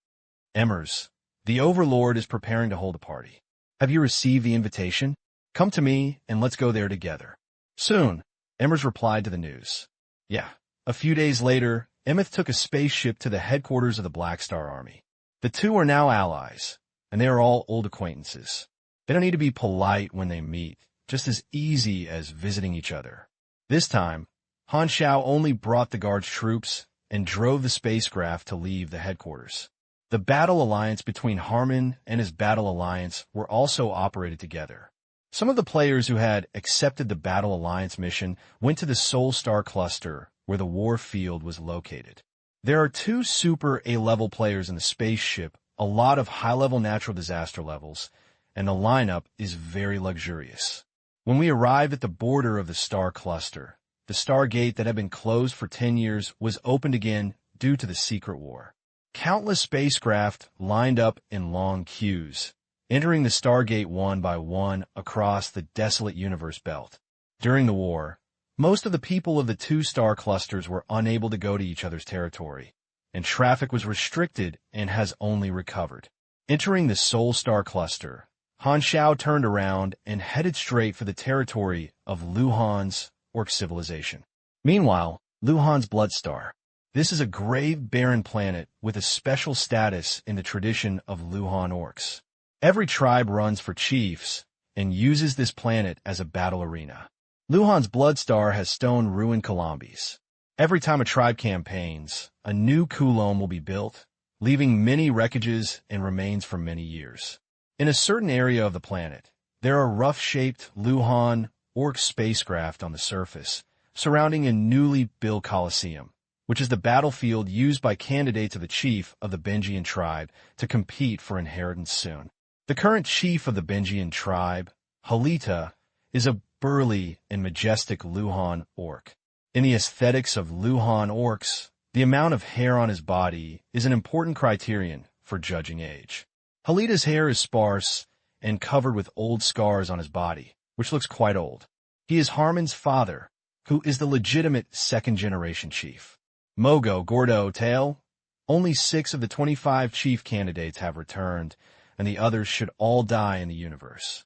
"Emmers, the Overlord is preparing to hold a party. Have you received the invitation? Come to me and let's go there together." Soon, Emmers replied to the news. "Yeah." A few days later, Emmeth took a spaceship to the headquarters of the Black Star Army. The two are now allies, and they are all old acquaintances. They don't need to be polite when they meet, just as easy as visiting each other. This time, Han Xiao only brought the guard's troops and drove the spacecraft to leave the headquarters. The battle alliance between Harmon and his battle alliance were also operated together. Some of the players who had accepted the battle alliance mission went to the Soul Star cluster where the war field was located. There are 2 super A-level players in the spaceship, a lot of high-level natural disaster levels, and the lineup is very luxurious. When we arrived at the border of the star cluster, the Stargate that had been closed for 10 years was opened again due to the secret war. Countless spacecraft lined up in long queues, entering the Stargate one by one across the desolate universe belt. During the war, most of the people of the 2 star clusters were unable to go to each other's territory, and traffic was restricted and has only recovered. Entering the Soul Star cluster, Han Xiao turned around and headed straight for the territory of Luhan's orc civilization. Meanwhile, Luhan's Blood Star. This is a grave barren planet with a special status in the tradition of Luhan orcs. Every tribe runs for chiefs and uses this planet as a battle arena. Luhan's Blood Star has stone ruined Kalambis. Every time a tribe campaigns, a new Kulom will be built, leaving many wreckages and remains for many years. In a certain area of the planet, there are rough-shaped Luhan orc spacecraft on the surface, surrounding a newly built Colosseum, which is the battlefield used by candidates of the chief of the Benjian tribe to compete for inheritance soon. The current chief of the Benjian tribe, Halita, is a burly and majestic Luhan orc. In the aesthetics of Luhan orcs, the amount of hair on his body is an important criterion for judging age. Halita's hair is sparse and covered with old scars on his body, which looks quite old. He is Harmon's father, who is the legitimate second-generation chief. Mogo, Gordo, Tail. Only 6 of the 25 chief candidates have returned, and the others should all die in the universe.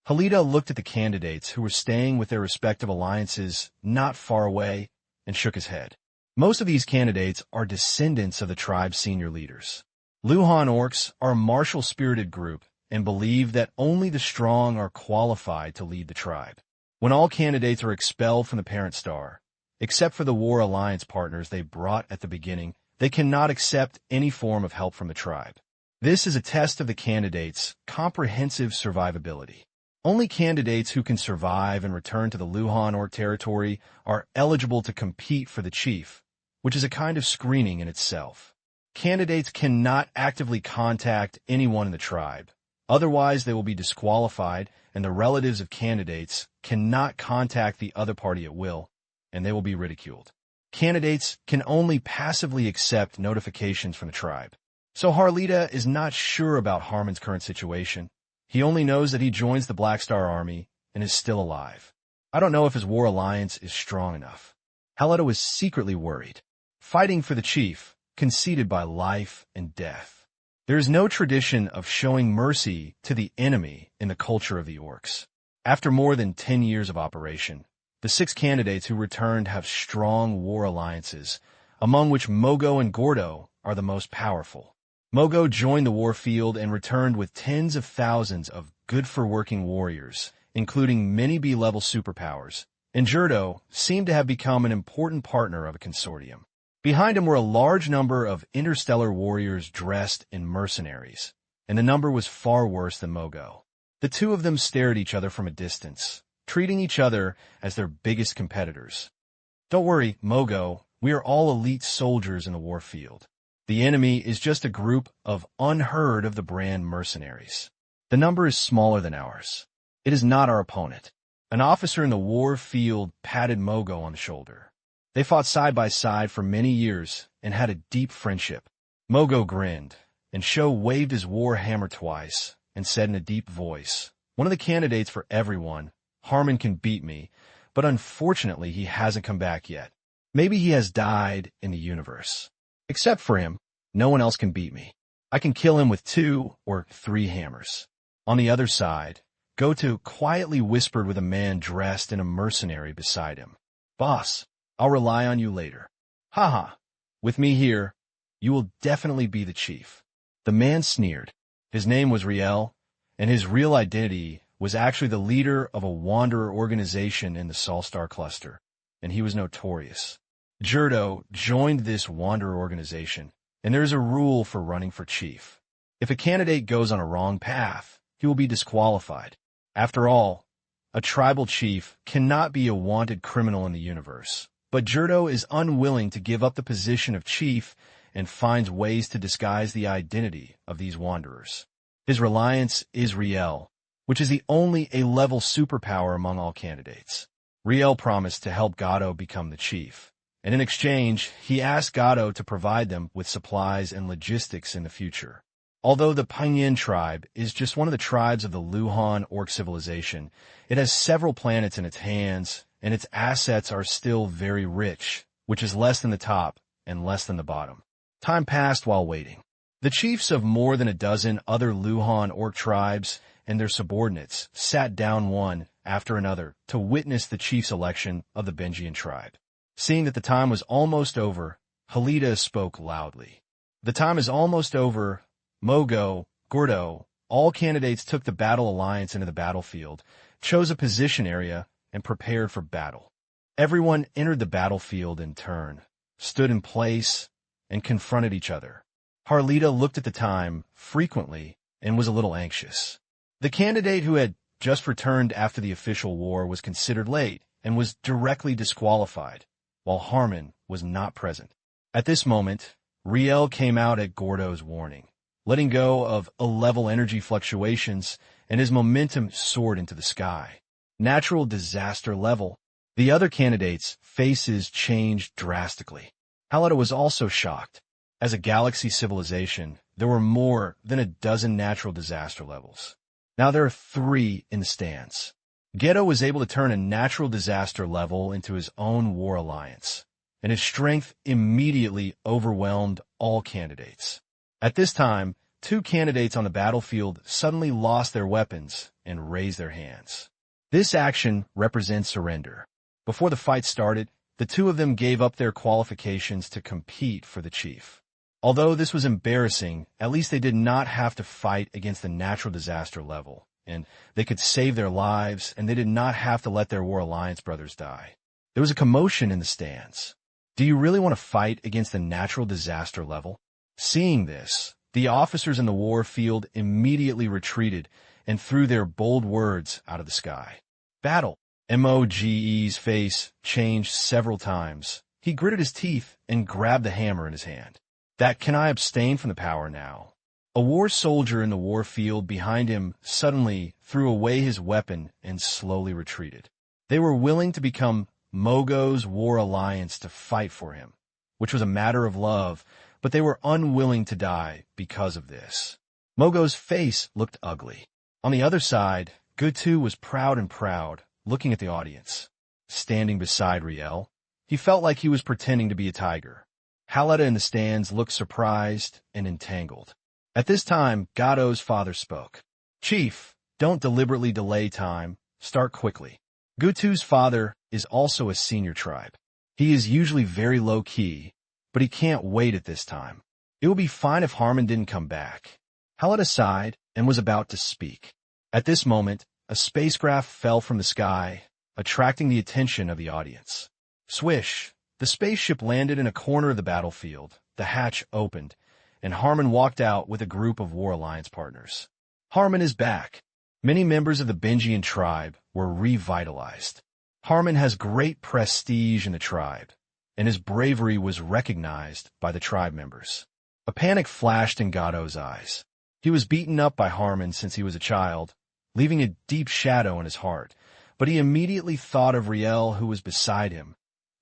Halita looked at the candidates who were staying with their respective alliances not far away and shook his head. Most of these candidates are descendants of the tribe's senior leaders. Luhan orcs are a martial-spirited group and believe that only the strong are qualified to lead the tribe. When all candidates are expelled from the parent star, except for the war alliance partners they brought at the beginning, they cannot accept any form of help from the tribe. This is a test of the candidates' comprehensive survivability. Only candidates who can survive and return to the Luhan orc territory are eligible to compete for the chief, which is a kind of screening in itself. Candidates cannot actively contact anyone in the tribe. Otherwise, they will be disqualified, and the relatives of candidates cannot contact the other party at will, and they will be ridiculed. Candidates can only passively accept notifications from the tribe. So Harlita is not sure about Harmon's current situation. He only knows that he joins the Black Star Army and is still alive. I don't know if his war alliance is strong enough. Halita was secretly worried, fighting for the chief, conceded by life and death. There is no tradition of showing mercy to the enemy in the culture of the orcs. After more than 10 years of operation, the 6 candidates who returned have strong war alliances, among which Mogo and Gordo are the most powerful. Mogo joined the war field and returned with tens of thousands of good-for-working warriors, including many B-level superpowers, and Gerdo seemed to have become an important partner of a consortium. Behind him were a large number of interstellar warriors dressed in mercenaries, and the number was far worse than Mogo. The two of them stared at each other from a distance, treating each other as their biggest competitors. Don't worry, Mogo, we are all elite soldiers in the war field. The enemy is just a group of unheard-of-the-brand mercenaries. The number is smaller than ours. It is not our opponent. An officer in the war field patted Mogo on the shoulder. They fought side by side for many years and had a deep friendship. Mogo grinned, and Sho waved his war hammer twice and said in a deep voice, "One of the candidates for everyone, Harmon, can beat me, but unfortunately he hasn't come back yet. Maybe he has died in the universe. Except for him, no one else can beat me. I can kill him with 2 or 3 hammers." On the other side, Goto quietly whispered with a man dressed in a mercenary beside him, "Boss, I'll rely on you later. Haha, with me here, you will definitely be the chief." The man sneered. His name was Riel, and his real identity was actually the leader of a wanderer organization in the Solstar cluster, and he was notorious. Gerdo joined this wanderer organization, and there is a rule for running for chief. If a candidate goes on a wrong path, he will be disqualified. After all, a tribal chief cannot be a wanted criminal in the universe. But Gerdo is unwilling to give up the position of chief and finds ways to disguise the identity of these wanderers. His reliance is Riel, which is the only A-level superpower among all candidates. Riel promised to help Gato become the chief, and in exchange, he asked Gato to provide them with supplies and logistics in the future. Although the Pinyin tribe is just one of the tribes of the Luhan orc civilization, it has several planets in its hands, and its assets are still very rich, which is less than the top and less than the bottom. Time passed while waiting. The chiefs of more than a dozen other Luhan orc tribes and their subordinates sat down one after another to witness the chief's election of the Benjian tribe. Seeing that the time was almost over, Halida spoke loudly. "The time is almost over. Mogo, Gordo, all candidates took the battle alliance into the battlefield, chose a position area, and prepared for battle. Everyone entered the battlefield in turn, stood in place, and confronted each other. Harlita looked at the time frequently and was a little anxious. The candidate who had just returned after the official war was considered late and was directly disqualified, while Harmon was not present. At this moment, Riel came out at Gordo's warning, letting go of A-level energy fluctuations, and his momentum soared into the sky. Natural disaster level. The other candidates' faces changed drastically. Halida was also shocked. As a galaxy civilization, there were more than a dozen natural disaster levels. Now there are 3 in the stands. Geto was able to turn a natural disaster level into his own war alliance, and his strength immediately overwhelmed all candidates. At this time, 2 candidates on the battlefield suddenly lost their weapons and raised their hands. This action represents surrender. Before the fight started, the 2 of them gave up their qualifications to compete for the chief. Although this was embarrassing, at least they did not have to fight against the natural disaster level, and they could save their lives, and they did not have to let their War Alliance brothers die. There was a commotion in the stands. Do you really want to fight against the natural disaster level? Seeing this, the officers in the war field immediately retreated and threw their bold words out of the sky. Battle. Moge's face changed several times. He gritted his teeth and grabbed the hammer in his hand. That can I abstain from the power now? A war soldier in the war field behind him suddenly threw away his weapon and slowly retreated. They were willing to become Mogo's war alliance to fight for him, which was a matter of love, but they were unwilling to die because of this. Mogo's face looked ugly. On the other side, Gutu was proud, looking at the audience. Standing beside Riel, he felt like he was pretending to be a tiger. Halida in the stands looked surprised and entangled. At this time, Gado's father spoke. Chief, don't deliberately delay time. Start quickly. Gutu's father is also a senior tribe. He is usually very low-key, but he can't wait at this time. It would be fine if Harmon didn't come back. Halida sighed and was about to speak. At this moment, a spacecraft fell from the sky, attracting the attention of the audience. Swish! The spaceship landed in a corner of the battlefield, the hatch opened, and Harmon walked out with a group of War Alliance partners. Harmon is back. Many members of the Benjian tribe were revitalized. Harmon has great prestige in the tribe, and his bravery was recognized by the tribe members. A panic flashed in Gado's eyes. He was beaten up by Harmon since he was a child, leaving a deep shadow in his heart, but he immediately thought of Riel who was beside him,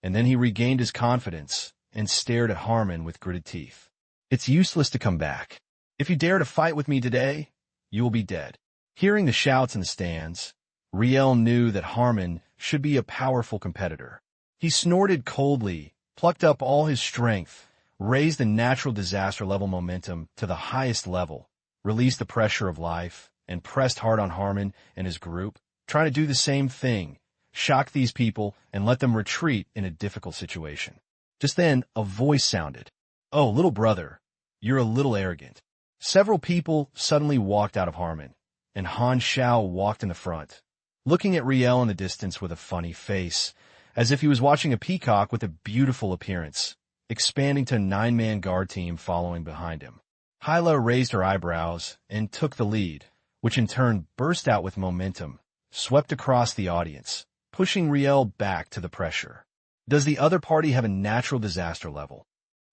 and then he regained his confidence and stared at Harmon with gritted teeth. It's useless to come back. If you dare to fight with me today, you will be dead. Hearing the shouts in the stands, Riel knew that Harmon should be a powerful competitor. He snorted coldly, plucked up all his strength, raised the natural disaster level momentum to the highest level, released the pressure of life, and pressed hard on Harmon and his group, trying to do the same thing, shock these people and let them retreat in a difficult situation. Just then, a voice sounded. Oh, little brother, you're a little arrogant. Several people suddenly walked out of Harmon, and Han Xiao walked in the front, looking at Riel in the distance with a funny face, as if he was watching a peacock with a beautiful appearance, expanding to a 9-man guard team following behind him. Hyla raised her eyebrows and took the lead, which in turn burst out with momentum, swept across the audience, pushing Riel back to the pressure. Does the other party have a natural disaster level?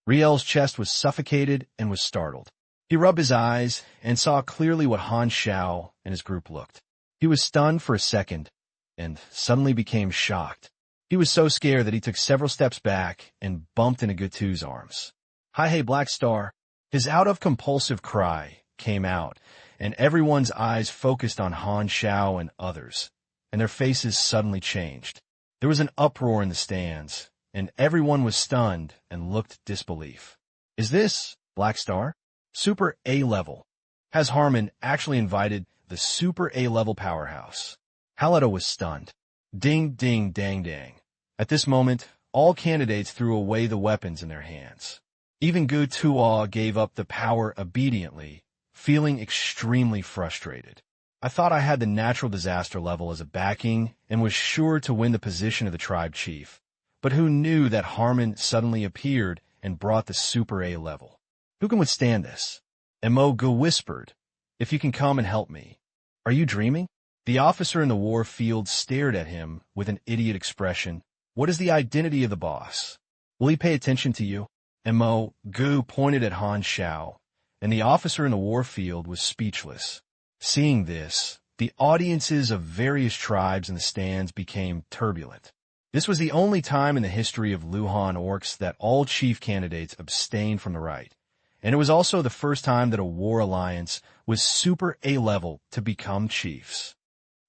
Riel's chest was suffocated and was startled. He rubbed his eyes and saw clearly what Han Xiao and his group looked. He was stunned for a second and suddenly became shocked. He was so scared that he took several steps back and bumped into Gutu's arms. Hi, hey, Black Star. His out-of-compulsive cry came out, and everyone's eyes focused on Han Xiao and others, and their faces suddenly changed. There was an uproar in the stands, and everyone was stunned and looked disbelief. Is this Black Star? Super A-level. Has Harmon actually invited the Super A-level powerhouse? Halida was stunned. Ding, ding, dang, dang. At this moment, all candidates threw away the weapons in their hands. Even Gu Tuo gave up the power obediently, feeling extremely frustrated. I thought I had the natural disaster level as a backing and was sure to win the position of the tribe chief, but who knew that Harmon suddenly appeared and brought the Super A level? Who can withstand this? Mo Gu whispered, if you can come and help me. Are you dreaming? The officer in the war field stared at him with an idiot expression. What is the identity of the boss? Will he pay attention to you? Mo Gu pointed at Han Xiao, and the officer in the war field was speechless. Seeing this, the audiences of various tribes in the stands became turbulent. This was the only time in the history of Luhan orcs that all chief candidates abstained from the right, and it was also the first time that a war alliance was Super A-level to become chiefs.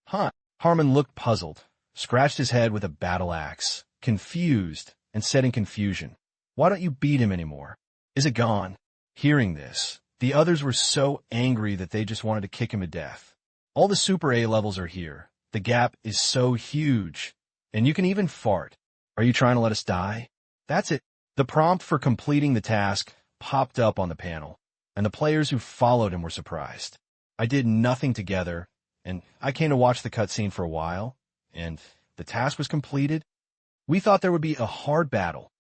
Harmon looked puzzled, scratched his head with a battle axe, confused, and said in confusion, why don't you beat him anymore? Is it gone? Hearing this, the others were so angry that they just wanted to kick him to death. All the Super A levels are here. The gap is so huge. And you can even fart. Are you trying to let us die? That's it. The prompt for completing the task popped up on the panel, and the players who followed him were surprised. I did nothing together, and I came to watch the cutscene for a while, and the task was completed. We thought there would be a hard battle.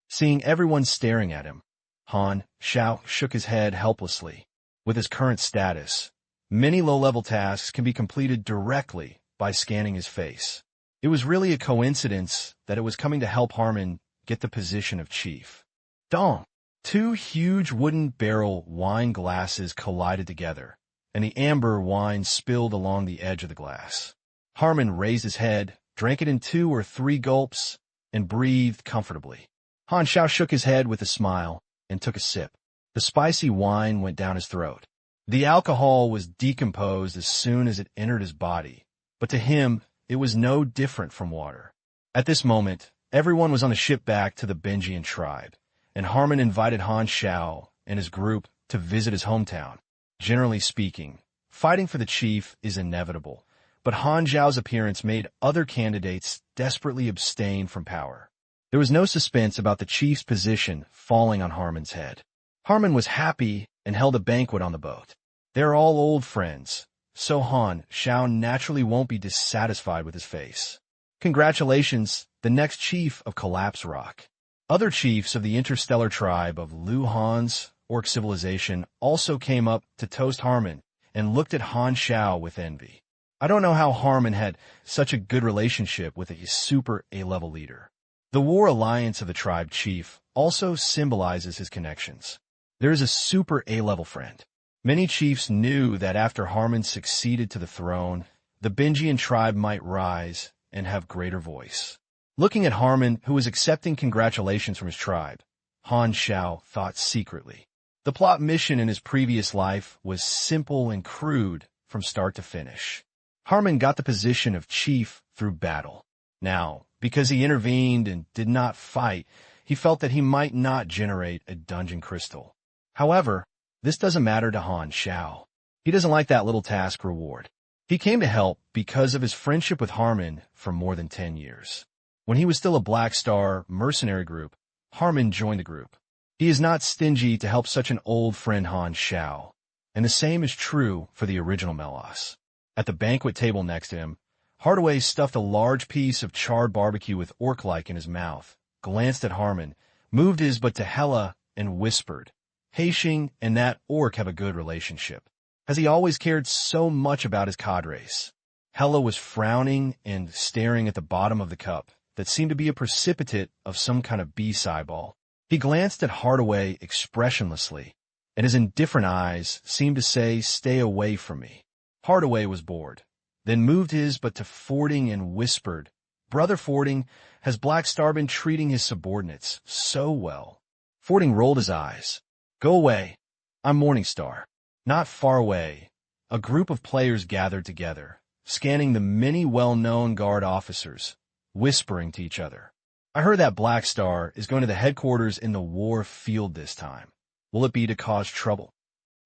Seeing everyone staring at him, Han Xiao shook his head helplessly. With his current status, many low-level tasks can be completed directly by scanning his face. It was really a coincidence that it was coming to help Harmon get the position of chief. Dong! 2 huge wooden barrel wine glasses collided together, and the amber wine spilled along the edge of the glass. Harmon raised his head, drank it in 2 or 3 gulps, and breathed comfortably. Han Xiao shook his head with a smile and took a sip. The spicy wine went down his throat. The alcohol was decomposed as soon as it entered his body, but to him, it was no different from water. At this moment, everyone was on the ship back to the Benjian tribe, and Harmon invited Han Xiao and his group to visit his hometown. Generally speaking, fighting for the chief is inevitable, but Han Xiao's appearance made other candidates desperately abstain from power. There was no suspense about the chief's position falling on Harmon's head. Harmon was happy and held a banquet on the boat. They're all old friends, so Han Xiao naturally won't be dissatisfied with his face. Congratulations, the next chief of Collapse Rock. Other chiefs of the interstellar tribe of Lu Han's orc civilization also came up to toast Harmon and looked at Han Xiao with envy. I don't know how Harmon had such a good relationship with a super A-level leader. The war alliance of the tribe chief also symbolizes his connections. There is a super A-level friend. Many chiefs knew that after Harmon succeeded to the throne, the Binjian tribe might rise and have greater voice. Looking at Harmon, who was accepting congratulations from his tribe, Han Xiao thought secretly. The plot mission in his previous life was simple and crude from start to finish. Harmon got the position of chief through battle. Now, because he intervened and did not fight, he felt that he might not generate a dungeon crystal. However, this doesn't matter to Han Xiao. He doesn't like that little task reward. He came to help because of his friendship with Harmon for more than 10 years. When he was still a Black Star mercenary group, Harmon joined the group. He is not stingy to help such an old friend Han Xiao, and the same is true for the original mechas. At the banquet table next to him, Hardaway stuffed a large piece of charred barbecue with orc-like in his mouth, glanced at Harmon, moved his butt to Hela, and whispered, "Haixing and that orc have a good relationship. Has he always cared so much about his cadres?" Hela was frowning and staring at the bottom of the cup that seemed to be a precipitate of some kind of beast eyeball. He glanced at Hardaway expressionlessly, and his indifferent eyes seemed to say, "Stay away from me." Hardaway was bored, then moved his butt to Fording and whispered, "Brother Fording, has Black Star been treating his subordinates so well?" Fording rolled his eyes. "Go away. I'm Morningstar." Not far away, a group of players gathered together, scanning the many well-known guard officers, whispering to each other. "I heard that Black Star is going to the headquarters in the war field this time. Will it be to cause trouble?"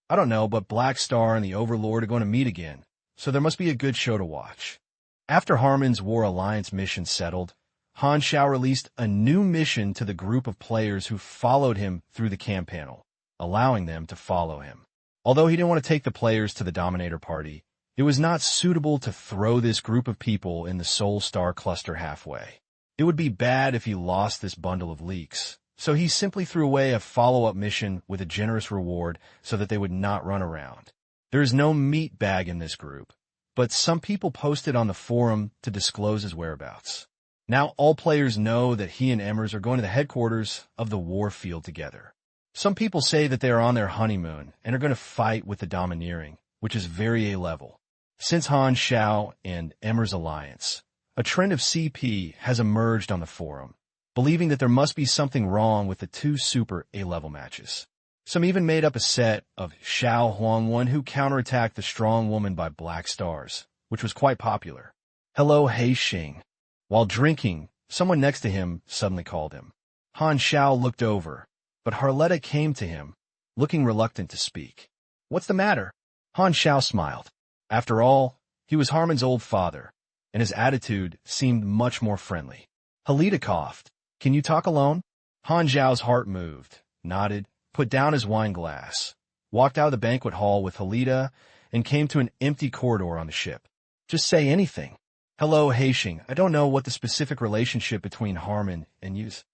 "I don't know, but Black Star and the Overlord are going to meet again, so there must be a good show to watch." After Harmon's War Alliance mission settled, Han Xiao released a new mission to the group of players who followed him through the camp panel, allowing them to follow him. Although he didn't want to take the players to the Dominator Party, it was not suitable to throw this group of people in the Soul Star cluster halfway. It would be bad if he lost this bundle of leaks, so he simply threw away a follow-up mission with a generous reward so that they would not run around. There is no meat bag in this group, but some people posted on the forum to disclose his whereabouts. Now all players know that he and Emmers are going to the headquarters of the war field together. Some people say that they are on their honeymoon and are going to fight with the Domineering, which is very A-level. Since Han Xiao and Emmers' alliance, a trend of CP has emerged on the forum, believing that there must be something wrong with the two super A-level matches. Some even made up a set of Xiao Huangwan who counterattacked the strong woman by Black Stars, which was quite popular. "Hello, Haixing." While drinking, someone next to him suddenly called him. Han Xiao looked over, but Harletta came to him, looking reluctant to speak. "What's the matter?" Han Xiao smiled. After all, he was Harmon's old father, and his attitude seemed much more friendly. Halita coughed. "Can you talk alone?" Han Xiao's heart moved, nodded, put down his wine glass, walked out of the banquet hall with Halita, and came to an empty corridor on the ship. "Just say anything." "Hello, Haixing. I don't know what the specific relationship between Harmon and you is."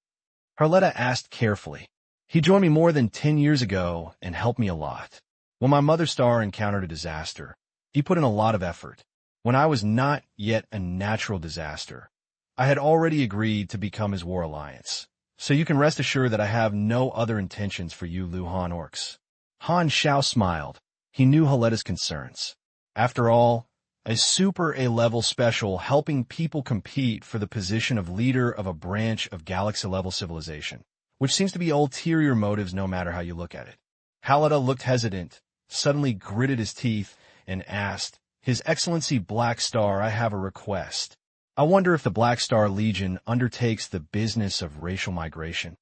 Harletta asked carefully. "He joined me more than 10 years ago and helped me a lot. When my mother star encountered a disaster, he put in a lot of effort. When I was not yet a natural disaster, I had already agreed to become his war alliance. So you can rest assured that I have no other intentions for you Luhan orcs." Han Xiao smiled. He knew Haletta's concerns. After all, a super A-level special helping people compete for the position of leader of a branch of galaxy-level civilization, which seems to be ulterior motives no matter how you look at it. Halida looked hesitant, suddenly gritted his teeth, and asked, "His Excellency Black Star, I have a request. I wonder if the Black Star Legion undertakes the business of racial migration."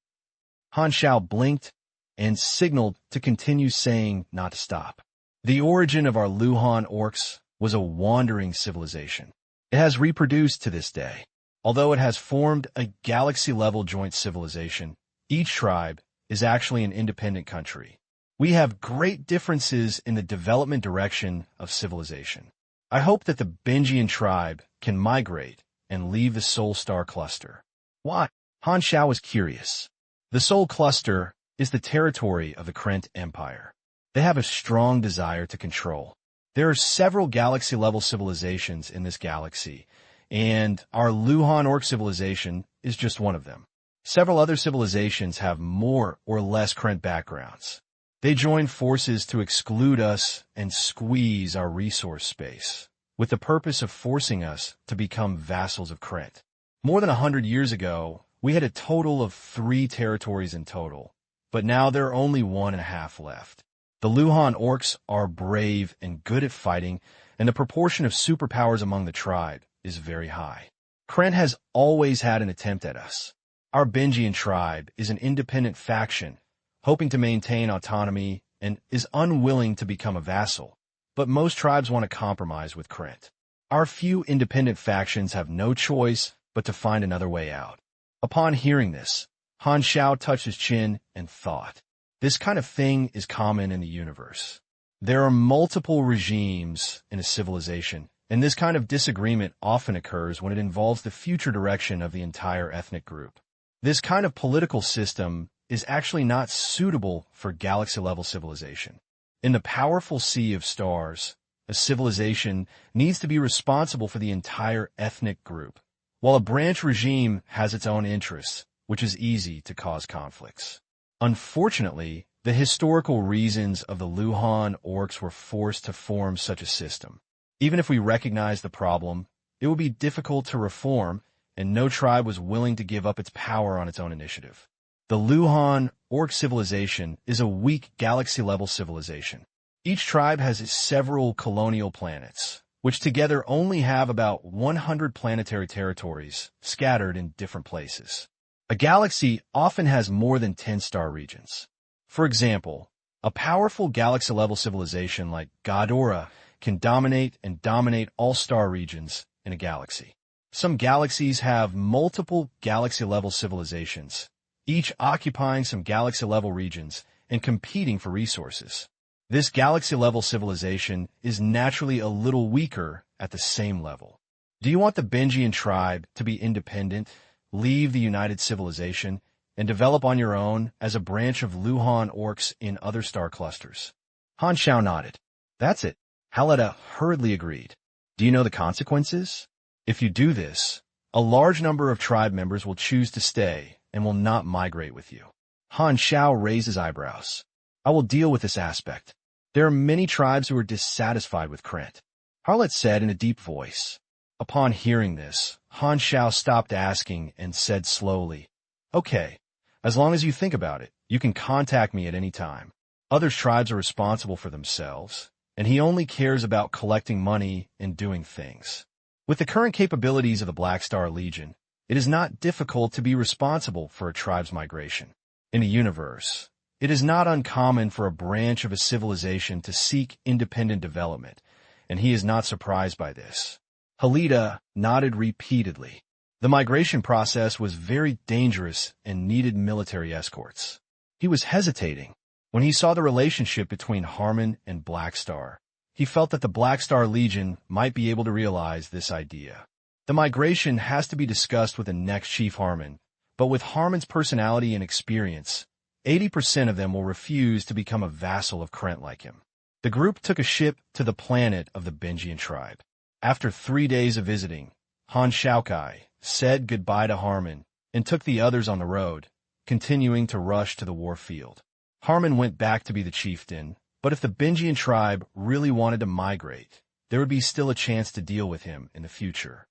Han Xiao blinked, and signaled to continue saying not to stop. The origin of our Luhan orcs was a wandering civilization. It has reproduced to this day. Although it has formed a galaxy-level joint civilization, each tribe is actually an independent country. We have great differences in the development direction of civilization. I hope that the Benjian tribe can migrate and leave the Sol Star Cluster. Why? Han Xiao was curious. The Sol Cluster is the territory of the Krent Empire. They have a strong desire to control. There are several galaxy-level civilizations in this galaxy, and our Luhan Orc civilization is just one of them. Several other civilizations have more or less Krent backgrounds. They join forces to exclude us and squeeze our resource space, with the purpose of forcing us to become vassals of Krent. More than 100 years ago, we had a total of 3 territories in total, but now there are only 1.5 left. The Luhan Orcs are brave and good at fighting, and the proportion of superpowers among the tribe is very high. Krent has always had an attempt at us. Our Benjian tribe is an independent faction, hoping to maintain autonomy and is unwilling to become a vassal, but most tribes want to compromise with Krent. Our few independent factions have no choice but to find another way out. Upon hearing this, Han Xiao touched his chin and thought, this kind of thing is common in the universe. There are multiple regimes in a civilization, and this kind of disagreement often occurs when it involves the future direction of the entire ethnic group. This kind of political system is actually not suitable for galaxy-level civilization. In the powerful sea of stars, a civilization needs to be responsible for the entire ethnic group, while a branch regime has its own interests, which is easy to cause conflicts. Unfortunately, the historical reasons of the Luhan Orcs were forced to form such a system. Even if we recognize the problem, it would be difficult to reform, and no tribe was willing to give up its power on its own initiative. The Luhan Orc civilization is a weak galaxy-level civilization. Each tribe has several colonial planets, which together only have about 100 planetary territories scattered in different places. A galaxy often has more than 10 star regions. For example, a powerful galaxy-level civilization like Ghidorah can dominate all star regions in a galaxy. Some galaxies have multiple galaxy-level civilizations, each occupying some galaxy-level regions and competing for resources. This galaxy-level civilization is naturally a little weaker at the same level. Do you want the Benjian tribe to be independent, leave the united civilization, and develop on your own as a branch of Luhan Orcs in other star clusters? Han Xiao nodded. That's it. Haletta hurriedly agreed. Do you know the consequences? If you do this, a large number of tribe members will choose to stay and will not migrate with you. Han Xiao raised his eyebrows. I will deal with this aspect. There are many tribes who are dissatisfied with Krent, Harlot said in a deep voice. Upon hearing this, Han Xiao stopped asking and said slowly, Okay, as long as you think about it, you can contact me at any time. Other tribes are responsible for themselves, and he only cares about collecting money and doing things. With the current capabilities of the Black Star Legion, it is not difficult to be responsible for a tribe's migration. In the universe, it is not uncommon for a branch of a civilization to seek independent development, and he is not surprised by this. Halida nodded repeatedly. The migration process was very dangerous and needed military escorts. He was hesitating. When he saw the relationship between Harmon and Black Star, he felt that the Black Star Legion might be able to realize this idea. The migration has to be discussed with the next Chief Harmon, but with Harmon's personality and experience, 80% of them will refuse to become a vassal of Krent like him. The group took a ship to the planet of the Benjian tribe. After 3 days of visiting, Han Xiao said goodbye to Harmon and took the others on the road, continuing to rush to the war field. Harmon went back to be the chieftain, but if the Benjian tribe really wanted to migrate, there would be still a chance to deal with him in the future.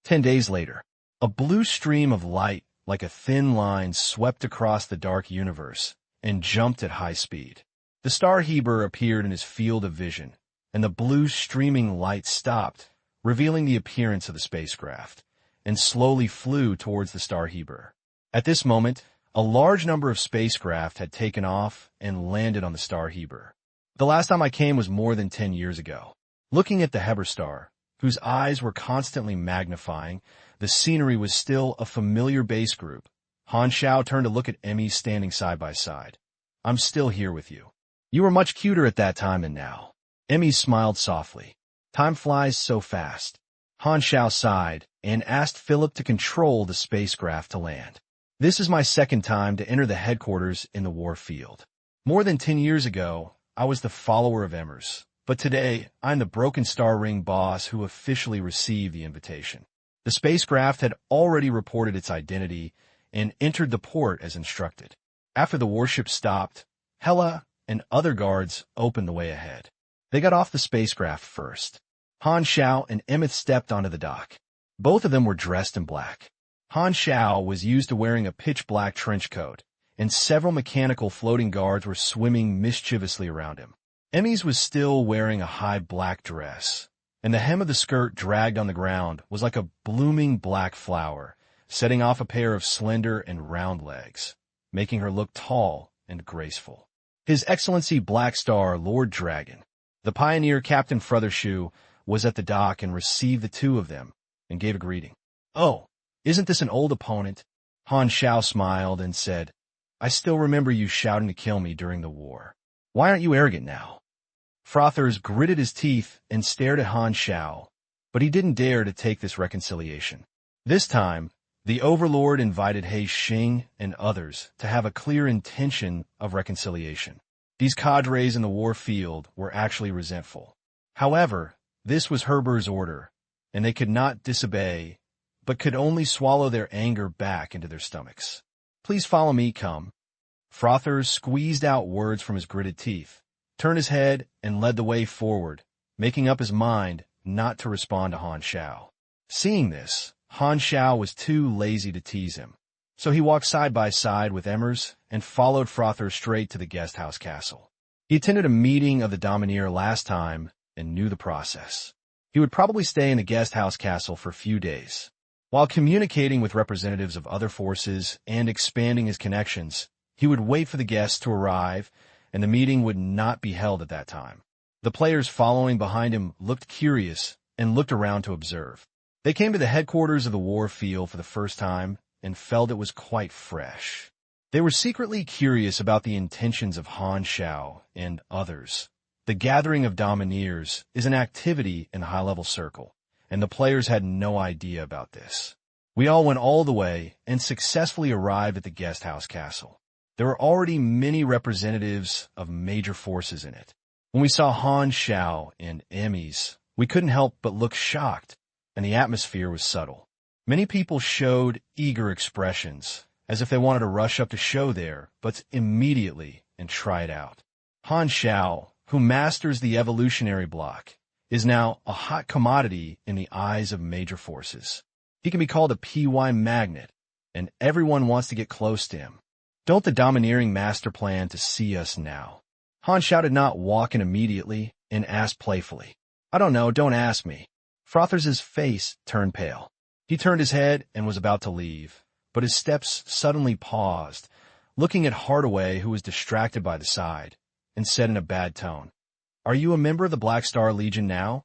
10 days later, a blue stream of light like a thin line swept across the dark universe and jumped at high speed. The Star Heber appeared in his field of vision, and the blue streaming light stopped, revealing the appearance of the spacecraft, and slowly flew towards the Star Heber. At this moment, A large number of spacecraft had taken off and landed on the star Heber. The last time I came was more than 10 years ago. Looking at the Heber star, whose eyes were constantly magnifying, the scenery was still a familiar base group. Han Xiao turned to look at Emmy standing side by side. I'm still here with you. You were much cuter at that time than now. Emmy smiled softly. Time flies so fast. Han Xiao sighed and asked Philip to control the spacecraft to land. This is my second time to enter the headquarters in the war field. More than 10 years ago, I was the follower of Emmers, but today I'm the Broken Star Ring boss who officially received the invitation. The spacecraft had already reported its identity and entered the port as instructed. After the warship stopped, Hela and other guards opened the way ahead. They got off the spacecraft first. Han Xiao and Emmett stepped onto the dock. Both of them were dressed in black. Han Xiao was used to wearing a pitch-black trench coat, and several mechanical floating guards were swimming mischievously around him. Emmy's was still wearing a high black dress, and the hem of the skirt dragged on the ground was like a blooming black flower, setting off a pair of slender and round legs, making her look tall and graceful. His Excellency Black Star Lord Dragon, the pioneer Captain Frothershoe, was at the dock and received the two of them and gave a greeting. Oh, isn't this an old opponent? Han Xiao smiled and said, I still remember you shouting to kill me during the war. Why aren't you arrogant now? Frothers gritted his teeth and stared at Han Xiao, but he didn't dare to take this reconciliation. This time, the Overlord invited He Xing and others to have a clear intention of reconciliation. These cadres in the war field were actually resentful. However, this was Herber's order, and they could not disobey, but could only swallow their anger back into their stomachs. Please follow me, come. Frothers squeezed out words from his gritted teeth, turned his head, and led the way forward, making up his mind not to respond to Han Xiao. Seeing this, Han Xiao was too lazy to tease him, so he walked side by side with Emmers and followed Frother straight to the guest house castle. He attended a meeting of the Domineer last time and knew the process. He would probably stay in the guest house castle for a few days. While communicating with representatives of other forces and expanding his connections, he would wait for the guests to arrive, and the meeting would not be held at that time. The players following behind him looked curious and looked around to observe. They came to the headquarters of the war field for the first time and felt it was quite fresh. They were secretly curious about the intentions of Han Xiao and others. The gathering of Domineers is an activity in the high-level circle, and the players had no idea about this. We all went all the way and successfully arrived at the guest house castle. There were already many representatives of major forces in it. When we saw Han Xiao and Emmys, we couldn't help but look shocked, and the atmosphere was subtle. Many people showed eager expressions, as if they wanted to rush up to show there, but immediately and try it out. Han Xiao, who masters the evolutionary block, is now a hot commodity in the eyes of major forces. He can be called a PY magnet, and everyone wants to get close to him. Don't the domineering master plan to see us now? Han Xiao did not walk in immediately and asked playfully, I don't know, don't ask me. Frothers' face turned pale. He turned his head and was about to leave, but his steps suddenly paused, looking at Hardaway, who was distracted by the side, and said in a bad tone, Are you a member of the Black Star Legion now?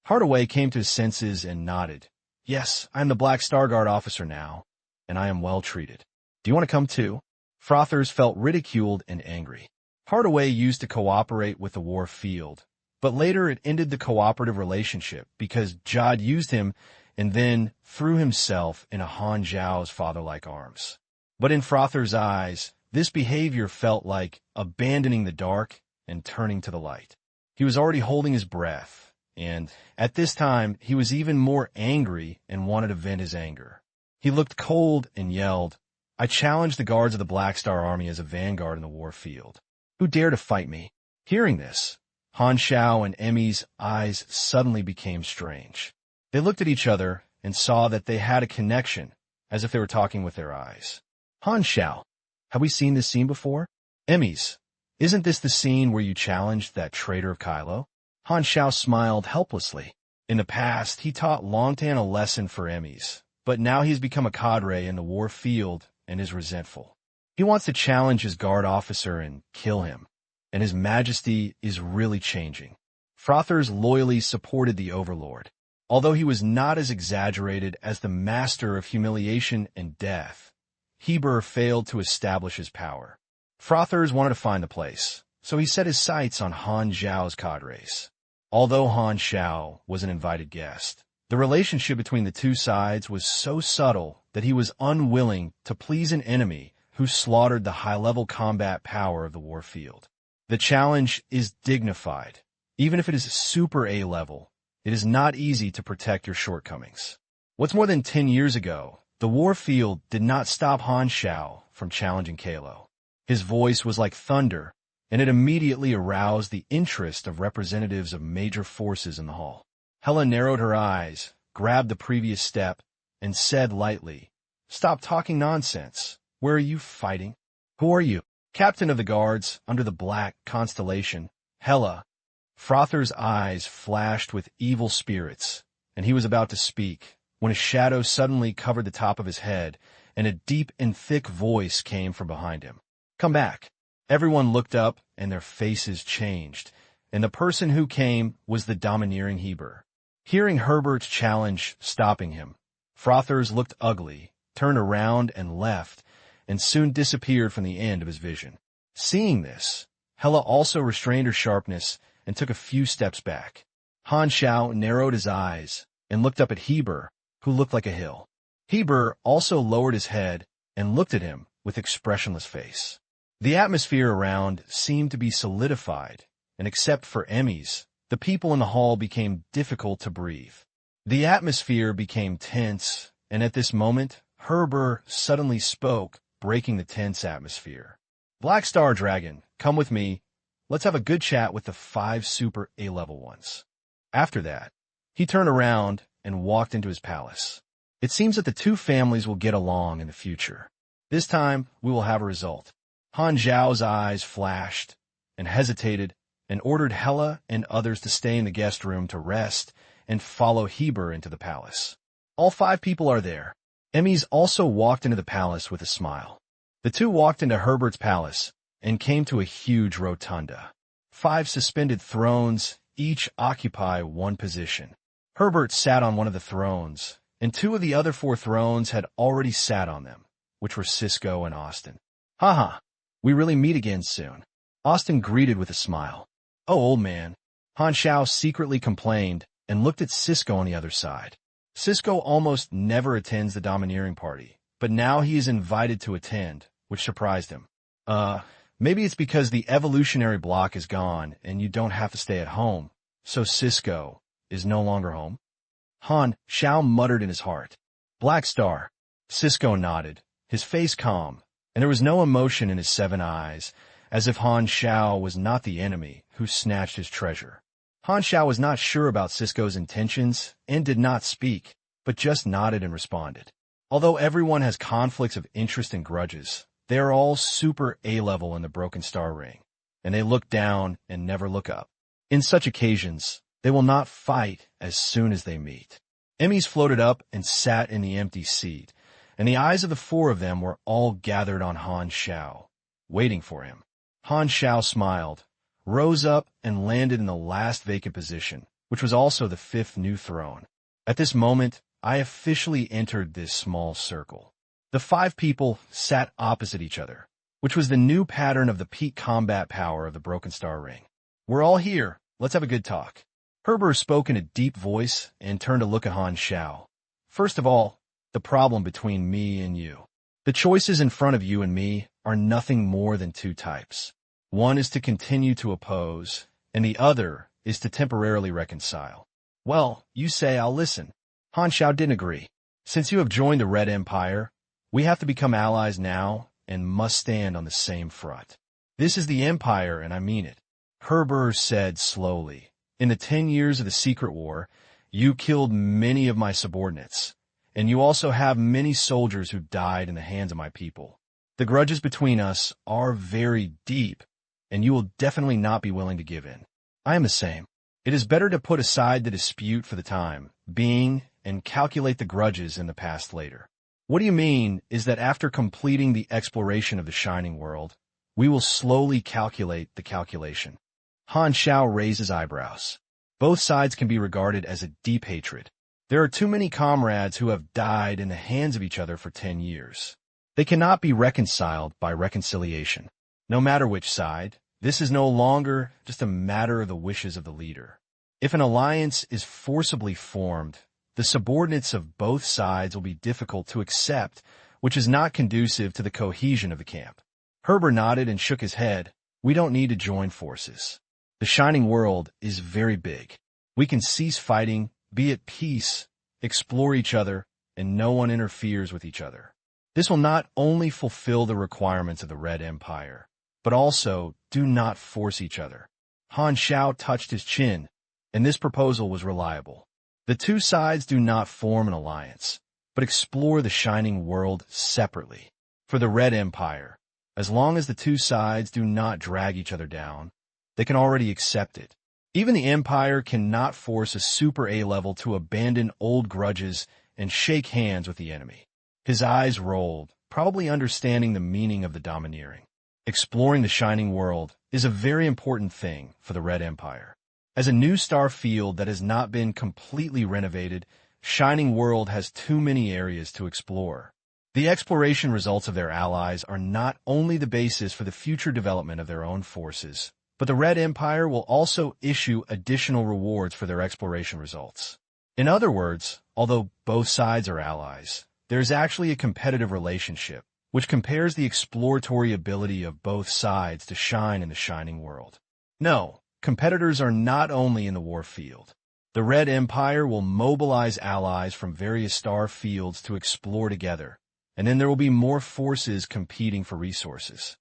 Hardaway came to his senses and nodded. Yes, I am the Black Star Guard officer now, and I am well treated. Do you want to come too? Frothers felt ridiculed and angry. Hardaway used to cooperate with the war field, but later it ended the cooperative relationship because Jod used him and then threw himself into Han Xiao's father-like arms. But in Frothers' eyes, this behavior felt like abandoning the dark and turning to the light. He was already holding his breath, and at this time he was even more angry and wanted to vent his anger. He looked cold and yelled, I challenge the guards of the Black Star Army as a vanguard in the war field. Who dare to fight me? Hearing this, Han Xiao and Emmy's eyes suddenly became strange. They looked at each other and saw that they had a connection, as if they were talking with their eyes. Han Xiao, have we seen this scene before? Emmys, isn't this the scene where you challenged that traitor of Kylo? Han Xiao smiled helplessly. In the past, he taught Longtan a lesson for Emmys, but now he's become a cadre in the war field and is resentful. He wants to challenge his guard officer and kill him, and his majesty is really changing. Frothers loyally supported the overlord, although he was not as exaggerated as the master of humiliation and death. Heber failed to establish his power. Frothers wanted to find the place, so he set his sights on Han Xiao's cadres. Although Han Xiao was an invited guest, the relationship between the two sides was so subtle that he was unwilling to please an enemy who slaughtered the high-level combat power of the war field. The challenge is dignified. Even if it is super A-level, it is not easy to protect your shortcomings. What's more than 10 years ago, the war field did not stop Han Xiao from challenging Kalo. His voice was like thunder, and it immediately aroused the interest of representatives of major forces in the hall. Hela narrowed her eyes, grabbed the previous step, and said lightly, "Stop talking nonsense. Where are you fighting? Who are you?" "Captain of the guards under the black constellation, Hela." Frother's eyes flashed with evil spirits, and he was about to speak, when a shadow suddenly covered the top of his head, and a deep and thick voice came from behind him. "Come back." Everyone looked up, and their faces changed, and the person who came was the domineering Heber. Hearing Herbert's challenge stopping him, Frothers looked ugly, turned around and left, and soon disappeared from the end of his vision. Seeing this, Hela also restrained her sharpness and took a few steps back. Han Xiao narrowed his eyes and looked up at Heber, who looked like a hill. Heber also lowered his head and looked at him with expressionless face. The atmosphere around seemed to be solidified, and except for Emmys, the people in the hall became difficult to breathe. The atmosphere became tense, and at this moment, Heber suddenly spoke, breaking the tense atmosphere. "Black Star Dragon, come with me. Let's have a good chat with the 5 super A-level ones." After that, he turned around and walked into his palace. It seems that the two families will get along in the future. This time, we will have a result. Han Xiao's eyes flashed and hesitated and ordered Hela and others to stay in the guest room to rest and follow Heber into the palace. All 5 people are there. Emmys also walked into the palace with a smile. The two walked into Herbert's palace and came to a huge rotunda. 5 suspended thrones, each occupy one position. Herbert sat on one of the thrones, and 2 of the other 4 thrones had already sat on them, which were Cisco and Austin. "Haha, we really meet again soon." Austin greeted with a smile. "Oh, old man." Han Xiao secretly complained and looked at Cisco on the other side. Cisco almost never attends the domineering party, but now he is invited to attend, which surprised him. Maybe it's because the evolutionary block is gone and you don't have to stay at home, so Cisco is no longer home?" Han Xiao muttered in his heart. "Black Star." Cisco nodded, his face calm, and there was no emotion in his 7 eyes, as if Han Xiao was not the enemy who snatched his treasure. Han Xiao was not sure about Cisco's intentions and did not speak, but just nodded and responded. Although everyone has conflicts of interest and grudges, they are all super A-level in the Broken Star Ring, and they look down and never look up. In such occasions, they will not fight as soon as they meet. Emmys floated up and sat in the empty seat, and the eyes of the 4 of them were all gathered on Han Xiao, waiting for him. Han Xiao smiled, rose up, and landed in the last vacant position, which was also the 5th new throne. At this moment, I officially entered this small circle. The 5 people sat opposite each other, which was the new pattern of the peak combat power of the Broken Star Ring. "We're all here. Let's have a good talk." Herbert spoke in a deep voice and turned to look at Han Xiao. "First of all, the problem between me and you. The choices in front of you and me are nothing more than 2 types. One is to continue to oppose, and the other is to temporarily reconcile." "Well, you say I'll listen." Han Xiao didn't agree. "Since you have joined the Red Empire, we have to become allies now and must stand on the same front. This is the Empire, and I mean it." Herbert said slowly, "In the 10 years of the Secret War, you killed many of my subordinates, and you also have many soldiers who died in the hands of my people. The grudges between us are very deep, and you will definitely not be willing to give in. I am the same. It is better to put aside the dispute for the time being and calculate the grudges in the past later. What do you mean is that after completing the exploration of the shining world, we will slowly calculate the calculation. Han Xiao raised his eyebrows. Both sides can be regarded as a deep hatred. There are too many comrades who have died in the hands of each other for 10 years. They cannot be reconciled by reconciliation. No matter which side, this is no longer just a matter of the wishes of the leader. If an alliance is forcibly formed, the subordinates of both sides will be difficult to accept, which is not conducive to the cohesion of the camp. Herbert nodded and shook his head. We don't need to join forces. The shining world is very big. We can cease fighting, be at peace, explore each other, and no one interferes with each other. This will not only fulfill the requirements of the Red Empire, but also do not force each other. Han Xiao touched his chin, and this proposal was reliable. The two sides do not form an alliance, but explore the shining world separately. For the Red Empire, as long as the two sides do not drag each other down, they can already accept it. Even the Empire cannot force a Super A level to abandon old grudges and shake hands with the enemy. His eyes rolled, probably understanding the meaning of the domineering. Exploring the shining world is a very important thing for the Red Empire. As a new star field that has not been completely renovated, Shining World has too many areas to explore. The exploration results of their allies are not only the basis for the future development of their own forces, but the Red Empire will also issue additional rewards for their exploration results. In other words, although both sides are allies, there is actually a competitive relationship, which compares the exploratory ability of both sides to shine in the shining world. No, competitors are not only in the war field. The Red Empire will mobilize allies from various star fields to explore together, and then there will be more forces competing for resources.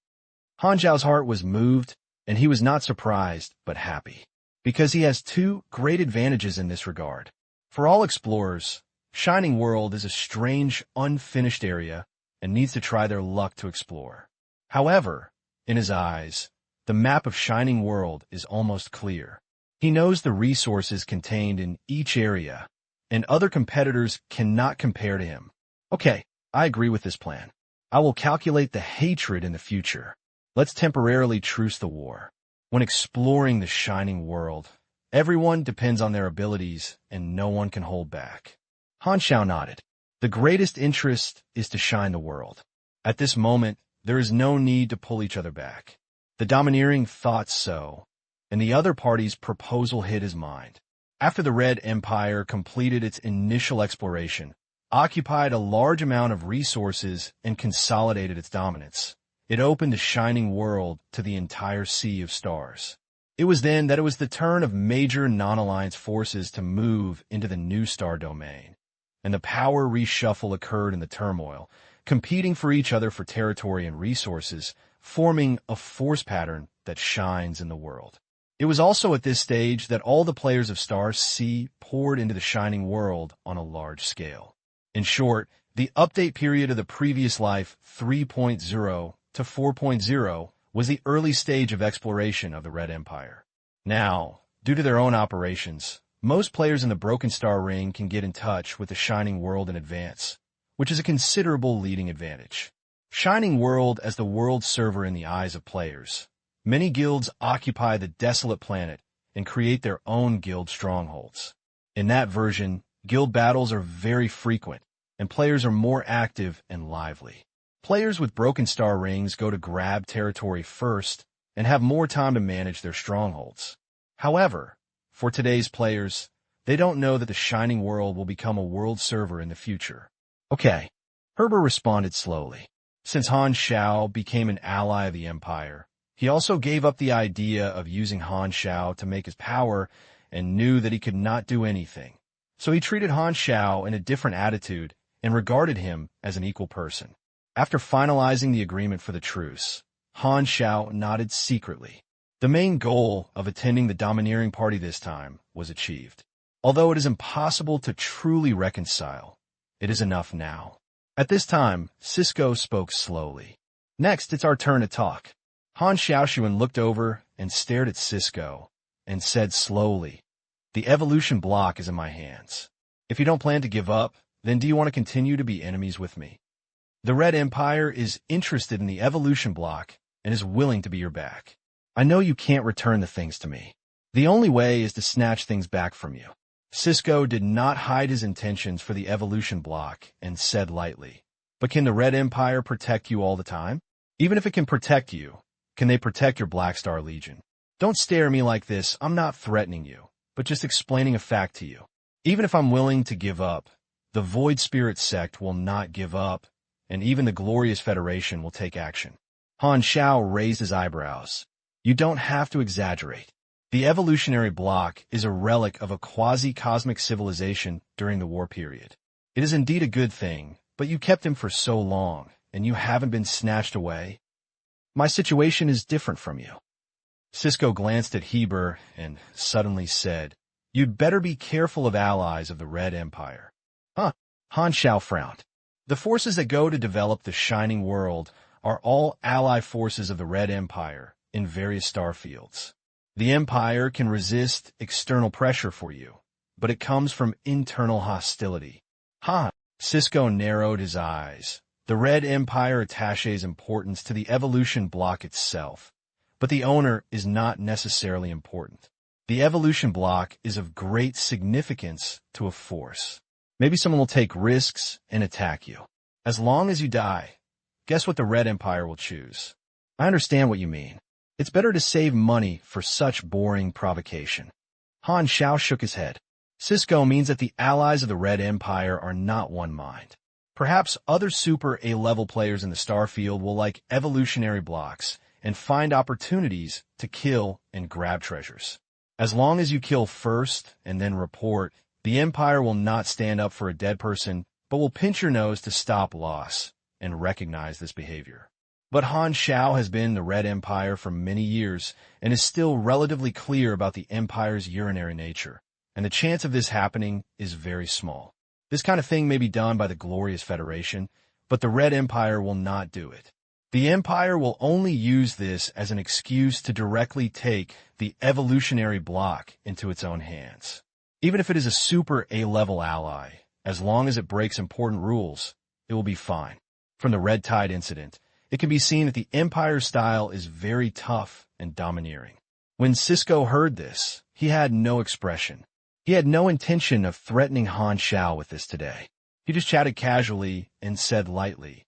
Han Xiao's heart was moved, and he was not surprised, but happy, because he has two great advantages in this regard. For all explorers, Shining World is a strange, unfinished area and needs to try their luck to explore. However, in his eyes, the map of Shining World is almost clear. He knows the resources contained in each area, and other competitors cannot compare to him. Okay, I agree with this plan. I will calculate the hatred in the future. Let's temporarily truce the war. When exploring the Shining World, everyone depends on their abilities, and no one can hold back. Han Xiao nodded. The greatest interest is to shine the world. At this moment, there is no need to pull each other back. The domineering thought so, and the other party's proposal hit his mind. After the Red Empire completed its initial exploration, occupied a large amount of resources, and consolidated its dominance, it opened the shining world to the entire sea of stars. It was then that it was the turn of major non-alliance forces to move into the new star domain, and the power reshuffle occurred in the turmoil, competing for each other for territory and resources, forming a force pattern that shines in the world. It was also at this stage that all the players of Star C poured into the shining world on a large scale. In short, the update period of the previous life 3.0 to 4.0 was the early stage of exploration of the Red Empire. Now, due to their own operations, most players in the Broken Star Ring can get in touch with the Shining World in advance, which is a considerable leading advantage. Shining World as the world server in the eyes of players. Many guilds occupy the desolate planet and create their own guild strongholds. In that version, guild battles are very frequent, and players are more active and lively. Players with Broken Star Rings go to grab territory first and have more time to manage their strongholds. However, for today's players, they don't know that the Shining World will become a world server in the future. Okay, Herbert responded slowly. Since Han Xiao became an ally of the Empire, he also gave up the idea of using Han Xiao to make his power and knew that he could not do anything. So he treated Han Xiao in a different attitude and regarded him as an equal person. After finalizing the agreement for the truce, Han Xiao nodded secretly. The main goal of attending the domineering party this time was achieved. Although it is impossible to truly reconcile, it is enough now. At this time, Cisco spoke slowly. Next, it's our turn to talk. Han Xiaoshuan looked over and stared at Cisco and said slowly, "The evolution block is in my hands. If you don't plan to give up, Then do you want to continue to be enemies with me? The Red Empire is interested in the evolution block and is willing to be your back. I know you can't return the things to me. The only way is to snatch things back from you. Cisco did not hide his intentions for the evolution block and said lightly, but can the Red Empire protect you all the time? Even if it can protect you, can they protect your Black Star Legion? Don't stare at me like this. I'm not threatening you, but just explaining a fact to you. Even if I'm willing to give up, the Void Spirit sect will not give up, and even the Glorious Federation will take action. Han Xiao raised his eyebrows. You don't have to exaggerate. The evolutionary block is a relic of a quasi-cosmic civilization during the war period. It is indeed a good thing, but you kept him for so long, and you haven't been snatched away. My situation is different from you. Cisco glanced at Heber and suddenly said, You'd better be careful of allies of the Red Empire. Huh? Han Xiao frowned. The forces that go to develop the Shining World are all ally forces of the Red Empire in various star fields. The Empire can resist external pressure for you, but it comes from internal hostility. Cisco narrowed his eyes. The Red Empire attaches importance to the evolution block itself, but the owner is not necessarily important. The evolution block is of great significance to a force. Maybe someone will take risks and attack you. As long as you die, guess what the Red Empire will choose? I understand what you mean. It's better to save money for such boring provocation. Han Xiao shook his head. Cisco means that the allies of the Red Empire are not one mind. Perhaps other Super A-level players in the star field will like evolutionary blocks and find opportunities to kill and grab treasures. As long as you kill first and then report, the Empire will not stand up for a dead person, but will pinch your nose to stop loss and recognize this behavior. But Han Xiao has been in the Red Empire for many years and is still relatively clear about the Empire's urinary nature, and the chance of this happening is very small. This kind of thing may be done by the Glorious Federation, but the Red Empire will not do it. The Empire will only use this as an excuse to directly take the evolutionary block into its own hands. Even if it is a Super A-level ally, as long as it breaks important rules, it will be fine. From the Red Tide incident, it can be seen that the Empire's style is very tough and domineering. When Cisco heard this, he had no expression. He had no intention of threatening Han Xiao with this today. He just chatted casually and said lightly,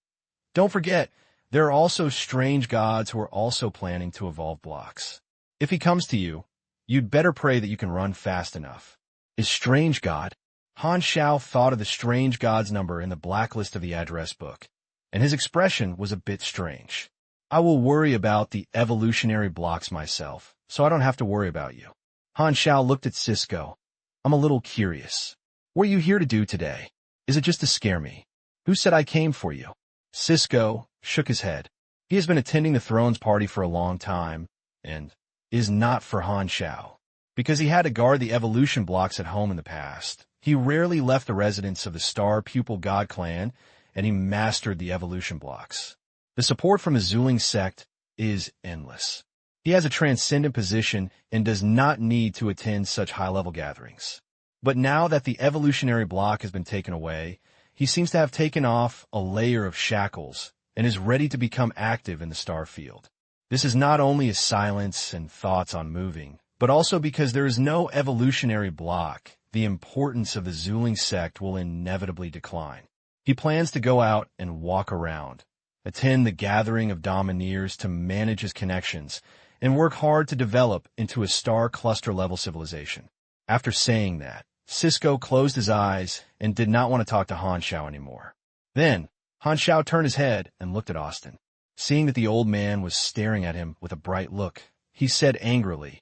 Don't forget, there are also strange gods who are also planning to evolve blocks. If he comes to you, you'd better pray that you can run fast enough. Is strange god? Han Xiao thought of the strange gods number in the blacklist of the address book, and his expression was a bit strange. I will worry about the evolutionary blocks myself, so I don't have to worry about you. Han Xiao looked at Cisco. I'm a little curious. What are you here to do today? Is it just to scare me? Who said I came for you? Cisco shook his head. He has been attending the Thrones party for a long time, and is not for Han Xiao. Because he had to guard the evolution blocks at home in the past, he rarely left the residence of the Star Pupil God clan, and he mastered the evolution blocks. The support from the Zuling sect is endless. He has a transcendent position and does not need to attend such high-level gatherings. But now that the evolutionary block has been taken away, he seems to have taken off a layer of shackles and is ready to become active in the star field. This is not only his silence and thoughts on moving, but also because there is no evolutionary block, the importance of the Zuling sect will inevitably decline. He plans to go out and walk around, attend the gathering of Domineers to manage his connections, and work hard to develop into a star cluster-level civilization. After saying that, Cisco closed his eyes and did not want to talk to Han Xiao anymore. Then, Han Xiao turned his head and looked at Austin. Seeing that the old man was staring at him with a bright look, he said angrily,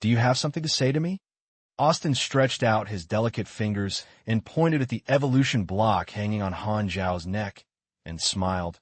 Do you have something to say to me? Austin stretched out his delicate fingers and pointed at the evolution block hanging on Han Xiao's neck, and smiled.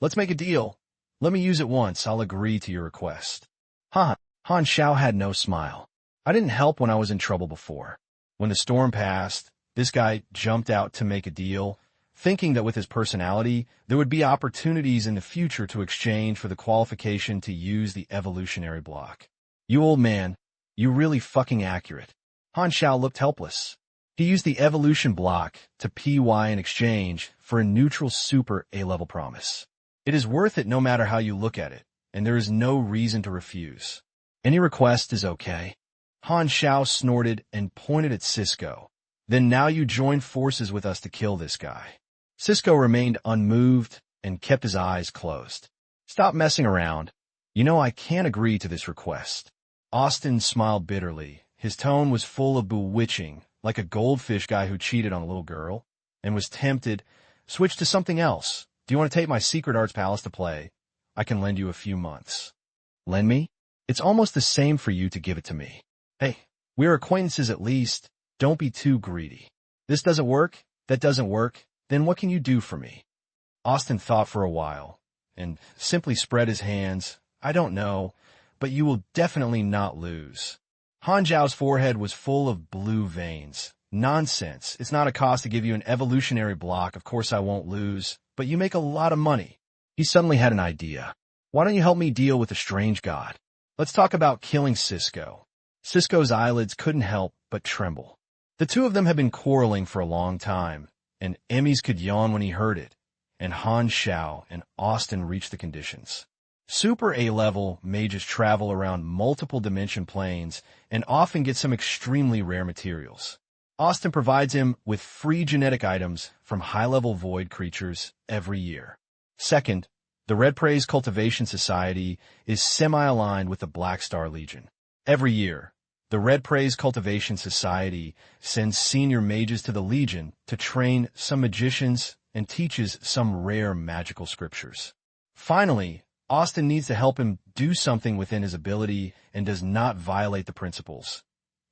Let's make a deal. Let me use it once, I'll agree to your request. Han Xiao had no smile. I didn't help when I was in trouble before. When the storm passed, this guy jumped out to make a deal, thinking that with his personality, there would be opportunities in the future to exchange for the qualification to use the evolutionary block. You old man, you really fucking accurate. Han Xiao looked helpless. He used the evolution block to PY in exchange for a neutral super A-level promise. It is worth it no matter how you look at it, and there is no reason to refuse. Any request is okay. Han Xiao snorted and pointed at Cisco. Then now you join forces with us to kill this guy. Cisco remained unmoved and kept his eyes closed. Stop messing around. You know I can't agree to this request. Austin smiled bitterly. His tone was full of bewitching, like a goldfish guy who cheated on a little girl, and was tempted. Switch to something else. Do you want to take my secret arts palace to play? I can lend you a few months. Lend me? It's almost the same for you to give it to me. Hey, we're acquaintances at least. Don't be too greedy. This doesn't work, that doesn't work, then what can you do for me? Austin thought for a while, and simply spread his hands. I don't know, but you will definitely not lose. Han Xiao's forehead was full of blue veins. Nonsense. It's not a cost to give you an evolutionary block. Of course I won't lose, but you make a lot of money. He suddenly had an idea. Why don't you help me deal with a strange god? Let's talk about killing Cisco. Cisco's eyelids couldn't help but tremble. The two of them had been quarreling for a long time, and Emmys could yawn when he heard it, and Han Xiao and Austin reached the conditions. Super A-level mages travel around multiple dimension planes and often get some extremely rare materials. Austin provides him with free genetic items from high-level void creatures every year. Second, the Red Praise Cultivation Society is semi-aligned with the Black Star Legion. Every year, the Red Praise Cultivation Society sends senior mages to the Legion to train some magicians and teaches some rare magical scriptures. Finally, Austin needs to help him do something within his ability and does not violate the principles.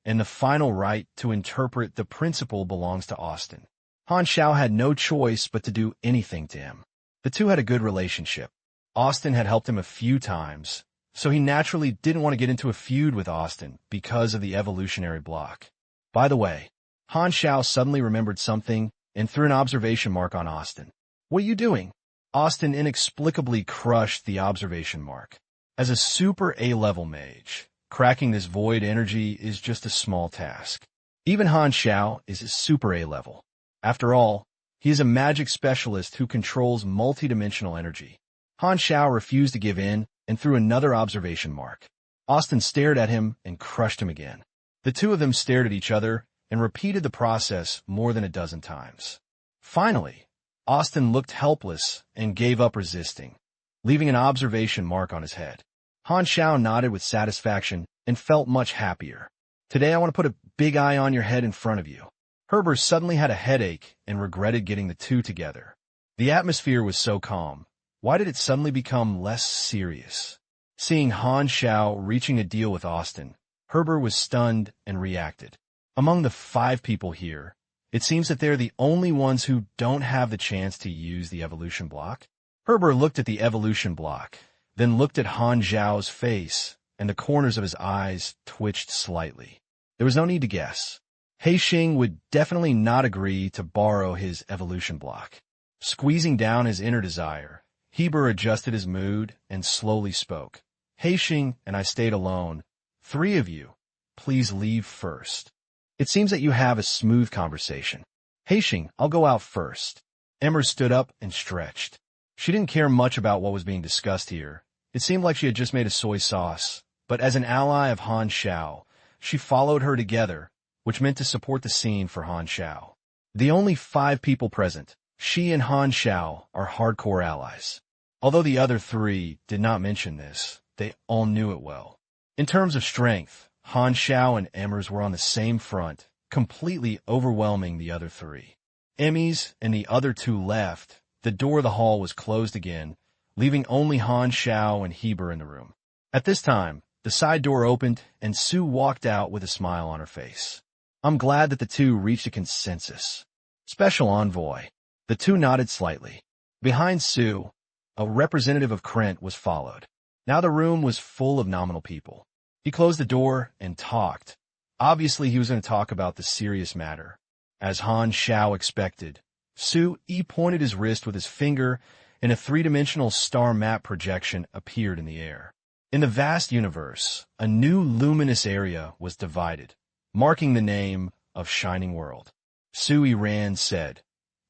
And the final right to interpret the principle belongs to Austin. Han Xiao had no choice but to do anything to him. The two had a good relationship. Austin had helped him a few times, so he naturally didn't want to get into a feud with Austin because of the evolutionary block. By the way, Han Xiao suddenly remembered something and threw an observation mark on Austin. What are you doing? Austin inexplicably crushed the observation mark. As a super A-level mage, cracking this void energy is just a small task. Even Han Xiao is a super A-level. After all, he is a magic specialist who controls multidimensional energy. Han Xiao refused to give in and threw another observation mark. Austin stared at him and crushed him again. The two of them stared at each other and repeated the process more than a dozen times. Finally, Austin looked helpless and gave up resisting, leaving an observation mark on his head. Han Xiao nodded with satisfaction and felt much happier. Today I want to put a big eye on your head in front of you. Herbert suddenly had a headache and regretted getting the two together. The atmosphere was so calm. Why did it suddenly become less serious? Seeing Han Xiao reaching a deal with Austin, Herbert was stunned and reacted. Among the 5 people here, it seems that they're the only ones who don't have the chance to use the evolution block. Herbert looked at the evolution block, then looked at Han Xiao's face, and the corners of his eyes twitched slightly. There was no need to guess. He Xing would definitely not agree to borrow his evolution block. Squeezing down his inner desire, Heber adjusted his mood and slowly spoke. He Xing and I stayed alone. 3 of you, please leave first. It seems that you have a smooth conversation. He Xing, I'll go out first. Emmer stood up and stretched. She didn't care much about what was being discussed here. It seemed like she had just made a soy sauce, but as an ally of Han Xiao, she followed her together, which meant to support the scene for Han Xiao. The only 5 people present, she and Han Xiao, are hardcore allies. Although the other 3 did not mention this, they all knew it well. In terms of strength, Han Xiao and Emmers were on the same front, completely overwhelming the other 3. Emmys and the other 2 left. The door of the hall was closed again, leaving only Han Xiao and Heber in the room. At this time, the side door opened and Sue walked out with a smile on her face. I'm glad that the 2 reached a consensus. Special envoy. The 2 nodded slightly. Behind Sue, a representative of Krent was followed. Now the room was full of nominal people. He closed the door and talked. Obviously, he was going to talk about the serious matter. As Han Xiao expected, Sue pointed his wrist with his finger, and a 3-dimensional star map projection appeared in the air. In the vast universe, a new luminous area was divided, marking the name of Shining World. Sui Ran said,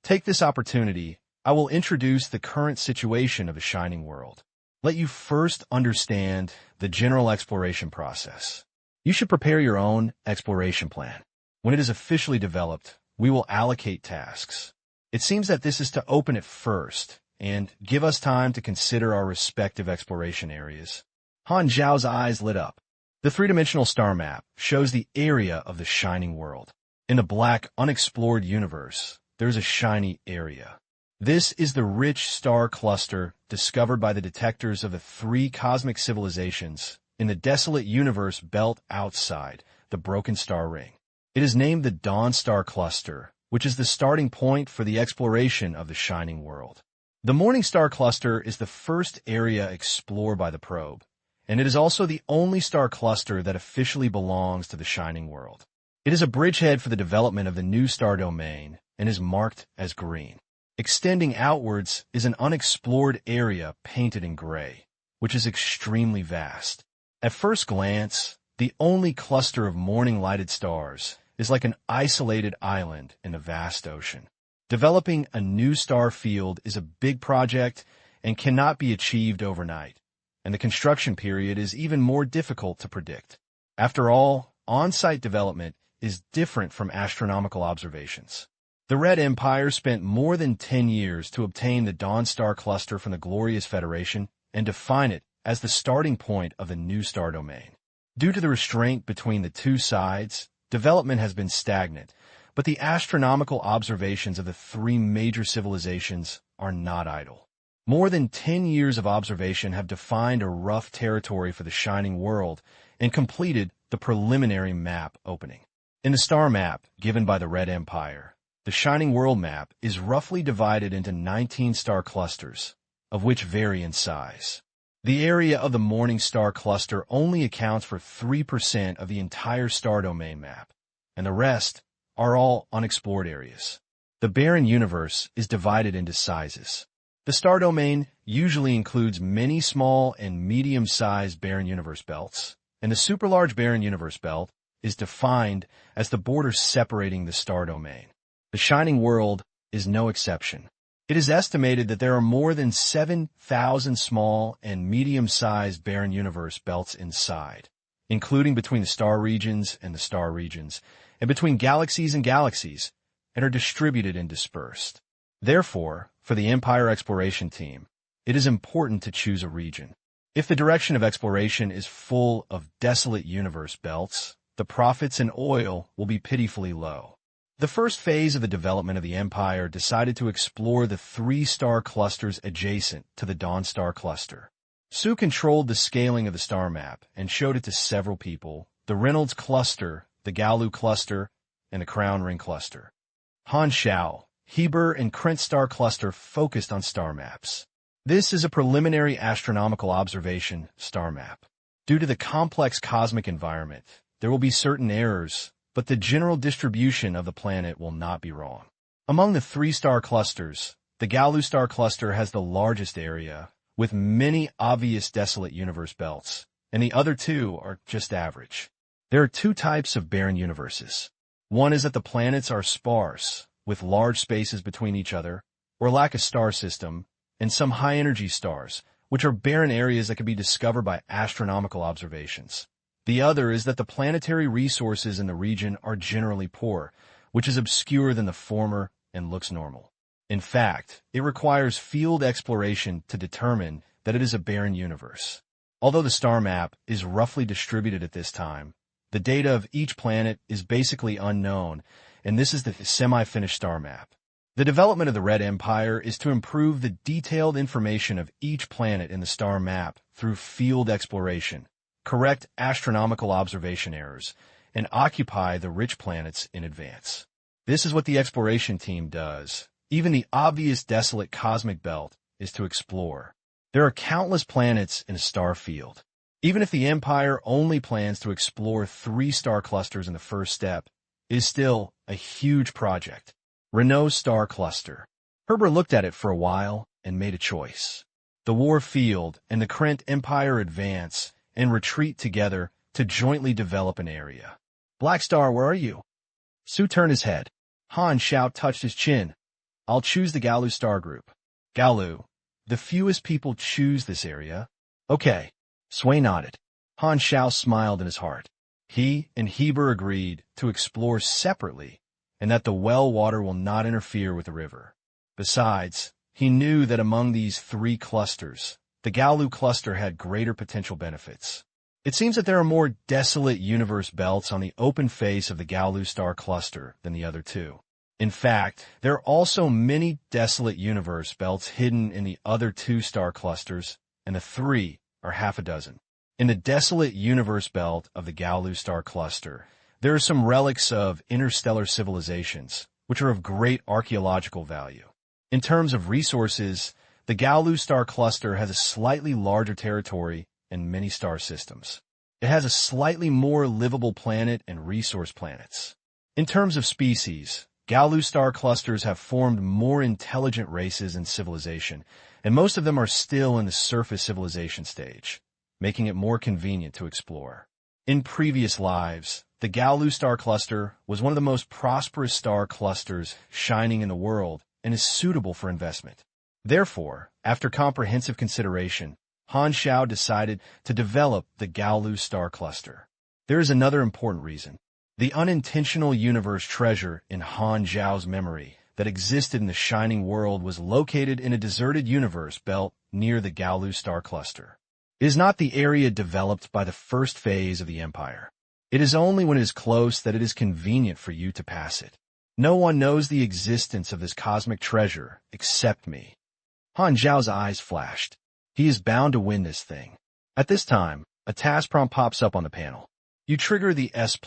"Take this opportunity. I will introduce the current situation of the Shining World. Let you first understand the general exploration process. You should prepare your own exploration plan. When it is officially developed, we will allocate tasks. It seems that this is to open it first and give us time to consider our respective exploration areas." Han Xiao's eyes lit up. The three-dimensional star map shows the area of the Shining World. In the black, unexplored universe, there is a shiny area. This is the rich star cluster discovered by the detectors of the three cosmic civilizations in the desolate universe belt outside the broken star ring. It is named the Dawn Star Cluster, which is the starting point for the exploration of the Shining World. The Morning Star Cluster is the first area explored by the probe, and it is also the only star cluster that officially belongs to the Shining World. It is a bridgehead for the development of the new star domain and is marked as green. Extending outwards is an unexplored area painted in gray, which is extremely vast. At first glance, the only cluster of morning-lighted stars is like an isolated island in a vast ocean. Developing a new star field is a big project and cannot be achieved overnight, and the construction period is even more difficult to predict. After all, on-site development is different from astronomical observations. The Red Empire spent more than 10 years to obtain the Dawn Star Cluster from the Glorious Federation and define it as the starting point of the new star domain. Due to the restraint between the two sides, development has been stagnant, but the astronomical observations of the three major civilizations are not idle. More than 10 years of observation have defined a rough territory for the Shining World and completed the preliminary map opening. In the star map given by the Red Empire, the Shining World map is roughly divided into 19 star clusters, of which vary in size. The area of the Morning Star Cluster only accounts for 3% of the entire star domain map, and the rest are all unexplored areas. The barren universe is divided into sizes. The star domain usually includes many small and medium-sized barren universe belts, and the super-large barren universe belt is defined as the border separating the star domain. The Shining World is no exception. It is estimated that there are more than 7,000 small and medium-sized barren universe belts inside, including between the star regions and the star regions, and between galaxies and galaxies, and are distributed and dispersed. Therefore, for the Empire Exploration Team, it is important to choose a region. If the direction of exploration is full of desolate universe belts, the profits in oil will be pitifully low. The first phase of the development of the Empire decided to explore the three star clusters adjacent to the Dawn Star Cluster. Su controlled the scaling of the star map and showed it to several people: the Reynolds Cluster, the Galu Cluster, and the Crown Ring Cluster. Han Xiao, Heber, and Krent Star Cluster focused on star maps. This is a preliminary astronomical observation star map. Due to the complex cosmic environment, there will be certain errors, but the general distribution of the planet will not be wrong. Among the three star clusters, the Galu Star Cluster has the largest area, with many obvious desolate universe belts, and the other two are just average. There are two types of barren universes. One is that the planets are sparse, with large spaces between each other, or lack a star system, and some high-energy stars, which are barren areas that can be discovered by astronomical observations. The other is that the planetary resources in the region are generally poor, which is obscurer than the former and looks normal. In fact, it requires field exploration to determine that it is a barren universe. Although the star map is roughly distributed at this time, the data of each planet is basically unknown, and this is the semi-finished star map. The development of the Red Empire is to improve the detailed information of each planet in the star map through field exploration, correct astronomical observation errors, and occupy the rich planets in advance. This is what the exploration team does. Even the obvious desolate cosmic belt is to explore. There are countless planets in a star field. Even if the Empire only plans to explore 3 star clusters in the first step, it is still a huge project. Renault Star Cluster. Herbert looked at it for a while and made a choice. The War Field and the Krent Empire advance and retreat together to jointly develop an area. Black Star, where are you? Su turned his head. Han Xiao touched his chin. I'll choose the Galu star group. Galu. The fewest people choose this area. Okay. Sui nodded. Han Xiao smiled in his heart. He and Heber agreed to explore separately, and that the well water will not interfere with the river. Besides, he knew that among these three clusters, the Galu cluster had greater potential benefits. It seems that there are more desolate universe belts on the open face of the Galu star cluster than the other two. In fact, there are also many desolate universe belts hidden in the other two star clusters, and the three are half a dozen. In the desolate universe belt of the Galu star cluster, there are some relics of interstellar civilizations, which are of great archaeological value. In terms of resources, the Galu star cluster has a slightly larger territory and many star systems. It has a slightly more livable planet and resource planets. In terms of species, Galu star clusters have formed more intelligent races and civilization, and most of them are still in the surface civilization stage, making it more convenient to explore. In previous lives, the Galu star cluster was one of the most prosperous star clusters shining in the world and is suitable for investment. Therefore, after comprehensive consideration, Han Xiao decided to develop the Galu star cluster. There is another important reason. The unintentional universe treasure in Han Xiao's memory that existed in the shining world was located in a deserted universe belt near the Galu star cluster. It is not the area developed by the first phase of the Empire. It is only when it is close that it is convenient for you to pass it. No one knows the existence of this cosmic treasure except me. Han Xiao's eyes flashed. He is bound to win this thing. At this time, a task prompt pops up on the panel. You trigger the S+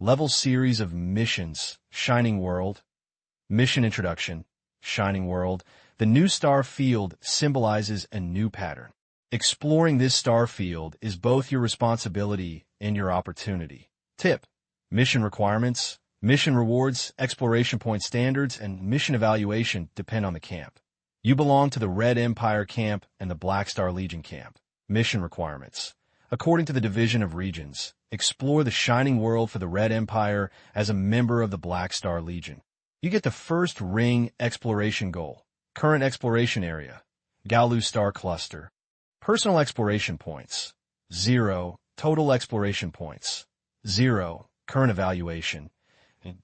level series of missions, Shining World. Mission Introduction, Shining World. The new star field symbolizes a new pattern. Exploring this star field is both your responsibility and your opportunity. Tip: mission requirements, mission rewards, exploration point standards, and mission evaluation depend on the camp. You belong to the Red Empire camp and the Black Star Legion camp. Mission requirements. According to the Division of Regions, explore the Shining World for the Red Empire as a member of the Black Star Legion. You get the first ring exploration goal. Current exploration area. Galu Star Cluster. Personal exploration points. 0. Total exploration points. 0. Current evaluation.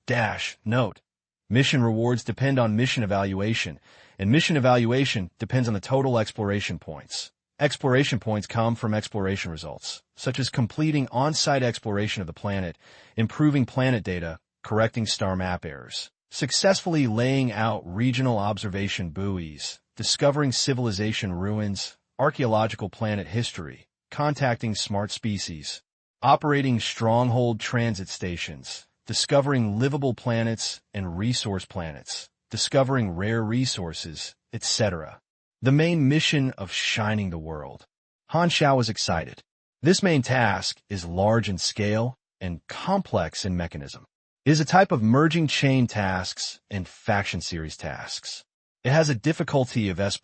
Dash. Note. Mission rewards depend on mission evaluation, and mission evaluation depends on the total exploration points. Exploration points come from exploration results, such as completing on-site exploration of the planet, improving planet data, correcting star map errors, successfully laying out regional observation buoys, discovering civilization ruins, archaeological planet history, contacting smart species, operating stronghold transit stations, discovering livable planets and resource planets, discovering rare resources, etc. The main mission of shining the world. Han Xiao was excited. This main task is large in scale and complex in mechanism. It is a type of merging chain tasks and faction series tasks. It has a difficulty of S+,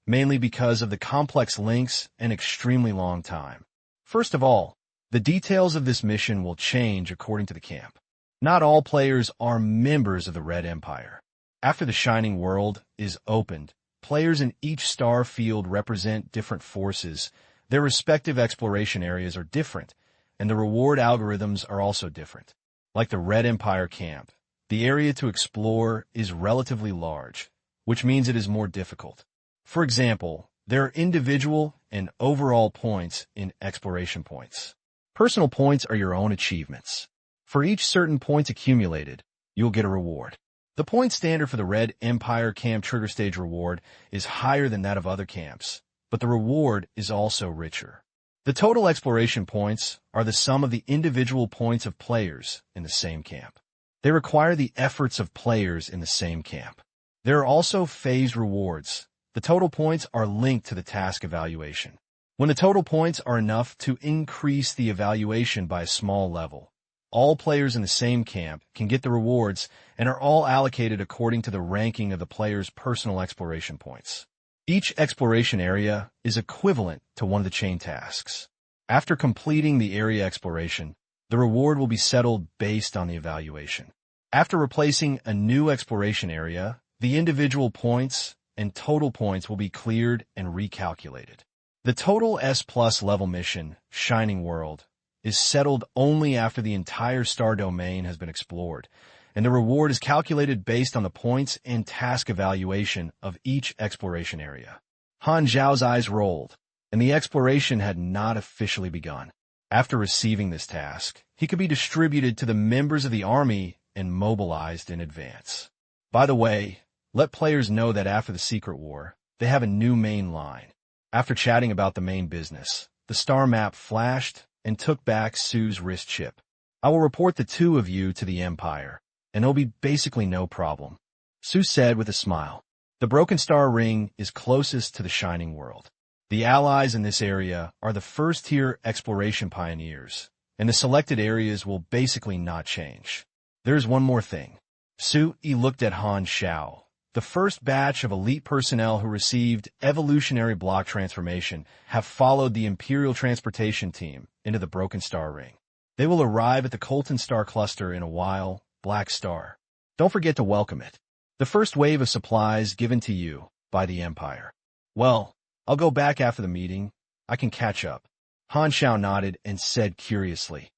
mainly because of the complex links and extremely long time. First of all, the details of this mission will change according to the camp. Not all players are members of the Red Empire. After the Shining World is opened, players in each star field represent different forces. Their respective exploration areas are different, and the reward algorithms are also different. Like the Red Empire camp, the area to explore is relatively large, which means it is more difficult. For example, there are individual and overall points in exploration points. Personal points are your own achievements. For each certain points accumulated, you'll get a reward. The point standard for the Red Empire camp trigger stage reward is higher than that of other camps, but the reward is also richer. The total exploration points are the sum of the individual points of players in the same camp. They require the efforts of players in the same camp. There are also phased rewards. The total points are linked to the task evaluation. When the total points are enough to increase the evaluation by a small level, all players in the same camp can get the rewards and are all allocated according to the ranking of the player's personal exploration points. Each exploration area is equivalent to one of the chain tasks. After completing the area exploration, The reward will be settled based on the evaluation. After replacing a new exploration area, the individual points and total points will be cleared and recalculated. The total S+ level mission, Shining World, is settled only after the entire star domain has been explored, and the reward is calculated based on the points and task evaluation of each exploration area. Han Xiao's eyes rolled, and the exploration had not officially begun. After receiving this task, he could be distributed to the members of the army and mobilized in advance. By the way, let players know that after the Secret War, they have a new main line. After chatting about the main business, the star map flashed and took back Su's wrist chip. I will report the two of you to the Empire, and it'll be basically no problem, Su said with a smile. The Broken Star Ring is closest to the Shining World. The allies in this area are the first-tier exploration pioneers, and the selected areas will basically not change. There's one more thing. Su looked at Han Xiao. The first batch of elite personnel who received evolutionary block transformation have followed the Imperial Transportation Team into the Broken Star Ring. They will arrive at the Colton Star Cluster in a while, Black Star. Don't forget to welcome it. The first wave of supplies given to you by the Empire. Well, I'll go back after the meeting. I can catch up. Han Xiao nodded and said curiously,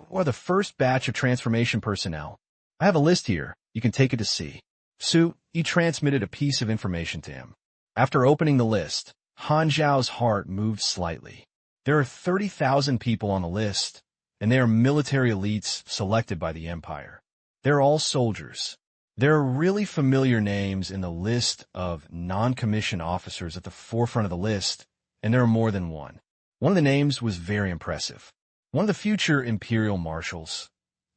"Or the first batch of transformation personnel. I have a list here. You can take it to see." Su transmitted a piece of information to him. After opening the list, Han Xiao's heart moved slightly. There are 30,000 people on the list, and they are military elites selected by the Empire. They're all soldiers. There are really familiar names in the list of non-commissioned officers at the forefront of the list, and there are more than one. One of the names was very impressive. One of the future Imperial Marshals,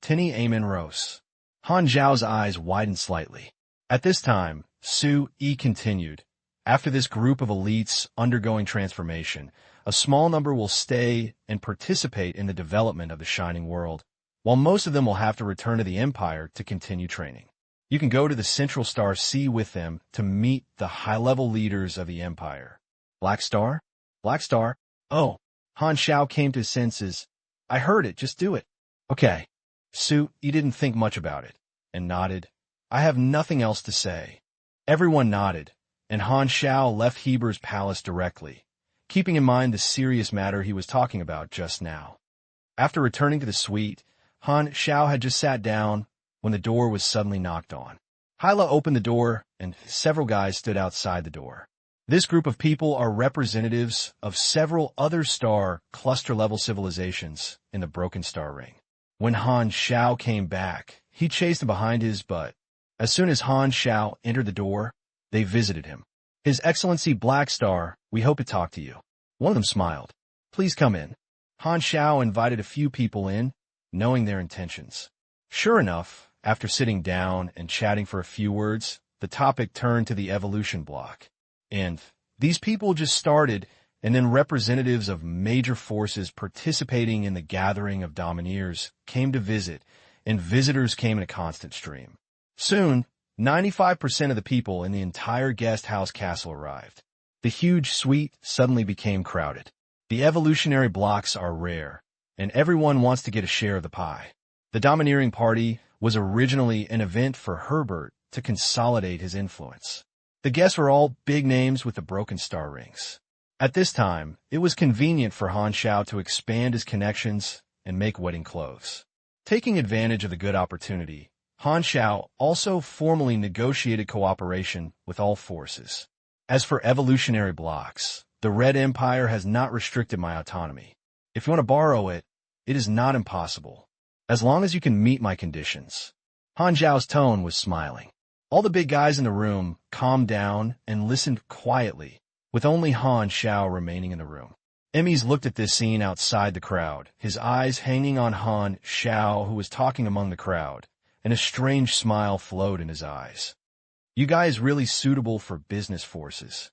Tini Amen Rose. Han Xiao's eyes widened slightly. At this time, Su continued. After this group of elites undergoing transformation, a small number will stay and participate in the development of the Shining World, while most of them will have to return to the Empire to continue training. You can go to the Central Star Sea with them to meet the high-level leaders of the Empire. Black Star? Black Star? Oh, Han Xiao came to his senses. I heard it, just do it. Okay. Su didn't think much about it, and nodded. I have nothing else to say. Everyone nodded, and Han Xiao left Heber's palace directly, keeping in mind the serious matter he was talking about just now. After returning to the suite, Han Xiao had just sat down when the door was suddenly knocked on. Hyla opened the door, and several guys stood outside the door. This group of people are representatives of several other star cluster-level civilizations in the Broken Star Ring. When Han Xiao came back, he chased them behind his butt. As soon as Han Xiao entered the door, they visited him. His Excellency Black Star, we hope to talk to you. One of them smiled. Please come in. Han Xiao invited a few people in, knowing their intentions. Sure enough, after sitting down and chatting for a few words, the topic turned to the evolution block. And these people just started, and then representatives of major forces participating in the gathering of Domineers came to visit, and visitors came in a constant stream. Soon, 95% of the people in the entire guest house castle arrived. The huge suite suddenly became crowded. The evolutionary blocks are rare, and everyone wants to get a share of the pie. The domineering party was originally an event for Herbert to consolidate his influence. The guests were all big names with the Broken Star Rings. At this time, it was convenient for Han Xiao to expand his connections and make wedding clothes. Taking advantage of the good opportunity, Han Xiao also formally negotiated cooperation with all forces. As for evolutionary blocks, the Red Empire has not restricted my autonomy. If you want to borrow it, it is not impossible, as long as you can meet my conditions. Han Xiao's tone was smiling. All the big guys in the room calmed down and listened quietly, with only Han Xiao remaining in the room. Emmys looked at this scene outside the crowd, his eyes hanging on Han Xiao, who was talking among the crowd, and a strange smile flowed in his eyes. You guys really suitable for business forces.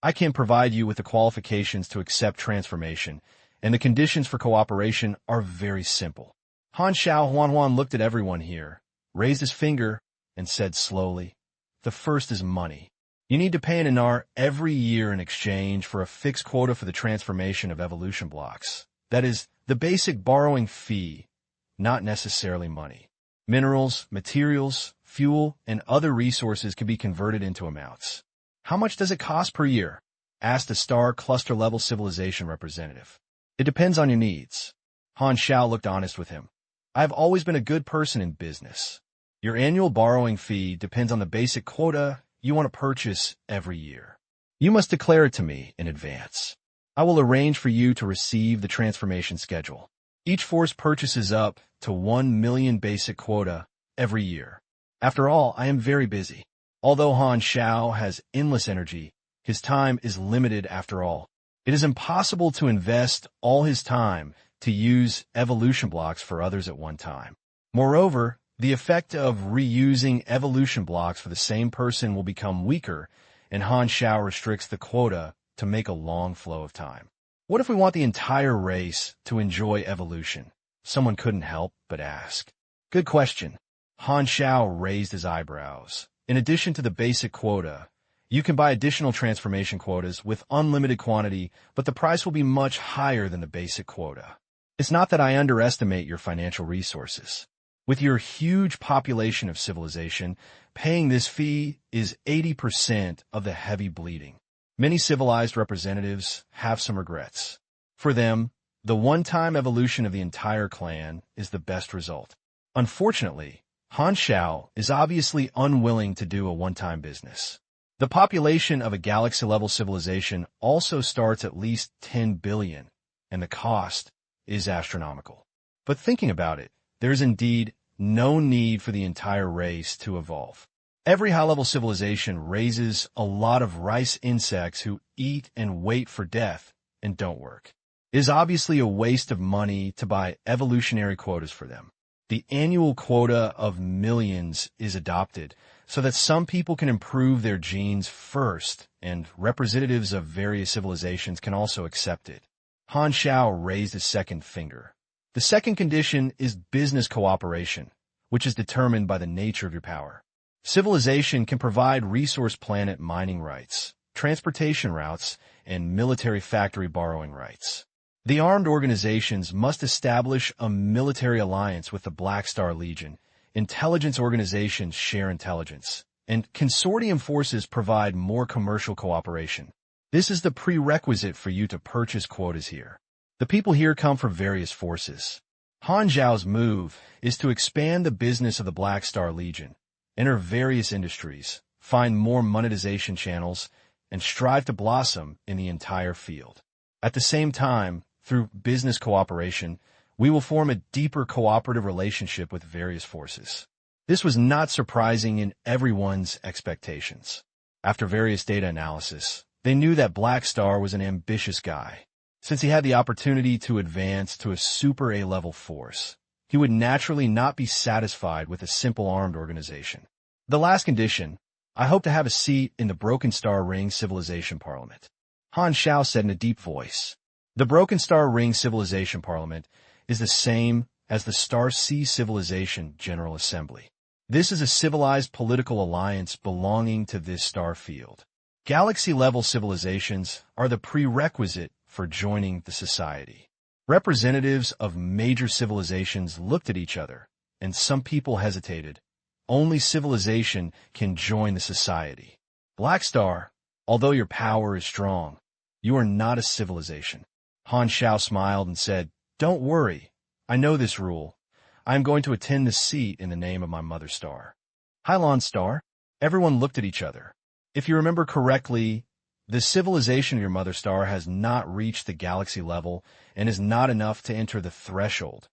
I can provide you with the qualifications to accept transformation, and the conditions for cooperation are very simple. Han Xiao Huan looked at everyone here, raised his finger, and said slowly, the first is money. You need to pay an inar every year in exchange for a fixed quota for the transformation of evolution blocks. That is, the basic borrowing fee not necessarily money. Minerals, materials, fuel, and other resources can be converted into amounts. How much does it cost per year? Asked a star cluster-level civilization representative. It depends on your needs. Han Xiao looked honest with him. I've always been a good person in business. Your annual borrowing fee depends on the basic quota you want to purchase every year. You must declare it to me in advance. I will arrange for you to receive the transformation schedule. Each force purchases up to 1 million basic quota every year. After all, I am very busy. Although Han Xiao has endless energy, his time is limited after all. It is impossible to invest all his time to use evolution blocks for others at one time. Moreover, the effect of reusing evolution blocks for the same person will become weaker, and Han Xiao restricts the quota to make a long flow of time. What if we want the entire race to enjoy evolution? Someone couldn't help but ask. Good question. Han Xiao raised his eyebrows. In addition to the basic quota, you can buy additional transformation quotas with unlimited quantity, but the price will be much higher than the basic quota. It's not that I underestimate your financial resources. With your huge population of civilization, paying this fee is 80% of the heavy bleeding. Many civilized representatives have some regrets. For them, the one-time evolution of the entire clan is the best result. Unfortunately, Han Xiao is obviously unwilling to do a one-time business. The population of a galaxy-level civilization also starts at least 10 billion, and the cost is astronomical. But thinking about it, there is indeed no need for the entire race to evolve. Every high-level civilization raises a lot of rice insects who eat and wait for death and don't work. It is obviously a waste of money to buy evolutionary quotas for them. The annual quota of millions is adopted so that some people can improve their genes first, and representatives of various civilizations can also accept it. Han Xiao raised his second finger. The second condition is business cooperation, which is determined by the nature of your power. Civilization can provide resource planet mining rights, transportation routes, and military factory borrowing rights. The armed organizations must establish a military alliance with the Black Star Legion. Intelligence organizations share intelligence, and consortium forces provide more commercial cooperation. This is the prerequisite for you to purchase quotas here. The people here come from various forces. Han Xiao's move is to expand the business of the Black Star Legion, enter various industries, find more monetization channels, and strive to blossom in the entire field. At the same time, through business cooperation, we will form a deeper cooperative relationship with various forces. This was not surprising in everyone's expectations. After various data analysis, they knew that Black Star was an ambitious guy. Since he had the opportunity to advance to a super A-level force, he would naturally not be satisfied with a simple armed organization. The last condition, I hope to have a seat in the Broken Star Ring Civilization Parliament. Han Xiao said in a deep voice. The Broken Star Ring Civilization Parliament is the same as the Star Sea Civilization General Assembly. This is a civilized political alliance belonging to this star field. Galaxy-level civilizations are the prerequisite for joining the society. Representatives of major civilizations looked at each other, and some people hesitated. Only civilization can join the society. Black Star, although your power is strong, you are not a civilization. Han Xiao smiled and said, Don't worry. I know this rule. I am going to attend the seat in the name of my mother star. Hylon Star. Everyone looked at each other. If you remember correctly, the civilization of your mother star has not reached the galaxy level and is not enough to enter the threshold.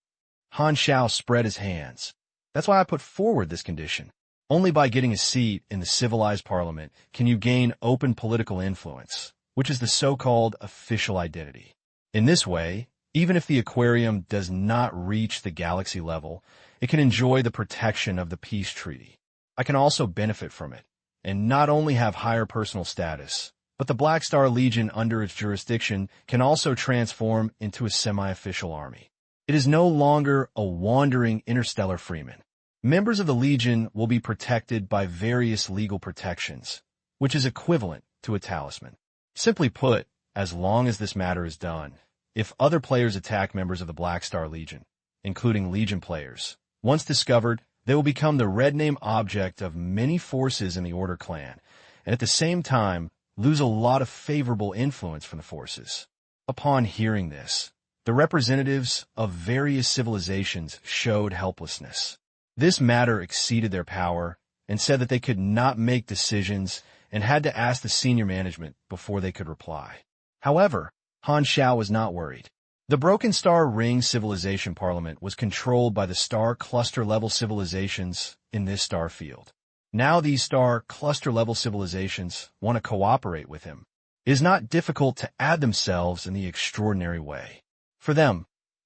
Han Xiao spread his hands. That's why I put forward this condition. Only by getting a seat in the civilized parliament can you gain open political influence, which is the so-called official identity. In this way, even if the aquarium does not reach the galaxy level, it can enjoy the protection of the peace treaty. I can also benefit from it, and not only have higher personal status, but the Black Star Legion under its jurisdiction can also transform into a semi-official army. It is no longer a wandering interstellar freeman. Members of the Legion will be protected by various legal protections, which is equivalent to a talisman. Simply put, as long as this matter is done, if other players attack members of the Black Star Legion, including Legion players. Once discovered, they will become the red name object of many forces in the Order clan, and at the same time, lose a lot of favorable influence from the forces. Upon hearing this, the representatives of various civilizations showed helplessness. This matter exceeded their power and said that they could not make decisions and had to ask the senior management before they could reply. However, Han Xiao was not worried. The Broken Star Ring Civilization Parliament was controlled by the star cluster-level civilizations in this star field. Now these star cluster-level civilizations want to cooperate with him. It is not difficult to add themselves in the extraordinary way. For them,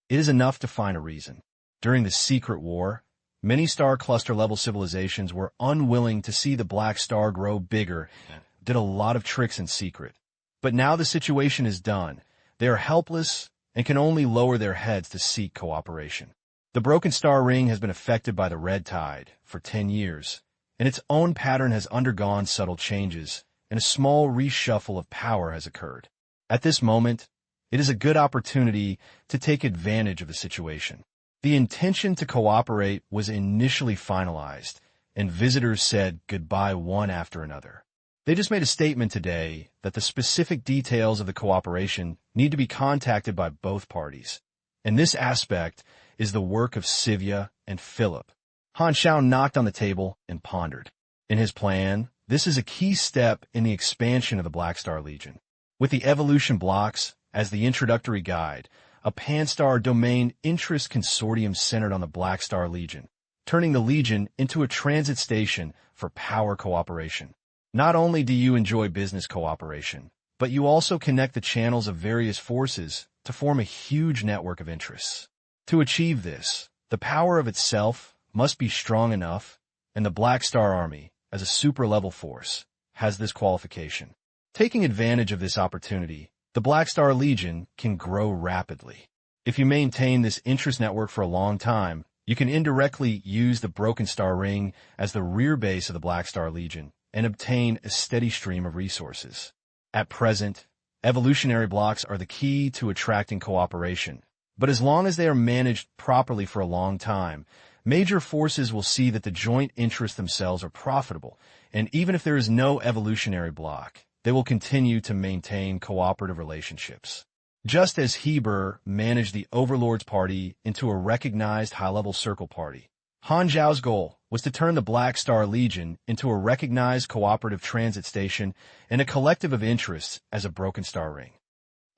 it is enough to find a reason. During the Secret War, many star cluster-level civilizations were unwilling to see the Black Star grow bigger and did a lot of tricks in secret. But now the situation is done. They are helpless and can only lower their heads to seek cooperation. The Broken Star Ring has been affected by the Red Tide for 10 years, and its own pattern has undergone subtle changes, and a small reshuffle of power has occurred. At this moment, it is a good opportunity to take advantage of the situation. The intention to cooperate was initially finalized, and visitors said goodbye one after another. They just made a statement today that the specific details of the cooperation need to be contacted by both parties, and this aspect is the work of Sivya and Philip. Han Xiao knocked on the table and pondered. In his plan, this is a key step in the expansion of the Black Star Legion. With the evolution blocks as the introductory guide, a Pan-Star Domain Interest Consortium centered on the Black Star Legion, turning the Legion into a transit station for power cooperation. Not only do you enjoy business cooperation, but you also connect the channels of various forces to form a huge network of interests. To achieve this, the power of itself must be strong enough, and the Black Star Army, as a super-level force, has this qualification. Taking advantage of this opportunity, the Black Star Legion can grow rapidly. If you maintain this interest network for a long time, you can indirectly use the Broken Star Ring as the rear base of the Black Star Legion and obtain a steady stream of resources. At present, evolutionary blocks are the key to attracting cooperation, but as long as they are managed properly for a long time, major forces will see that the joint interests themselves are profitable, and even if there is no evolutionary block, they will continue to maintain cooperative relationships. Just as Heber managed the Overlord's party into a recognized high-level circle party, Han Xiao's goal was to turn the Black Star Legion into a recognized cooperative transit station and a collective of interests as a Broken Star Ring.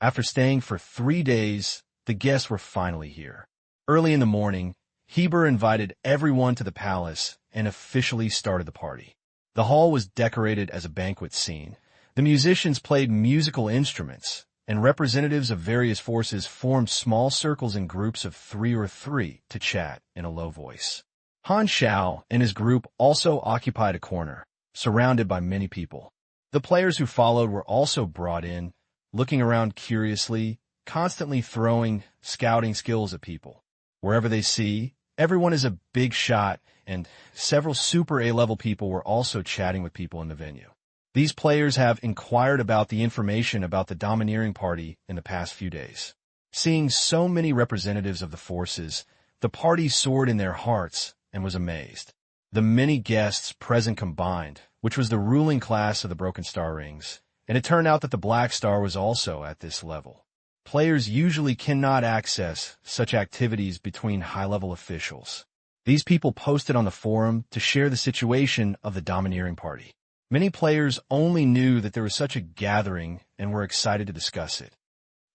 After staying for 3 days, the guests were finally here. Early in the morning, Heber invited everyone to the palace and officially started the party. The hall was decorated as a banquet scene. The musicians played musical instruments, and representatives of various forces formed small circles in groups of 3 or 3 to chat in a low voice. Han Xiao and his group also occupied a corner, surrounded by many people. The players who followed were also brought in, looking around curiously, constantly throwing scouting skills at people. Wherever they see, everyone is a big shot, and several super A-level people were also chatting with people in the venue. These players have inquired about the information about the domineering party in the past few days. Seeing so many representatives of the forces, the party soared in their hearts and was amazed. The many guests present combined, which was the ruling class of the Broken Star Rings, and it turned out that the Black Star was also at this level. Players usually cannot access such activities between high-level officials. These people posted on the forum to share the situation of the domineering party. Many players only knew that there was such a gathering and were excited to discuss it.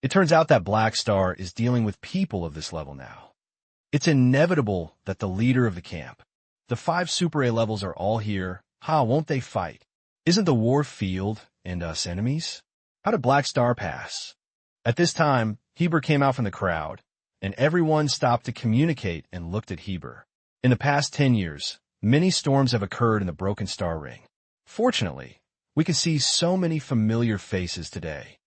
It turns out that Black Star is dealing with people of this level now. It's inevitable that the leader of the camp, the 5 Super A levels are all here. How won't they fight? Isn't the war field and us enemies? How did Black Star pass? At this time, Heber came out from the crowd, and everyone stopped to communicate and looked at Heber. In the past 10 years, many storms have occurred in the Broken Star Ring. Fortunately, we can see so many familiar faces today.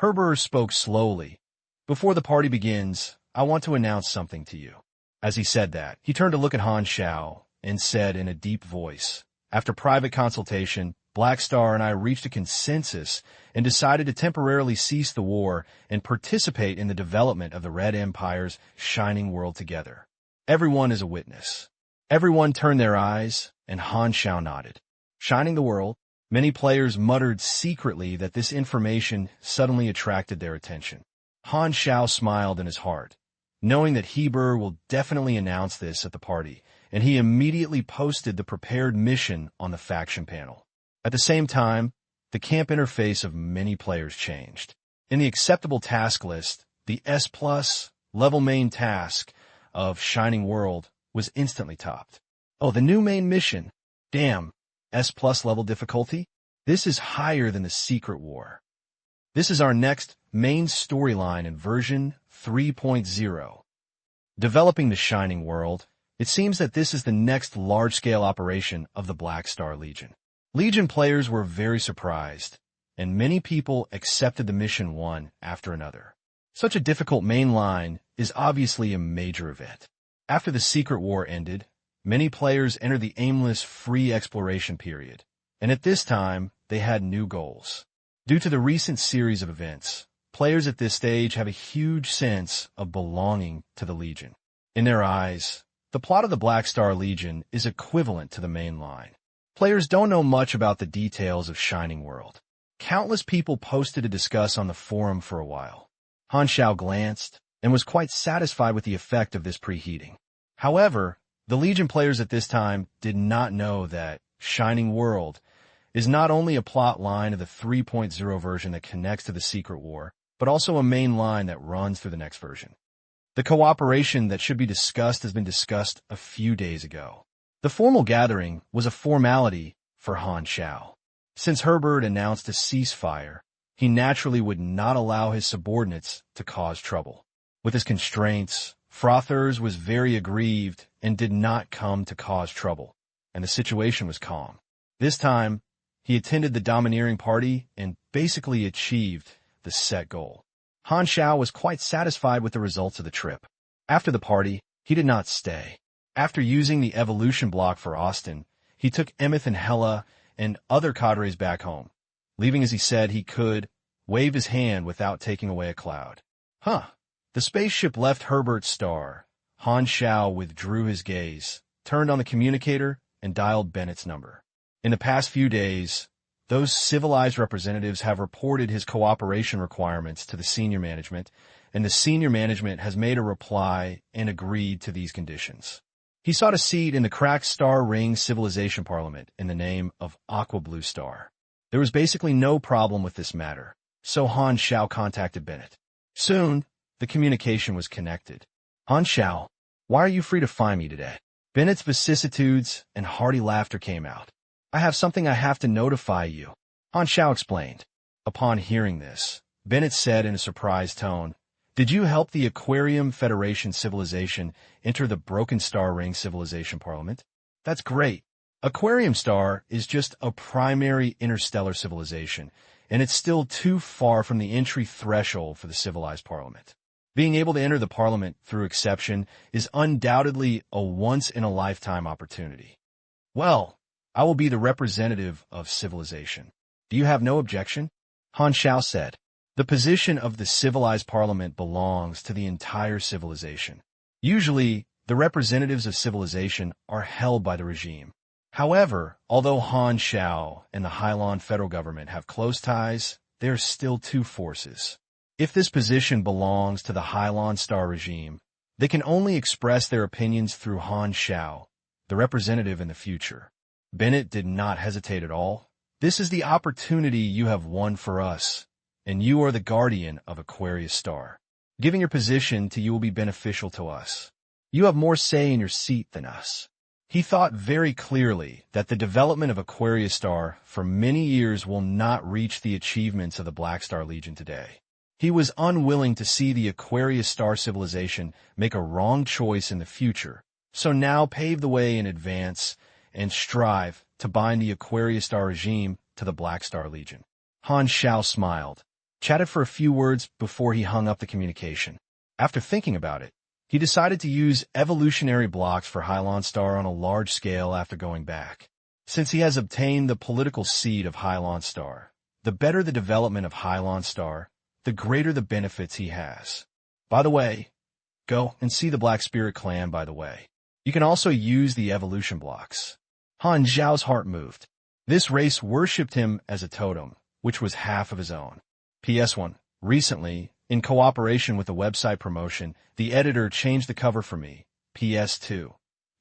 Heber spoke slowly. Before the party begins, I want to announce something to you. As he said that, he turned to look at Han Xiao and said in a deep voice, after private consultation, Black Star and I reached a consensus and decided to temporarily cease the war and participate in the development of the Red Empire's shining world together. Everyone is a witness. Everyone turned their eyes, and Han Xiao nodded. Shining the world, many players muttered secretly that this information suddenly attracted their attention. Han Xiao smiled in his heart, knowing that Heber will definitely announce this at the party, and he immediately posted the prepared mission on the faction panel. At the same time, the camp interface of many players changed. In the acceptable task list, the S+ level main task of Shining World was instantly topped. Oh, the new main mission. Damn, S+ level difficulty? This is higher than the Secret War. This is our next main storyline in version 3.0. Developing the Shining World, it seems that this is the next large-scale operation of the Black Star Legion. Legion players were very surprised, and many people accepted the mission one after another. Such a difficult main line is obviously a major event. After the Secret War ended, many players entered the aimless free exploration period, and at this time, they had new goals. Due to the recent series of events, players at this stage have a huge sense of belonging to the Legion. In their eyes, the plot of the Black Star Legion is equivalent to the main line. Players don't know much about the details of Shining World. Countless people posted to discuss on the forum for a while. Han Xiao glanced and was quite satisfied with the effect of this preheating. However, the Legion players at this time did not know that Shining World is not only a plot line of the 3.0 version that connects to the Secret War, but also a main line that runs through the next version. The cooperation that should be discussed has been discussed a few days ago. The formal gathering was a formality for Han Xiao. Since Herbert announced a ceasefire, he naturally would not allow his subordinates to cause trouble. With his constraints, Frothers was very aggrieved and did not come to cause trouble, and the situation was calm. This time, he attended the domineering party and basically achieved the set goal. Han Xiao was quite satisfied with the results of the trip. After the party, he did not stay. After using the evolution block for Austin, he took Emeth and Hela and other cadres back home, leaving as he said he could, wave his hand without taking away a cloud. The spaceship left Herbert's star. Han Xiao withdrew his gaze, turned on the communicator, and dialed Bennett's number. In the past few days, those civilized representatives have reported his cooperation requirements to the senior management, and the senior management has made a reply and agreed to these conditions. He sought a seat in the Cracked Star Ring Civilization Parliament in the name of Aqua Blue Star. There was basically no problem with this matter, so Han Xiao contacted Bennett. Soon, the communication was connected. Han Xiao, why are you free to find me today? Bennett's vicissitudes and hearty laughter came out. I have something I have to notify you, Han Xiao explained. Upon hearing this, Bennett said in a surprised tone, Did you help the Aquarium Federation civilization enter the Broken Star Ring Civilization Parliament? That's great. Aquarium Star is just a primary interstellar civilization, and it's still too far from the entry threshold for the civilized parliament. Being able to enter the parliament through exception is undoubtedly a once-in-a-lifetime opportunity. Well, I will be the representative of civilization. Do you have no objection? Han Xiao said. The position of the civilized parliament belongs to the entire civilization. Usually, the representatives of civilization are held by the regime. However, although Han Xiao and the Hylon federal government have close ties, there are still two forces. If this position belongs to the Hylon Star regime, they can only express their opinions through Han Xiao, the representative in the future. Bennett did not hesitate at all. This is the opportunity you have won for us, and you are the guardian of Aquarius Star. Giving your position to you will be beneficial to us. You have more say in your seat than us. He thought very clearly that the development of Aquarius Star for many years will not reach the achievements of the Black Star Legion today. He was unwilling to see the Aquarius Star civilization make a wrong choice in the future, so now pave the way in advance and strive to bind the Aquarius Star regime to the Black Star Legion. Han Xiao smiled, chatted for a few words before he hung up the communication. After thinking about it, he decided to use evolutionary blocks for Hylon Star on a large scale after going back. Since he has obtained the political seat of Hylon Star, the better the development of Hylon Star, the greater the benefits he has. By the way, go and see the Black Spirit clan, by the way. You can also use the evolution blocks. Han Xiao's heart moved. This race worshipped him as a totem, which was half of his own. PS1. Recently, in cooperation with the website promotion, the editor changed the cover for me. PS2.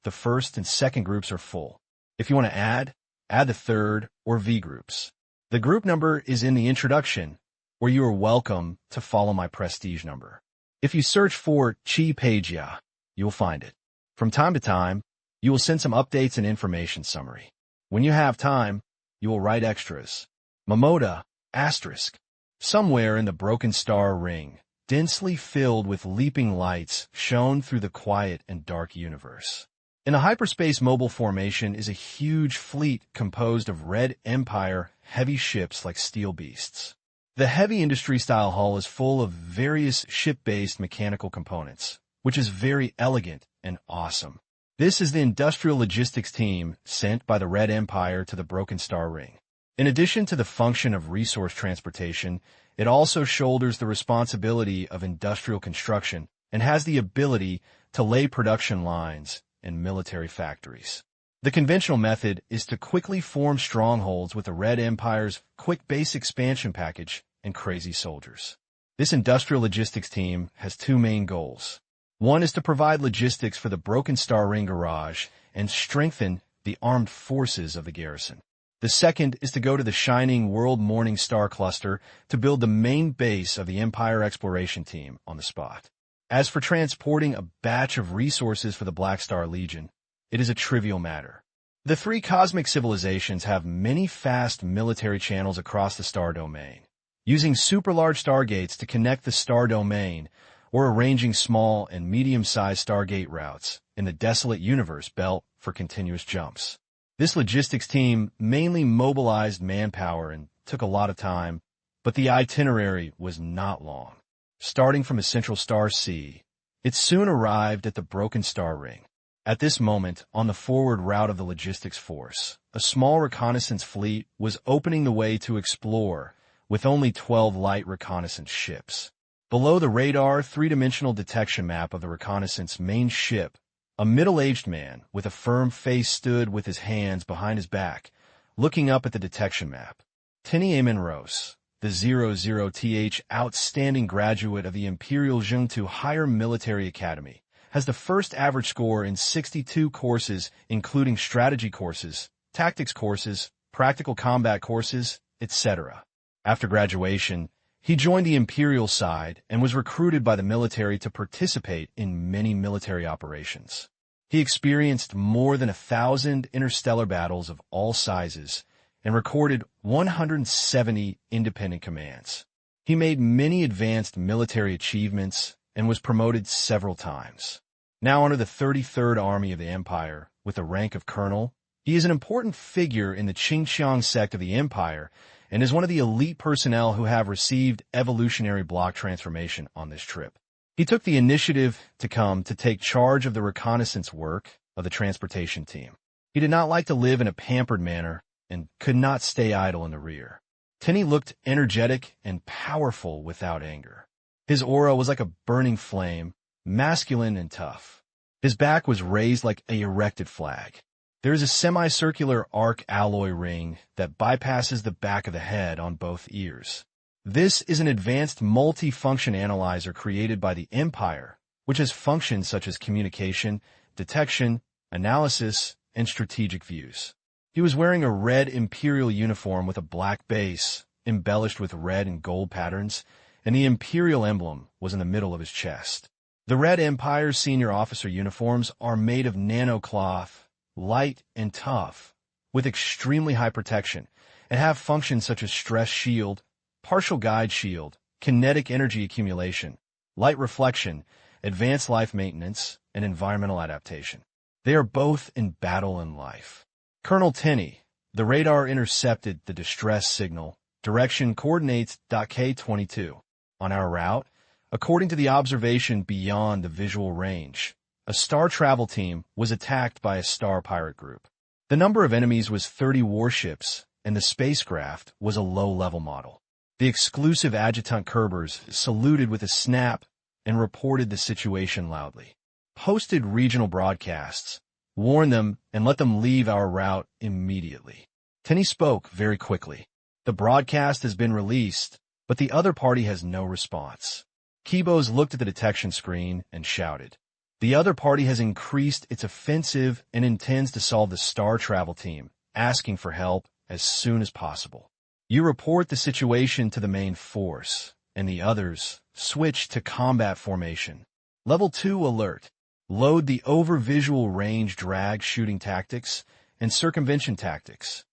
The first and second groups are full. If you want to add the third or V groups. The group number is in the introduction, where you are welcome to follow my prestige number. If you search for Chi Pagea, you will find it. From time to time, you will send some updates and information summary. When you have time, you will write extras. Mamoda, asterisk. Somewhere in the broken star ring, densely filled with leaping lights, shone through the quiet and dark universe. In the hyperspace mobile formation is a huge fleet composed of Red Empire heavy ships like steel beasts. The heavy industry-style hull is full of various ship-based mechanical components, which is very elegant and awesome. This is the industrial logistics team sent by the Red Empire to the Broken Star Ring. In addition to the function of resource transportation, it also shoulders the responsibility of industrial construction and has the ability to lay production lines in military factories. The conventional method is to quickly form strongholds with the Red Empire's quick base expansion package and crazy soldiers. This industrial logistics team has two main goals. One is to provide logistics for the Broken Star Ring garage and strengthen the armed forces of the garrison. The second is to go to the shining World Morning Star cluster to build the main base of the Empire exploration team on the spot. As for transporting a batch of resources for the Black Star Legion, it is a trivial matter. The three cosmic civilizations have many fast military channels across the star domain. Using super-large stargates to connect the star domain, or arranging small and medium-sized stargate routes in the desolate universe belt for continuous jumps. This logistics team mainly mobilized manpower and took a lot of time, but the itinerary was not long. Starting from a central star C, it soon arrived at the Broken Star Ring. At this moment, on the forward route of the logistics force, a small reconnaissance fleet was opening the way to explore, with only 12 light reconnaissance ships. Below the radar three-dimensional detection map of the reconnaissance main ship, a middle-aged man with a firm face stood with his hands behind his back, looking up at the detection map. Tenny Amon Rose, the 00th outstanding graduate of the Imperial Zhengtu Higher Military Academy, has the first average score in 62 courses, including strategy courses, tactics courses, practical combat courses, etc. After graduation, he joined the Imperial side and was recruited by the military to participate in many military operations. He experienced more than 1,000 interstellar battles of all sizes and recorded 170 independent commands. He made many advanced military achievements and was promoted several times. Now under the 33rd Army of the Empire, with the rank of colonel, he is an important figure in the Qingqiang sect of the Empire and is one of the elite personnel who have received evolutionary block transformation on this trip. He took the initiative to come to take charge of the reconnaissance work of the transportation team. He did not like to live in a pampered manner and could not stay idle in the rear. Tenny looked energetic and powerful without anger. His aura was like a burning flame, masculine and tough. His back was raised like a erected flag. There is a semicircular arc alloy ring that bypasses the back of the head on both ears. This is an advanced multi-function analyzer created by the Empire, which has functions such as communication, detection, analysis, and strategic views. He was wearing a red Imperial uniform with a black base, embellished with red and gold patterns, and the Imperial emblem was in the middle of his chest. The Red Empire's senior officer uniforms are made of nanocloth, light and tough, with extremely high protection, and have functions such as stress shield, partial guide shield, kinetic energy accumulation, light reflection, advanced life maintenance, and environmental adaptation. They are both in battle and life. Colonel Tenny, the radar intercepted the distress signal, direction coordinates K22. On our route, according to the observation beyond the visual range, a star travel team was attacked by a star pirate group. The number of enemies was 30 warships, and the spacecraft was a low-level model. The exclusive adjutant Kerbers saluted with a snap and reported the situation loudly. Posted regional broadcasts, warned them, and let them leave our route immediately. Tenny spoke very quickly. The broadcast has been released, but the other party has no response. Kibos looked at the detection screen and shouted. The other party has increased its offensive and intends to solve the star travel team, asking for help as soon as possible. You report the situation to the main force, and the others switch to combat formation. Level 2 alert. Load the over-visual range drag shooting tactics and circumvention tactics.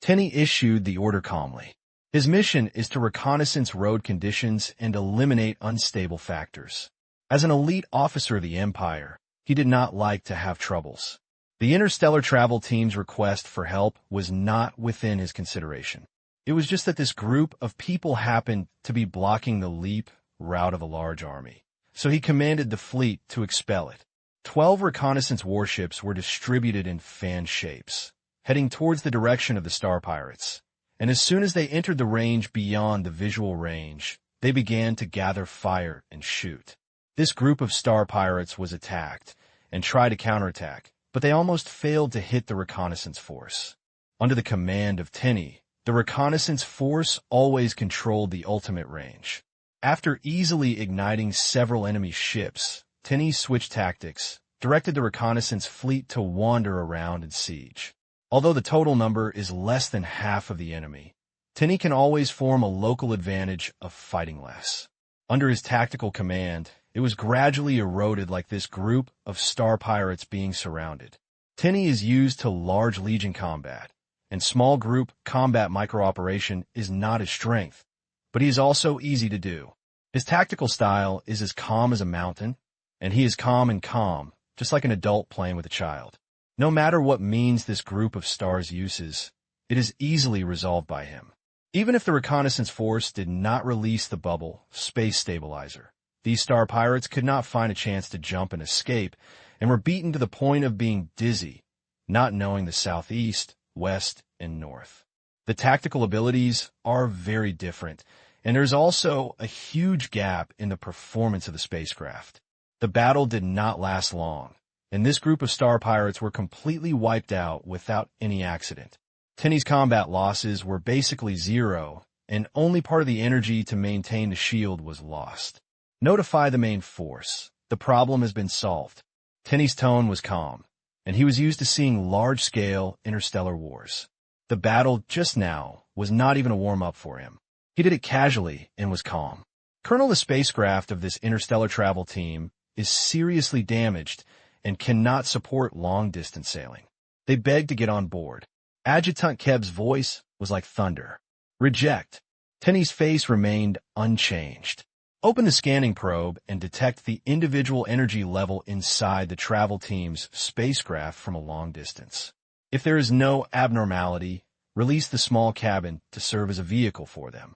Tenny issued the order calmly. His mission is to reconnaissance road conditions and eliminate unstable factors. As an elite officer of the Empire, he did not like to have troubles. The interstellar travel team's request for help was not within his consideration. It was just that this group of people happened to be blocking the leap route of a large army, so he commanded the fleet to expel it. 12 reconnaissance warships were distributed in fan shapes, heading towards the direction of the Star Pirates, and as soon as they entered the range beyond the visual range, they began to gather fire and shoot. This group of Star Pirates was attacked and tried to counterattack, but they almost failed to hit the reconnaissance force. Under the command of Tenny, the reconnaissance force always controlled the ultimate range. After easily igniting several enemy ships, Tenny switched tactics, directed the reconnaissance fleet to wander around and siege. Although the total number is less than half of the enemy, Tenny can always form a local advantage of fighting less. Under his tactical command, it was gradually eroded like this group of Star Pirates being surrounded. Tenny is used to large legion combat, and small group combat micro-operation is not his strength, but he is also easy to do. His tactical style is as calm as a mountain, and he is calm, just like an adult playing with a child. No matter what means this group of stars uses, it is easily resolved by him. Even if the reconnaissance force did not release the bubble space stabilizer, these Star Pirates could not find a chance to jump and escape, and were beaten to the point of being dizzy, not knowing the southeast, west, and north. The tactical abilities are very different, and there's also a huge gap in the performance of the spacecraft. The battle did not last long, and this group of Star Pirates were completely wiped out without any accident. Tenny's combat losses were basically zero, and only part of the energy to maintain the shield was lost. Notify the main force. The problem has been solved. Tenny's tone was calm, and he was used to seeing large-scale interstellar wars. The battle just now was not even a warm-up for him. He did it casually and was calm. Colonel, the spacecraft of this interstellar travel team is seriously damaged and cannot support long-distance sailing. They begged to get on board. Adjutant Keb's voice was like thunder. Reject. Tenny's face remained unchanged. Open the scanning probe and detect the individual energy level inside the travel team's spacecraft from a long distance. If there is no abnormality, release the small cabin to serve as a vehicle for them.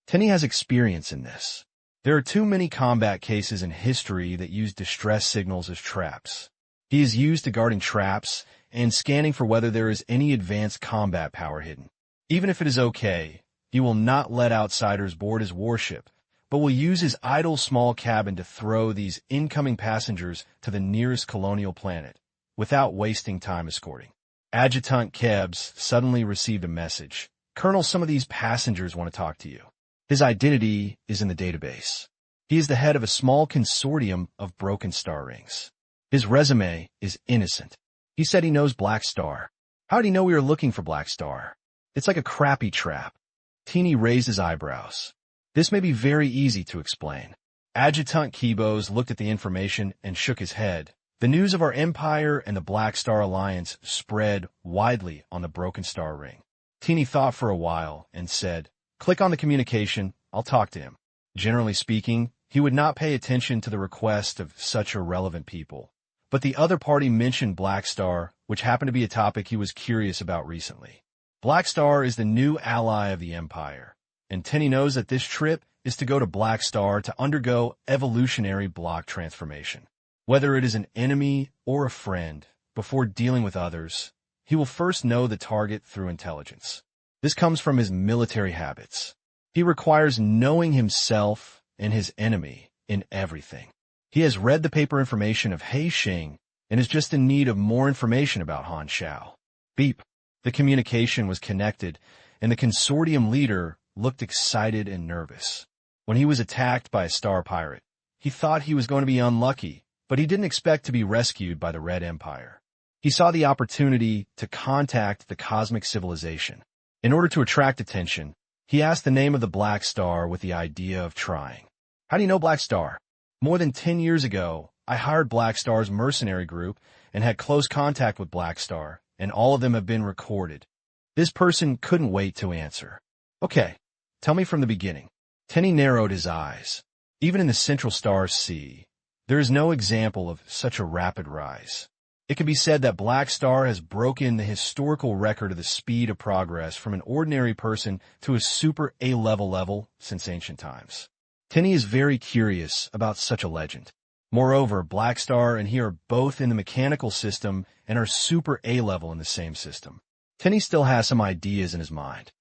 Tenny has experience in this. There are too many combat cases in history that use distress signals as traps. He is used to guarding traps and scanning for whether there is any advanced combat power hidden. Even if it is okay, he will not let outsiders board his warship, but will use his idle small cabin to throw these incoming passengers to the nearest colonial planet, without wasting time escorting. Adjutant Kebs suddenly received a message. Colonel, some of these passengers want to talk to you. His identity is in the database. He is the head of a small consortium of broken star rings. His resume is innocent. He said he knows Black Star. How did he know we were looking for Black Star? It's like a crappy trap. Teeny raised his eyebrows. This may be very easy to explain. Adjutant Kibos looked at the information and shook his head. The news of our empire and the Black Star Alliance spread widely on the Broken Star Ring. Teeny thought for a while and said, "Click on the communication, I'll talk to him." Generally speaking, he would not pay attention to the request of such irrelevant people. But the other party mentioned Black Star, which happened to be a topic he was curious about recently. Black Star is the new ally of the Empire, and Tenny knows that this trip is to go to Black Star to undergo evolutionary block transformation. Whether it is an enemy or a friend, before dealing with others, he will first know the target through intelligence. This comes from his military habits. He requires knowing himself and his enemy in everything. He has read the paper information of He Xing and is just in need of more information about Han Xiao. Beep. The communication was connected, and the consortium leader looked excited and nervous. When he was attacked by a star pirate, he thought he was going to be unlucky, but he didn't expect to be rescued by the Red Empire. He saw the opportunity to contact the cosmic civilization. In order to attract attention, he asked the name of the Black Star with the idea of trying. How do you know Black Star? More than 10 years ago, I hired Black Star's mercenary group and had close contact with Black Star, and all of them have been recorded. This person couldn't wait to answer. Okay, tell me from the beginning. Tenny narrowed his eyes. Even in the Central Star Sea, there is no example of such a rapid rise. It can be said that Black Star has broken the historical record of the speed of progress from an ordinary person to a super A-level level since ancient times. Tenny is very curious about such a legend. Moreover, Black Star and he are both in the mechanical system and are super A-level in the same system. Tenny still has some ideas in his mind.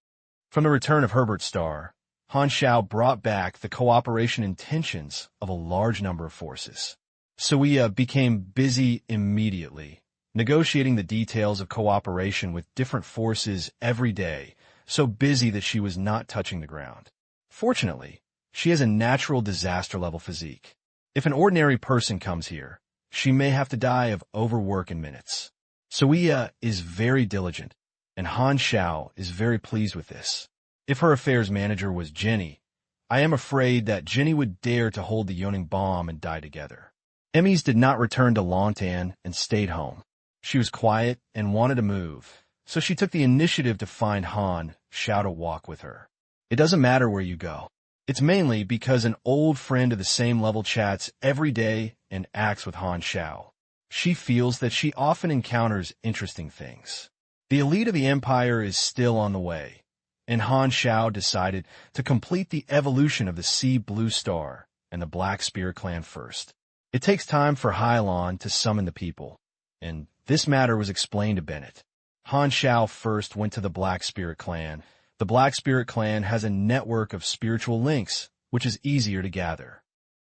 From the return of Herbert Star, Han Xiao brought back the cooperation intentions of a large number of forces. Suia became busy immediately, negotiating the details of cooperation with different forces every day, so busy that she was not touching the ground. Fortunately, she has a natural disaster-level physique. If an ordinary person comes here, she may have to die of overwork in minutes. Suia is very diligent, and Han Xiao is very pleased with this. If her affairs manager was Jenny, I am afraid that Jenny would dare to hold the Yoning bomb and die together. Emmys did not return to Longtan and stayed home. She was quiet and wanted to move, so she took the initiative to find Han Xiao to walk with her. It doesn't matter where you go. It's mainly because an old friend of the same level chats every day and acts with Han Xiao. She feels that she often encounters interesting things. The elite of the Empire is still on the way, and Han Xiao decided to complete the evolution of the Sea Blue Star and the Black Spirit Clan first. It takes time for Hylon to summon the people, and this matter was explained to Bennett. Han Xiao first went to the Black Spirit Clan. The Black Spirit Clan has a network of spiritual links, which is easier to gather.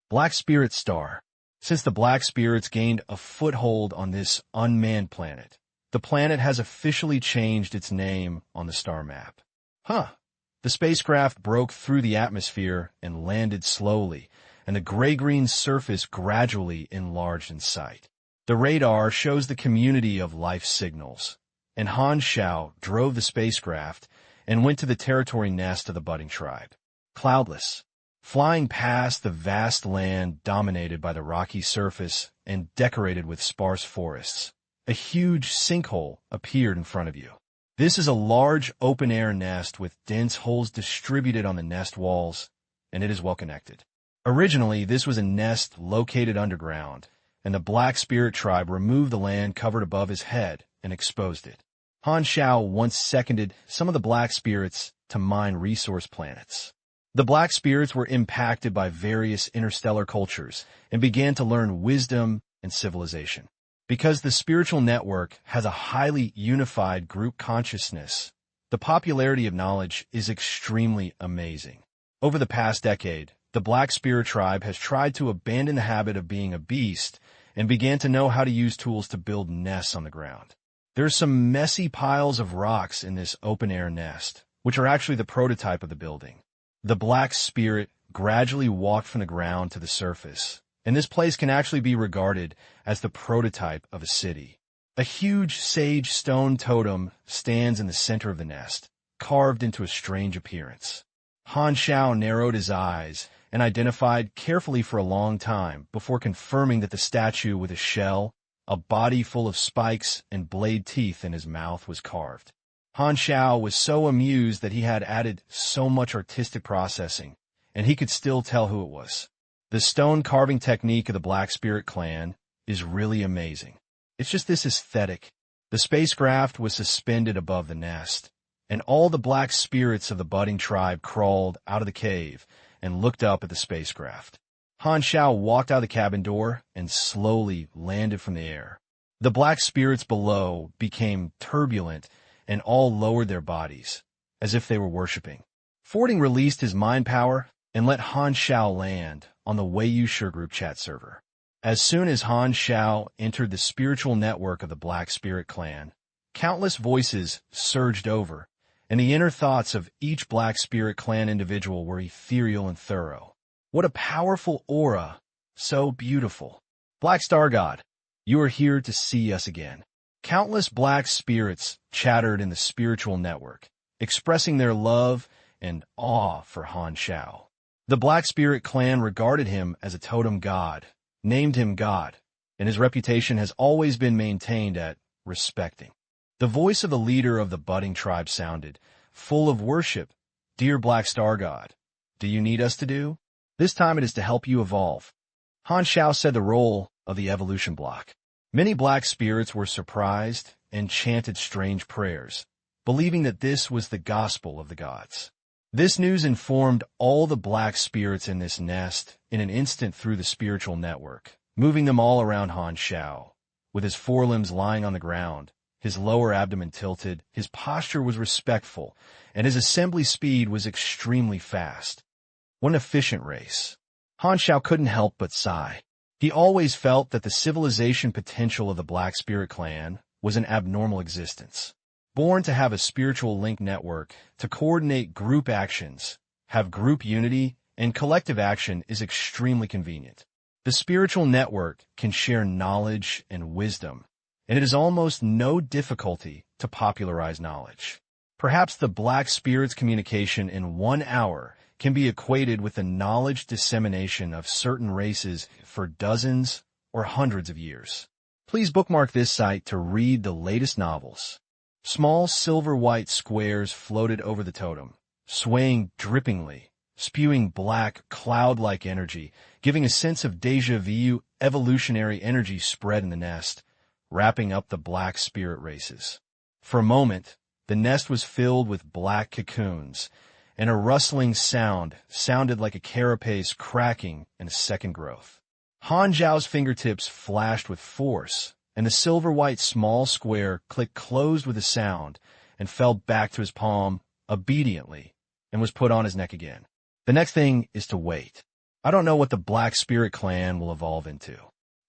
Black Spirit Star. Since the Black Spirits gained a foothold on this unmanned planet, the planet has officially changed its name on the star map. The spacecraft broke through the atmosphere and landed slowly, and the gray-green surface gradually enlarged in sight. The radar shows the community of life signals, and Han Xiao drove the spacecraft and went to the territory nest of the budding tribe. Cloudless, flying past the vast land dominated by the rocky surface and decorated with sparse forests, a huge sinkhole appeared in front of you. This is a large open-air nest with dense holes distributed on the nest walls, and it is well connected. Originally, this was a nest located underground, and the Black Spirit tribe removed the land covered above his head and exposed it. Han Xiao once seconded some of the Black Spirits to mine resource planets. The Black Spirits were impacted by various interstellar cultures and began to learn wisdom and civilization. Because the spiritual network has a highly unified group consciousness, the popularity of knowledge is extremely amazing. Over the past decade, the Black Spirit tribe has tried to abandon the habit of being a beast and began to know how to use tools to build nests on the ground. There are some messy piles of rocks in this open-air nest, which are actually the prototype of the building. The Black Spirit gradually walked from the ground to the surface, and this place can actually be regarded as the prototype of a city. A huge sage stone totem stands in the center of the nest, carved into a strange appearance. Han Xiao narrowed his eyes and identified carefully for a long time before confirming that the statue with a shell, a body full of spikes, and blade teeth in his mouth was carved. Han Xiao was so amused that he had added so much artistic processing, and he could still tell who it was. The stone carving technique of the Black Spirit Clan is really amazing. It's just this aesthetic. The spacecraft was suspended above the nest, and all the Black Spirits of the budding tribe crawled out of the cave and looked up at the spacecraft. Han Xiao walked out the cabin door and slowly landed from the air. The black spirits below became turbulent and all lowered their bodies, as if they were worshipping. Fording released his mind power and let Han Xiao land on the Weiyu Sure group chat server. As soon as Han Xiao entered the spiritual network of the Black Spirit clan, countless voices surged over, and the inner thoughts of each Black Spirit clan individual were ethereal and thorough. What a powerful aura, so beautiful. Black Star God, you are here to see us again. Countless black spirits chattered in the spiritual network, expressing their love and awe for Han Xiao. The Black Spirit clan regarded him as a totem god, named him God, and his reputation has always been maintained at respecting. The voice of the leader of the budding tribe sounded, full of worship. Dear Black Star God, do you need us to do? This time it is to help you evolve. Han Xiao said the role of the evolution block. Many black spirits were surprised and chanted strange prayers, believing that this was the gospel of the gods. This news informed all the black spirits in this nest in an instant through the spiritual network, moving them all around Han Xiao. With his forelimbs lying on the ground, his lower abdomen tilted, his posture was respectful, and his assembly speed was extremely fast. What an efficient race. Han Xiao couldn't help but sigh. He always felt that the civilization potential of the Black Spirit clan was an abnormal existence. Born to have a spiritual link network, to coordinate group actions, have group unity, and collective action is extremely convenient. The spiritual network can share knowledge and wisdom, and it is almost no difficulty to popularize knowledge. Perhaps the Black Spirit's communication in 1 hour can be equated with the knowledge dissemination of certain races for dozens or hundreds of years. Please bookmark this site to read the latest novels. Small silver-white squares floated over the totem, swaying drippingly, spewing black, cloud-like energy, giving a sense of déjà vu. Evolutionary energy spread in the nest, wrapping up the black spirit races. For a moment, the nest was filled with black cocoons, and a rustling sound sounded like a carapace cracking in a second growth. Han Xiao's fingertips flashed with force, and the silver-white small square clicked closed with a sound and fell back to his palm obediently and was put on his neck again. The next thing is to wait. I don't know what the Black Spirit clan will evolve into.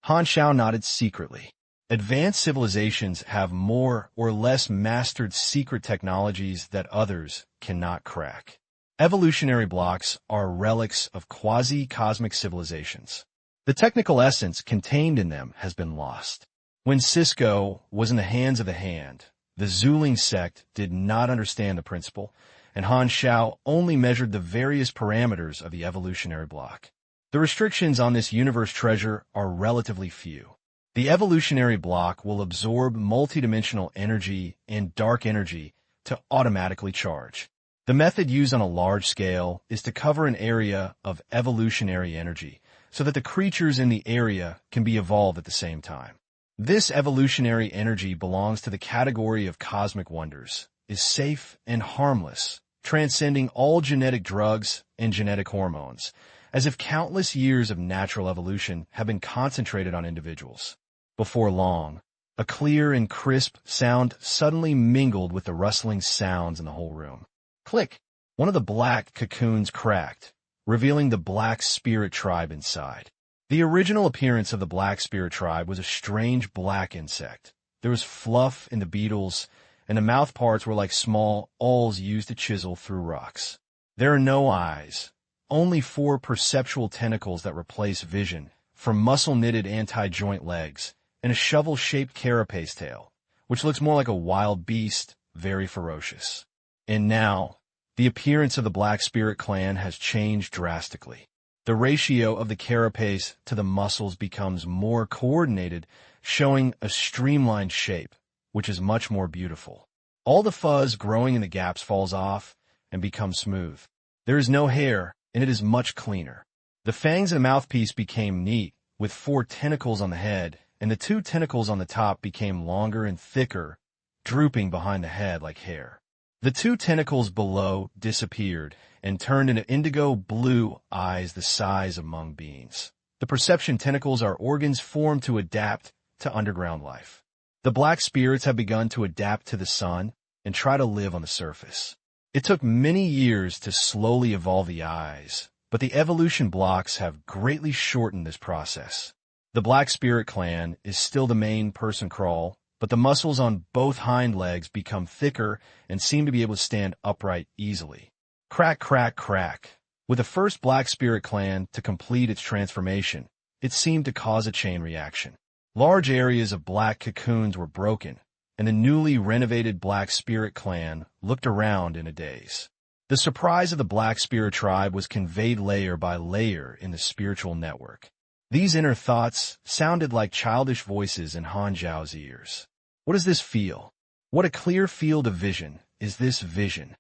Han Xiao nodded secretly. Advanced civilizations have more or less mastered secret technologies that others cannot crack. Evolutionary blocks are relics of quasi-cosmic civilizations. The technical essence contained in them has been lost. When Cisco was in the hands of the Hand, the Zuling sect did not understand the principle, and Han Xiao only measured the various parameters of the evolutionary block. The restrictions on this universe treasure are relatively few. The evolutionary block will absorb multidimensional energy and dark energy to automatically charge. The method used on a large scale is to cover an area of evolutionary energy so that the creatures in the area can be evolved at the same time. This evolutionary energy belongs to the category of cosmic wonders, is safe and harmless, transcending all genetic drugs and genetic hormones, as if countless years of natural evolution have been concentrated on individuals. Before long, a clear and crisp sound suddenly mingled with the rustling sounds in the whole room. Click! One of the black cocoons cracked, revealing the Black Spirit tribe inside. The original appearance of the Black Spirit tribe was a strange black insect. There was fluff in the beetles, and the mouth parts were like small awls used to chisel through rocks. There are no eyes, only 4 perceptual tentacles that replace vision, from muscle-knitted anti-joint legs, and a shovel-shaped carapace tail, which looks more like a wild beast, very ferocious. And now, the appearance of the Black Spirit clan has changed drastically. The ratio of the carapace to the muscles becomes more coordinated, showing a streamlined shape, which is much more beautiful. All the fuzz growing in the gaps falls off and becomes smooth. There is no hair, and it is much cleaner. The fangs and the mouthpiece became neat, with 4 tentacles on the head, and the 2 tentacles on the top became longer and thicker, drooping behind the head like hair. The 2 tentacles below disappeared and turned into indigo blue eyes the size of mung beans. The perception tentacles are organs formed to adapt to underground life. The black spirits have begun to adapt to the sun and try to live on the surface. It took many years to slowly evolve the eyes, but the evolution blocks have greatly shortened this process. The Black Spirit clan is still the main person crawl, but the muscles on both hind legs become thicker and seem to be able to stand upright easily. Crack, crack, crack. With the first Black Spirit clan to complete its transformation, it seemed to cause a chain reaction. Large areas of black cocoons were broken, and the newly renovated Black Spirit clan looked around in a daze. The surprise of the Black Spirit tribe was conveyed layer by layer in the spiritual network. These inner thoughts sounded like childish voices in Han Xiao's ears. What does this feel? What a clear field of vision is this vision?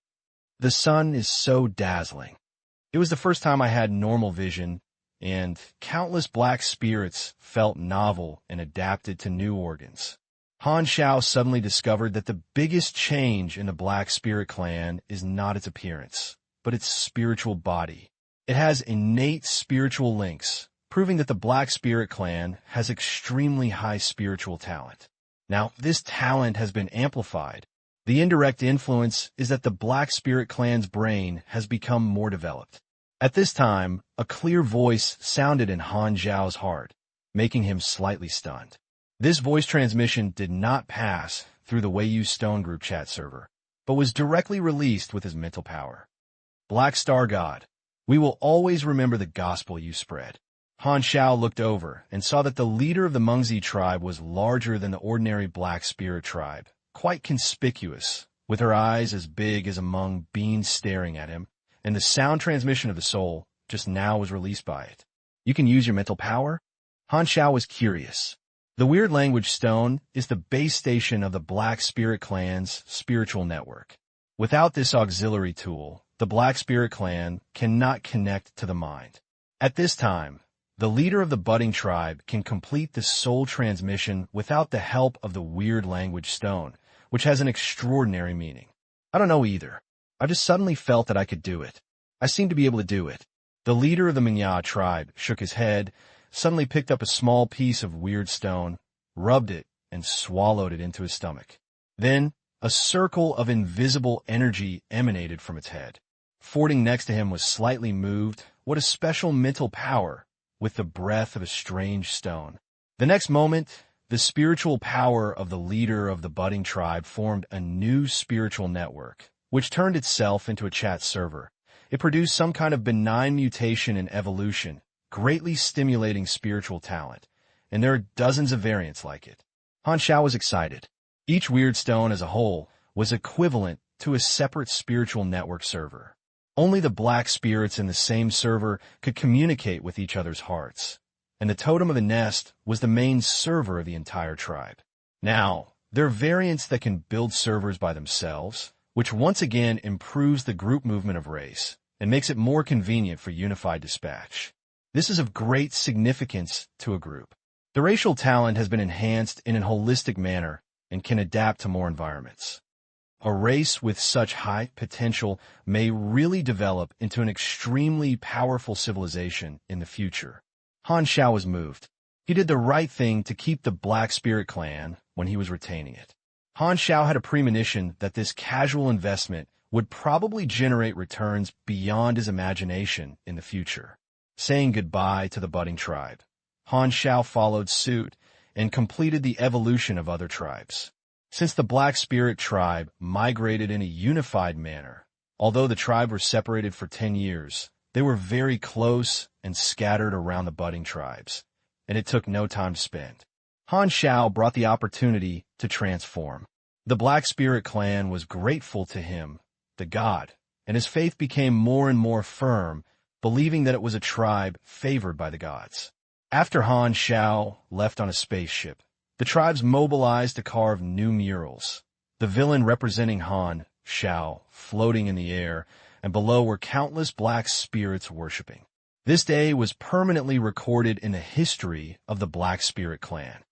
The sun is so dazzling. It was the first time I had normal vision, and countless black spirits felt novel and adapted to new organs. Han Xiao suddenly discovered that the biggest change in the Black Spirit clan is not its appearance, but its spiritual body. It has innate spiritual links, proving that the Black Spirit clan has extremely high spiritual talent. Now, this talent has been amplified. The indirect influence is that the Black Spirit clan's brain has become more developed. At this time, a clear voice sounded in Han Xiao's heart, making him slightly stunned. This voice transmission did not pass through the Wei Stone Group chat server, but was directly released with his mental power. Black Star God, we will always remember the gospel you spread. Han Xiao looked over and saw that the leader of the Mengzi tribe was larger than the ordinary Black Spirit tribe, quite conspicuous, with her eyes as big as a mung bean staring at him, and the sound transmission of the soul just now was released by it. You can use your mental power? Han Xiao was curious. The Weird Language Stone is the base station of the Black Spirit clan's spiritual network. Without this auxiliary tool, the Black Spirit clan cannot connect to the mind. At this time, the leader of the budding tribe can complete the soul transmission without the help of the Weird Language Stone, which has an extraordinary meaning. I don't know either. I just suddenly felt that I could do it. I seemed to be able to do it. The leader of the mechas tribe shook his head, suddenly picked up a small piece of weird stone, rubbed it, and swallowed it into his stomach. Then, a circle of invisible energy emanated from its head. Fording next to him was slightly moved. What a special mental power, with the breath of a strange stone. The next moment, the spiritual power of the leader of the budding tribe formed a new spiritual network, which turned itself into a chat server. It produced some kind of benign mutation in evolution, greatly stimulating spiritual talent, and there are dozens of variants like it. Han Xiao was excited. Each weird stone as a whole was equivalent to a separate spiritual network server. Only the black spirits in the same server could communicate with each other's hearts, and the totem of the nest was the main server of the entire tribe. Now, there are variants that can build servers by themselves, which once again improves the group movement of race and makes it more convenient for unified dispatch. This is of great significance to a group. The racial talent has been enhanced in a holistic manner and can adapt to more environments. A race with such high potential may really develop into an extremely powerful civilization in the future. Han Xiao was moved. He did the right thing to keep the Black Spirit clan when he was retaining it. Han Xiao had a premonition that this casual investment would probably generate returns beyond his imagination in the future. Saying goodbye to the budding tribe, Han Xiao followed suit and completed the evolution of other tribes. Since the Black Spirit tribe migrated in a unified manner, although the tribe were separated for 10 years, they were very close and scattered around the budding tribes, and it took no time to spend. Han Xiao brought the opportunity to transform. The Black Spirit clan was grateful to him, the god, and his faith became more and more firm, believing that it was a tribe favored by the gods. After Han Xiao left on a spaceship, the tribes mobilized to carve new murals, the villain representing Han Xiao floating in the air, and below were countless black spirits worshipping. This day was permanently recorded in the history of the Black Spirit clan.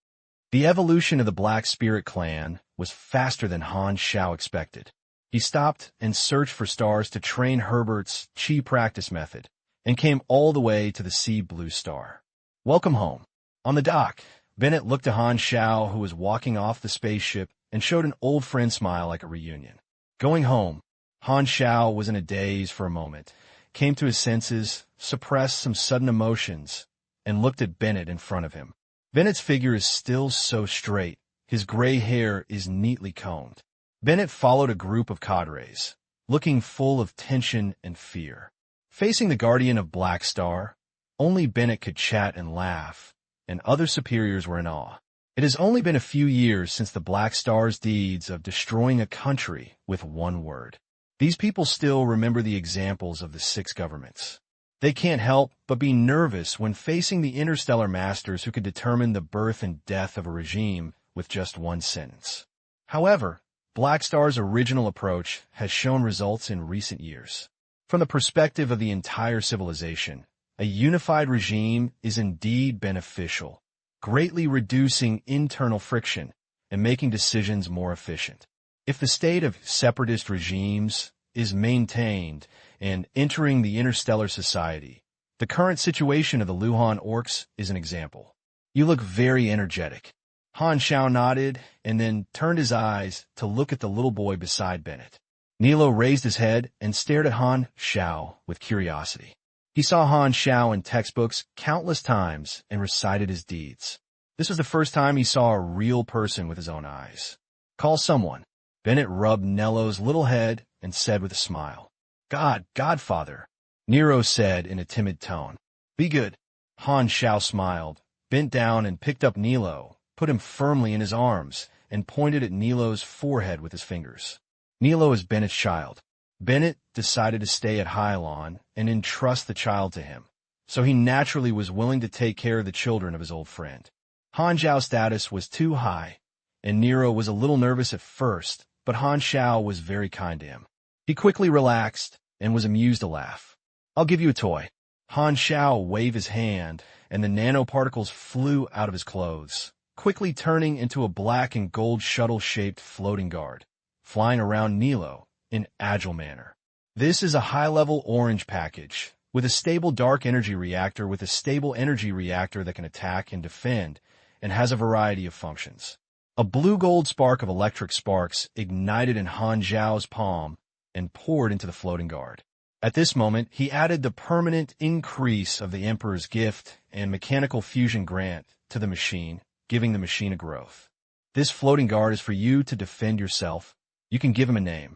The evolution of the Black Spirit clan was faster than Han Xiao expected. He stopped and searched for stars to train Herbert's Chi practice method, and came all the way to the Sea Blue Star. Welcome home. On the dock, Bennett looked to Han Xiao, who was walking off the spaceship, and showed an old friend smile like a reunion. Going home, Han Xiao was in a daze for a moment, came to his senses, suppressed some sudden emotions, and looked at Bennett in front of him. Bennett's figure is still so straight. His gray hair is neatly combed. Bennett followed a group of cadres, looking full of tension and fear. Facing the Guardian of Black Star, only Bennett could chat and laugh, and other superiors were in awe. It has only been a few years since the Black Star's deeds of destroying a country with one word. These people still remember the examples of the 6 governments. They can't help but be nervous when facing the interstellar masters who could determine the birth and death of a regime with just one sentence. However, Black Star's original approach has shown results in recent years. From the perspective of the entire civilization, a unified regime is indeed beneficial, greatly reducing internal friction and making decisions more efficient. If the state of separatist regimes is maintained and entering the interstellar society, the current situation of the Luhan orcs is an example. You look very energetic. Han Xiao nodded and then turned his eyes to look at the little boy beside Bennett. Nilo raised his head and stared at Han Xiao with curiosity. He saw Han Xiao in textbooks countless times and recited his deeds. This was the first time he saw a real person with his own eyes. Call someone. Bennett rubbed Nello's little head and said with a smile. Godfather, Nero said in a timid tone. Be good. Han Xiao smiled, bent down and picked up Nilo, put him firmly in his arms, and pointed at Nilo's forehead with his fingers. Nilo is Bennett's child. Bennett decided to stay at Hylon and entrust the child to him, so he naturally was willing to take care of the children of his old friend. Han Xiao's status was too high, and Nero was a little nervous at first, but Han Xiao was very kind to him. He quickly relaxed and was amused to laugh. I'll give you a toy. Han Xiao waved his hand, and the nanoparticles flew out of his clothes, quickly turning into a black and gold shuttle-shaped floating guard, flying around Nilo in agile manner. This is a high-level orange package, with a stable dark energy reactor with a stable energy reactor that can attack and defend, and has a variety of functions. A blue-gold spark of electric sparks ignited in Han Xiao's palm and poured into the floating guard. At this moment, he added the permanent increase of the Emperor's gift and mechanical fusion grant to the machine, giving the machine a growth. This floating guard is for you to defend yourself. You can give him a name.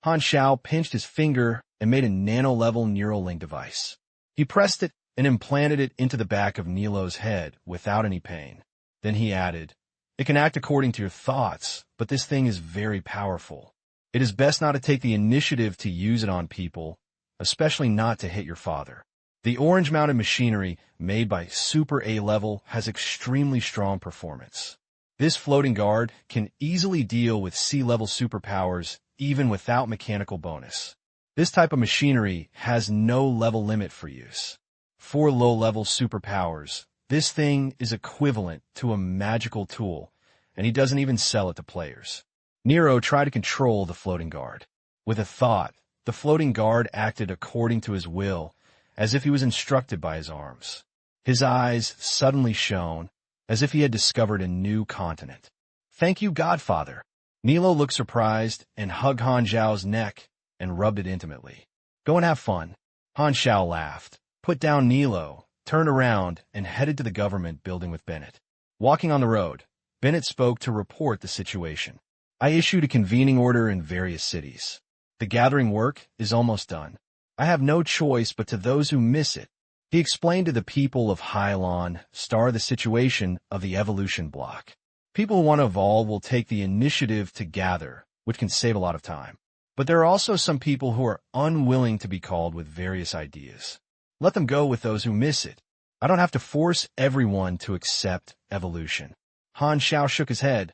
Han Xiao pinched his finger and made a nano-level neural link device. He pressed it and implanted it into the back of Nilo's head without any pain. Then he added, it can act according to your thoughts, but this thing is very powerful. It is best not to take the initiative to use it on people, especially not to hit your father. The orange-mounted machinery made by Super A-level has extremely strong performance. This floating guard can easily deal with C-level superpowers even without mechanical bonus. This type of machinery has no level limit for use. For low-level superpowers, this thing is equivalent to a magical tool, and he doesn't even sell it to players. Nero tried to control the floating guard. With a thought, the floating guard acted according to his will, as if he was instructed by his arms. His eyes suddenly shone, as if he had discovered a new continent. Thank you, Godfather. Nilo looked surprised and hugged Han Xiao's neck and rubbed it intimately. Go and have fun. Han Xiao laughed, put down Nilo, turned around, and headed to the government building with Bennett. Walking on the road, Bennett spoke to report the situation. I issued a convening order in various cities. The gathering work is almost done. I have no choice but to those who miss it. He explained to the people of Hylon Star the situation of the evolution block. People who want to evolve will take the initiative to gather, which can save a lot of time. But there are also some people who are unwilling to be called with various ideas. Let them go with those who miss it. I don't have to force everyone to accept evolution. Han Xiao shook his head.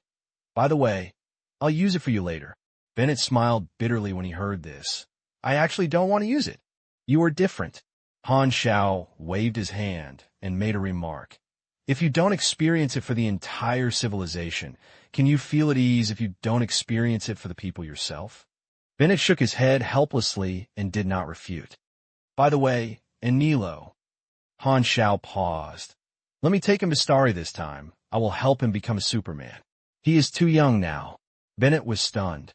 By the way, I'll use it for you later. Bennett smiled bitterly when he heard this. I actually don't want to use it. You are different. Han Xiao waved his hand and made a remark. If you don't experience it for the entire civilization, can you feel at ease if you don't experience it for the people yourself? Bennett shook his head helplessly and did not refute. By the way, and Nilo. Han Xiao paused. Let me take him to Starry this time. I will help him become a Superman. He is too young now. Bennett was stunned.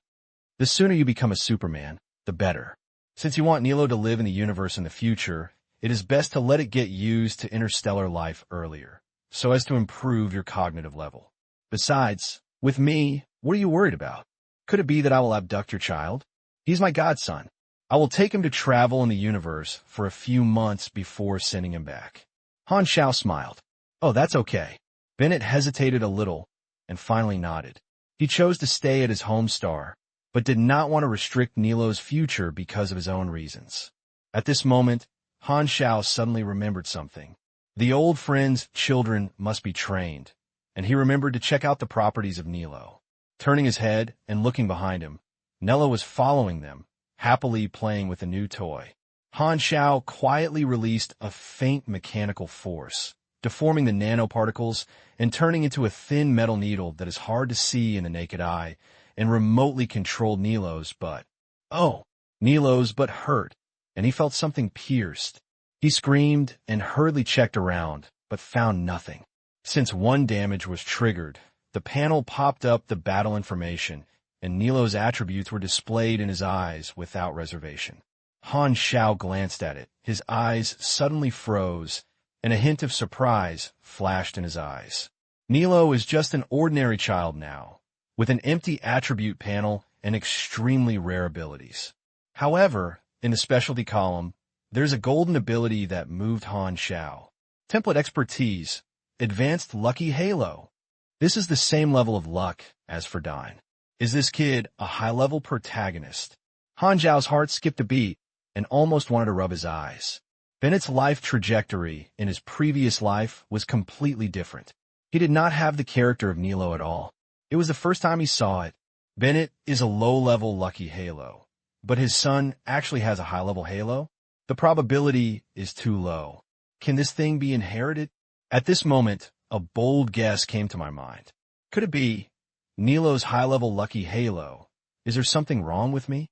The sooner you become a Superman, the better. Since you want Nilo to live in the universe in the future, it is best to let it get used to interstellar life earlier, so as to improve your cognitive level. Besides, with me, what are you worried about? Could it be that I will abduct your child? He's my godson. I will take him to travel in the universe for a few months before sending him back. Han Xiao smiled. Oh, that's okay. Bennett hesitated a little and finally nodded. He chose to stay at his home star, but did not want to restrict Nilo's future because of his own reasons. At this moment, Han Xiao suddenly remembered something. The old friend's children must be trained, and he remembered to check out the properties of Nilo. Turning his head and looking behind him, Nella was following them, happily playing with a new toy. Han Xiao quietly released a faint mechanical force, deforming the nanoparticles and turning into a thin metal needle that is hard to see in the naked eye, and remotely controlled Nilo's butt. Oh, Nilo's butt hurt, and he felt something pierced. He screamed and hurriedly checked around, but found nothing. Since one damage was triggered, the panel popped up the battle information, and Nilo's attributes were displayed in his eyes without reservation. Han Xiao glanced at it. His eyes suddenly froze, and a hint of surprise flashed in his eyes. Nilo is just an ordinary child now, with an empty attribute panel and extremely rare abilities. However, in the specialty column, there's a golden ability that moved Han Xiao. Template Expertise, Advanced Lucky Halo. This is the same level of luck as for Dine. Is this kid a high-level protagonist? Han Xiao's heart skipped a beat and almost wanted to rub his eyes. Bennett's life trajectory in his previous life was completely different. He did not have the character of Nilo at all. It was the first time he saw it. Bennett is a low-level lucky halo, but his son actually has a high-level halo? The probability is too low. Can this thing be inherited? At this moment, a bold guess came to my mind. Could it be Nilo's high-level lucky halo? Is there something wrong with me?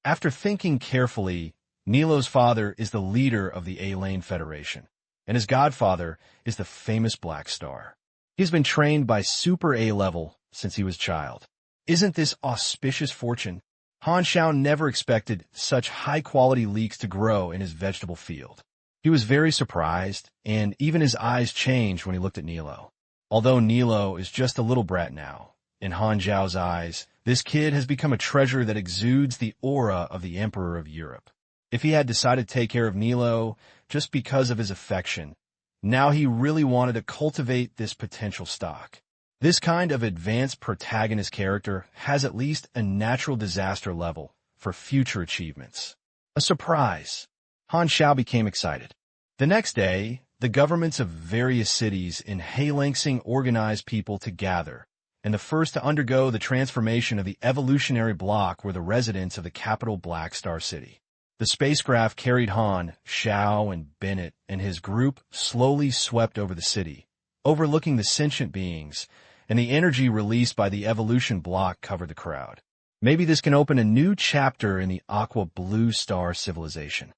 After thinking carefully, Nilo's father is the leader of the A-Lane Federation, and his godfather is the famous Black Star. He's been trained by Super A-level since he was a child. Isn't this auspicious fortune? Han Xiao never expected such high-quality leeks to grow in his vegetable field. He was very surprised, and even his eyes changed when he looked at Nilo. Although Nilo is just a little brat now, in Han Xiao's eyes, this kid has become a treasure that exudes the aura of the Emperor of Europe. If he had decided to take care of Nilo just because of his affection, now he really wanted to cultivate this potential stock. This kind of advanced protagonist character has at least a natural disaster level for future achievements. A surprise. Han Xiao became excited. The next day, the governments of various cities in Heilangsing organized people to gather, and the first to undergo the transformation of the evolutionary block were the residents of the capital Black Star City. The spacecraft carried Han, Xiao, and Bennett and his group slowly swept over the city, overlooking the sentient beings, and the energy released by the evolution block covered the crowd. Maybe this can open a new chapter in the Aqua Blue Star civilization.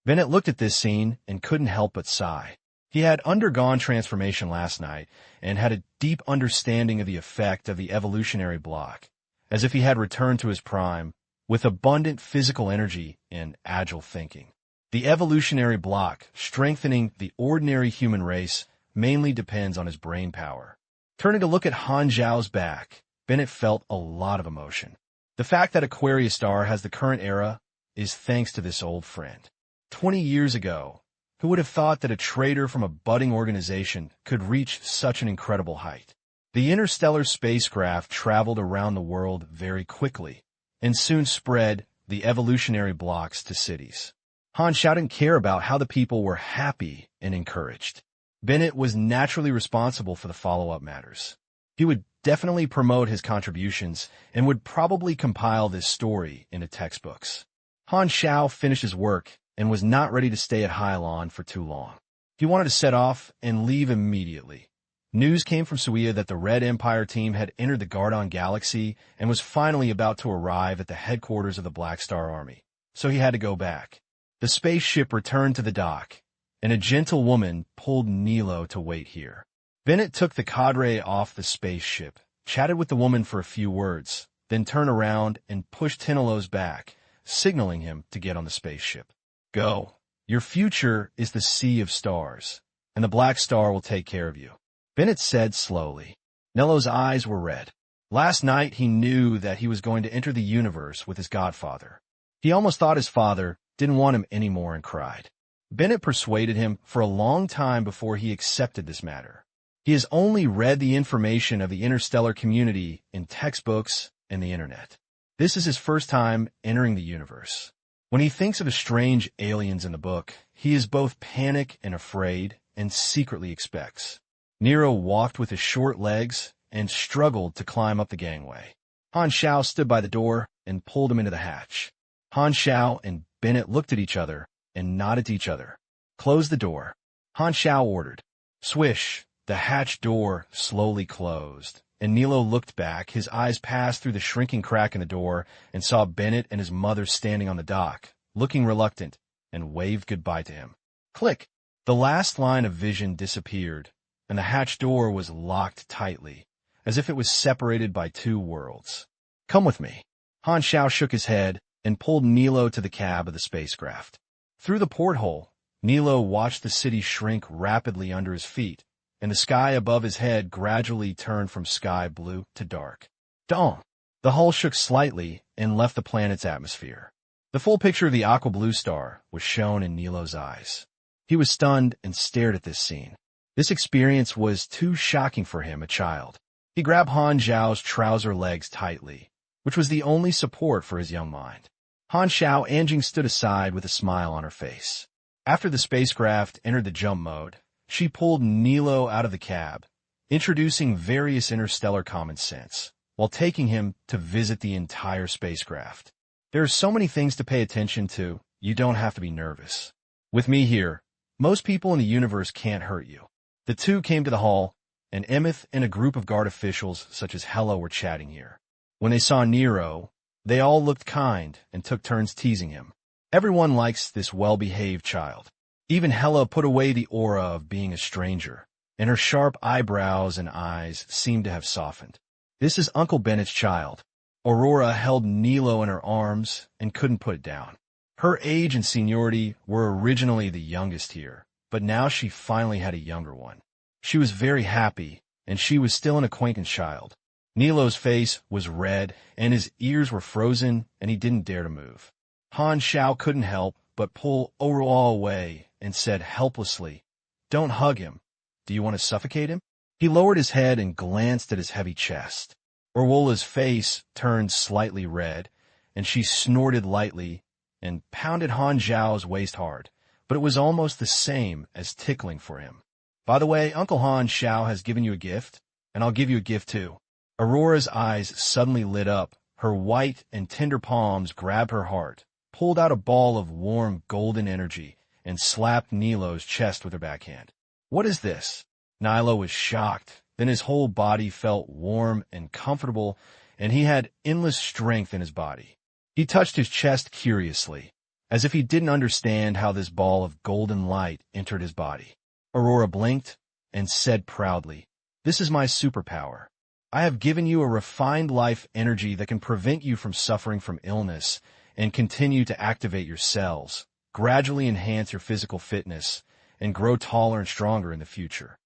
Bennett looked at this scene and couldn't help but sigh. He had undergone transformation last night and had a deep understanding of the effect of the evolutionary block, as if he had returned to his prime, with abundant physical energy and agile thinking. The evolutionary block, strengthening the ordinary human race, mainly depends on his brain power. Turning to look at Han Xiao's back, Bennett felt a lot of emotion. The fact that Aquarius Star has the current era is thanks to this old friend. 20 years ago, who would have thought that a trader from a budding organization could reach such an incredible height? The interstellar spacecraft traveled around the world very quickly, and soon spread the evolutionary blocks to cities. Han Xiao didn't care about how the people were happy and encouraged. Bennett was naturally responsible for the follow-up matters. He would definitely promote his contributions and would probably compile this story into textbooks. Han Xiao finished his work and was not ready to stay at Hylon for too long. He wanted to set off and leave immediately. News came from Suia that the Red Empire team had entered the Gardon Galaxy and was finally about to arrive at the headquarters of the Black Star Army, so he had to go back. The spaceship returned to the dock, and a gentle woman pulled Nilo to wait here. Bennett took the cadre off the spaceship, chatted with the woman for a few words, then turned around and pushed Tinelos back, signaling him to get on the spaceship. Go. Your future is the sea of stars, and the Black Star will take care of you, Bennett said slowly. Nello's eyes were red. Last night he knew that he was going to enter the universe with his godfather. He almost thought his father didn't want him anymore and cried. Bennett persuaded him for a long time before he accepted this matter. He has only read the information of the interstellar community in textbooks and the internet. This is his first time entering the universe. When he thinks of the strange aliens in the book, he is both panicked and afraid and secretly expects. Nero walked with his short legs and struggled to climb up the gangway. Han Xiao stood by the door and pulled him into the hatch. Han Xiao and Bennett looked at each other and nodded to each other. Close the door, Han Xiao ordered. Swish, the hatch door slowly closed, and Nilo looked back. His eyes passed through the shrinking crack in the door and saw Bennett and his mother standing on the dock, looking reluctant, and waved goodbye to him. Click! The last line of vision disappeared, and the hatch door was locked tightly, as if it was separated by two worlds. Come with me. Han Xiao shook his head and pulled Nilo to the cab of the spacecraft. Through the porthole, Nilo watched the city shrink rapidly under his feet, and the sky above his head gradually turned from sky blue to dark. Dawn! The hull shook slightly and left the planet's atmosphere. The full picture of the aqua blue star was shown in Nilo's eyes. He was stunned and stared at this scene. This experience was too shocking for him, a child. He grabbed Han Xiao's trouser legs tightly, which was the only support for his young mind. Han Xiao Anjing stood aside with a smile on her face. After the spacecraft entered the jump mode, she pulled Nilo out of the cab, introducing various interstellar common sense, while taking him to visit the entire spacecraft. There are so many things to pay attention to, you don't have to be nervous. With me here, most people in the universe can't hurt you. The two came to the hall, and Emeth and a group of guard officials such as Hella were chatting here. When they saw Nero, they all looked kind and took turns teasing him. Everyone likes this well-behaved child. Even Hella put away the aura of being a stranger, and her sharp eyebrows and eyes seemed to have softened. This is Uncle Bennett's child. Aurora held Nilo in her arms and couldn't put it down. Her age and seniority were originally the youngest here, but now she finally had a younger one. She was very happy, and she was still an acquaintance child. Nilo's face was red, and his ears were frozen, and he didn't dare to move. Han Xiao couldn't help but pull Aurora away and said helplessly, "Don't hug him. Do you want to suffocate him?" He lowered his head and glanced at his heavy chest. Orwola's face turned slightly red, and she snorted lightly and pounded Han Xiao's waist hard, but it was almost the same as tickling for him. By the way, Uncle Han Xiao has given you a gift, and I'll give you a gift too. Aurora's eyes suddenly lit up. Her white and tender palms grabbed her heart, pulled out a ball of warm golden energy, and slapped Nilo's chest with her backhand. What is this? Nilo was shocked. Then his whole body felt warm and comfortable, and he had endless strength in his body. He touched his chest curiously, as if he didn't understand how this ball of golden light entered his body. Aurora blinked and said proudly, "This is my superpower. I have given you a refined life energy that can prevent you from suffering from illness and continue to activate your cells, gradually enhance your physical fitness, and grow taller and stronger in the future."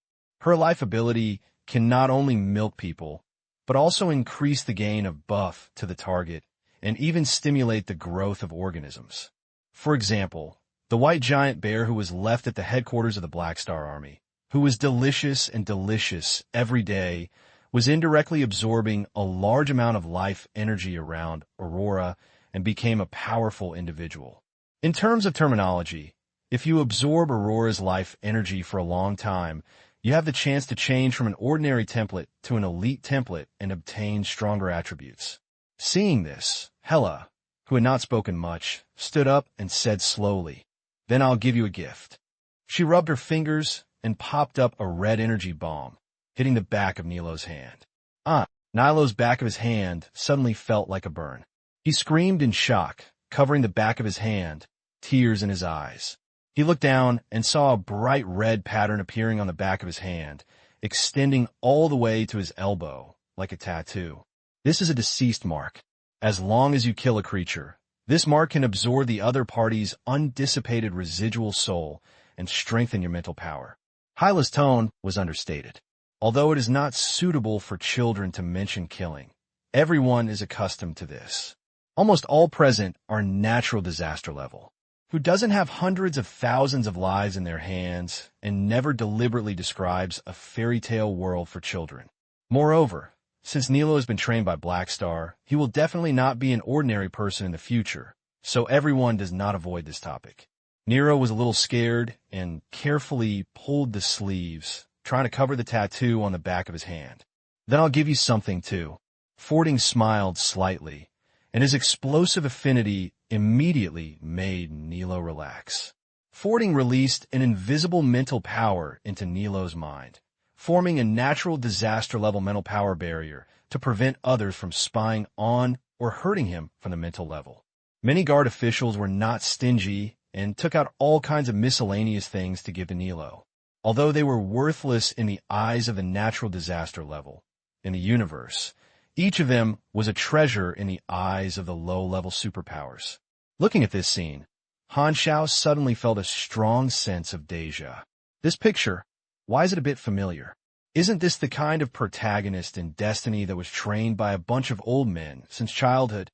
Her life ability can not only milk people, but also increase the gain of buff to the target and even stimulate the growth of organisms. For example, the white giant bear who was left at the headquarters of the Black Star Army, who was delicious and delicious every day, was indirectly absorbing a large amount of life energy around Aurora and became a powerful individual. In terms of terminology, if you absorb Aurora's life energy for a long time, you have the chance to change from an ordinary template to an elite template and obtain stronger attributes. Seeing this, Hella, who had not spoken much, stood up and said slowly, "Then I'll give you a gift." She rubbed her fingers and popped up a red energy bomb, hitting the back of Nilo's hand. Nilo's back of his hand suddenly felt like a burn. He screamed in shock, covering the back of his hand, tears in his eyes. He looked down and saw a bright red pattern appearing on the back of his hand, extending all the way to his elbow, like a tattoo. This is a deceased mark. As long as you kill a creature, this mark can absorb the other party's undissipated residual soul and strengthen your mental power. Hyla's tone was understated. Although it is not suitable for children to mention killing, everyone is accustomed to this. Almost all present are natural disaster level. Who doesn't have hundreds of thousands of lives in their hands and never deliberately describes a fairy tale world for children? Moreover, since Nilo has been trained by Black Star, he will definitely not be an ordinary person in the future, so everyone does not avoid this topic. Nero was a little scared and carefully pulled the sleeves, trying to cover the tattoo on the back of his hand. Then I'll give you something, too. Fording smiled slightly, and his explosive affinity immediately made Nilo relax. Fording released an invisible mental power into Nilo's mind, forming a natural disaster-level mental power barrier to prevent others from spying on or hurting him from the mental level. Many guard officials were not stingy and took out all kinds of miscellaneous things to give to Nilo. Although they were worthless in the eyes of the natural disaster level in the universe, each of them was a treasure in the eyes of the low-level superpowers. Looking at this scene, Han Xiao suddenly felt a strong sense of déjà. This picture, why is it a bit familiar? Isn't this the kind of protagonist in Destiny that was trained by a bunch of old men since childhood?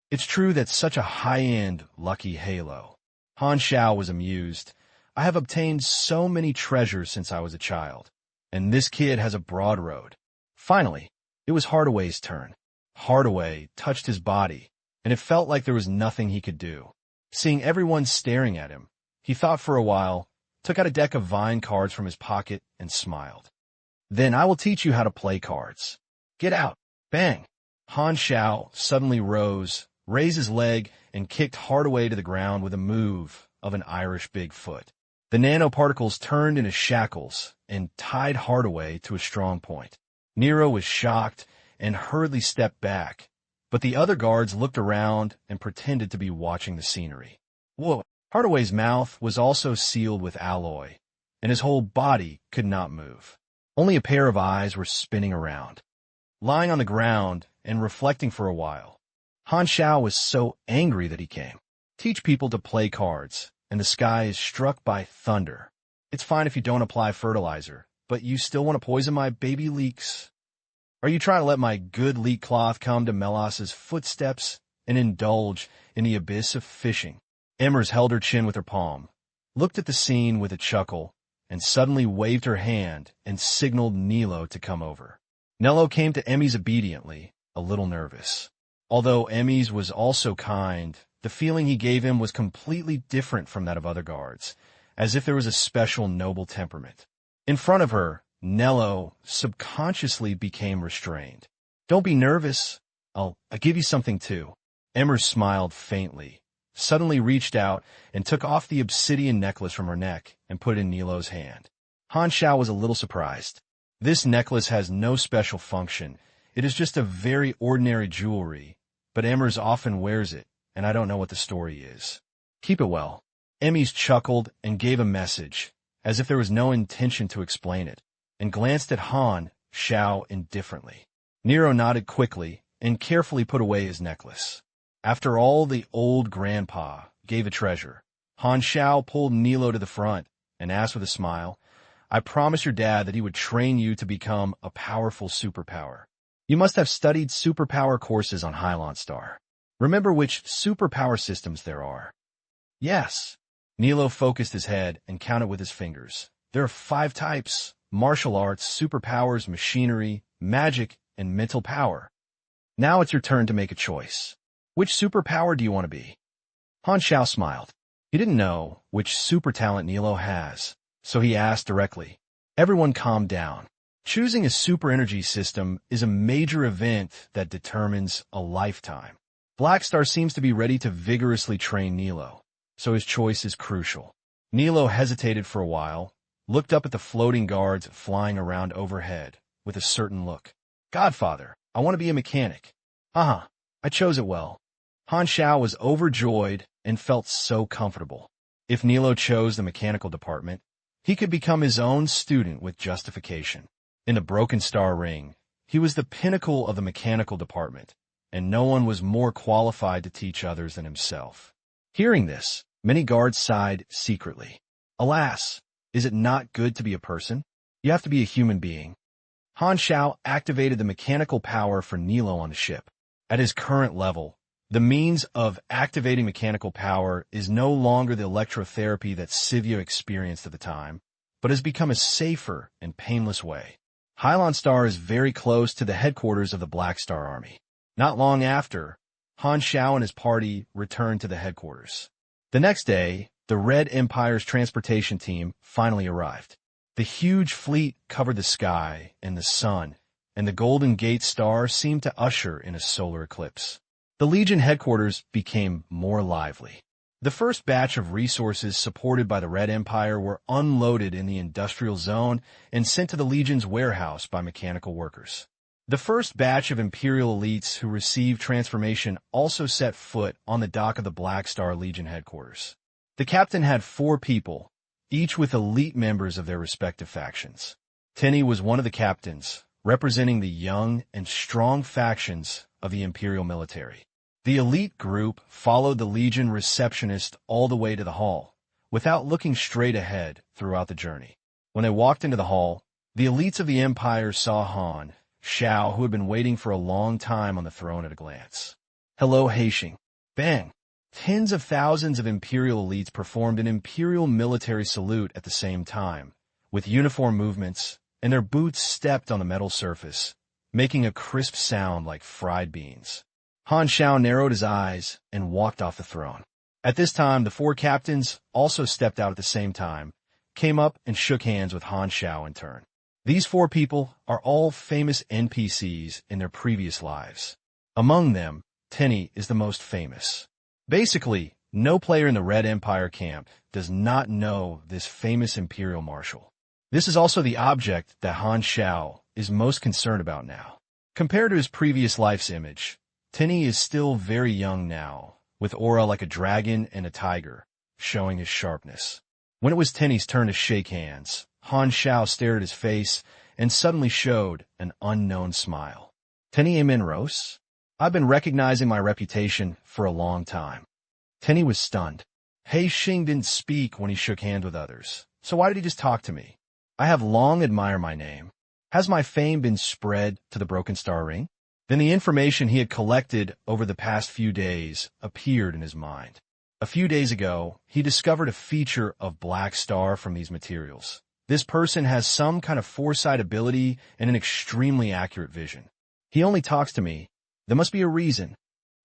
It's true that such a high-end, lucky halo. Han Xiao was amused. I have obtained so many treasures since I was a child, and this kid has a broad road. Finally, it was Hardaway's turn. Hardaway touched his body, and it felt like there was nothing he could do. Seeing everyone staring at him, he thought for a while, took out a deck of vine cards from his pocket, and smiled. Then I will teach you how to play cards. Get out. Bang. Han Xiao suddenly rose, raised his leg, and kicked Hardaway to the ground with a move of an Irish Bigfoot. The nanoparticles turned into shackles and tied Hardaway to a strong point. Nero was shocked and hurriedly stepped back, but the other guards looked around and pretended to be watching the scenery. Whoa! Hardaway's mouth was also sealed with alloy, and his whole body could not move. Only a pair of eyes were spinning around. Lying on the ground and reflecting for a while, Han Xiao was so angry that he came. Teach people to play cards, and the sky is struck by thunder. It's fine if you don't apply fertilizer, but you still want to poison my baby leeks. Are you trying to let my good leek cloth come to Melas's footsteps and indulge in the abyss of fishing? Emmers held her chin with her palm, looked at the scene with a chuckle, and suddenly waved her hand and signaled Nilo to come over. Nello came to Emmys obediently, a little nervous. Although Emmys was also kind, the feeling he gave him was completely different from that of other guards, as if there was a special noble temperament. In front of her, Nello subconsciously became restrained. Don't be nervous. I'll give you something too. Emmer smiled faintly, suddenly reached out and took off the obsidian necklace from her neck and put it in Nilo's hand. Han Xiao was a little surprised. This necklace has no special function. It is just a very ordinary jewelry, but Emmers often wears it, and I don't know what the story is. Keep it well. Emmys chuckled and gave a message, as if there was no intention to explain it, and glanced at Han Xiao indifferently. Nero nodded quickly and carefully put away his necklace. After all, the old grandpa gave a treasure. Han Xiao pulled Nilo to the front and asked with a smile, I promised your dad that he would train you to become a powerful superpower. You must have studied superpower courses on Hylon Star. Remember which superpower systems there are. Yes. Nilo focused his head and counted with his fingers. There are 5 types: martial arts, superpowers, machinery, magic, and mental power. Now it's your turn to make a choice. Which superpower do you want to be? Han Xiao smiled. He didn't know which super talent Nilo has, so he asked directly. Everyone calmed down. Choosing a super energy system is a major event that determines a lifetime. Black Star seems to be ready to vigorously train Nilo, so his choice is crucial. Nilo hesitated for a while, looked up at the floating guards flying around overhead with a certain look. Godfather, I want to be a mechanic. I chose it well. Han Xiao was overjoyed and felt so comfortable. If Nilo chose the mechanical department, he could become his own student with justification. In the Broken Star Ring, he was the pinnacle of the mechanical department, and no one was more qualified to teach others than himself. Hearing this, many guards sighed secretly. Alas, is it not good to be a person? You have to be a human being. Han Xiao activated the mechanical power for Nilo on the ship. At his current level, the means of activating mechanical power is no longer the electrotherapy that Sivya experienced at the time, but has become a safer and painless way. Hylon Star is very close to the headquarters of the Black Star Army. Not long after, Han Xiao and his party returned to the headquarters. The next day, the Red Empire's transportation team finally arrived. The huge fleet covered the sky and the sun, and the Golden Gate Star seemed to usher in a solar eclipse. The Legion headquarters became more lively. The first batch of resources supported by the Red Empire were unloaded in the industrial zone and sent to the Legion's warehouse by mechanical workers. The first batch of Imperial elites who received transformation also set foot on the dock of the Black Star Legion headquarters. The captain had 4 people, each with elite members of their respective factions. Tenny was one of the captains, representing the young and strong factions of the Imperial military. The elite group followed the Legion receptionist all the way to the hall, without looking straight ahead throughout the journey. When they walked into the hall, the elites of the Empire saw Han Xiao, who had been waiting for a long time on the throne at a glance. Hello, Haixing. Bang! Tens of thousands of Imperial elites performed an Imperial military salute at the same time, with uniform movements, and their boots stepped on the metal surface, making a crisp sound like fried beans. Han Xiao narrowed his eyes and walked off the throne. At this time, the 4 captains also stepped out at the same time, came up and shook hands with Han Xiao in turn. These 4 people are all famous NPCs in their previous lives. Among them, Tenny is the most famous. Basically, no player in the Red Empire camp does not know this famous Imperial Marshal. This is also the object that Han Xiao is most concerned about now. Compared to his previous life's image, Tenny is still very young now, with aura like a dragon and a tiger, showing his sharpness. When it was Tenny's turn to shake hands, Han Xiao stared at his face and suddenly showed an unknown smile. Tenny Amin Rose? I've been recognizing my reputation for a long time. Tenny was stunned. Haixing didn't speak when he shook hands with others, so why did he just talk to me? I have long admired my name. Has my fame been spread to the Broken Star Ring? Then the information he had collected over the past few days appeared in his mind. A few days ago, he discovered a feature of Black Star from these materials. This person has some kind of foresight ability and an extremely accurate vision. He only talks to me. There must be a reason.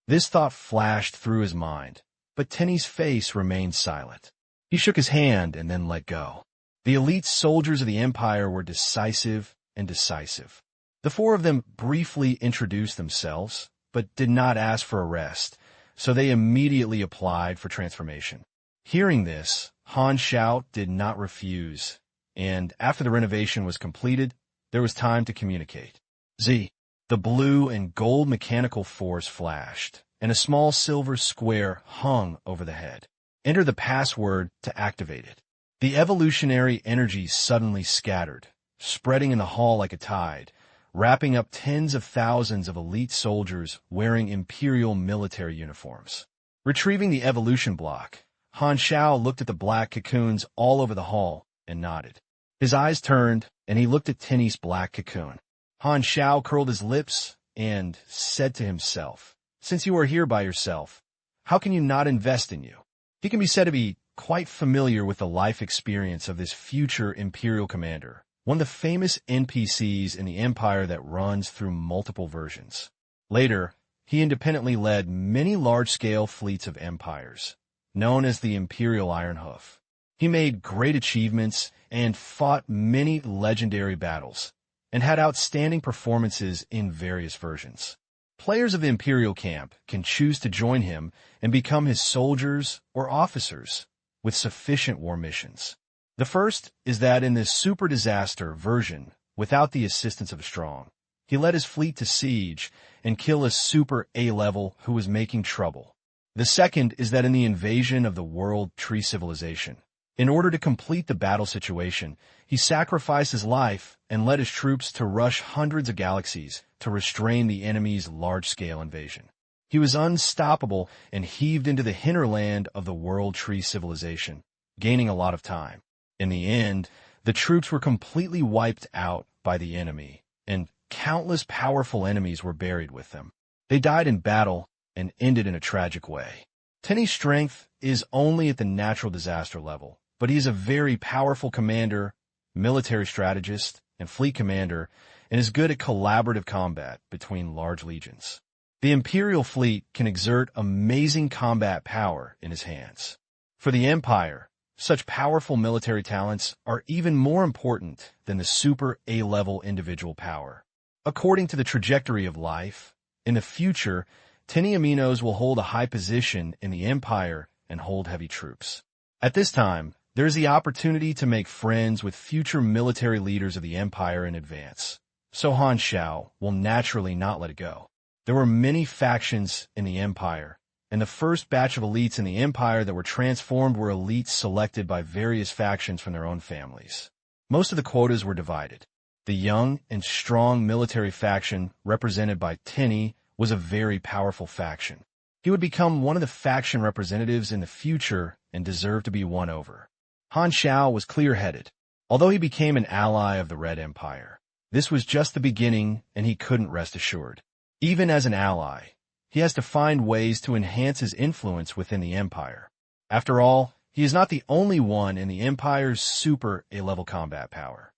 This thought flashed through his mind, but Tenny's face remained silent. He shook his hand and then let go. The elite soldiers of the Empire were decisive and decisive. The 4 of them briefly introduced themselves, but did not ask for a rest, so they immediately applied for transformation. Hearing this, Han Xiao did not refuse, and after the renovation was completed, there was time to communicate. Z. The blue and gold mechanical force flashed, and a small silver square hung over the head. Enter the password to activate it. The evolutionary energy suddenly scattered, spreading in the hall like a tide, wrapping up tens of thousands of elite soldiers wearing Imperial military uniforms. Retrieving the evolution block, Han Xiao looked at the black cocoons all over the hall and nodded. His eyes turned, and he looked at Tenny's black cocoon. Han Xiao curled his lips and said to himself, "Since you are here by yourself, how can you not invest in you?" He can be said to be quite familiar with the life experience of this future Imperial commander, one of the famous NPCs in the Empire that runs through multiple versions. Later, he independently led many large-scale fleets of empires, known as the Imperial Iron Hoof. He made great achievements and fought many legendary battles, and had outstanding performances in various versions. Players of the Imperial camp can choose to join him and become his soldiers or officers with sufficient war missions. The first is that in this super disaster version, without the assistance of a strong, he led his fleet to siege and kill a super A-level who was making trouble. The second is that in the invasion of the World Tree Civilization, In order to complete the battle situation, he sacrificed his life and led his troops to rush hundreds of galaxies to restrain the enemy's large-scale invasion. He was unstoppable and heaved into the hinterland of the World Tree civilization, gaining a lot of time. In the end, the troops were completely wiped out by the enemy, and countless powerful enemies were buried with them. They died in battle and ended in a tragic way. Tenny's strength is only at the natural disaster level, but he is a very powerful commander, military strategist, and fleet commander, and is good at collaborative combat between large legions. The Imperial fleet can exert amazing combat power in his hands. For the Empire, such powerful military talents are even more important than the super A-level individual power. According to the trajectory of life, in the future, Tenny Aminos will hold a high position in the Empire and hold heavy troops. At this time, there is the opportunity to make friends with future military leaders of the Empire in advance. So Han Xiao will naturally not let it go. There were many factions in the Empire, and the first batch of elites in the Empire that were transformed were elites selected by various factions from their own families. Most of the quotas were divided. The young and strong military faction, represented by Tenny, was a very powerful faction. He would become one of the faction representatives in the future and deserved to be won over. Han Xiao was clear-headed. Although he became an ally of the Red Empire, this was just the beginning, and he couldn't rest assured. Even as an ally, he has to find ways to enhance his influence within the Empire. After all, he is not the only one in the Empire's super A-level combat power.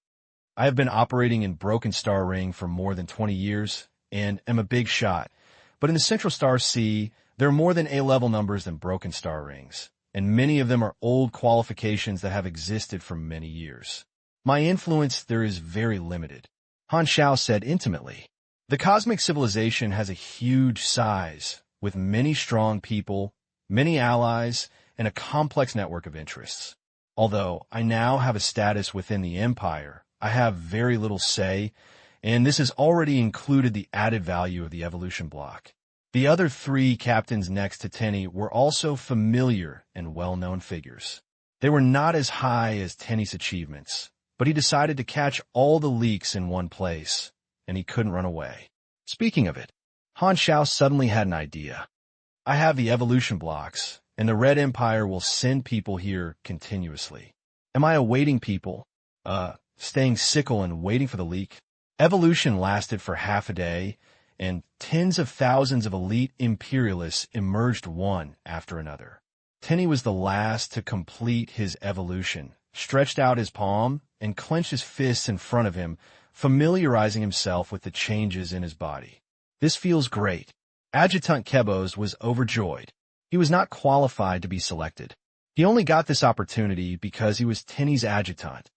I have been operating in Broken Star Ring for more than 20 years and am a big shot, but in the Central Star Sea, there are more than A-level numbers than Broken Star Rings, and many of them are old qualifications that have existed for many years. My influence there is very limited, Han Xiao said intimately. The cosmic civilization has a huge size, with many strong people, many allies, and a complex network of interests. Although I now have a status within the Empire, I have very little say, and this has already included the added value of the evolution block. The other three captains next to Tenny were also familiar and well-known figures. They were not as high as Tenny's achievements, but he decided to catch all the leaks in one place, and he couldn't run away. Speaking of it, Han Xiao suddenly had an idea. I have the evolution blocks, and the Red Empire will send people here continuously. Am I awaiting people? Staying sickle and waiting for the leak? Evolution lasted for half a day, and tens of thousands of elite imperialists emerged one after another. Tenny was the last to complete his evolution, stretched out his palm, and clenched his fists in front of him, familiarizing himself with the changes in his body. This feels great. Adjutant Kebos was overjoyed. He was not qualified to be selected. He only got this opportunity because he was Tenny's adjutant.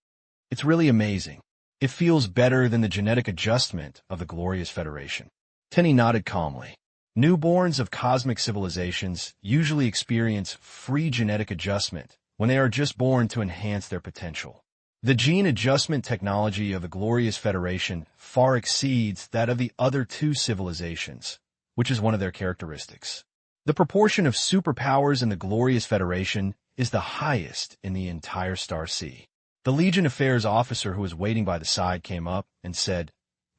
It's really amazing. It feels better than the genetic adjustment of the Glorious Federation. Tenny nodded calmly. Newborns of cosmic civilizations usually experience free genetic adjustment when they are just born to enhance their potential. The gene adjustment technology of the Glorious Federation far exceeds that of the other two civilizations, which is one of their characteristics. The proportion of superpowers in the Glorious Federation is the highest in the entire Star Sea. The Legion Affairs officer who was waiting by the side came up and said,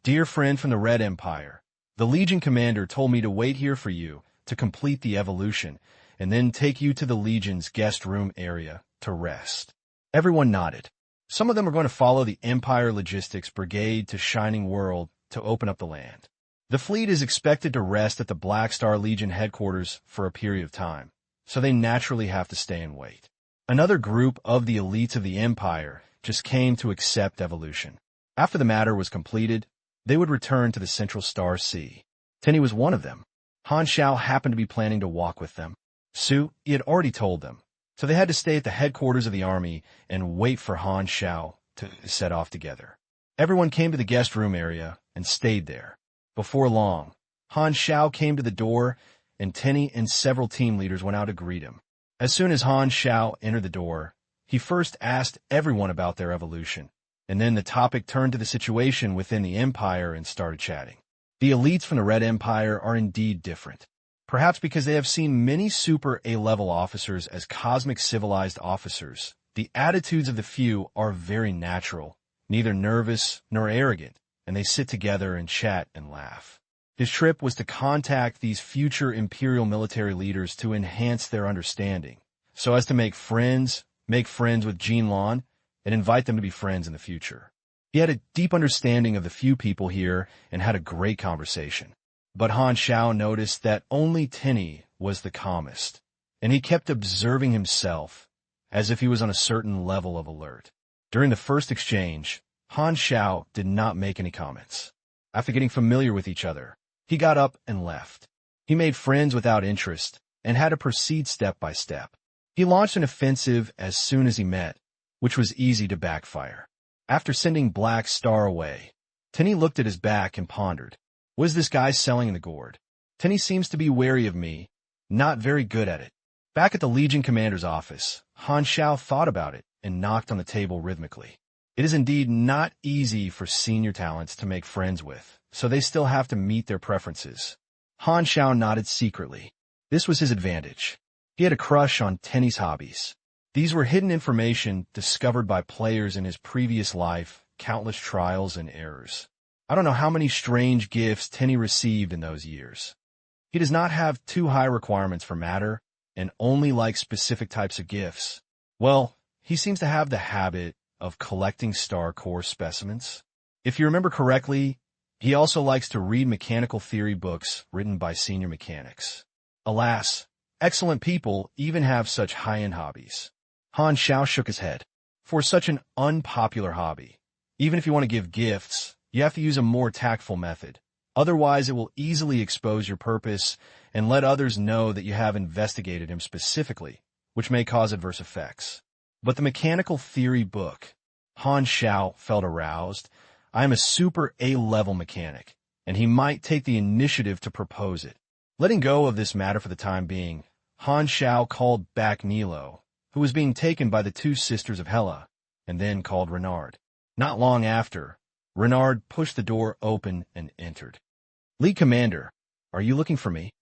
"Dear friend from the Red Empire, the Legion commander told me to wait here for you to complete the evolution and then take you to the Legion's guest room area to rest." Everyone nodded. Some of them are going to follow the Empire Logistics Brigade to Shining World to open up the land. The fleet is expected to rest at the Black Star Legion headquarters for a period of time, so they naturally have to stay and wait. Another group of the elites of the Empire just came to accept evolution. After the matter was completed, they would return to the Central Star Sea. Tenny was one of them. Han Xiao happened to be planning to walk with them. He had already told them, so they had to stay at the headquarters of the army and wait for Han Xiao to set off together. Everyone came to the guest room area and stayed there. Before long, Han Xiao came to the door, and Tenny and several team leaders went out to greet him. As soon as Han Xiao entered the door, he first asked everyone about their evolution, and then the topic turned to the situation within the Empire and started chatting. The elites from the Red Empire are indeed different. Perhaps because they have seen many super A-level officers as cosmic civilized officers, The attitudes of the few are very natural, neither nervous nor arrogant, and they sit together and chat and laugh. His trip was to contact these future imperial military leaders to enhance their understanding, so as to make friends with Jinlan, and invite them to be friends in the future. He had a deep understanding of the few people here and had a great conversation. But Han Xiao noticed that only Tinny was the calmest, and he kept observing himself as if he was on a certain level of alert. During the first exchange, Han Xiao did not make any comments. After getting familiar with each other, he got up and left. He made friends without interest and had to proceed step by step. He launched an offensive as soon as he met, which was easy to backfire. After sending Black Star away, Tinny looked at his back and pondered. What is this guy selling in the gourd? Tinny seems to be wary of me, not very good at it. Back at the Legion commander's office, Han Xiao thought about it and knocked on the table rhythmically. It is indeed not easy for senior talents to make friends with, so they still have to meet their preferences. Han Xiao nodded secretly. This was his advantage. He had a crush on Tinny's hobbies. These were hidden information discovered by players in his previous life, countless trials and errors. I don't know how many strange gifts Tinny received in those years. He does not have too high requirements for matter, and only likes specific types of gifts. Well, he seems to have the habit of collecting star core specimens. If you remember correctly, he also likes to read mechanical theory books written by senior mechanics. Alas, excellent people even have such high-end hobbies. Han Xiao shook his head. For such an unpopular hobby, even if you want to give gifts, you have to use a more tactful method. Otherwise, it will easily expose your purpose and let others know that you have investigated him specifically, which may cause adverse effects. But the mechanical theory book, Han Xiao felt aroused. I am a super A-level mechanic, and he might take the initiative to propose it. Letting go of this matter for the time being, Han Xiao called back Nilo, who was being taken by the two sisters of Hela, and then called Renard. Not long after, Renard pushed the door open and entered. Lead Commander, are you looking for me?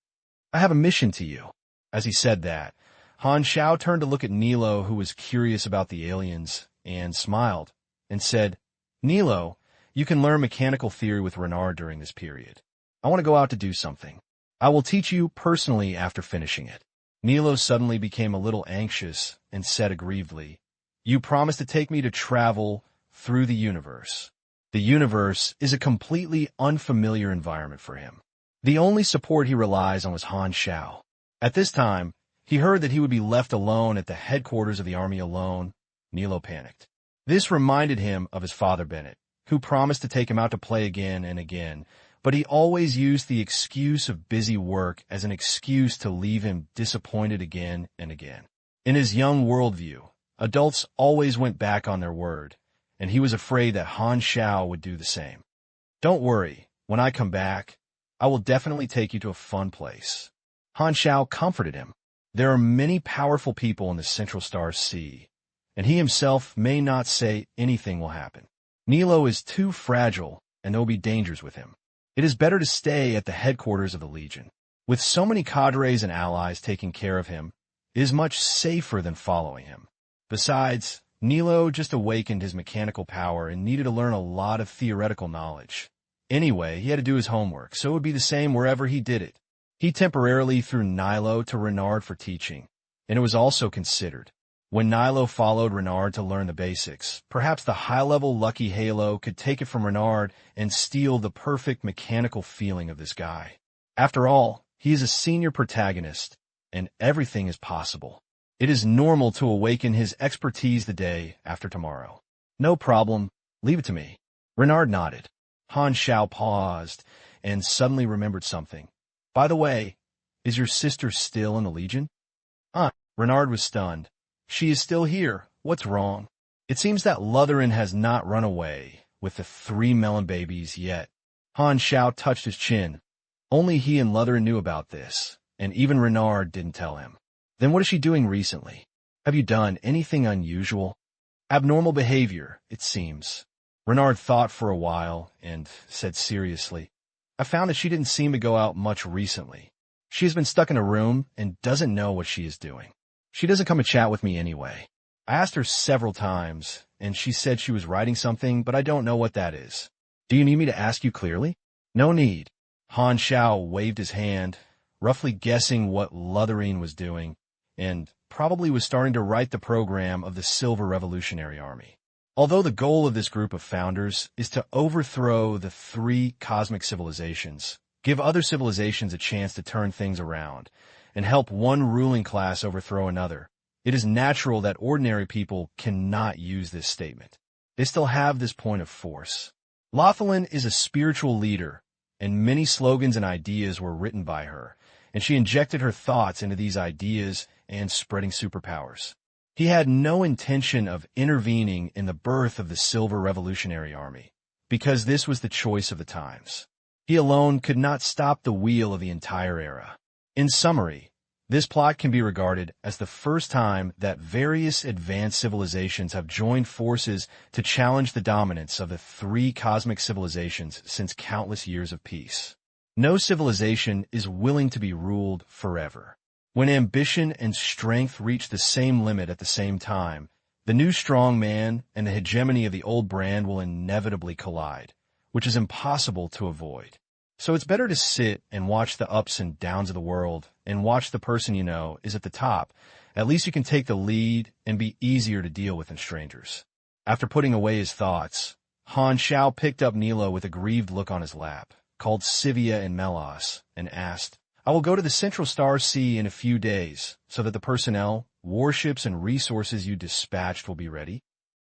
I have a mission to you. As he said that, Han Xiao turned to look at Nilo, who was curious about the aliens, and smiled, and said, Nilo, you can learn mechanical theory with Renard during this period. I want to go out to do something. I will teach you personally after finishing it. Nilo suddenly became a little anxious and said aggrievedly, You promised to take me to travel through the universe. The universe is a completely unfamiliar environment for him. The only support he relies on was Han Xiao. At this time, he heard that he would be left alone at the headquarters of the army alone. Nilo panicked. This reminded him of his father Bennett, who promised to take him out to play again and again, but he always used the excuse of busy work as an excuse to leave him disappointed again and again. In his young worldview, adults always went back on their word, and he was afraid that Han Xiao would do the same. Don't worry, when I come back, I will definitely take you to a fun place. Han Xiao comforted him. There are many powerful people in the Central Star Sea, and he himself may not say anything will happen. Nilo is too fragile, and there will be dangers with him. It is better to stay at the headquarters of the Legion. With so many cadres and allies taking care of him, it is much safer than following him. Besides, Nilo just awakened his mechanical power and needed to learn a lot of theoretical knowledge. Anyway, he had to do his homework, so it would be the same wherever he did it. He temporarily threw Nilo to Renard for teaching, and it was also considered. When Nilo followed Renard to learn the basics, perhaps the high-level Lucky Halo could take it from Renard and steal the perfect mechanical feeling of this guy. After all, he is a senior protagonist, and everything is possible. It is normal to awaken his expertise the day after tomorrow. No problem. Leave it to me. Renard nodded. Han Xiao paused and suddenly remembered something. By the way, is your sister still in the Legion? Renard was stunned. She is still here. What's wrong? It seems that Lutheran has not run away with the 3 melon babies yet. Han Xiao touched his chin. Only he and Lutheran knew about this, and even Renard didn't tell him. Then what is she doing recently? Have you done anything unusual? Abnormal behavior, it seems. Renard thought for a while and said seriously, I found that she didn't seem to go out much recently. She has been stuck in a room and doesn't know what she is doing. She doesn't come and chat with me anyway. I asked her several times, and she said she was writing something, but I don't know what that is. Do you need me to ask you clearly? No need. Han Xiao waved his hand, roughly guessing what Lutherine was doing, and probably was starting to write the program of the Silver Revolutionary Army. Although the goal of this group of founders is to overthrow the three cosmic civilizations, give other civilizations a chance to turn things around, and help one ruling class overthrow another, it is natural that ordinary people cannot use this statement. They still have this point of force. Lothlin is a spiritual leader, and many slogans and ideas were written by her, and she injected her thoughts into these ideas and spreading superpowers. He had no intention of intervening in the birth of the Silver Revolutionary Army, because this was the choice of the times. He alone could not stop the wheel of the entire era. In summary, this plot can be regarded as the first time that various advanced civilizations have joined forces to challenge the dominance of the three cosmic civilizations since countless years of peace. No civilization is willing to be ruled forever. When ambition and strength reach the same limit at the same time, the new strong man and the hegemony of the old brand will inevitably collide, which is impossible to avoid. So it's better to sit and watch the ups and downs of the world and watch the person you know is at the top. At least you can take the lead and be easier to deal with than strangers. After putting away his thoughts, Han Xiao picked up Nilo with a grieved look on his lap, called Sivia and Melos, and asked, I will go to the Central Star Sea in a few days, so that the personnel, warships, and resources you dispatched will be ready.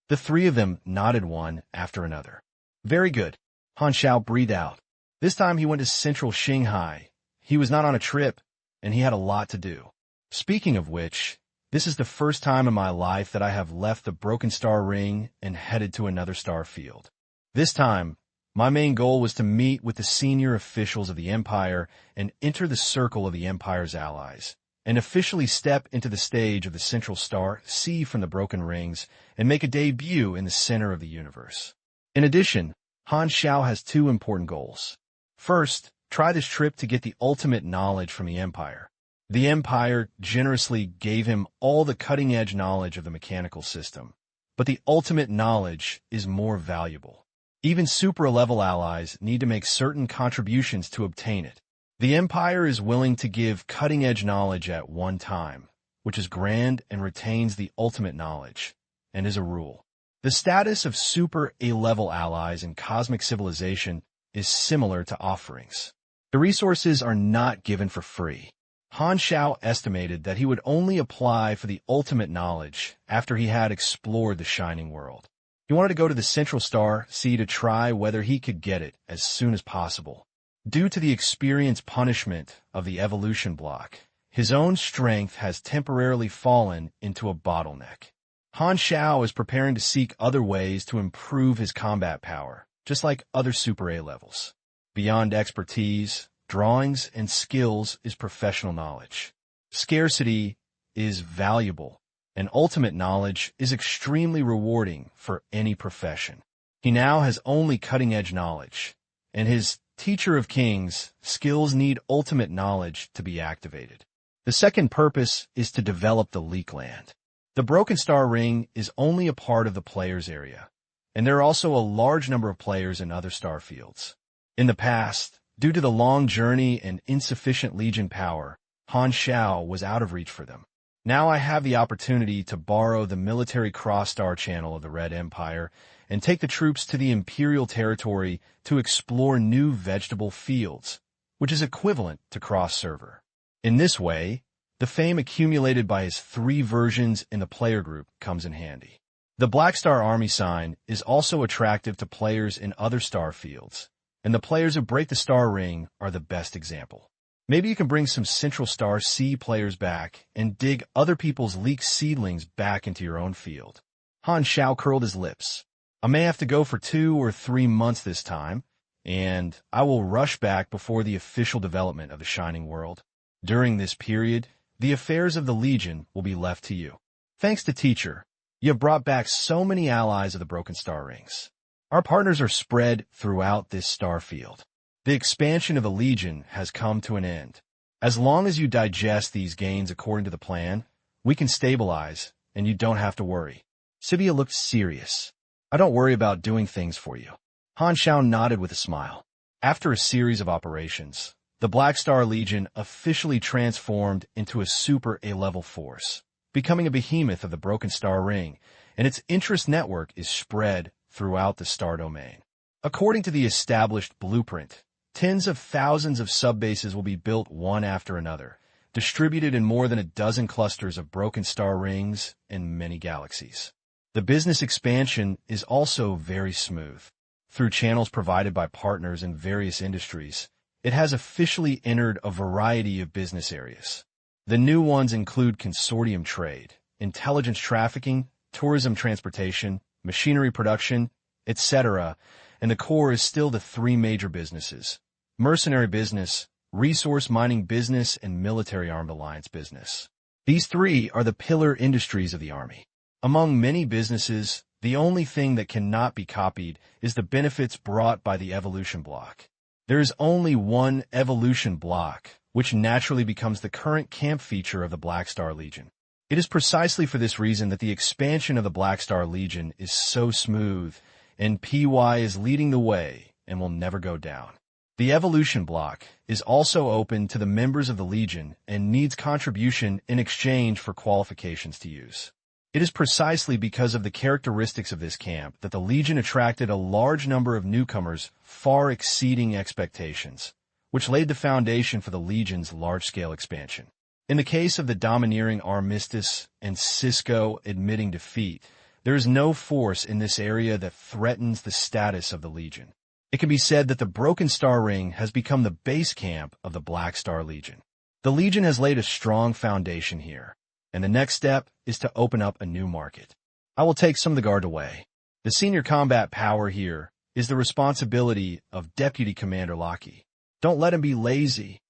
The three of them nodded one after another. Very good. Han Xiao breathed out. This time he went to Central Shanghai. He was not on a trip, and he had a lot to do. Speaking of which, this is the first time in my life that I have left the Broken Star Ring and headed to another star field. This time, my main goal was to meet with the senior officials of the Empire and enter the circle of the Empire's allies, and officially step into the stage of the Central Star, see from the Broken Rings, and make a debut in the center of the universe. In addition, Han Xiao has two important goals. First, try this trip to get the ultimate knowledge from the Empire. The Empire generously gave him all the cutting-edge knowledge of the mechanical system, but the ultimate knowledge is more valuable. Even super-level allies need to make certain contributions to obtain it. The Empire is willing to give cutting-edge knowledge at one time, which is grand and retains the ultimate knowledge, and is a rule. The status of super-A-level allies in cosmic civilization is similar to offerings. The resources are not given for free. Han Xiao estimated that he would only apply for the ultimate knowledge after he had explored the Shining World. He wanted to go to the Central Star Sea to try whether he could get it as soon as possible. Due to the experience punishment of the evolution block, his own strength has temporarily fallen into a bottleneck. Han Xiao is preparing to seek other ways to improve his combat power, just like other Super A levels. Beyond expertise, drawings, and skills is professional knowledge. Scarcity is valuable, and ultimate knowledge is extremely rewarding for any profession. He now has only cutting-edge knowledge, and his Teacher of Kings skills need ultimate knowledge to be activated. The second purpose is to develop the Leak Land. The Broken Star Ring is only a part of the player's area, and there are also a large number of players in other star fields. In the past, due to the long journey and insufficient Legion power, Han Xiao was out of reach for them. Now I have the opportunity to borrow the military cross-star channel of the Red Empire and take the troops to the Imperial territory to explore new vegetable fields, which is equivalent to cross-server. In this way, the fame accumulated by his 3 versions in the player group comes in handy. The Black Star Army sign is also attractive to players in other star fields, and the players who break the Star Ring are the best example. Maybe you can bring some Central Star Sea players back and dig other people's leaked seedlings back into your own field. Han Xiao curled his lips. I may have to go for 2 or 3 months this time, and I will rush back before the official development of the Shining World. During this period, the affairs of the Legion will be left to you. Thanks to Teacher, you have brought back so many allies of the Broken Star Rings. Our partners are spread throughout this star field. The expansion of the Legion has come to an end. As long as you digest these gains according to the plan, we can stabilize and you don't have to worry. Sibia looked serious. I don't worry about doing things for you. Han Xiao nodded with a smile. After a series of operations, the Black Star Legion officially transformed into a super A-level force, becoming a behemoth of the Broken Star Ring, and its interest network is spread throughout the star domain. According to the established blueprint, tens of thousands of subbases will be built one after another, distributed in more than a dozen clusters of Broken Star Rings in many galaxies. The business expansion is also very smooth. Through channels provided by partners in various industries, it has officially entered a variety of business areas. The new ones include consortium trade, intelligence trafficking, tourism transportation, machinery production, etc., and the core is still the three major businesses: mercenary business, resource mining business, and military armed alliance business. These three are the pillar industries of the Army. Among many businesses, the only thing that cannot be copied is the benefits brought by the evolution block. There is only one evolution block, which naturally becomes the current camp feature of the Black Star Legion. It is precisely for this reason that the expansion of the Black Star Legion is so smooth, and PY is leading the way and will never go down. The evolution block is also open to the members of the Legion and needs contribution in exchange for qualifications to use. It is precisely because of the characteristics of this camp that the Legion attracted a large number of newcomers far exceeding expectations, which laid the foundation for the Legion's large-scale expansion. In the case of the domineering Armistice and Cisco admitting defeat, there is no force in this area that threatens the status of the Legion. It can be said that the Broken Star Ring has become the base camp of the Black Star Legion. The Legion has laid a strong foundation here, and the next step is to open up a new market. I will take some of the guard away. The senior combat power here is the responsibility of Deputy Commander Lockie. Don't let him be lazy.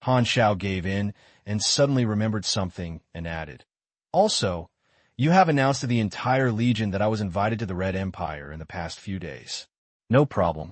Han Xiao gave in and suddenly remembered something and added, "Also, you have announced to the entire Legion that I was invited to the Red Empire in the past few days." "No problem."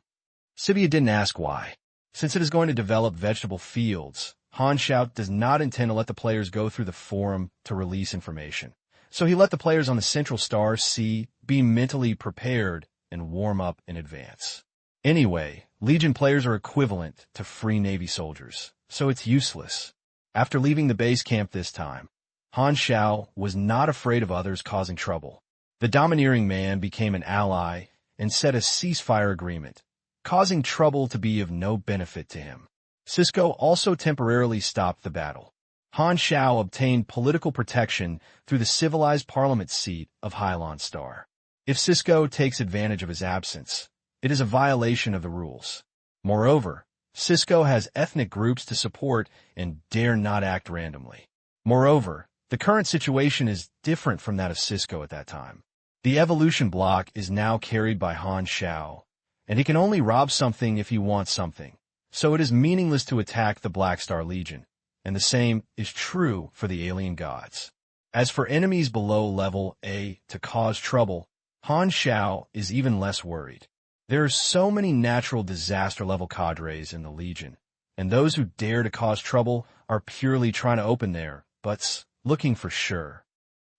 Sibia didn't ask why. Since it is going to develop vegetable fields, Han Xiao does not intend to let the players go through the forum to release information. So he let the players on the Central Star Sea be mentally prepared and warm up in advance. Anyway, Legion players are equivalent to free Navy soldiers, so it's useless. After leaving the base camp this time, Han Xiao was not afraid of others causing trouble. The domineering man became an ally and set a ceasefire agreement, causing trouble to be of no benefit to him. Cisco also temporarily stopped the battle. Han Xiao obtained political protection through the civilized parliament seat of Hylon Star. If Cisco takes advantage of his absence, it is a violation of the rules. Moreover, Cisco has ethnic groups to support and dare not act randomly. Moreover, the current situation is different from that of Cisco at that time. The evolution block is now carried by Han Xiao, and he can only rob something if he wants something, so it is meaningless to attack the Black Star Legion, and the same is true for the alien gods. As for enemies below level A to cause trouble, Han Xiao is even less worried. There are so many natural disaster-level cadres in the Legion, and those who dare to cause trouble are purely trying to open their butts, looking for sure.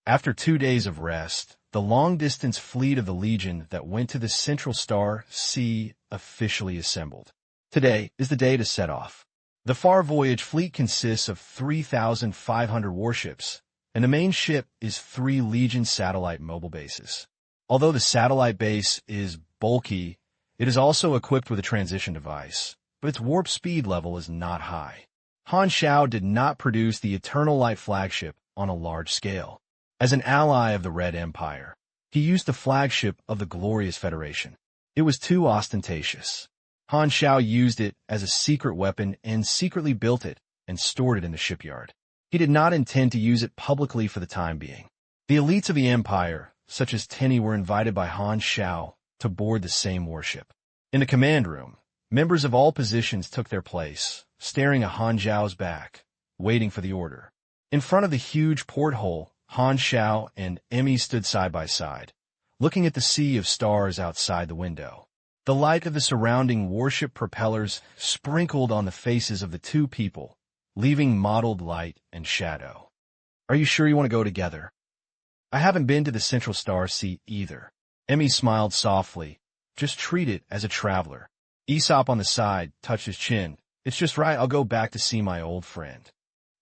After 2 days of rest, the long-distance fleet of the Legion that went to the Central Star Sea officially assembled. Today is the day to set off. The Far Voyage fleet consists of 3,500 warships, and the main ship is 3 Legion satellite mobile bases. Although the satellite base is bulky, it is also equipped with a transition device, but its warp speed level is not high. Han Xiao did not produce the Eternal Light flagship on a large scale. As an ally of the Red Empire, he used the flagship of the Glorious Federation. It was too ostentatious. Han Xiao used it as a secret weapon and secretly built it and stored it in the shipyard. He did not intend to use it publicly for the time being. The elites of the Empire, such as Tenny, were invited by Han Xiao to board the same warship. In the command room, members of all positions took their place, staring at Han Xiao's back, waiting for the order. In front of the huge porthole, Han Xiao and Emmy stood side by side, looking at the sea of stars outside the window. The light of the surrounding warship propellers sprinkled on the faces of the two people, leaving mottled light and shadow. "Are you sure you want to go together?" I haven't been to the Central Star Sea either. Emmy smiled softly. Just treat it as a traveler. Aesop on the side touched his chin. It's just right, I'll go back to see my old friend.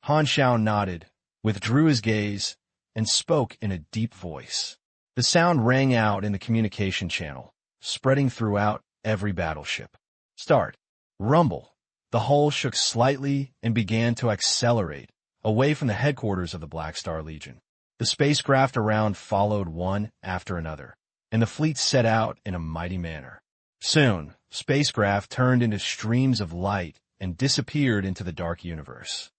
Han Xiao nodded, withdrew his gaze, and spoke in a deep voice. The sound rang out in the communication channel, spreading throughout every battleship. Start. Rumble. The hull shook slightly and began to accelerate, away from the headquarters of the Black Star Legion. The spacecraft around followed one after another, and the fleet set out in a mighty manner. Soon, spacecraft turned into streams of light and disappeared into the dark universe.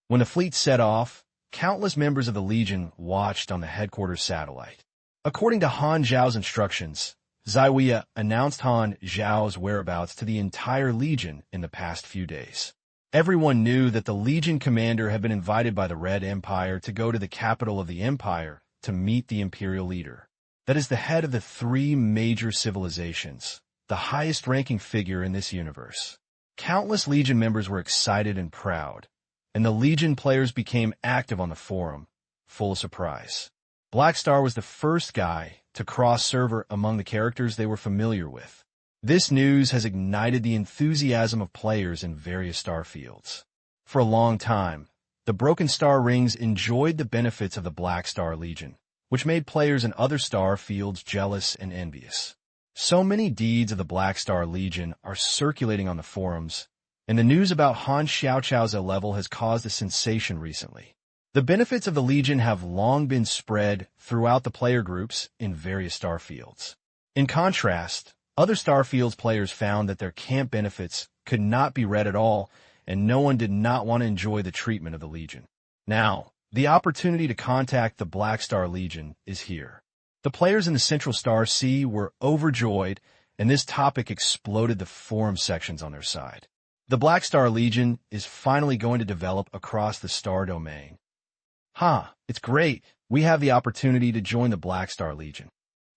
When the fleet set off, countless members of the Legion watched on the headquarters satellite. According to Han Xiao's instructions, Ziwia announced Han Xiao's whereabouts to the entire Legion in the past few days. Everyone knew that the Legion commander had been invited by the Red Empire to go to the capital of the Empire to meet the Imperial leader. That is the head of the three major civilizations, the highest-ranking figure in this universe. Countless Legion members were excited and proud, and the Legion players became active on the forum, full of surprise. Black Star was the first guy to cross server among the characters they were familiar with. This news has ignited the enthusiasm of players in various star fields. For a long time, the Broken Star Rings enjoyed the benefits of the Black Star Legion, which made players in other star fields jealous and envious. So many deeds of the Black Star Legion are circulating on the forums, and the news about Han Xiao's level has caused a sensation recently. The benefits of the Legion have long been spread throughout the player groups in various star fields. In contrast, other star fields players found that their camp benefits could not be read at all, and no one did not want to enjoy the treatment of the Legion. Now, the opportunity to contact the Black Star Legion is here. The players in the Central Star Sea were overjoyed, and this topic exploded the forum sections on their side. The Black Star Legion is finally going to develop across the star domain. It's great. We have the opportunity to join the Black Star Legion.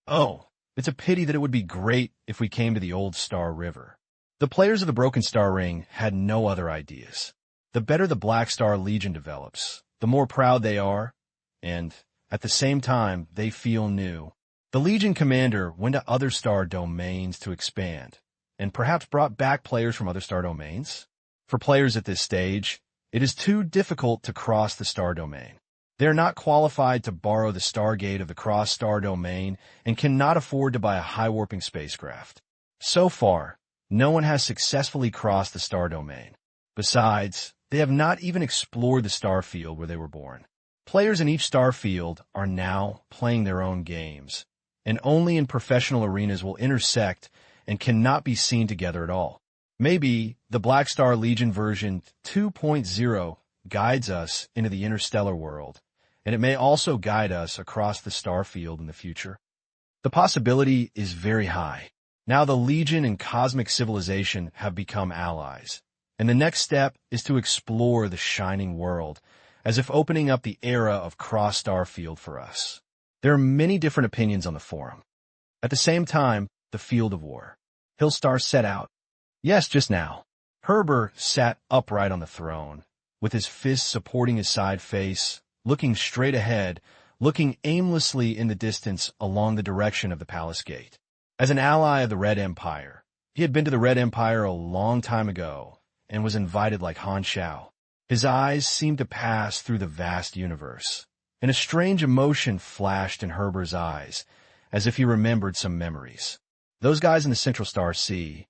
Oh, it's a pity that it would be great if we came to the Old Star River. The players of the Broken Star Ring had no other ideas. The better the Black Star Legion develops, the more proud they are, and, at the same time, they feel new. The Legion commander went to other star domains to expand, and perhaps brought back players from other star domains. For players at this stage, it is too difficult to cross the star domain. They are not qualified to borrow the Stargate of the cross-star domain and cannot afford to buy a high-warping spacecraft. So far, no one has successfully crossed the star domain. Besides, they have not even explored the star field where they were born. Players in each star field are now playing their own games, and only in professional arenas will intersect and cannot be seen together at all. Maybe the Black Star Legion version 2.0 guides us into the interstellar world, and it may also guide us across the star field in the future. The possibility is very high. Now the Legion and cosmic civilization have become allies, and the next step is to explore the shining world, as if opening up the era of cross-star field for us. There are many different opinions on the forum. At the same time, the field of war. Hillstar set out. Yes, just now. Herbert sat upright on the throne, with his fists supporting his side face, looking straight ahead, looking aimlessly in the distance along the direction of the palace gate. As an ally of the Red Empire, he had been to the Red Empire a long time ago and was invited like Han Xiao. His eyes seemed to pass through the vast universe, and a strange emotion flashed in Herbert's eyes, as if he remembered some memories. Those guys in the Central Star Sea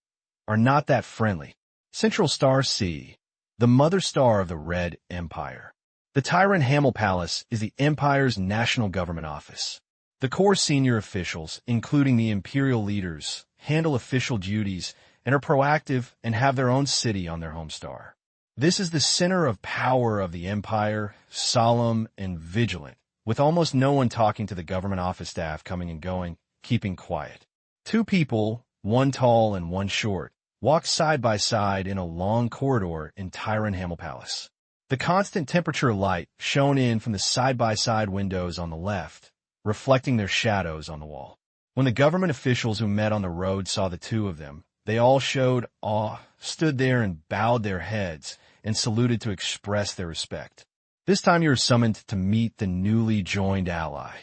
are not that friendly. Central Star Sea, the mother star of the Red Empire. The Tyrant Hamel Palace is the Empire's national government office. The core senior officials, including the imperial leaders, handle official duties and are proactive and have their own city on their home star. This is the center of power of the Empire, solemn and vigilant, with almost no one talking to the government office staff coming and going, keeping quiet. Two people, one tall and one short, walked side by side in a long corridor in Tyrant Hamel Palace. The constant temperature light shone in from the side-by-side windows on the left, reflecting their shadows on the wall. When the government officials who met on the road saw the two of them, they all showed awe, stood there and bowed their heads, and saluted to express their respect. This time you are summoned to meet the newly joined ally.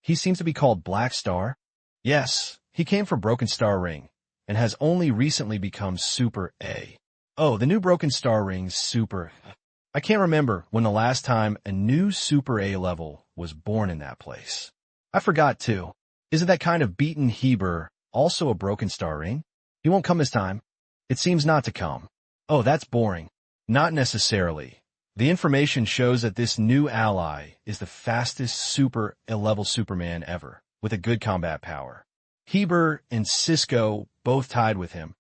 He seems to be called Black Star? Yes, he came from Broken Star Ring, and has only recently become Super A. Oh, the new Broken Star Ring's Super... I can't remember when the last time a new Super A level was born in that place. I forgot too. Isn't that kind of beaten Heber also a Broken Star Ring? He won't come this time. It seems not to come. Oh, that's boring. Not necessarily. The information shows that this new ally is the fastest Super A-level Superman ever, with a good combat power. Heber and Cisco both tied with him,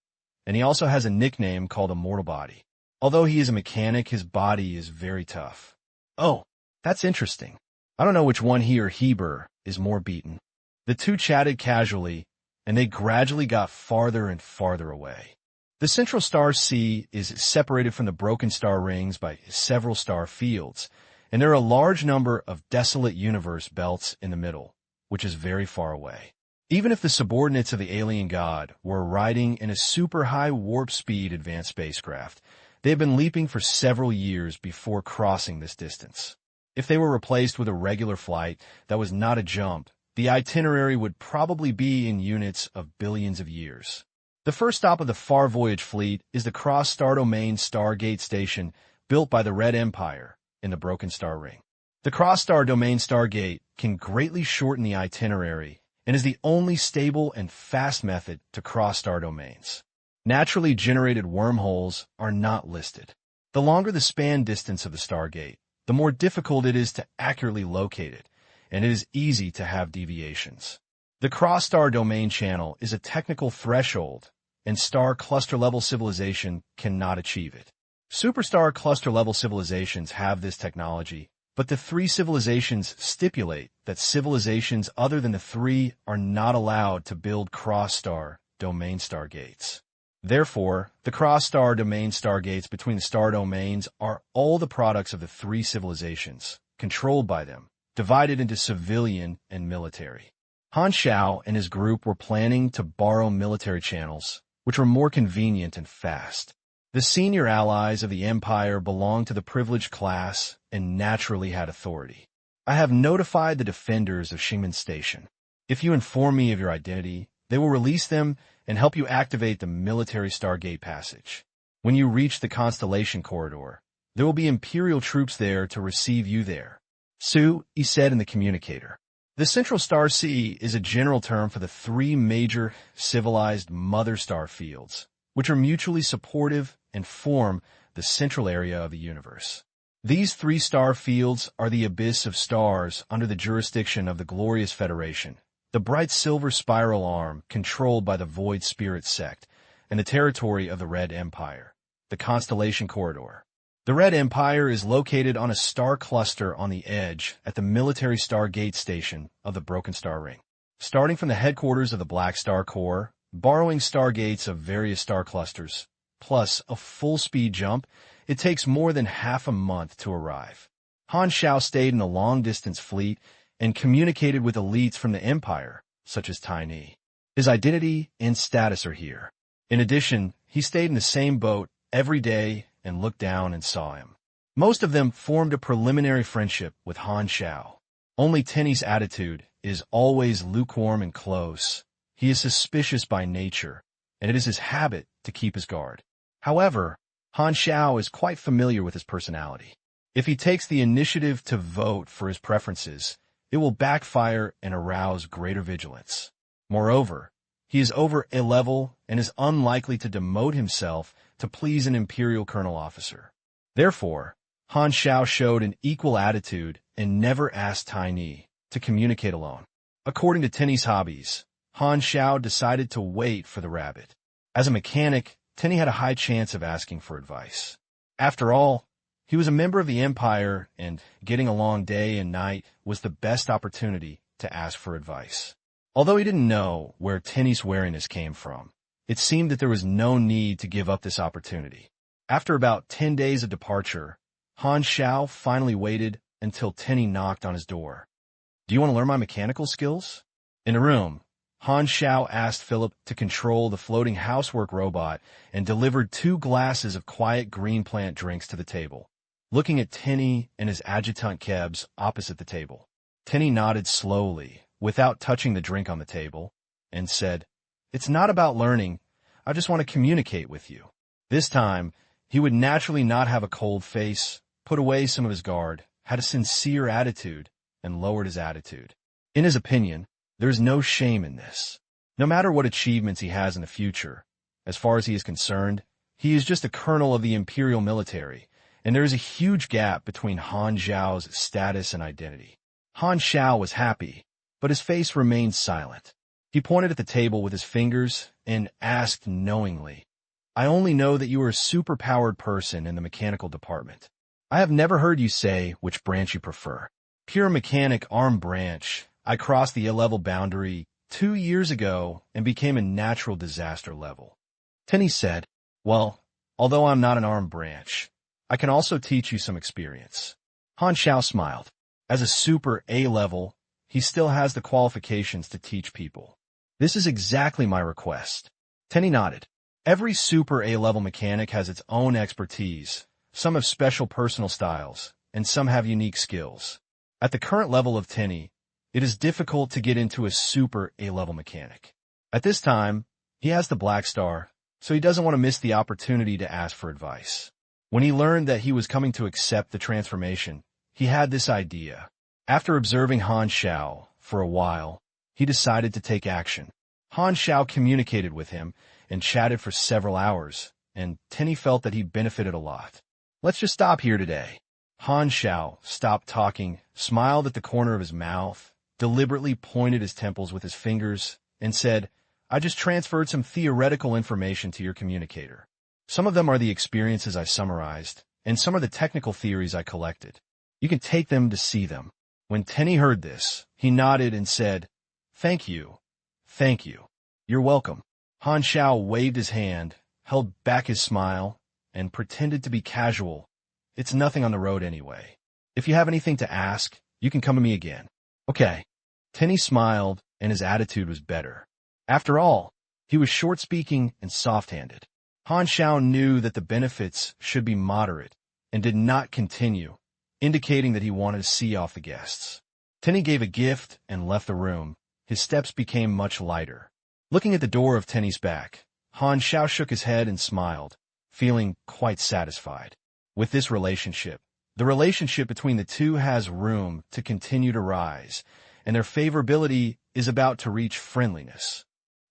and he also has a nickname called Immortal Body. Although he is a mechanic, his body is very tough. Oh, that's interesting. I don't know which one he or Heber is more beaten. The two chatted casually, and they gradually got farther and farther away. The central star sea is separated from the Broken Star Rings by several star fields, and there are a large number of desolate universe belts in the middle, which is very far away. Even if the subordinates of the alien god were riding in a super high warp speed advanced spacecraft, they have been leaping for several years before crossing this distance. If they were replaced with a regular flight that was not a jump, the itinerary would probably be in units of billions of years. The first stop of the Far Voyage fleet is the Cross-Star Domain Stargate Station built by the Red Empire in the Broken Star Ring. The Cross-Star Domain Stargate can greatly shorten the itinerary and is the only stable and fast method to cross star domains. Naturally generated wormholes are not listed. The longer the span distance of the Stargate, the more difficult it is to accurately locate it, and it is easy to have deviations. The cross-star domain channel is a technical threshold, and star cluster-level civilization cannot achieve it. Superstar cluster-level civilizations have this technology, but the three civilizations stipulate that civilizations other than the three are not allowed to build cross-star domain stargates. Therefore, the cross-star domain stargates between the star domains are all the products of the three civilizations, controlled by them, divided into civilian and military. Han Xiao and his group were planning to borrow military channels, which were more convenient and fast. The senior allies of the Empire belonged to the privileged class and naturally had authority. I have notified the defenders of Xingmen Station. If you inform me of your identity, they will release them and help you activate the military Stargate passage. When you reach the Constellation Corridor, there will be Imperial troops there to receive you there. Su, he said in the communicator. The Central Star Sea is a general term for the three major civilized mother star fields, which are mutually supportive and form the central area of the universe. These three star fields are the abyss of stars under the jurisdiction of the Glorious Federation, the bright silver spiral arm controlled by the Void Spirit sect, and the territory of the Red Empire, the Constellation Corridor. The Red Empire is located on a star cluster on the edge at the military Stargate Station of the Broken Star Ring. Starting from the headquarters of the Black Star Corps, borrowing stargates of various star clusters, plus a full-speed jump, it takes more than half a month to arrive. Han Xiao stayed in a long-distance fleet and communicated with elites from the Empire, such as Tiny. His identity and status are here. In addition, he stayed in the same boat every day and looked down and saw him. Most of them formed a preliminary friendship with Han Xiao. Only Tenny's attitude is always lukewarm and close. He is suspicious by nature, and it is his habit to keep his guard. However, Han Xiao is quite familiar with his personality. If he takes the initiative to vote for his preferences, it will backfire and arouse greater vigilance. Moreover, he is over a level and is unlikely to demote himself to please an Imperial Colonel officer. Therefore, Han Xiao showed an equal attitude and never asked Tiny to communicate alone. According to Tenny's hobbies, Han Xiao decided to wait for the rabbit. As a mechanic, Tenny had a high chance of asking for advice. After all, he was a member of the Empire, and getting along day and night was the best opportunity to ask for advice. Although he didn't know where Tenny's wariness came from, it seemed that there was no need to give up this opportunity. After about 10 days of departure, Han Xiao finally waited until Tenny knocked on his door. "Do you want to learn my mechanical skills?" In a room, Han Xiao asked Philip to control the floating housework robot and delivered 2 glasses of quiet green plant drinks to the table, looking at Tenny and his adjutant Kebs opposite the table. Tenny nodded slowly, without touching the drink on the table, and said, "It's not about learning. I just want to communicate with you." This time, he would naturally not have a cold face, put away some of his guard, had a sincere attitude, and lowered his attitude. In his opinion, there is no shame in this. No matter what achievements he has in the future, as far as he is concerned, he is just a colonel of the imperial military, and there is a huge gap between Han Xiao's status and identity. Han Xiao was happy, but his face remained silent. He pointed at the table with his fingers and asked knowingly, "I only know that you are a super-powered person in the mechanical department. I have never heard you say which branch you prefer." "Pure mechanic arm branch. I crossed the A-level boundary 2 years ago and became a natural disaster level." Tenny said, "Well, although I'm not an arm branch, I can also teach you some experience." Han Xiao smiled. As a super A-level, he still has the qualifications to teach people. "This is exactly my request." Tenny nodded. Every super A-level mechanic has its own expertise. Some have special personal styles, and some have unique skills. At the current level of Tenny, it is difficult to get into a super A-level mechanic. At this time, he has the Black Star, so he doesn't want to miss the opportunity to ask for advice. When he learned that he was coming to accept the transformation, he had this idea. After observing Han Xiao for a while, he decided to take action. Han Xiao communicated with him and chatted for several hours, and Tenny felt that he benefited a lot. "Let's just stop here today." Han Xiao stopped talking, smiled at the corner of his mouth, deliberately pointed his temples with his fingers, and said, "I just transferred some theoretical information to your communicator. Some of them are the experiences I summarized, and some are the technical theories I collected. You can take them to see them." When Tenny heard this, he nodded and said, "Thank you. Thank you. You're welcome." Han Xiao waved his hand, held back his smile, and pretended to be casual. "It's nothing on the road anyway. If you have anything to ask, you can come to me again." "Okay." Tenny smiled, and his attitude was better. After all, he was short-speaking and soft-handed. Han Xiao knew that the benefits should be moderate and did not continue, indicating that he wanted to see off the guests. Tenny gave a gift and left the room. His steps became much lighter. Looking at the door of Tenny's back, Han Xiao shook his head and smiled, feeling quite satisfied. With this relationship, the relationship between the two has room to continue to rise, and their favorability is about to reach friendliness.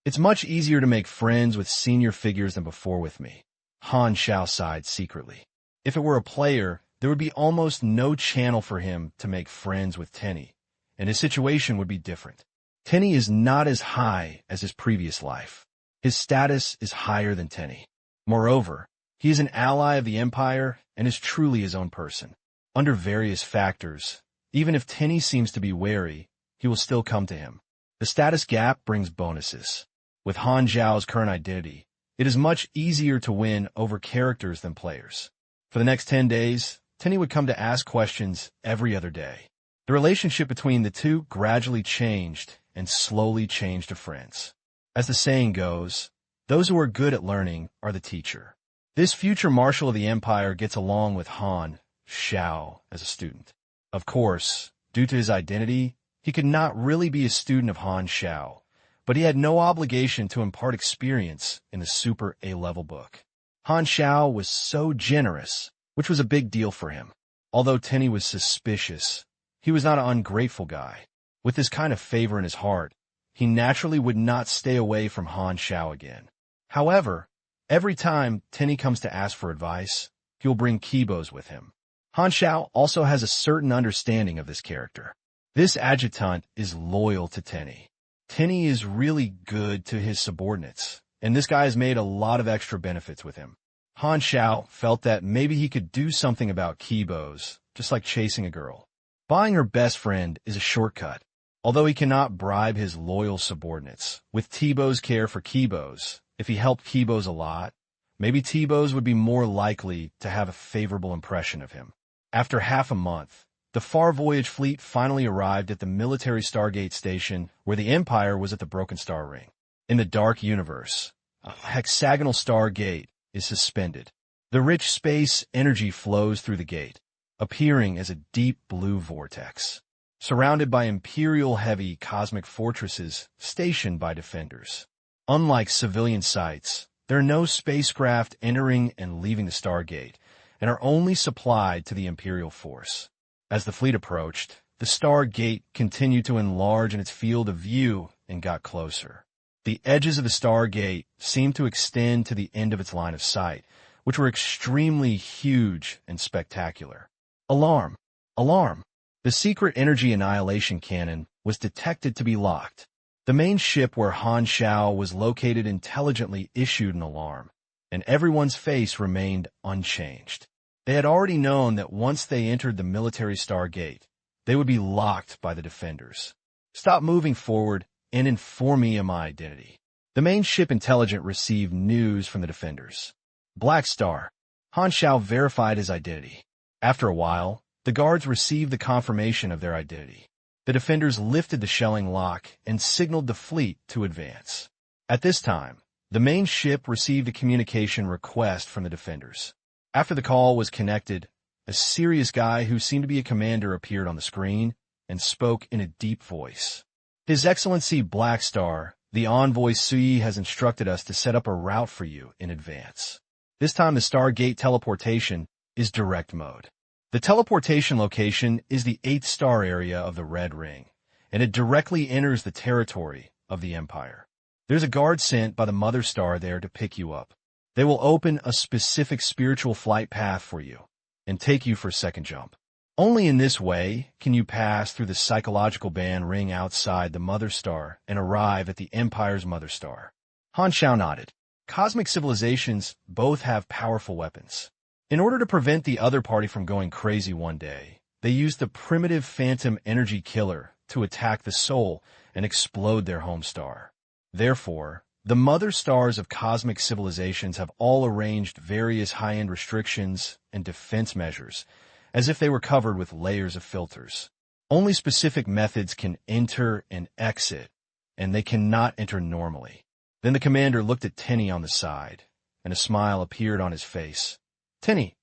"It's much easier to make friends with senior figures than before with me." Han Xiao sighed secretly. If it were a player, there would be almost no channel for him to make friends with Tenny, and his situation would be different. Tenny is not as high as his previous life. His status is higher than Tenny. Moreover, he is an ally of the Empire and is truly his own person. Under various factors, even if Tenny seems to be wary, he will still come to him. The status gap brings bonuses. With Han Xiao's current identity, it is much easier to win over characters than players. For the next 10 days, Tenny would come to ask questions every other day. The relationship between the two gradually changed and slowly changed to friends. As the saying goes, those who are good at learning are the teacher. This future marshal of the Empire gets along with Han Xiao as a student. Of course, due to his identity, he could not really be a student of Han Xiao, but he had no obligation to impart experience in the Super A-level book. Han Xiao was so generous, which was a big deal for him. Although Tenny was suspicious, he was not an ungrateful guy. With this kind of favor in his heart, he naturally would not stay away from Han Xiao again. However, every time Tenny comes to ask for advice, he will bring Kibos with him. Han Xiao also has a certain understanding of this character. This adjutant is loyal to Tenny. Tenny is really good to his subordinates, and this guy has made a lot of extra benefits with him. Han Xiao felt that maybe he could do something about Kibos, just like chasing a girl. Buying her best friend is a shortcut. Although he cannot bribe his loyal subordinates, with Tebow's care for Kibos, if he helped Kibos a lot, maybe Tebow's would be more likely to have a favorable impression of him. After half a month, the Far Voyage fleet finally arrived at the military Stargate station where the Empire was at the Broken Star Ring. In the dark universe, a hexagonal star gate is suspended. The rich space energy flows through the gate, appearing as a deep blue vortex. surrounded by Imperial heavy cosmic fortresses stationed by defenders. Unlike civilian sites, there are no spacecraft entering and leaving the Stargate, and are only supplied to the Imperial force. As the fleet approached, the Stargate continued to enlarge in its field of view and got closer. The edges of the Stargate seemed to extend to the end of its line of sight, which were extremely huge and spectacular. Alarm! Alarm! The secret energy annihilation cannon was detected to be locked. The main ship where Han Xiao was located intelligently issued an alarm, and everyone's face remained unchanged. They had already known that once they entered the military Stargate, they would be locked by the defenders. Stop moving forward and inform me of my identity. The main ship intelligent received news from the defenders. Black Star. Han Xiao verified his identity. After a while, the guards received the confirmation of their identity. The defenders lifted the shelling lock and signaled the fleet to advance. At this time, the main ship received a communication request from the defenders. After the call was connected, a serious guy who seemed to be a commander appeared on the screen and spoke in a deep voice. His Excellency Black Star, the envoy Sui has instructed us to set up a route for you in advance. This time the Stargate teleportation is direct mode. The teleportation location is the 8th star area of the Red Ring, and it directly enters the territory of the Empire. There's a guard sent by the Mother Star there to pick you up. They will open a specific spiritual flight path for you and take you for a second jump. Only in this way can you pass through the psychological band ring outside the Mother Star and arrive at the Empire's Mother Star. Han Xiao nodded. Cosmic civilizations both have powerful weapons. In order to prevent the other party from going crazy one day, they used the primitive phantom energy killer to attack the Soul and explode their home star. Therefore, the mother stars of cosmic civilizations have all arranged various high-end restrictions and defense measures, as if they were covered with layers of filters. Only specific methods can enter and exit, and they cannot enter normally. Then the commander looked at Tenny on the side, and a smile appeared on his face. Tenny,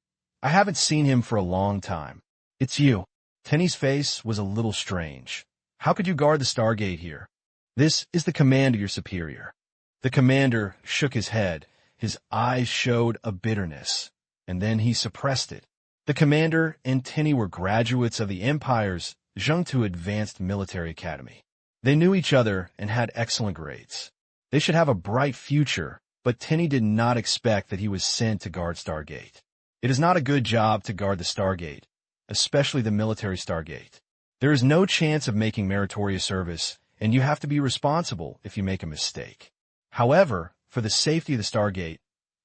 I haven't seen him for a long time. It's you. Tenny's face was a little strange. How could you guard the Stargate here? This is the command of your superior. The commander shook his head. His eyes showed a bitterness, and then he suppressed it. The commander and Tenny were graduates of the Empire's Zhengtu Advanced Military Academy. They knew each other and had excellent grades. They should have a bright future, but Tenny did not expect that he was sent to guard Stargate. It is not a good job to guard the Stargate, especially the military Stargate. There is no chance of making meritorious service, and you have to be responsible if you make a mistake. However, for the safety of the Stargate,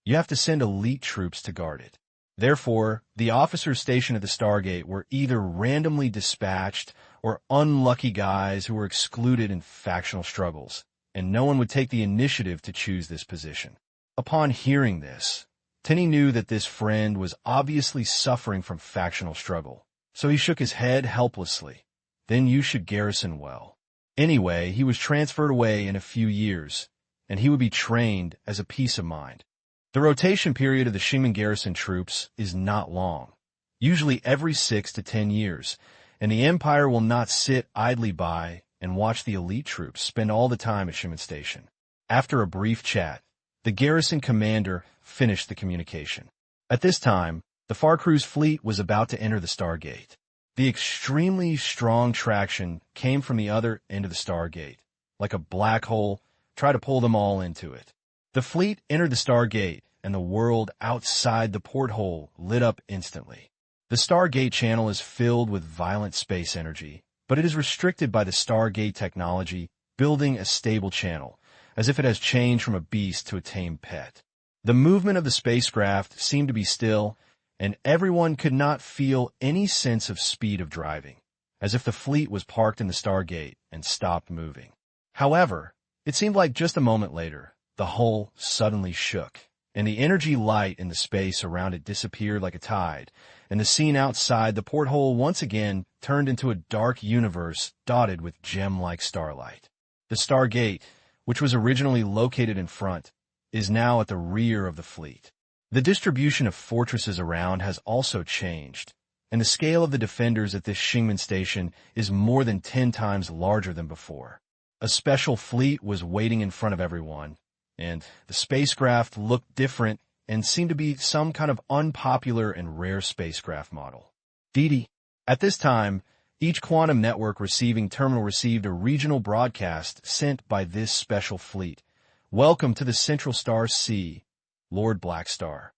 you have to send elite troops to guard it. Therefore, the officers stationed at the Stargate were either randomly dispatched or unlucky guys who were excluded in factional struggles, and no one would take the initiative to choose this position. Upon hearing this, Tenny knew that this friend was obviously suffering from factional struggle, so he shook his head helplessly. Then you should garrison well. Anyway, he was transferred away in a few years, and he would be trained as a peace of mind. The rotation period of the Xingmen garrison troops is not long, usually every 6 to 10 years, and the Empire will not sit idly by and watch the elite troops spend all the time at Xingmen Station. After a brief chat, the garrison commander finished the communication. At this time, the Far Crew's fleet was about to enter the Stargate. The extremely strong traction came from the other end of the Stargate, like a black hole, try to pull them all into it. The fleet entered the Stargate, and the world outside the porthole lit up instantly. The Stargate channel is filled with violent space energy, but it is restricted by the Stargate technology, building a stable channel, as if it has changed from a beast to a tame pet. The movement of the spacecraft seemed to be still, and everyone could not feel any sense of speed of driving, as if the fleet was parked in the Stargate and stopped moving. However, it seemed like just a moment later, the hull suddenly shook, and the energy light in the space around it disappeared like a tide, and the scene outside the porthole once again turned into a dark universe dotted with gem-like starlight. The Stargate, which was originally located in front, is now at the rear of the fleet. The distribution of fortresses around has also changed, and the scale of the defenders at this Xingmen station is more than 10 times larger than before. A special fleet was waiting in front of everyone, and the spacecraft looked different and seemed to be some kind of unpopular and rare spacecraft model. Didi. At this time, each quantum network receiving terminal received a regional broadcast sent by this special fleet. Welcome to the Central Star C, Lord Blackstar.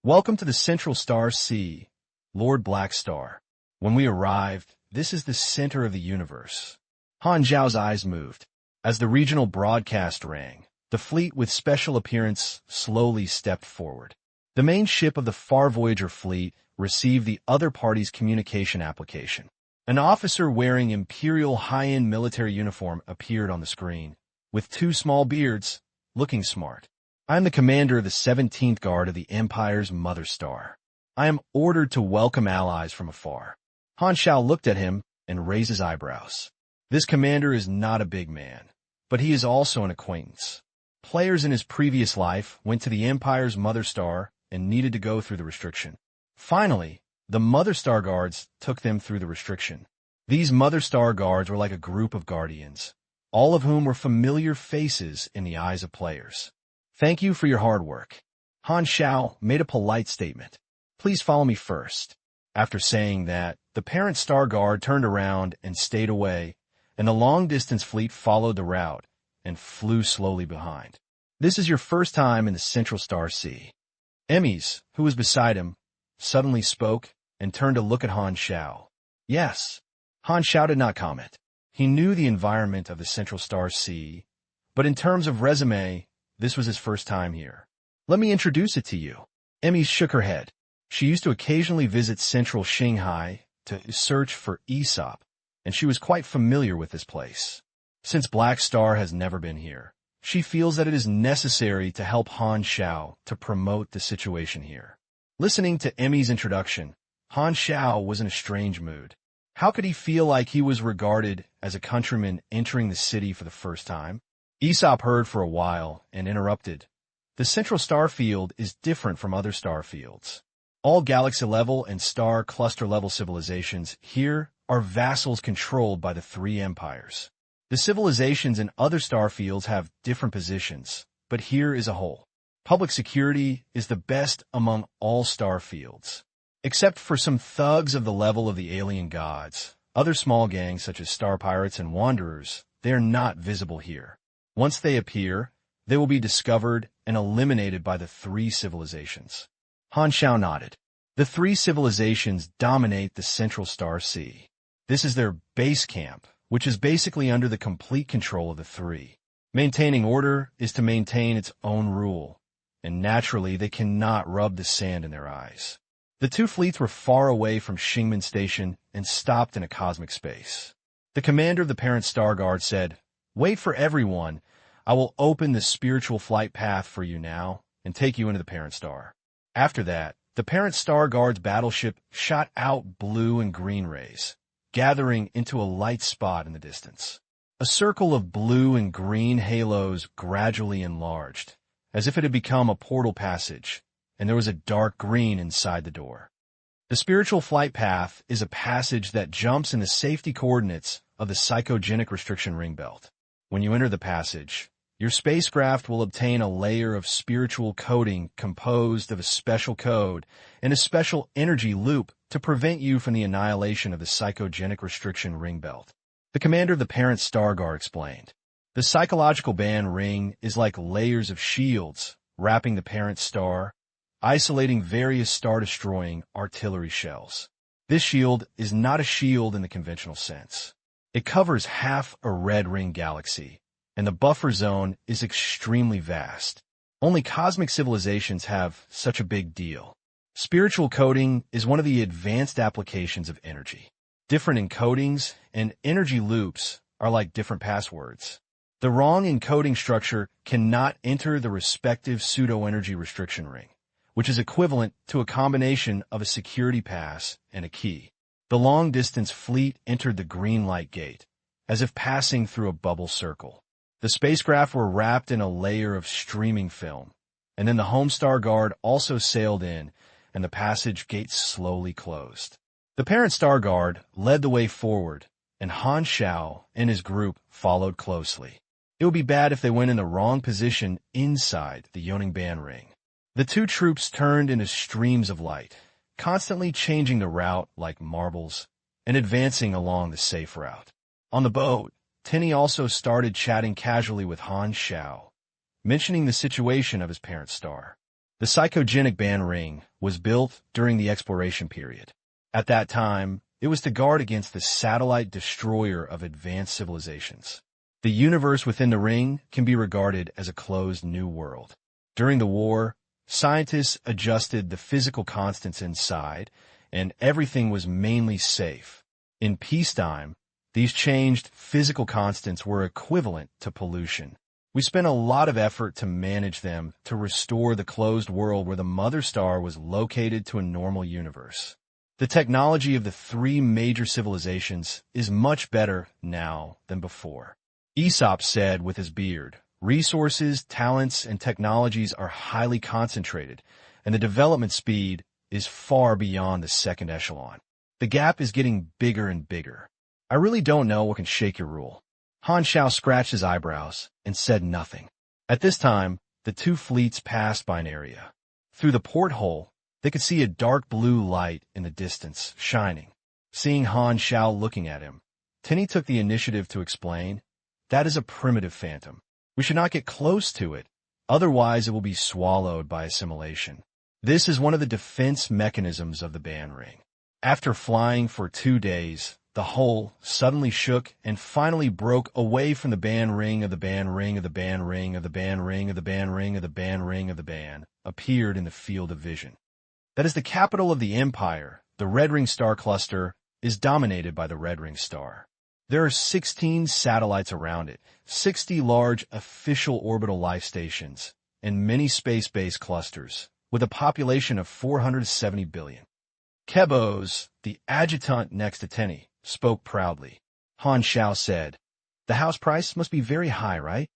Welcome to the Central Star C, Lord Blackstar. When we arrived, this is the center of the universe. Han Xiao's eyes moved. As the regional broadcast rang, the fleet with special appearance slowly stepped forward. The main ship of the Far Voyager fleet received the other party's communication application. An officer wearing Imperial high-end military uniform appeared on the screen, with 2 small beards, looking smart. I am the commander of the 17th Guard of the Empire's Mother Star. I am ordered to welcome allies from afar. Han Xiao looked at him and raised his eyebrows. This commander is not a big man, but he is also an acquaintance. Players in his previous life went to the Empire's Mother Star and needed to go through the restriction. Finally, the Mother Star Guards took them through the restriction. These Mother Star Guards were like a group of guardians, all of whom were familiar faces in the eyes of players. Thank you for your hard work. Han Xiao made a polite statement. Please follow me first. After saying that, the parent Star Guard turned around and stayed away, and the long-distance fleet followed the route and flew slowly behind. This is your first time in the Central Star Sea. Emmys, who was beside him, suddenly spoke and turned to look at Han Xiao. Yes. Han Xiao did not comment. He knew the environment of the Central Star Sea, but in terms of resume, this was his first time here. Let me introduce it to you. Emmy shook her head. She used to occasionally visit Central Shanghai to search for Aesop, and she was quite familiar with this place. Since Black Star has never been here, she feels that it is necessary to help Han Xiao to promote the situation here. Listening to Emmy's introduction, Han Xiao was in a strange mood. How could he feel like he was regarded as a countryman entering the city for the first time? Aesop heard for a while and interrupted. The Central Star Field is different from other star fields. All galaxy-level and star cluster-level civilizations here are vassals controlled by the 3 empires. The civilizations in other star fields have different positions, but here is a whole. Public security is the best among all star fields. Except for some thugs of the level of the alien gods, other small gangs such as star pirates and wanderers, they are not visible here. Once they appear, they will be discovered and eliminated by the 3 civilizations. Han Xiao nodded. The 3 civilizations dominate the Central Star Sea. This is their base camp, which is basically under the complete control of the 3. Maintaining order is to maintain its own rule, and naturally they cannot rub the sand in their eyes. The 2 fleets were far away from Xingmen Station and stopped in a cosmic space. The commander of the parent Star Guard said, "Wait for everyone. I will open the spiritual flight path for you now and take you into the parent star." After that, the parent Star Guard's battleship shot out blue and green rays, gathering into a light spot in the distance. A circle of blue and green halos gradually enlarged, as if it had become a portal passage, and there was a dark green inside the door. The spiritual flight path is a passage that jumps in the safety coordinates of the psychogenic restriction ring belt. When you enter the passage, your spacecraft will obtain a layer of spiritual coding composed of a special code and a special energy loop to prevent you from the annihilation of the psychogenic restriction ring belt. The commander of the parent Star Guard explained. The psychological band ring is like layers of shields wrapping the parent star, isolating various star-destroying artillery shells. This shield is not a shield in the conventional sense. It covers half a red ring galaxy, and the buffer zone is extremely vast. Only cosmic civilizations have such a big deal. Spiritual coding is one of the advanced applications of energy. Different encodings and energy loops are like different passwords. The wrong encoding structure cannot enter the respective pseudo-energy restriction ring, which is equivalent to a combination of a security pass and a key. The long-distance fleet entered the green light gate, as if passing through a bubble circle. The spacecraft were wrapped in a layer of streaming film, and then the Home Star Guard also sailed in, and the passage gate slowly closed. The parent star guard led the way forward, and Han Xiao and his group followed closely. It would be bad if they went in the wrong position inside the Yoneng Ban ring. The two troops turned into streams of light, constantly changing the route like marbles and advancing along the safe route. On the boat, Tinny also started chatting casually with Han Xiao, mentioning the situation of his parent star. The psychogenic Ban ring was built during the exploration period. At that time, it was to guard against the satellite destroyer of advanced civilizations. The universe within the ring can be regarded as a closed new world. During the war, scientists adjusted the physical constants inside, and everything was mainly safe. In peacetime, these changed physical constants were equivalent to pollution. We spent a lot of effort to manage them to restore the closed world where the mother star was located to a normal universe. The technology of the three major civilizations is much better now than before. Aesop said with his beard, resources, talents, and technologies are highly concentrated, and the development speed is far beyond the second echelon. The gap is getting bigger and bigger. I really don't know what can shake your rule. Han Xiao scratched his eyebrows and said nothing. At this time, the two fleets passed by an area. Through the porthole, they could see a dark blue light in the distance, shining. Seeing Han Xiao looking at him, Tinny took the initiative to explain, "That is a primitive phantom. We should not get close to it, otherwise it will be swallowed by assimilation. This is one of the defense mechanisms of the Ban ring." After flying for 2 days, the hull suddenly shook and finally broke away from the Ban ring of the Ban ring of the Ban ring of the Ban ring of the Ban ring of the Ban ring of the Ban appeared in the field of vision. That is the capital of the Empire. The Red Ring Star Cluster is dominated by the Red Ring Star. There are 16 satellites around it, 60 large official orbital life stations, and many space-based clusters, with a population of 470 billion. Kebos, the adjutant next to Tinny, spoke proudly. Han Xiao said, "The house price must be very high, right?"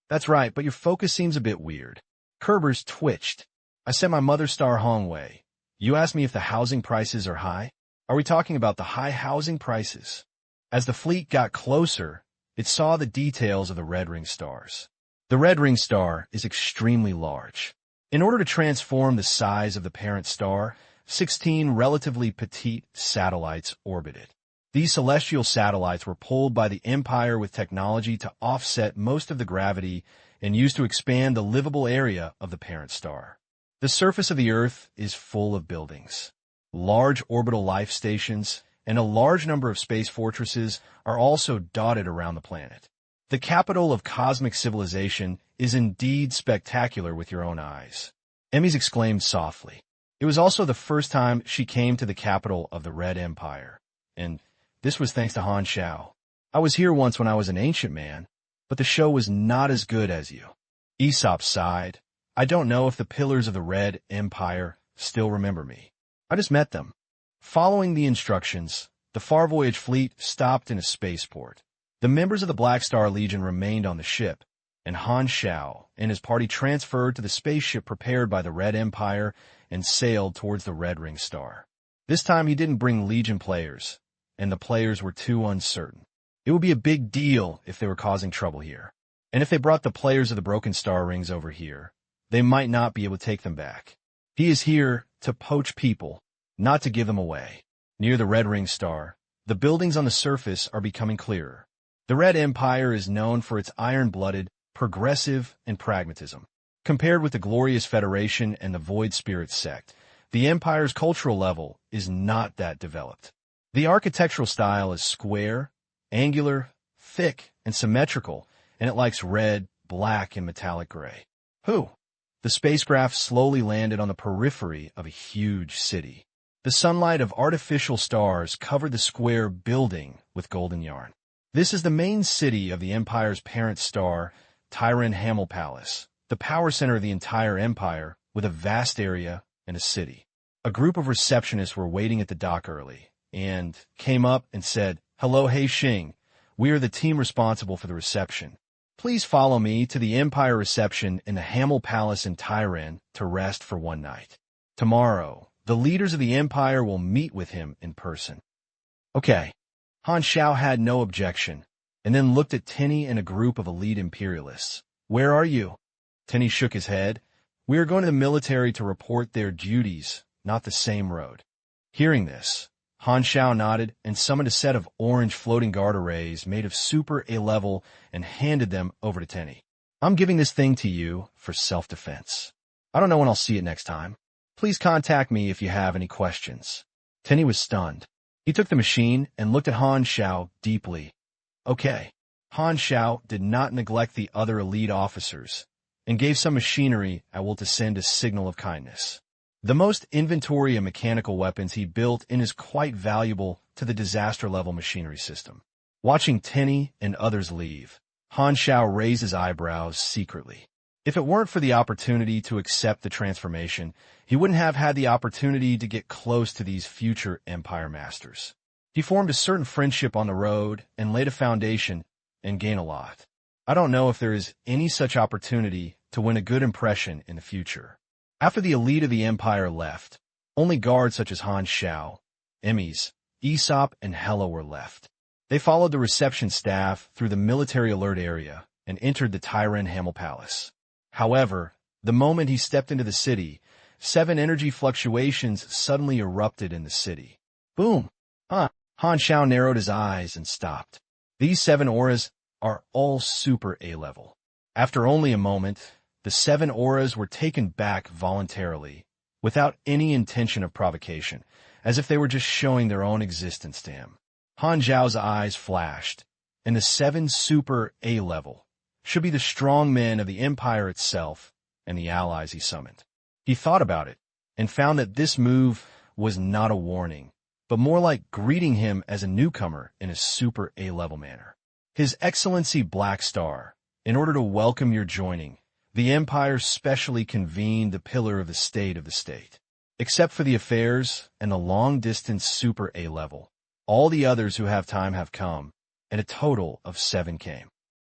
"That's right, but your focus seems a bit weird." Kerber's twitched. "I sent my mother star Hongwei. You asked me if the housing prices are high? Are we talking about the high housing prices?" As the fleet got closer, it saw the details of the Red Ring stars. The Red Ring star is extremely large. In order to transform the size of the parent star, 16 relatively petite satellites orbit it. These celestial satellites were pulled by the Empire with technology to offset most of the gravity and used to expand the livable area of the parent star. The surface of the Earth is full of buildings. Large orbital life stations and a large number of space fortresses are also dotted around the planet. The capital of cosmic civilization is indeed spectacular with your own eyes. Emmys exclaimed softly. It was also the first time she came to the capital of the Red Empire, and this was thanks to Han Xiao. "I was here once when I was an ancient man, but the show was not as good as you." Aesop sighed. "I don't know if the pillars of the Red Empire still remember me. I just met them." Following the instructions, the Far Voyage fleet stopped in a spaceport. The members of the Black Star Legion remained on the ship, and Han Xiao and his party transferred to the spaceship prepared by the Red Empire and sailed towards the Red Ring Star. This time he didn't bring Legion players, and the players were too uncertain. It would be a big deal if they were causing trouble here. And if they brought the players of the Broken Star Rings over here, they might not be able to take them back. He is here to poach people, not to give them away. Near the Red Ring Star, the buildings on the surface are becoming clearer. The Red Empire is known for its iron-blooded, progressive, and pragmatism. Compared with the Glorious Federation and the Void Spirit sect, the Empire's cultural level is not that developed. The architectural style is square, angular, thick, and symmetrical, and it likes red, black, and metallic gray. Who? The spacecraft slowly landed on the periphery of a huge city. The sunlight of artificial stars covered the square building with golden yarn. This is the main city of the Empire's parent star, Tyran Hamel Palace, the power center of the entire Empire, with a vast area and a city. A group of receptionists were waiting at the dock early, and came up and said, "Hello, Hei Xing. We are the team responsible for the reception. Please follow me to the Empire reception in the Hamel Palace in Tyran to rest for one night. Tomorrow, The leaders of the Empire will meet with him in person. Okay. Han Xiao had no objection, and then looked at Tenny and a group of elite imperialists. Where are you? Tenny shook his head. We are going to the military to report their duties, not the same road. Hearing this, Han Xiao nodded and summoned a set of orange floating guard arrays made of super A-level and handed them over to Tenny. I'm giving this thing to you for self-defense. I don't know when I'll see it next time. Please contact me if you have any questions. Tenny was stunned. He took the machine and looked at Han Xiao deeply. Okay. Han Xiao did not neglect the other elite officers and gave some machinery I will to send a signal of kindness. The most inventory of mechanical weapons he built in is quite valuable to the disaster-level machinery system. Watching Tenny and others leave, Han Xiao raised his eyebrows secretly. If it weren't for the opportunity to accept the transformation, he wouldn't have had the opportunity to get close to these future Empire masters. He formed a certain friendship on the road and laid a foundation and gained a lot. I don't know if there is any such opportunity to win a good impression in the future. After the elite of the Empire left, only guards such as Han Xiao, Emmys, Aesop, and Hela were left. They followed the reception staff through the military alert area and entered the Tyran Hamel Palace. However, the moment he stepped into the city, 7 energy fluctuations suddenly erupted in the city. Boom! Han Xiao narrowed his eyes and stopped. These 7 auras are all super A-level. After only a moment, the 7 auras were taken back voluntarily, without any intention of provocation, as if they were just showing their own existence to him. Han Xiao's eyes flashed, and the 7 super A-level should be the strong men of the Empire itself and the allies he summoned. He thought about it, and found that this move was not a warning, but more like greeting him as a newcomer in a super A-level manner. His Excellency Black Star, in order to welcome your joining, the Empire specially convened the pillar of the state. Except for the affairs and the long-distance super A-level, all the others who have time have come, and a total of 7 came.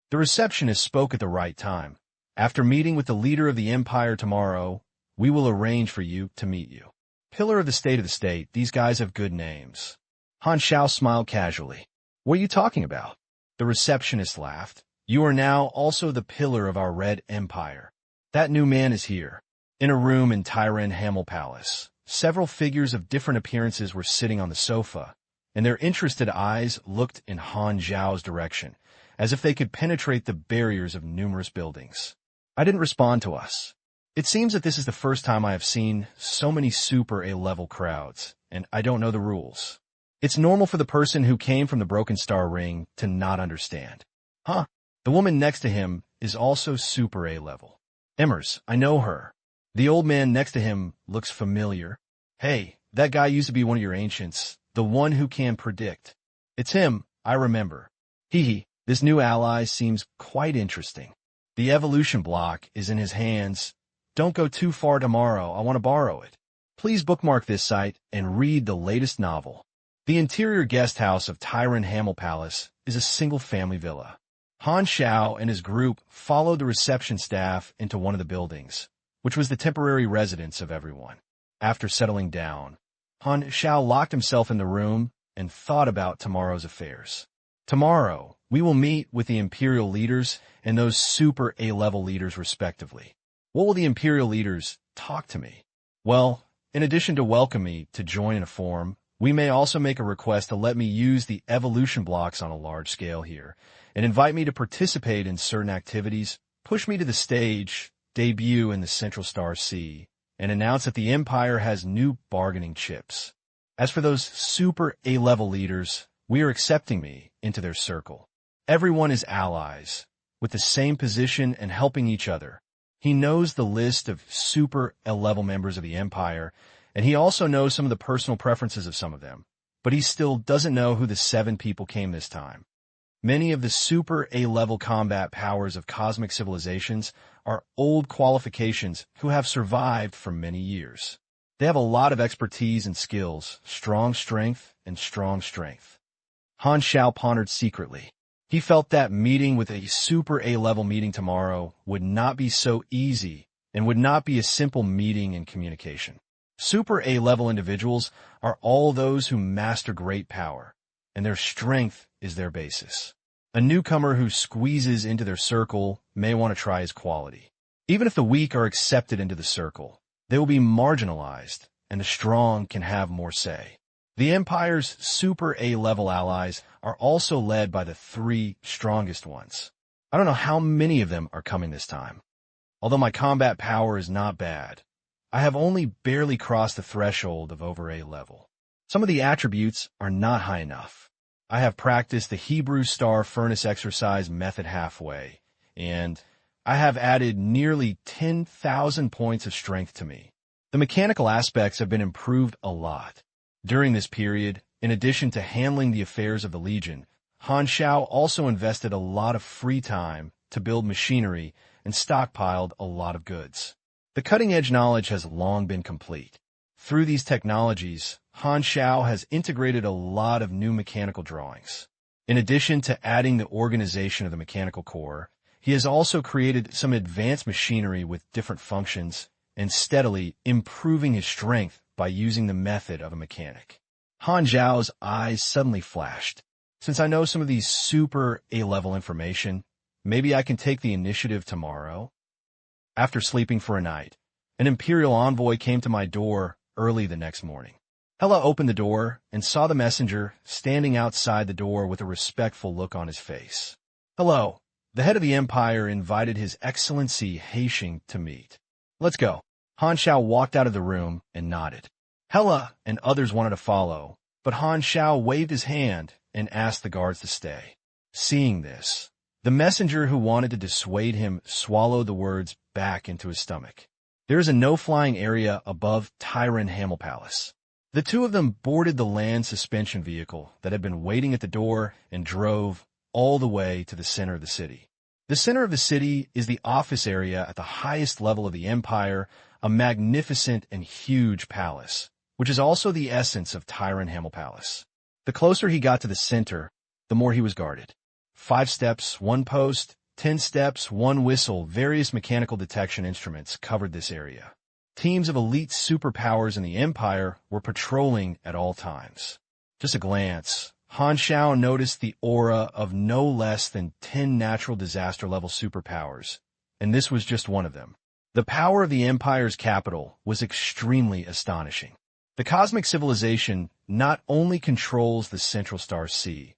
The receptionist spoke at the right time. After meeting with the leader of the Empire tomorrow, we will arrange for you to meet you. Pillar of the state, these guys have good names. Han Xiao smiled casually. What are you talking about? The receptionist laughed. You are now also the pillar of our Red Empire. That new man is here. In a room in Tyran Hamel Palace, several figures of different appearances were sitting on the sofa, and their interested eyes looked in Han Xiao's direction, as if they could penetrate the barriers of numerous buildings. I didn't respond to us. It seems that this is the first time I have seen so many super A-level crowds, and I don't know the rules. It's normal for the person who came from the Broken Star Ring to not understand. Huh? The woman next to him is also super A-level. Emmers, I know her. The old man next to him looks familiar. Hey, that guy used to be one of your ancients, the one who can predict. It's him, I remember. Hee, this new ally seems quite interesting. The evolution block is in his hands. Don't go too far tomorrow, I want to borrow it. Please bookmark this site and read the latest novel. The interior guest house of Tyran Hamel Palace is a single-family villa. Han Xiao and his group followed the reception staff into one of the buildings, which was the temporary residence of everyone. After settling down, Han Xiao locked himself in the room and thought about tomorrow's affairs. Tomorrow, we will meet with the Imperial leaders and those super A-level leaders respectively. What will the Imperial leaders talk to me? Well, in addition to welcome me to join in a forum, we may also make a request to let me use the evolution blocks on a large scale here, and invite me to participate in certain activities, push me to the stage, debut in the Central Star Sea, and announce that the Empire has new bargaining chips. As for those super A-level leaders, we are accepting me into their circle. Everyone is allies, with the same position and helping each other. He knows the list of super A-level members of the Empire, and he also knows some of the personal preferences of some of them, but he still doesn't know who the 7 people came this time. Many of the super A-level combat powers of cosmic civilizations are old qualifications who have survived for many years. They have a lot of expertise and skills, strong strength and strong strength. Han Xiao pondered secretly. He felt that meeting with a super A-level meeting tomorrow would not be so easy and would not be a simple meeting and communication. Super A-level individuals are all those who master great power, and their strength is their basis. A newcomer who squeezes into their circle may want to try his quality. Even if the weak are accepted into the circle, they will be marginalized, and the strong can have more say. The Empire's Super A-level allies are also led by the 3 strongest ones. I don't know how many of them are coming this time. Although my combat power is not bad, I have only barely crossed the threshold of over A level. Some of the attributes are not high enough. I have practiced the Hebrew Star Furnace exercise method halfway, and I have added nearly 10,000 points of strength to me. The mechanical aspects have been improved a lot. During this period, in addition to handling the affairs of the Legion, Han Xiao also invested a lot of free time to build machinery and stockpiled a lot of goods. The cutting-edge knowledge has long been complete. Through these technologies, Han Xiao has integrated a lot of new mechanical drawings. In addition to adding the organization of the mechanical core, he has also created some advanced machinery with different functions and steadily improving his strength by using the method of a mechanic. Han Xiao's eyes suddenly flashed. Since I know some of these super A-level information, maybe I can take the initiative tomorrow? After sleeping for a night, an Imperial envoy came to my door early the next morning. Hela opened the door and saw the messenger standing outside the door with a respectful look on his face. Hello. The head of the Empire invited His Excellency Haishing to meet. Let's go. Han Xiao walked out of the room and nodded. Hela and others wanted to follow, but Han Xiao waved his hand and asked the guards to stay. Seeing this, the messenger who wanted to dissuade him swallowed the words back into his stomach. There is a no-flying area above Tyran Hamel Palace. The two of them boarded the land suspension vehicle that had been waiting at the door and drove all the way to the center of the city. The center of the city is the office area at the highest level of the Empire, a magnificent and huge palace, which is also the essence of Tyran Hamel Palace. The closer he got to the center, the more he was guarded. 5 steps, 1 post, 10 steps, 1 whistle, various mechanical detection instruments covered this area. Teams of elite superpowers in the Empire were patrolling at all times. Just a glance, Han Xiao noticed the aura of no less than 10 natural disaster-level superpowers, and this was just one of them. The power of the Empire's capital was extremely astonishing. The cosmic civilization not only controls the central star sea,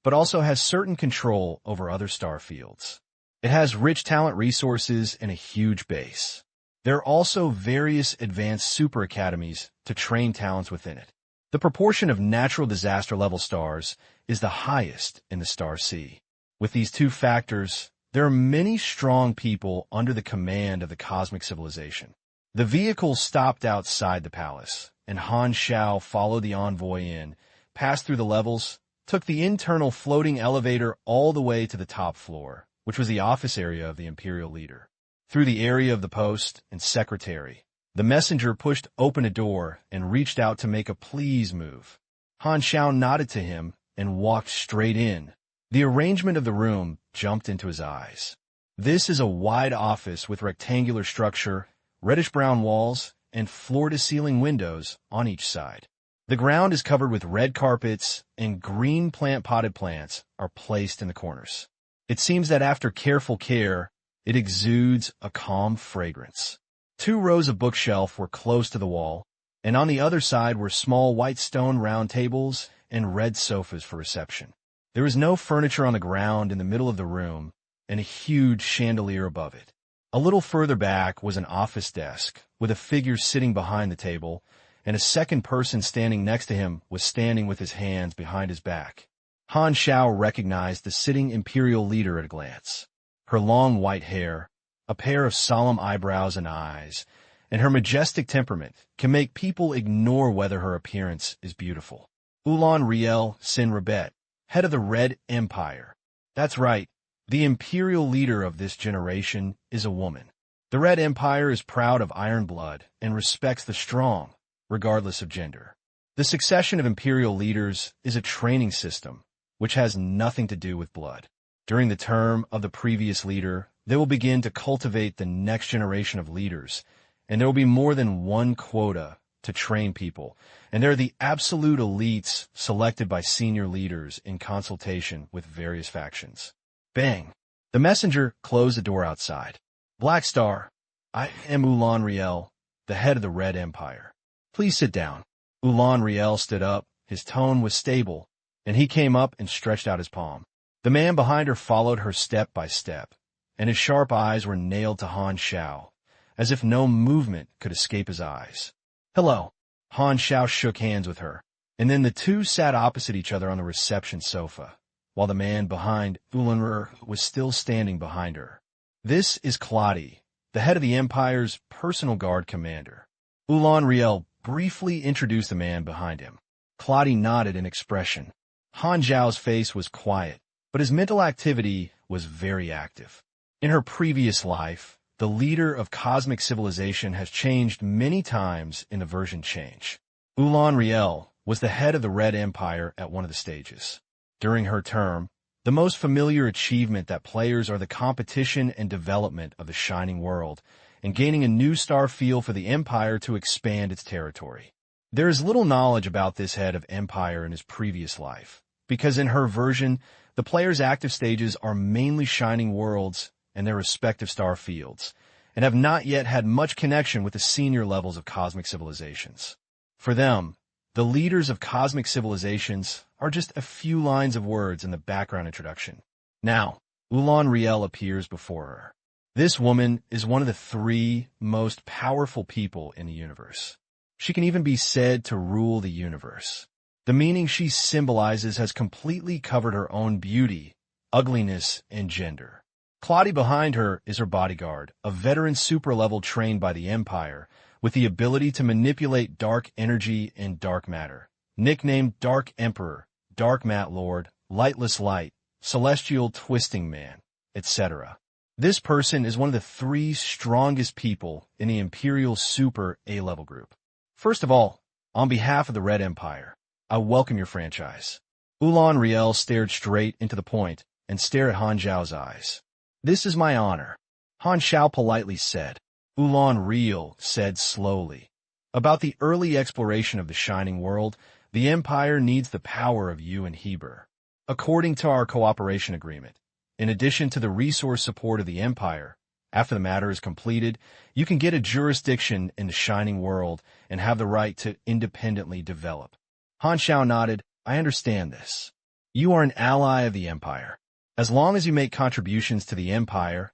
but also has certain control over other star fields. It has rich talent resources and a huge base. There are also various advanced super academies to train talents within it. The proportion of natural disaster-level stars is the highest in the star sea. With these 2 factors, there are many strong people under the command of the cosmic civilization. The vehicle stopped outside the palace, and Han Xiao followed the envoy in, passed through the levels, took the internal floating elevator all the way to the top floor, which was the office area of the imperial leader. Through the area of the post and secretary, the messenger pushed open a door and reached out to make a please move. Han Xiao nodded to him and walked straight in. The arrangement of the room jumped into his eyes. This is a wide office with rectangular structure, reddish-brown walls, and floor-to-ceiling windows on each side. The ground is covered with red carpets, and green potted plants are placed in the corners. It seems that after careful care, it exudes a calm fragrance. 2 rows of bookshelf were close to the wall, and on the other side were small white stone round tables and red sofas for reception. There was no furniture on the ground in the middle of the room, and a huge chandelier above it. A little further back was an office desk, with a figure sitting behind the table, and a second person standing next to him was standing with his hands behind his back. Han Xiao recognized the sitting imperial leader at a glance. Her long white hair, a pair of solemn eyebrows and eyes, and her majestic temperament can make people ignore whether her appearance is beautiful. Ulan Riel Sin Rabet, head of the Red Empire. That's right, the imperial leader of this generation is a woman. The Red Empire is proud of iron blood and respects the strong, regardless of gender. The succession of imperial leaders is a training system, which has nothing to do with blood. During the term of the previous leader, they will begin to cultivate the next generation of leaders, and there will be more than 1 quota to train people, and they're the absolute elites selected by senior leaders in consultation with various factions. Bang! The messenger closed the door outside. Black Star, I am Ulan Riel, the head of the Red Empire. Please sit down. Ulan Riel stood up. His tone was stable, and he came up and stretched out his palm. The man behind her followed her step by step, and his sharp eyes were nailed to Han Xiao, as if no movement could escape his eyes. Hello. Han Xiao shook hands with her, and then the two sat opposite each other on the reception sofa, while the man behind Ulanr was still standing behind her. This is Claudia, the head of the Empire's personal guard commander. Ulan Riel briefly introduced the man behind him. Claudia nodded in expression. Han Xiao's face was quiet, but his mental activity was very active. In her previous life, the leader of cosmic civilization has changed many times in the version change. Ulan Riel was the head of the Red Empire at one of the stages. During her term, the most familiar achievement that players are the competition and development of the Shining World and gaining a new star feel for the Empire to expand its territory. There is little knowledge about this head of Empire in his previous life, because in her version, the player's active stages are mainly Shining Worlds and their respective star fields, and have not yet had much connection with the senior levels of cosmic civilizations. For them, the leaders of cosmic civilizations are just a few lines of words in the background introduction. Now, Ulan Riel appears before her. This woman is one of the 3 most powerful people in the universe. She can even be said to rule the universe. The meaning she symbolizes has completely covered her own beauty, ugliness, and gender. Claudia behind her is her bodyguard, a veteran super-level trained by the Empire, with the ability to manipulate dark energy and dark matter. Nicknamed Dark Emperor, Dark Mat Lord, Lightless Light, Celestial Twisting Man, etc. This person is one of the 3 strongest people in the Imperial Super A-level group. First of all, on behalf of the Red Empire, I welcome your franchise. Ulan Riel stared straight into the point and stared at Han Xiao's eyes. This is my honor, Han Xiao politely said. Ulan Riel said slowly. About the early exploration of the Shining World, the Empire needs the power of you and Heber. According to our cooperation agreement, in addition to the resource support of the Empire, after the matter is completed, you can get a jurisdiction in the Shining World and have the right to independently develop. Han Xiao nodded. I understand this. You are an ally of the Empire. As long as you make contributions to the Empire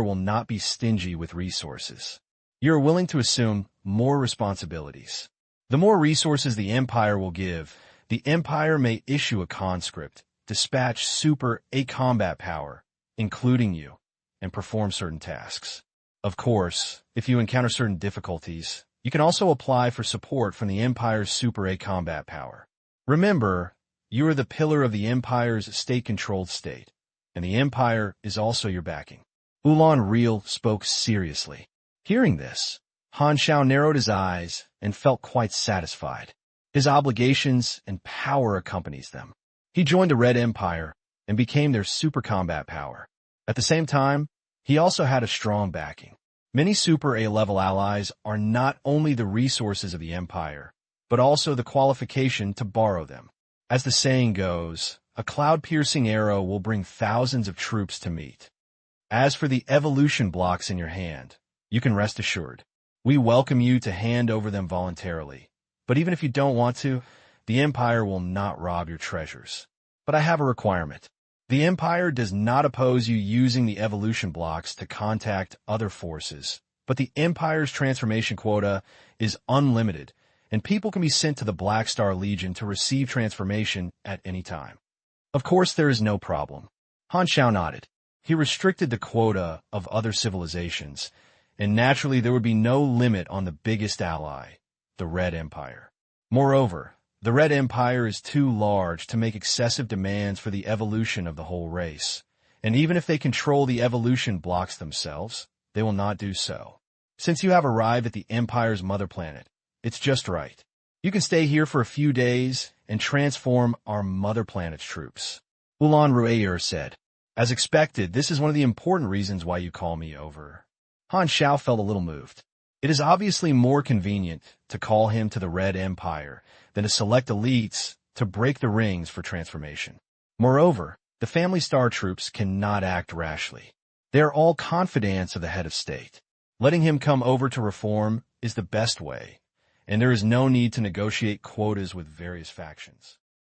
will not be stingy with resources. You are willing to assume more responsibilities. The more resources the Empire will give, the Empire may issue a conscript, dispatch Super A combat power, including you, and perform certain tasks. Of course, if you encounter certain difficulties, you can also apply for support from the Empire's Super A combat power. Remember, you are the pillar of the Empire's state-controlled state, and the Empire is also your backing. Ulan Riel spoke seriously. Hearing this, Han Xiao narrowed his eyes and felt quite satisfied. His obligations and power accompanies them. He joined the Red Empire and became their super combat power. At the same time, he also had a strong backing. Many Super A-level allies are not only the resources of the Empire, but also the qualification to borrow them. As the saying goes, a cloud-piercing arrow will bring thousands of troops to meet. As for the evolution blocks in your hand, you can rest assured. We welcome you to hand over them voluntarily. But even if you don't want to, the Empire will not rob your treasures. But I have a requirement. The Empire does not oppose you using the evolution blocks to contact other forces, but the Empire's transformation quota is unlimited, and people can be sent to the Black Star Legion to receive transformation at any time. Of course, there is no problem. Han Xiao nodded. He restricted the quota of other civilizations, and naturally there would be no limit on the biggest ally, the Red Empire. Moreover, the Red Empire is too large to make excessive demands for the evolution of the whole race, and even if they control the evolution blocks themselves, they will not do so. Since you have arrived at the Empire's mother planet, it's just right. You can stay here for a few days and transform our mother planet's troops. Ulan Rueyer said. As expected, this is one of the important reasons why you call me over. Han Xiao felt a little moved. It is obviously more convenient to call him to the Red Empire than to select elites to break the rings for transformation. Moreover, the family star troops cannot act rashly. They are all confidants of the head of state. Letting him come over to reform is the best way, and there is no need to negotiate quotas with various factions.